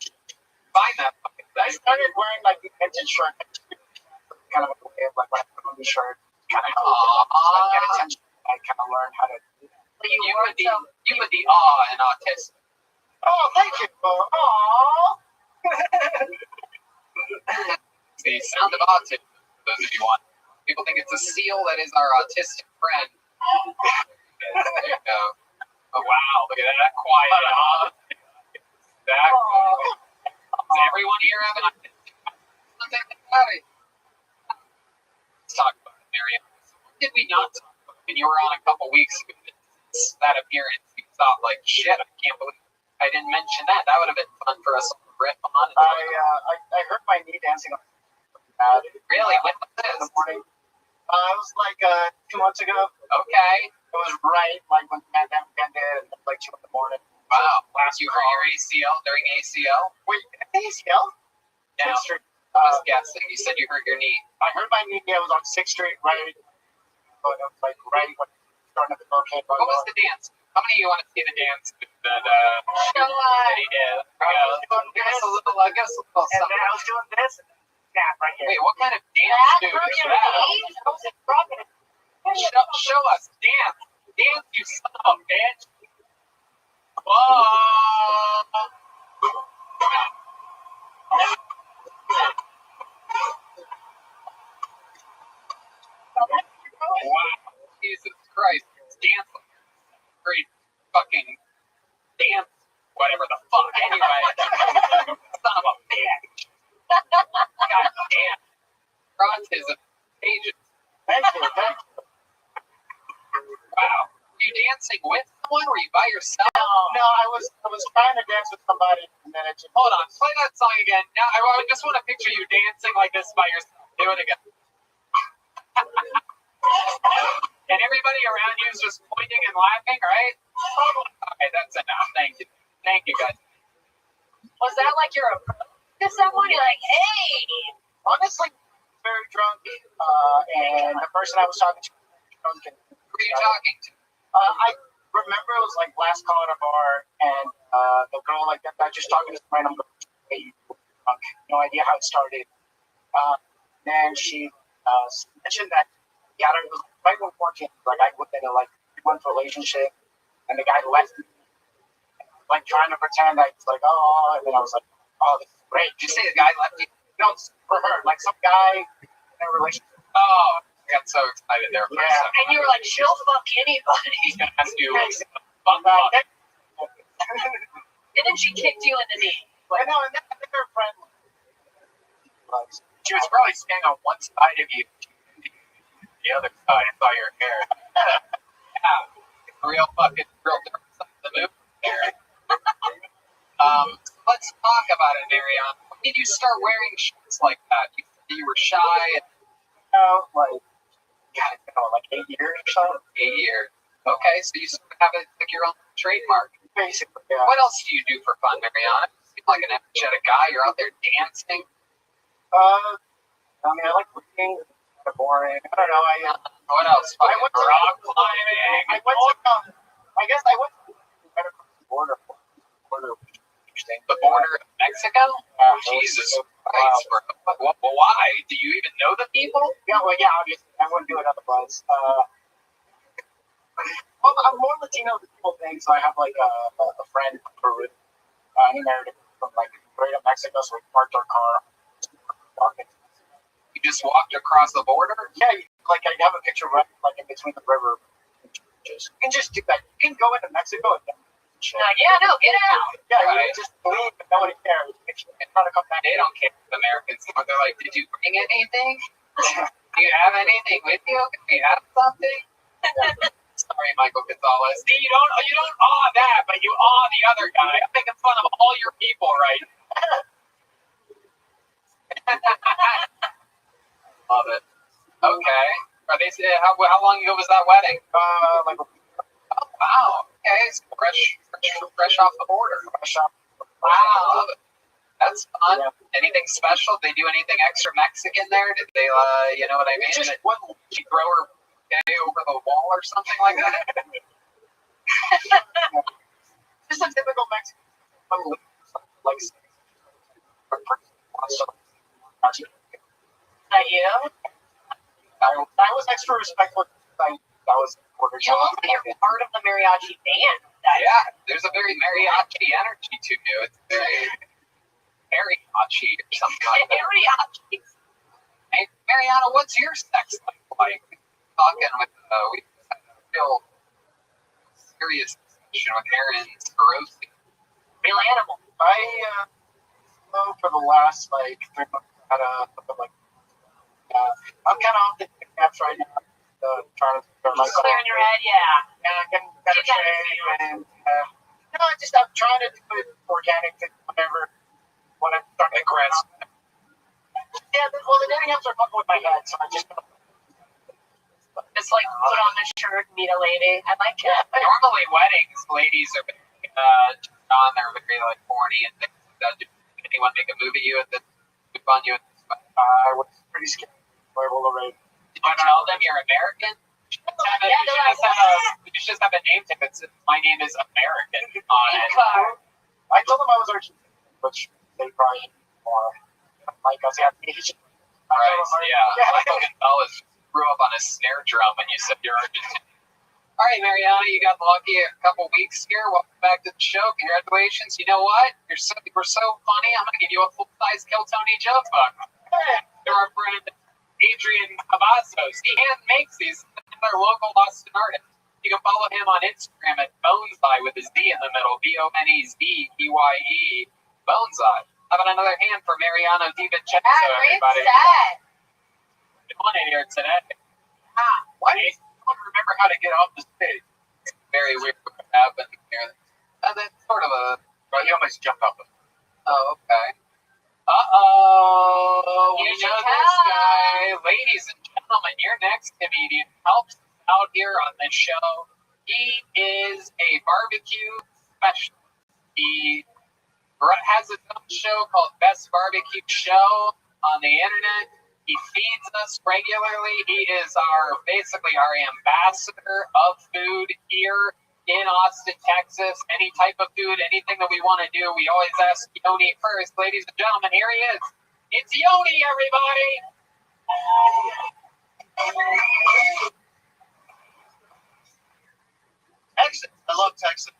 Find that fucking thing. I started wearing like the vintage shirt, kind of a way of like when I put on the shirt, kind of get attention. I kind of learned how to do that. You with the awe and autism. Oh, thank you. The sound of autism, for those of you want. People think it's a seal that is our autistic friend. There you go. Oh, wow. Look at that quiet awe. Does everyone here have an autistic something about it? Let's talk about it, Marianne. you were on a couple weeks ago, that appearance, you thought like, shit, I can't believe I didn't mention that. That would have been fun for us to riff on. I hurt my knee dancing. Really? When was this? In the morning. It was like 2 months ago. Okay. It was right like when the pandemic ended, like 2 in the morning. Wow. You hurt your ACL during ACL? Wait, ACL? No. 6th Street. I was guessing. You said you hurt your knee. I hurt my knee. I was on 6th Street, right? So it was like right when starting to locate. What was the dance? How many of you want to see the dance that Show that he did? Give us a little And something. then I was doing this. Snap right here. Wait, what kind of dance dude is that? Show us. Dance. Dance, you son of a bitch. Whoa. Wow. Jesus Christ. Dance. Great fucking dance. Whatever the fuck. Anyway. Son of a bitch. God damn. Autism. Pages. Thank you. Wow. Were you dancing with someone? Were you by yourself? No, I was trying to dance with somebody, and then it just... Hold on. Play that song again. Now, I just want to picture you dancing like this by yourself. Do it again. And everybody around you is just pointing and laughing, right? Okay, that's enough. Thank you. Thank you, guys. Was that like your approach to someone? You're like, hey. Honestly, very drunk, and the person I was talking to was drunk. Who were you talking to? I remember it was like last call at a bar, and the girl like that just talking to some random girl. No idea how it started. Then she mentioned that it was right when quarantine, like I was in a like 3-month relationship, and the guy left me, like trying to pretend I was like, oh, and then I was like, oh, this is great. Did you say the guy left you? No, for her, like some guy in a relationship. Oh, I got so excited there for a second. And you were like, she'll fuck anybody. He's going to ask you, Fuck. And then she kicked you in the knee. I know, and then her friend. she was probably standing on one side of you, the other side, I saw your hair. Yeah, real difference of the move there. Let's talk about it, Marion. When did you start wearing shirts like that? You were shy. Like 8 years or so. 8 years. Okay, so you sort of have it like your own trademark. Basically, yeah. What else do you do for fun, Mariana? You seem like an energetic guy. You're out there dancing. I mean, I like reading. Kind of boring. I don't know. What else? I went to rock climbing. I guess I went right across the border. The border of Mexico? Jesus Christ, bro. Why? Do you even know the people? Yeah, well, yeah, obviously. I wouldn't do it otherwise. Well, I'm more Latino than people think, so I have like a friend from Peru. He married from like right up Mexico, so we parked our car. You just walked across the border? Yeah, like I have a picture right like in between the river. You can just do that. You can go into Mexico and yeah, no, get out. Yeah, right. You just leave and nobody cares. Trying to come back. They don't care. Americans, they're like, did you bring anything? Do you have anything with you? Can we have something? Sorry, Michael Gonzalez. See, you don't awe that, but you awe the other guy. I'm making fun of all your people, right? Love it. Okay. Are they? How long ago was that wedding? Like. Oh, wow. Okay, it's fresh off the border. Wow. That's fun. Yeah. Anything special? Did they do anything extra Mexican there? Did they, you know what I mean? Did she throw her gay over the wall or something like that? Just a typical Mexican. Like, you? I was extra respectful. That was you look like you're part of the mariachi band. Yeah, there's a very mariachi energy to you. It's very mariachi or something like that. Mariachi. Hey, Mariana, what's your sex life like? Talking with, we had a real serious discussion with Aaron Scarosi. Real animal. For the last, 3 months, had I'm kind of off the apps right now. trying to clear my Clear in your head, yeah. getting better Get that shape, and I'm trying to do it organic, whatever. When I'm starting to grasp. Yeah, well, the dating apps are fucking with my head, so I just. Just like put on the shirt, meet a lady. I like it. Normally, weddings, ladies are on there very like horny and things like that. Did anyone make a move at you at this? Move on you at this? I was pretty scared. Already. Did you tell them you're American? You should just have a name tag that says, "My name is American" on it. I told them I was Argentine, which they probably more like us. Yeah, Right, yeah. Michael Gonzalez grew up on a snare drum when you said you're Argentine. All right, Mariana, you got lucky a couple weeks here. Welcome back to the show. Congratulations. You know what? We're so funny. I'm going to give you a full-size Kill Tony joke book. To our friend Adrian Cavazos. He hand makes these. Our local Austin artist. You can follow him on Instagram at Boneseye with his D in the middle. BONEZBYE. Boneseye. How about another hand for Mariano DiVincenzo, everybody? Good morning here today. Why do you remember how to get off the stage? It's very weird what happened here. That's sort of a. Well, he almost jumped off. Oh, okay. We know this guy. Ladies and gentlemen, your next comedian helps out here on the show. He is a barbecue specialist. He has his own show called Best Barbecue Show on the internet. He feeds us regularly. He is basically our ambassador of food here in Austin, Texas. Any type of food, anything that we want to do, we always ask Yoni first. Ladies and gentlemen, here he is. It's Yoni, everybody. Texas. I love Texas.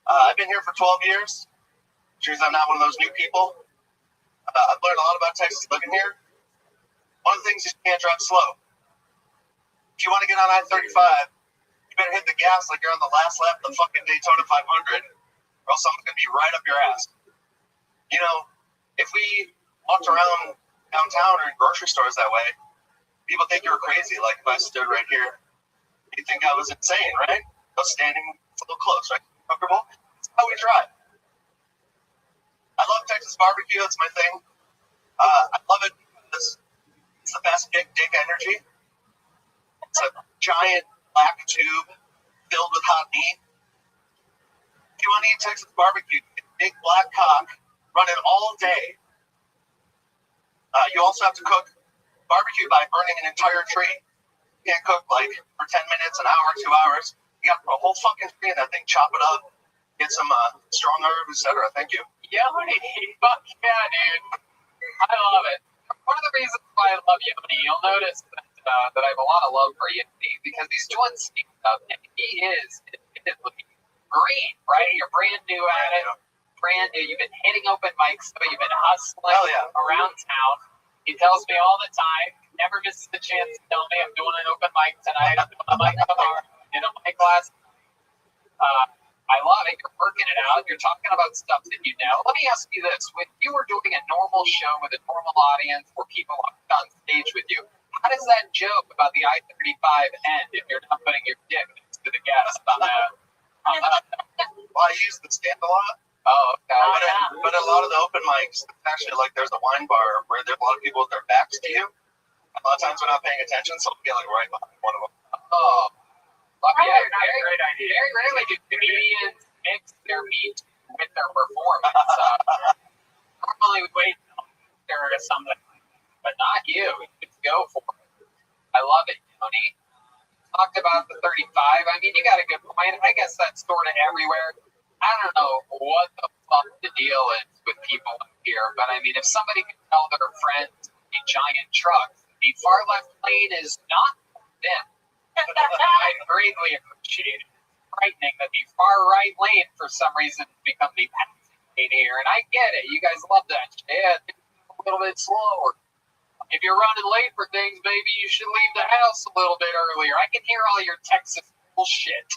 I've been here for 12 years. Sure, I'm not one of those new people. I've learned a lot about Texas living here. One of the things is you can't drive slow. If you want to get on I-35, you better hit the gas like you're on the last lap of the fucking Daytona 500, or else someone's going to be right up your ass. You know, if we walked around downtown or in grocery stores that way, people think you were crazy. Like if I stood right here, you'd think I was insane, right? I was standing a little close, right? Comfortable? That's how we drive. I love Texas barbecue. It's my thing. I love it because it's the best big dick energy. It's a giant black tube filled with hot meat. If you want to eat Texas barbecue, get a big black cock running all day. You also have to cook barbecue by burning an entire tree. You can't cook like for 10 minutes, an hour, 2 hours. You got to put a whole fucking tree in that thing, chop it up, get some strong herbs, etc. Thank you. Yoni, fuck yeah, dude. I love it. One of the reasons why I love Yoni, you'll notice that I have a lot of love for Yoni because he's doing stand-up and he is admittedly green, right? You're brand new at it. Brand new. You've been hitting open mics, so you've been hustling around town. He tells me all the time, never misses the chance to tell me I'm doing an open mic tonight, I'm doing a mic tomorrow, did a mic last. I love it. You're working it out. You're talking about stuff that you know. Let me ask you this. When you were doing a normal show with a normal audience where people on stage with you, how does that joke about the I-35 end if you're not putting your dick next to the guest on that? Well, I use the stand a lot. Oh, okay. But a lot of the open mics, actually, like there's a wine bar where there's a lot of people with their backs to you. A lot of times we're not paying attention, so we'll get like right behind one of them. Oh. Yeah, great idea. Very rarely do comedians mix their meat with their performance. Normally we wait there or something, but not you. You just go for it. I love it, Tony. Talked about the 35. I mean, you got a good point. I guess that's sort of everywhere. I don't know what the fuck the deal is with people up here, but I mean, if somebody can tell their friends a giant truck, the far left lane is not them. I greatly appreciate it. It's frightening that the far right lane, for some reason, has become the passing lane here, and I get it. You guys love that shit. Yeah, a little bit slower. If you're running late for things, maybe you should leave the house a little bit earlier. I can hear all your Texas bullshit,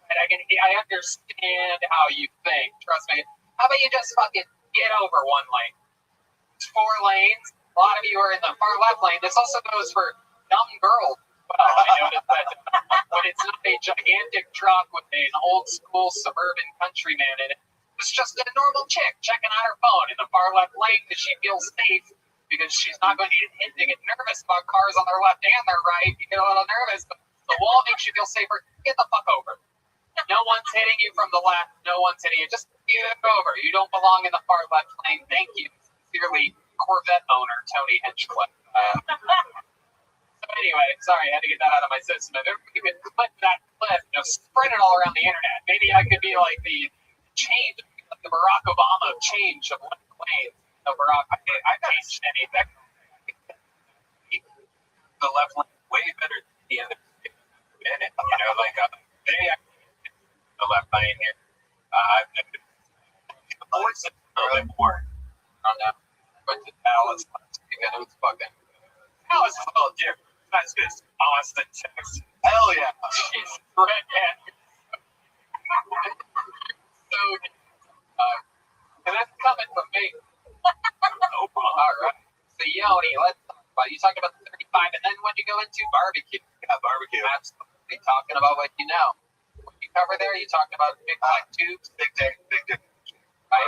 and I understand how you think. Trust me. How about you just fucking get over one lane? It's 4 lanes. A lot of you are in the far left lane. This also goes for dumb girls. Well, I noticed that when it's not a gigantic truck with an old school suburban countryman in it, it's just a normal chick checking on her phone in the far left lane because she feels safe because she's not going to get hit to get nervous about cars on their left and their right. You get a little nervous, but the wall makes you feel safer. Get the fuck over. No one's hitting you from the left. No one's hitting you. Just get over. You don't belong in the far left lane. Thank you. Sincerely, Corvette owner Tony Hinchcliffe. So anyway, sorry, I had to get that out of my system. If everybody could clip that clip, spread it all around the internet. Maybe I could be like the change, like the Barack Obama change of left lane. No, Barack, I changed anything. The left lane way better than the other minute. Maybe I the left lane here. I've never a little bit more on that. Went to Dallas last week and it was fucking. Dallas is a little different. That's just Austin, Texas. Hell yeah. She's redhead. So, and that's coming from me. Oh, all right. So, Yoni, let's talk about you talked about the 35, and then when you go into barbecue. Yeah, barbecue. Absolutely talking about what you know. What you cover there, you talked about big tubes, big dick. Right?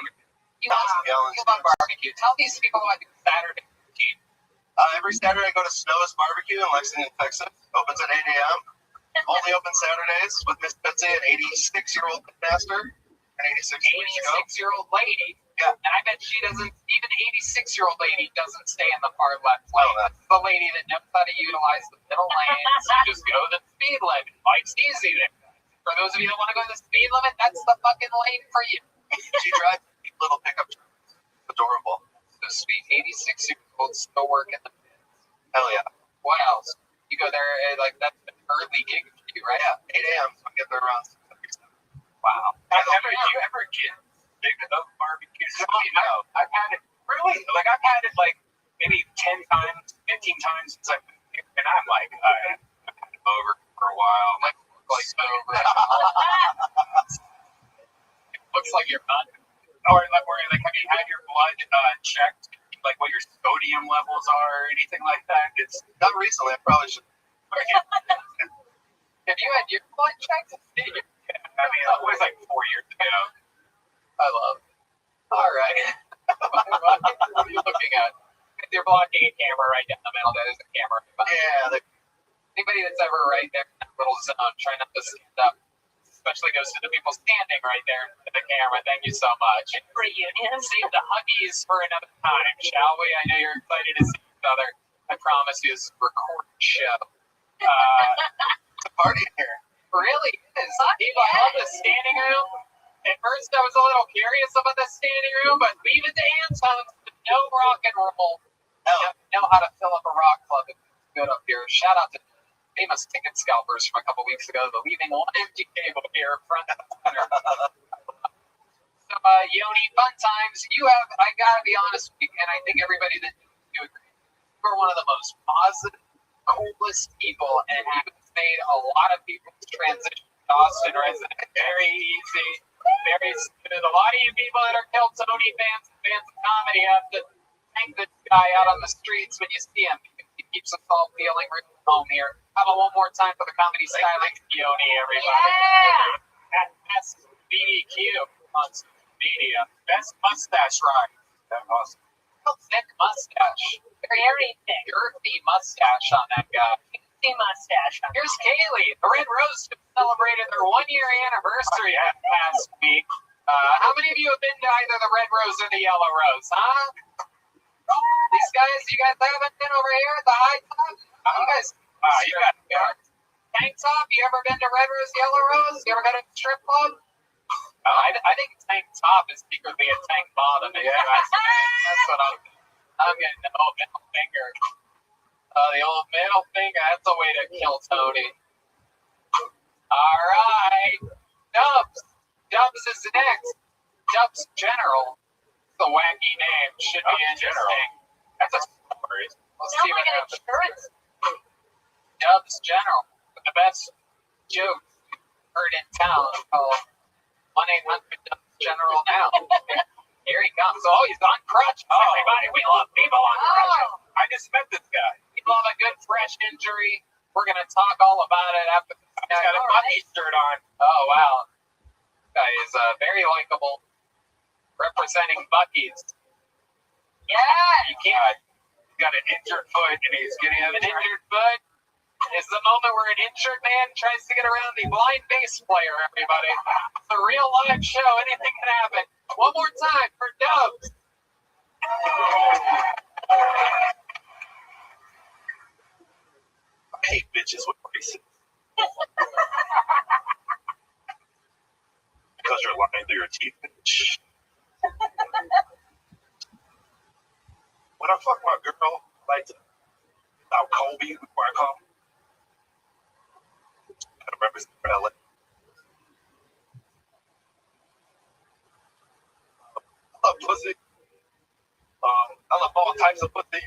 You love barbecue. Tell these people about your Saturday routine. Every Saturday I go to Snow's Barbecue in Lexington, Texas. Opens at 8 a.m. Only open Saturdays with Miss Betsy, an 86-year-old master, an 86-year-old lady. Yeah. And I bet she doesn't, even an 86-year-old lady doesn't stay in the far left lane. That's the lady that knows how to utilize the middle lanes. Just go to the speed limit. Life's easy there. For those of you that want to go to the speed limit, that's the fucking lane for you. She drives a little pickup truck. Adorable. The sweet 86-year-old still working the pits. Hell yeah. What else? You go there, that's an early gig for you, right? Yeah, 8 a.m. So I get there around 6. Wow. Do you ever get big enough barbecues? I've had it, really? I've had it maybe 10 times, 15 times since I've been here, and I'm like, I've had it over for a while. Like over. It looks like you're not. Or have you had your blood checked, what your sodium levels are, or anything like that? It's not recently. I probably should. Have you had your blood checked? I mean, it was 4 years ago. I love it. All right. What are you looking at? They're blocking a camera right down the middle. That is a camera. Yeah. Anybody that's ever right there in that little zone, try not to stand up. Especially goes to the people standing right there in the camera. Thank you so much. Reunion. Save the huggies for another time, shall we? I know you're excited to see each other. I promise you, it's a recorded show. It's a party in here. Really is. People love the standing room. At first, I was a little curious about the standing room, but leave it to Anton's. No rock and roll. Know how to fill up a rock club. It's good up here. Shout out to famous ticket scalpers from a couple weeks ago, but leaving one empty table here front and center. So, Yoni, fun times. You have, I gotta be honest with you, and I think everybody that you agree, you're one of the most positive, coolest people, and you've made a lot of people's transition to Austin resident very easy, very smooth. A lot of you people that are Kill Tony fans and fans of comedy have to thank this guy out on the streets when you see him. He keeps us all feeling real home here. How about one more time for the comedy styling Yoni, everybody? Yeah! At Best BDQ on social media. Best mustache ride. That's awesome. Thick mustache. Very thick. Earthy mustache on that guy. Earthy mustache. Here's Kaylee. The Red Rose celebrated their 1-year anniversary last week. How many of you have been to either the Red Rose or the Yellow Rose, huh? These guys, you guys haven't been over here at the High Top? You guys, you got Tank Top. You ever been to Red Rose, Yellow Rose? You ever been to a strip club? I think Tank Top is secretly a Tank Bottom. Yeah, that's what I'm getting the old middle finger. The old middle finger. That's a way to kill Tony. All right, Dubs. Dubs is next. Dubs General. The wacky name should be interesting. That's a story. Let's see what happens. Dubs General, with the best joke heard in town, called 1-800-DUBS General now. Here he comes. Oh, he's on crutches. Everybody, we love people on crutches. I just met this guy. People have a good fresh injury. We're gonna talk all about it after this guy got a Bucky shirt on. Oh wow, this guy is very likable, representing Bucky's. Yeah. You can't. He's got an injured foot, and he's getting an injured foot. Is the moment where an injured man tries to get around the blind bass player. Everybody, it's a real live show. Anything can happen. One more time for Dubs. I hate bitches with braces. Because you're lying through your teeth, bitch. When I fuck my girl, I like to out Kobe before I come. I represent LA. I love pussy. I love all types of pussy.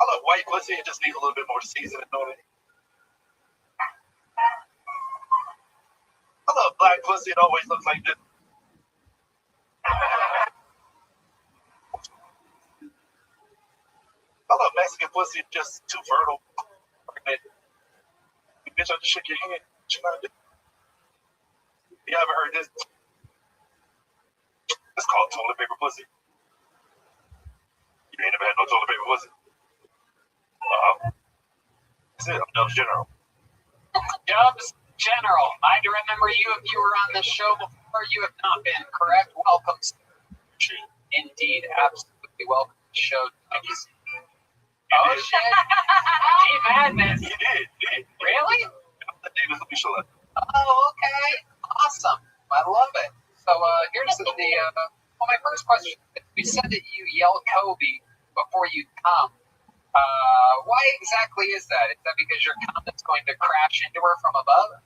I love white pussy. It just needs a little bit more seasoning on it. I love black pussy. It always looks like this. I love Mexican pussy. It's just too fertile. Bitch, I just shook your hand. What you gonna do? You haven't heard this? It's called toilet paper pussy. You ain't never had no toilet paper pussy? That's it. I'm Dubs General. Dubs General. I remember you if you were on the show before. You have not been, correct? Welcome. Indeed, absolutely welcome to the show. Oh, shit. Gee, madness. He did. Really? Davis Michelin. Oh, okay. Awesome. I love it. So here's well, my first question. You said that you yell Kobe before you come. Why exactly is that? Is that because your comment's going to crash into her from above?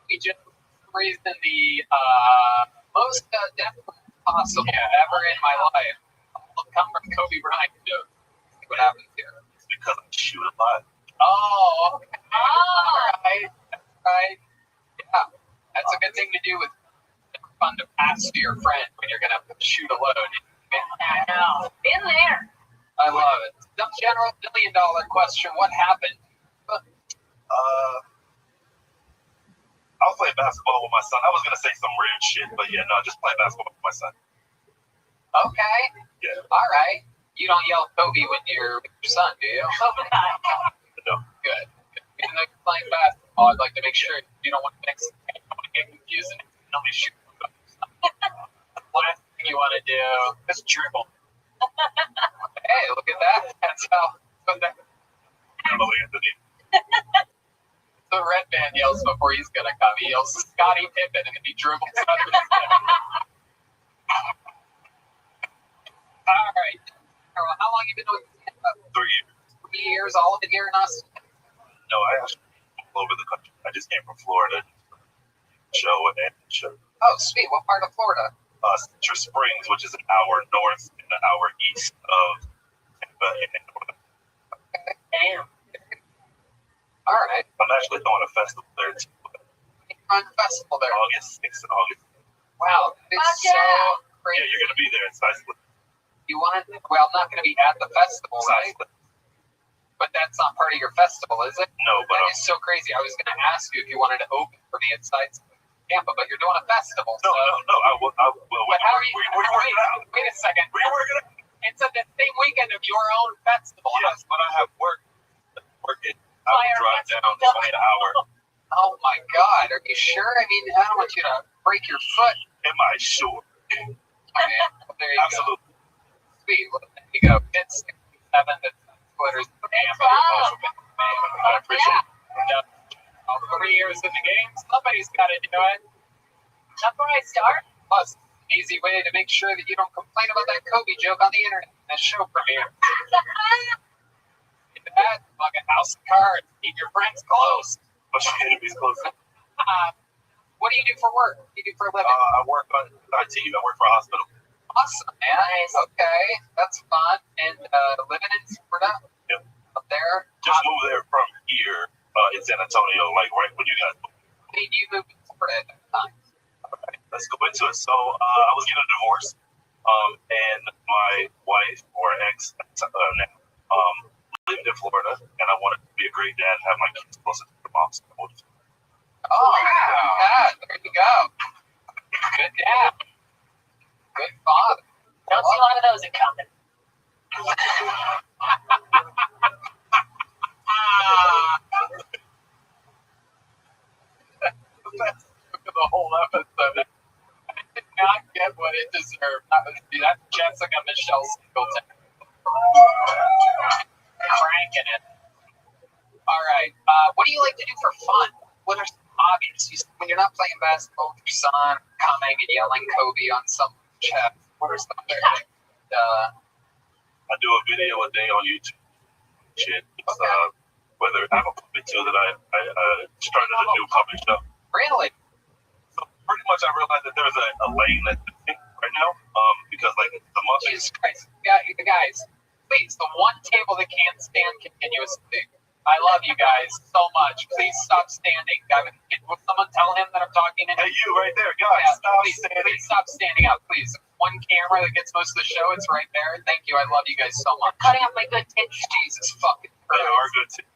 We just raised in the most definitely possible ever in my life. I'll come from Kobe Bryant joke. See what happens here. It's because I shoot a lot. Oh, okay. All right. Yeah, that's a good thing to do with fun to pass to your friend when you're gonna shoot a load. I know. Been there. I love it. Some general $1 million question. What happened? I was playing basketball with my son. I was gonna say some weird shit, but yeah, no, just play basketball with my son. Okay. Yeah. All right. You don't yell Kobe when you're with your son, do you? No. Good. Even though you're playing basketball, I'd like to make sure you don't want to get confused and only shoot. Last thing you want to do is dribble. Hey, look at that. That's how. Hello, Anthony. The red man yells before he's gonna come. He yells Scottie Pippen and then he dribbles under his head. All right. How long have you been doing stand-up? 3 years. 3 years, all of it here in Austin? No, I actually all over the country. I just came from Florida. Show. Oh, sweet. What part of Florida? Citrus Springs, which is an hour north and an hour east of Tampa. Damn. All right. I'm actually throwing a festival there too. Run festival there. August 6th and August. Wow, it's so crazy. Yeah, you're gonna be there in Sisley. You want? Well, I'm not going to be at the festival, right? But that's not part of your festival, is it? No, but that is so crazy. I was going to ask you if you wanted to open for me inside Tampa, but you're doing a festival. No, so. no. I will. But how are you? We're working it out. Wait a second. We're working it out. It's at the same weekend of your own festival. Yes, but I have work. Working. I will drive down 20 an hour. Oh my God! Are you sure? I mean, I don't want you to break your foot. Am I sure? Okay, well, there you Absolutely. go. Sweet. Well, there you go. It's 7 to Twitter's Tampa. I appreciate it. 3 years in the game, somebody's got to do it. That's where I start. Plus, an easy way to make sure that you don't complain about that Kobe joke on the internet in the show premiere. Get that, fucking house and cards. Keep your friends close. But your enemies close. What do you do for work? What do you do for a living? I work on IT. I work for a hospital. Awesome, man. Nice. Okay, that's fun. And living in Florida? Yep. Up there? Just moved there from here in San Antonio, like right when you guys moved. When did you move to Florida at that time? let's go into it. So I was getting a divorce, and my wife or ex now lived in Florida, and I wanted to be a great dad and have my kids closer to their moms. Oh, wow. There you go. Good dad. Good father. Don't see a lot of those in company. That's the whole episode. I did not get what it deserved. That's Jessica Michelle Singleton. Cranking it. All right. What do you like to do for fun? What are some hobbies? When you're not playing basketball with your son, coming and yelling Kobe on some chest, what are some other things? I do a video a day on YouTube. Shit. Whether I have a puppet show that I started a new puppet show. Really? So pretty much I realized that there's a lane that's missing right now. Because like the Muppets. Jesus Christ. Yeah, you guys, please, the one table that can't stand continuously. I love you guys so much. Please stop standing. Will someone tell him that I'm talking to him? Hey, you right there, guys. Yeah, please stop standing up, please. One camera that gets most of the show, it's right there. Thank you. I love you guys so much. Cutting off my good tits. Jesus fucking Christ. They are good too.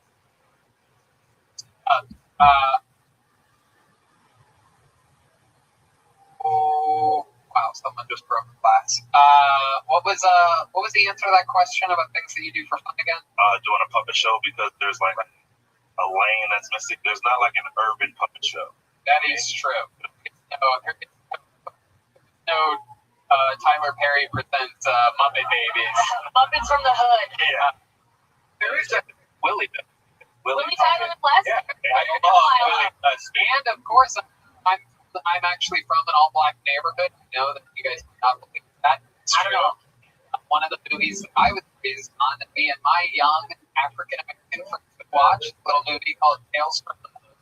Oh wow! Someone just broke glass. What was the answer to that question about things that you do for fun again? Doing a puppet show because there's like a lane that's missing. There's not like an urban puppet show. That is true. No, Tyler Perry presents Muppet Babies. Muppets from the hood. Yeah. There is a Willie Tyler and Les. Yeah, I love Willie. And of course, I'm actually from an all-black neighborhood. I know that you guys do not believe that. It's true. One of the movies that I was raised on that me and my young African-American friends would watch, a little movie called Tales from the Hood.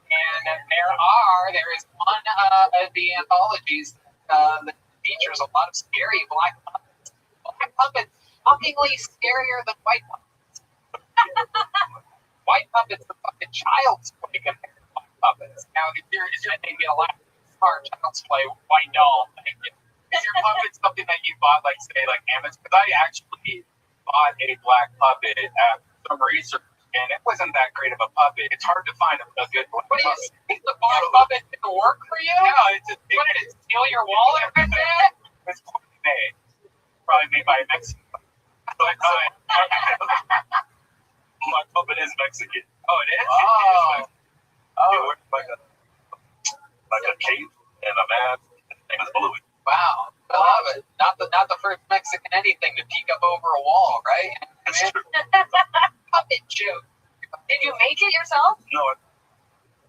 And there is one of the anthologies that features a lot of scary black puppets. Black puppets shockingly scarier than white puppets. White puppets are fucking child's play compared to black puppets. Now, if you're maybe a lot of smart child's play, white doll, is your puppet something that you bought, like, say, like Amazon? Because I actually bought a black puppet at some research, and it wasn't that great of a puppet. It's hard to find a good black puppet. What do you think the black puppet didn't work for you? No, what did it steal your wallet with it? It's poorly made. Probably made by a Mexican. My puppet is Mexican. Oh, it is? Oh. He wears like a cape and a mask. His name is Bluey. Wow. I love it. Not the first Mexican anything to peek up over a wall, right? That's true. Puppet joke. Did you make it yourself? No.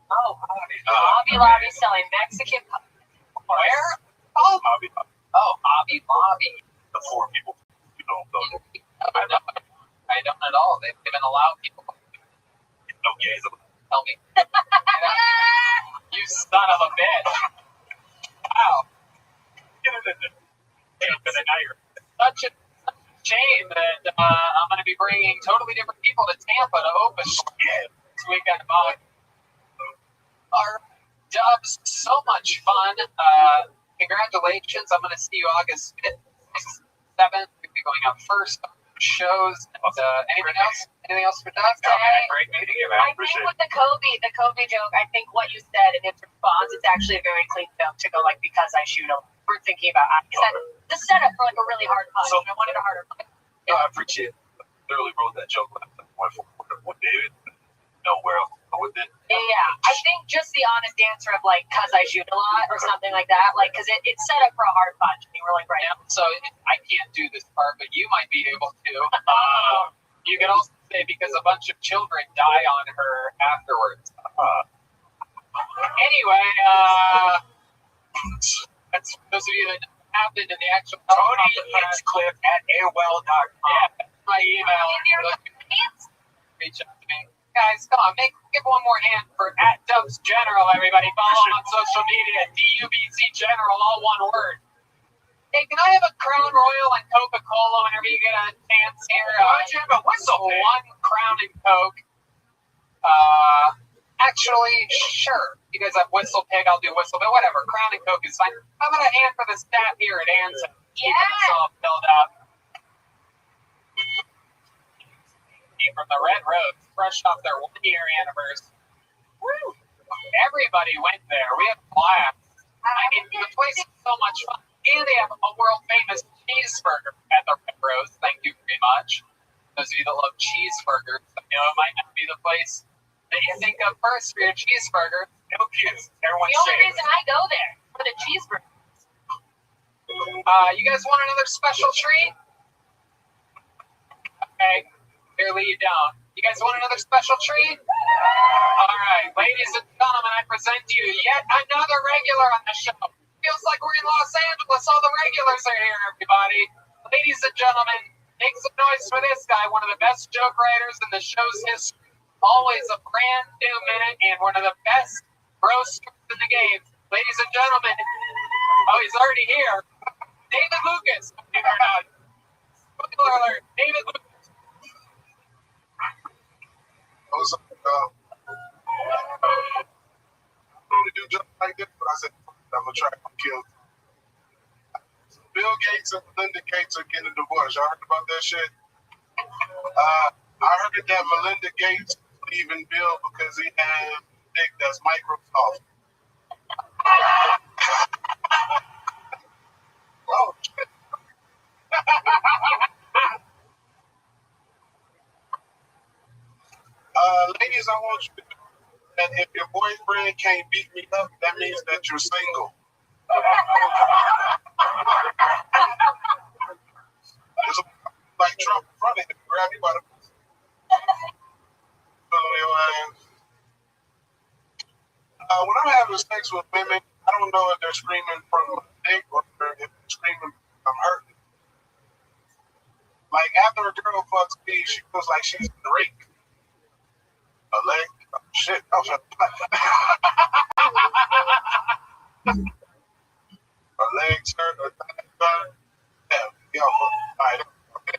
Hobby Lobby selling Mexican puppets. Where? Oh, Hobby Lobby. Oh, Hobby Lobby. The 4 people who don't know. I don't at all. They've even allowed people. No gays. Tell me. You son of a bitch. Wow. Such a shame that I'm going to be bringing totally different people to Tampa to open this weekend. Our Dubs, so much fun. Congratulations. I'm going to see you August 5th, 7th. We'll be going out first. Shows. Anything else? Anything else for Dubs? Great meeting you, man. I think with the Kobe joke, I think what you said in its response, it's actually a very clean joke to go like, because I shoot a. We're thinking about the setup for like a really hard punch. I wanted a harder punch. No, I appreciate it. I literally wrote that joke last time. What David? Nowhere else to go with it. Yeah, I think just the honest answer of like, cause I shoot a lot or something like that, like, cause it's set up for a hard punch. And you were like, right. Yeah, so I can't do this part, but you might be able to. You can also say because a bunch of children die on her afterwards. Anyway, that's those of you that happened in the actual Tony Hinchcliffe at AOL.com. Yeah, my email. Reach out to me. Guys, come on, give one more hand for @Dubs General, everybody. Follow him on social media, DUBC General, all one word. Hey, can I have a Crown Royal and Coca-Cola whenever you get a chance here? Why don't you have a whistle? One Crown and Coke. Actually, sure. You guys have Whistle Pig, I'll do Whistle Pig, whatever. Crown and Coke is fine. How about a hand for the staff here at Anson? Keeping us all filled up. From the Red Rose, fresh off their 1-year anniversary. Woo! Everybody went there. We had a blast. I mean, the place is so much fun. And they have a world-famous cheeseburger at the Red Rose. Thank you very much. Those of you that love cheeseburgers, you know, it might not be the place that you think of first for your cheeseburger. No kids. Everyone's The only reason I go there for the cheeseburger. You guys want another special treat? Okay. Clearly you don't. You guys want another special treat? All right. Ladies and gentlemen, I present to you yet another regular on the show. Feels like we're in Los Angeles. All the regulars are here, everybody. Ladies and gentlemen, make some noise for this guy, one of the best joke writers in the show's history. Always a brand new minute and one of the best roasters in the game. Ladies and gentlemen, oh, he's already here. David Lucas. Spoiler alert, David Lucas. What's up? I only do jokes like this, but I said, I'm going to try to kill. Bill Gates and Melinda Gates are getting a divorce. Y'all heard about that shit? I heard that Melinda Gates leaving Bill because he had a dick that's Microsoft. Oh, shit. Ladies, I want you to know that if your boyfriend can't beat me up, that means that you're single. It's like Trump in front of him, grab you by the when I'm having sex with women, I don't know if they're screaming from a dick or if they're screaming I'm hurting. Like after a girl fucks me, she feels like she's in the rake. A leg, oh, shit. Her legs hurt, her thighs hurt. Yeah, right.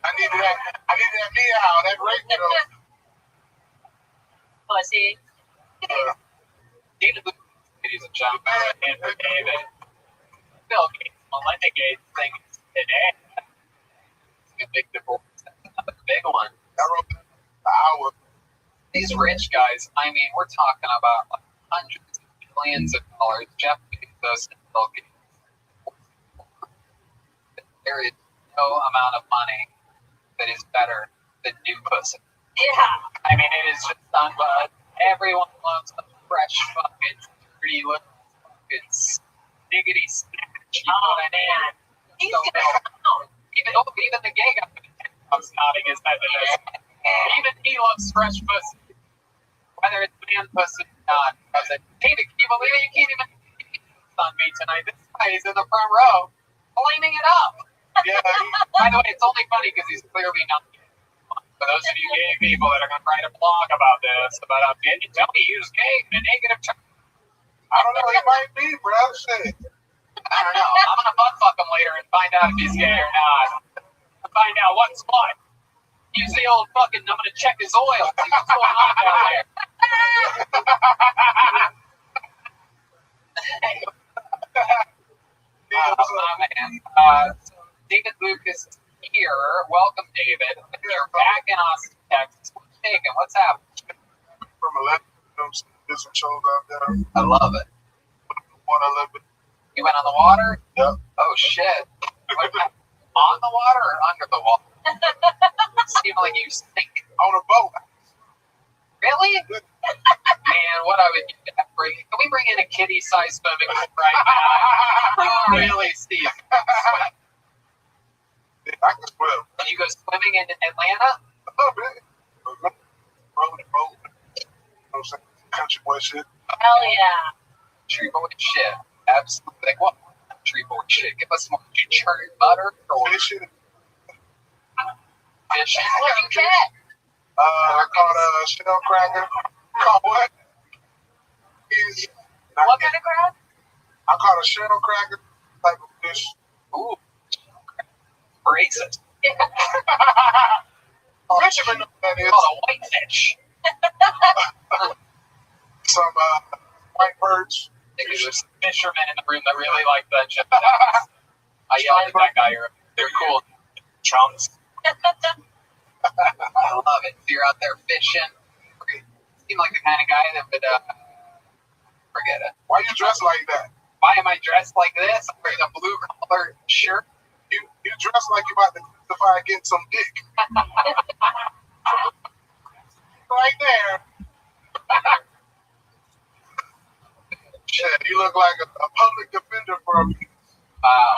I needed that meow, that rake, you know. Pussy. Ladies and gentlemen, and for David, Bill Gates, Melinda Gates thing today. It's a big divorce. Another big one. I wrote an hour. These rich guys, I mean, we're talking about like hundreds of billions of dollars. Jeff Bezos and Bill Gates. There is no amount of money that is better than new pussy. Yeah. I mean, it is just unbelievable. Everyone loves the fresh fucking dirty little fucking diggity snatch. You know what I mean? He's So, gonna even the gay guy was nodding his head to this. Even he loves fresh pussy. Whether it's man pussy or not. I was like, David, can you believe it? You can't even on me tonight. This guy is in the front row, flaming it up. Yeah. By the way, it's only funny because he's clearly not gay. For those of you gay people that are going to write a blog about this, about can you tell me he was gay in a negative term? I don't know, he might be, bro. Shit. I don't know. I'm going to butt fuck him later and find out if he's gay or not. Find out what's what. Use the old fucking, I'm going to check his oil. See what's going on down there. So David Lucas is here. Welcome, David. You're back in Austin, Texas. What's shaking? What's happening? From 11, there's some shows out there. I love it. Water a little bit. You went on the water? Yep. Oh, shit. On the water or under the water? It seemed like you stink. On a boat. Really? Man, what I would do that bring. Can we bring in a kitty-sized swimming pool right now? Really, Steve? Yeah, I can swim. When you go swimming in Atlanta? A little bit. Rolling the boat. You know what I'm saying? Country boy shit. Hell yeah. Country boy shit. Absolutely. Like, what country boy shit? Give us more. Did you churn butter? Or Fishing. fishing? What did you catch? I caught a shell cracker. Caught what? What kind of crab? I caught a shell cracker type of fish. Ooh. Racist. Fisherman know what that is. Called a whitefish. Some white birds. There's fishermen in the room that really like that shit. I yelled at that guy. They're cool. Chums. I love it. You're out there fishing. You seem like the kind of guy that would, forget it. Why you dressed like that? Why am I dressed like this? I'm wearing a blue collar shirt. You dress like you're about to testify against some dick. Right there. Shit, you look like a public defender for a minute. Wow.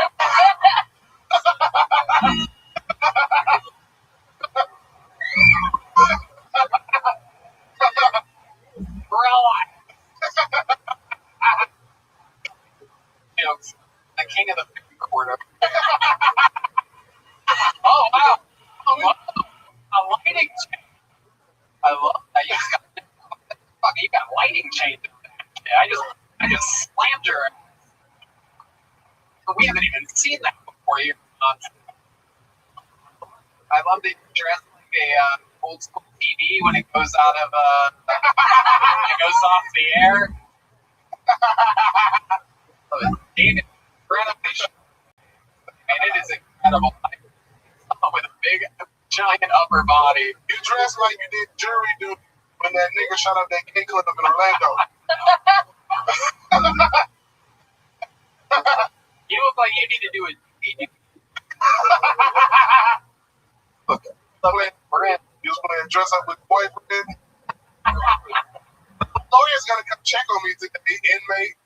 The king of the food corner. Oh wow! A lighting chain. I love that. You got lighting chains. I just slammed her. We haven't even seen that before. I love that you're dressed like a old school TV when it goes out of it goes off the air. David, renovation. I mean, it is incredible. With a big, giant upper body. You dress like you did jury duty when that nigga shot up that K club in Orlando. You look like you need to do a we're in. You was going to dress up with boyfriend. Lawyer's gonna come check on me today, inmate.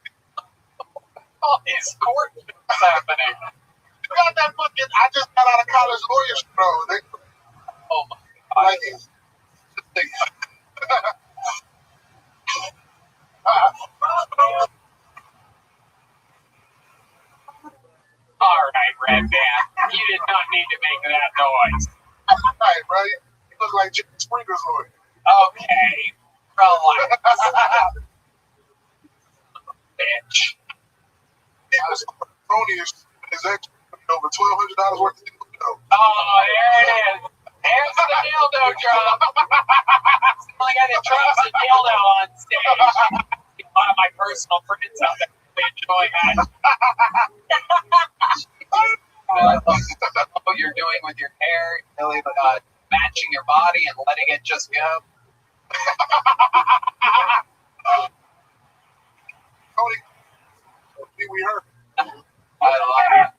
Oh, his court is happening. You got that fucking, I just got out of college lawyer school. Oh my God. Like, all right, Red Band. You did not need to make that noise. Right, bro. You look like Jimmy Springer's lawyer. Okay. Relax. Bitch. Tony is actually over $1,200 worth of dildo. Oh, there it is. There's the dildo drop. It's the only guy that drops a dildo on stage. One of my personal friends out there really enjoy that. I love what you're doing with your hair, really matching your body and letting it just go. Tony, we heard. I love it.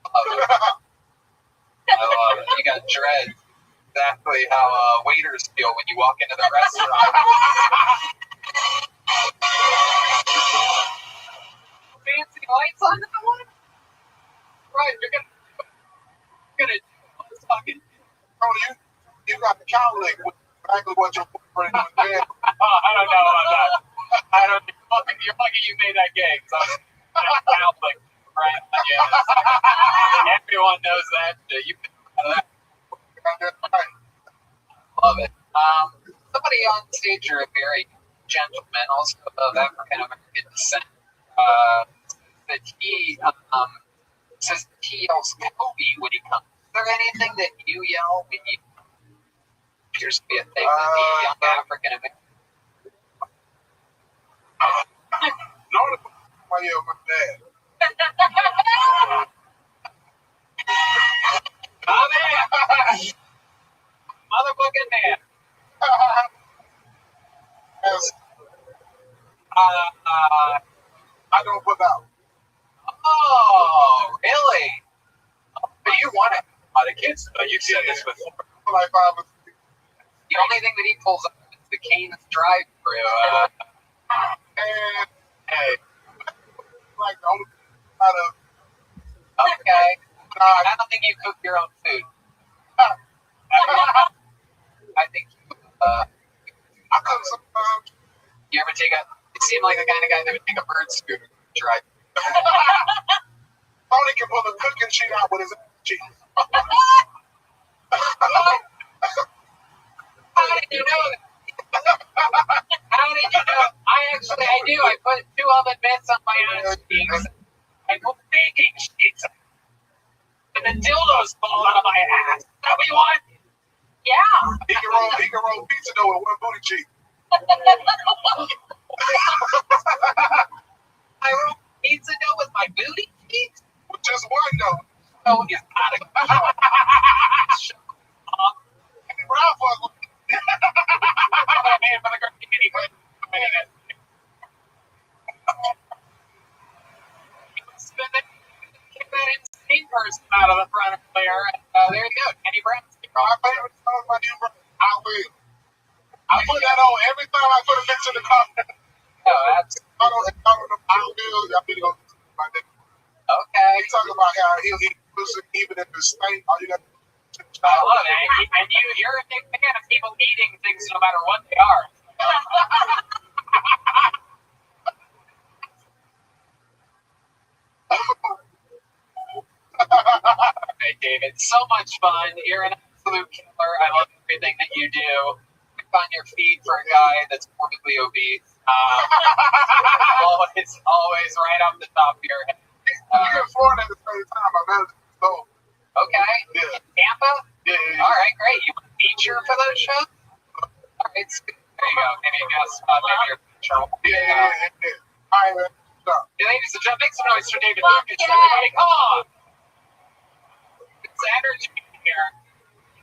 I love it. You got dread. Exactly how waiters feel when you walk into the restaurant. Fancy lights on that one? Right, you're gonna fucking. Tony, you got the cow leg with exactly what your boyfriend was doing. I don't know about that. I don't think you're lucky you made that gay. Catholic, right? Yes. Everyone knows that. You know that. Love it. Somebody on stage, you're a very gentleman, also of African American descent. That he says he yells Kobe when he comes. Is there anything that you yell when you appears to be a thing with the young African American? No, why you with that? Come in! Motherfucking man! Yes. I don't put out. Oh, really? But you want it. A lot of kids, you've said this before. Like the only thing that he pulls up is the Cane's drive-thru. And hey, like the only out of. Okay. I don't think you cook your own food. I think I cook sometimes. You ever take a? You seem like the kind of guy that would take a bird scooter and drive. Tony can pull the cooking sheet out with his cheek. How did you know that? How did you know? I do. I put 2 oven mitts on my ass cheeks. I put baking sheets. And the dildos fall out of my ass. Is that what you want? Yeah. He can roll pizza dough with one booty cheek. I roll pizza dough with my booty cheeks? With just one though. Oh, it's not a Kenny Brown fuck with me. man, but I got Kenny Brown. Spin that insane person out of the front of there. There you go, Kenny Brown. My favorite song by you, bro. I will. I put that on every time I put a mix in the car. No, that's I don't know. I will. Y'all be going to my nigga. okay. He talking about how he'll eat pussy even if it's stank. All you got to do is I love it. And you're a big fan of people eating things no matter what they are. Hey, David, so much fun. You're an absolute killer. I love everything that you do. On your feet for a guy that's morbidly obese. Always right off the top of your head. We're in Florida at the same time. My manager so Okay. yeah. Tampa? Yeah. All right, great. You want a feature for those shows? All right, so there you go. Maybe a guest spot, maybe your feature. Yeah. All right, man. Stop. Ladies and gentlemen, make some noise for David Lucas. Everybody, come on. It's energy here.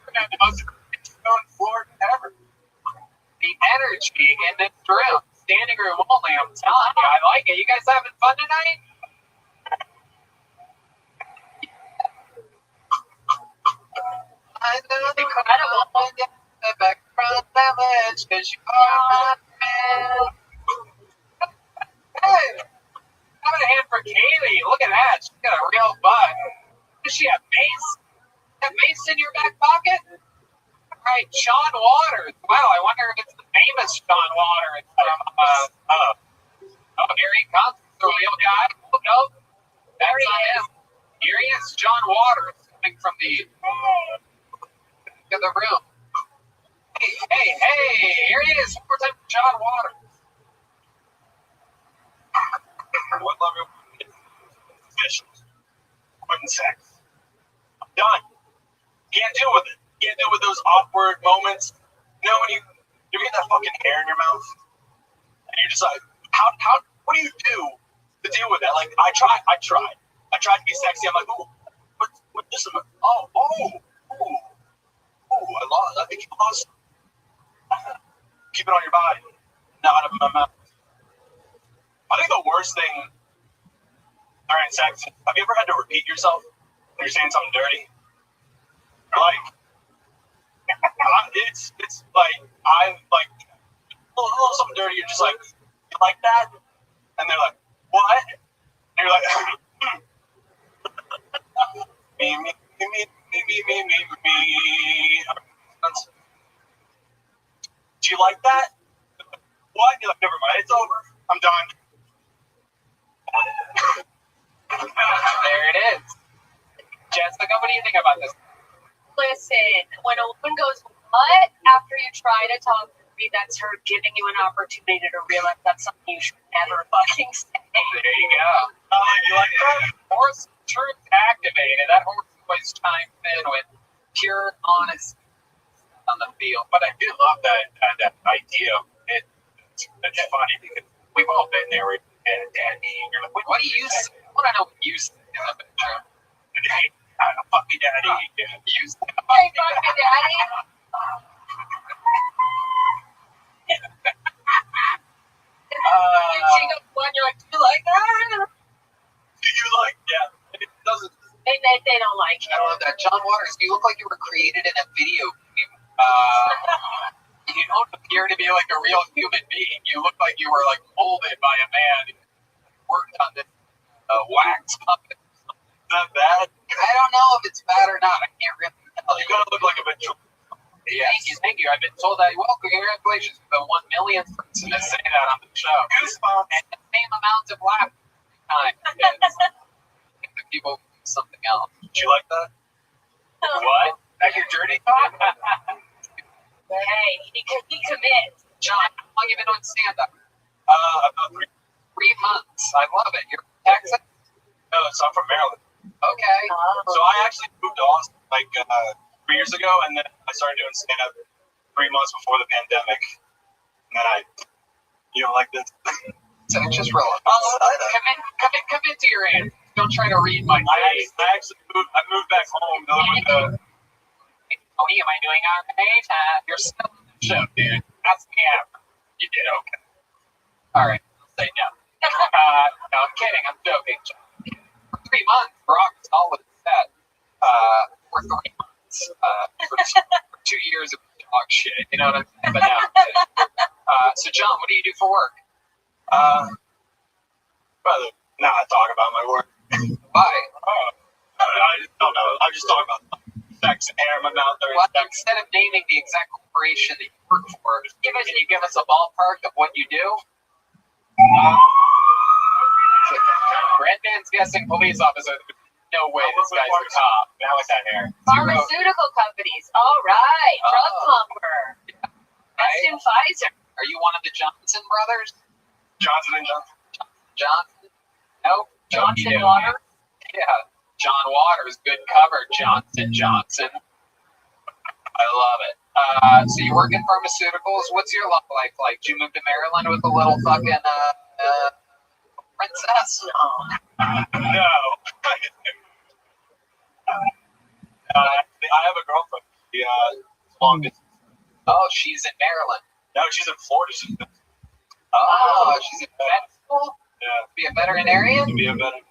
We're going to have the most show in Florida ever. The energy in this room, standing room only, I'm telling you, I like it. You guys having fun tonight? I know the incredible back from the ledge, because you are my man. Hey, having a hand for Kaylee. Look at that. She's got a real butt. Does she have mace? Have mace in your back pocket? Right, Sean Waters. Wow, I wonder if it's the famous Sean Waters from, here he comes. The real guy. Oh, no. That's not him. Here he is, John Waters, coming from the room. Hey, here he is. One more time, John Waters. What love you? Fish. Quitting sex. I'm done. Can't deal with it. Can't deal with those awkward moments. You know when you get that fucking hair in your mouth, and you're just like, what do you do to deal with that? Like, I tried to be sexy. I'm like, ooh, what this? I think you lost. Keep it on your body, not in my mouth. I think the worst thing during sex, have you ever had to repeat yourself when you're saying something dirty? Like, it's like, I'm like, a little something dirty, you're just like, you like that? And they're like, what? And you're like, me. Do you like that? What? You're like, never mind, it's over. I'm done. There it is. Jessica, what do you think about this? Listen, when a woman goes, what? After you try to talk to me, that's her giving you an opportunity to realize that's something you should never fucking say. There you go. You like that? Horse truth activated. That horse always chimes in with pure honesty on the field. But I do love that idea. It's funny because we've all been there with daddy. You're like, what do you say? I want to know what you say in the bedroom. Hey, fuck me, daddy. You say, Hey, fuck me, daddy. You're like, do you like that? Do you like that? It doesn't. They don't like it. I love that. John Waters, you look like you were created in a video game. You don't appear to be like a real human being. You look like you were like molded by a man who worked on this wax puppet. Is that bad? I don't know if it's bad or not. I can't really tell. You gotta look like a ventriloquist. Yes. Thank you. I've been told that. Well, congratulations for the 1 millionth person to say that on the show. Goosebumps. And the same amount of laughter every time. Because the people do something else. Did you like that? What? That your dirty talk? Hey, he commits. John, how long have you been doing stand-up? About 3 months. I love it. You're from Texas? No, so I'm from Maryland. Okay. So I actually moved to Austin like 3 years ago, and then I started doing stand-up 3 months before the pandemic. And then I You don't like this? So just relax. Commit to your answer. Don't try to read my face. I actually moved back home. Tony, am I doing all right? You're still on the show, dude. Ask me after. You did okay. All right. I'll say no. No, I'm kidding. I'm joking. For 3 months, rock solid set. For 3 months. For 2 years of dog shit. You know what I'm saying? But now, so John, what do you do for work? Rather not talk about my work. Why? I just don't know. I'm just talking about sex and hair in my mouth. Well, instead of naming the exact corporation that you work for, can you give us a ballpark of what you do? Redman's guessing police officer. No way, this guy's the top. Now with that hair. Pharmaceutical companies. All right. Drug pumper. That's in Pfizer. Are you one of the Johnson brothers? Johnson and Johnson. Johnson? Nope. Johnson Water? Yeah. John Waters. Good cover, Johnson. I love it. So you work in pharmaceuticals. What's your life like? Did you move to Maryland with a little fucking princess? No. I have a girlfriend. Long distance. Oh, she's in Maryland. No, she's in Florida. Oh, she's in vet school? Yeah. Be a veterinarian? To be a veterinarian.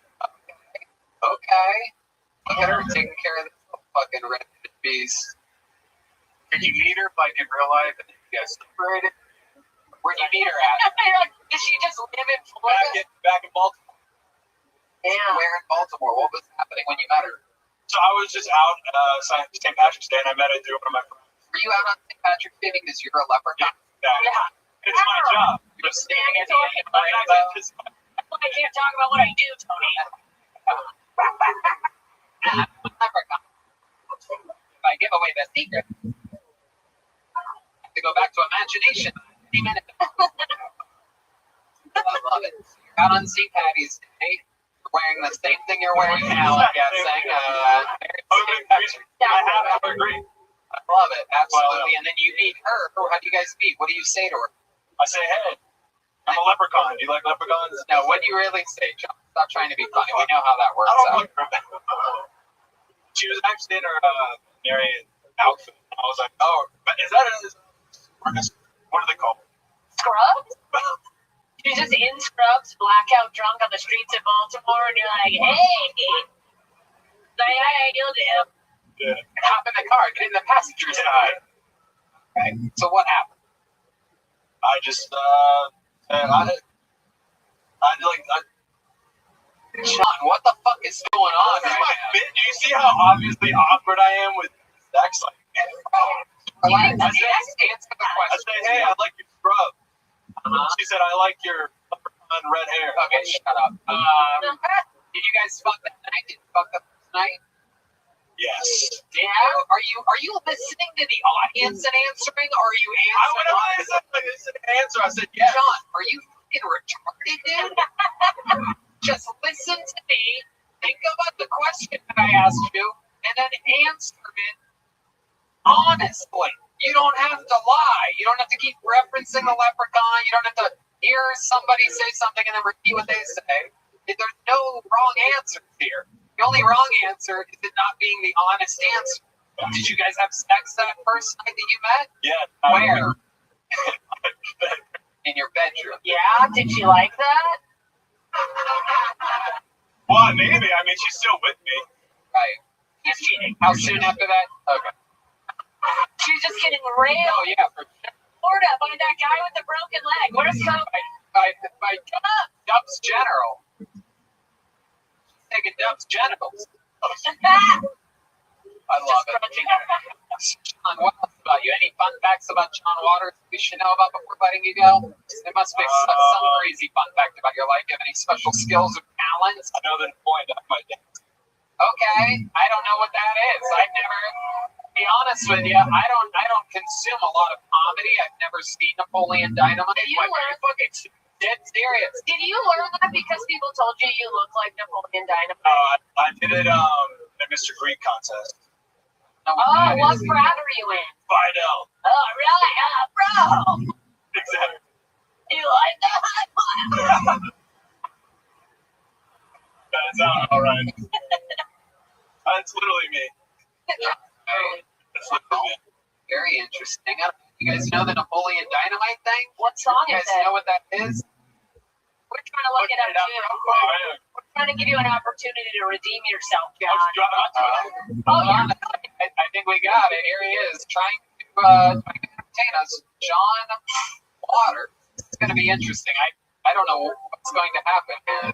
Okay. Look at her taking care of this fucking redheaded beast. Did you meet her like in real life and you guys separated? Where'd you meet her at? Did she just live in Florida? Back in Baltimore. Yeah. Where in Baltimore? What was happening when you met her? So I was just out St. Patrick's Day and I met her through one of my friends. Were you out on St. Patrick's Day because you're a leprechaun? Yeah. It's my job. You're standing at the end of I can't talk about what I do, Tony. Leprechaun. If I give away the secret, to go back to imagination. Any minute. I love it. You're out on St. Patty's Day. You're wearing the same thing you're wearing now, I'm guessing. I have to agree. I love it. Absolutely. And then you meet her. How do you guys meet? What do you say to her? I say, hey, I'm a leprechaun. Do you like leprechauns? No, what do you really say, John? Stop trying to be funny. We know how that works I don't out. like her. She was actually in her Marian outfit. I was like, oh, but is that what are they called? Scrubs? You're just in scrubs, blackout drunk on the streets of Baltimore, and you're like, hey, say hi, you'll do. Yeah. Hop in the car, get in the passenger side. Okay. So what happened? I just, John, what the fuck is going on right now? Do you see how obviously awkward I am with sex? Like, I say, answer the I question. say, hey, I like your scrub. She said, I like your leprechaun red hair. Okay, shut up. Did you guys fuck that night? Did you fuck the first night? Yes. Yeah. Are you listening to the audience and answering, or are you answer. I said, yes. John, are you fucking retarded, dude? Just listen to me, think about the question that I asked you, and then answer it honestly. You don't have to lie. You don't have to keep referencing the leprechaun. You don't have to hear somebody say something and then repeat what they say. There's no wrong answers here. The only wrong answer is it not being the honest answer. Did you guys have sex that first night that you met? Yeah. Where? In your bedroom. Yeah, did she like that? Well, maybe. I mean, she's still with me. Right. He's cheating. How soon after that? Okay. She's just getting railed. Oh, yeah. For sure. Florida by that guy with the broken leg. Where's By Dub's General. She's taking Dub's genitals. I love it. John, what else about you? Any fun facts about John Waters we should know about before letting you go? There must be some crazy fun fact about your life. Do you have any special skills or talents? I know that point I might dance. Okay, I don't know what that is. I've never. To be honest with you, I don't consume a lot of comedy. I've never seen Napoleon Dynamite. Did you learn? Fucking dead serious. Did you learn that because people told you you look like Napoleon Dynamite? I did it at Mr. Greek contest. No, What frat are you in? Fidel. Oh, really? Bro! Exactly. You That sounds all right. That's literally me. That's literally me. Very interesting. You guys know the Napoleon Dynamite thing? What song You is guys it? know what that is? We're trying to look it up too. We're trying to give you an opportunity to redeem yourself, John. I think we got it. Here he is, trying to entertain us. John Water. It's going to be interesting. I don't know what's going to happen here.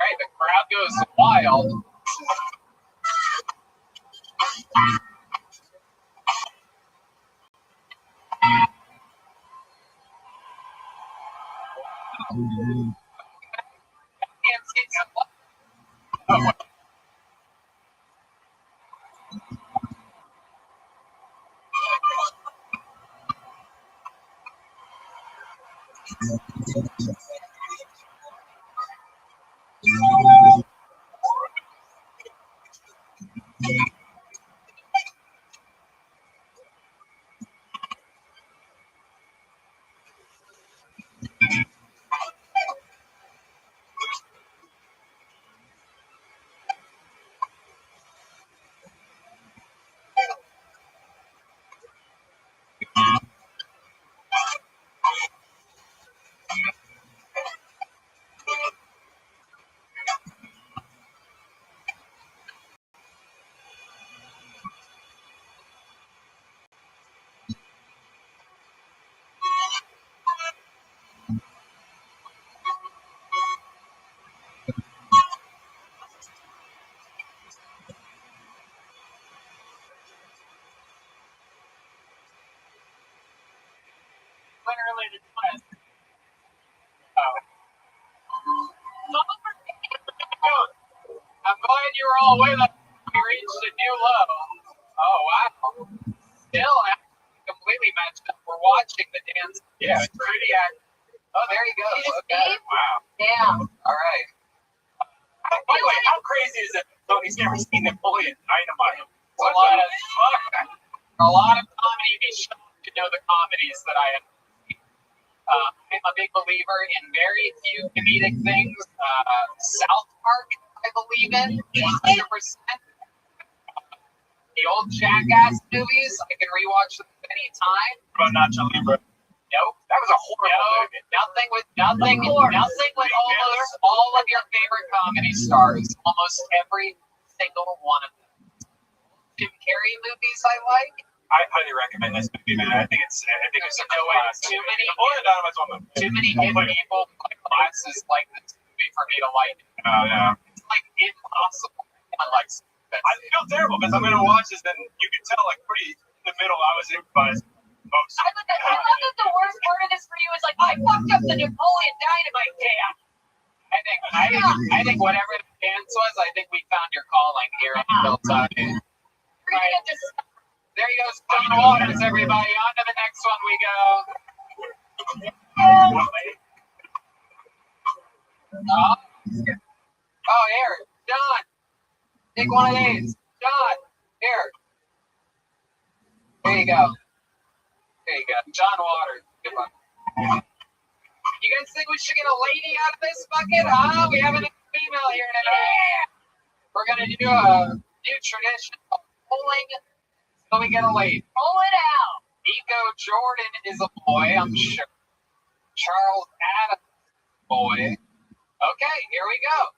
Right, the crowd goes wild. I'm glad you were all with us. We reached a new low. Oh, wow. Still completely matched up. We're watching the dance. Yeah, it's pretty active. Oh, there he goes. Okay. Wow. Yeah. All right. By the way, how crazy is it? Tony's never seen Napoleon Dynamite. A lot of comedy. You'd be shocked to know the comedies that I have. I'm a big believer in very few comedic things. South Park, I believe in 100%. The old Jackass movies, I can rewatch them anytime. What about Nacho Libre? Nope. That was a horrible movie. Nothing with almost all of your favorite comedy stars. Almost every single one of them. Jim Carrey movies I like. I highly recommend this movie, man. I think it's a class. Too many Napoleon Dynamite's people like classes like this movie for me to like. Yeah. It's like impossible. I like. I feel terrible because I'm gonna watch this, and you can tell like pretty in the middle. I was improvised most. I love that the worst part of this for you is like, I fucked up the Napoleon Dynamite dance. I think whatever the dance was, I think we found your calling here on Hilltop. Right. There he goes, John Waters, everybody. On to the next one we go. Oh, here, John. Take one of these. John, here. There you go. There you go. John Waters. Good one. You guys think we should get a lady out of this bucket? We have a female here today. We're going to do a new tradition of pulling so we get a lady. Pull it out. Nico Jordan is a boy, I'm sure. Charles Adams, boy. Okay, here we go.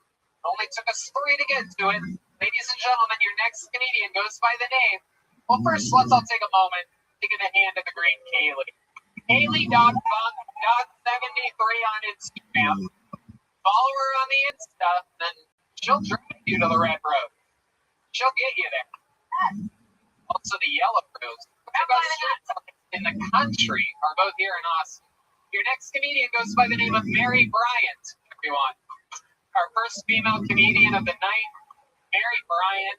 Only took us 3 to get to it. Ladies and gentlemen, your next comedian goes by the name. Well, first, let's all take a moment to give a hand to the great Kaylee. Kaylee.73 on Instagram. Follow her on the Insta, then she'll drive you to the red road. She'll get you there. Also, the yellow rose. The best strip clubs in the country are both here in Austin. Your next comedian goes by the name of Mary Bryant, everyone. Our first female comedian of the night, Mary Bryant.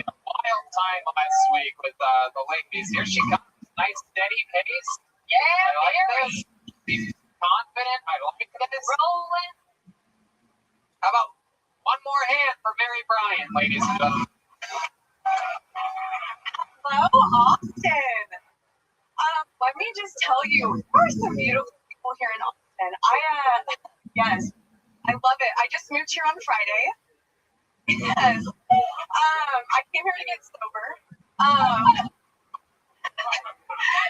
A wild time last week with the ladies. Here she comes. Nice steady pace. Yeah, I like Mary. this. She's confident. I like this. Rolling. How about one more hand for Mary Bryant, ladies and gentlemen? Hello, Austin. Let me just just tell you, there are some beautiful people here in Austin. Yes, I love it. I just moved here on Friday. Yes. I came here to get sober.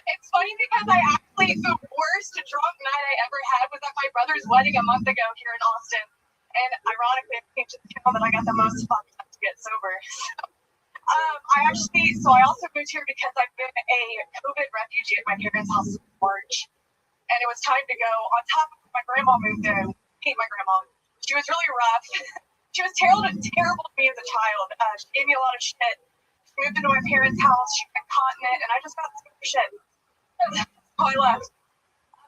It's funny because the worst drunk night I ever had was at my brother's wedding a month ago here in Austin. And ironically, I came to the town that I got the most fucked up to get sober. I also moved here because I've been a COVID refugee at my parents' house since March. And it was time to go. On top of my grandma moved in. I hate my grandma. She was really rough. She was terrible to me as a child. She gave me a lot of shit. She moved into my parents' house. She went continent, and I just got sick of shit. So I left.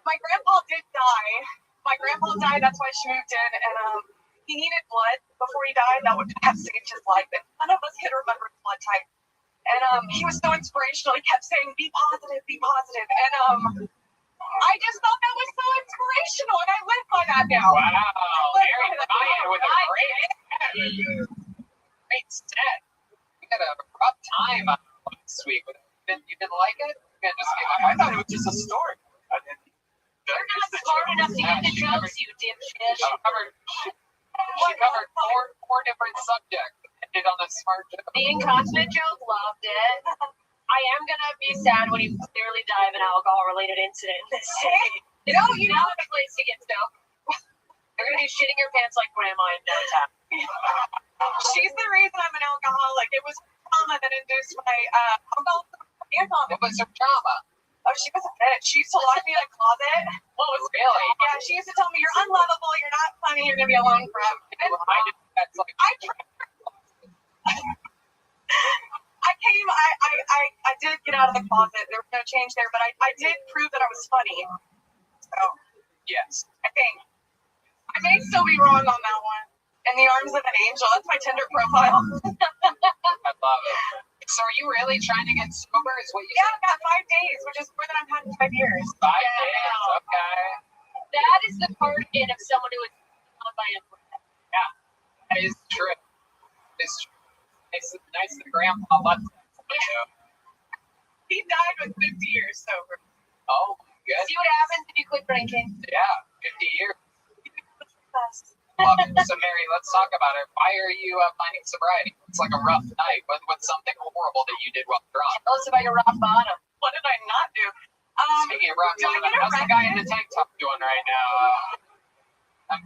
My grandpa did die. My grandpa died. That's why she moved in, and he needed blood before he died. That would have saved his life. And none of us could remember his blood type. And he was so inspirational. He kept saying, "Be positive, be positive." And I just thought that was so inspirational, and I live by that now. Wow, Mary Ryan with a great set. You had a rough time last week. You didn't like it? I thought it was just a story. You're not smart enough to get the jokes, you dipshit. She covered four different subjects. Ended on a smart joke. The incontinent joke, loved it. I am gonna be sad when you clearly die of an alcohol-related incident in this city. No, you know the place to get stoned. You're gonna be shitting your pants like grandma in no time. She's the reason I'm an alcoholic. It was trauma that induced my alcoholism. What was her trauma? Oh, she was a bitch. She used to lock me in a closet. What was really? Yeah, she used to tell me, "You're unlovable. You're not funny. You're gonna be alone forever." I did get out of the closet. There was no change there, but I did prove that I was funny. So yes, I think I may still be wrong on that one. In the arms of an angel. That's my Tinder profile. I love it. So are you really trying to get sober? Is what you said? Yeah, I've got 5 days, which is more than I've had in 5 years. 5 days, okay. That is the cardigan of someone who is on by a friend. Yeah, that is true. It's true. Nice that grandpa left. He died with 50 years sober. Oh, good. See what happens if you quit drinking. Yeah, 50 years. Love it. So, Mary, let's talk about it. Why are you finding sobriety? It's like a rough night. What's something horrible that you did while drunk? Tell us about your rock bottom. What did I not do? Speaking of rock bottom, how's the guy in the tank top doing right now? I'm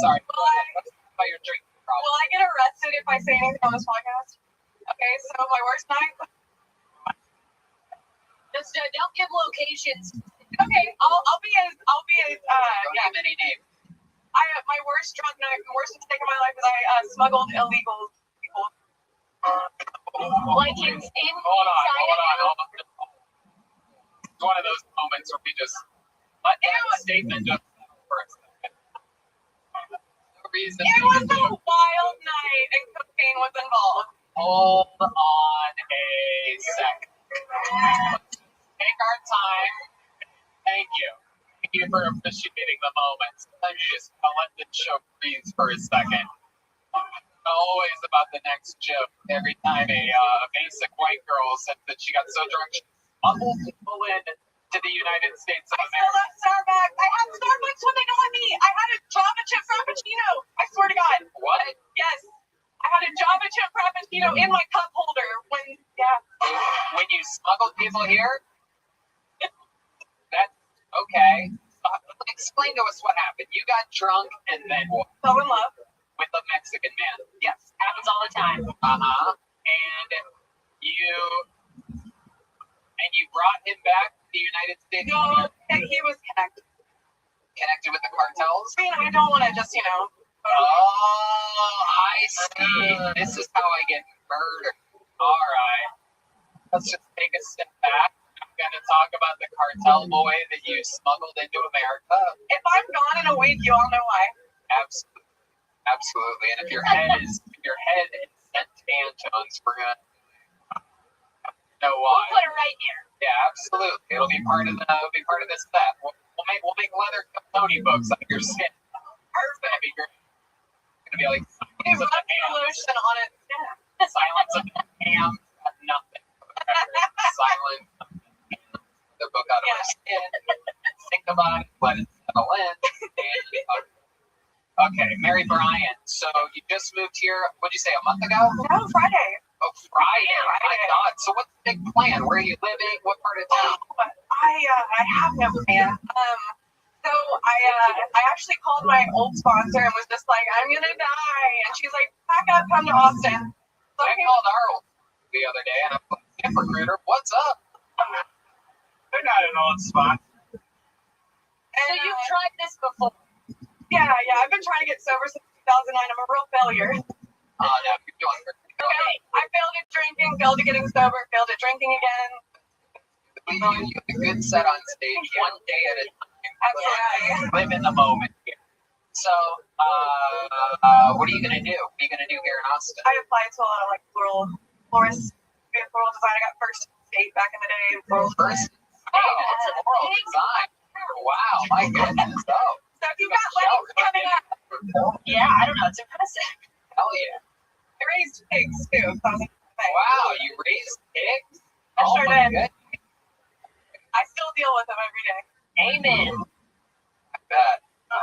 sorry. What's about your drinking problem? Will I get arrested if I say anything on this podcast? Okay, so my worst night. Just don't give locations. Okay, I'll be as yeah. Many names. My worst drunk night, the worst mistake of my life is I smuggled illegal people. Like it's in. Hold on. It's one of those moments where we just let that statement just for a second. No reason. It was a wild night and cocaine was involved. Hold on a second. Take our time. Thank you. Thank you for appreciating the moment. Sometimes you just let the show breathe for a second. Always about the next joke. Every time a basic white girl said that she got so drunk she smuggled people in to the United States of America. I still love Starbucks. I had Starbucks when they got me. I had a Java chip frappuccino. I swear to God. What? Yes. I had a Java chip frappuccino in my cup holder when you smuggled people here? That's okay. Explain to us what happened. You got drunk and then what? Fell in love. With a Mexican man. Yes. Happens all the time. And you brought him back to the United States? No, he was connected. Connected with the cartels? I mean, I don't want to just, Oh, I see. This is how I get murdered. All right. Let's just take a step back. I'm going to talk about the cartel boy that you smuggled into America. If I'm gone in a week, you all know why. Absolutely. And if your head is sent to Antone's, we're going to know why. We'll put it right here. Yeah, absolutely. It'll be part of this set. We'll make leather Capone books out of your skin. Perfect. That'd be great. It's gonna be like lotion on it. Yeah. Silence of the Ham. Nothing. Silent. The book out of our skin. Think about it, let it settle in. Okay, Mary Bryan. So you just moved here, what did you say, a month ago? No, Friday. Oh, Friday. My God. So what's the big plan? Where are you living? What part of town? I have no plan. So I actually called my old sponsor and was just like, I'm gonna die, and she's like, pack up, come to Austin. So I called our old the other day, and I'm like, ZipRecruiter, what's up? They're not an old spot. So you've tried this before? Yeah, I've been trying to get sober since 2009. I'm a real failure. Oh, no, you're doing great. Okay, I failed at drinking, failed at getting sober, failed at drinking again. You have a good set on stage, one day at a time. Absolutely. Live in the moment here. So, what are you going to do? What are you going to do here in Austin? I applied to a lot of like florist, floral design. I got first state back in the day. First state? It's a floral design. Wow, my goodness. Oh. So if you've got weddings coming up. Yeah, I don't know. It's impressive. Hell yeah. I raised pigs too. So wow, you raised pigs? I sure my did. goodness. I still deal with them every day. Amen. I bet. 100%.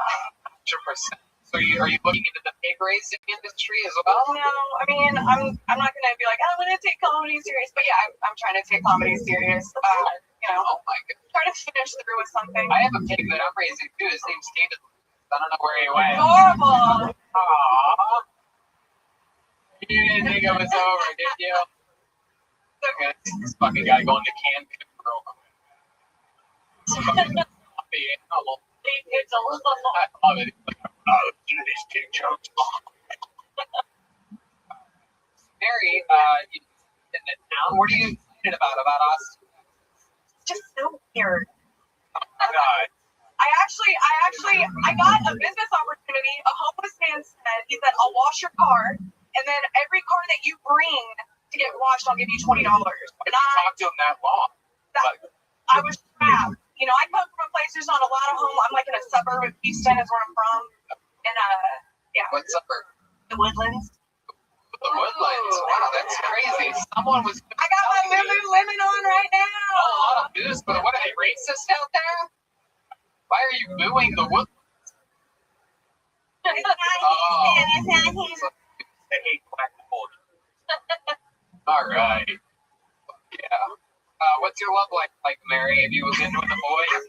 So are you looking into the pig raising industry as well? No, I mean, I'm not gonna be like, I'm gonna take comedy serious, but yeah, I'm trying to take comedy serious. Oh my goodness. Try to finish through with something. I have a pig that I'm raising too. His name's David. I don't know where he went. Adorable. Aww. You didn't think it was over, did you? Okay, this fucking guy going to Cancun real quick. Stuffy animal. It's a little. I love it. Do these pig jokes. Mary, you in the town. What are you excited about Austin? Just so weird. God. I got a business opportunity. A homeless man said, he said, I'll wash your car, and then every car that you bring to get washed, I'll give you $20. I didn't talk to him that long. I was trapped. You know, I come from a place there's not a lot of home. I'm like in a suburb of Houston is where I'm from. And yeah. What suburb? The Woodlands. The Woodlands. Wow, that's crazy. Someone was. I got my Lululemon on right now. Oh, a lot of booze, but what are they, racist out there? Why are you booing the Woodlands? It's not Houston. They hate black people. All right. Yeah. What's your love life like, Mary? Have you been with the boys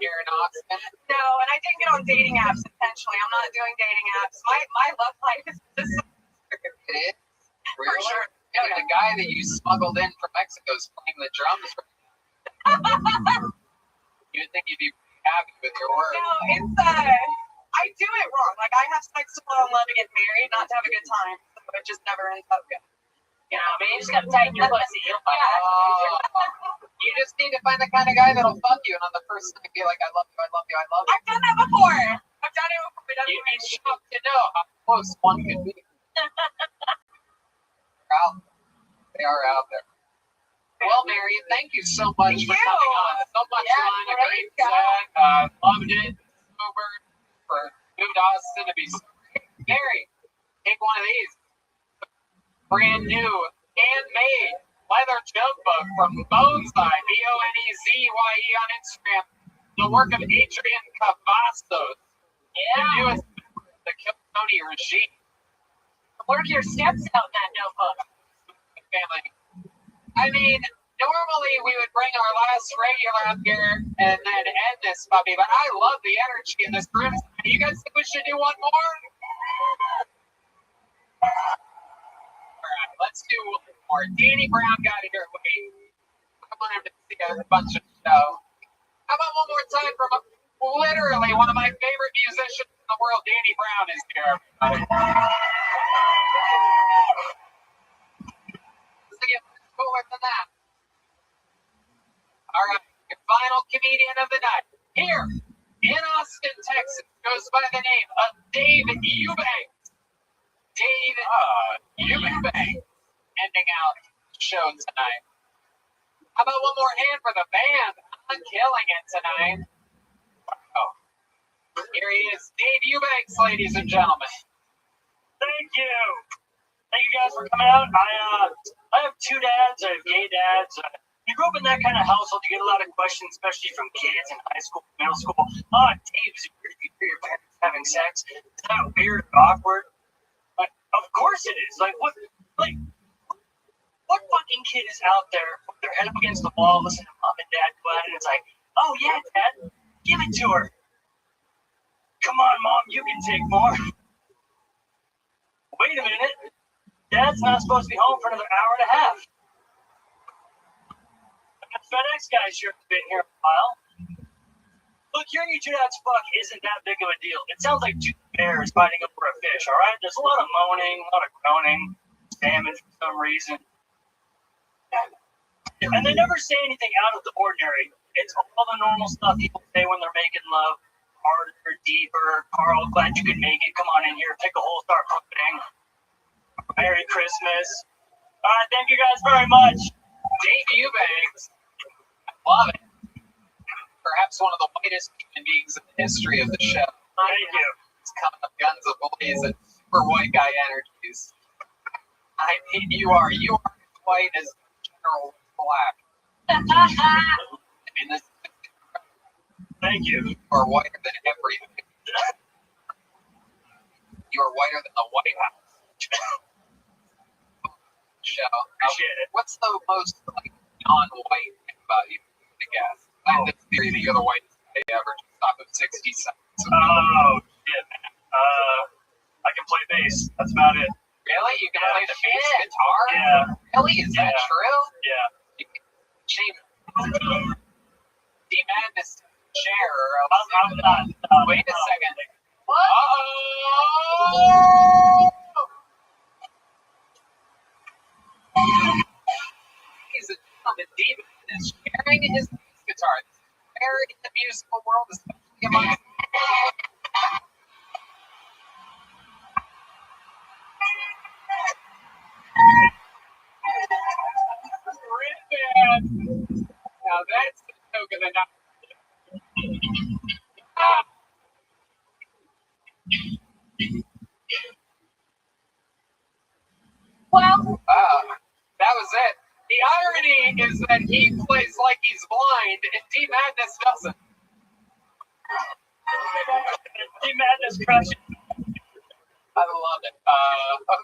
here in Austin? No, and I didn't get on dating apps intentionally. I'm not doing dating apps. My love life is just. It is? Really? For sure. And the guy that you smuggled in from Mexico is playing the drums. You'd think you'd be happy with your work. No, it's I do it wrong. Like I have sex to fall in love and get married, not to have a good time. So it just never ends up good. You know, I mean, you just gotta tighten your pussy. You just need to find the kind of guy that'll fuck you, and on the first night be like, I love you, I love you, I love you. I've done that before. You'd be shocked to know how close one could be. They are out there. Well, Mary, thank you so much for coming on. So much fun, a great set. Loved it. Sober for moved Austin to be sober. Mary, take one of these. Brand new, handmade leather joke book from Bonsai, Bonezye on Instagram. The work of Adrian Cavazos. The newest member of the Kiltony regime. Work your steps out in that notebook. Family. I mean, normally we would bring our last regular up here and then end this puppy, but I love the energy in this room. Do you guys think we should do one more? Alright, let's do one more. Danny Brown got here late. I want him to see a bunch of show. How about one more time from literally one of my favorite musicians in the world, Danny Brown is here. Cooler than that. All right, your final comedian of the night here in Austin, Texas, goes by the name of David Eubanks. Eubanks ending out the show tonight. How about one more hand for the band? I'm killing it tonight. Oh, here he is, Dave Eubanks, ladies and gentlemen. Thank you. Thank you guys for coming out. I have two dads. I have gay dads. you grew up in that kind of household, you get a lot of questions, especially from kids in high school, middle school. Oh, Dave, is it weird if you hear your parents having sex? Is that weird or awkward? Like, of course it is. Like, what fucking kid is out there with their head up against the wall, listening to mom and dad go at it, and it's like, oh yeah, dad, give it to her. Come on, mom, you can take more. Wait a minute. Dad's not supposed to be home for another hour and a half. The FedEx guy sure has been here a while. Look, hearing you two dads fuck isn't that big of a deal. It sounds like two bears fighting over a fish, all right? There's a lot of moaning, a lot of groaning, stammering for some reason. And they never say anything out of the ordinary. It's all the normal stuff people say when they're making love. Harder, deeper. Carl, glad you could make it. Come on in here. Take a hole, start pumping. Merry Christmas. All right, thank you guys very much. Dave Eubanks. I love it. Perhaps one of the whitest human beings in the history of the show. Thank you. It's coming up guns a-blazing. Super white guy energies. I mean, you are as white as General Black. I mean, this. Thank you. You are whiter than everything. You are whiter than the White House. Show. Appreciate it. What's the most non-white thing about you? I guess. I have this theory that you're the whitest guy ever. Just off of 60 seconds. Oh shit, man. I can play bass. That's about it. Really? You can play the bass guitar? Yeah. Really? Is that true? Yeah. D-Madness chair. I'm not. Wait a second. What? He's a demon is sharing his bass guitar. This is rare in the musical world, especially amongst now that's the joke of the night. Well, that was it. The irony is that he plays like he's blind and D-Madness doesn't. D-Madness crushing. I love it.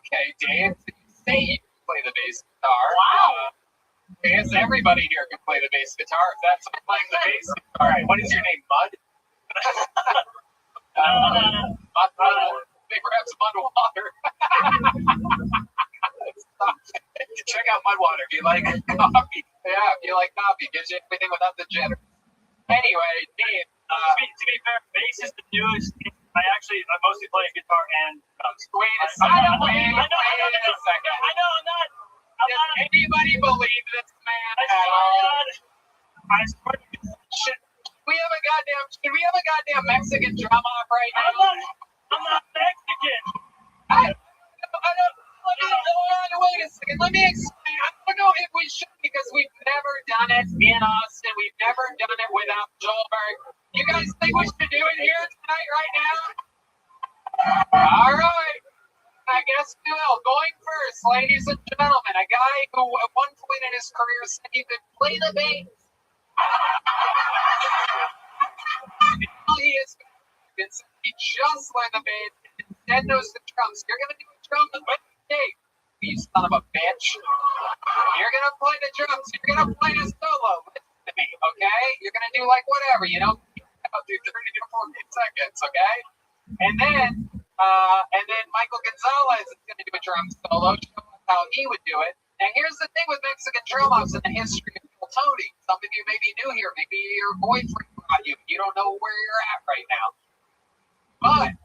Okay, Dave, you say you can play the bass guitar. Wow. I guess everybody here can play the bass guitar if that's playing the bass guitar. All right, what is your name, Bud? Big Raps Mud Water. Check out Mudwater. Do you like coffee? Yeah, if you like coffee, gives you everything without the jitter. Anyway, Dave. To be fair, bass is the newest. I mostly play guitar and drums. Wait a second. Wait a second. I know, I'm not. Does anybody believe this man at all? I swear. Should we have a goddamn Mexican drum off right now? I'm not Mexican. Wait a second. Let me explain. I don't know if we should because we've never done it in Austin. We've never done it without Joelberg. You guys think we should do it here tonight, right now? All right. I guess we will. Going first, ladies and gentlemen, a guy who at one point in his career said he could play the bass. Now he is. He just learned the bass. Instead knows the drums. You're gonna do a drum with Dave. You son of a bitch. You're gonna play the drums. You're gonna play the solo. Listen to me, okay? You're gonna do like whatever. You don't do 30 to 40 seconds, okay? And then Michael Gonzalez is gonna do a drum solo, show us how he would do it. And here's the thing with Mexican drum offs in the history of Tony. Some of you may be new here. Maybe your boyfriend brought you. You don't know where you're at right now. But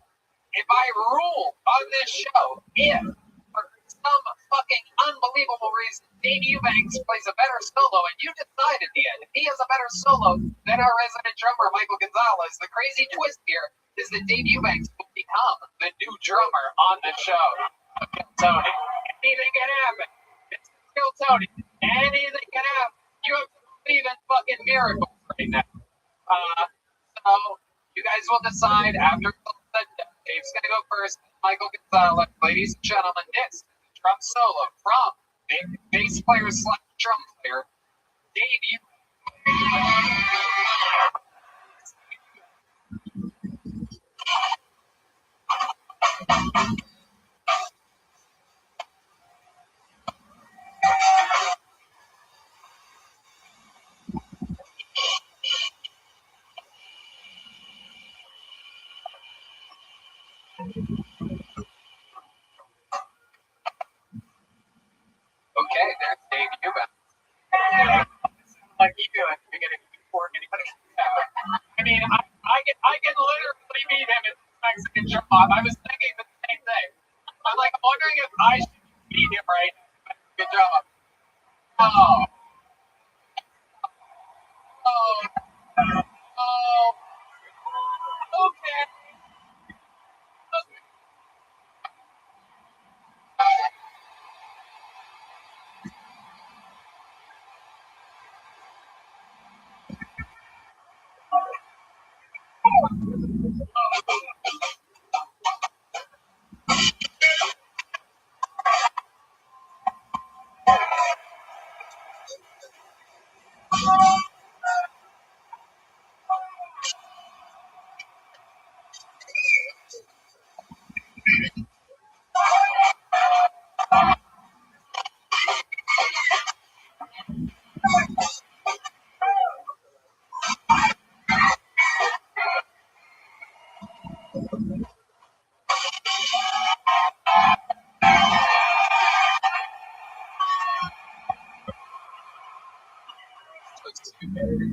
if I rule on this show, if for some fucking unbelievable reason Dave Eubanks plays a better solo and you decide at the end if he has a better solo than our resident drummer Michael Gonzalez, the crazy twist here is that Dave Eubanks will become the new drummer on the show. Tony, anything can happen. It's still Tony. Anything can happen. You have to believe in fucking miracles right now. So you guys will decide after Dave's gonna go first. Michael Gonzalez, ladies and gentlemen, this is the drum solo from bass player / drum player Dave, you. Okay, there's Dave Eubank. Like you do it, you're getting before anybody can tell. I mean, I can literally meet him in Mexican job. I was thinking the same thing. I'm like, I'm wondering if I should meet him right now. Good job. Oh. Oh. Oh. Okay.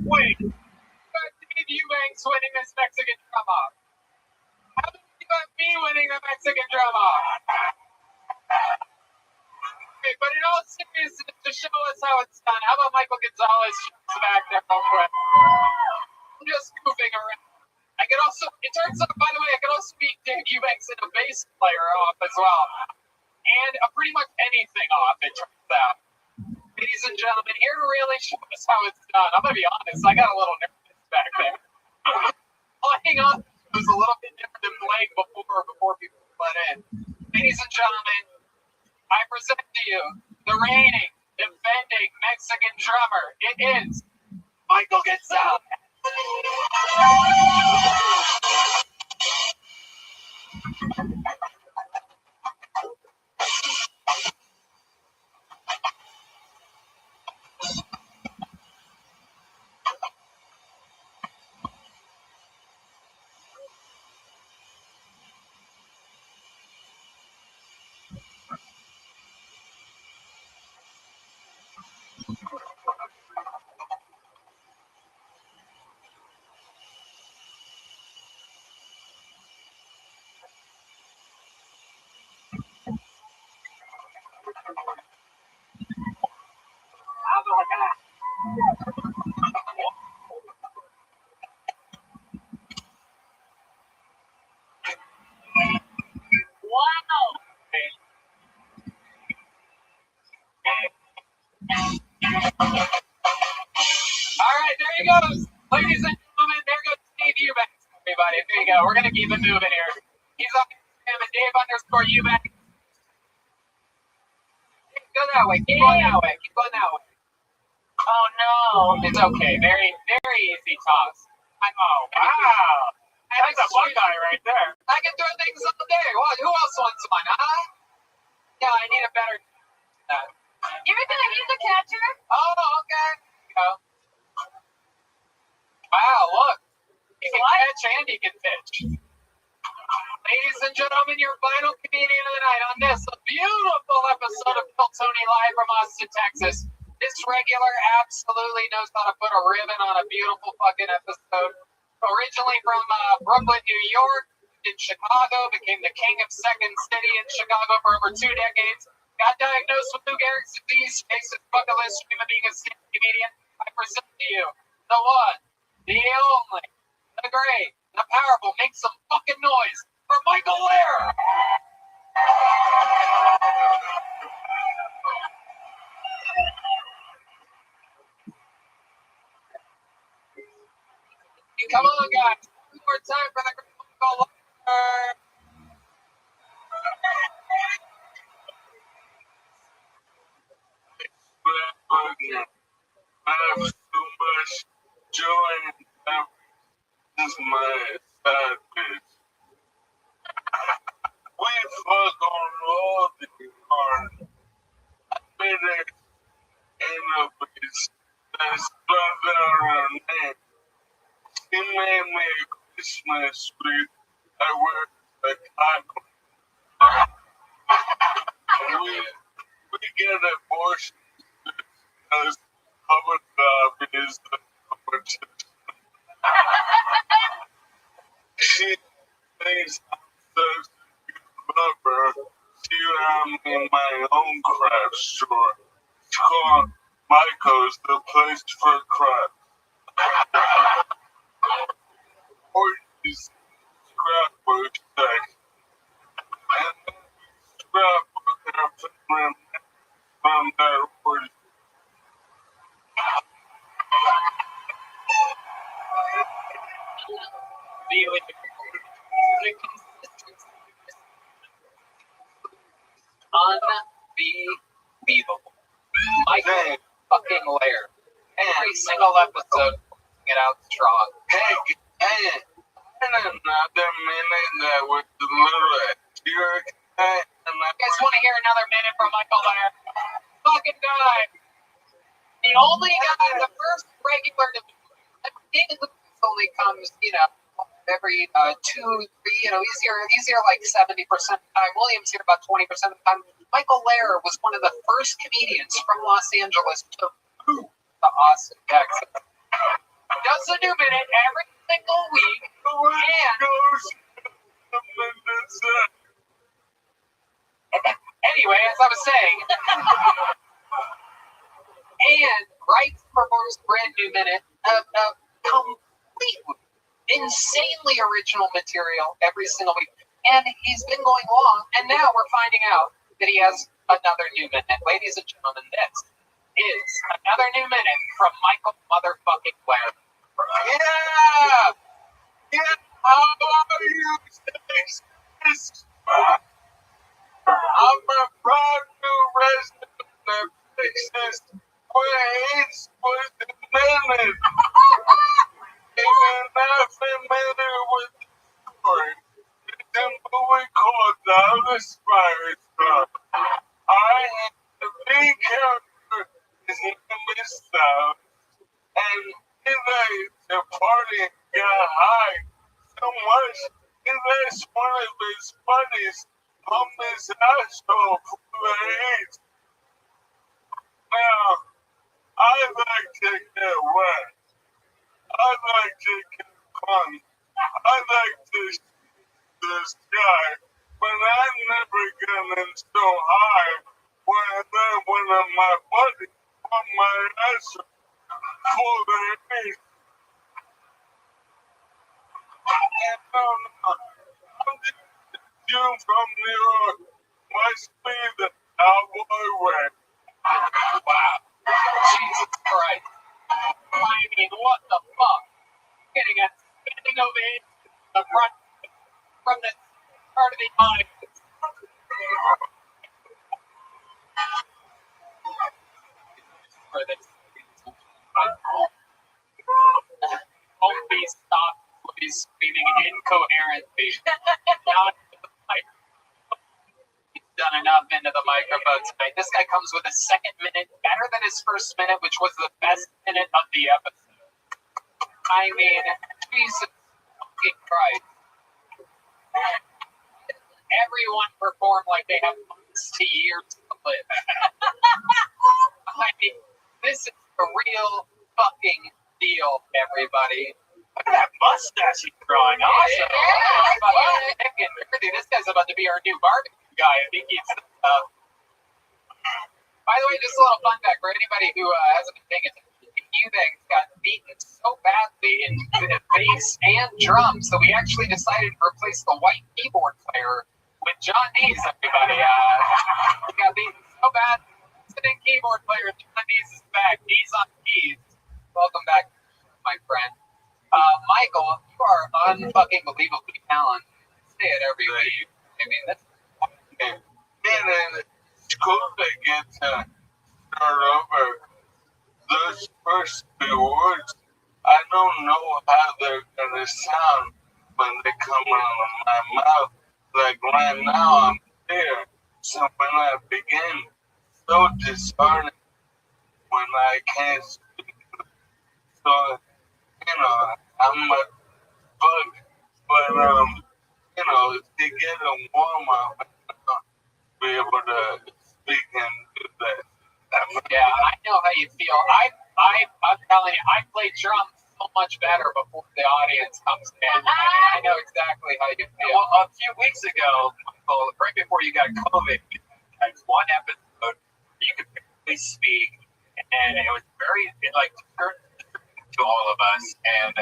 Wait. Dave Eubanks winning this Mexican drum off. How did you got me winning the Mexican drum off? Okay, but in all seriousness, to show us how it's done, how about Michael Gonzalez jumps back there real quick? I'm just goofing around. I could also, it turns out, by the way, I could also beat Dave Eubanks in a bass player off as well. And pretty much anything off, it turns out. Ladies and gentlemen, here to really show us how it's done. I'm going to be honest, I got a little nervous back there. Playing on was a little bit different than playing before people let in. Ladies and gentlemen, I present to you the reigning, defending Mexican drummer. It is Michael Gonzalez. All right, there he goes. Ladies and gentlemen, there goes Dave Eubanks. Everybody, there you go. We're going to keep it moving here. He's on Instagram at Dave_Eubanks. Go that way. Keep going that way. Keep going that way. Oh, no. It's okay. Very, very easy toss. Oh, wow. That's a fun guy right there. I can throw things all day. What? Who else wants one, huh? Yeah, I need a better. You're gonna use a catcher? Oh, okay. Go. Wow, look. He can catch and he can pitch. Ladies and gentlemen, your final comedian of the night on this beautiful episode of Bill Tony Live from Austin, Texas. This regular absolutely knows how to put a ribbon on a beautiful fucking episode. Originally from Brooklyn, New York, in Chicago, became the king of Second City in Chicago for over 2 decades. Got diagnosed with Lou Gehrig's disease, faced his bucket list dream of being a stand-up comedian. I present to you the one, the only, the great, the powerful. Make some fucking noise for Michael Lair. Come on, guys. One more time for the great Michael Lair. have so much joy and happiness is my side bitch. We fuck on all the hard. I made it in a bitch that spelled out her name. She made me a Christmas tree. I wear a taco. We get abortions because our job is the abortion. She thinks I'm such a good lover. She ran me my own craft store. It's called Michael's, the place for crap. Orgies, scrapbook sex. And then scrapbook our favorite from their orgy. Unbelievable. Michael fucking Lair. Every single episode, get out strong. Hey, and another minute that was a little extra. You guys want to hear another minute from Michael Lair? Fucking guy. The only guy, the first regular, David Lucas only comes, every 2, 3, he's here like 70% of the time. William's here about 20% of the time. Michael Lair was one of the first comedians from Los Angeles to move to Austin, Texas. Does a new minute every single week. Anyway, as I was saying, and writes and performs a brand new minute of completely, insanely original material every single week. And he's been going long, and now we're finding out that he has another new minute. Ladies and gentlemen, this is another new minute from Michael motherfucking Lair. Yeah! Yeah! How are you? I'm a proud new resident of Texas, where it's with the minute. Even I'm familiar with the story. It's a movie called Dallas Fires Club. I am the lead character. His name is Sal. And he likes to party and get high so much he lets one of his buddies pump his asshole full of AIDS. Now, I like to get wet. I like to get fun. I like to shoot the sky, but I'm never getting so high when I let one of my buddies pump my asshole full of AIDS. And I'm just you from New York must be the cowboy way. Wow. Jesus Christ. I mean, what the fuck? Getting a standing ovation in the front from the part of the audience. For this. Won't be stopped. He's screaming incoherently. He's done enough into the microphone tonight. This guy comes with a second minute, better than his first minute, which was the best minute of the episode. I mean, Jesus fucking Christ. Everyone performed like they have months to years to live. I mean, this is a real fucking deal, everybody. Look at that mustache he's growing. Awesome. This guy's about to be our new barbecue guy. I think he's. By the way, just a little fun fact for anybody who hasn't been paying attention. Eubanks got beaten so badly in bass and drums that we actually decided to replace the white keyboard player with John Dees. Everybody, he got beaten so bad. Sitting keyboard player John Dees is back. Dees on keys. Welcome back, my friend. Michael, you are unfucking believably talented. Say it every week. I mean, that's. And then it's cool to get to start over. The first few words, I don't know how they're gonna sound when they come out of my mouth. Like right now, I'm here. So when I begin, so disheartening when I can't speak. So, I'm a bug, but to get a warm up, be able to speak and do that. Yeah, I know how you feel. I'm telling you, I play drums so much better before the audience comes in. I know exactly how you feel. Well, a few weeks ago, Michael, right before you got COVID, you had one episode where you could barely speak, and it was very to all of us. And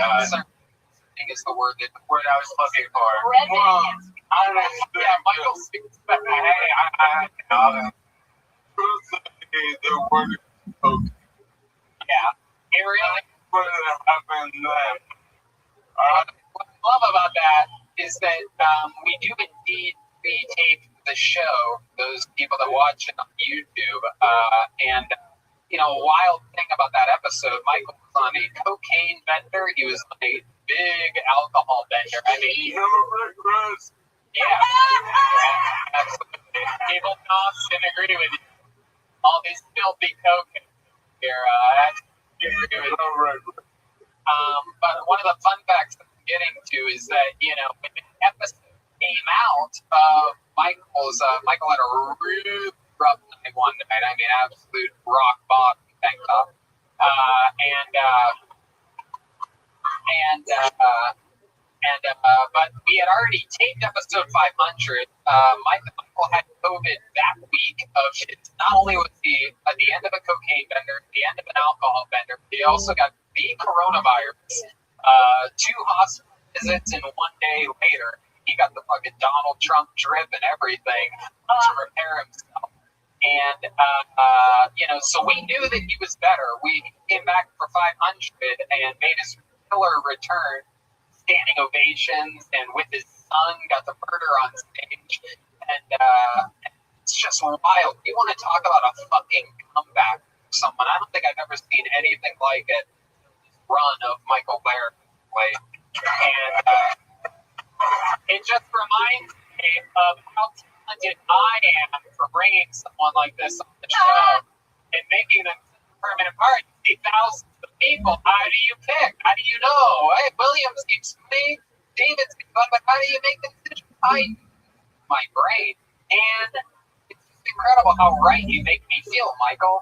is the word I was looking for. Well, yeah, Michael speaks. But hey, the word is okay. Yeah, it really. What happened then? What I love about that is that we do indeed retape the show. Those people that watch it on YouTube, and a wild thing about that episode, Michael was on a cocaine bender. He was on a big alcohol bender. I mean, yeah, absolutely. People didn't agree with you. All these filthy coke here. But one of the fun facts that I'm getting to is that, when the episode came out, Michael had a really rough night one night. I mean, absolute rock bottom, thank God. But we had already taped episode 500. Michael had COVID that week of it. Not only was he at the end of a cocaine bender, the end of an alcohol bender, he also got the coronavirus. 2 hospital visits, and 1 day later, he got the fucking Donald Trump drip and everything to repair himself. And, so we knew that he was better. We came back for 500 and made his killer return, standing ovations, and with his son, got the murder on stage. And it's just wild. You want to talk about a fucking comeback from someone? I don't think I've ever seen anything like it. Run of Michael Blair played. And it just reminds me of how talented I am for bringing someone like this on the show and making them a permanent part. You see thousands of people. How do you pick? How do you know? Hey, Williams keeps me. David's but how do you make the decision? My brain. And it's just incredible how right you make me feel, Michael.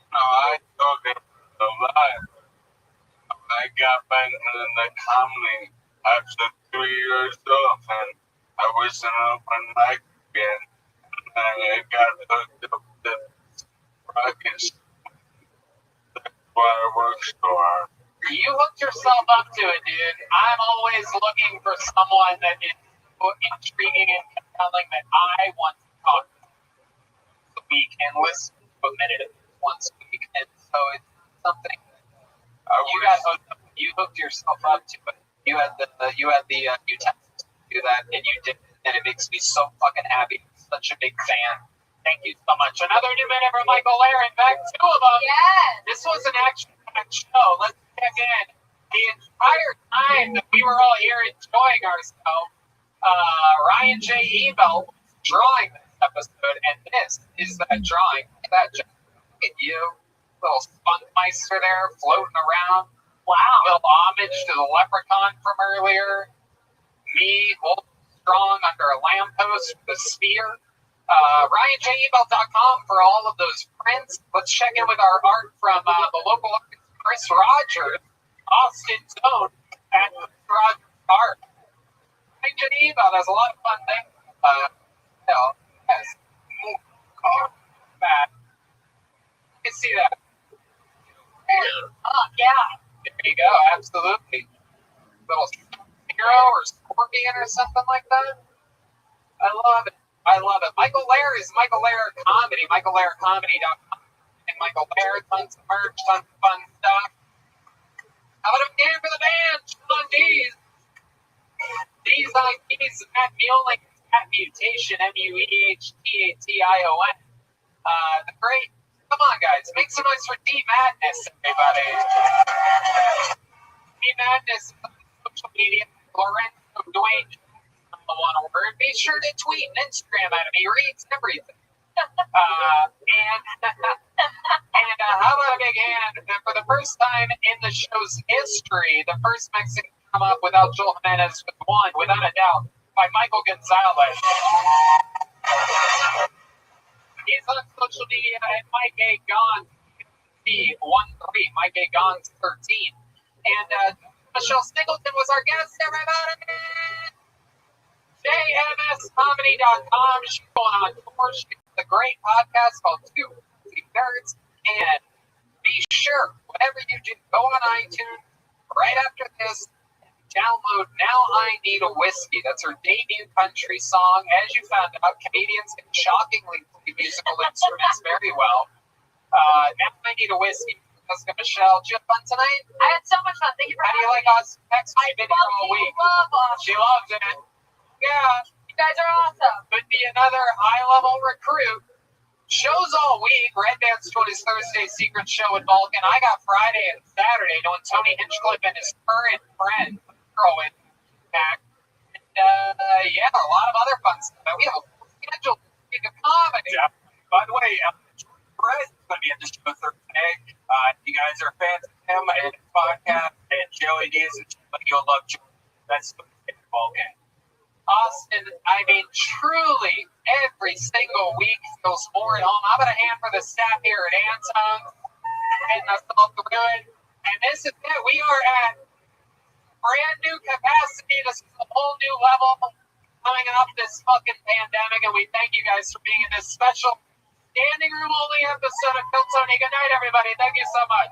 I told him a lot. I got back in the comedy after 3 years off, and I was in open mic again, and I got hooked up to Rockets fireworks store. You hooked yourself up to it, dude. I'm always looking for someone that is so intriguing and compelling that I want to talk to a week and listen to a minute once a week. And so it's something you hooked yourself up to it. You had the utensils to do that, and you did, and it makes me so fucking happy. I'm such a big fan. Thank you so much. Another new minute for Michael Lair. In fact, 2 of them. Yes. This was an action-packed show. Let's check in. The entire time that we were all here enjoying ourselves, Ryan J. Ebel was drawing this episode, and this is that drawing. Look at that, look at you. Little Spunkmeister there floating around. Wow. Little homage to the leprechaun from earlier. Me holding strong under a lamppost with a spear. RyanJEbel.com for all of those prints. Let's check in with our art from the local artist, Chris Rogers, Austin's own, and Rogers Art. Ryan J. Ebel has a lot of fun things. Yes. Matt. You can see that. Yeah. There you go. Absolutely. Little hero or scorpion or something like that. I love it. Michael Lair is Michael Lair Comedy. MichaelLairComedy.com. And Michael Lair, tons of merch, tons of fun stuff. How about a game for the band? Sean D's. D's on keys. Matt Muehlink. Matt Mutation. MUEHTATION. The great Come on, guys. Make some noise for D Madness, everybody. D Madness on social media. Lorenzo Dwayne, one word. Be sure to tweet and Instagram at him. He reads everything. And how about a big hand? For the first time in the show's history, the first Mexican to come up without Joel Jimenez was won, without a doubt, by Michael Gonzalez. He's on social media at Mike A. Gons, 13, Mike A. Gons 13. And Michelle Singleton was our guest, everybody. JMScomedy.com. She's going on tour. She has a great podcast called Two Nerds. And be sure, whatever you do, go on iTunes right after this. Download Now I Need a Whiskey. That's her debut country song. As you found out, Canadians can shockingly play musical instruments very well. Now I Need a Whiskey. Jessica Michelle, did you have fun tonight? I had so much fun. Thank you for having me. How do you like us? Next week, all week. She loves it. Yeah. You guys are awesome. Could be another high-level recruit. Shows all week. Red Band's doing his Thursday secret show in Vulcan. I got Friday and Saturday doing Tony Hinchcliffe and his current friend, Kerwin back. And yeah, a lot of other fun stuff. We have a full schedule to of comedy. Yeah. By the way, Brett is going to be at the show Thursday. You guys are fans of him and his podcast, and Joey D is you'll love Joey. That's the ball game. Austin, I mean, truly, every single week feels more at home. How about a hand for the staff here at Anton, getting us all through it. And this is it. We are at brand new capacity. This is a whole new level coming off this fucking pandemic, and we thank you guys for being in this special standing room only episode of Kill Tony. Good night, everybody. Thank you so much.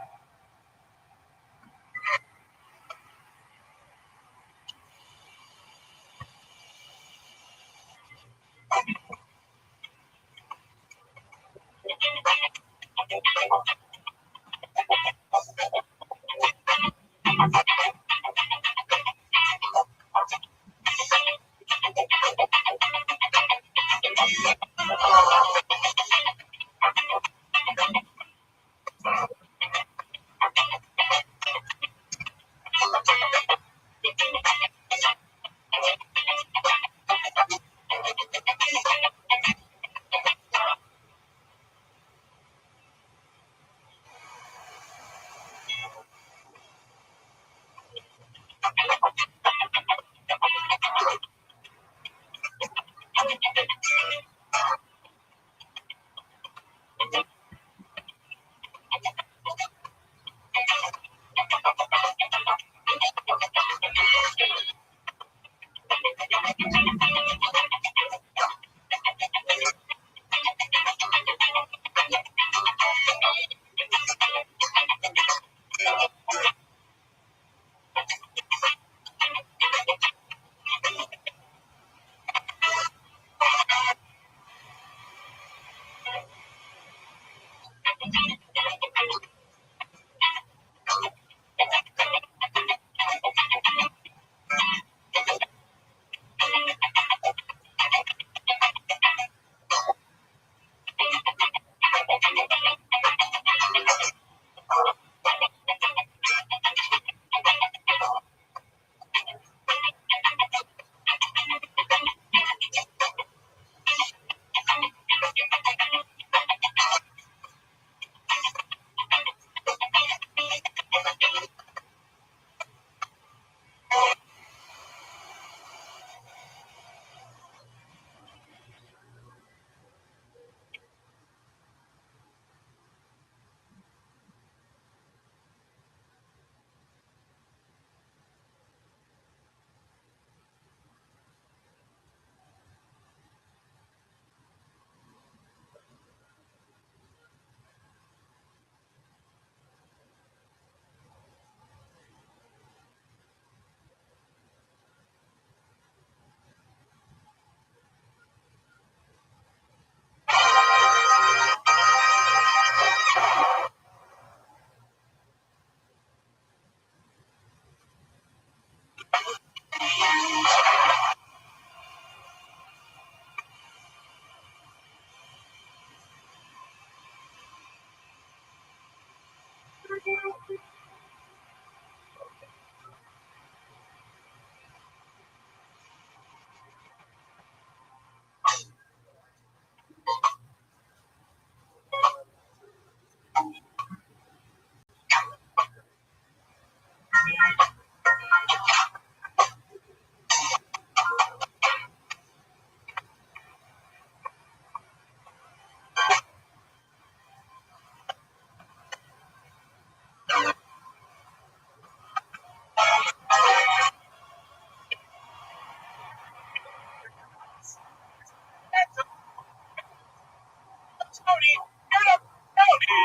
Tony. Get up, Tony.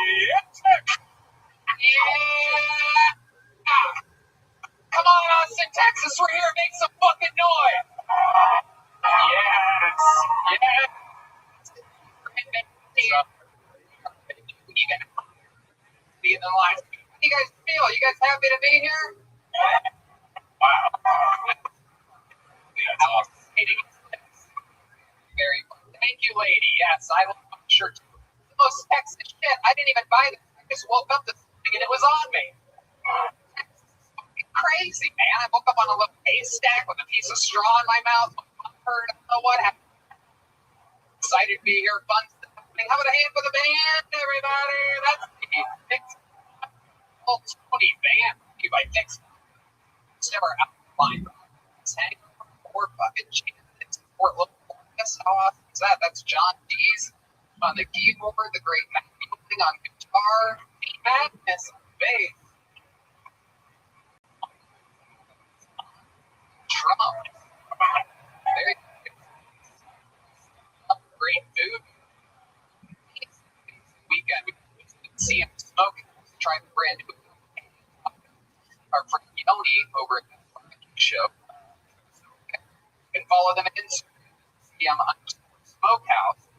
Yeah. Come on, Austin, Texas. We're here. Make some fucking noise. Yes. Yes. You got to be in the line. How do you guys feel? You guys happy to be here? Wow. That's awesome. Very fun. Thank you, lady. Yes, I love my shirt. The most Texas shit. I didn't even buy this. I just woke up this morning and it was on me. Crazy, man. I woke up on a little haystack with a piece of straw in my mouth. I don't know what happened. Excited to be here. Fun stuff. How about a hand for the band, everybody? That's the old Tony band. By Dixon. Never outlined. 10 4 fucking chances. 4 local. How awesome is that? That's John Dees on the keyboard, the great Matt Fielding on guitar, Madness on bass, drum. Very good. Great food. Weekend, we see him smoke. Try the brand new. Our friend Yoni over at the show. You can follow them on Instagram. Smokehouse.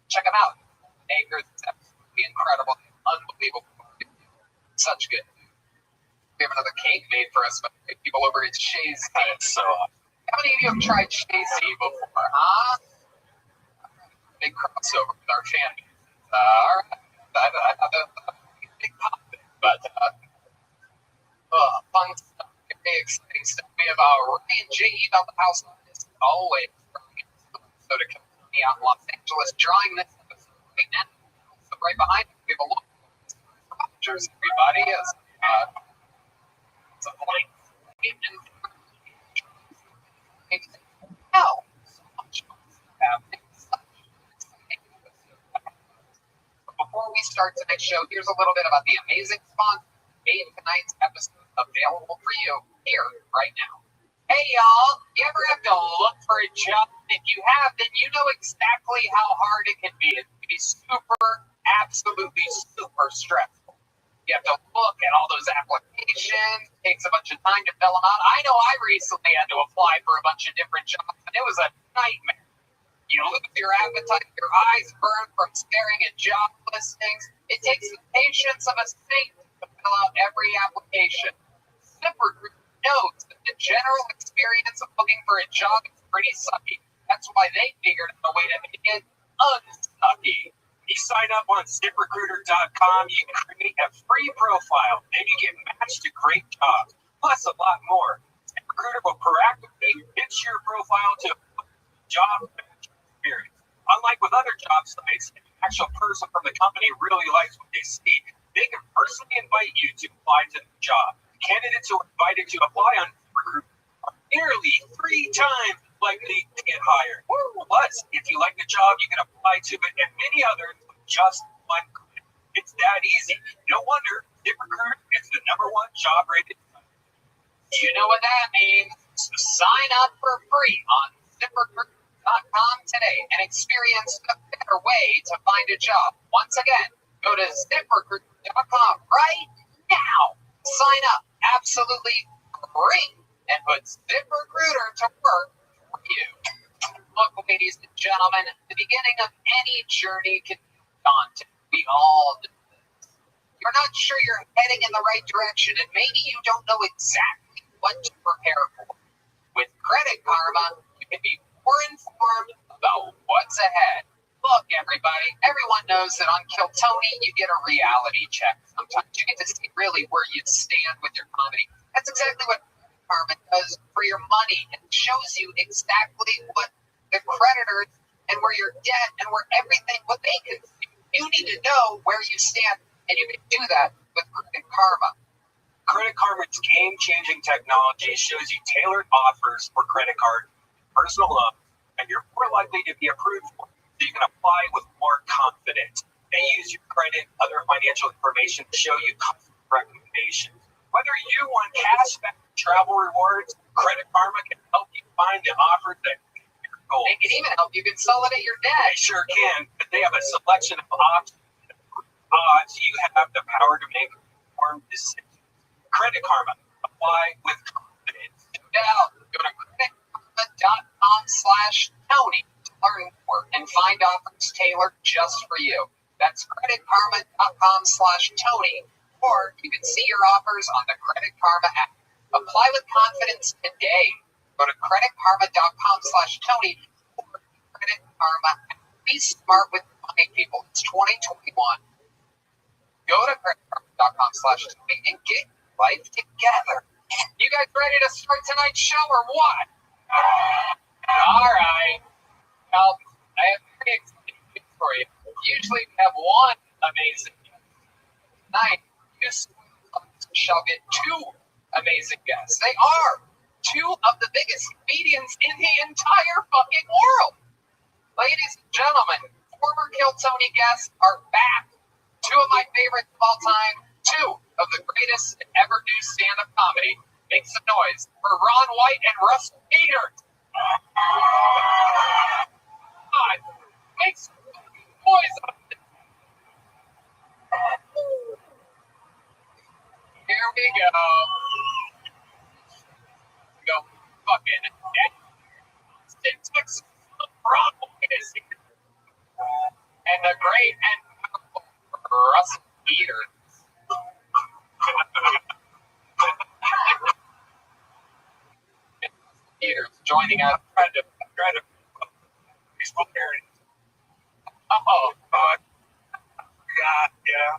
Check them out. Acres, absolutely incredible, unbelievable. Such good. We have another cake made for us by people over at Shay's. That's so awesome. How many of you have tried Shay's before, huh? Big crossover with our family. All right. I have a big pop, but fun stuff. Very exciting stuff. We have Ryan J. about the house always. So to come out in Los Angeles, drawing this episode right now. So right behind me, we have a look. Pictures, everybody is. It's a blank. Hell, so much happening. Before we start tonight's show, here's a little bit about the amazing sponsor made tonight's episode available for you here right now. Hey y'all, you ever have to look for a job? If you have, then you know exactly how hard it can be. It can be super, absolutely super stressful. You have to look at all those applications. It takes a bunch of time to fill them out. I know I recently had to apply for a bunch of different jobs, and it was a nightmare. You lose your appetite, your eyes burn from staring at job listings. It takes the patience of a saint to fill out every application. ZipRecruiter knows that the general experience of looking for a job is pretty sucky. That's why they figured out a way to make it unsucky. You sign up on ZipRecruiter.com, you create a free profile, then you get matched to great jobs, plus a lot more. ZipRecruiter will proactively pitch your profile to a job experience. Unlike with other job sites, if an actual person from the company really likes what they see, they can personally invite you to apply to the job. Candidates who are invited to apply on ZipRecruiter are nearly 3 times likely to get hired. Plus, if you like the job, you can apply to it and many others with just one click. It's that easy. No wonder ZipRecruiter is the #1 job rated. You know what that means. So sign up for free on ZipRecruiter.com today and experience a better way to find a job. Once again, go to ZipRecruiter.com right now. Sign up absolutely free and put ZipRecruiter to work for you. Look, ladies and gentlemen, the beginning of any journey can be daunting. We all do this. You're not sure you're heading in the right direction, and maybe you don't know exactly what to prepare for. With Credit Karma, you can be more informed about what's ahead. Look, everybody, everyone knows that on Kill Tony, you get a reality check sometimes. You get to see really where you stand with your comedy. That's exactly what Karma does for your money. It shows you exactly what the creditors and where your debt and where everything, what they can see. You need to know where you stand, and you can do that with Credit Karma. Credit Karma's game-changing technology shows you tailored offers for credit card, personal loans, and you're more likely to be approved for. So you can apply with more confidence. They use your credit, other financial information to show you custom recommendations. Whether you want cash back, travel rewards, Credit Karma can help you find the offers that fit your Goals. They can even help you consolidate your debt. They sure can, but they have a selection of options. You have the power to make informed decisions. Credit Karma. Apply with confidence. No doubt. Go to creditkarma.com/Tony to learn more and find offers tailored just for you. That's creditkarma.com/Tony, or you can see your offers on the Credit Karma app. Apply with confidence today. Go to creditkarma.com/Tony or Credit Karma app. Be smart with money, people. It's 2021. Go to creditkarma.com/Tony and get life together. You guys ready to start tonight's show or what? All right. Well, I have 3 exciting news for you. Usually we have one amazing guest. Tonight, you shall get 2 amazing guests. They are 2 of the biggest comedians in the entire fucking world. Ladies and gentlemen, former Kill Tony guests are back. 2 of my favorites of all time. 2 of the greatest to ever do stand-up comedy. Make some noise for Ron White and Russell Peters. God, make some noise up there. Here we go. Go fucking Texas. Ron White is here. And the great and powerful Russell Peters. Peters joining us. Trying to Facebook parody. Oh, God. God, yeah.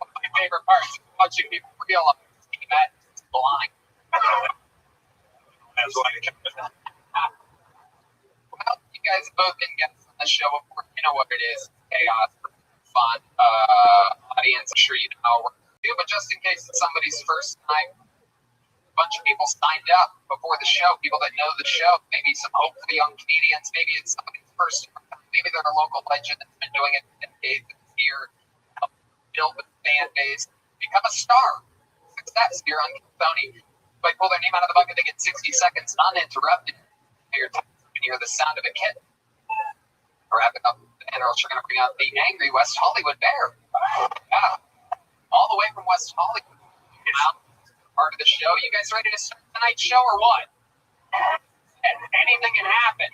One of my favorite parts is watching people realize he met blind. That's why I kept it. Well, you guys have both been guests on the show before. You know what it is. Chaos, fun, audience. I'm sure you know how it works. But just in case it's somebody's first time, a bunch of people signed up before the show, people that know the show, maybe some hopefully young comedians, maybe it's somebody's first time, maybe they're a local legend that's been doing it for decades, that's here, help build a fan base, become a star, success here on Tony. If I pull their name out of the bucket, they get 60 seconds uninterrupted. You can hear the sound of a kitten. Wrapping up, and we're also going to bring out the angry West Hollywood Bear. Yeah. All the way from West Hollywood. Part of the show. You guys ready to start tonight's show or what? And anything can happen.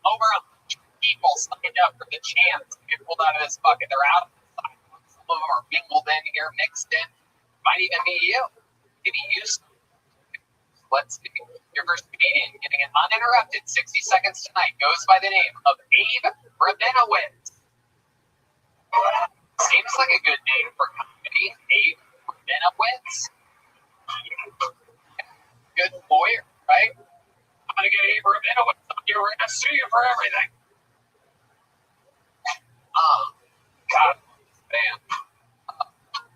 Over 100 people signed up for the chance to get pulled out of this bucket. They're out of the side. Some of them are mingled in here, mixed in. Might even be you. Maybe you. Let's see. Your first comedian getting an uninterrupted 60 seconds tonight goes by the name of Abe Rabinowitz. Seems like a good name for comedy. Abe Rabinowitz. Good lawyer, right? I'm going to get Abe Rabinowitz on here. We're going to sue you for everything. God, man.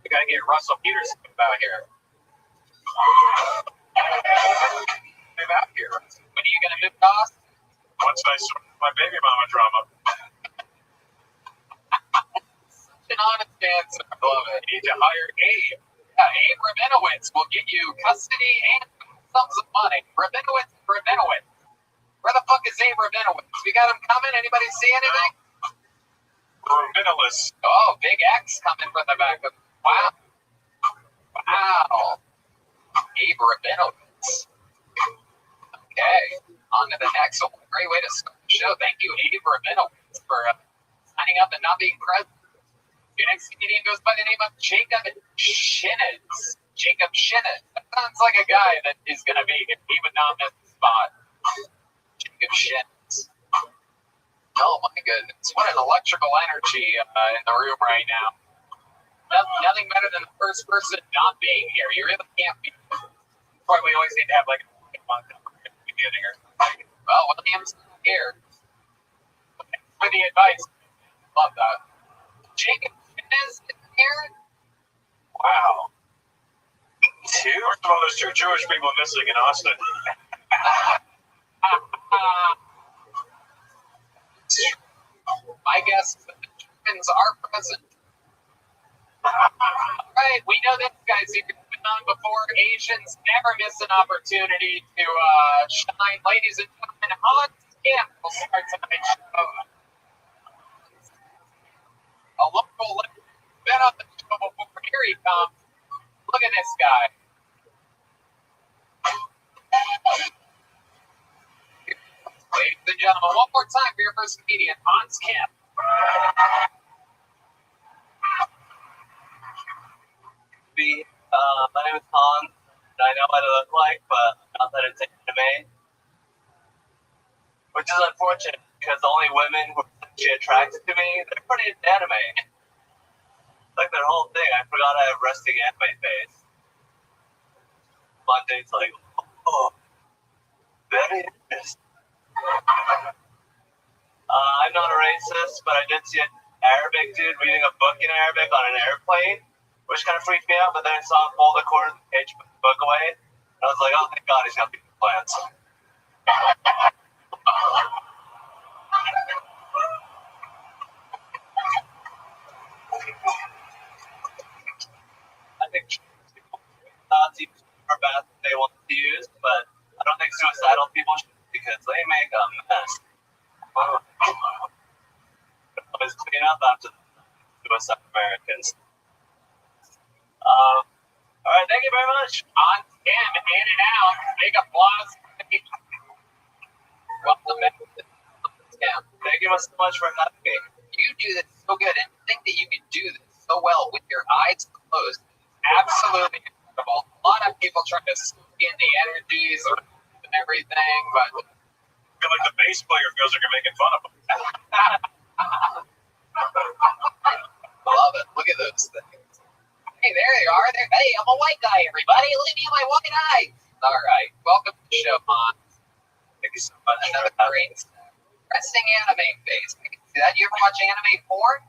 We got to get Russell Peters out here. Move out here. When are you going to move to Austin? Once I sort my baby mama drama. An honest answer. I love it. You need to hire Abe. Yeah, Abe Rabinowitz will get you custody and sums of money. Rabinowitz. Where the fuck is Abe Rabinowitz? We got him coming? Anybody see anything? Rabinowitz. Oh, big X coming from the back of. Wow. Abe Rabinowitz. Okay. On to the next one. Great way to start the show. Thank you, Abe Rabinowitz, for signing up and not being present. Your next comedian goes by the name of Jacob Shinitz. Jacob Shinitz. That sounds like a guy that is going to be, he would not miss the spot. Jacob Shinitz. Oh my goodness. What an electrical energy in the room right now. Nothing better than the first person not being here. You really can't be. That's why we always need to have like a month at the beginning or something. Well, William's here. Thanks for the advice. Love that. Jacob is here. Wow. First of all, there's 2 Jewish people missing in Austin. My guess is that the Germans are present. All right, we know this guy's been on before. Asians never miss an opportunity to shine. Ladies and gentlemen, Hans Yeah, we'll start tonight's show. A local been on the show before. Here he comes. Look at this guy. Ladies and gentlemen, one more time for your first comedian, Hans Kemp. My name is Hans, and I know what I look like, but not that it's anime. Which is unfortunate, because the only women who are actually attracted to me, they're pretty into anime. Like their whole thing, I forgot I have resting anime face. Monday's like, oh, very interesting. I'm not a racist, but I did see an Arabic dude reading a book in Arabic on an airplane, which kind of freaked me out, but then I saw him fold the corner of the page, put the book away, and I was like, oh, thank God he's got big plans. I think Nazis are bad that they want to use, but I don't think suicidal people should, because they make a mess. Always clean up after suicide Americans. All right, thank you very much. On Cam, in and out. Big applause. Welcome back to Cam. Thank you so much for having me. You do this so good, and think that you can do this so well with your eyes closed. Absolutely incredible. A lot of people try to soak in the energies and everything, but I feel like the bass player feels like you're making fun of him. Love it. Look at those things. Hey, there they are. Hey, I'm a white guy, everybody. Look at me and my white eyes. All right. Welcome to the show, Hans. Thank you so much. Another great resting anime phase. See that? You ever watch anime porn?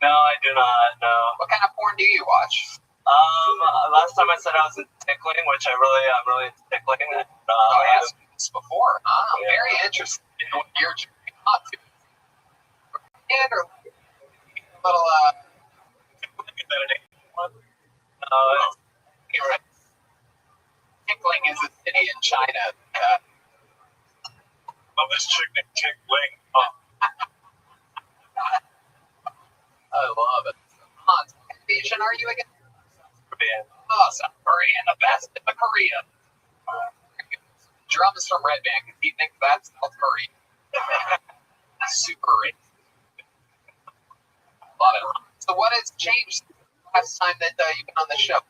No, I do not. No. What kind of porn do you watch? Last time I said I was into tickling, which I'm really into tickling. I asked you this before. Yeah. Very interesting in what you're trying not to. And or a little tickling is a city in China. Love this chick named Tickling. I love it. Hans, what Asian are you again? Korean. Oh, South Korean, the best in the Korea. Drum is from Red Band because he thinks that's South Korea. Super racist. Love it. So what has changed last time that you've been on the show?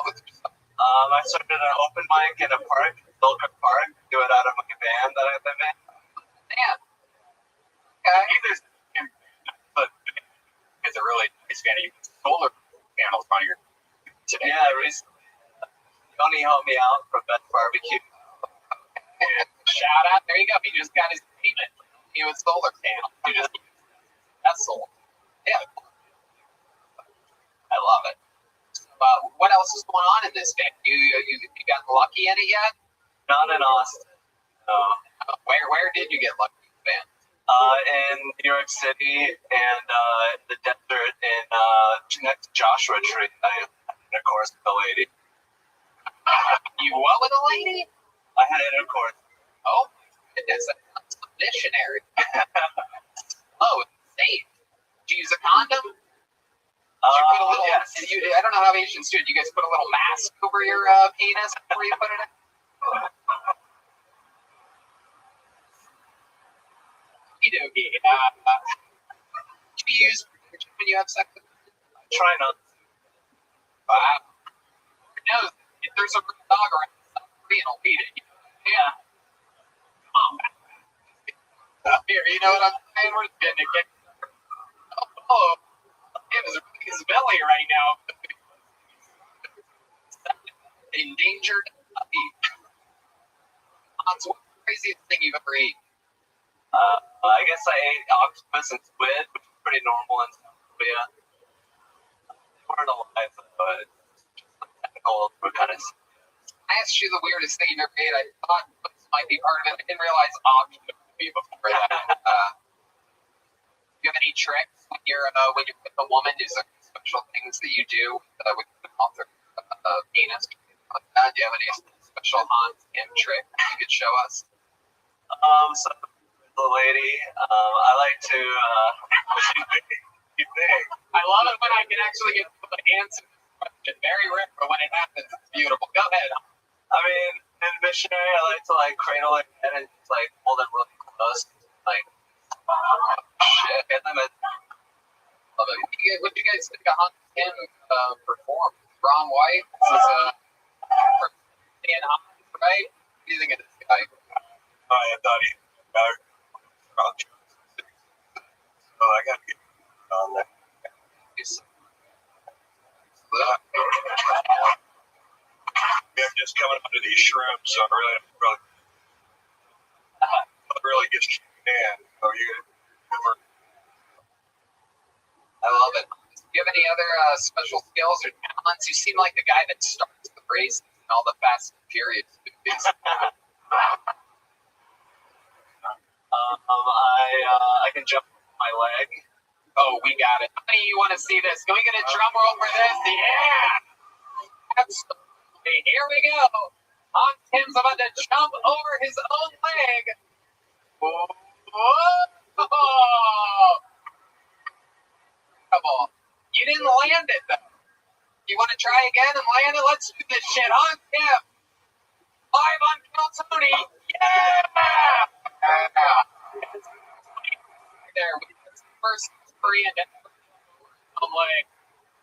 With yourself? I started an open mic in a park, Silver Park, do it out of my van that I live in. Man. Okay. Either but it's a really nice fan. You put solar panels on your today. Yeah, recently. Tony helped me out from Best Barbecue. Shout out. There you go. He just got his payment. He was solar panel. He just that's sold. Yeah. I love it. What else is going on in this band? You got lucky in it yet? Not in Austin. No. Where did you get lucky in the band? In New York City and the desert in next to Joshua Tree. I had intercourse with a lady. You what with a lady? I had intercourse. Oh, goodness. That's a missionary. Oh, safe. Did you use a condom? Did you put a little, yes. I don't know how Asians do it. You guys put a little mask over your penis before you put it in? Okey-dokey. Do you use protection when you have sex? Try not to. Wow. No, if there's a dog around, South Korean will beat it. Yeah. Here, you know what I'm saying? We're getting a kick. Oh, it was his belly right now. Endangered puppy. Hans, what's the craziest thing you've ever eaten? I guess I ate octopus and squid, which is pretty normal in South Korea. They weren't alive, but technical, we're kind of. I asked you the weirdest thing you've ever ate. I thought this might be part of it. I didn't realize octopus would be before that. Do you have any tricks when you're with a woman? Is there special things that you do with the mouth or penis? Do you have any special Hans Kim trick you could show us? So the lady. I like to. She's big. I love it when I can actually get the answer to this question. Very rare, but when it happens, it's beautiful. Go ahead. I mean, in missionary, I like to like cradle their head and just like hold them really close. Like, shit, get them at. Love it. What do you guys think of Hans Kim perform? Ron White. This is Dan Hans, right? What do you think of this guy? I thought he better. So I got to get on that. I'm just coming under these shrooms, so I really gets you in. So I love it. Do you have any other special skills or talents? You seem like the guy that starts the race and all the Fast and Furious movies. I can jump my leg. Oh, we got it. How many of you want to see this? Can we get a drum roll for this? Yeah! Absolutely. Here we go. Hans Kim's about to jump over his own leg. Whoa! Incredible. You didn't land it, though. You want to try again and land it? Let's do this shit. Hans Kim. Live on Kill Tony. Yeah! There. We got the first Korean leg.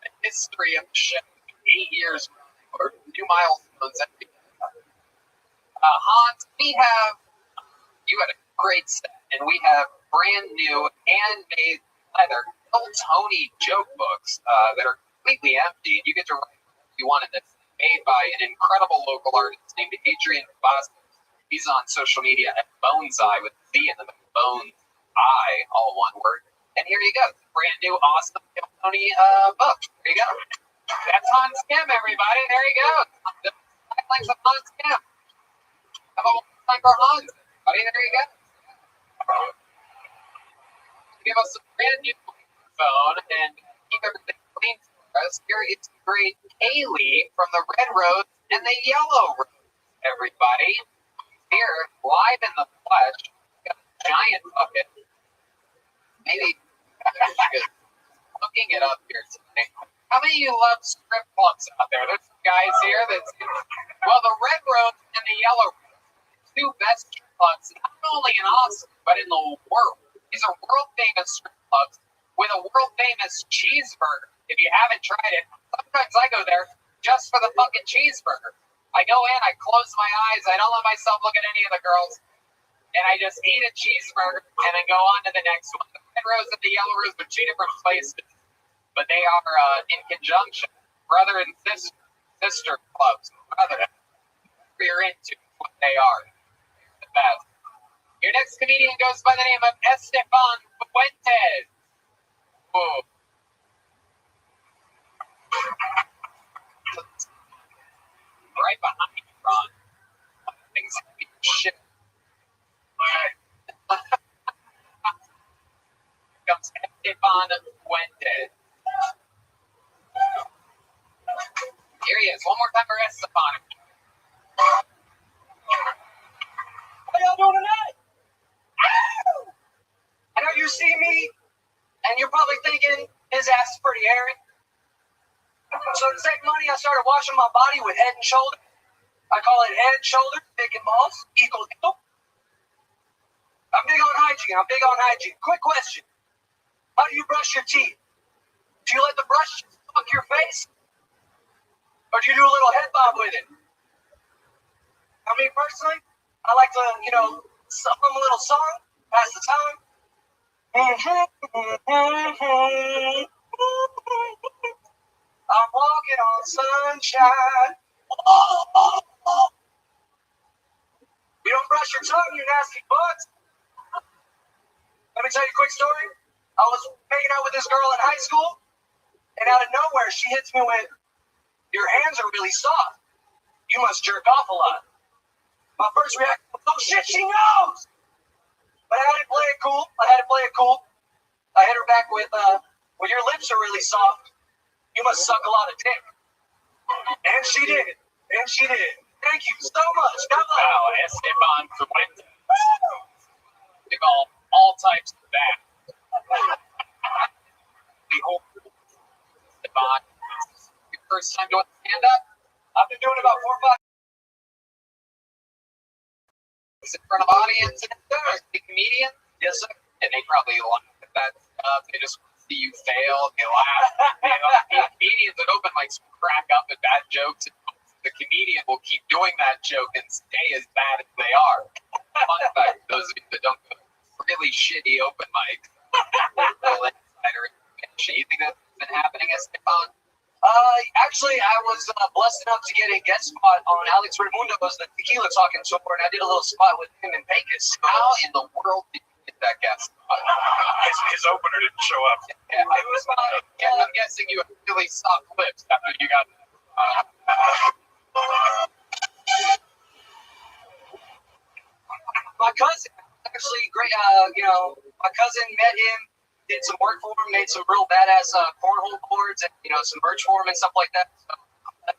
The history of the show. 8 years or new milestones. Hans, you had a great set, and we have brand new handmade leather Kill Tony joke books that are completely empty, and you get to write what you want in this. Made by an incredible local artist named Adrian Bastos. He's on social media at Bones Eye with Z in the middle. Bones Eye, all one word. And here you go, brand new, awesome Kill Tony book. There you go. That's Hans Kim, everybody. There you go. The thanks of Hans Kim. Have a time for Hans, everybody. There you go. Give us a brand new phone and keep everything clean for us. Here is great Kaylee from the Red Rose and the Yellow Rose, everybody. Here, live in the flesh, got a giant bucket. Maybe looking it up here today. How many of you love strip clubs out there? There's some guys here that's well, the Red Rose and the Yellow Rose, two best strip clubs, not only in Austin, but in the world. These are world famous strip clubs with a world famous cheeseburger. If you haven't tried it, sometimes I go there just for the fucking cheeseburger. I go in, I close my eyes, I don't let myself look at any of the girls, and I just eat a cheeseburger and then go on to the next one. The Red Rose and the Yellow Rose are two different places, but they are in conjunction, brother and sister clubs. Brother, whatever you're into, what they are. The best. Your next comedian goes by the name of Esteban Fuentes. Whoa. Right behind you, Ron. Things like shit. Comes Esteban Fuentes. Here he is. One more time for Esteban. How y'all doing tonight? Ow! I know you see me, and you're probably thinking his ass is pretty hairy. So to save money, I started washing my body with Head and Shoulders. I call it Head, Shoulders, Dick and Balls, equal deal. I'm big on hygiene. Quick question. How do you brush your teeth? Do you let the brush fuck your face? Or do you do a little head bob with it? I mean, personally, I like to, hum a little song, pass the time. I'm walking on sunshine. You don't brush your tongue, you nasty butt. Let me tell you a quick story. I was hanging out with this girl in high school, and out of nowhere, she hits me with, "Your hands are really soft. You must jerk off a lot." My first reaction was, "Oh shit, she knows!" But I had to play it cool. I hit her back with, "Well, your lips are really soft. You must suck a lot of dick." And she did. Thank you so much. God bless. Wow, Esteban Fuentes. all types of that. Devon, your first time doing stand-up? I've been doing about 4 or 5 in front of audience. The comedian? Yes, sir. And they probably laugh at that stuff. They just see you fail. They laugh. The comedians that open mics crack up at bad jokes. The comedian will keep doing that joke and stay as bad as they are. Fun fact, those of you that don't go to really shitty open mics. You think that's been happening, Esteban? Actually, I was blessed enough to get a guest spot on Alex Raimundo's The Tequila Talking Tour, and I did a little spot with him in Vegas. How in the world did you get that guest spot? His opener didn't show up. Yeah, it was I'm guessing you had really soft lips after you got. My cousin, actually, great. My cousin met him, did some work for him, made some real badass cornhole boards, and some merch for him and stuff like that. So,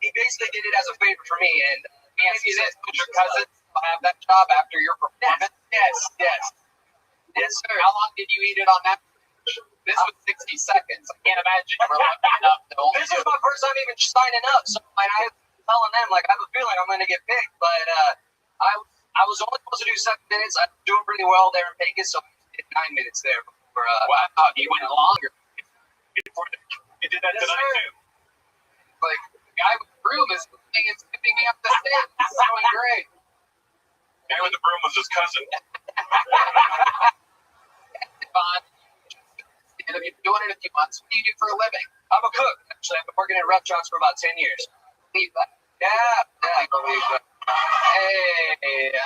he basically did it as a favor for me. And Fancy this, your cousin have that job after your performance? Yes, sir. How long did you eat it on that? This was 60 seconds. I can't imagine you were lucky enough to only This is my first time even signing up, so I was telling them, I have a feeling I'm going to get picked, but I was only supposed to do 7 minutes. I was doing pretty well there in Vegas, so I did 9 minutes there before. Wow, you went longer. He did that Yes, tonight, sir. too. Like, the guy with the broom is skipping me up the stairs. It's going great. The guy with the broom was his cousin. Devon, you've been doing it a few months. What do you do for a living? I'm a cook. Actually, I've been working at restaurants for about 10 years. Believe that. Yeah, I believe that. Hey.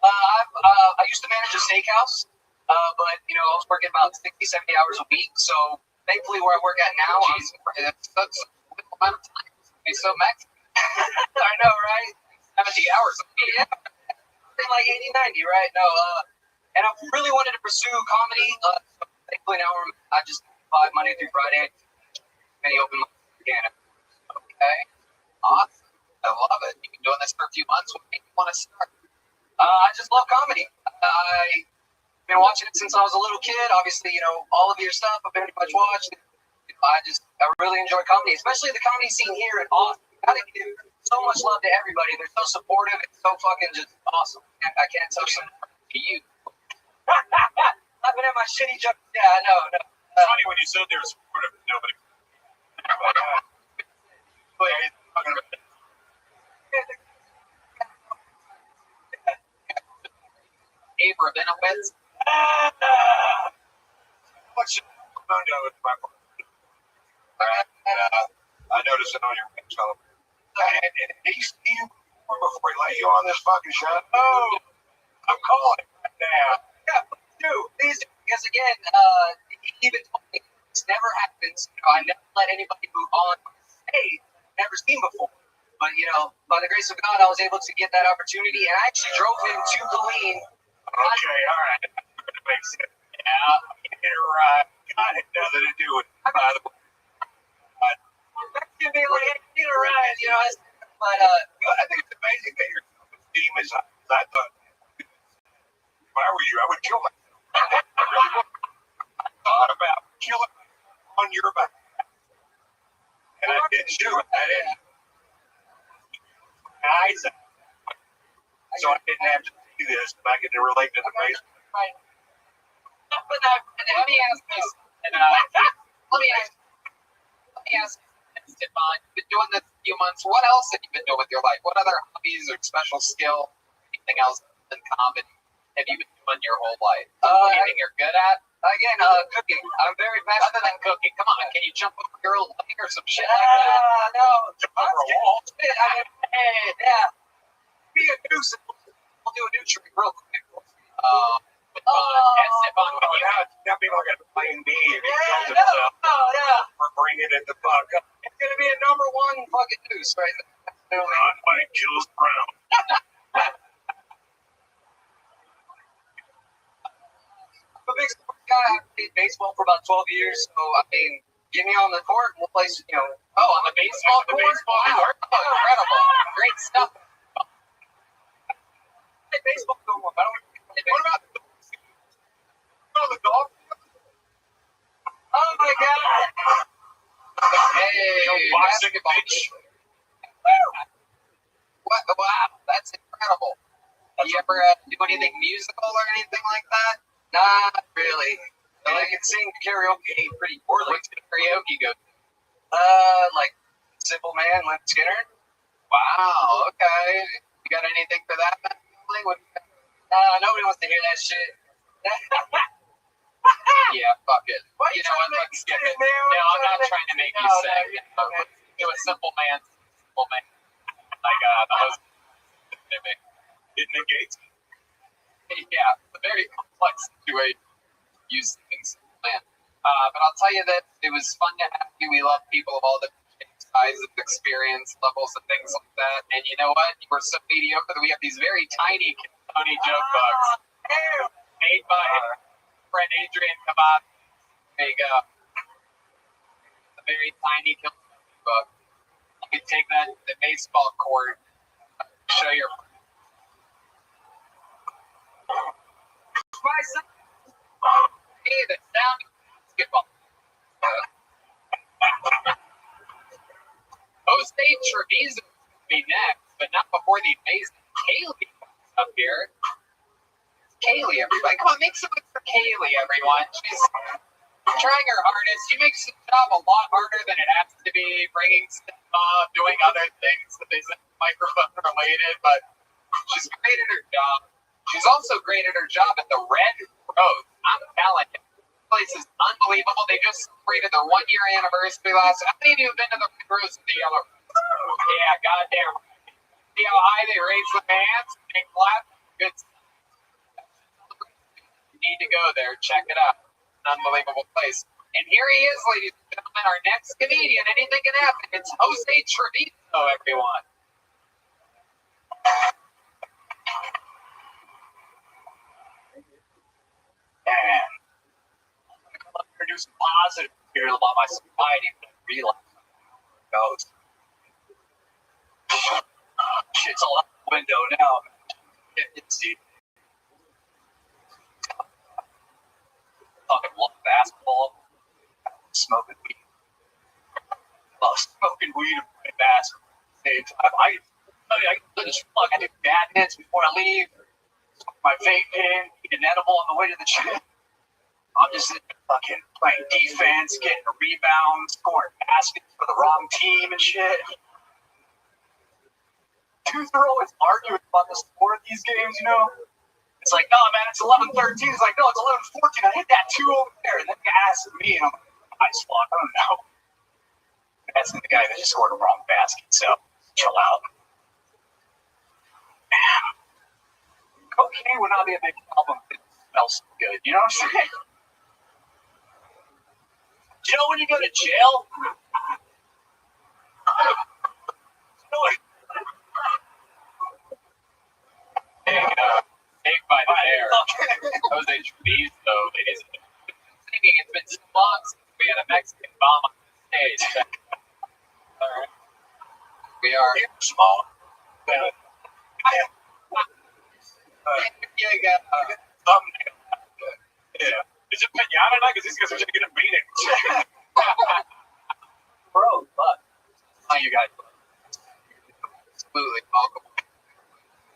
I used to manage a steakhouse, but I was working about 60, 70 hours a week. So thankfully, where I work at now, That's a little amount of time. It's so Mexican. I know, right? 70 hours a week. Yeah, like 80, 90, right? No, and I really wanted to pursue comedy. So thankfully, now I just 5 Monday through Friday. Many open mics again. Okay. Awesome. I love it. You've been doing this for a few months. What made you want to start? I just love comedy. I've been watching it since I was a little kid. Obviously, all of your stuff I've pretty much watched. I really enjoy comedy, especially the comedy scene here in Austin. Gotta give so much love to everybody. They're so supportive. It's so fucking just awesome. I can't tell you. To you. Laughing at my shitty joke. Yeah, I know. No. It's funny when you said they were supportive. Nobody. Abe Rabinowitz. What's your phone down with my phone? I noticed it on your page. And he see you before he let you on this fucking show? Oh, I'm calling right now. Yeah, dude, please, because again, he even told me this never happens. I never let anybody move on stage never seen before. But by the grace of God, I was able to get that opportunity, and I actually drove him to Killeen. Okay, all right. That makes sense. Yeah, you're right. God had nothing to do with it, by the way. Give me like, right, but I think it's amazing that your team is. I thought, if I were you, I would kill myself. I thought about killing on your back, and I didn't do it. I didn't. So I didn't have to do this, and I get to relate to the basement. Right. But let me ask this. Let me ask. Stefan, you've been doing this a few months. What else have you been doing with your life? What other hobbies or special skill, anything else than comedy, have you been doing your whole life? Anything you're good at? Again, cooking. I'm very passionate. Other than cooking, come on, can you jump over your old leg or some shit like that? No. Jump over a wall. Yeah. Be a noose. We'll do a new trick real quick. Stefan, Now people are going to blame me if he kills Yeah, himself yeah. for bringing it the fuck up. It's going to be a #1 fucking noose right there. Ron White kills Brown. I'm a big sports guy. I played baseball for about 12 years, so get me on the court and we'll play. on the baseball court? Wow, incredible. Great stuff. play baseball no more. I don't what about the golf? Oh my god! Hey, basketball. What? Wow, that's incredible. You ever do anything musical or anything like that? Not really. I can sing karaoke pretty poorly. What's the karaoke go? Like Simple Man, Lynyrd Skynyrd. Wow. Okay. You got anything for that? Nobody wants to hear that shit. Yeah, fuck it. You know what? Let's skip it. No, I'm not trying to make you sing. It was Simple Man. Simple Man. Like that was gimmick. It negates. Yeah, it's a very complex situation. Use things, man. But I'll tell you that it was fun to have you. We love people of all the sizes, experience levels, and things like that. And you know what? We're so mediocre that we have these very tiny Tony joke bugs made by friend Adrian Kabab. There you go. A very tiny bug. You can take that to the baseball court, show your. Hey, the sound of basketball. Jose Treviso will be next, but not before the amazing Kaylee up here. Kaylee, everybody. Come on, make some noise for Kaylee, everyone. She's trying her hardest. She makes the job a lot harder than it has to be, bringing stuff up, doing other things that isn't microphone related, but she's great at her job. She's also great at her job at the Red Rose. I'm telling you, this place is unbelievable. They just celebrated their 1-year anniversary last. How many of you have been to the Red Rose and the Yellow Rose? Yeah, goddamn. See how high they raise the hands? They clap. Good. You need to go there. Check it out. An unbelievable place. And here he is, ladies and gentlemen, our next comedian. Anything can happen. It's Jose Treviso, everyone. And I'm going to introduce positive material about my society, but I realize it goes. Shit's all out the window now. See. Talking basketball, smoking weed. Smoking weed and basketball. I just fucking do badminton before I leave. My vape pen, eat an edible on the way to the gym. I'm just fucking playing defense, getting a rebound, scoring baskets for the wrong team and shit. Dudes are always arguing about the score of these games, you know? It's like, no, man, it's 11-13. It's like, no, it's 11-14. I hit that 2 over there. And then the guy asks me, and I'm like, I don't know. That's the guy that just scored a wrong basket, so chill out. Cocaine would not be a big problem if it smells good. You know what I'm saying? Do you know when you go to jail? Saved by the Bear. Jose Treviso, ladies and gentlemen. Thinking it's been so long since we had a Mexican bomb on the stage. Alright. We are small. Yeah. Is it pinata night? Because these guys are going to get a meeting. Bro, but how you guys? Absolutely welcome.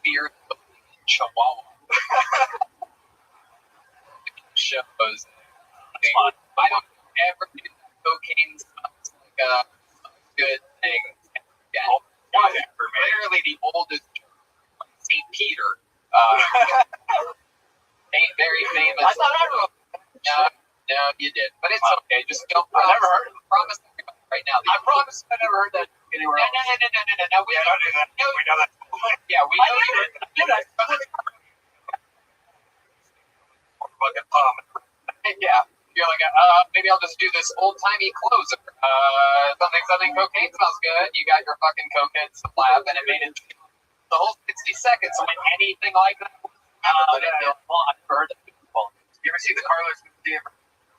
Beer Chihuahua. Shows. I don't ever do cocaine smells like a good thing. Yeah. Literally the oldest St. Peter. Very famous. I thought I wrote. No, you did. But it's okay. Just don't. I never heard it. Promise right now. I promise I never heard that anywhere else. No. We don't do that. We know that. Yeah, we know you did that. Fucking palm. Yeah. You're like, maybe I'll just do this old-timey closer. Something cocaine smells good. You got your fucking cocaine lab, and it made it the whole 60 seconds. When anything like that. I've heard that before. You ever see the Carlos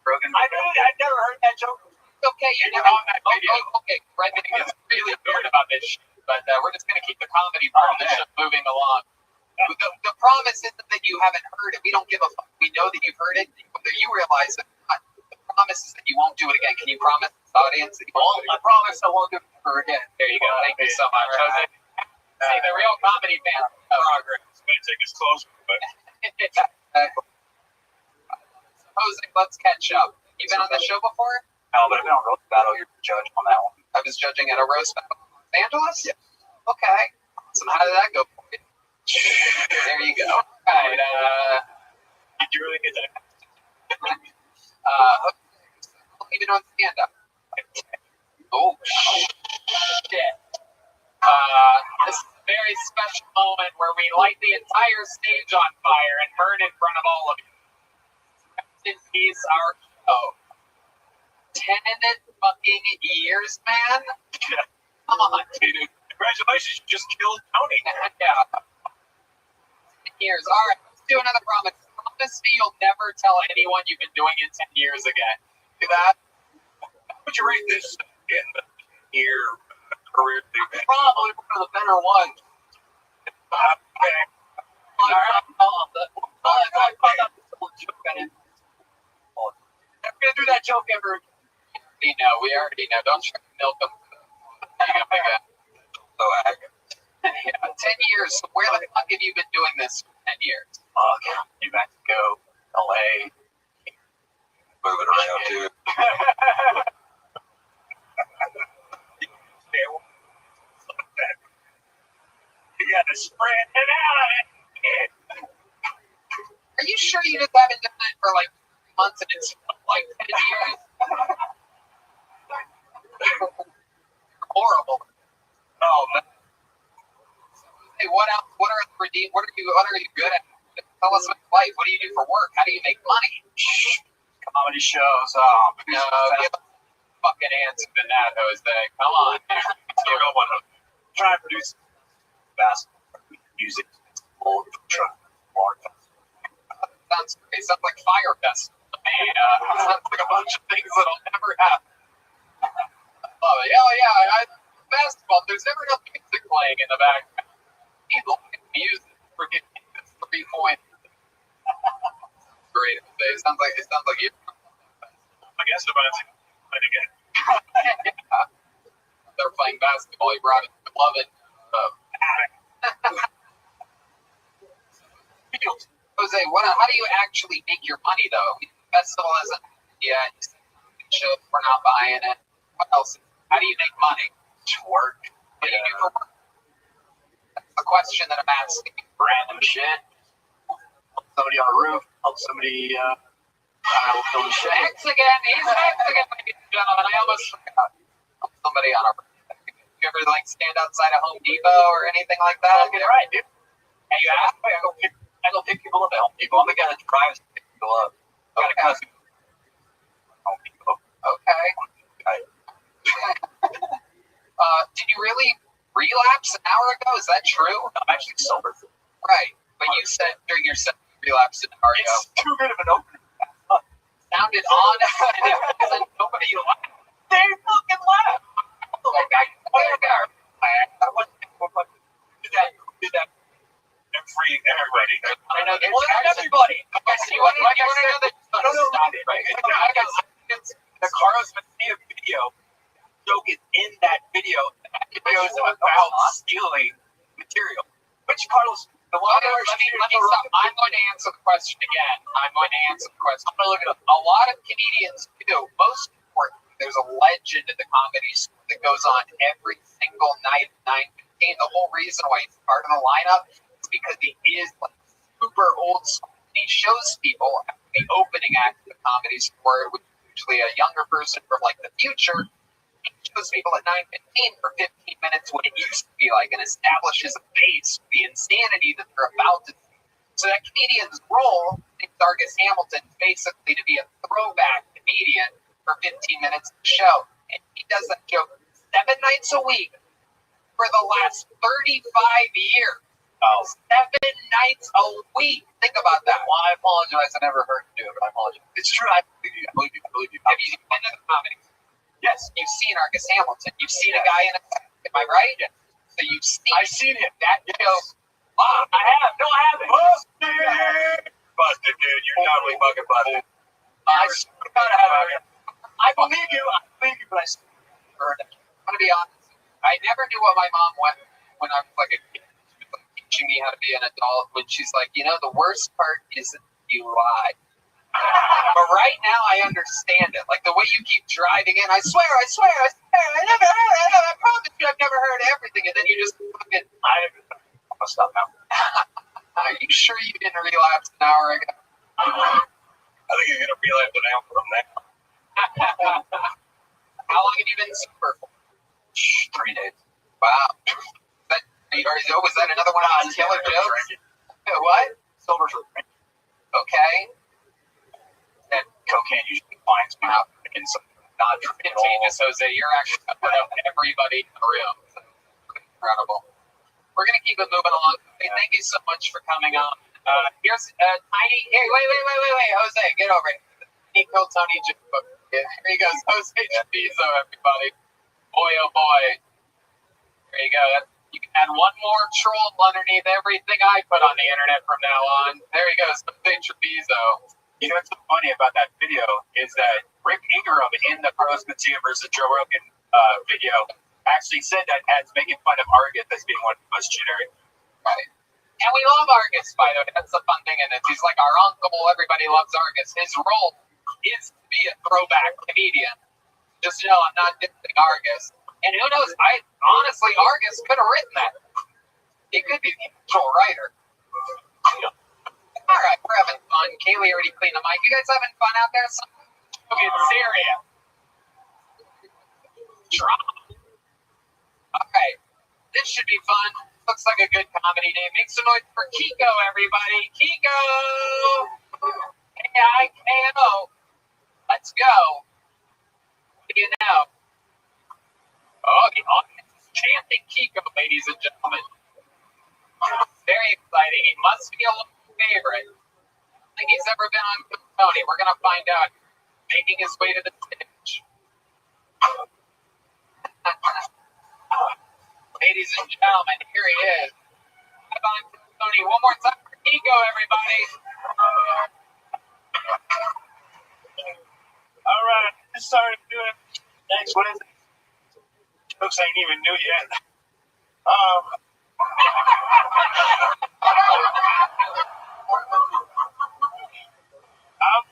Rogan? I've never heard that joke. Okay, you never. Okay, Brendan gets really weird about this shit, but we're just gonna keep the comedy part of this shit moving along. The promise isn't that you haven't heard it. We don't give a fuck. We know that you've heard it, whether you realize it or not. The promise is that you won't do it again. Can you promise the audience that you won't? I promise I won't do it ever again. There you go. Thank you so much. Jose. See, the real comedy fan. Progress. It's going to take us closer, but. Jose, let's catch up. You been on the show before? No, but I've been on Roast Battle. You're the judge on that one. I was judging at a roast battle in Los Angeles? Yeah. Okay. So how did that go for you? There you go. All right. Did you really get that? Even on stand up. Oh, shit. This is a very special moment where we light the entire stage on fire and burn in front of all of you. Rest in peace, our show. 10 fucking years, man. Come on, dude. Congratulations, you just killed Tony. Yeah. 10 years. All right, let's do another promise. Promise me you'll never tell anyone you've been doing it 10 years again. Do that? Would you rate this in the year career thing? Probably one of the better ones. Okay. All right. I'm going to do that joke ever. We already know. Don't try to milk them. So, 10 years. So where the fuck have you been doing this for 10 years? New Mexico, LA. Moving around, too. You got to spread it out. Are you sure you just haven't done it for like 3 months and it's like 10 years? Horrible. Oh, man. Hey, what else? What are you good at? Tell us about life. What do you do for work? How do you make money? Comedy shows. Give a fucking answer to that, Jose. Come on. Trying to produce basketball music. Sounds great. Sounds like Fire Festival. Sounds like a bunch of things that'll never happen. Oh yeah. Basketball. There's never enough music playing in the background. People can use it for getting 3 points. Great. It sounds like you. I guess if I again. They're playing basketball. You brought it to love it. Jose, how do you actually make your money though? Festival isn't yet. We're not buying it. What else? How do you make money? Work. What do you do for work? That's the question that I'm asking. Random shit. Somebody on a roof. Help somebody fill the shit. Mexican. He's Mexican, ladies and gentlemen. I almost forgot. Help somebody on a roof. You ever stand outside of Home Depot or anything like that? Get it right, dude. Hey, you ask? I go pick people up at Home Depot. I'm the guy that drives to pick people up. Got a cousin. Home Depot. Okay. Did you really relapse an hour ago? Is that true? I'm actually sober. Right. But you said during your set you relapsed an hour ago. It's too good of an opener. Sounded honest. And nobody laughed. They fucking laughed. Did that everybody. I know. Everybody. You want to know that? Stop it. Right. The Carlos Mencia video joke is in that video. That video is about stealing material. Which Carlos? Let me stop. I'm going to answer the question again. I'm going to answer the question. I'm going to look at a lot of comedians do. Most importantly, there's a legend in the comedy school that goes on every single night at 9:15. The whole reason why he's part of the lineup is because he is like super old school. He shows people the opening act of the comedy store, which is usually a younger person from like the future. He shows people at 9:15 for 15 minutes what it used to be like and establishes a base for the insanity that they're about to see. So that comedian's role in Argus Hamilton is basically to be a throwback comedian for 15 minutes of the show. And he does that joke 7 nights a week for the last 35 years. 7 nights a week. Think about that. Well, I apologize. I never heard you do it, but I apologize. It's true. I believe you. Have you been to the comedy? Yes. You've seen Argus Hamilton. You've seen a guy in a... Am I right? Yes. So you've seen... I've seen him. That joke I have. No, I haven't. Busted, dude. You're totally fucking busted. I swear to God, I believe you. But I still heard it. I'm gonna be honest. I never knew what my mom went when I was like a kid. She was like teaching me how to be an adult. When she's like, the worst part is that you lie. But right now, I understand it. Like the way you keep driving in. I swear. I never heard. I promise you, I've never heard everything. And then you just fucking. I'm gonna stop now. Are you sure you didn't relapse an hour ago? I think you're gonna relapse an hour from now. How long have you been sober for? 3 days. Wow. Was that another one of those killer jokes? What? Silver for drink. Okay. And cocaine usually finds me out in some non-drinking Contagious, Jose. You're actually put up everybody in the room. Incredible. We're going to keep it moving along. Hey, thank you so much for coming on. Here's Tiny. Hey, wait. Jose, get over it. Nico Tony joke book. Here he goes. Jose Chapizo, everybody. Boy, oh boy. There you go. You can add one more troll underneath everything I put on the internet from now on. There he goes. Jose Chapizo. You know what's so funny about that video is that Rick Ingram in the Carlos Mencia versus Joe Rogan video actually said that as making fun of Argus as being one of the most generic. Right. And we love Argus, by the way. That's the fun thing in it. He's like our uncle. Everybody loves Argus. His role is to be a throwback comedian. Just I'm not dissing Argus. And who knows? Honestly, Argus could have written that. He could be the actual writer. All right, we're having fun. Kaylee already cleaned the mic. You guys having fun out there? Look at Syria. Drama. All right, this should be fun. Looks like a good comedy day. Make some noise for Kiko, everybody. Kiko! K-I-K-O. Let's go. What do you know? Oh, the audience is chanting Kiko, ladies and gentlemen. Very exciting. He must be a local favorite. I don't think he's ever been on Tony. We're going to find out. Making his way to the stage. Ladies and gentlemen, here he is. Live on Tony. One more time for Kiko, everybody. All right, I started doing. Next, what is it? Jokes I ain't even knew yet. I'm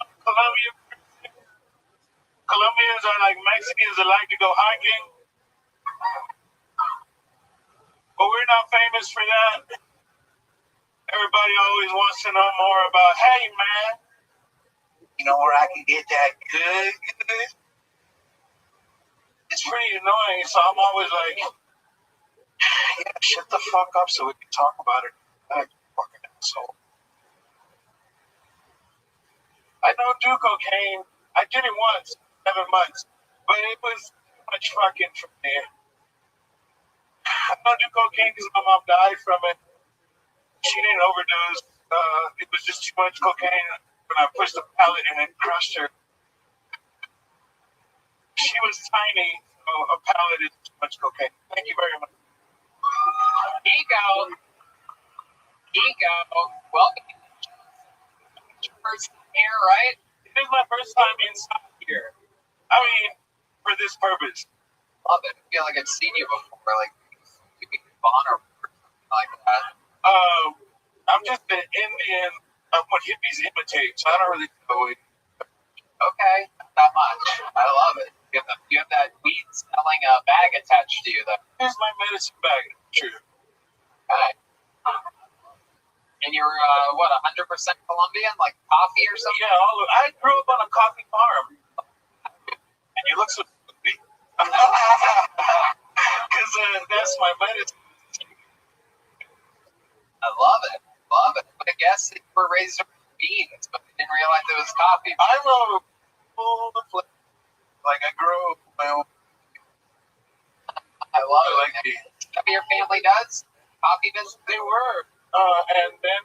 a Colombian. Colombians are like Mexicans that like to go hiking. But we're not famous for that. Everybody always wants to know more about, hey, man, you know where I can get that good? It's pretty annoying, so I'm always like, yeah, shut the fuck up so we can talk about it. Fucking asshole. I don't do cocaine. I did it once, 7 months, but it was too much fucking for me. I don't do cocaine because my mom died from it. She didn't overdose. It was just too much cocaine when I pushed the pallet and it crushed her. She was tiny, so a pallet is too much cocaine. Thank you very much. Kiko, welcome. Your first time here, right? It is my first time inside here. I mean, for this purpose. Love it. I feel like I've seen you before, like Bonner or something like that. I'm just an Indian of what hippies imitate, so I don't really know it. Okay, not that much. I love it. You have that weed smelling bag attached to you, though. Here's my medicine bag. True. Okay. And you're, 100% Colombian? Like coffee or something? Yeah, I grew up on a coffee farm. And you look so stupid. Because that's my medicine. I love it. But I guess you were raised with beans, but I didn't realize it was coffee. I'm a full flip. Like, I grew up my own. I love it. Like beans. Your family does? Coffee business? They were. And then,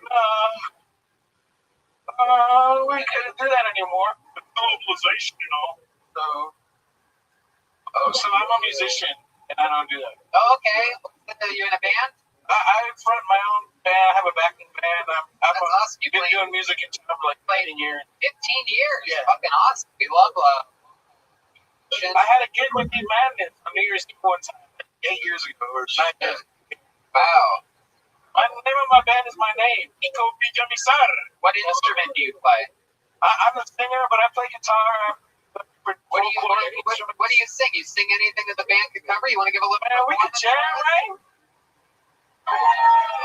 we couldn't do that anymore. The globalization, you know. So I'm a musician, and I don't do that. Oh, okay. Are you in a band? I front my own band. I have a backing band. That's awesome. I've been doing music in town for like 15 years. 15 years. Yeah. Fucking awesome. We love I had a gig with the Madness on New Year's Eve one time, 8 years ago or 9 years ago. Wow. The name of my band is my name, Iko Bijamisar. What instrument do you play? I'm a singer, but I play guitar. What do you sing? You sing anything that the band can cover? You want to give a little bit? We could jam, right?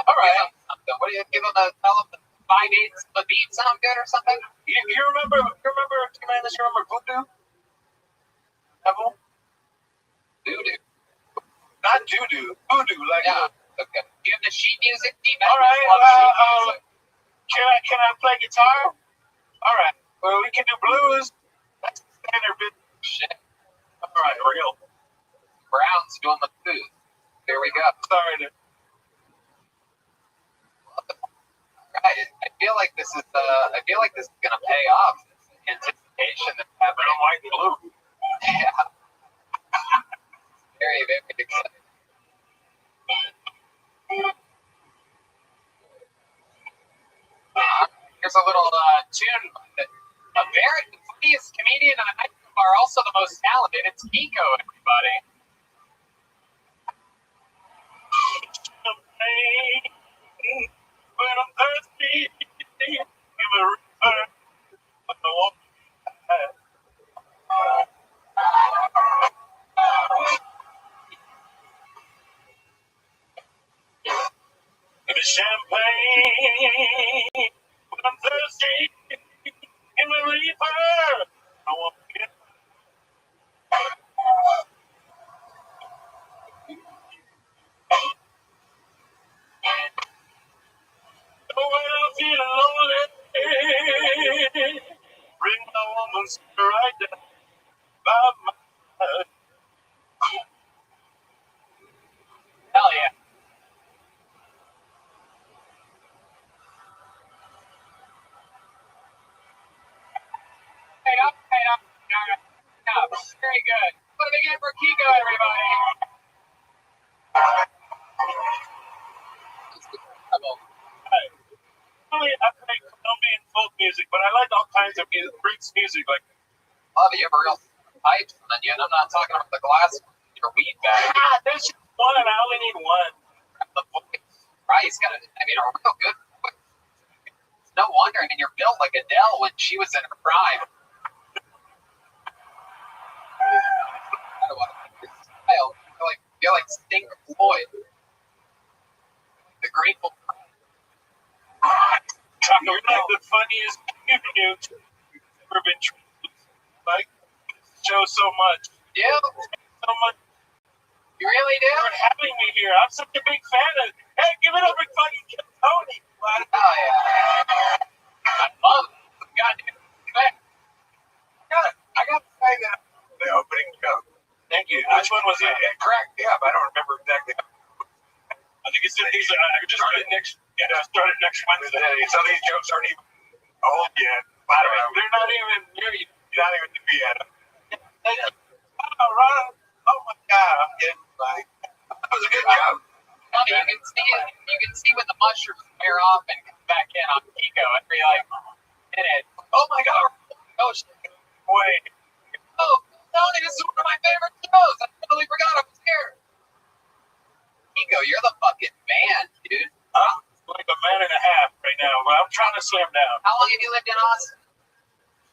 All right. What do you give them? Tell them the 5/8 the beat sound good or something? You remember Voodoo? Voodoo. Not doo-doo. Voodoo, like Okay. Do you have the sheet music? All right. Can I play guitar? All right. Well, we can do blues. That's the standard bit. Shit. All right, real. Brown's doing the blues. There we go. Sorry. Right. I feel like this is gonna pay off. Anticipation that's happening. Brown, white, and blue. Yeah. Very, very exciting. Here's a little tune. A very funniest comedian on the night are also the most talented. It's Nico, everybody. When I'm thirsty, give a river. Give me champagne. When I'm thirsty, give me a reaper. I want to get when I'm feeling lonely, bring my woman right down by my side. Hell yeah. Hey up. Very good. Put it again for Kiko, everybody. I play Colombian folk music, but I like all kinds of music, Greeks music. Like, Love it. You have a real pipes on you, and I'm not talking about the glass in your weed bag. there's just one, and I only need one. The voice. Right, he's got a real good voice. No wonder. I mean, you're built like Adele when she was in her prime. I don't want to think your style. You're like Sting Floyd. The Grateful. You're like the funniest you've ever been treated. Like, show so much. Yeah. So much. You really do? For having me here. I'm such a big fan of it. Hey, give it up for fucking Tony. Oh, yeah. I love it. Goddamn. I got to say that the opening joke. Thank you. Which one was it? Correct. Yeah, but I don't remember exactly. I think it's these. I just started next. Yeah, I started next Wednesday. So these jokes aren't even old yet. I don't know. They're not even near you. You're not even to be at them. Oh my God, I'm getting like, that was a good job. Funny, you can see when the mushrooms wear off and come back in on Pico every like minute. Oh my God! Oh shit! Wait. Oh, Tony, this is one of my favorite shows. I totally forgot I was here. Pico, you're the fucking man, dude. I'm like a man and a half right now, but I'm trying to slim down. How long have you lived in Austin?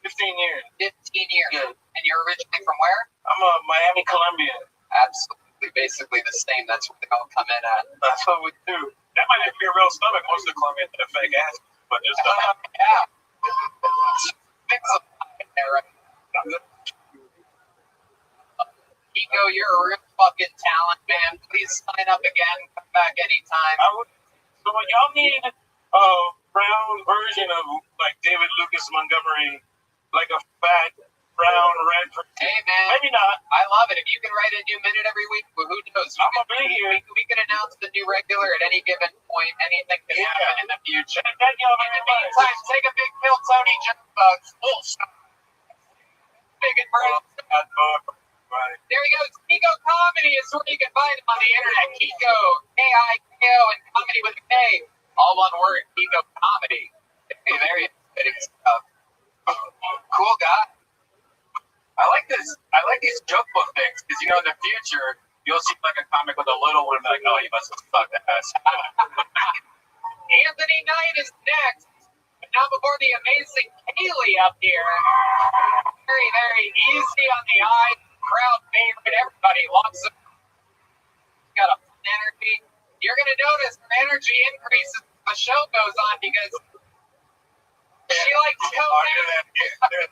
15 years. 15 years. Yeah. And you're originally from where? I'm a Miami, Colombian. Absolutely, basically the same. That's what they all come in at. That's what we do. That might not be a real stomach. Most of the Colombians have fake ass, but just yeah. Mix of there, right? Pico, you're a real fucking talent, man. Please sign up again. Come back anytime. So y'all need a brown version of like David Lucas Montgomery, like a fat brown red. Hey man, maybe not. I love it. If you can write a new minute every week, well, who knows? I'm gonna be here. We can announce the new regular at any given point. Anything can happen in the future. Thank you In the meantime, take a big pill, Tony. Just big and brown. There he goes. Kiko Comedy is where you can find him on the internet. Kiko, K-I-K-O, and comedy with a K. All one word, ego comedy. Very exciting stuff. Cool guy. I like this. I like these joke book things because in the future you'll see like a comic with a little one and be like, oh, you must have sucked ass. Anthony Knight is next. But now before the amazing Kaylee up here. Very, very easy on the eye. Crowd favorite. Everybody loves it. Got a fun energy. You're going to notice her energy increases as the show goes on because she likes cocaine.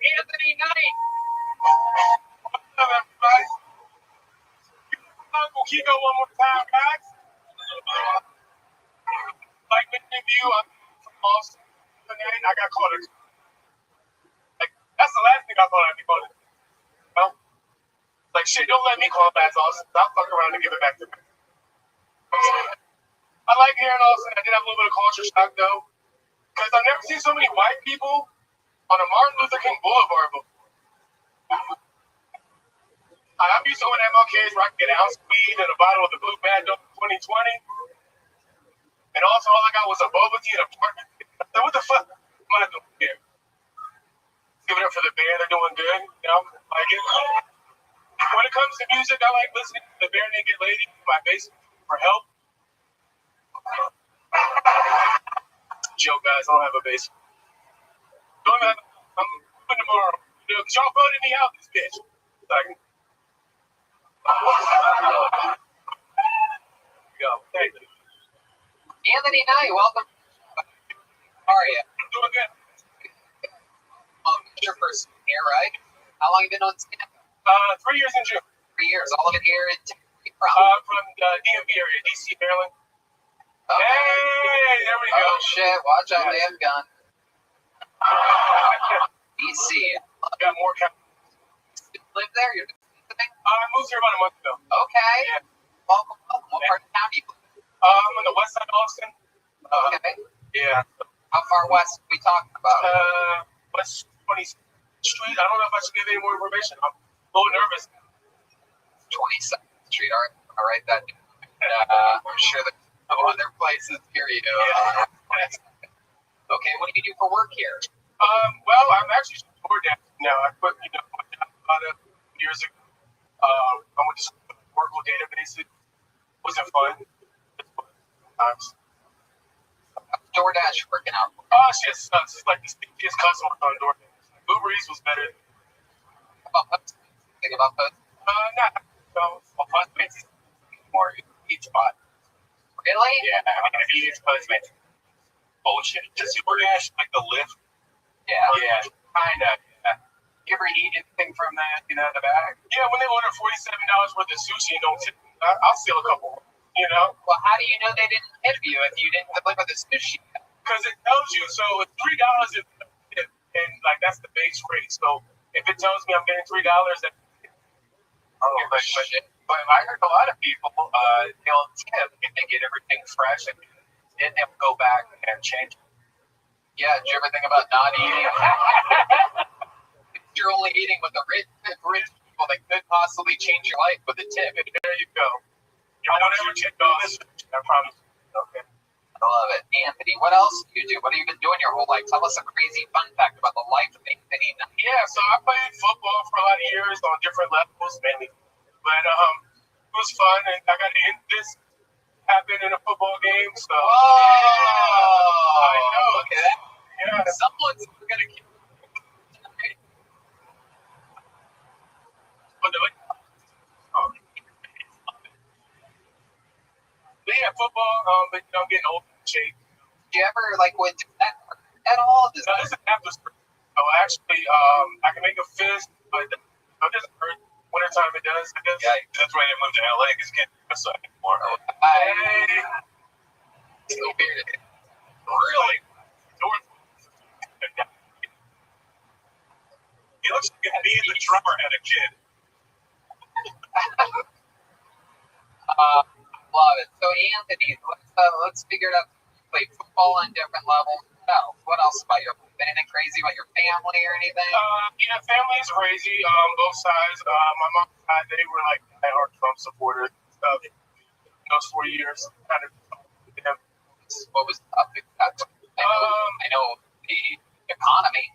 Anthony Knight. Uncle Kiko one more time, guys. Like many of you, I'm from Boston. Tonight, I got caught. Like, that's the last thing I thought I'd be caught. Well, like, shit, don't let me call back Austin. I'll fuck around and give it back to me. I like here in Austin. I did have a little bit of culture shock, though. Because I've never seen so many white people on a Martin Luther King Boulevard before. I'm used to going to MLKs where I can get an ounce of weed and a bottle of the Blue Bad Dog 2020. And also, all I got was a boba tea and a partner. So what the fuck am I doing here? Give it up for the band. They're doing good. Like it. When it comes to music, I like listening to the Bare Naked Ladies, my bass for help. Joke, guys. I don't have a bass. I'm moving tomorrow. Because y'all voted me out, this bitch. Like, go. Thank you. Anthony Knight, welcome. How are you? I'm doing good. Your first here, right? How long have you been on stand-up? 3 years in June. 3 years. All of it here in Tennessee. From the DMV area, DC, Maryland. Oh. Hey, there we go. Oh, shit. Watch out, they have gun. DC. Got more You live there? You're I moved here about a month ago. Okay. Yeah. Welcome. What part of town do you live? I'm on the west side of Austin. Okay. Yeah. How far west are we talking about? West 20th Street. I don't know if I should give any more information. I'm a little nervous. 22nd Street. All right. I'll write that down. I'm sure that other places near you. Yeah. Okay. What do you do for work here? Well, I'm actually DoorDash now. I quit, my job about years ago. I went to Oracle databases. Wasn't fun. DoorDash working out. Oh, shit sucks. It's like the stinkiest customer on DoorDash. Uber Eats was better. Think about Post? Postmates is more each spot. Really? Yeah, I mean, if you use Postmates, bullshit. Just DoorDash, like the Lyft. Yeah. Yeah, kind of. You ever eat anything from that, in the bag? Yeah, when they order $47 worth of sushi and don't tip, I'll steal a couple. Well, how do you know they didn't tip you if you didn't deliver the sushi? Because it tells you. So it's $3 if tip, and like that's the base rate. So if it tells me I'm getting $3, then But I heard a lot of people they'll tip if they get everything fresh and then they'll go back and change it. Yeah, did you ever think about not eating? You're only eating with the rich people that could possibly change your life with a tip. There you go. You don't ever tip off. I promise. Okay. I love it. Anthony, what else do you do? What have you been doing your whole life? Tell us a crazy fun fact about the life of Anthony. Yeah, so I played football for a lot of years on different levels, mainly. But it was fun, and I got in this happened in a football game, so. Oh! I know. Look at that. Yeah. Someone's going to keep. Yeah, football, but I'm getting old in shape. Do you ever, would do that at all? No, this is after spring. So actually, I can make a fist, but it doesn't hurt. Wintertime it does, I guess. Yeah, that's why they moved to LA because you can't do this anymore. Hey. So weird. Really? He looks like if me and the drummer had a kid. Love it. So Anthony, let's figure it out. Play football on different levels. What else about your anything crazy about your family or anything? Yeah, family is crazy. Both sides. My mom's side, they were like diehard Trump supporters. those 4 years. Kind of. Yeah. What was the topic? I know the economy.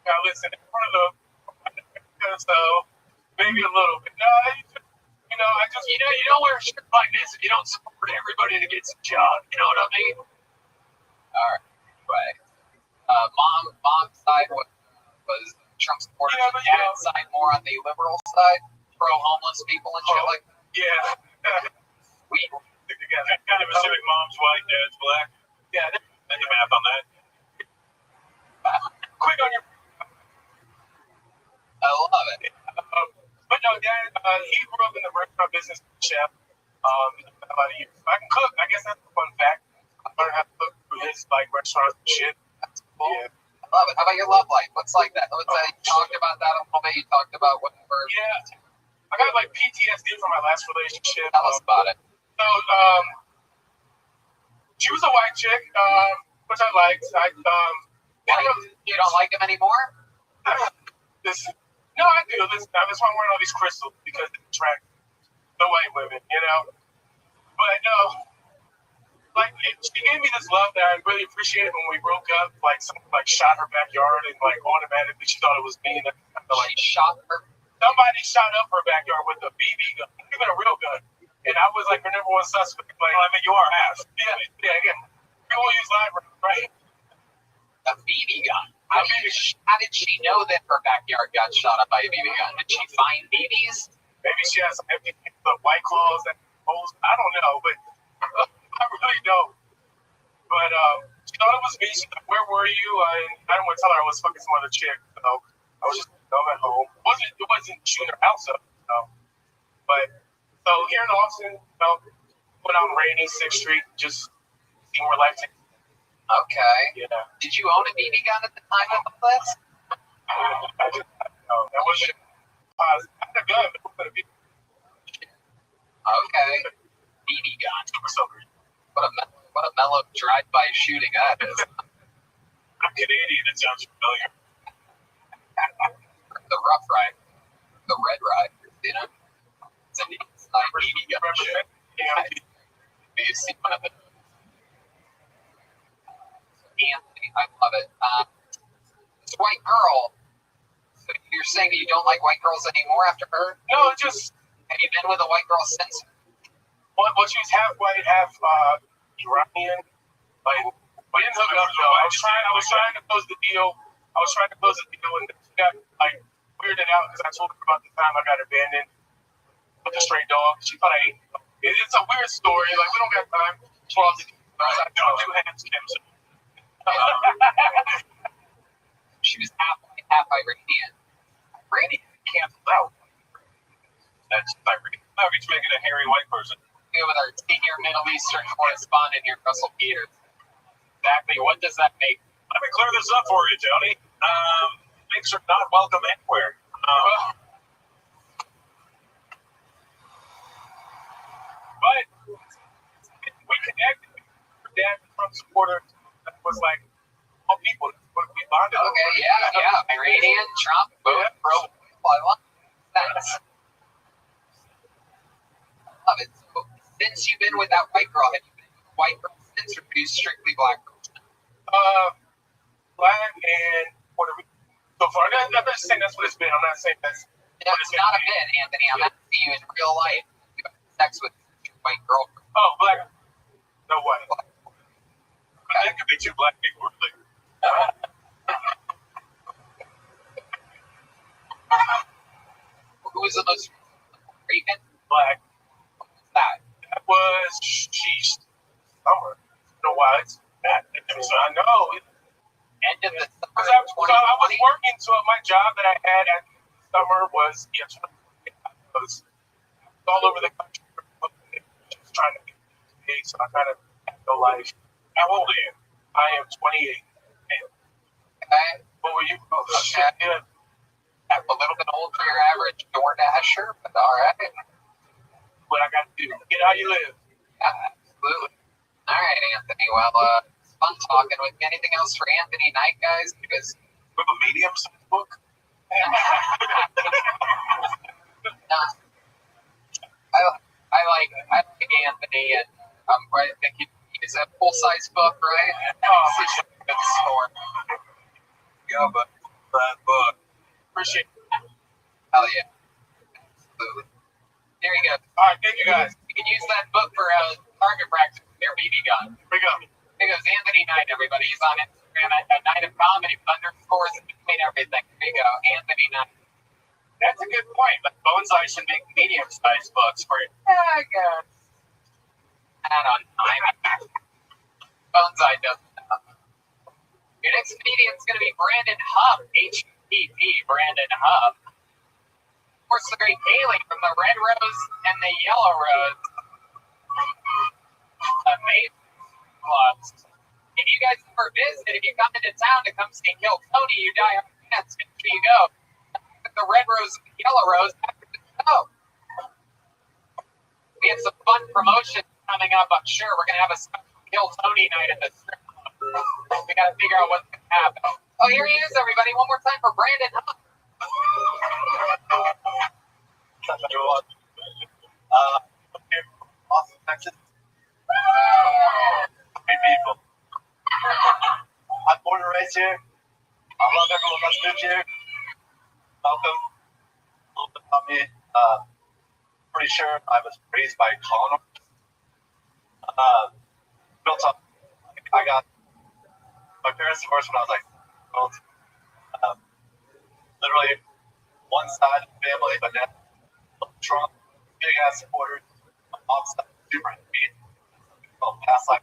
Now listen, in front of so maybe a little bit. No, I just you don't wear a shirt like this if you don't support everybody to get some job. You know what I mean? All right. Right. Mom's side was Trump supporters. Yeah, but Dad's side more on the liberal side, pro homeless people and shit like that. Yeah. We stick together. Kind of assuming mom's white, dad's black. Yeah. And the math on that. Quick on your. I love it. But no, Dad, he grew up in the restaurant business, chef. About a year. I can cook. I guess that's a fun fact. I learned how to cook through his restaurants and shit. That's cool. Yeah. I love it. How about your love life? What's like that? You talked about that a little bit. You talked about whatever. Yeah. I got PTSD from my last relationship. Tell us about it. So, she was a white chick, which I liked. You don't like him anymore? No, I do. That's why I'm wearing all these crystals, because they attract the white women, But no, she gave me this love that I really appreciated when we broke up. Someone shot her backyard, and automatically she thought it was me. And she shot her. Somebody shot up her backyard with a BB gun, even a real gun, and I was her number one suspect. You are half. Yeah. We all use live rounds, right? A BB gun. How did she know that her backyard got shot up by a BB gun? Did she find BBs? Maybe she has some empty White Claws and holes. I don't know, but I really don't. But she thought it was me. She's like, "Where were you?" I didn't want to tell her I was fucking some other chick. So I was just at home. It wasn't shooting her house up. But so here in Austin, went out on rainy 6th Street, just seeing where life takes. Okay. Yeah. Did you own a BB gun at the time of this? No, that wasn't. I had a gun, but it wasn't a BB. Okay. BB gun. What a mellow drive-by shooting that is. I'm Canadian. It sounds familiar. The Rough Ride, the Red Ride, It's an inside BB gun shit. You see one of it. Anthony, I love it. This white girl. So you're saying that you don't like white girls anymore after her? No, just. Have you been with a white girl since? Well, she was half white, half Iranian. We didn't hook up though. I was trying to close the deal. And she got weirded out because I told her about the time I got abandoned with a stray dog. She thought I ate them. It's a weird story. We don't got time for all the details. I got 2 hands, Kim. She was half Iranian. Iranian canceled out. That's Iranian. Now he's making a hairy white person. With our senior Middle Eastern correspondent here, Russell Peters. Exactly. What does that make? Let me clear this up for you, Tony. Things are not welcome anywhere. But we connected. Her dad was Trump supporter. That was all people. We bonded. Okay, yeah. Iranian, Trump, both pro. I love that. Love it. So, since you've been with that white girl, have you been with a white girl since, or are you strictly black girls? Black and Puerto Rico. So far, I'm just saying that's what it's been. I'm not saying that's. No, it's not a bit, Anthony. I'm asking you in real life. You have sex with your white girlfriend. Oh, black. No white. But that could be 2 black people, really. Who was the most Rican? Black. What was that? That was she's summer. You know why? It's bad. I know. End of the summer. Because I was working, so my job that I had at the summer was was all over the country. Just trying to get paid, so I kind of had no life. How old are you? I am 28. Okay. What were you? Oh, shit. Yeah. I'm a little bit old for your average DoorDasher, but all right. What I got to do? Get how you live. Yeah, absolutely. All right, Anthony. Well, it's fun talking with you. Anything else for Anthony Knight, guys? Because we have a Medium book. I like Anthony, and I think he's a full size book, right? Oh, it's a good store. Yeah, but that book. Appreciate it. Hell yeah. Absolutely. There you go. All right, thank you guys. You can use that book for target practice with your BB gun. Here we go. There goes Anthony Knight, everybody. He's on Instagram at Night of Comedy, underscores in between everything. There you go, Anthony Knight. That's a good point, but Bonsai should make medium-sized books for you. Yeah, I guess. I don't know. I mean, Bonsai doesn't know. Your next comedian is going to be Brandon Hubb, HPP, Brandon Hubb. Of course, the great Haley from the Red Rose and the Yellow Rose. Amazing clubs. If you guys ever visit, if you come into town to come see Kill Tony, you die on chance. Make sure you go. The Red Rose and the Yellow Rose after the show. We have some fun promotions coming up, I'm sure. We're going to have a special Kill Tony night at the strip club. We got to figure out what's going to happen. Oh, here he is, everybody. One more time for Brandon Hubb. Austin, Texas. Hey, people. I'm born and raised here. I love everyone that's moved here. Welcome. A little bit about me. Pretty sure I was raised by colonists. Built up. I got my parents divorced when I was like 12. Literally one side of the family, but now Trump, big ass supporters. My mom's super happy. Past life,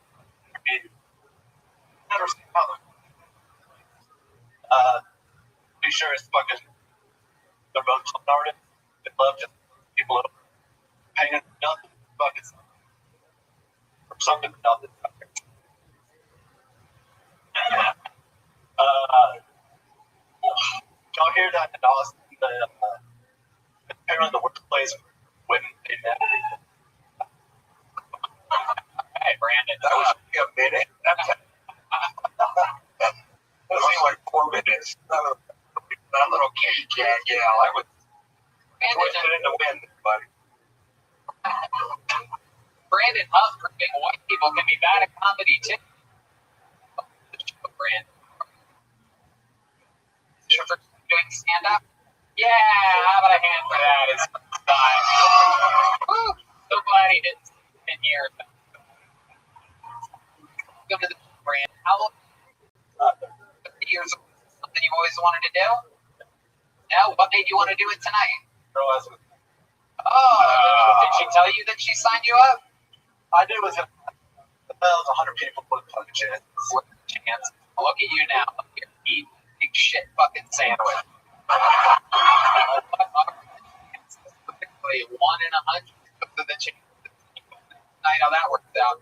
never seen color. Pretty sure it's fucking. They're both artists. They love just people hanging nothing, fucking or something nothing. Y'all hear that in Austin? Apparently the workplace women they met. Hey, Brandon. That was a minute. That was like 4 minutes. That little kitty cat yell. I was twisted in the wind, buddy. Brandon Hubb proving white people can be bad at comedy too. Brandon. Your first time doing stand-up? Yeah, how about a hand for that? It's time. Woo! So glad he didn't see 10 years. Go to the brand. How long? 30 years old. Something you've always wanted to do? No? What made you want to do it tonight? Did she tell you that she signed you up? I knew it was 100 people would have a chance. What chance? Look at you now. You're eating a big shit fucking sandwich. Typically 1 in 100 of the chance. I know that works out.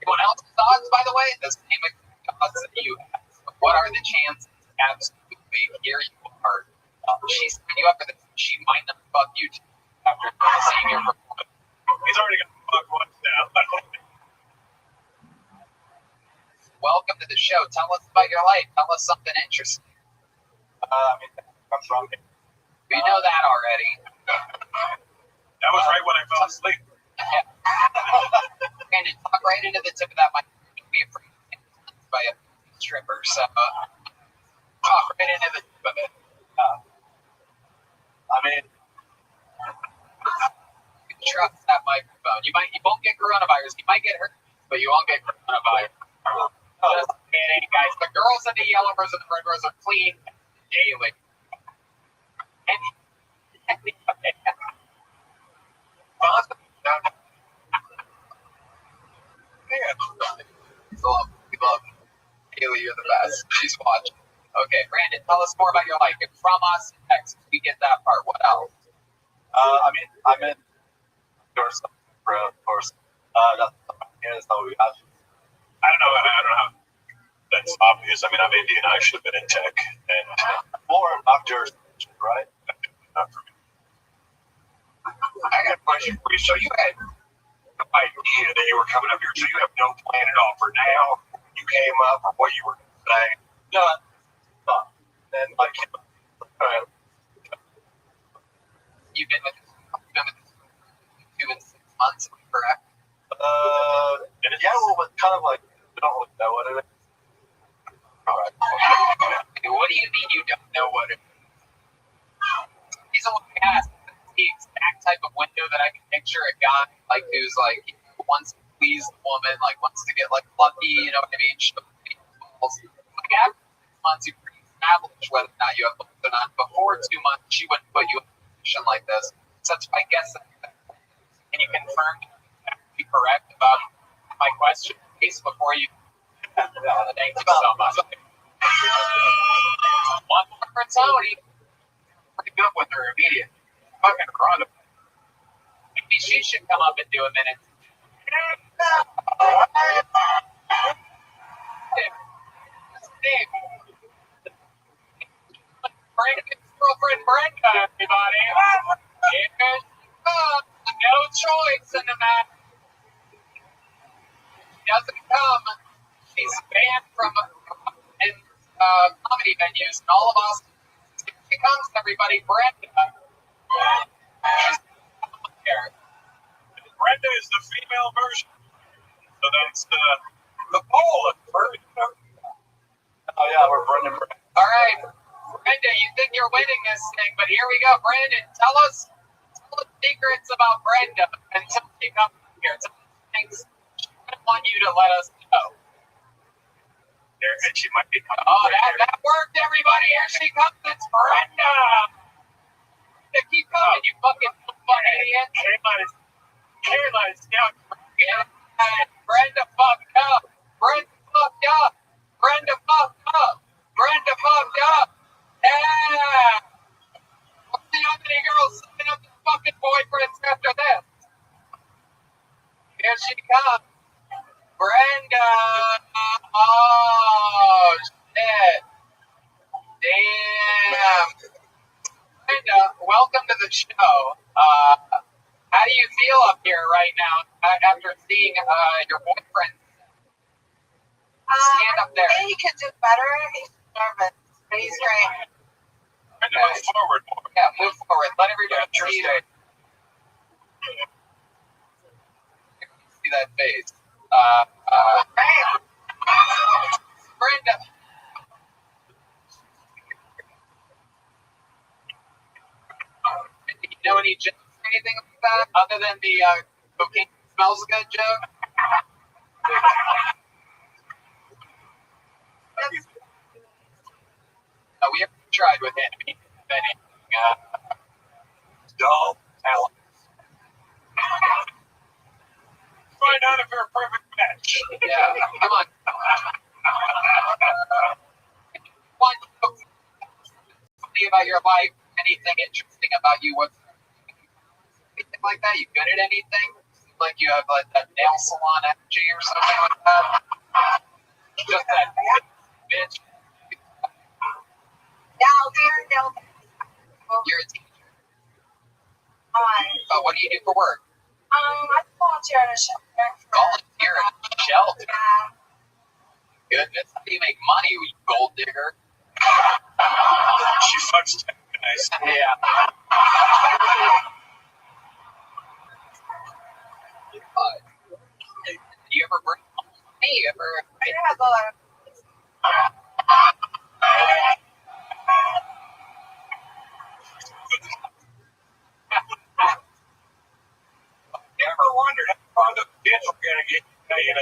Anyone else's thoughts, by the way? The same odds that you have. What are the chances? Absolutely. Here you are. She signed you up for this. She might not fuck you after seeing your performance. He's already going to fuck once now. Welcome to the show. Tell us about your life. Tell us something interesting. I'm from here. We know that already. That was right when I fell asleep. And to talk right into the tip of that mic, be afraid by a stripper. So talk right into the tip of it. You can trust that microphone. You won't get coronavirus. You might get hurt, but you won't get coronavirus. Just kidding, guys. The girls in the yellow rose and the red rose are clean daily. We love Haley, you're the best. She's watching. Okay, Brandon, tell us more about your life. You're from Austin, Texas. We get that part. What else? I'm in of course. That's all we have. I don't know how that's obvious. I mean, I'm Indian. I should have been in tech. And Or not jurisdiction, right? Not for me. I got a question for you. So you had no idea that you were coming up here, so you have no plan at all for now? You came up or what you were saying? No. And like Right. You've been with 2 and 6 months, correct? Yeah, well, but kind of like, I don't really know what it is. Alright. What do you mean you don't know what it is? The reason why I asked is the exact type of window that I can picture a guy like who's like wants to please the woman, like wants to get like lucky, you know what I mean? Like after 6 months, you pre-establish whether or not you have balls or not. Before 2 months, she wouldn't put you in a position like this. Such, I guess, can you confirm that be correct about my question, please, before you? Thank you so much. One more for Tony. Pretty good with her immediately. Fucking run. Maybe she should come up and do a minute. Brandon's girlfriend Brenda, everybody. Here's no choice in the matter. She doesn't come. She's banned from comedy venues and all of us. She comes, everybody. Brenda. Brenda is the female version. So that's the pole of Brenda. Oh, yeah, we're Brendan. All right. Brenda, you think you're winning this thing, but here we go. Brandon, tell us the secrets about Brenda until she comes here. Tell us things she doesn't want you to let us know. There, and she might be coming. Oh, that worked, everybody. Here she comes. It's Brenda. Keep coming, you fucking idiot. Caroline is down. Brenda fucked up. Brenda fucked up. Brenda fucked up. Brenda fucked up. Yeah. Let's see how many girls sign up as fucking boyfriends after this. Here she comes. Brenda. Oh, shit. Damn. Brenda, welcome to the show. How do you feel up here right now after seeing your boyfriend? Stand up there. He could do better. He's nervous, but he's great. Okay. Move forward more. Yeah, move forward. Let everybody see that. See that face. Brenda. Do you know any jokes or anything like that other than the cocaine smells good joke? No, we haven't tried with anything. Dull talent. Find out if you're a perfect match. Yeah, come on. One joke funny about your life, anything interesting about you, what's anything like that? You good at anything? Like you have like that nail salon energy or something like that? Just that bitch. You're a teacher. What do you do for work? I volunteer at a shelter. Volunteer at a shelter? Goodness, how do you make money, you gold digger? She fucks guys. Yeah. Do you ever bring home money? I have a lot of. Never wondered how far the bitch we're gonna get, you know.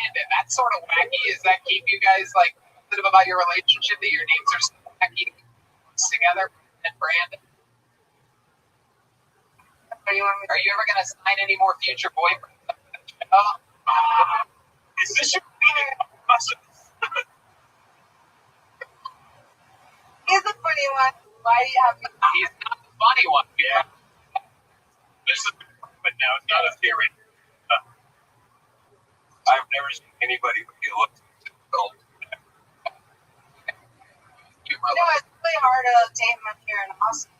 And that's sort of wacky. Does that keep you guys like positive about your relationship that your names are so wacky together? And Brandon, are you ever gonna sign any more future boyfriends? Is this your meeting? He's the funny one. Why do you have me? He's not the funny one. Yeah. This is but now it's not a theory. I've never seen anybody who looks difficult. You know, it's really hard to date men here in Austin.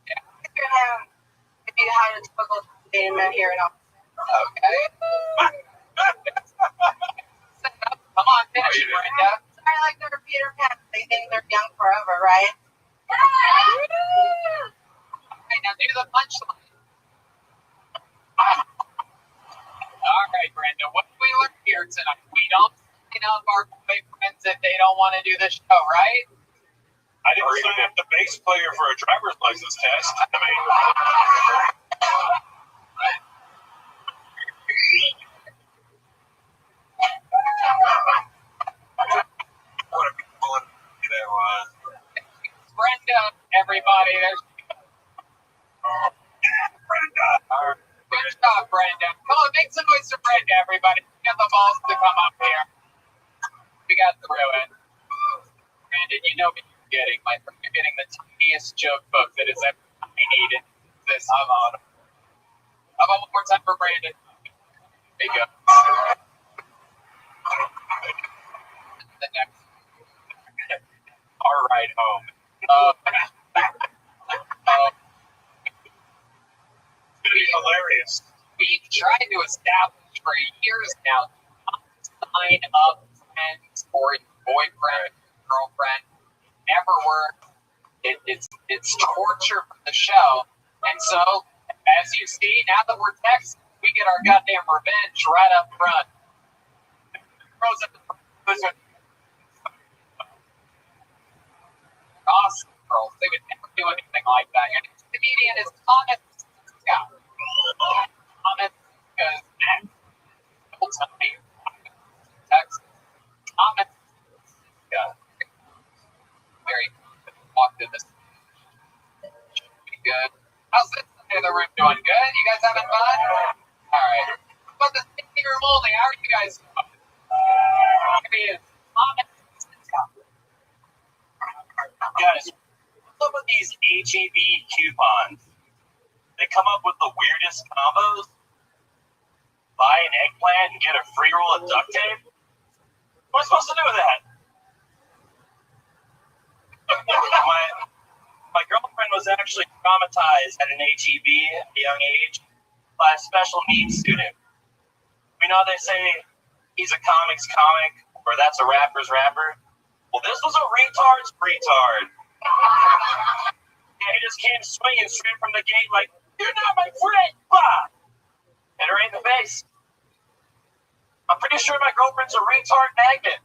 Yeah. If you have a difficult dating men here in Austin. Okay. Come on, finish it, Brenda. Sorry, like they're Peter Pan. They think they're young forever, right? Okay, now do the punchline. All right, Brenda, what do we learn here tonight? We don't sign up our boyfriends if they don't want to do the show, right? I didn't sign up the bass player for a driver's license test. I mean, what a people there was. Brenda, everybody, there's Brenda. good job, Brenda. Come on, make some noise for Brenda, everybody. Get the balls to come up here. We got through it. Brandon, you know what you're getting. You're getting the tiniest joke book that is ever needed. This I'm on. How about one more time for Brandon? There you go. The next. Our ride home. It's gonna be hilarious. We've tried to establish for years now, not sign up friends or boyfriend, girlfriend. Never worked. It's torture for the show. And so, as you see, now that we're texting, we get our goddamn revenge right up front. Awesome girls. They would never do anything like that. Your next comedian is Thomas Scott. Thomas, because will tell me, text Thomas Scott. Very walked in this. Should be good. How's this side of the room doing? Good? You guys having fun? Alright. But the sitting room only, how are you guys doing? Here he is. Thomas Scott. Guys, what's up with these HEB coupons? They come up with the weirdest combos. Buy an eggplant and get a free roll of duct tape? What am I supposed to do with that? My girlfriend was actually traumatized at an HEB at a young age by a special needs student. You know, they say he's a comic's comic, or that's a rapper's rapper. Well, this was a retard's retard. Yeah, he just came swinging straight from the gate like, "You're not my friend!" Bah! Hit her in the face. I'm pretty sure my girlfriend's a retard magnet.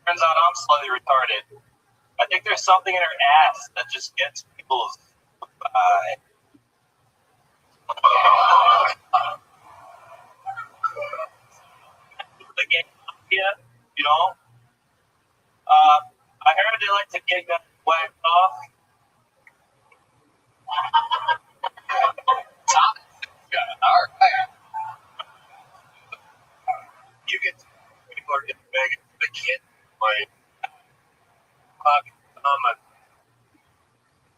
Turns out I'm slightly retarded. I think there's something in her ass that just gets people's the game idea, you know? I heard they like to get that whacked off. Alright. You get people are getting begging the kid like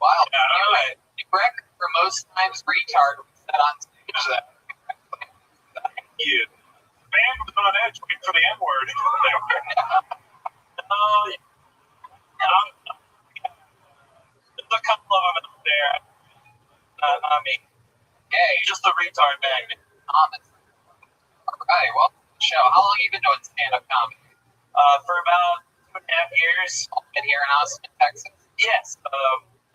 Wow. Yeah, you record for most times retard was set on stage that. you. The band was on edge waiting for the N-word. There's a couple of them out there. I mean, hey, just the retard magnet. Thomas. Alright, well, show. How long have you been doing stand-up comedy? For about 2.5 years. Been here in Austin, Texas? Yes.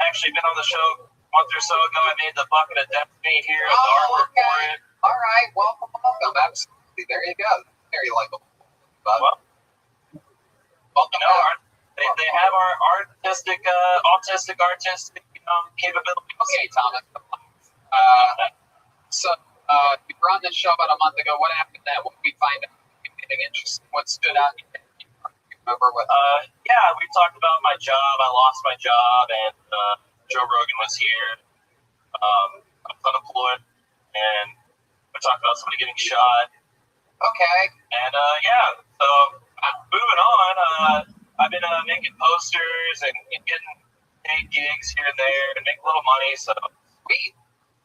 Actually been on the show a month or so ago. I made the Bucket of Destiny here at the artwork for it. Alright, welcome. Absolutely. There you go. Very likable. Well, welcome. They have our autistic capabilities. Okay, Thomas. So we were on this show about a month ago. What happened then? What did we find out? Anything interesting? What stood out? Yeah, we talked about my job. I lost my job, and Joe Rogan was here. I was unemployed, and we talked about somebody getting shot. Okay. And yeah, so moving on. I've been making posters and getting paid gigs here and there, and make a little money. So sweet.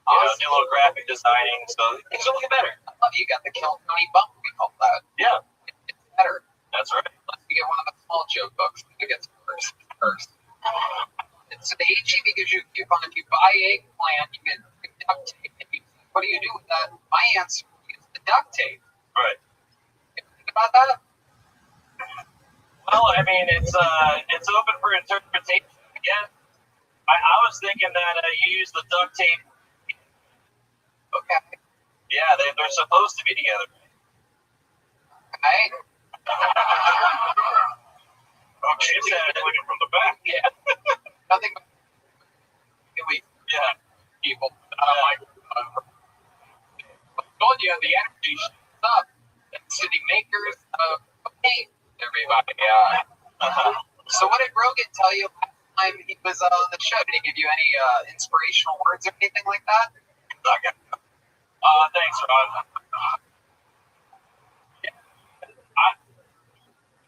Awesome. Do a little graphic designing, so things are looking better. I love you. Got the Kill Tony bump. We call that. Yeah. It's better. That's right. Let's get one of the small joke books. It gets first. So the HEB gives you a coupon. If you buy eggplant, you get duct tape. What do you do with that? My answer is duct tape. Right. Think about that? Well, I mean, it's open for interpretation. Again, I was thinking that you use the duct tape. Okay. Yeah, they're supposed to be together. Right? Okay, it's looking from the back. Yeah. Nothing but people. I told you the energy shows up. The city makers of paint, everybody. So what did Rogan tell you last time he was on the show? Did he give you any inspirational words or anything like that? Thanks, Ron.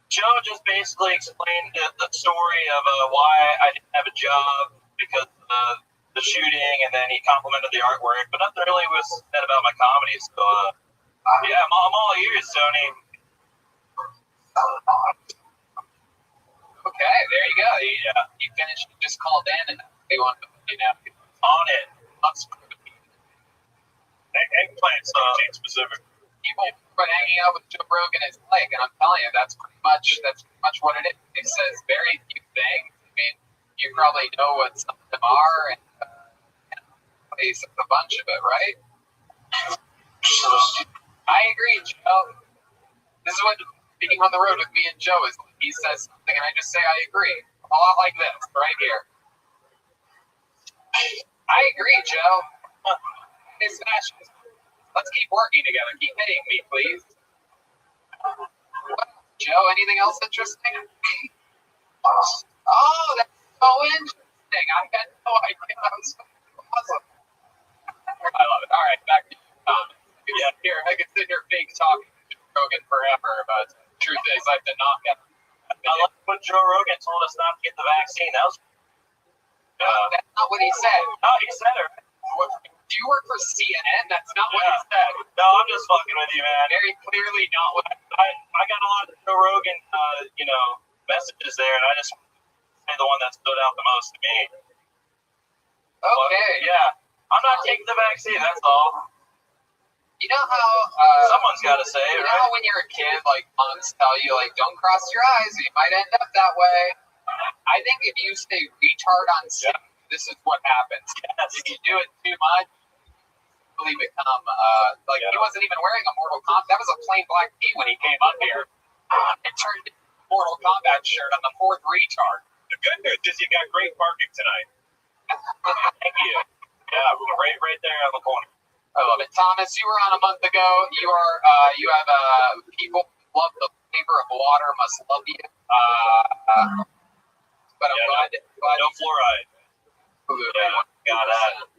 Joe just basically explained the story of why I didn't have a job because of the shooting, and then he complimented the artwork, but nothing really was said about my comedy. So, yeah, I'm all ears, Tony. Okay, there you go. You finished. You just called in, and they want to On it. Eggplant's specific. People hanging out with Joe Rogan is like, and I'm telling you, that's pretty much what it is. He says very few things. I mean, you probably know what some of them are, and he's a bunch of it, right? I agree, Joe. This is what being on the road with me and Joe is. He says something, and I just say I agree. A lot like this, right here. I agree, Joe. It's fashion. Let's keep working together. Keep hitting me, please. Joe, anything else interesting? Oh, that's so interesting. I had no idea. That was awesome. I love it. All right, back to you, Tom. Yeah, here, I could sit here fake talking to Joe Rogan forever, but the truth is I did not get I like what Joe Rogan told us not to get the vaccine. That was that's not what he said. No, he said it. Do you work for CNN? That's not what he said. No, I'm just fucking with you, man. Very clearly not what I got a lot of Joe Rogan, messages there, and I just say the one that stood out the most to me. Okay. But, yeah, I'm not taking the vaccine. That's all. You know how someone's got to say it, you right? know how when you're a kid, like moms tell you, like, don't cross your eyes, you might end up that way. I think if you say retard on stage, this is what happens. Yes. If you do it too much, you really become he wasn't even wearing a Mortal Kombat. That was a plain black tee when he came up here. It turned into a Mortal Kombat shirt on the fourth retard. The good news is you got great parking tonight. Thank you. Yeah, right there on the corner. I love it. Thomas, you were on a month ago. You have people love the flavor of water must love you. But I'm glad no fluoride. Got that.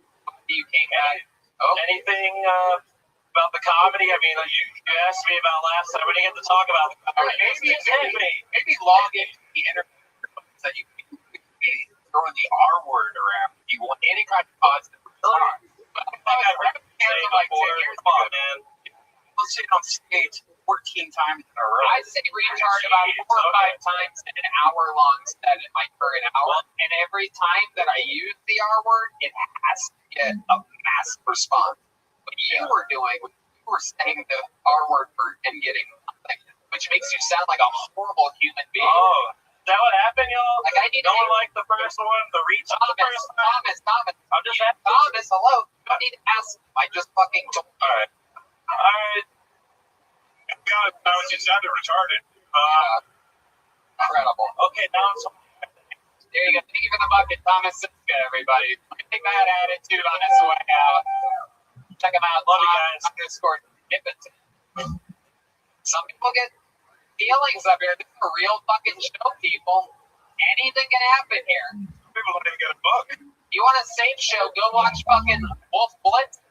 You came out. Anything about the comedy? I mean, you asked me about last time. We didn't get to talk about the comedy. Maybe log into the interview that you could be throwing the R word around. You want any kind of positive response. Let's sit on stage 14 times in a row. I say retard about 4 or 5 times in an hour-long set in my current hour, and every time that I use the R word, it has to get a massive response. What you were doing, you were saying the R word and getting nothing, which makes you sound like a horrible human being. Oh, is that what happened, y'all? Like, I need to like the first one, the retard. Thomas. I'm just asking. Thomas, hello. You don't need to ask. I just fucking told you. All right. Now you sounded retarded. Incredible. Okay, now I'm so. There you go. Thank you for the bucket, Thomas Siska, everybody. Take that attitude on his way out. Check him out. Love you guys. Some people get feelings up here. This is a real fucking show, people. Anything can happen here. People don't even get a book. You want a safe show? Go watch fucking Wolf Blitz.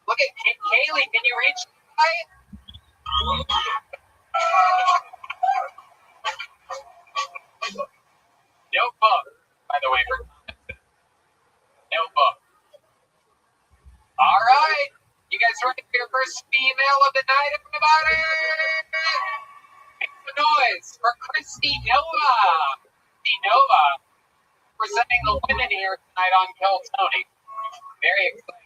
Look at Kaylee. Can you reach the guy? No book, by the way. No book. All right. You guys ready for your first female of the night, everybody? Make some noise for Christy Nova. Christy Nova presenting the women here tonight on Kill Tony. Very excited.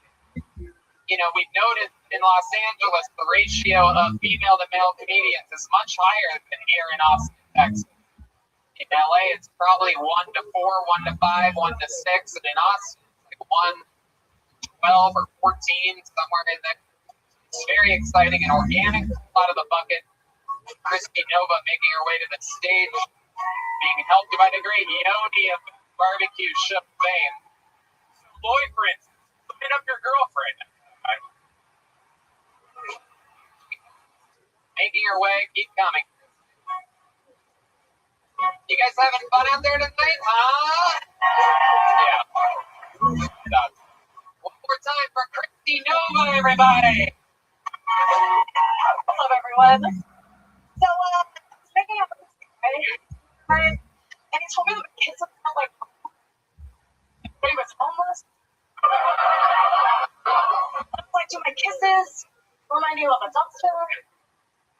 we've noticed in Los Angeles the ratio of female to male comedians is much higher than here in Austin, Texas. In LA, it's probably 1 to 4, 1 to 5, 1 to 6, and in Austin, it's like 1, 12, or 14, somewhere in there. It's very exciting and organic. Out of the bucket. Christy Nova making her way to the stage, being helped by the great Yoni of barbecue show fame. Lloyd, for instance, looking up your girlfriend. Making her way, keep coming. You guys having fun out there tonight, huh? Yeah. One more time for Christy Nova, everybody. Hello, everyone. So, speaking of right? And he told me that the kids have felt like he was homeless. I was like, do my kisses remind you of a dumpster?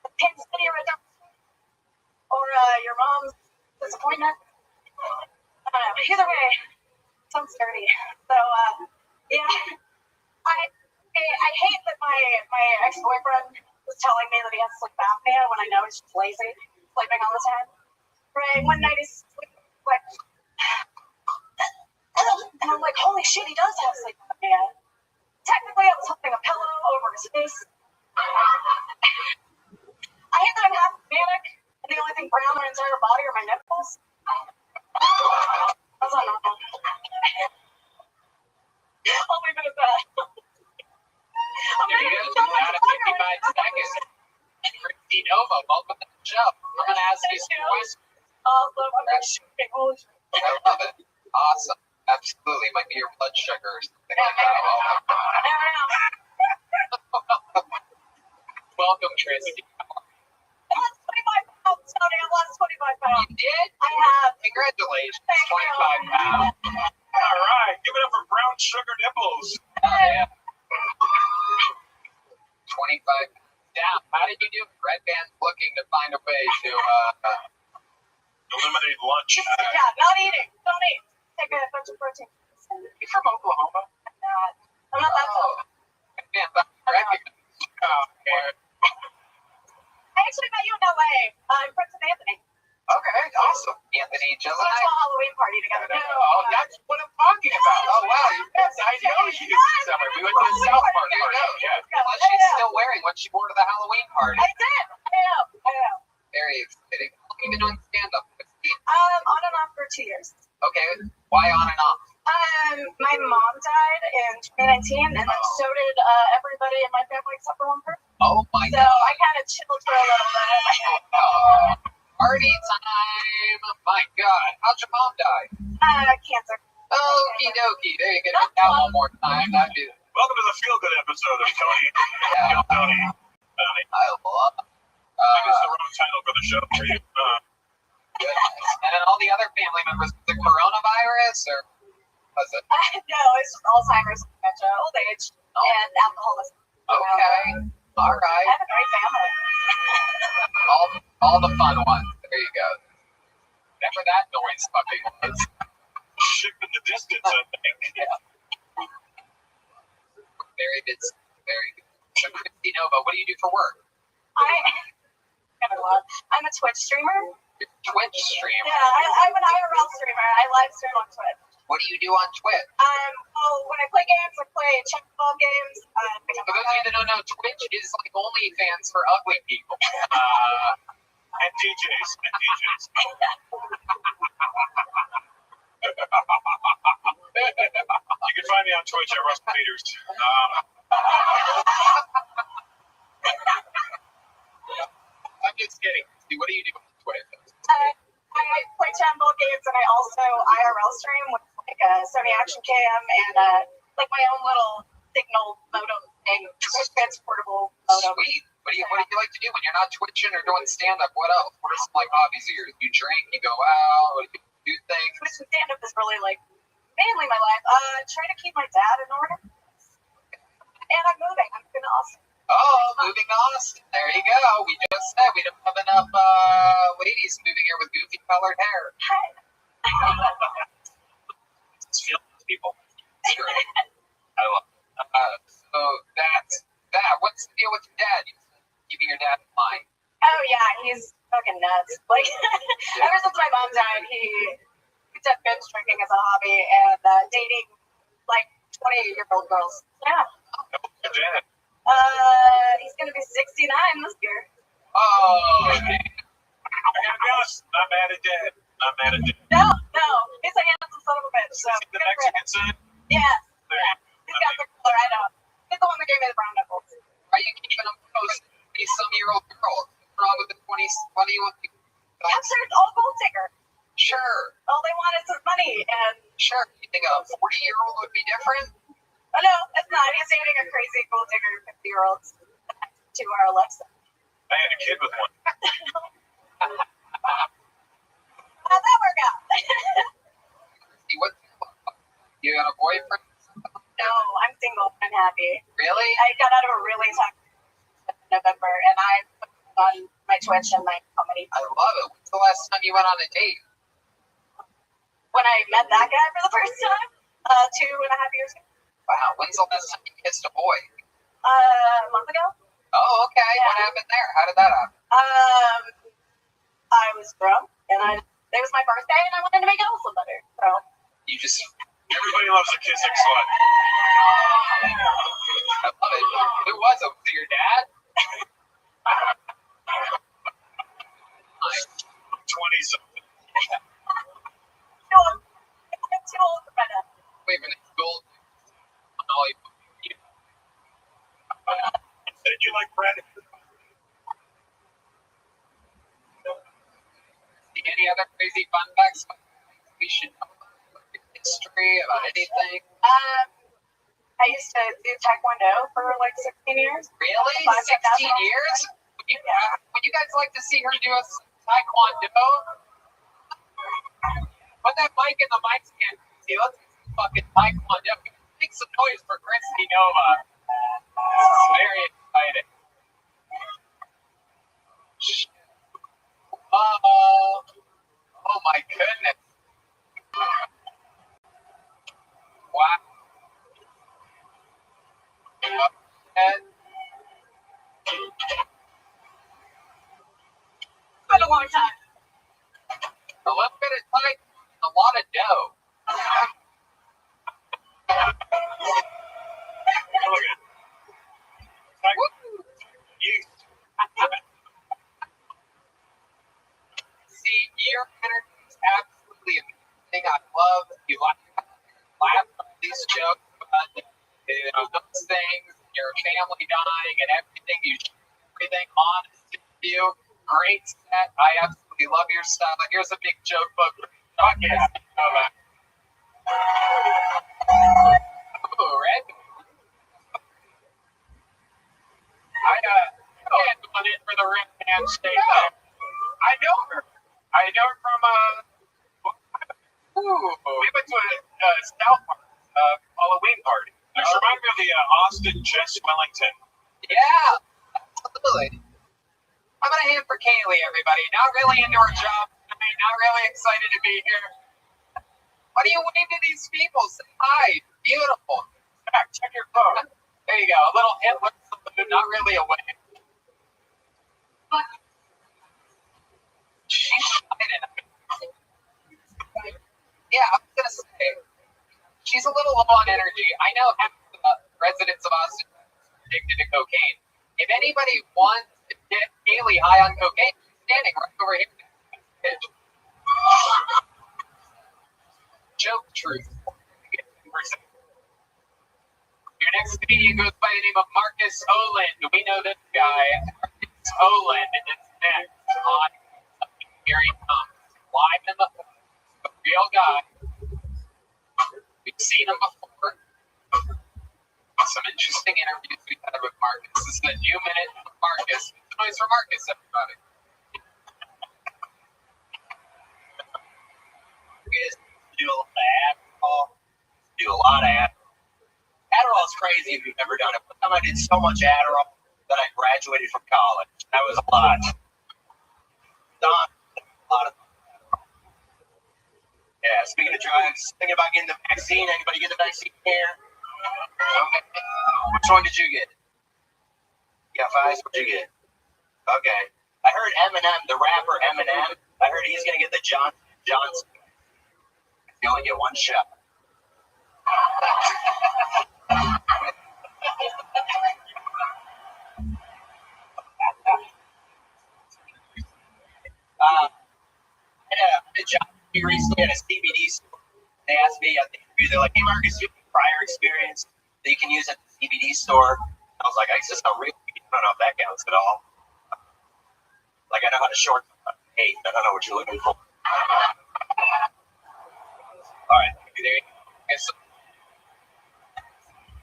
The pink city or a dumpster? Or your mom's disappointment? I don't know. Either way, sounds dirty. So, yeah. I hate that my ex-boyfriend was telling me that he has sleep apnea when I know he's just lazy, sleeping all the time. Right? One night he's sleeping like, and I'm like, holy shit, he does have sleep apnea. Technically, I was holding a pillow over his face. I hate that I'm half manic, and the only thing brown on my entire body are my nipples. That's not normal. I'll leave it at that. There you go. Out of 55 seconds. Christy Nova, welcome to the show. I'm going to ask you some questions. Awesome. I'm going to shoot people. I love it. Awesome. Absolutely. Might be your blood sugar or something like that. Welcome, Christy. I lost 25 pounds, Tony. I lost 25 pounds. You did? I have. Congratulations. Thank 25 pounds. All right, give it up for brown sugar nipples. Oh, yeah. 25 down. How did you do? Red Band's looking to find a way to eliminate lunch. Yeah, not eating. Don't eat. Take a bunch of protein. You from Oklahoma? I'm not that tough. Yeah, but I actually met you in LA. In Prince of Anthony. Okay, awesome. Anthony, We went to a Halloween party together. Oh, that's what I'm talking about. Oh, wow. Yes, I know you this summer. We went to the South Park party. Well, she's still wearing what she wore to the Halloween party. I did. I am. Very exciting. How long have you been doing stand-up? On and off for 2 years. Okay, why on and off? My mom died in 2019, and then so did everybody in my family except for one person. Oh, my God. So I kind of chilled for a little bit. Party time. My God. How'd your mom die? Cancer. Okie dokie. There you go. Hit that one more time. That'd be... Welcome to the feel-good episode of Tony. Yeah. Tony. I love That is the wrong title for the show for you. And then all the other family members, the coronavirus, or was it? No, it's Alzheimer's, dementia, old age, and alcoholism. Okay. All right. I have a great family. All the fun ones. There you go. Whatever that noise fucking was. Ship in the distance, I think. Yeah. Very good. Very good. So, Christy Nova, what do you do for work? I'm a Twitch streamer. You're a Twitch streamer? Yeah, I'm an IRL streamer. I live stream on Twitch. What do you do on Twitch? When I play games, I play checkball games. For those of you that don't know, Twitch is like OnlyFans for ugly people. And DJs. You can find me on Twitch at Russ Peters. I'm just kidding. What do you do on Twitch? I play checkball games, and I also IRL stream with like a Sony Action Cam and like my own little signal modem thing, transportable modem. Sweet. What do you like to do when you're not twitching or doing stand-up? What else? What are some like hobbies of yours? You drink, you go out, you do things? Twitch and stand-up is really like mainly my life. Trying to keep my dad in order. And I'm moving. I'm going to Austin. Oh, moving to Austin. There you go. We just said we don't have enough ladies moving here with goofy colored hair. Hi. It's feeling people. It's great. I love it. So nuts. Like, ever since my mom died, he picked up binge drinking as a hobby and dating like 28-year-old girls. Yeah. Dad. He's gonna be 69 this year. Oh, man. I gotta be honest, not mad at Dad. Not mad at Dad. No, he's a handsome son of a bitch. So the Mexican son? Yes. Yeah. He's got the color, I know. He's the one that gave me the brown nipples. Are you keeping him close? He's some-year-old girl. What's wrong with the 20s? What do you want? I'm sure it's all gold digger. Sure. All they want is his money, and sure. You think a 40-year-old would be different? Oh, no, it's not. He's dating a crazy gold digger 50-year-old to our Alexa. I had a kid with one. How'd that work out? What? You got a boyfriend? No, I'm single. I'm happy. Really? I got out of a really tough November, and I put on my Twitch and my comedy. I love it. When's the last time you went on a date? When I met that guy for the first time, 2.5 years ago. Wow. When's the last time you kissed a boy? A month ago. Oh, okay. Yeah. What happened there? How did that happen? I was drunk, and it was my birthday, and I wanted to make it a little better. So you just. Everybody loves a kissing slut. I love it. Who was it? Was it your dad? 20-something. I'm too old for that. Wait a minute. Gold. Oh, you. Did you like Brad? Any other crazy fun facts we should know about history, about anything? I used to do Taekwondo for like 16 years. Really? 16 years? Would you guys like to see her do a Taekwondo? Put that mic in the mic stand. See, let's fucking Taekwondo. Make some noise for Christy Nova. This is very exciting. Oh my goodness. Wow. And it's been a long time. A little bit of time, a lot of dough. See, your energy is absolutely amazing. I love you laugh at these jokes about those things, your family dying and everything. You everything honest to you. Great set. I absolutely love your style. Here's a big joke book. Fuck yeah. Ooh, red. I can't go in for the red handshake. I know her. I know her from we went to a South Park Halloween party. You remind me of the Austin Jess Wellington. Yeah, absolutely. How about a hand for Kaylee, everybody? Not really into her job tonight. Not really excited to be here. What do you wave to these people? Say hi. Beautiful. Check your phone. There you go. A little Hitler salute. Not really a wave. She's shining. Yeah, I was gonna say she's a little low on energy. I know half the residents of Austin are addicted to cocaine. If anybody wants to get Kaylee high on cocaine, she's standing right over here. Joke truth. Your next comedian goes by the name of Marcus Oland. We know this guy. Marcus Oland is next on Here He Comes. Live in the real guy. We've seen him before. Some interesting interviews we've had with Marcus. This is a new minute of Marcus. It's a noise for Marcus, everybody. You guys do a lot of Adderall. Do a lot of Adderall. Adderall is crazy if you've never done it. One time I did so much Adderall that I graduated from college. That was a lot. Done. A lot of yeah, speaking of drugs, thinking about getting the vaccine. Anybody get the vaccine here? Okay. Which one did you get? You got Pfizer? What'd you get? Okay. I heard Eminem, the rapper Eminem. I heard he's gonna get the Johnson. You only get one shot. I had a job recently at a CBD store. They asked me at the interview, they're like, "Hey Marcus, you have prior experience that you can use at the CBD store?" I was like, "I just know real weed. I don't know if that counts at all. Like, I know how to short hate. I don't know what you're looking for." All right, there you go. So, a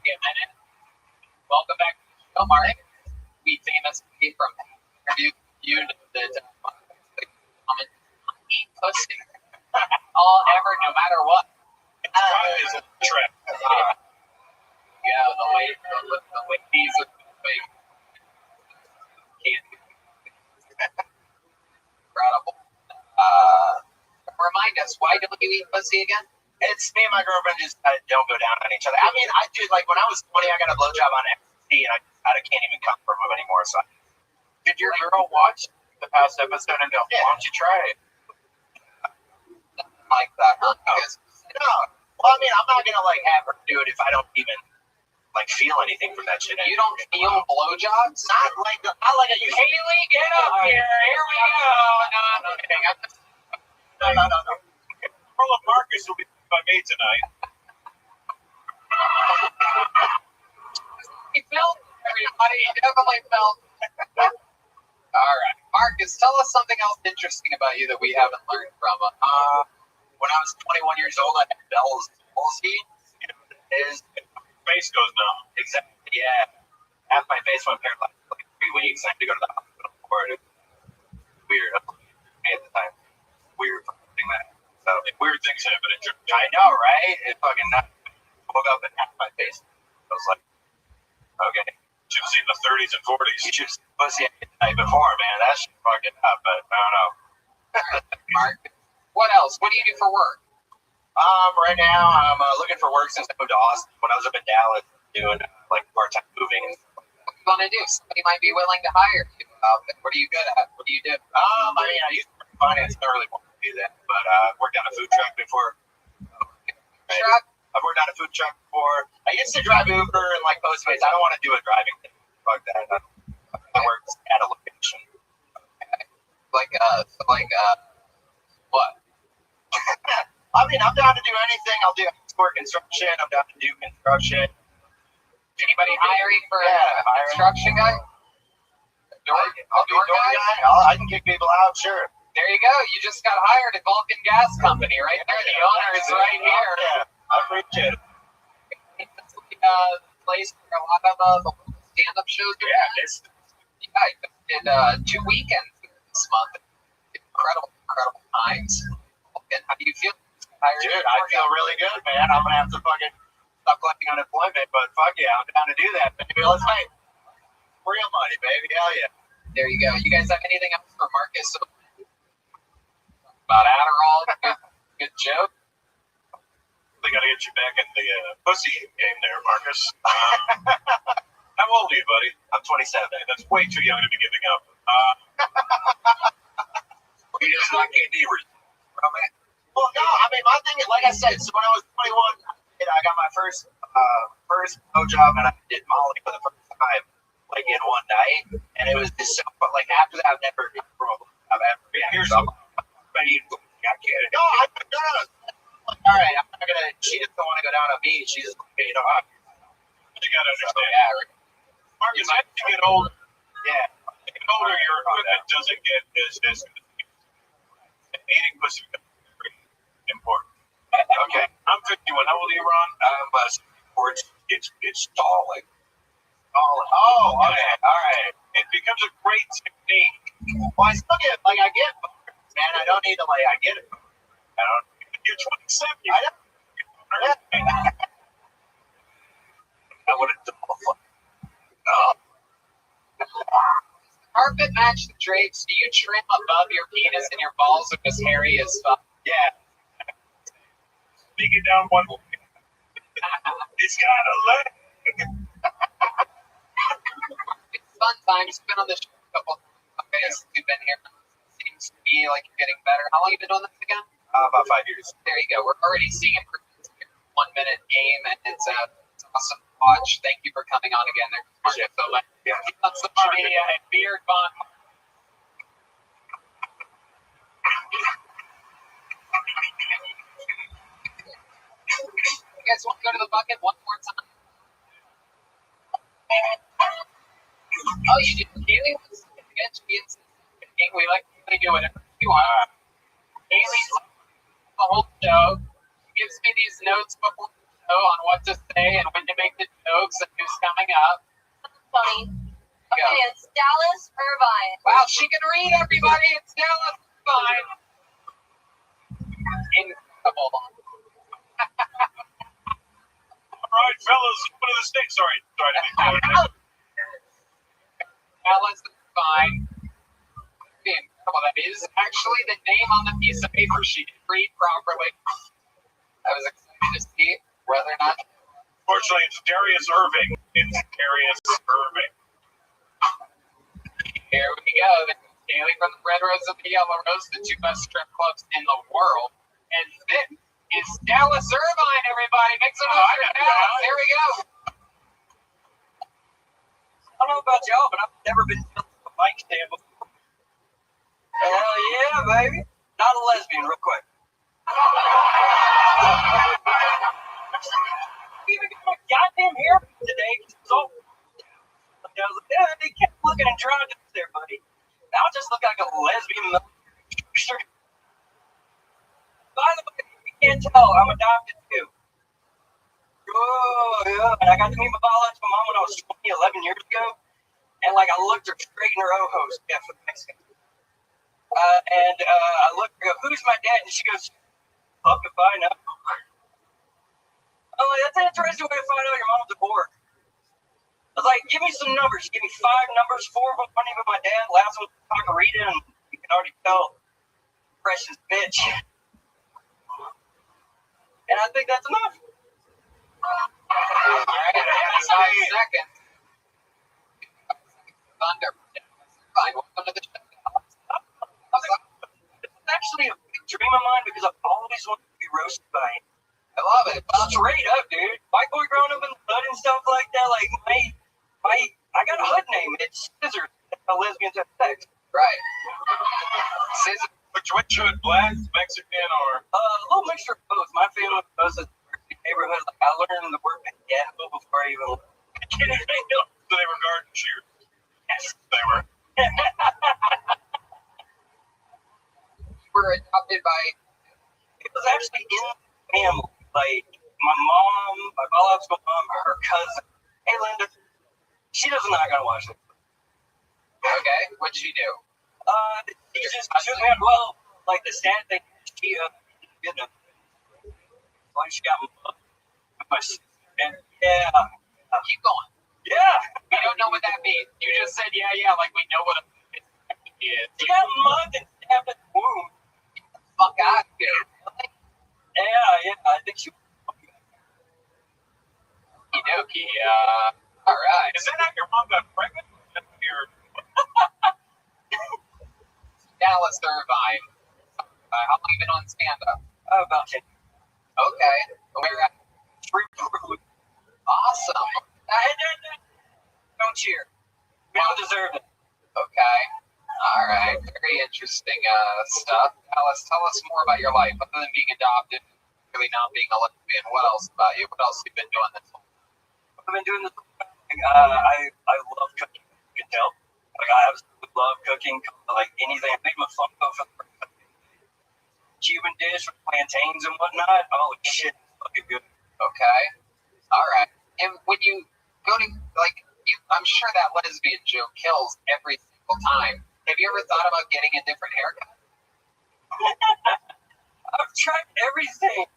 minute. Welcome back to the show, Mark. We famously from interview you that comment eat pussy all ever, no matter what. Is a trap. Yeah, the ladies with the candy. Incredible. Remind us, why don't you eat pussy again? It's me and my girlfriend just don't go down on each other. I mean, I do, like, when I was 20, I got a blowjob on ecstasy, and I can't even come from him anymore. So, Did your girl watch the past episode and go, "Why don't you try it?" Like that, huh? No. Well, I mean, I'm not gonna like have her do it if I don't even like feel anything from that shit. You don't feel blowjobs? Not like a Haley, get up here. Here we go. No. Carl and Marcus will be by me tonight. He felt everybody. He definitely felt. All right, Marcus, tell us something else interesting about you that we haven't learned from. When I was 21 years old, I had Bell's palsy. His face goes numb. Exactly. Yeah. Half my face went paralyzed for like 3 weeks. I had to go to the hospital for it. Weird. At the time. Weird thing that. So weird things happen in church. I know, right? It fucking woke up and half my face. I was like, okay. Should have seen the 30s and 40s. You should have pussy the night before, man. That shit fucking up, but I don't know. Mark, what else? What do you do for work? Right now I'm looking for work since I moved to Austin. When I was up in Dallas, doing like part-time moving. What do you want to do? Somebody might be willing to hire you. What are you good at? What do you do? I mean, I used to work in finance. I don't really want to do that, but worked on a food truck before. Truck? I've worked on a food truck before. I used to drive Uber and like Postmates. I don't want to do a driving thing. Fuck that. I worked at a location. Like what? I mean, I'm down to do anything. I'll do export construction. I'm down to do construction. Anybody hiring for a construction guy? I'll do a door guy. I can kick people out, sure. There you go. You just got hired at Vulcan Gas Company, right there. The owner is right here. Yeah, I appreciate it. It's the place where a lot of the stand-up shows. Yeah, I did 2 weekends this month. Incredible times. And how do you feel? Dude, I feel really good, man. I'm gonna have to fucking stop collecting unemployment, but fuck yeah, I'm down to do that, baby. Let's make real money, baby. Hell yeah. There you go. You guys have anything else for Marcus about Adderall? Good joke. They gotta get you back in the pussy game there, Marcus. How old are you, buddy? I'm 27. That's way too young to be giving up. You just not getting Well, no, I mean, my thing is, like I said, so when I was 21, I got my first blowjob, and I did Molly for the first time, like in one night, and it was just so, but like after that, I've never ever. Here's something. No, all right, I'm not gonna. She doesn't want to go down on me. She's just, you know, you gotta understand. Marcus, as you get older, your equipment doesn't get as eating pussy becomes pretty important. Okay, I'm 51. How old are you, Ron? I'm 14. It's stalling. Oh, okay, all right. It becomes a great technique. Well, I still get, like, I get, man, I don't need to, like, I get it. I don't. You're 27. I would have done carpet match the drapes. Do you trim above your penis and your balls are just hairy as fuck? Yeah. Dig it down one way. It's got a leg. It's fun times. Been on this show a couple. Okay. ways we've been here. Seems to be like you're getting better. How long have you been doing this again? About 5 years. There you go. We're already seeing improvements in your 1 minute game, and it's awesome to watch. Thank you for coming on again. There. So much. Yeah. On social media at Beard Bond. You guys want to go to the bucket one more time? Oh, you did. Haley was against me. We like to do whatever you want. Haley's the whole show. She gives me these notes before the show on what to say and when to make the jokes and who's coming up. Funny. Okay, it's Dallas Irvine. Wow, she can read, everybody. It's Dallas Irvine. Incredible. All right, fellas, what are the stakes? Sorry to be Dallas Irvine. Incredible. That is actually the name on the piece of paper she didn't read properly. I was excited to see whether or not. Fortunately, it's Darius Irving. It's Darius Irving. Here we go. Haley from the Red Rose and the Yellow Rose, the two best strip clubs in the world. And this is Dallas Irvine, everybody. Make some noise for Dallas. Here we go. I don't know about y'all, but I've never been to a mic stand before. Hell yeah, baby. Not a lesbian, real quick. Even got my goddamn hair today. So I was like, yeah, they kept looking and trying to there, buddy. Now I just look like a lesbian. By the way, you can't tell, I'm adopted too. Oh, yeah. And I got to meet my biological mom when I was 11 years ago. And like, I looked her straight in her ojos. Yeah, for the Mexican. I looked, I go, who's my dad? And she goes, fuck if I know. I'm like, that's an interesting way to find out your mom's a bork. I was like, give me some numbers. Give me 5 numbers, 4 of them aren't even my dad. Last one I can read it, and you can already tell. Precious bitch. And I think that's enough. All right, 5 seconds. Thunder. Fine, welcome to the show. It's actually a big dream of mine because I've always wanted to be roasted by him. I love it. Straight up, dude. White boy growing up in the hood and stuff like that, like I got a hood name. It's Scissors. That's how lesbians have sex. Right. Scissors. Which hood, black, Mexican, or? A little mixture of both. My family was in the neighborhood. Like, I learned the word Ghetto before I even So they were garden shears. Yes. They were. You were adopted by. It was actually in the family. Like, my mom, my biological mom, her cousin. Hey, Linda. She does not gonna watch it. Okay, what'd she do? She just took me out. Well, like the sad thing, she you know, like she got my sister. And yeah, keep going. Yeah, we don't know what that means. You just said yeah, like we know what a is. She got mugged and stabbed at the womb. Fuck out of here. Yeah, I think she. Okie all right. Is that how your mom got pregnant? Dallas Irvine. How long have you been on stand-up? About 10. Okay. Where at? Awesome. Don't cheer. We don't deserve it. Okay. All right. Very interesting stuff. Dallas, tell us more about your life. Other than being adopted, really not being a lesbian, what else about you? What else have you been doing this whole time? I've been doing this. I love cooking. You can tell. Like, I absolutely love cooking. Like, anything. I made my phone go for the Cuban dish with plantains and whatnot. Holy shit, it's fucking good. Okay. All right. And when you go to, like, I'm sure that lesbian joke kills every single time. Have you ever thought about getting a different haircut? I've tried everything.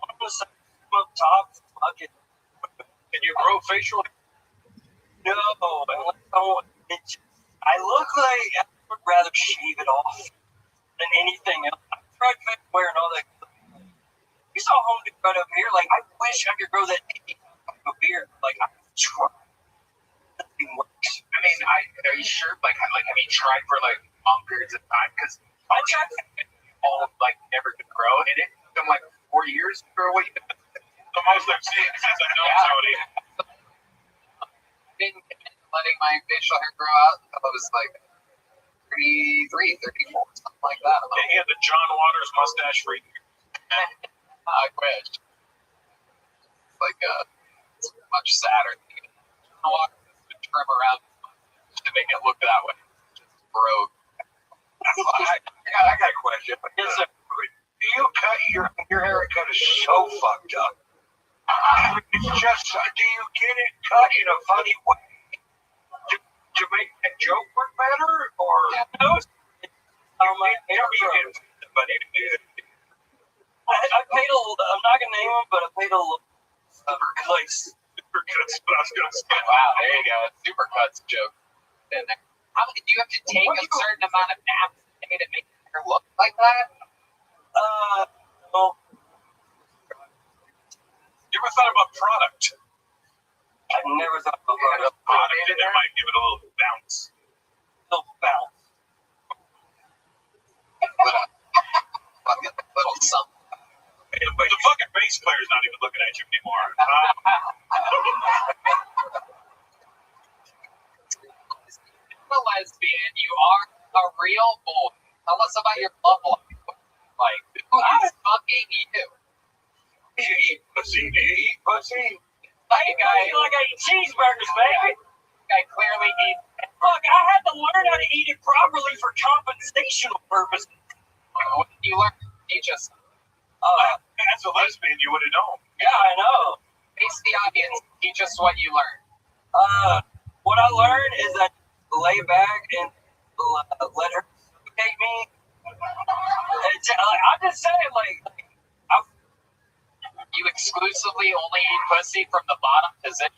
Up top, fuck it. Can you grow facial? No, I look like I would rather shave it off than anything else. I tried wearing all that. You saw home right up here. Like, I wish I could grow that beard. Like, I tried. Nothing works. mean, are you sure? Like, have you tried for like long periods of time? Because I tried all like never to grow, and it took them like 4 years to grow what you did. The most I've seen since I've known Tony. Didn't commit to letting my facial hair grow out until I was like 33, 34, something like that. Yeah, he had the John Waters mustache for years. I wish. It's like it's much sadder. John Waters has to trim around to make it look that way. Just broke. I got a question. Do you cut your haircut is so fucked up? It's just, do you get it cut in a funny way to make that joke work better, or no? I paid a little. I'm not gonna name them, but I paid a little. Like Supercuts, but I was gonna say. Wow, there you go. Supercuts joke. In there. How do you have to take a certain amount of naps a day to make your hair look like that? Well, You ever thought about product? I never thought about product. Product in there might give it a little bounce. Little bounce. Little something. The fucking bass player's not even looking at you anymore. You're a lesbian. You are a real boy. Tell us about your love life. Like, who is fucking you? Do you eat pussy? Do you eat pussy? Hey guys, like I eat cheeseburgers, baby. I clearly eat. Look, I had to learn how to eat it properly for compensational purposes. What did you learn? Teach us. As a lesbian, you would have known. Yeah, I know. Face the audience. Teach us what you learned. What I learned is that lay back and let her suffocate me. I'm just saying, You exclusively only eat pussy from the bottom position.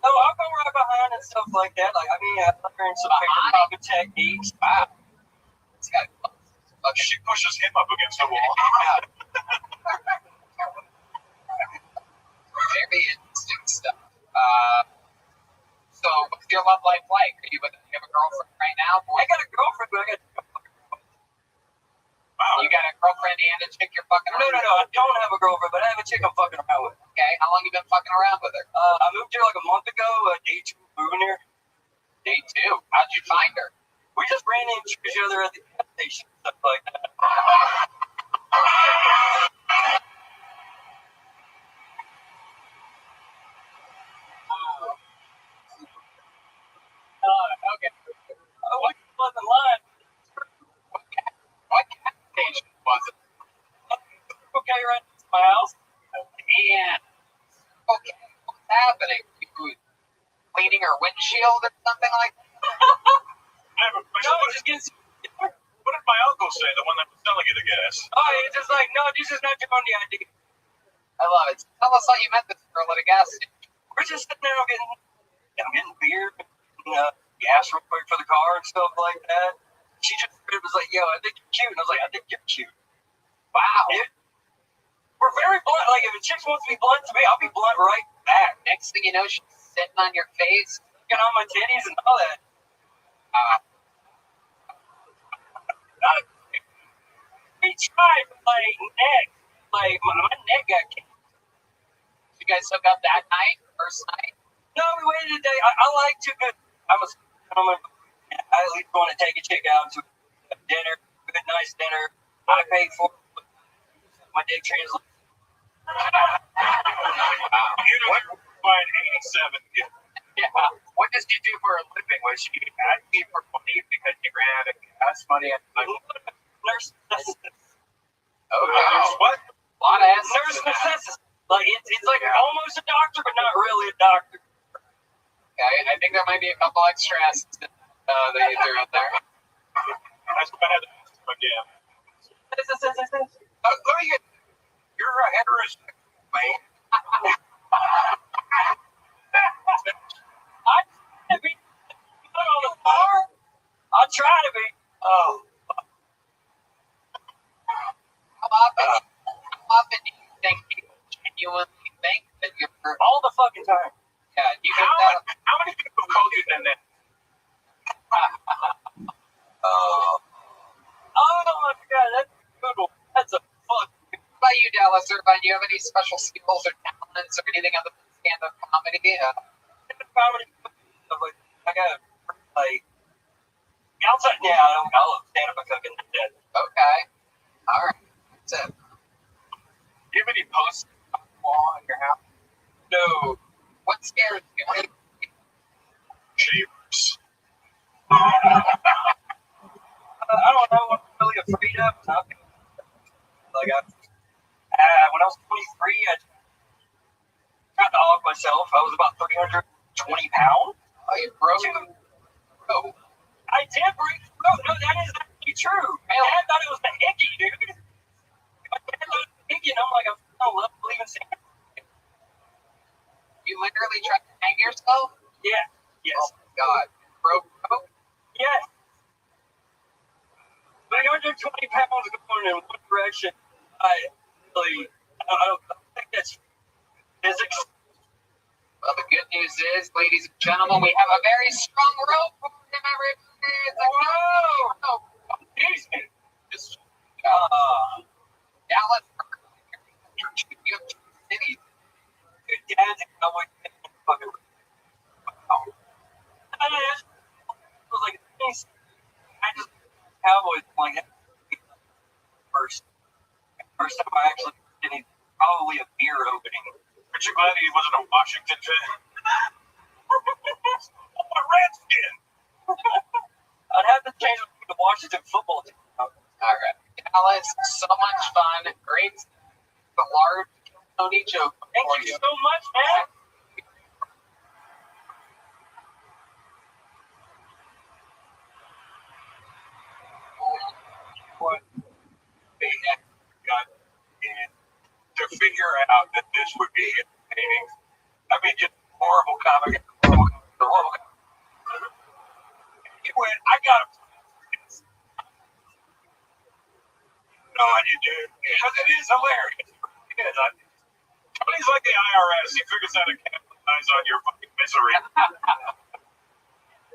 No, I'll go right behind and stuff like that. Like, I mean, I learned some proper techniques. Wow. This guy. She pushes him up against the wall. Very interesting stuff. So, what's your love life like? Do you have a girlfriend right now? I got a girlfriend, but I got. Wow. You got a girlfriend and a chick you're fucking around with? No, I don't have a girlfriend, but I have a chick I'm fucking around with. Okay, how long you been fucking around with her? I moved here like a month ago. Day 2 moving here. Day 2? How'd you find her? We just ran into each other at the gas station, stuff like that. Okay. I wasn't lying. What gas station was it? Okay, right next to my house. Man. Okay, what's happening? You cleaning her windshield or something like that? I have a question. No, it just gets. What did my uncle say, the one that was selling you the gas? Oh, he's just like, no, this is not your own idea. I love it. Tell us how you met this girl at a gas station. We're just sitting there getting beer, gas real quick for the car and stuff like that. She just was like, yo, I think you're cute. And I was like, I think you're cute. Wow. We're very blunt. Like, if a chick wants to be blunt to me, I'll be blunt right back. Next thing you know, she's sitting on your face, looking on my titties and all that. We tried, like, neck. Like, my neck got kicked. You guys hook up that night? First night? No, we waited a day. I like to good. I'm a gentleman. I at least want to take a chick out to a dinner, a good, nice dinner. I pay for it. My dick translates. You don't find 87. Yeah. What does she do for a living? Was she asking for money because she ran out of gas money? Nurse necessity. Okay. What? A lot of ass. Nurse necessity. Like, it's like almost a doctor, but not really a doctor. Okay, I think there might be a couple extra asses that you threw out there. That's what I had to ask, but yeah. Let me get. You're a heterosexual man. I be on the bar. I try to be. Oh. How often do you think people genuinely think that you're all the fucking time? Yeah, you How many about you, Dallas Irvine? Do you have any special skills or talents or anything other than stand-up comedy? Comedy, I got like outside. Yeah, I love stand-up and cooking. That's it. Okay. All right. That's it. Do you have any posts on the wall in your house? No. What scares you? Shavers. I don't know what I'm really afraid of. Nothing. Like when I was 23, I tried to hog myself. I was about 320 pounds. Oh, you broke it? Oh. I did break. No, that is actually true. My dad thought it was the hickey, dude. My dad thought it was the hickey, and I'm like, I don't believe in Santa. You literally tried to hang yourself? Yeah. Yes. Oh my God. Broke? Yes. 320 pounds going in one direction. I don't think that's physics. Well, the good news is, ladies and gentlemen, we have a very strong rope for him, everybody. It's a Whoa! Jeez, man. Dallas, you have two cities. Your dad's a cowboy. Fucking. Wow. I was like, I just Cowboys like first time I actually did it, probably a beer opening. Aren't you glad he wasn't a Washington fan? Oh, my Redskin! I'd have to change the Washington football team. All right. Dallas, so much fun. Great. The large Tony joke. Thank you so much, man. What they had got in to figure out that this would be entertaining. I mean, just horrible comic. He went, I got him. No, I didn't. Because it is hilarious. It is. Tony's like the IRS. He figures out to capitalize on your fucking misery.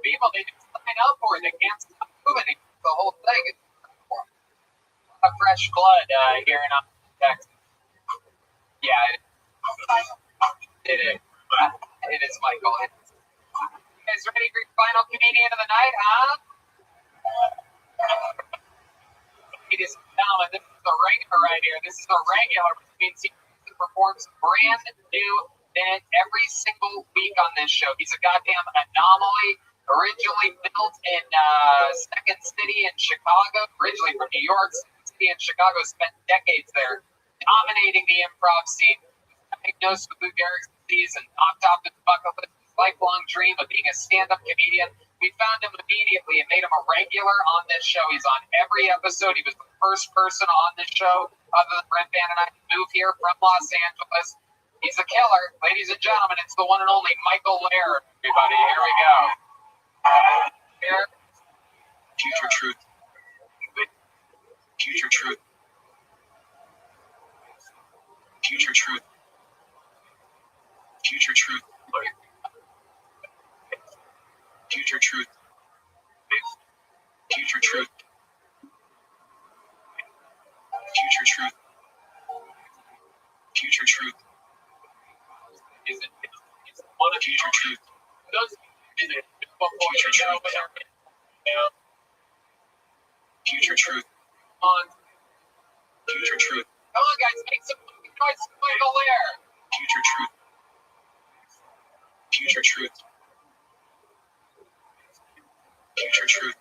People need to sign up for it. They can't stop moving it. The whole thing is a fresh blood here in Texas. Yeah, it is. It is, Michael. You guys ready for your final comedian of the night, huh? Ladies and gentlemen, this is the regular right here. This is the regular, which means he performs brand new minute every single week on this show. He's a goddamn anomaly. Originally built in Second City in Chicago. Originally from New York. Second City in Chicago. Spent decades there, dominating the improv scene. Diagnosed with Lou Gehrig's disease and knocked off his bucket list. His lifelong dream of being a stand-up comedian. We found him immediately and made him a regular on this show. He's on every episode. He was the first person on this show, other than Brent Van and I, to move here from Los Angeles. He's a killer. Ladies and gentlemen, it's the one and only Michael Laird. Everybody, here we go. Here. Future truth. Future truth. Future truth. Future truth. Future truth. Future truth. Future truth. Future truth. Is it one of future truth? Is it future truth? Future truth. On. Future truth. Come on, guys, make some noise for Michael Laird. Future truth. Future truth. Future truth.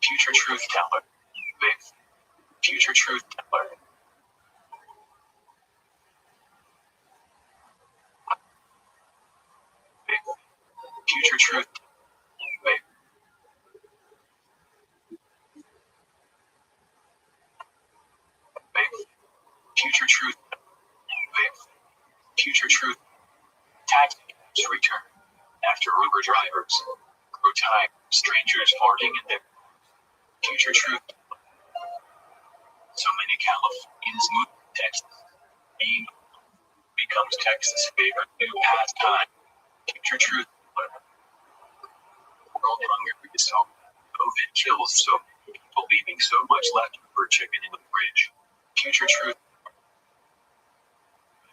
Future truth teller. Future truth teller. Future truth. Future truth. Future truth. Taxi return after Uber drivers grow tired of strangers farting in their future truth. So many Californians move to Texas. Being becomes Texas' favorite new pastime. Future truth. World hunger is solved. COVID much leftover chicken in the fridge. Future Truth.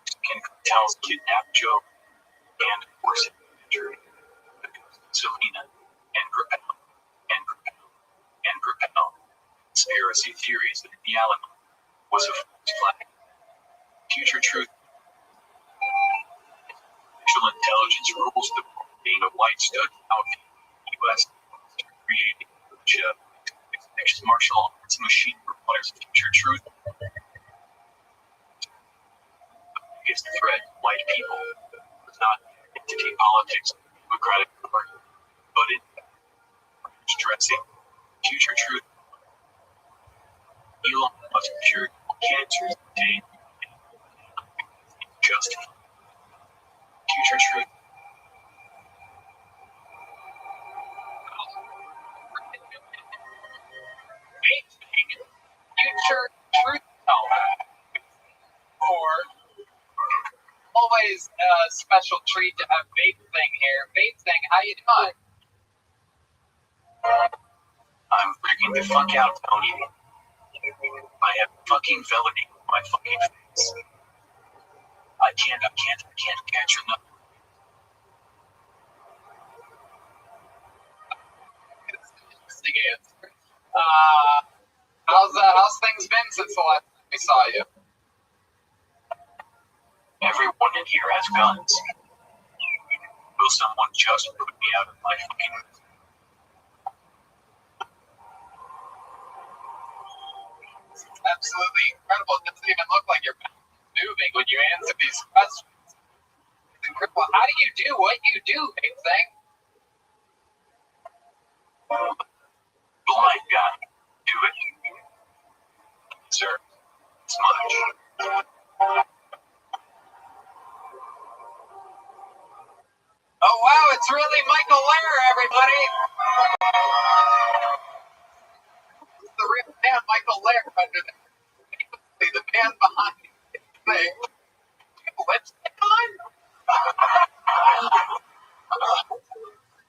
Mexican tells kidnapped Joe and force injury. Selena and Propel and Propel and Propel. Conspiracy theories that the Alamo was a false flag. Future Truth. Artificial intelligence rules the world, being a white stud outfit. U.S. creating next martial arts machine requires future truth. The biggest threat to white people was not entity politics, Democratic Party, but in stressing future truth. Elon Musk cured cancer today. Just future truth. Future truth teller. For always a special treat to have Vape Thing here. Vape Thing, how you doing? I'm freaking the fuck out, Tony. I have fucking felony on my fucking face. I can't catch enough. Interesting answer. How's things been since the last time we saw you? Everyone in here has guns. Will someone just put me out of my fucking... Absolutely incredible. It doesn't even look like your mouth is moving when you answer these questions. It's incredible. How do you do what you do, Big Thing? Blind guy. Do it. Sir, it's much. Oh, wow, it's really Michael Lair, everybody. The real man, Michael Lair, under the man behind the thing. Lipstick on?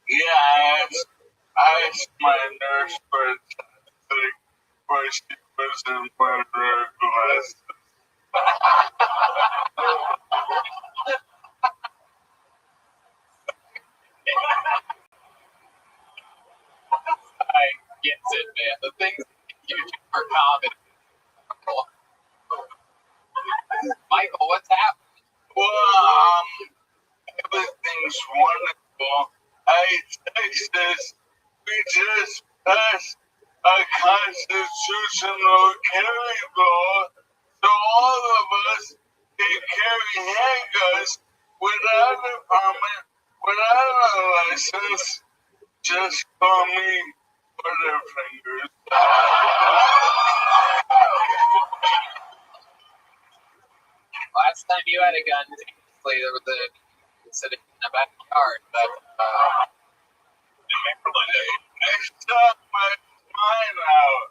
Yeah, I asked my nurse for a thing where she wasn't wearing her glasses. I gets it, man. The things you do for comedy. Michael, what's happening? Well, everything's wonderful. Texas, we just passed a constitutional carry law, so all of us can carry handguns without a permit, without a license. Just call me Butterfingers. Last time you had a gun, there was a sitting in the backyard, but I shot my mind out.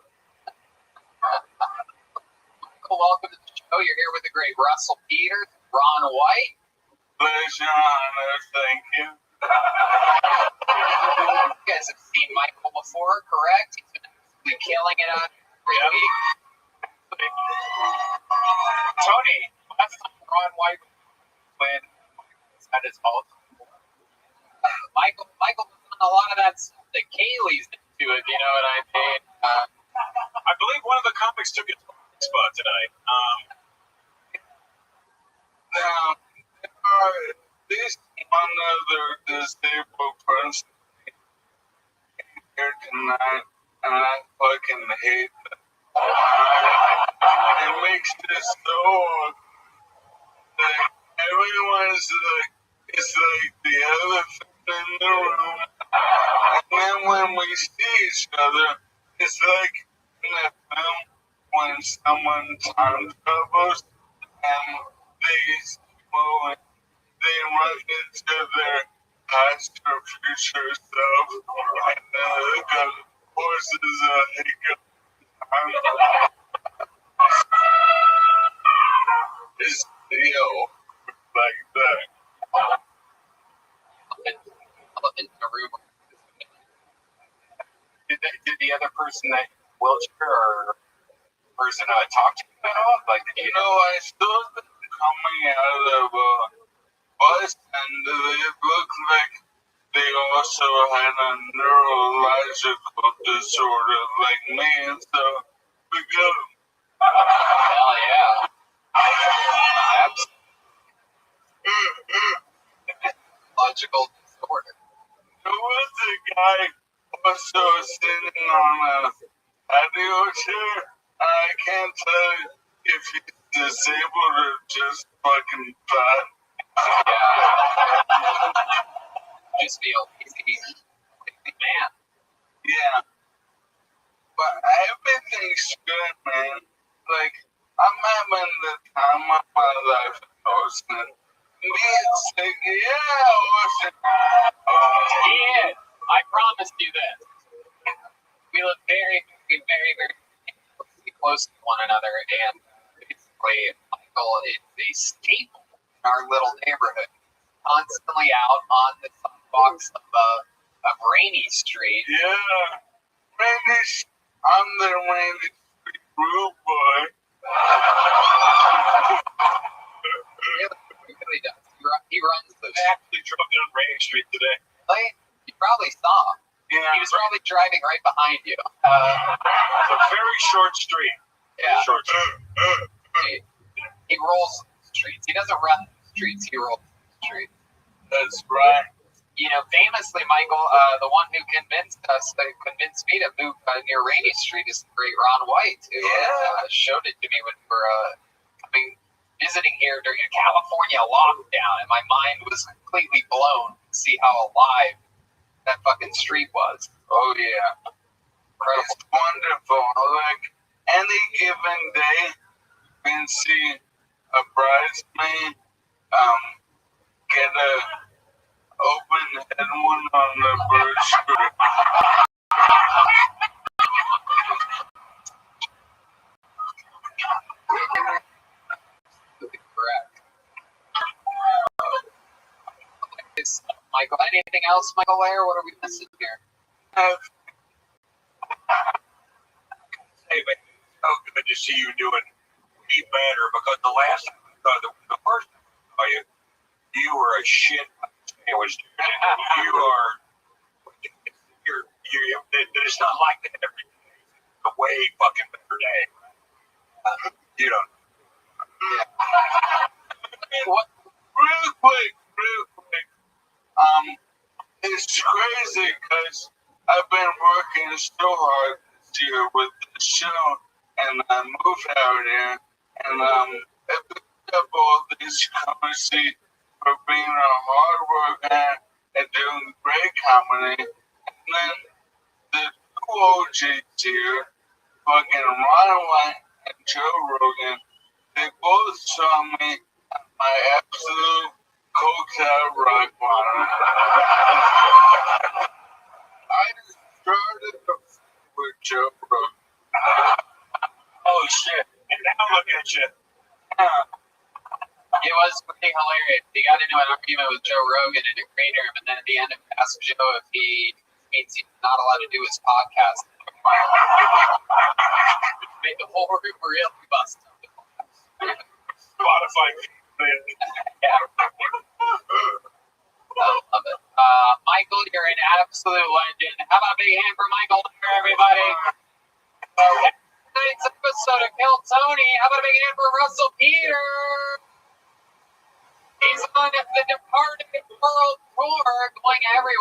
Welcome to the show. You're here with the great Russell Peters, Ron White. Pleasure, honor, thank you. You guys have seen Michael before, correct? He's been absolutely killing it out every week. Tony, last time Ron White when at his fault. Michael was on a lot of that stuff that Kaylee's into, if you know what I mean. I believe one of the comics took his spot tonight. Now, there are at least one other disabled person here tonight, and I fucking hate them. It makes this so like everyone's like, it's like the elephant in the room. And then when we see each other, it's like in a film when someone time travels and these people, they run into their past or future self, and the horses hiccup. It's like that. Elephant in the room. Did the other person that wheelchair or person talk to you at all? Like, did you know? I saw them coming out of a bus, and they looked like they also had a neurological disorder like me, and so we got them. Hell yeah. Logical disorder. There was a guy also sitting on a patio chair. I can't tell if he's disabled or just fucking fat. Just feel lazy man. Yeah. But everything's good, man. Like, I'm having the time of my life in Austin. Me, it's like, yeah, Austin. Yeah, I promised you this. We look very, very, very, very close to one another, and basically, Michael is a staple in our little neighborhood. Constantly out on the sidewalks of Rainy Street. Yeah. Rainy, I'm the Rainy Street rude boy. He really does. He runs those. I actually drove down Rainy Street today. Really? You probably saw him. Yeah. He was probably driving right behind you. It's a very short street. Yeah. Short street. He rolls the streets. He doesn't run the streets. He rolls the streets. That's right. You know, famously, Michael, the one who convinced me to move near Rainy Street is the great Ron White, who showed it to me when we were visiting here during a California lockdown, and my mind was completely blown to see how alive that fucking street was. Oh, yeah. Incredible. It's wonderful. Like, any given day, you can see a bridesmaid get a open head one on the bird strip. Correct. Michael, anything else, Michael Lair? What are we missing here? Hey, man, it's so good to see you doing way better, because the last time I saw the first time I saw you, you were a shit sandwich. You are, it's not like that every day. It's a way fucking better day. You know. What? Real quick. It's crazy because I've been working so hard this year with the show, and I moved out here, and I picked up all these comedy for being a hard worker and doing great comedy. And then the two OGs here, fucking Ron White and Joe Rogan, they both saw me at my absolute coked out rock bottom. I just started with Joe Rogan. Oh shit! And now look at you. It was pretty hilarious. He got into an argument with Joe Rogan in a green room, and then at the end, asked Joe if he means he's not allowed to do his podcast. It made the whole room really bust. Spotify. Yeah. I love it. Michael, you're an absolute legend. How about a big hand for Michael there, everybody? Tonight's episode of Kill Tony. How about a big hand for Russell Peter? He's on the Departed World Tour, going everywhere.